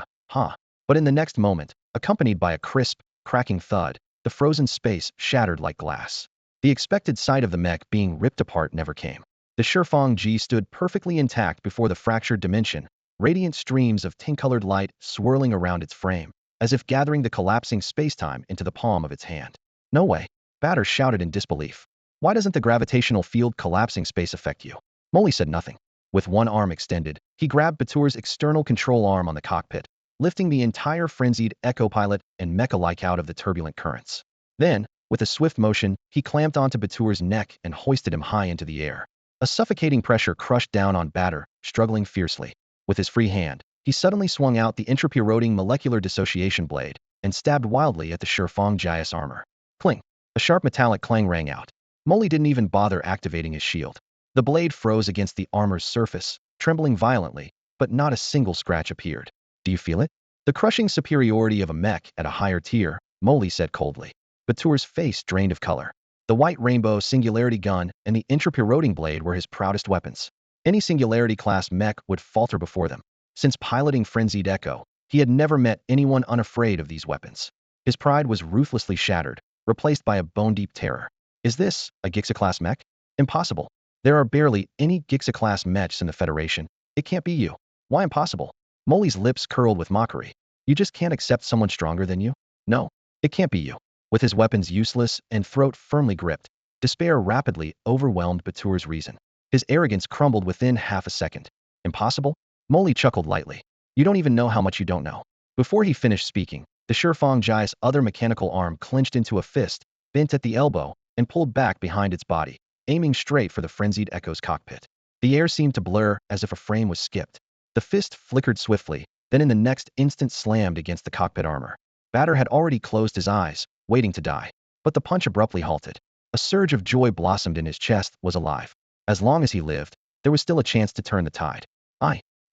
But in the next moment, accompanied by a crisp, cracking thud, the frozen space shattered like glass. The expected sight of the mech being ripped apart never came. The Xuan Ji stood perfectly intact before the fractured dimension, radiant streams of tin-colored light swirling around its frame, as if gathering the collapsing spacetime into the palm of its hand. No way, Badr shouted in disbelief. Why doesn't the gravitational field collapsing space affect you? Molly said nothing. With one arm extended, he grabbed Batur's external control arm on the cockpit, lifting the entire frenzied Echo pilot and mecha-like out of the turbulent currents. Then, with a swift motion, he clamped onto Batur's neck and hoisted him high into the air. A suffocating pressure crushed down on Badr, struggling fiercely. With his free hand, he suddenly swung out the entropy-eroding molecular dissociation blade and stabbed wildly at the Xuan Ji's armor. Cling! A sharp metallic clang rang out. Molly didn't even bother activating his shield. The blade froze against the armor's surface, trembling violently, but not a single scratch appeared. Do you feel it? The crushing superiority of a mech at a higher tier, Molly said coldly. Batur's face drained of color. The white rainbow singularity gun and the entropy-eroding blade were his proudest weapons. Any singularity-class mech would falter before them. Since piloting frenzied Echo, he had never met anyone unafraid of these weapons. His pride was ruthlessly shattered, replaced by a bone-deep terror. Is this a Gixa-class mech? Impossible. There are barely any Gixa-class mechs in the Federation. It can't be you. Why impossible? Molly's lips curled with mockery. You just can't accept someone stronger than you? No, it can't be you. With his weapons useless and throat firmly gripped, despair rapidly overwhelmed Batur's reason. His arrogance crumbled within half a second. Impossible? Molly chuckled lightly. You don't even know how much you don't know. Before he finished speaking, the Xuan Ji's other mechanical arm clenched into a fist, bent at the elbow, and pulled back behind its body, aiming straight for the frenzied Echo's cockpit. The air seemed to blur as if a frame was skipped. The fist flickered swiftly, then in the next instant slammed against the cockpit armor. Badr had already closed his eyes, waiting to die. But the punch abruptly halted. A surge of joy blossomed in his chest. Was alive. As long as he lived, there was still a chance to turn the tide.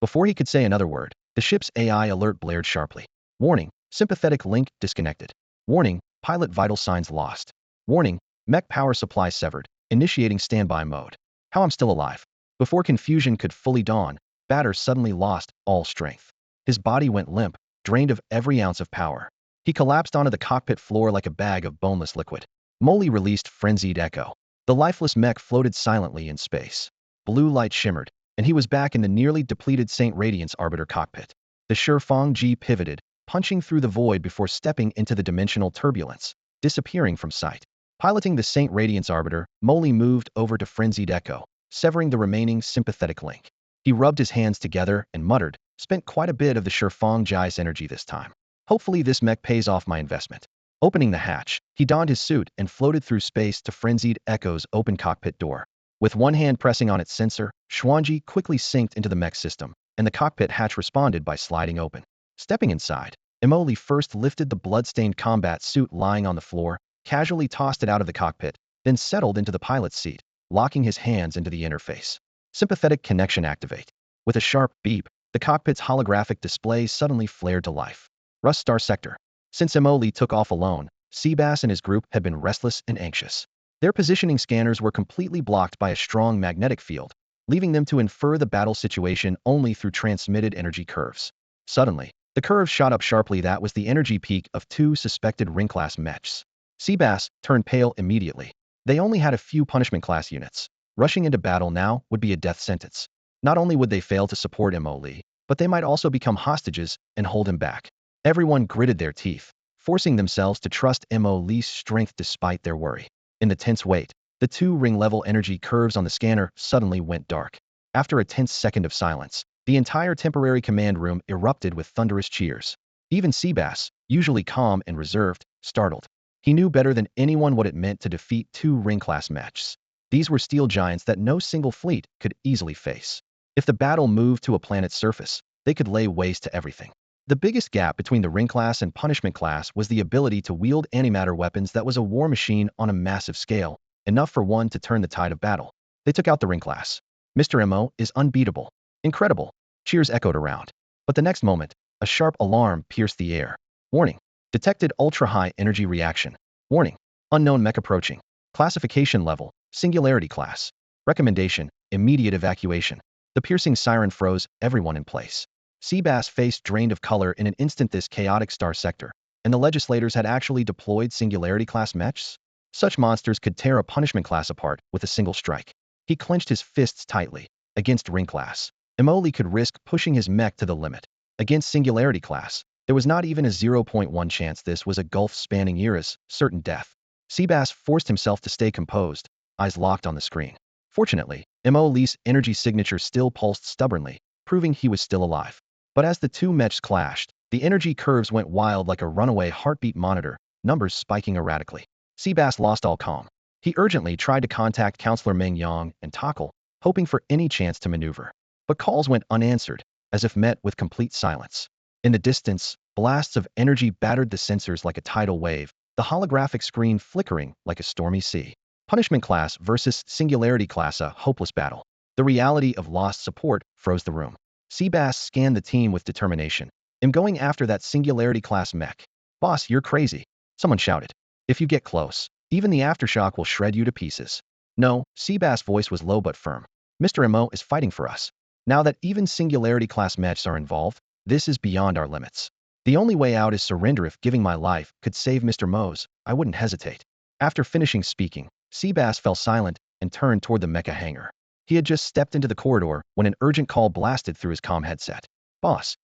Before he could say another word, the ship's AI alert blared sharply. Warning, sympathetic link disconnected. Warning, pilot vital signs lost. Warning, mech power supply severed, initiating standby mode. How I'm still alive. Before confusion could fully dawn, Badr suddenly lost all strength. His body went limp, drained of every ounce of power. He collapsed onto the cockpit floor like a bag of boneless liquid. Molly released frenzied Echo. The lifeless mech floated silently in space. Blue light shimmered, and he was back in the nearly depleted St. Radiance Arbiter cockpit. The Xuan Ji pivoted, punching through the void before stepping into the dimensional turbulence, disappearing from sight. Piloting the St. Radiance Arbiter, Molly moved over to frenzied Echo, severing the remaining sympathetic link. He rubbed his hands together and muttered, spent quite a bit of the Xuan Ji's energy this time. Hopefully this mech pays off my investment. Opening the hatch, he donned his suit and floated through space to frenzied Echo's open cockpit door. With one hand pressing on its sensor, Xuan Ji quickly synced into the mech system, and the cockpit hatch responded by sliding open. Stepping inside, Emily first lifted the blood-stained combat suit lying on the floor, casually tossed it out of the cockpit, then settled into the pilot's seat, locking his hands into the interface. Sympathetic connection activate. With a sharp beep, the cockpit's holographic display suddenly flared to life. Rust Star Sector. Since Emily took off alone, Seabass and his group had been restless and anxious. Their positioning scanners were completely blocked by a strong magnetic field, leaving them to infer the battle situation only through transmitted energy curves. Suddenly, the curve shot up sharply. That was the energy peak of two suspected ring-class mechs. Seabass turned pale immediately. They only had a few punishment-class units. Rushing into battle now would be a death sentence. Not only would they fail to support Emily, but they might also become hostages and hold him back. Everyone gritted their teeth, forcing themselves to trust Emily's strength despite their worry. In the tense wait, the two ring-level energy curves on the scanner suddenly went dark. After a tense second of silence, the entire temporary command room erupted with thunderous cheers. Even Seabass, usually calm and reserved, startled. He knew better than anyone what it meant to defeat two ring-class mechs. These were steel giants that no single fleet could easily face. If the battle moved to a planet's surface, they could lay waste to everything. The biggest gap between the ring class and punishment class was the ability to wield antimatter weapons that was a war machine on a massive scale, enough for one to turn the tide of battle. They took out the ring class. Mr. Mo is unbeatable. Incredible. Cheers echoed around. But the next moment, a sharp alarm pierced the air. Warning. Detected ultra-high energy reaction. Warning. Unknown mech approaching. Classification level, singularity class. Recommendation, immediate evacuation. The piercing siren froze everyone in place. Seabass' face drained of color in an instant. This chaotic star sector, and the legislators had actually deployed singularity-class mechs? Such monsters could tear a punishment class apart with a single strike. He clenched his fists tightly. Against ring class, Emily could risk pushing his mech to the limit. Against singularity class, there was not even a 0.1 chance. This was a gulf spanning eras, certain death. Seabass forced himself to stay composed, eyes locked on the screen. Fortunately, Emily's energy signature still pulsed stubbornly, proving he was still alive. But as the two mechs clashed, the energy curves went wild like a runaway heartbeat monitor, numbers spiking erratically. Seabass lost all calm. He urgently tried to contact Counselor Meng Yang and Tackle, hoping for any chance to maneuver. But calls went unanswered, as if met with complete silence. In the distance, blasts of energy battered the sensors like a tidal wave, the holographic screen flickering like a stormy sea. Punishment class versus singularity class, a hopeless battle. The reality of lost support froze the room. Seabass scanned the team with determination. I'm going after that singularity-class mech. Boss, you're crazy, someone shouted. If you get close, even the aftershock will shred you to pieces. No, Seabass' voice was low but firm. Mr. Mo is fighting for us. Now that even singularity-class mechs are involved, this is beyond our limits. The only way out is surrender. If giving my life could save Mr. Mo's, I wouldn't hesitate. After finishing speaking, Seabass fell silent and turned toward the mecha hangar. He had just stepped into the corridor when an urgent call blasted through his comm headset. Boss,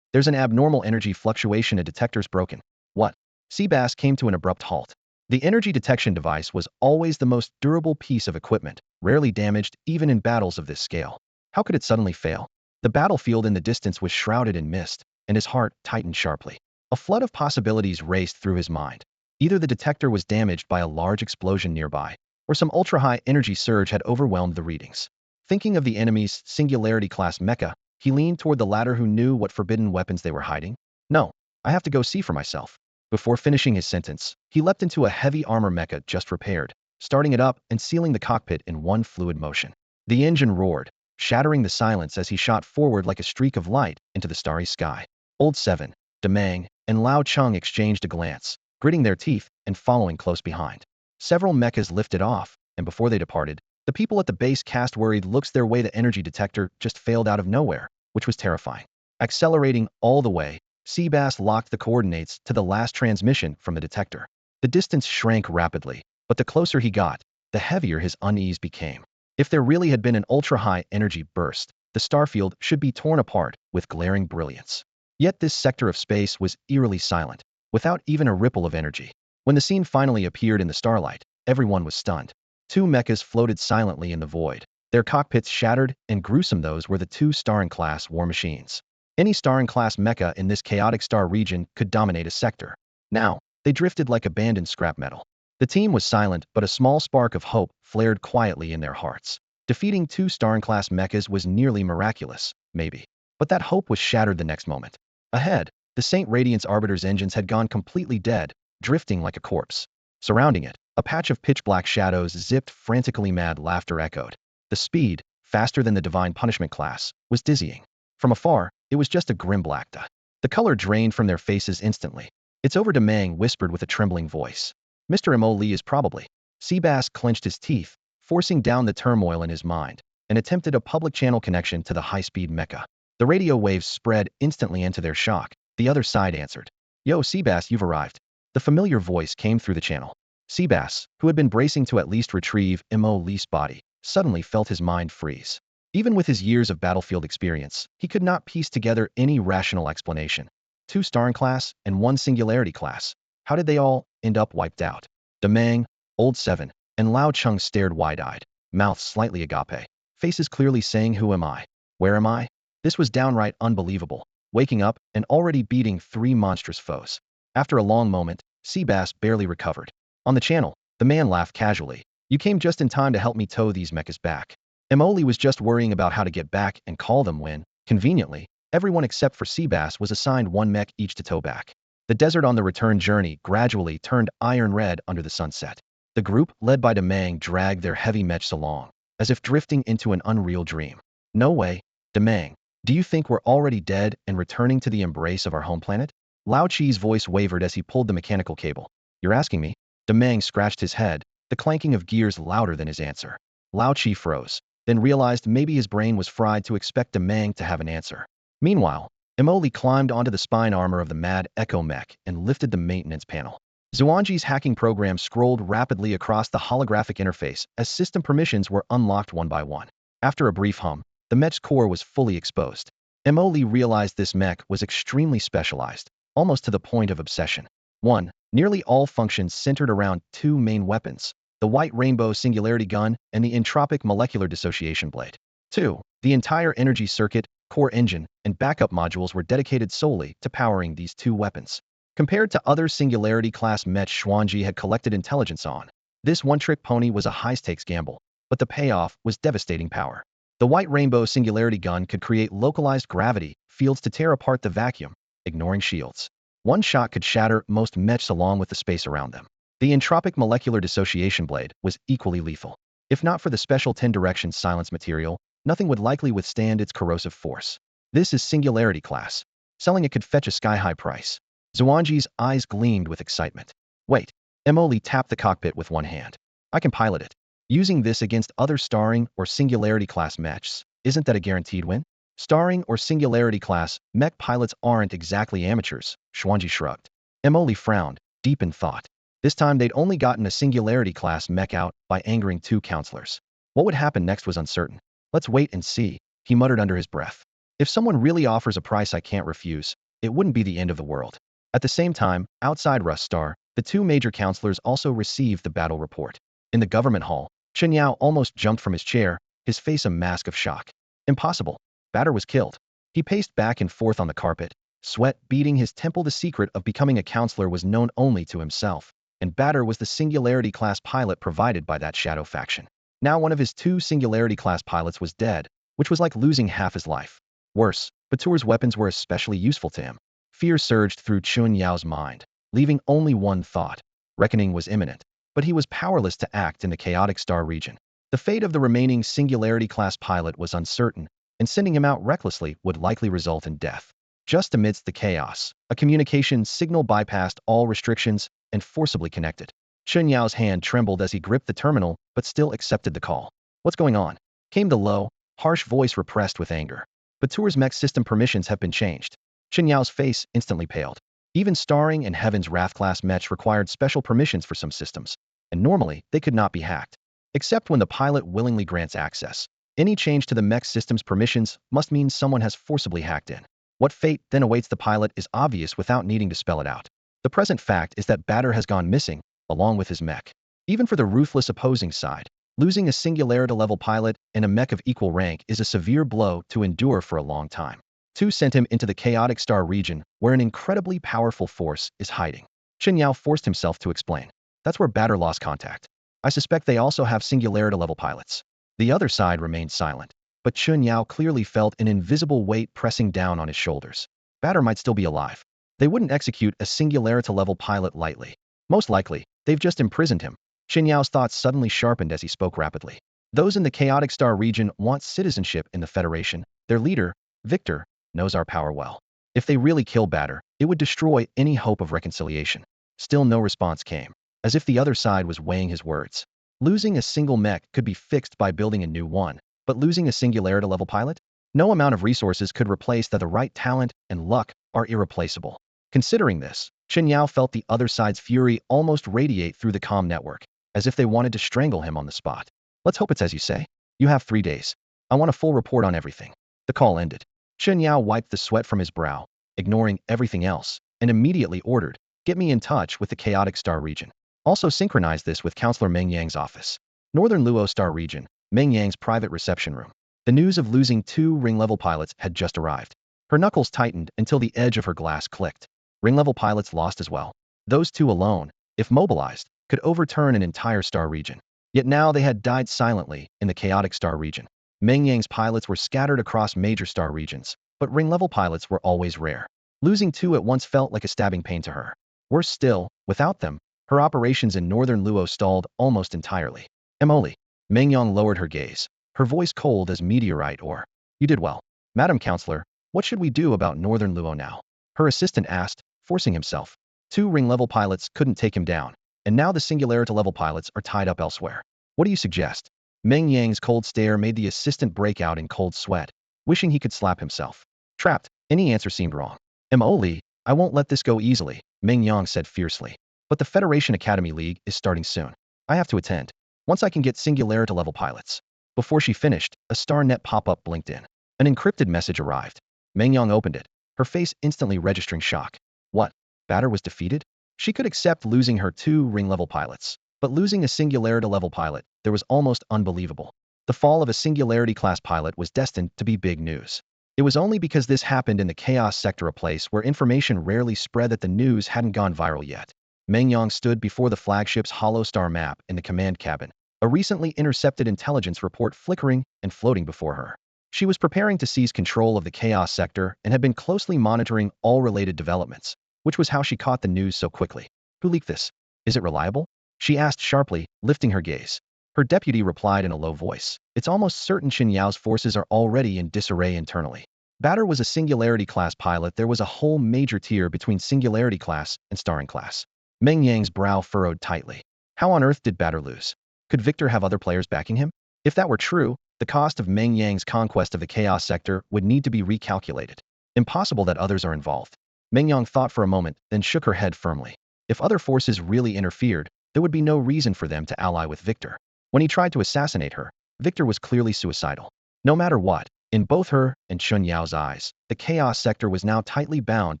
there's an abnormal energy fluctuation. A detector's broken. What? Seabass came to an abrupt halt. The energy detection device was always the most durable piece of equipment, rarely damaged even in battles of this scale. How could it suddenly fail? The battlefield in the distance was shrouded in mist, and his heart tightened sharply. A flood of possibilities raced through his mind. Either the detector was damaged by a large explosion nearby, or some ultra-high energy surge had overwhelmed the readings. Thinking of the enemy's singularity-class mecha, he leaned toward the latter. Who knew what forbidden weapons they were hiding? No, I have to go see for myself. Before finishing his sentence, he leapt into a heavy armor mecha just repaired, starting it up and sealing the cockpit in one fluid motion. The engine roared, shattering the silence as he shot forward like a streak of light into the starry sky. Old Seven, Demang, and Lao Chung exchanged a glance, gritting their teeth and following close behind. Several mechas lifted off, and before they departed, the people at the base cast worried looks their way. The energy detector just failed out of nowhere, which was terrifying. Accelerating all the way, Seabass locked the coordinates to the last transmission from the detector. The distance shrank rapidly, but the closer he got, the heavier his unease became. If there really had been an ultra-high energy burst, the starfield should be torn apart with glaring brilliance. Yet this sector of space was eerily silent, without even a ripple of energy. When the scene finally appeared in the starlight, everyone was stunned. Two mechas floated silently in the void, their cockpits shattered and gruesome. Those were the two Starin-class war machines. Any Starin-class mecha in this chaotic star region could dominate a sector. Now, they drifted like abandoned scrap metal. The team was silent, but a small spark of hope flared quietly in their hearts. Defeating two Starin-class mechas was nearly miraculous, maybe. But that hope was shattered the next moment. Ahead, The Saint Radiance Arbiter's engines had gone completely dead, drifting like a corpse. Surrounding it, a patch of pitch-black shadows zipped frantically. Mad laughter echoed. The speed, faster than the Divine Punishment class, was dizzying. From afar, it was just a grim black dot. The color drained from their faces instantly. "It's over," Demang whispered with a trembling voice. "Mr. Mo Li is probably." Seabass clenched his teeth, forcing down the turmoil in his mind, and attempted a public channel connection to the high-speed mecha. The radio waves spread instantly into their shock. The other side answered. "Yo, Seabass, you've arrived." The familiar voice came through the channel. Seabass, who had been bracing to at least retrieve Mo Li's body, suddenly felt his mind freeze. Even with his years of battlefield experience, he could not piece together any rational explanation. 2 Starring class and 1 Singularity class. How did they all end up wiped out? Demang, Old Seven, and Lao Chung stared wide-eyed, mouths slightly agape, faces clearly saying, "Who am I? Where am I?" This was downright unbelievable, waking up and already beating 3 monstrous foes. After a long moment, Seabass barely recovered. On the channel, the man laughed casually. "You came just in time to help me tow these mechas back." Emoli was just worrying about how to get back and call them when, conveniently, everyone except for Seabass was assigned 1 mech each to tow back. The desert on the return journey gradually turned iron red under the sunset. The group, led by Demang, dragged their heavy mechs along, as if drifting into an unreal dream. "No way, Demang. Do you think we're already dead and returning to the embrace of our home planet?" Lao Chi's voice wavered as he pulled the mechanical cable. "You're asking me?" Demang scratched his head, the clanking of gears louder than his answer. Lao Chi froze, then realized maybe his brain was fried to expect Demang to have an answer. Meanwhile, Emoli climbed onto the spine armor of the Mad Echo mech and lifted the maintenance panel. Xuan Ji's hacking program scrolled rapidly across the holographic interface as system permissions were unlocked one by one. After a brief hum, the mech's core was fully exposed. Emoli realized this mech was extremely specialized, almost to the point of obsession. 1. Nearly all functions centered around 2 main weapons, the White Rainbow Singularity Gun and the Entropic Molecular Dissociation Blade. 2. The entire energy circuit, core engine, and backup modules were dedicated solely to powering these 2 weapons. Compared to other Singularity-class mech Xuan Ji had collected intelligence on, this one-trick pony was a high-stakes gamble, but the payoff was devastating power. The White Rainbow Singularity Gun could create localized gravity fields to tear apart the vacuum, ignoring shields. One shot could shatter most mechs along with the space around them. The Entropic Molecular Dissociation Blade was equally lethal. If not for the special 10-direction silence material, nothing would likely withstand its corrosive force. This is Singularity class. Selling it could fetch a sky-high price. Xuanji's eyes gleamed with excitement. "Wait." Emoli tapped the cockpit with one hand. "I can pilot it. Using this against other Starring or Singularity class mechs, isn't that a guaranteed win?" "Starring or Singularity class mech pilots aren't exactly amateurs," Xuan Ji shrugged. Emoli frowned, deep in thought. This time they'd only gotten a Singularity-class mech out by angering 2 counselors. What would happen next was uncertain. "Let's wait and see," he muttered under his breath. "If someone really offers a price I can't refuse, it wouldn't be the end of the world." At the same time, outside Rust Star, the 2 major counselors also received the battle report. In the government hall, Chen Yao almost jumped from his chair, his face a mask of shock. "Impossible. Batter was killed." He paced back and forth on the carpet, sweat beading his temple. The secret of becoming a counselor was known only to himself, and Batter was the Singularity-class pilot provided by that shadow faction. Now one of his 2 Singularity-class pilots was dead, which was like losing half his life. Worse, Batur's weapons were especially useful to him. Fear surged through Chun Yao's mind, leaving only one thought. Reckoning was imminent, but he was powerless to act in the chaotic star region. The fate of the remaining Singularity-class pilot was uncertain, and sending him out recklessly would likely result in death. Just amidst the chaos, a communication signal bypassed all restrictions and forcibly connected. Chun Yao's hand trembled as he gripped the terminal, but still accepted the call. "What's going on?" came the low, harsh voice repressed with anger. "Batur's mech system permissions have been changed." Chun Yao's face instantly paled. Even Starring and Heaven's Wrath-class mechs required special permissions for some systems, and normally they could not be hacked. Except when the pilot willingly grants access. Any change to the mech system's permissions must mean someone has forcibly hacked in. What fate then awaits the pilot is obvious without needing to spell it out. The present fact is that Batter has gone missing, along with his mech. Even for the ruthless opposing side, losing a Singularity-level pilot and a mech of equal rank is a severe blow to endure for a long time. 2 sent him into the chaotic star region, where an incredibly powerful force is hiding. Chen Yao forced himself to explain. "That's where Batter lost contact. I suspect they also have Singularity-level pilots." The other side remained silent, but Chun Yao clearly felt an invisible weight pressing down on his shoulders. Batter might still be alive. They wouldn't execute a singularity-level pilot lightly. Most likely, they've just imprisoned him. Chen Yao's thoughts suddenly sharpened as he spoke rapidly. Those in the Chaotic Star region want citizenship in the Federation. Their leader, Victor, knows our power well. If they really kill Batter, it would destroy any hope of reconciliation. Still no response came, as if the other side was weighing his words. Losing a single mech could be fixed by building a new one, but losing a singularity-level pilot? No amount of resources could replace that. The right talent and luck are irreplaceable. Considering this, Chen Yao felt the other side's fury almost radiate through the comm network, as if they wanted to strangle him on the spot. Let's hope it's as you say. You have 3 days. I want a full report on everything. The call ended. Chen Yao wiped the sweat from his brow, ignoring everything else, and immediately ordered, "Get me in touch with the Chaotic Star region. Also synchronize this with Counselor Meng Yang's office. Northern Luo Star region, Meng Yang's private reception room." The news of losing 2 ring-level pilots had just arrived. Her knuckles tightened until the edge of her glass clicked. Ring-level pilots lost as well. Those 2 alone, if mobilized, could overturn an entire star region. Yet now they had died silently in the Chaotic Star region. Meng Yang's pilots were scattered across major star regions, but ring-level pilots were always rare. Losing 2 at once felt like a stabbing pain to her. Worse still, without them, her operations in Northern Luo stalled almost entirely. Emoli. Meng Yang lowered her gaze, her voice cold as meteorite ore. "You did well. Madam Counselor, what should we do about Northern Luo now?" Her assistant asked, forcing himself. 2 ring-level pilots couldn't take him down, and now the singularity-level pilots are tied up elsewhere. What do you suggest? Meng Yang's cold stare made the assistant break out in cold sweat, wishing he could slap himself. Trapped, any answer seemed wrong. "Mo-Li, I won't let this go easily," Meng Yang said fiercely. "But the Federation Academy League is starting soon. I have to attend. Once I can get singularity-level pilots." Before she finished, a StarNet pop-up blinked in. An encrypted message arrived. Meng Yang opened it, her face instantly registering shock. What? Batter was defeated? She could accept losing her 2 ring-level pilots, but losing a singularity-level pilot, there was almost unbelievable. The fall of a singularity-class pilot was destined to be big news. It was only because this happened in the Chaos Sector, a place where information rarely spread, that the news hadn't gone viral yet. Meng Yang stood before the flagship's hollow star map in the command cabin, a recently intercepted intelligence report flickering and floating before her. She was preparing to seize control of the Chaos Sector and had been closely monitoring all related developments, which was how she caught the news so quickly. Who leaked this? Is it reliable? She asked sharply, lifting her gaze. Her deputy replied in a low voice. It's almost certain Chen Yao's forces are already in disarray internally. Batter was a Singularity-class pilot. There was a whole major tier between Singularity-class and Starring-class. Meng Yang's brow furrowed tightly. How on earth did Batter lose? Could Victor have other players backing him? If that were true, the cost of Meng Yang's conquest of the Chaos Sector would need to be recalculated. Impossible that others are involved. Meng Yang thought for a moment, then shook her head firmly. If other forces really interfered, there would be no reason for them to ally with Victor. When he tried to assassinate her, Victor was clearly suicidal. No matter what, in both her and Chen Yao's eyes, the Chaos Sector was now tightly bound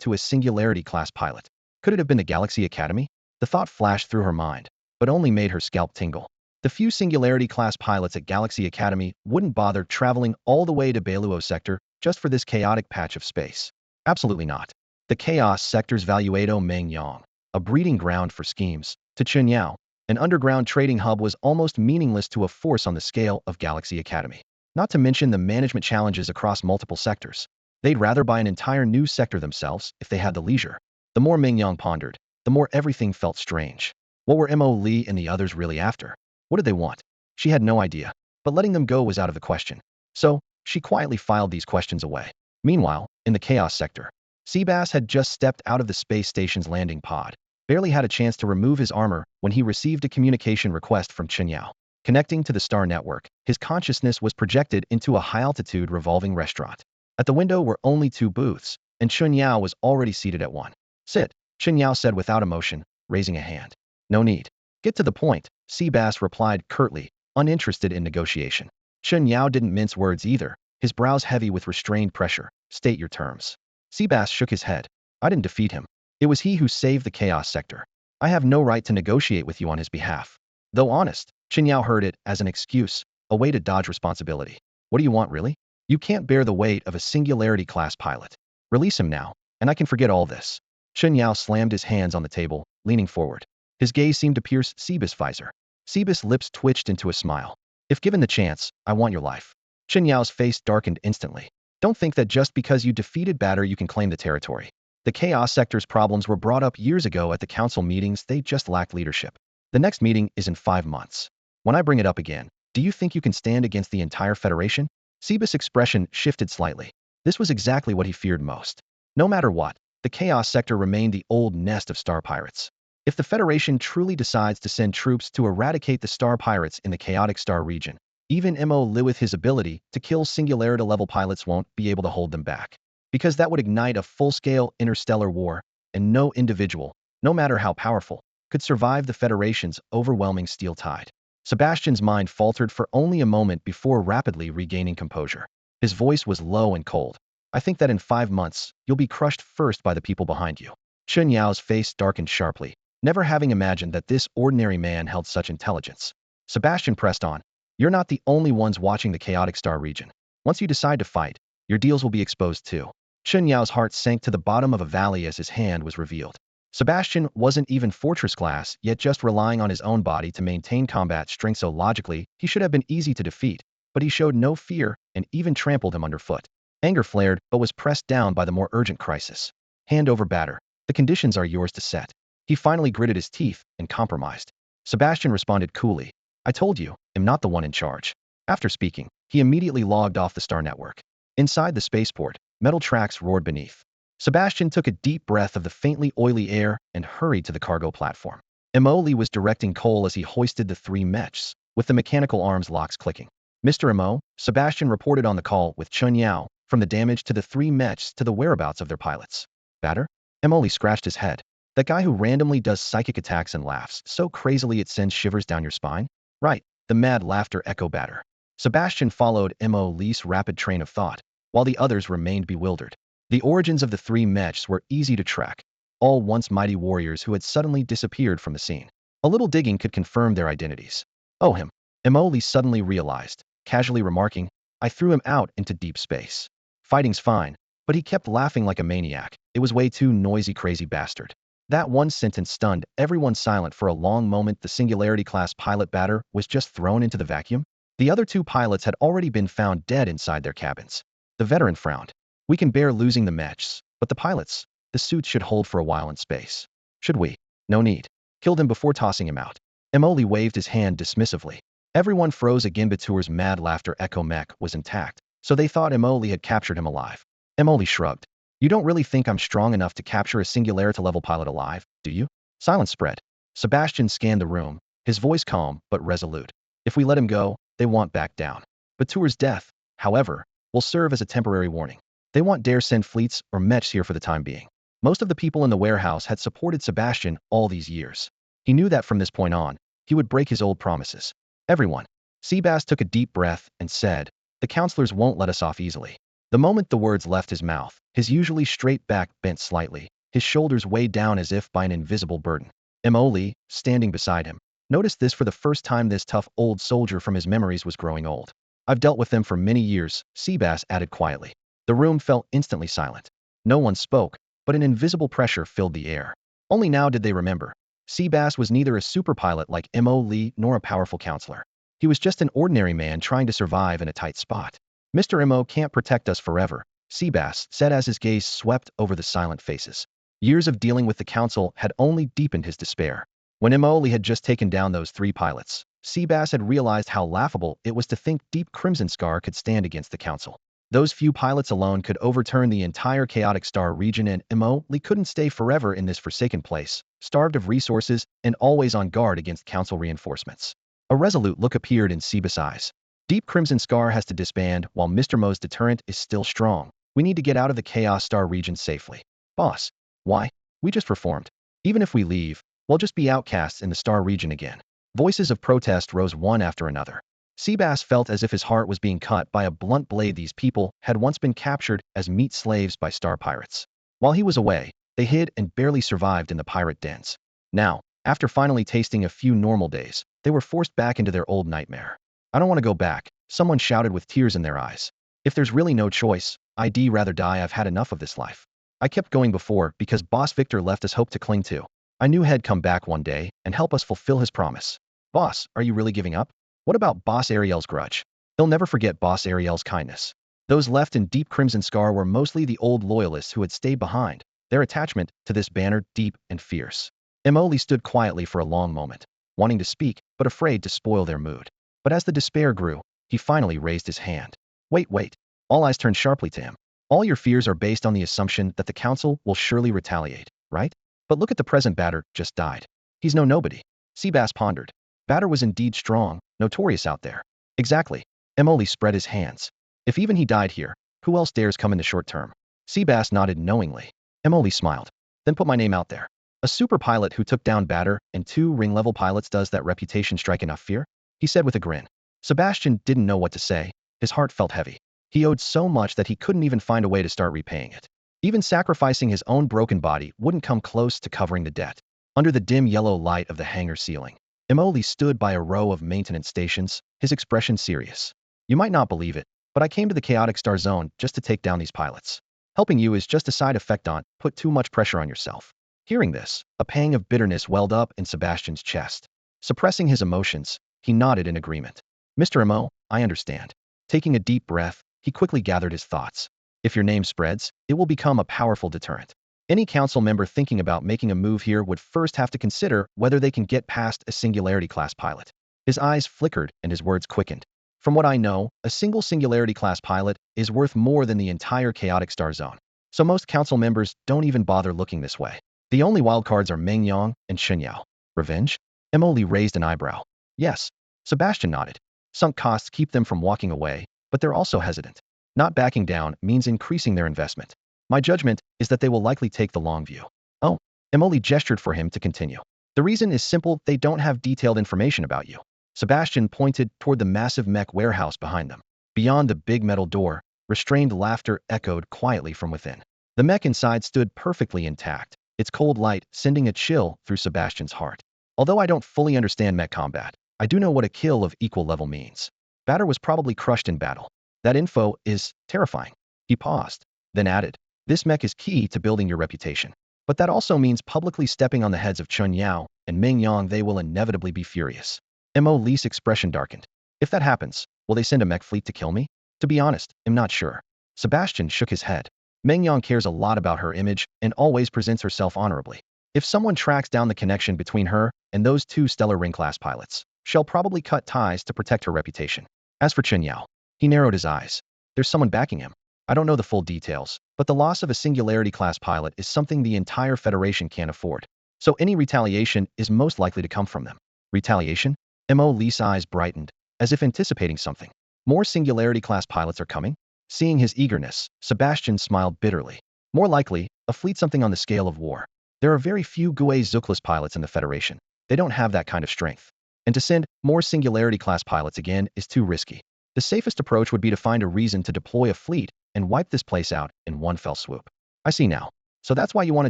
to a Singularity-class pilot. Could it have been the Galaxy Academy? The thought flashed through her mind, but only made her scalp tingle. The few Singularity-class pilots at Galaxy Academy wouldn't bother traveling all the way to Beiluo Sector just for this chaotic patch of space. Absolutely not. The Chaos Sector's valuado Meng Yang, a breeding ground for schemes, to Chen Yao, an underground trading hub, was almost meaningless to a force on the scale of Galaxy Academy. Not to mention the management challenges across multiple sectors. They'd rather buy an entire new sector themselves if they had the leisure. The more Meng Yang pondered, the more everything felt strange. What were Mo-Li and the others really after? What did they want? She had no idea, but letting them go was out of the question. So, she quietly filed these questions away. Meanwhile, in the Chaos Sector, Seabass had just stepped out of the space station's landing pod, barely had a chance to remove his armor when he received a communication request from Chen Yao. Connecting to the star network, his consciousness was projected into a high-altitude revolving restaurant. At the window were only 2 booths, and Chen Yao was already seated at one. Sit, Chen Yao said without emotion, raising a hand. No need. Get to the point, Seabass replied curtly, uninterested in negotiation. Chen Yao didn't mince words either, his brows heavy with restrained pressure. State your terms. Seabass shook his head. I didn't defeat him. It was he who saved the Chaos Sector. I have no right to negotiate with you on his behalf. Though honest, Chen Yao heard it as an excuse, a way to dodge responsibility. What do you want, really? You can't bear the weight of a Singularity-class pilot. Release him now, and I can forget all this. Chen Yao slammed his hands on the table, leaning forward. His gaze seemed to pierce Seabass' visor. Seabass' lips twitched into a smile. If given the chance, I want your life. Chen Yao's face darkened instantly. Don't think that just because you defeated Batter you can claim the territory. The Chaos Sector's problems were brought up years ago at the council meetings, they just lacked leadership. The next meeting is in 5 months. When I bring it up again, do you think you can stand against the entire Federation? Sebas' expression shifted slightly. This was exactly what he feared most. No matter what, the Chaos Sector remained the old nest of Star Pirates. If the Federation truly decides to send troops to eradicate the Star Pirates in the Chaotic Star region, even Mo with his ability to kill Singularity-level pilots won't be able to hold them back. Because that would ignite a full-scale interstellar war, and no individual, no matter how powerful, could survive the Federation's overwhelming steel tide. Sebastian's mind faltered for only a moment before rapidly regaining composure. His voice was low and cold. I think that in 5 months, you'll be crushed first by the people behind you. Chun Yao's face darkened sharply, never having imagined that this ordinary man held such intelligence. Sebastian pressed on. You're not the only ones watching the Chaotic Star region. Once you decide to fight, your deals will be exposed too. Chun Yao's heart sank to the bottom of a valley as his hand was revealed. Sebastian wasn't even fortress class, yet just relying on his own body to maintain combat strength, so logically, he should have been easy to defeat, but he showed no fear and even trampled him underfoot. Anger flared, but was pressed down by the more urgent crisis. Hand over batter. The conditions are yours to set. He finally gritted his teeth and compromised. Sebastian responded coolly. I told you, I'm not the one in charge. After speaking, he immediately logged off the star network. Inside the spaceport, metal tracks roared beneath. Sebastian took a deep breath of the faintly oily air and hurried to the cargo platform. Mo was directing Cole as he hoisted the 3 mechs, with the mechanical arms locks clicking. Mr. Mo, Sebastian reported on the call with Chun Yao, from the damage to the 3 mechs to the whereabouts of their pilots. Batter? Mo scratched his head. That guy who randomly does psychic attacks and laughs so crazily it sends shivers down your spine? Right, the mad laughter echo batter. Sebastian followed Mo's rapid train of thought, while the others remained bewildered. The origins of the 3 mechs were easy to track, all once mighty warriors who had suddenly disappeared from the scene. A little digging could confirm their identities. Oh him. Mo suddenly realized, casually remarking, I threw him out into deep space. Fighting's fine, but he kept laughing like a maniac. It was way too noisy, crazy bastard. That one sentence stunned everyone silent for a long moment. The Singularity-class pilot batter was just thrown into the vacuum. The other 2 pilots had already been found dead inside their cabins. The veteran frowned. We can bear losing the mechs, but the pilots, the suits should hold for a while in space. Should we? No need. Killed him before tossing him out. Mo waved his hand dismissively. Everyone froze again. Batur's mad laughter echo mech was intact, so they thought Mo had captured him alive. Mo shrugged. You don't really think I'm strong enough to capture a Singularity-level pilot alive, do you? Silence spread. Sebastian scanned the room, his voice calm but resolute. If we let him go, they won't back down. Batur's death, however, will serve as a temporary warning. They won't dare send fleets or mechs here for the time being. Most of the people in the warehouse had supported Sebastian all these years. He knew that from this point on, he would break his old promises. Everyone. Sebas took a deep breath and said, the counselors won't let us off easily. The moment the words left his mouth, his usually straight back bent slightly, his shoulders weighed down as if by an invisible burden. Mo, standing beside him, noticed this for the first time. This tough old soldier from his memories was growing old. I've dealt with them for many years, Sebas added quietly. The room fell instantly silent. No one spoke, but an invisible pressure filled the air. Only now did they remember. Sebas was neither a super pilot like Mo nor a powerful counselor. He was just an ordinary man trying to survive in a tight spot. Mr. Mo can't protect us forever, Sebas said as his gaze swept over the silent faces. Years of dealing with the council had only deepened his despair. When Mo had just taken down those 3 pilots, Sebas had realized how laughable it was to think Deep Crimson Scar could stand against the council. Those few pilots alone could overturn the entire Chaotic Star region, and Mo couldn't stay forever in this forsaken place, starved of resources and always on guard against council reinforcements. A resolute look appeared in Sebas' eyes. Deep Crimson Scar has to disband while Mr. Mo's deterrent is still strong. We need to get out of the Chaos Star region safely. Boss. Why? We just reformed. Even if we leave, we'll just be outcasts in the Star region again. Voices of protest rose one after another. Sebas felt as if his heart was being cut by a blunt blade. These people had once been captured as meat slaves by star pirates. While he was away, they hid and barely survived in the pirate dens. Now, after finally tasting a few normal days, they were forced back into their old nightmare. I don't want to go back, someone shouted with tears in their eyes. If there's really no choice, I'd rather die. I've had enough of this life. I kept going before because Boss Victor left us hope to cling to. I knew he'd come back one day and help us fulfill his promise. Boss, are you really giving up? What about Boss Ariel's grudge? He'll never forget Boss Ariel's kindness. Those left in Deep Crimson Scar were mostly the old loyalists who had stayed behind, their attachment to this banner deep and fierce. Emoli stood quietly for a long moment, wanting to speak, but afraid to spoil their mood. But as the despair grew, he finally raised his hand. Wait. All eyes turned sharply to him. All your fears are based on the assumption that the council will surely retaliate, right? But look at the present batter just died. He's no nobody. Seabass pondered. Batter was indeed strong, notorious out there. Exactly. Emoli spread his hands. If even he died here, who else dares come in the short term? Seabass nodded knowingly. Emoli smiled. Then put my name out there. A super pilot who took down Batter and 2 ring-level pilots, does that reputation strike enough fear? He said with a grin. Sebastian didn't know what to say. His heart felt heavy. He owed so much that he couldn't even find a way to start repaying it. Even sacrificing his own broken body wouldn't come close to covering the debt. Under the dim yellow light of the hangar ceiling, Emoli stood by a row of maintenance stations, his expression serious. You might not believe it, but I came to the chaotic star zone just to take down these pilots. Helping you is just a side effect. Don't put too much pressure on yourself. Hearing this, a pang of bitterness welled up in Sebastian's chest. Suppressing his emotions, he nodded in agreement. Mr. Mo, I understand. Taking a deep breath, he quickly gathered his thoughts. If your name spreads, it will become a powerful deterrent. Any council member thinking about making a move here would first have to consider whether they can get past a Singularity-class pilot. His eyes flickered and his words quickened. From what I know, a single Singularity-class pilot is worth more than the entire chaotic star zone. So most council members don't even bother looking this way. The only wildcards are Meng Yang and Shen Yao. Revenge? Emoli raised an eyebrow. Yes. Sebastian nodded. Sunk costs keep them from walking away, but they're also hesitant. Not backing down means increasing their investment. My judgment is that they will likely take the long view. Oh, Emoli gestured for him to continue. The reason is simple, they don't have detailed information about you. Sebastian pointed toward the massive Mech warehouse behind them. Beyond the big metal door, restrained laughter echoed quietly from within. The Mech inside stood perfectly intact, its cold light sending a chill through Sebastian's heart. Although I don't fully understand Mech combat, I do know what a kill of equal level means. Batter was probably crushed in battle. That info is terrifying. He paused, then added, this Mech is key to building your reputation. But that also means publicly stepping on the heads of Chun Yao and Meng Yang. They will inevitably be furious. Mo Li's expression darkened. If that happens, will they send a Mech fleet to kill me? To be honest, I'm not sure. Sebastian shook his head. Meng Yang cares a lot about her image and always presents herself honorably. If someone tracks down the connection between her and those 2 stellar ring-class pilots, she'll probably cut ties to protect her reputation. As for Chun Yao, he narrowed his eyes. There's someone backing him. I don't know the full details, but the loss of a Singularity-class pilot is something the entire Federation can't afford. So any retaliation is most likely to come from them. Retaliation? Mo Li's eyes brightened, as if anticipating something. More Singularity-class pilots are coming? Seeing his eagerness, Sebastian smiled bitterly. More likely, a fleet something on the scale of war. There are very few Gui Xu pilots in the Federation. They don't have that kind of strength. And to send more Singularity-class pilots again is too risky. The safest approach would be to find a reason to deploy a fleet and wipe this place out in one fell swoop. I see now. So that's why you want to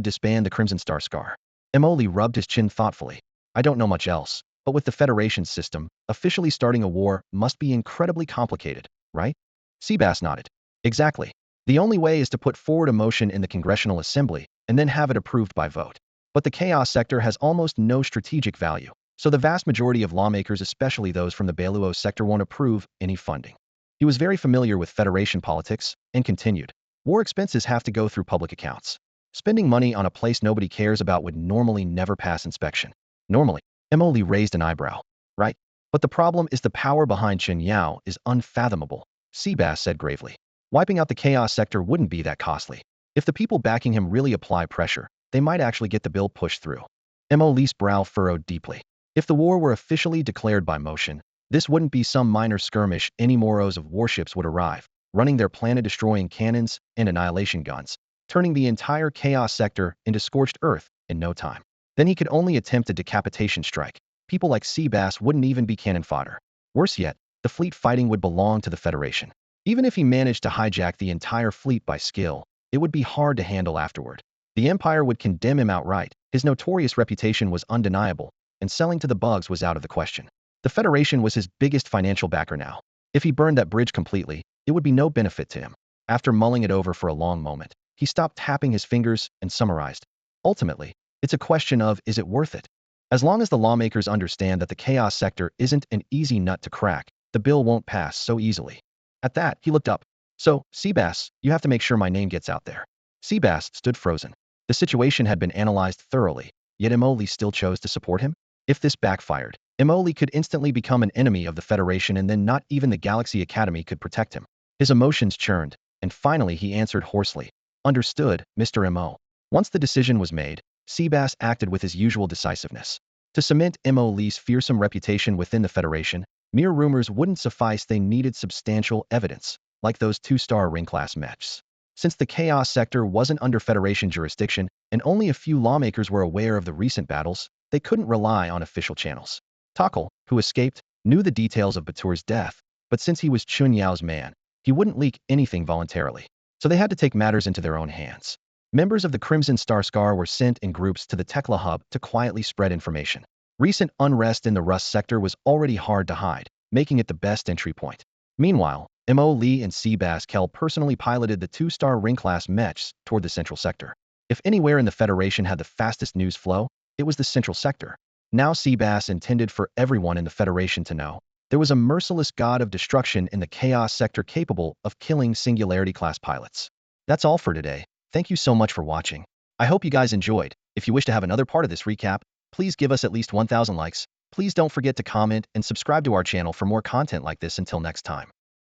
disband the Crimson Star Scar. Emoli rubbed his chin thoughtfully. I don't know much else, but with the Federation's system, officially starting a war must be incredibly complicated, right? Seabass nodded. Exactly. The only way is to put forward a motion in the Congressional Assembly and then have it approved by vote. But the chaos sector has almost no strategic value, so the vast majority of lawmakers, especially those from the Beluo sector, won't approve any funding. He was very familiar with Federation politics and continued. War expenses have to go through public accounts. Spending money on a place nobody cares about would normally never pass inspection. Normally, Emoli raised an eyebrow. Right. But the problem is the power behind Chen Yao is unfathomable, Seabass said gravely. Wiping out the chaos sector wouldn't be that costly. If the people backing him really apply pressure, they might actually get the bill pushed through. Mo Li's brow furrowed deeply. If the war were officially declared by motion, this wouldn't be some minor skirmish. Any Moros of warships would arrive, running their planet-destroying cannons and annihilation guns, turning the entire chaos sector into scorched earth in no time. Then he could only attempt a decapitation strike. People like Seabass wouldn't even be cannon fodder. Worse yet, the fleet fighting would belong to the Federation. Even if he managed to hijack the entire fleet by skill, it would be hard to handle afterward. The Empire would condemn him outright. His notorious reputation was undeniable, and selling to the bugs was out of the question. The Federation was his biggest financial backer now. If he burned that bridge completely, it would be no benefit to him. After mulling it over for a long moment, he stopped tapping his fingers and summarized. Ultimately, it's a question of, is it worth it? As long as the lawmakers understand that the chaos sector isn't an easy nut to crack, the bill won't pass so easily. At that, he looked up. So, Seabass, you have to make sure my name gets out there. Seabass stood frozen. The situation had been analyzed thoroughly, yet Imoli still chose to support him? If this backfired, Imoli could instantly become an enemy of the Federation, and then not even the Galaxy Academy could protect him. His emotions churned, and finally he answered hoarsely, "Understood, Mr. Mo." Once the decision was made, Seabass acted with his usual decisiveness. To cement Imoli's fearsome reputation within the Federation, mere rumors wouldn't suffice. They needed substantial evidence, like those 2-star ring-class mechs. Since the Chaos Sector wasn't under Federation jurisdiction, and only a few lawmakers were aware of the recent battles, they couldn't rely on official channels. Takal, who escaped, knew the details of Batur's death, but since he was Chun Yao's man, he wouldn't leak anything voluntarily. So they had to take matters into their own hands. Members of the Crimson Star Scar were sent in groups to the Tekla hub to quietly spread information. Recent unrest in the Rust sector was already hard to hide, making it the best entry point. Meanwhile, Mo Lee and Seabass Kell personally piloted the 2-star ring-class mechs toward the central sector. If anywhere in the Federation had the fastest news flow, it was the central sector. Now Seabass intended for everyone in the Federation to know there was a merciless god of destruction in the Chaos Sector capable of killing Singularity-class pilots. That's all for today. Thank you so much for watching. I hope you guys enjoyed. If you wish to have another part of this recap, please give us at least 1,000 likes. Please don't forget to comment and subscribe to our channel for more content like this. Until next time.